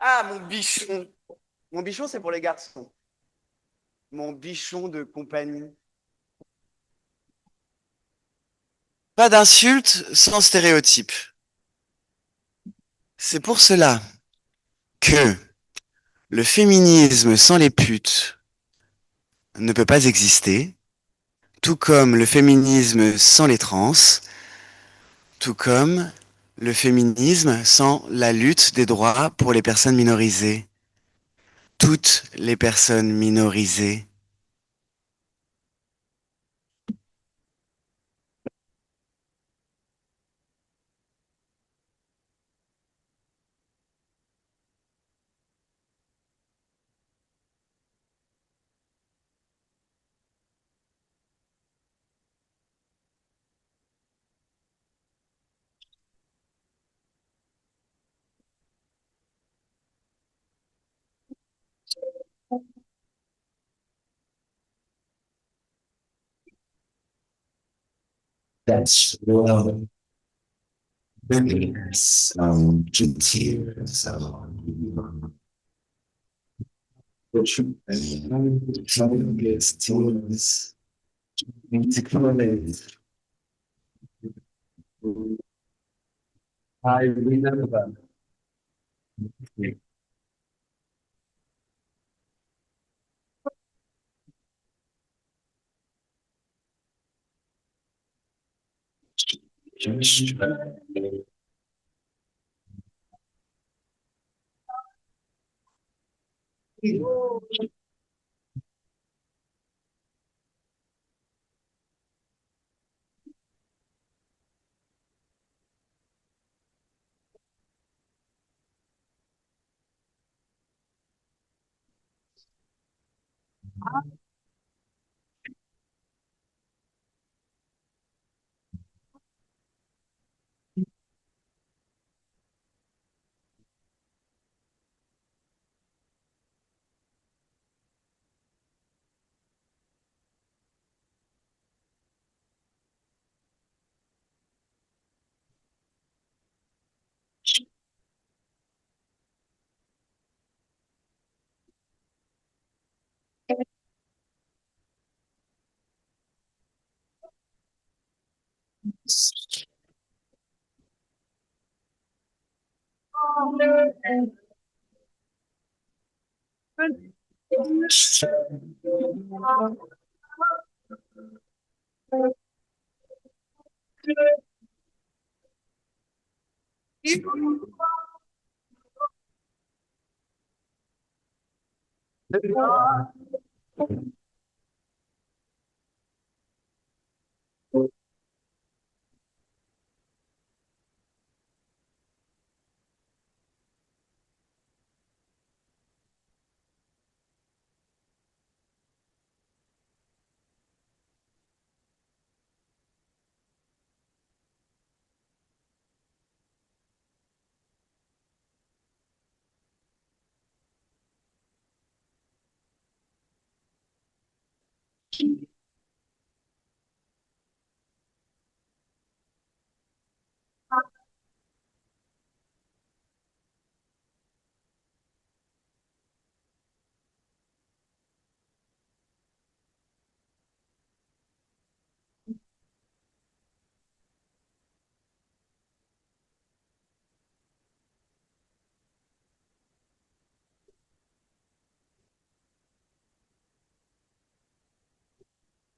ah, mon bichon. Mon bichon, c'est pour les garçons. Mon bichon de compagnie. Pas d'insulte sans stéréotype. C'est pour cela que le féminisme sans les putes ne peut pas exister, tout comme le féminisme sans les trans, tout comme le féminisme sans la lutte des droits pour les personnes minorisées. Toutes les personnes minorisées. That's well, maybe some tears.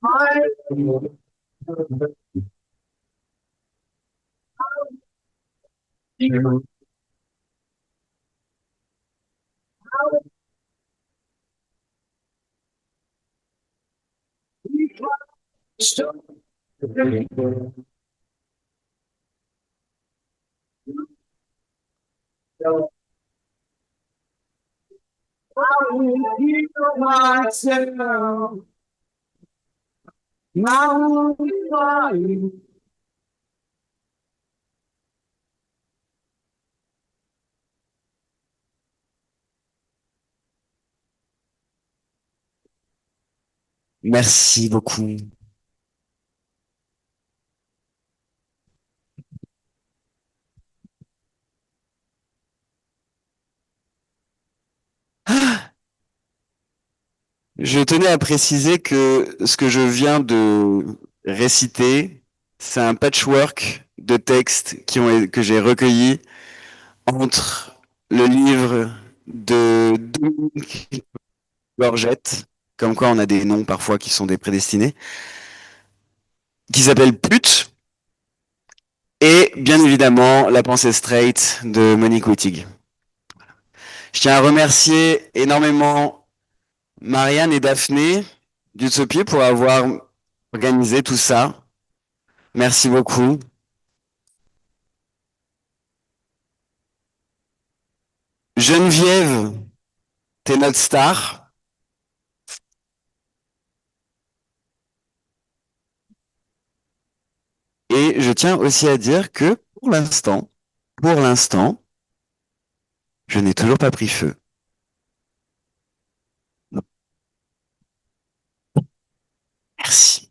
I remember. Merci beaucoup. Je tenais à préciser que ce que je viens de réciter, c'est un patchwork de textes que j'ai recueillis entre le livre de Dominique Gorgette, comme quoi on a des noms parfois qui sont des prédestinés, qui s'appelle Pute, et bien évidemment La pensée straight de Monique Wittig. Je tiens à remercier énormément Marianne et Daphné d'Utopie pour avoir organisé tout ça. Merci beaucoup. Geneviève, t'es notre star. Et je tiens aussi à dire que pour l'instant, je n'ai toujours pas pris feu. Merci.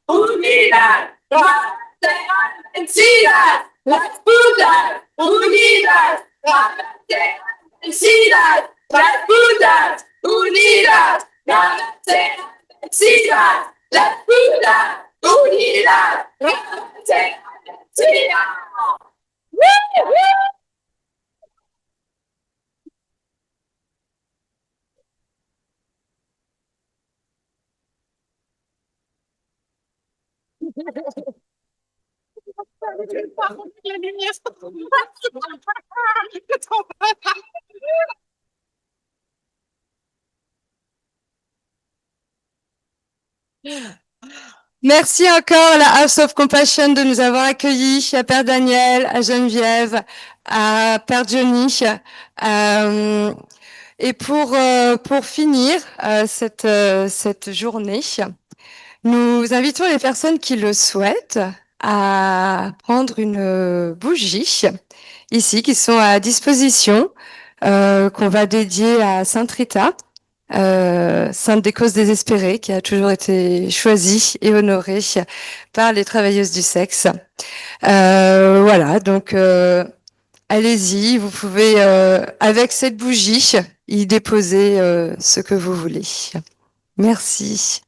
Unida, vencida, las putas, unidas, vencidas, las putas, unidas, vencidas, las putas, unidas, vencidas. Merci encore à la House of Compassion de nous avoir accueillis, à Père Daniel, à Geneviève, à Père Johnny. Et pour finir cette journée, nous invitons les personnes qui le souhaitent à prendre une bougie ici, qui sont à disposition, qu'on va dédier à Sainte Rita, Sainte des causes désespérées, qui a toujours été choisie et honorée par les travailleuses du sexe. Voilà, donc allez-y, vous pouvez, avec cette bougie, y déposer ce que vous voulez. Merci.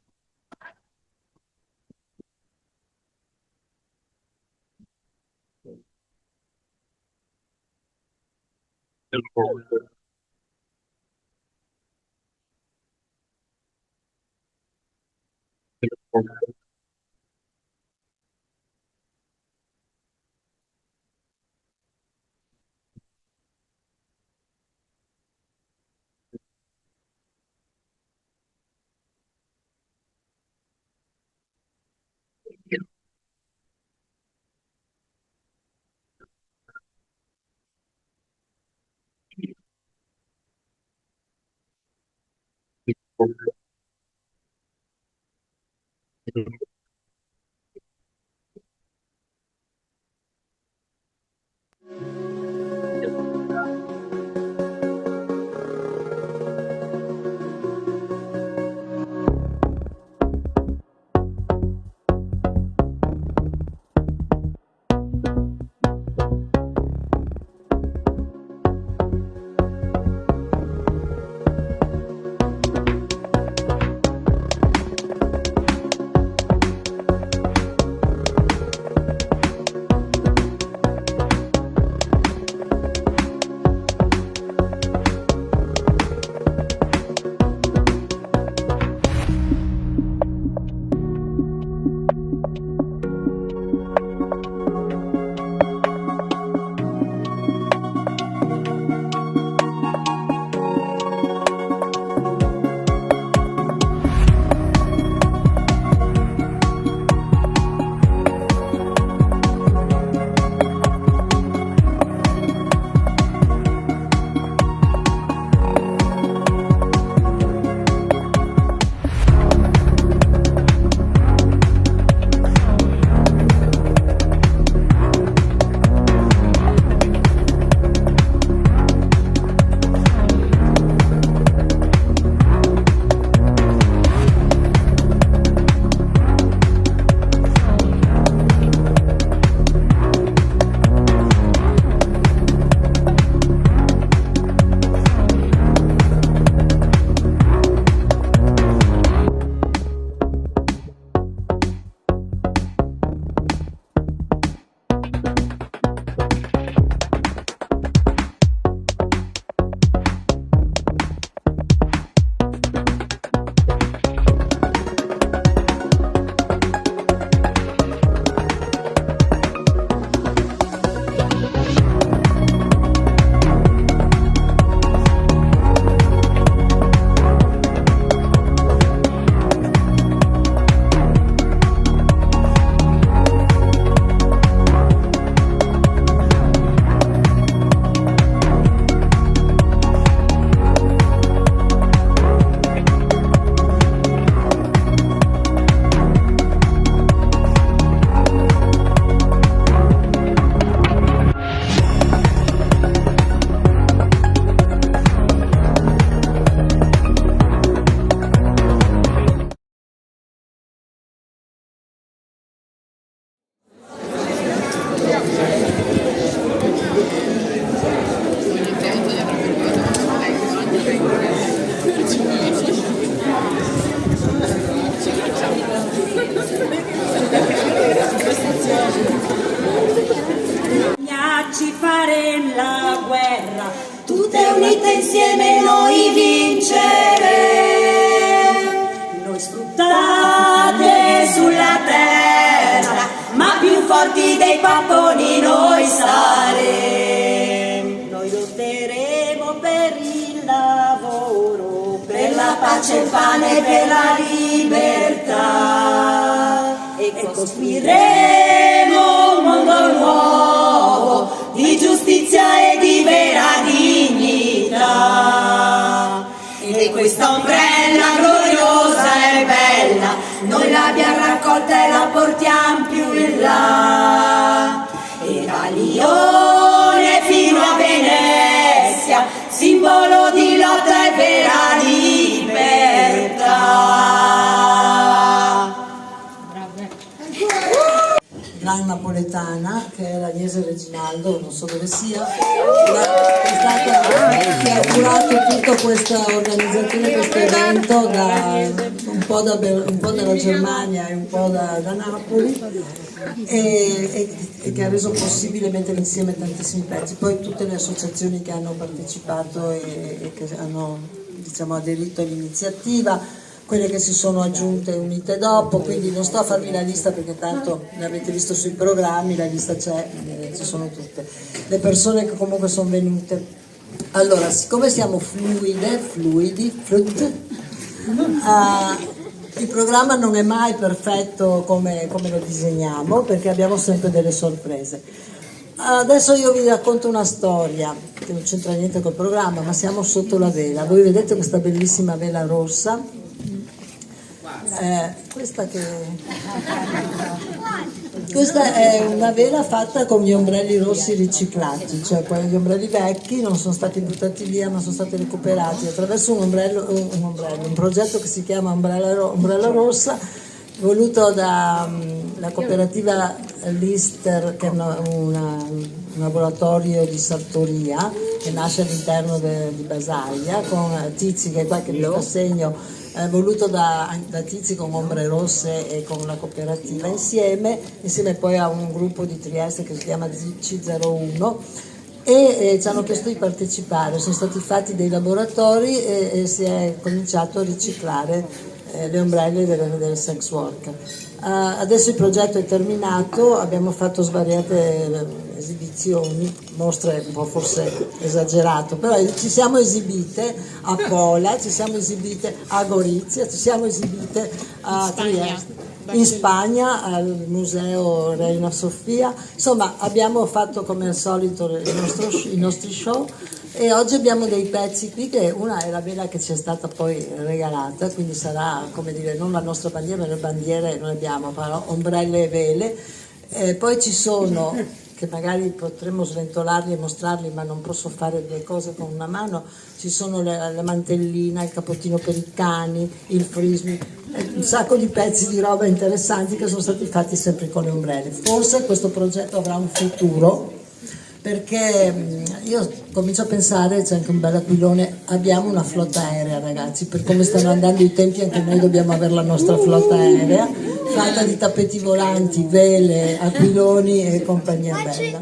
Ci faremo la guerra, tutte unite insieme noi vinceremo. Noi sfruttate sulla terra, ma più forti dei papponi noi saremo. Noi lotteremo per il lavoro, per la pace, il pane, per la libertà. E costruiremo un mondo nuovo di giustizia e di vera dignità. E questa ombrella gloriosa e bella, noi l'abbiamo raccolta e la portiamo più in là. E da Lione fino a Venezia, simbolo di lotta e vera libertà. Gran napoletana, che è l'Agnese Reginaldo, non so dove sia, che ha curato tutta questa organizzazione, questo evento, un po' dalla Germania e un po' da Napoli, e che ha reso possibile mettere insieme tantissimi pezzi. Poi tutte le associazioni che hanno partecipato e che hanno, diciamo, aderito all'iniziativa, quelle che si sono aggiunte e unite dopo, quindi non sto a farvi la lista perché tanto l'avete visto sui programmi, la lista c'è, ci sono tutte le persone che comunque sono venute. Allora, siccome siamo fluidi, il programma non è mai perfetto come lo disegniamo, perché abbiamo sempre delle sorprese. Adesso io vi racconto una storia che non c'entra niente col programma, ma siamo sotto la vela. Voi vedete questa bellissima vela rossa? Questa è una vela fatta con gli ombrelli rossi riciclati, cioè quegli ombrelli vecchi non sono stati buttati via ma sono stati recuperati attraverso un progetto che si chiama Ombrella Rossa, voluto dalla cooperativa Lister, che è un laboratorio di sartoria che nasce all'interno di Basaglia, con Tizi, che è qua che vi assegno, voluto da Tizi con Ombre Rosse e con la cooperativa insieme poi a un gruppo di Trieste che si chiama C01, e ci hanno chiesto di partecipare. Sono stati fatti dei laboratori e si è cominciato a riciclare le ombrelle delle sex worker. Adesso il progetto è terminato, abbiamo fatto svariate esibizioni, mostre un po' forse esagerato, però ci siamo esibite a Pola, ci siamo esibite a Gorizia, ci siamo esibite a Trieste, in Spagna al museo Reina Sofia. Insomma, abbiamo fatto come al solito i nostri show, e oggi abbiamo dei pezzi qui, che una è la vela che ci è stata poi regalata, quindi sarà, come dire, non la nostra bandiera, ma le bandiere noi abbiamo, però ombrelle e vele. Poi ci sono, che magari potremmo sventolarli e mostrarli, ma non posso fare due cose con una mano, ci sono la mantellina, il capottino per i cani, il frisbee, un sacco di pezzi di roba interessanti che sono stati fatti sempre con le ombrelle. Forse questo progetto avrà un futuro, perché io comincio a pensare, c'è anche un bel aquilone, abbiamo una flotta aerea, ragazzi, per come stanno andando i tempi anche noi dobbiamo avere la nostra flotta aerea, fatta di tappeti volanti, vele, aquiloni e compagnia bella.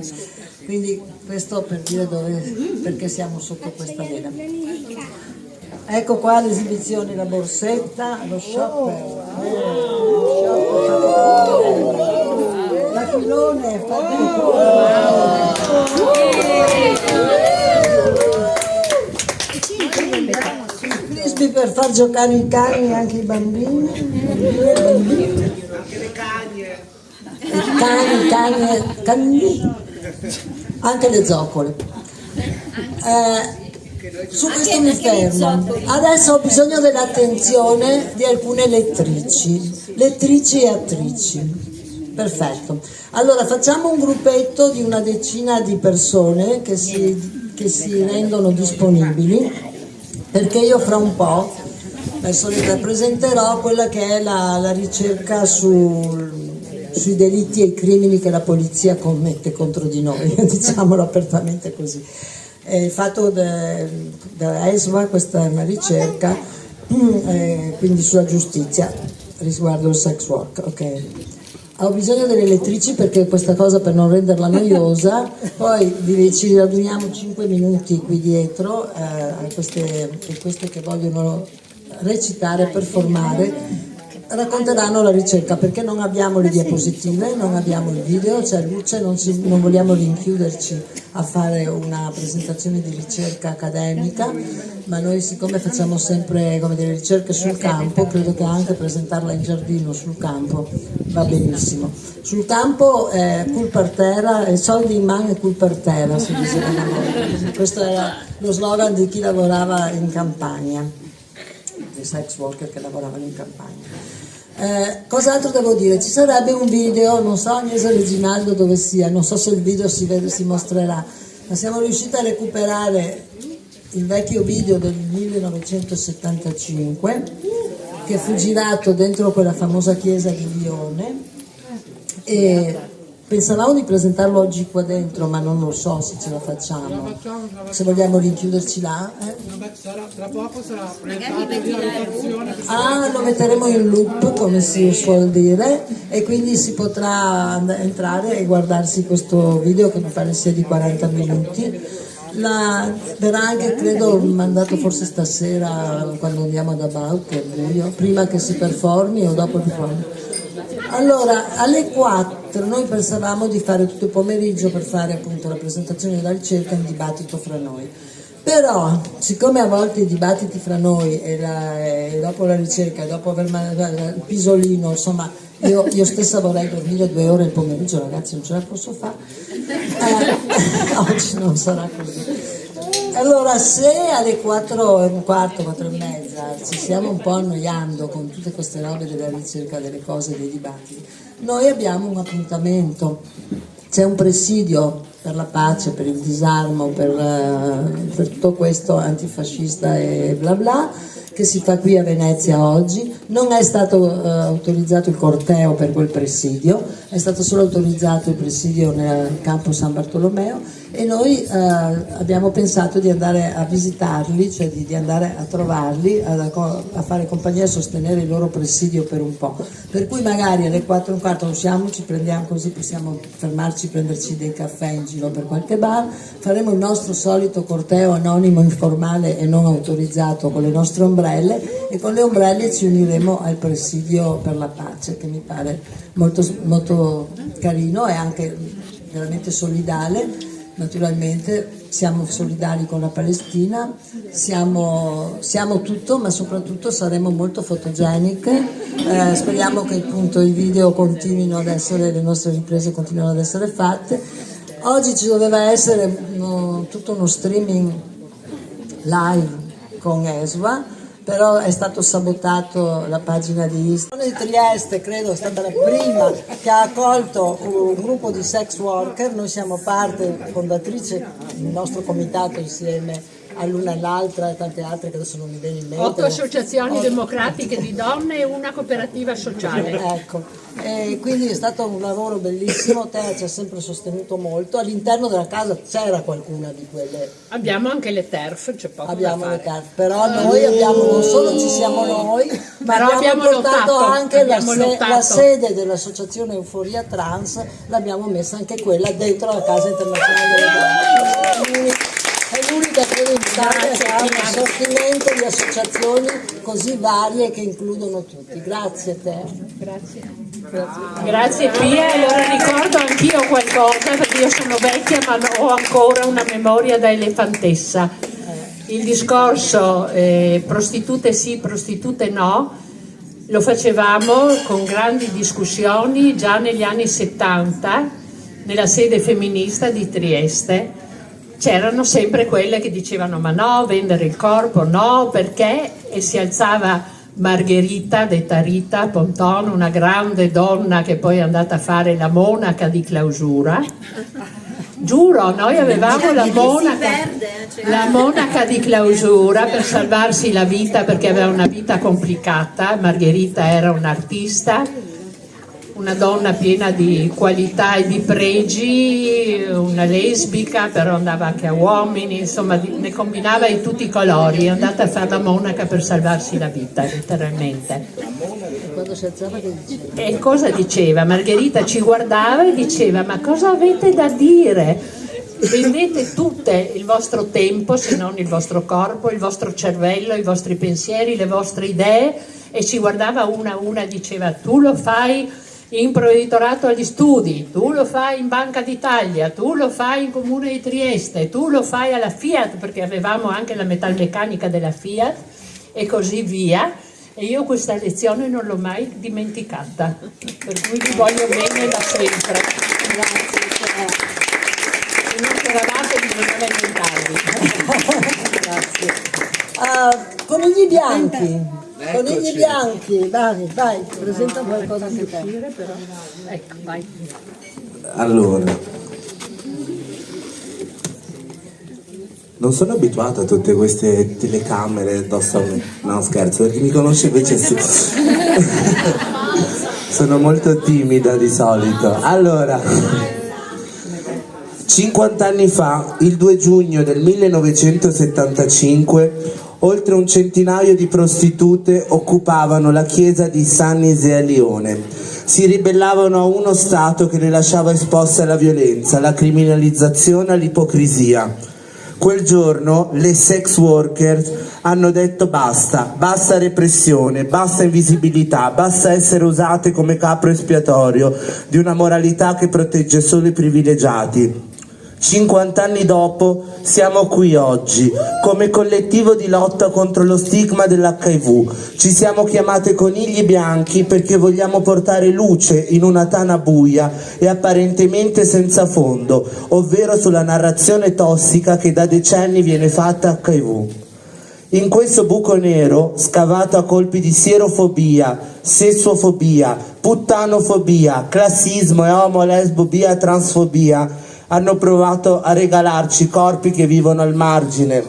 Quindi questo per dire perché siamo sotto questa vela. Ecco qua l'esibizione, la borsetta, lo shopper, l'aquilone è fatto frisbee per far giocare i cani e anche i bambini, anche le cani, anche le zoccole. Su questo mi fermo. Adesso ho bisogno dell'attenzione di alcune lettrici e attrici. Perfetto. Allora facciamo un gruppetto di una decina di persone che si rendono disponibili, perché io fra un po' presenterò quella che è la ricerca sui delitti e i crimini che la polizia commette contro di noi, diciamolo apertamente così. Fatto da ESWA, questa è una ricerca quindi sulla giustizia riguardo il sex work, ok? Ho bisogno delle lettrici perché questa cosa, per non renderla noiosa, poi ci raduniamo 5 minuti qui dietro queste che vogliono recitare, performare, racconteranno la ricerca, perché non abbiamo le diapositive, non abbiamo il video, c'è luce, non vogliamo rinchiuderci a fare una presentazione di ricerca accademica, ma noi, siccome facciamo sempre ricerche sul campo, credo che anche presentarla in giardino sul campo va benissimo. Sul campo cul per terra, soldi in mano e cul per terra, si diceva. Questo era lo slogan di chi lavorava in campagna, dei sex worker che lavoravano in campagna. Cos'altro devo dire? Ci sarebbe un video, non so Agnese Reginaldo dove sia, non so se il video si mostrerà, ma siamo riusciti a recuperare il vecchio video del 1975 che fu girato dentro quella famosa chiesa di Lione, e pensavamo di presentarlo oggi qua dentro, ma non lo so se ce la facciamo, se vogliamo rinchiuderci là. Tra poco sarà presentato la rotazione. Lo metteremo in loop, come si suol dire, e quindi si potrà entrare e guardarsi questo video, che mi pare sia di 40 minuti. Verrà anche, credo, mandato forse stasera quando andiamo ad About, che è buio, prima che si performi o dopo il performing. Allora, alle 4 noi pensavamo di fare tutto il pomeriggio per fare appunto la presentazione della ricerca in dibattito fra noi. Però, siccome a volte i dibattiti fra noi e dopo la ricerca, dopo aver il pisolino, insomma, io stessa vorrei dormire 2 ore il pomeriggio, ragazzi, non ce la posso fare. Oggi non sarà così. Allora, se alle 4:15, 4:30 ci stiamo un po' annoiando con tutte queste robe della ricerca, delle cose, dei dibattiti, noi abbiamo un appuntamento. C'è un presidio per la pace, per il disarmo, per tutto questo antifascista e bla bla, che si fa qui a Venezia oggi. Non è stato autorizzato il corteo per quel presidio, è stato solo autorizzato il presidio nel campo San Bartolomeo, e noi abbiamo pensato di andare a visitarli, cioè di andare a trovarli, a fare compagnia, a sostenere il loro presidio per un po'. Per cui magari alle 4:15 usciamo, ci prendiamo così, possiamo fermarci, prenderci dei caffè in giro per qualche bar, faremo il nostro solito corteo anonimo, informale e non autorizzato con le nostre ombrelle, e con le ombrelle ci uniremo al presidio per la pace, che mi pare molto, molto carino e anche veramente solidale. Naturalmente siamo solidari con la Palestina, siamo tutto, ma soprattutto saremo molto fotogeniche. Speriamo che appunto i video continuino ad essere, le nostre riprese continuino ad essere fatte. Oggi ci doveva essere tutto uno streaming live con ESWA, però è stato sabotato la pagina di Instagram. Di Trieste credo è stata la prima che ha accolto un gruppo di sex worker. Noi siamo parte fondatrice, il nostro comitato insieme all'una e all'altra e tante altre che adesso non mi viene in mente. 8 associazioni democratiche di donne e una cooperativa sociale. Ecco, e quindi è stato un lavoro bellissimo. Te ci ha sempre sostenuto molto. All'interno della casa c'era qualcuna di quelle. Abbiamo anche le TERF, c'è poco Abbiamo da fare. le TERF, però noi abbiamo, non solo ci siamo noi, ma abbiamo portato anche la sede dell'associazione Euforia Trans, l'abbiamo messa anche quella dentro la Casa Internazionale delle Donne. È l'unica credo in Italia che ha un assortimento di associazioni così varie che includono tutti. Grazie a te. Grazie Pia, allora ricordo anch'io qualcosa perché io sono vecchia ma ho ancora una memoria da elefantessa. Il discorso prostitute sì, prostitute no, lo facevamo con grandi discussioni già negli anni 70 nella sede femminista di Trieste. C'erano sempre quelle che dicevano ma no, vendere il corpo no, perché? E si alzava Margherita, detta Rita Ponton, una grande donna che poi è andata a fare la monaca di clausura. Giuro, noi avevamo la monaca di clausura per salvarsi la vita perché aveva una vita complicata. Margherita era un'artista, una donna piena di qualità e di pregi, una lesbica, però andava anche a uomini, insomma ne combinava in tutti i colori, è andata a fare la monaca per salvarsi la vita, letteralmente. Quando si alzava che diceva? E cosa diceva? Margherita ci guardava e diceva ma cosa avete da dire? Vendete tutte il vostro tempo, se non il vostro corpo, il vostro cervello, i vostri pensieri, le vostre idee, e ci guardava una a una e diceva tu lo fai in provveditorato agli studi, tu lo fai in Banca d'Italia, tu lo fai in Comune di Trieste, tu lo fai alla Fiat, perché avevamo anche la metalmeccanica della Fiat e così via. E io questa lezione non l'ho mai dimenticata, per cui vi voglio bene da sempre. Grazie. Se non c'eravate bisognava inventarvi. Grazie. Conigli bianchi. Conigli bianchi, vai, presenta qualcosa anche te. Ecco, vai. Allora, non sono abituato a tutte queste telecamere addosso a me. No, scherzo, perché mi conosce invece sì. Sono molto timida di solito. Allora, 50 anni fa, il 2 giugno del 1975, oltre un centinaio di prostitute occupavano la chiesa di Saint-Nizier a Lione. Si ribellavano a uno Stato che le lasciava esposte alla violenza, alla criminalizzazione, all'ipocrisia. Quel giorno le sex workers hanno detto basta, basta repressione, basta invisibilità, basta essere usate come capro espiatorio di una moralità che protegge solo i privilegiati. 50 anni dopo siamo qui oggi, come collettivo di lotta contro lo stigma dell'HIV. Ci siamo chiamate conigli bianchi perché vogliamo portare luce in una tana buia e apparentemente senza fondo, ovvero sulla narrazione tossica che da decenni viene fatta HIV. In questo buco nero, scavato a colpi di sierofobia, sessuofobia, puttanofobia, classismo e omo-lesbobia, transfobia, hanno provato a regalarci corpi che vivono al margine,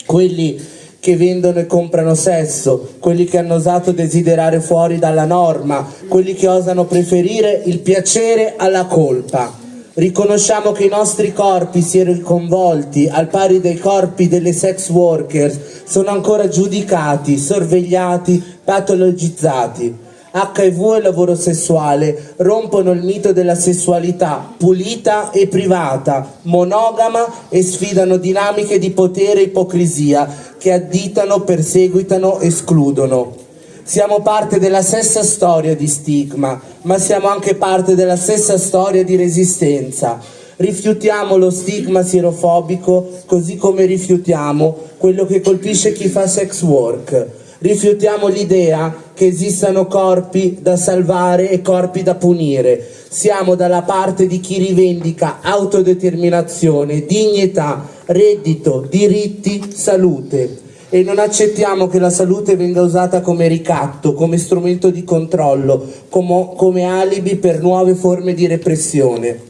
quelli che vendono e comprano sesso, quelli che hanno osato desiderare fuori dalla norma, quelli che osano preferire il piacere alla colpa. Riconosciamo che i nostri corpi siano coinvolti, al pari dei corpi delle sex workers, sono ancora giudicati, sorvegliati, patologizzati. HIV e lavoro sessuale rompono il mito della sessualità pulita e privata, monogama, e sfidano dinamiche di potere e ipocrisia che additano, perseguitano, escludono. Siamo parte della stessa storia di stigma, ma siamo anche parte della stessa storia di resistenza. Rifiutiamo lo stigma sierofobico, così come rifiutiamo quello che colpisce chi fa sex work. Rifiutiamo l'idea che esistano corpi da salvare e corpi da punire. Siamo dalla parte di chi rivendica autodeterminazione, dignità, reddito, diritti, salute. E non accettiamo che la salute venga usata come ricatto, come strumento di controllo, come alibi per nuove forme di repressione.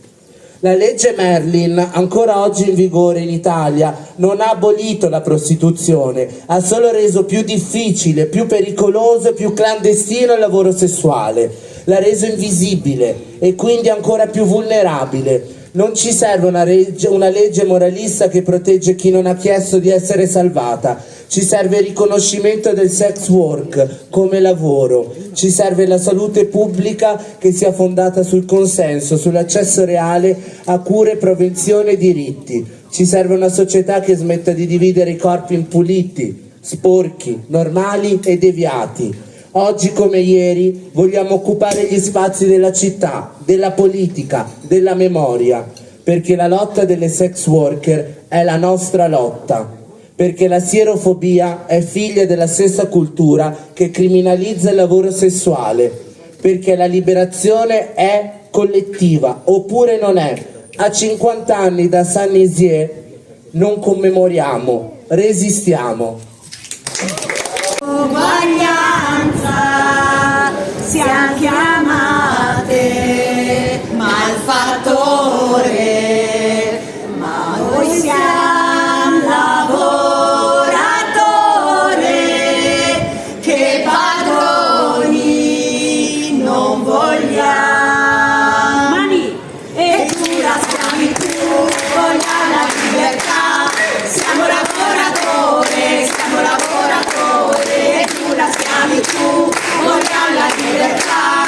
La legge Merlin, ancora oggi in vigore in Italia, non ha abolito la prostituzione, ha solo reso più difficile, più pericoloso e più clandestino il lavoro sessuale, l'ha reso invisibile e quindi ancora più vulnerabile. Non ci serve una legge moralista che protegge chi non ha chiesto di essere salvata. Ci serve il riconoscimento del sex work come lavoro. Ci serve la salute pubblica che sia fondata sul consenso, sull'accesso reale a cure, prevenzione e diritti. Ci serve una società che smetta di dividere i corpi in puliti, sporchi, normali e deviati. Oggi come ieri vogliamo occupare gli spazi della città, della politica, della memoria, perché la lotta delle sex worker è la nostra lotta, perché la sierofobia è figlia della stessa cultura che criminalizza il lavoro sessuale, perché la liberazione è collettiva, oppure non è. A 50 anni da Saint-Nizier non commemoriamo, resistiamo. Uguaglianza, siamo chiamate malfattore, ma noi siamo lavoratori che padroni non vogliamo. Mani e tu la schiavitù, vogliamo la libertà, siamo lavoratori, siamo lavoratori. La schiavitù, vogliamo la libertà,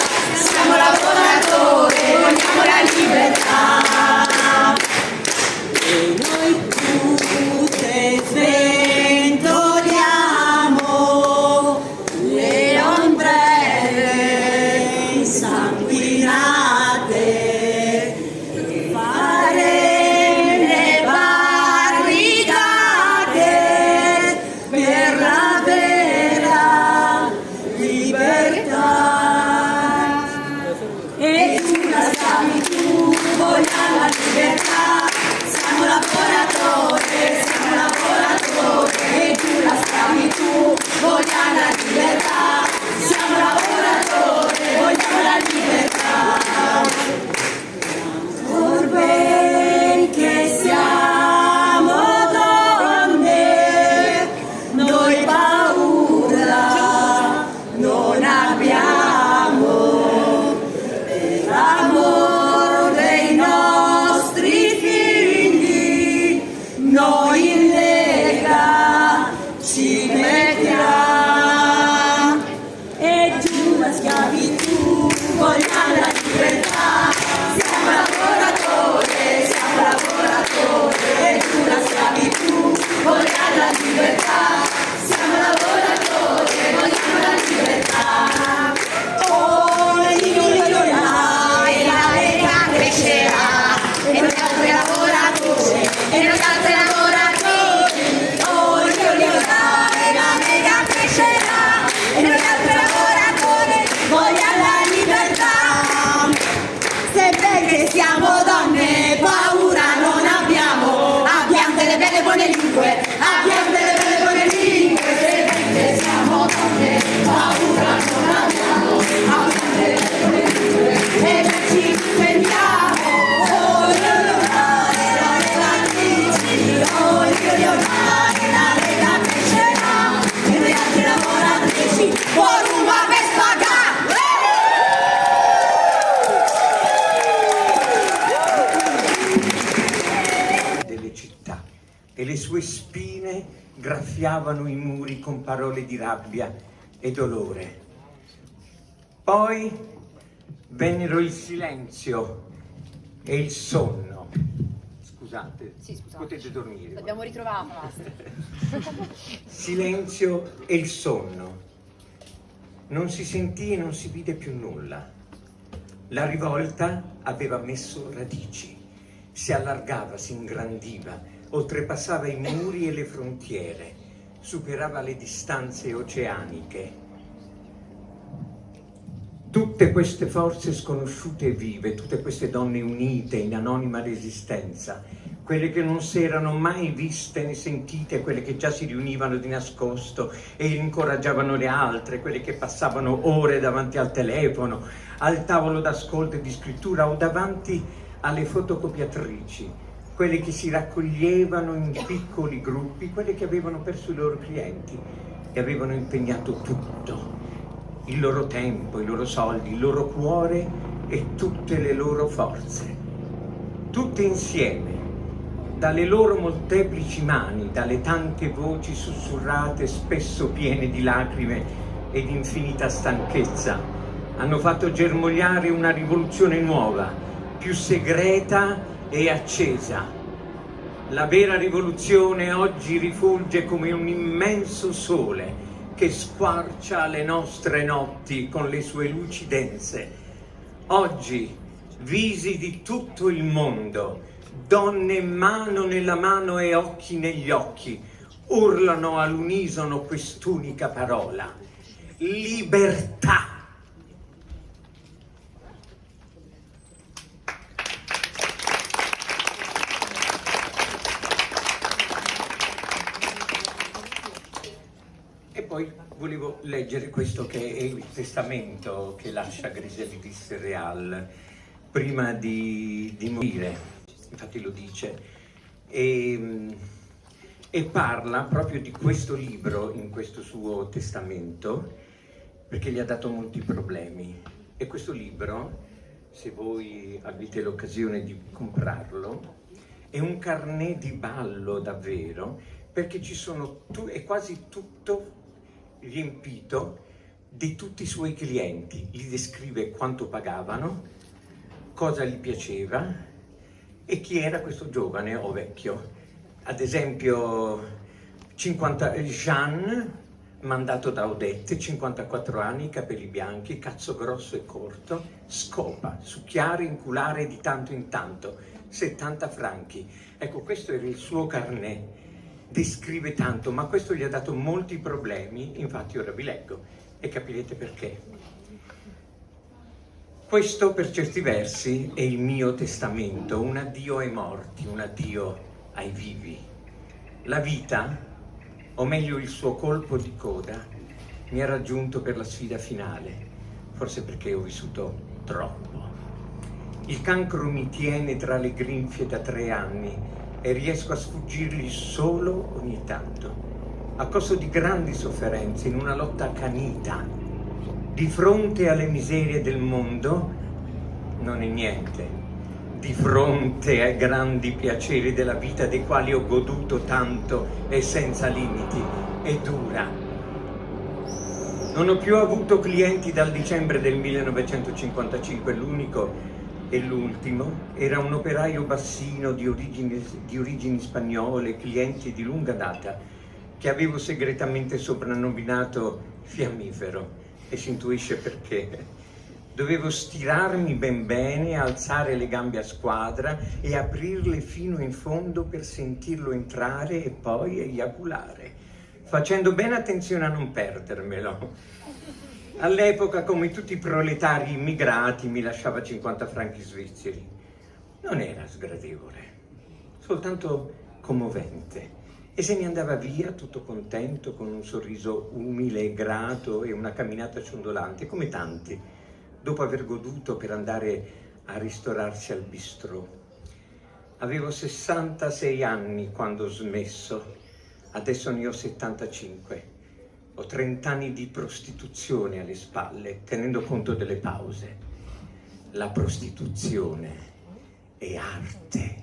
e le sue spine graffiavano i muri con parole di rabbia e dolore. Poi vennero il silenzio e il sonno. Scusate, potete dormire. L'abbiamo ritrovata. Silenzio e il sonno. Non si sentì e non si vide più nulla. La rivolta aveva messo radici, si allargava, si ingrandiva, oltrepassava i muri e le frontiere, superava le distanze oceaniche. Tutte queste forze sconosciute e vive, tutte queste donne unite in anonima resistenza, quelle che non si erano mai viste né sentite, quelle che già si riunivano di nascosto e incoraggiavano le altre, quelle che passavano ore davanti al telefono, al tavolo d'ascolto e di scrittura o davanti alle fotocopiatrici, quelle che si raccoglievano in piccoli gruppi, quelle che avevano perso i loro clienti e avevano impegnato tutto, il loro tempo, i loro soldi, il loro cuore e tutte le loro forze, tutte insieme. Dalle loro molteplici mani, dalle tante voci sussurrate, spesso piene di lacrime e di infinita stanchezza, hanno fatto germogliare una rivoluzione nuova, più segreta e accesa. La vera rivoluzione oggi rifulge come un immenso sole che squarcia le nostre notti con le sue luci dense. Oggi, visi di tutto il mondo, donne mano nella mano e occhi negli occhi, urlano all'unisono quest'unica parola: libertà! E poi volevo leggere questo che è il testamento che lascia Grisel Viscereal prima di morire. Infatti lo dice, e parla proprio di questo libro in questo suo testamento, perché gli ha dato molti problemi. E questo libro, se voi avete l'occasione di comprarlo, è un carnet di ballo davvero, perché ci sono è quasi tutto riempito di tutti i suoi clienti. Gli descrive quanto pagavano, cosa gli piaceva, e chi era questo giovane o vecchio. Ad esempio, Jeanne, mandato da Odette, 54 anni, capelli bianchi, cazzo grosso e corto, scopa, succhiare, inculare di tanto in tanto, 70 franchi. Ecco, questo era il suo carnet, descrive tanto, ma questo gli ha dato molti problemi, infatti ora vi leggo e capirete perché. Questo, per certi versi, è il mio testamento, un addio ai morti, un addio ai vivi. La vita, o meglio il suo colpo di coda, mi ha raggiunto per la sfida finale, forse perché ho vissuto troppo. Il cancro mi tiene tra le grinfie da 3 anni e riesco a sfuggirgli solo ogni tanto, a costo di grandi sofferenze, in una lotta accanita. Di fronte alle miserie del mondo non è niente, di fronte ai grandi piaceri della vita dei quali ho goduto tanto e senza limiti, è dura. Non ho più avuto clienti dal dicembre del 1955, l'unico e l'ultimo era un operaio bassino di origini spagnole, clienti di lunga data, che avevo segretamente soprannominato fiammifero. E si intuisce perché. Dovevo stirarmi ben bene, alzare le gambe a squadra e aprirle fino in fondo per sentirlo entrare e poi eiaculare, facendo bene attenzione a non perdermelo. All'epoca, come tutti i proletari immigrati, mi lasciava 50 franchi svizzeri. Non era sgradevole, soltanto commovente. E se ne andava via tutto contento, con un sorriso umile e grato e una camminata ciondolante, come tanti, dopo aver goduto per andare a ristorarsi al bistrò. Avevo 66 anni quando ho smesso, adesso ne ho 75. Ho 30 anni di prostituzione alle spalle, tenendo conto delle pause. La prostituzione è arte.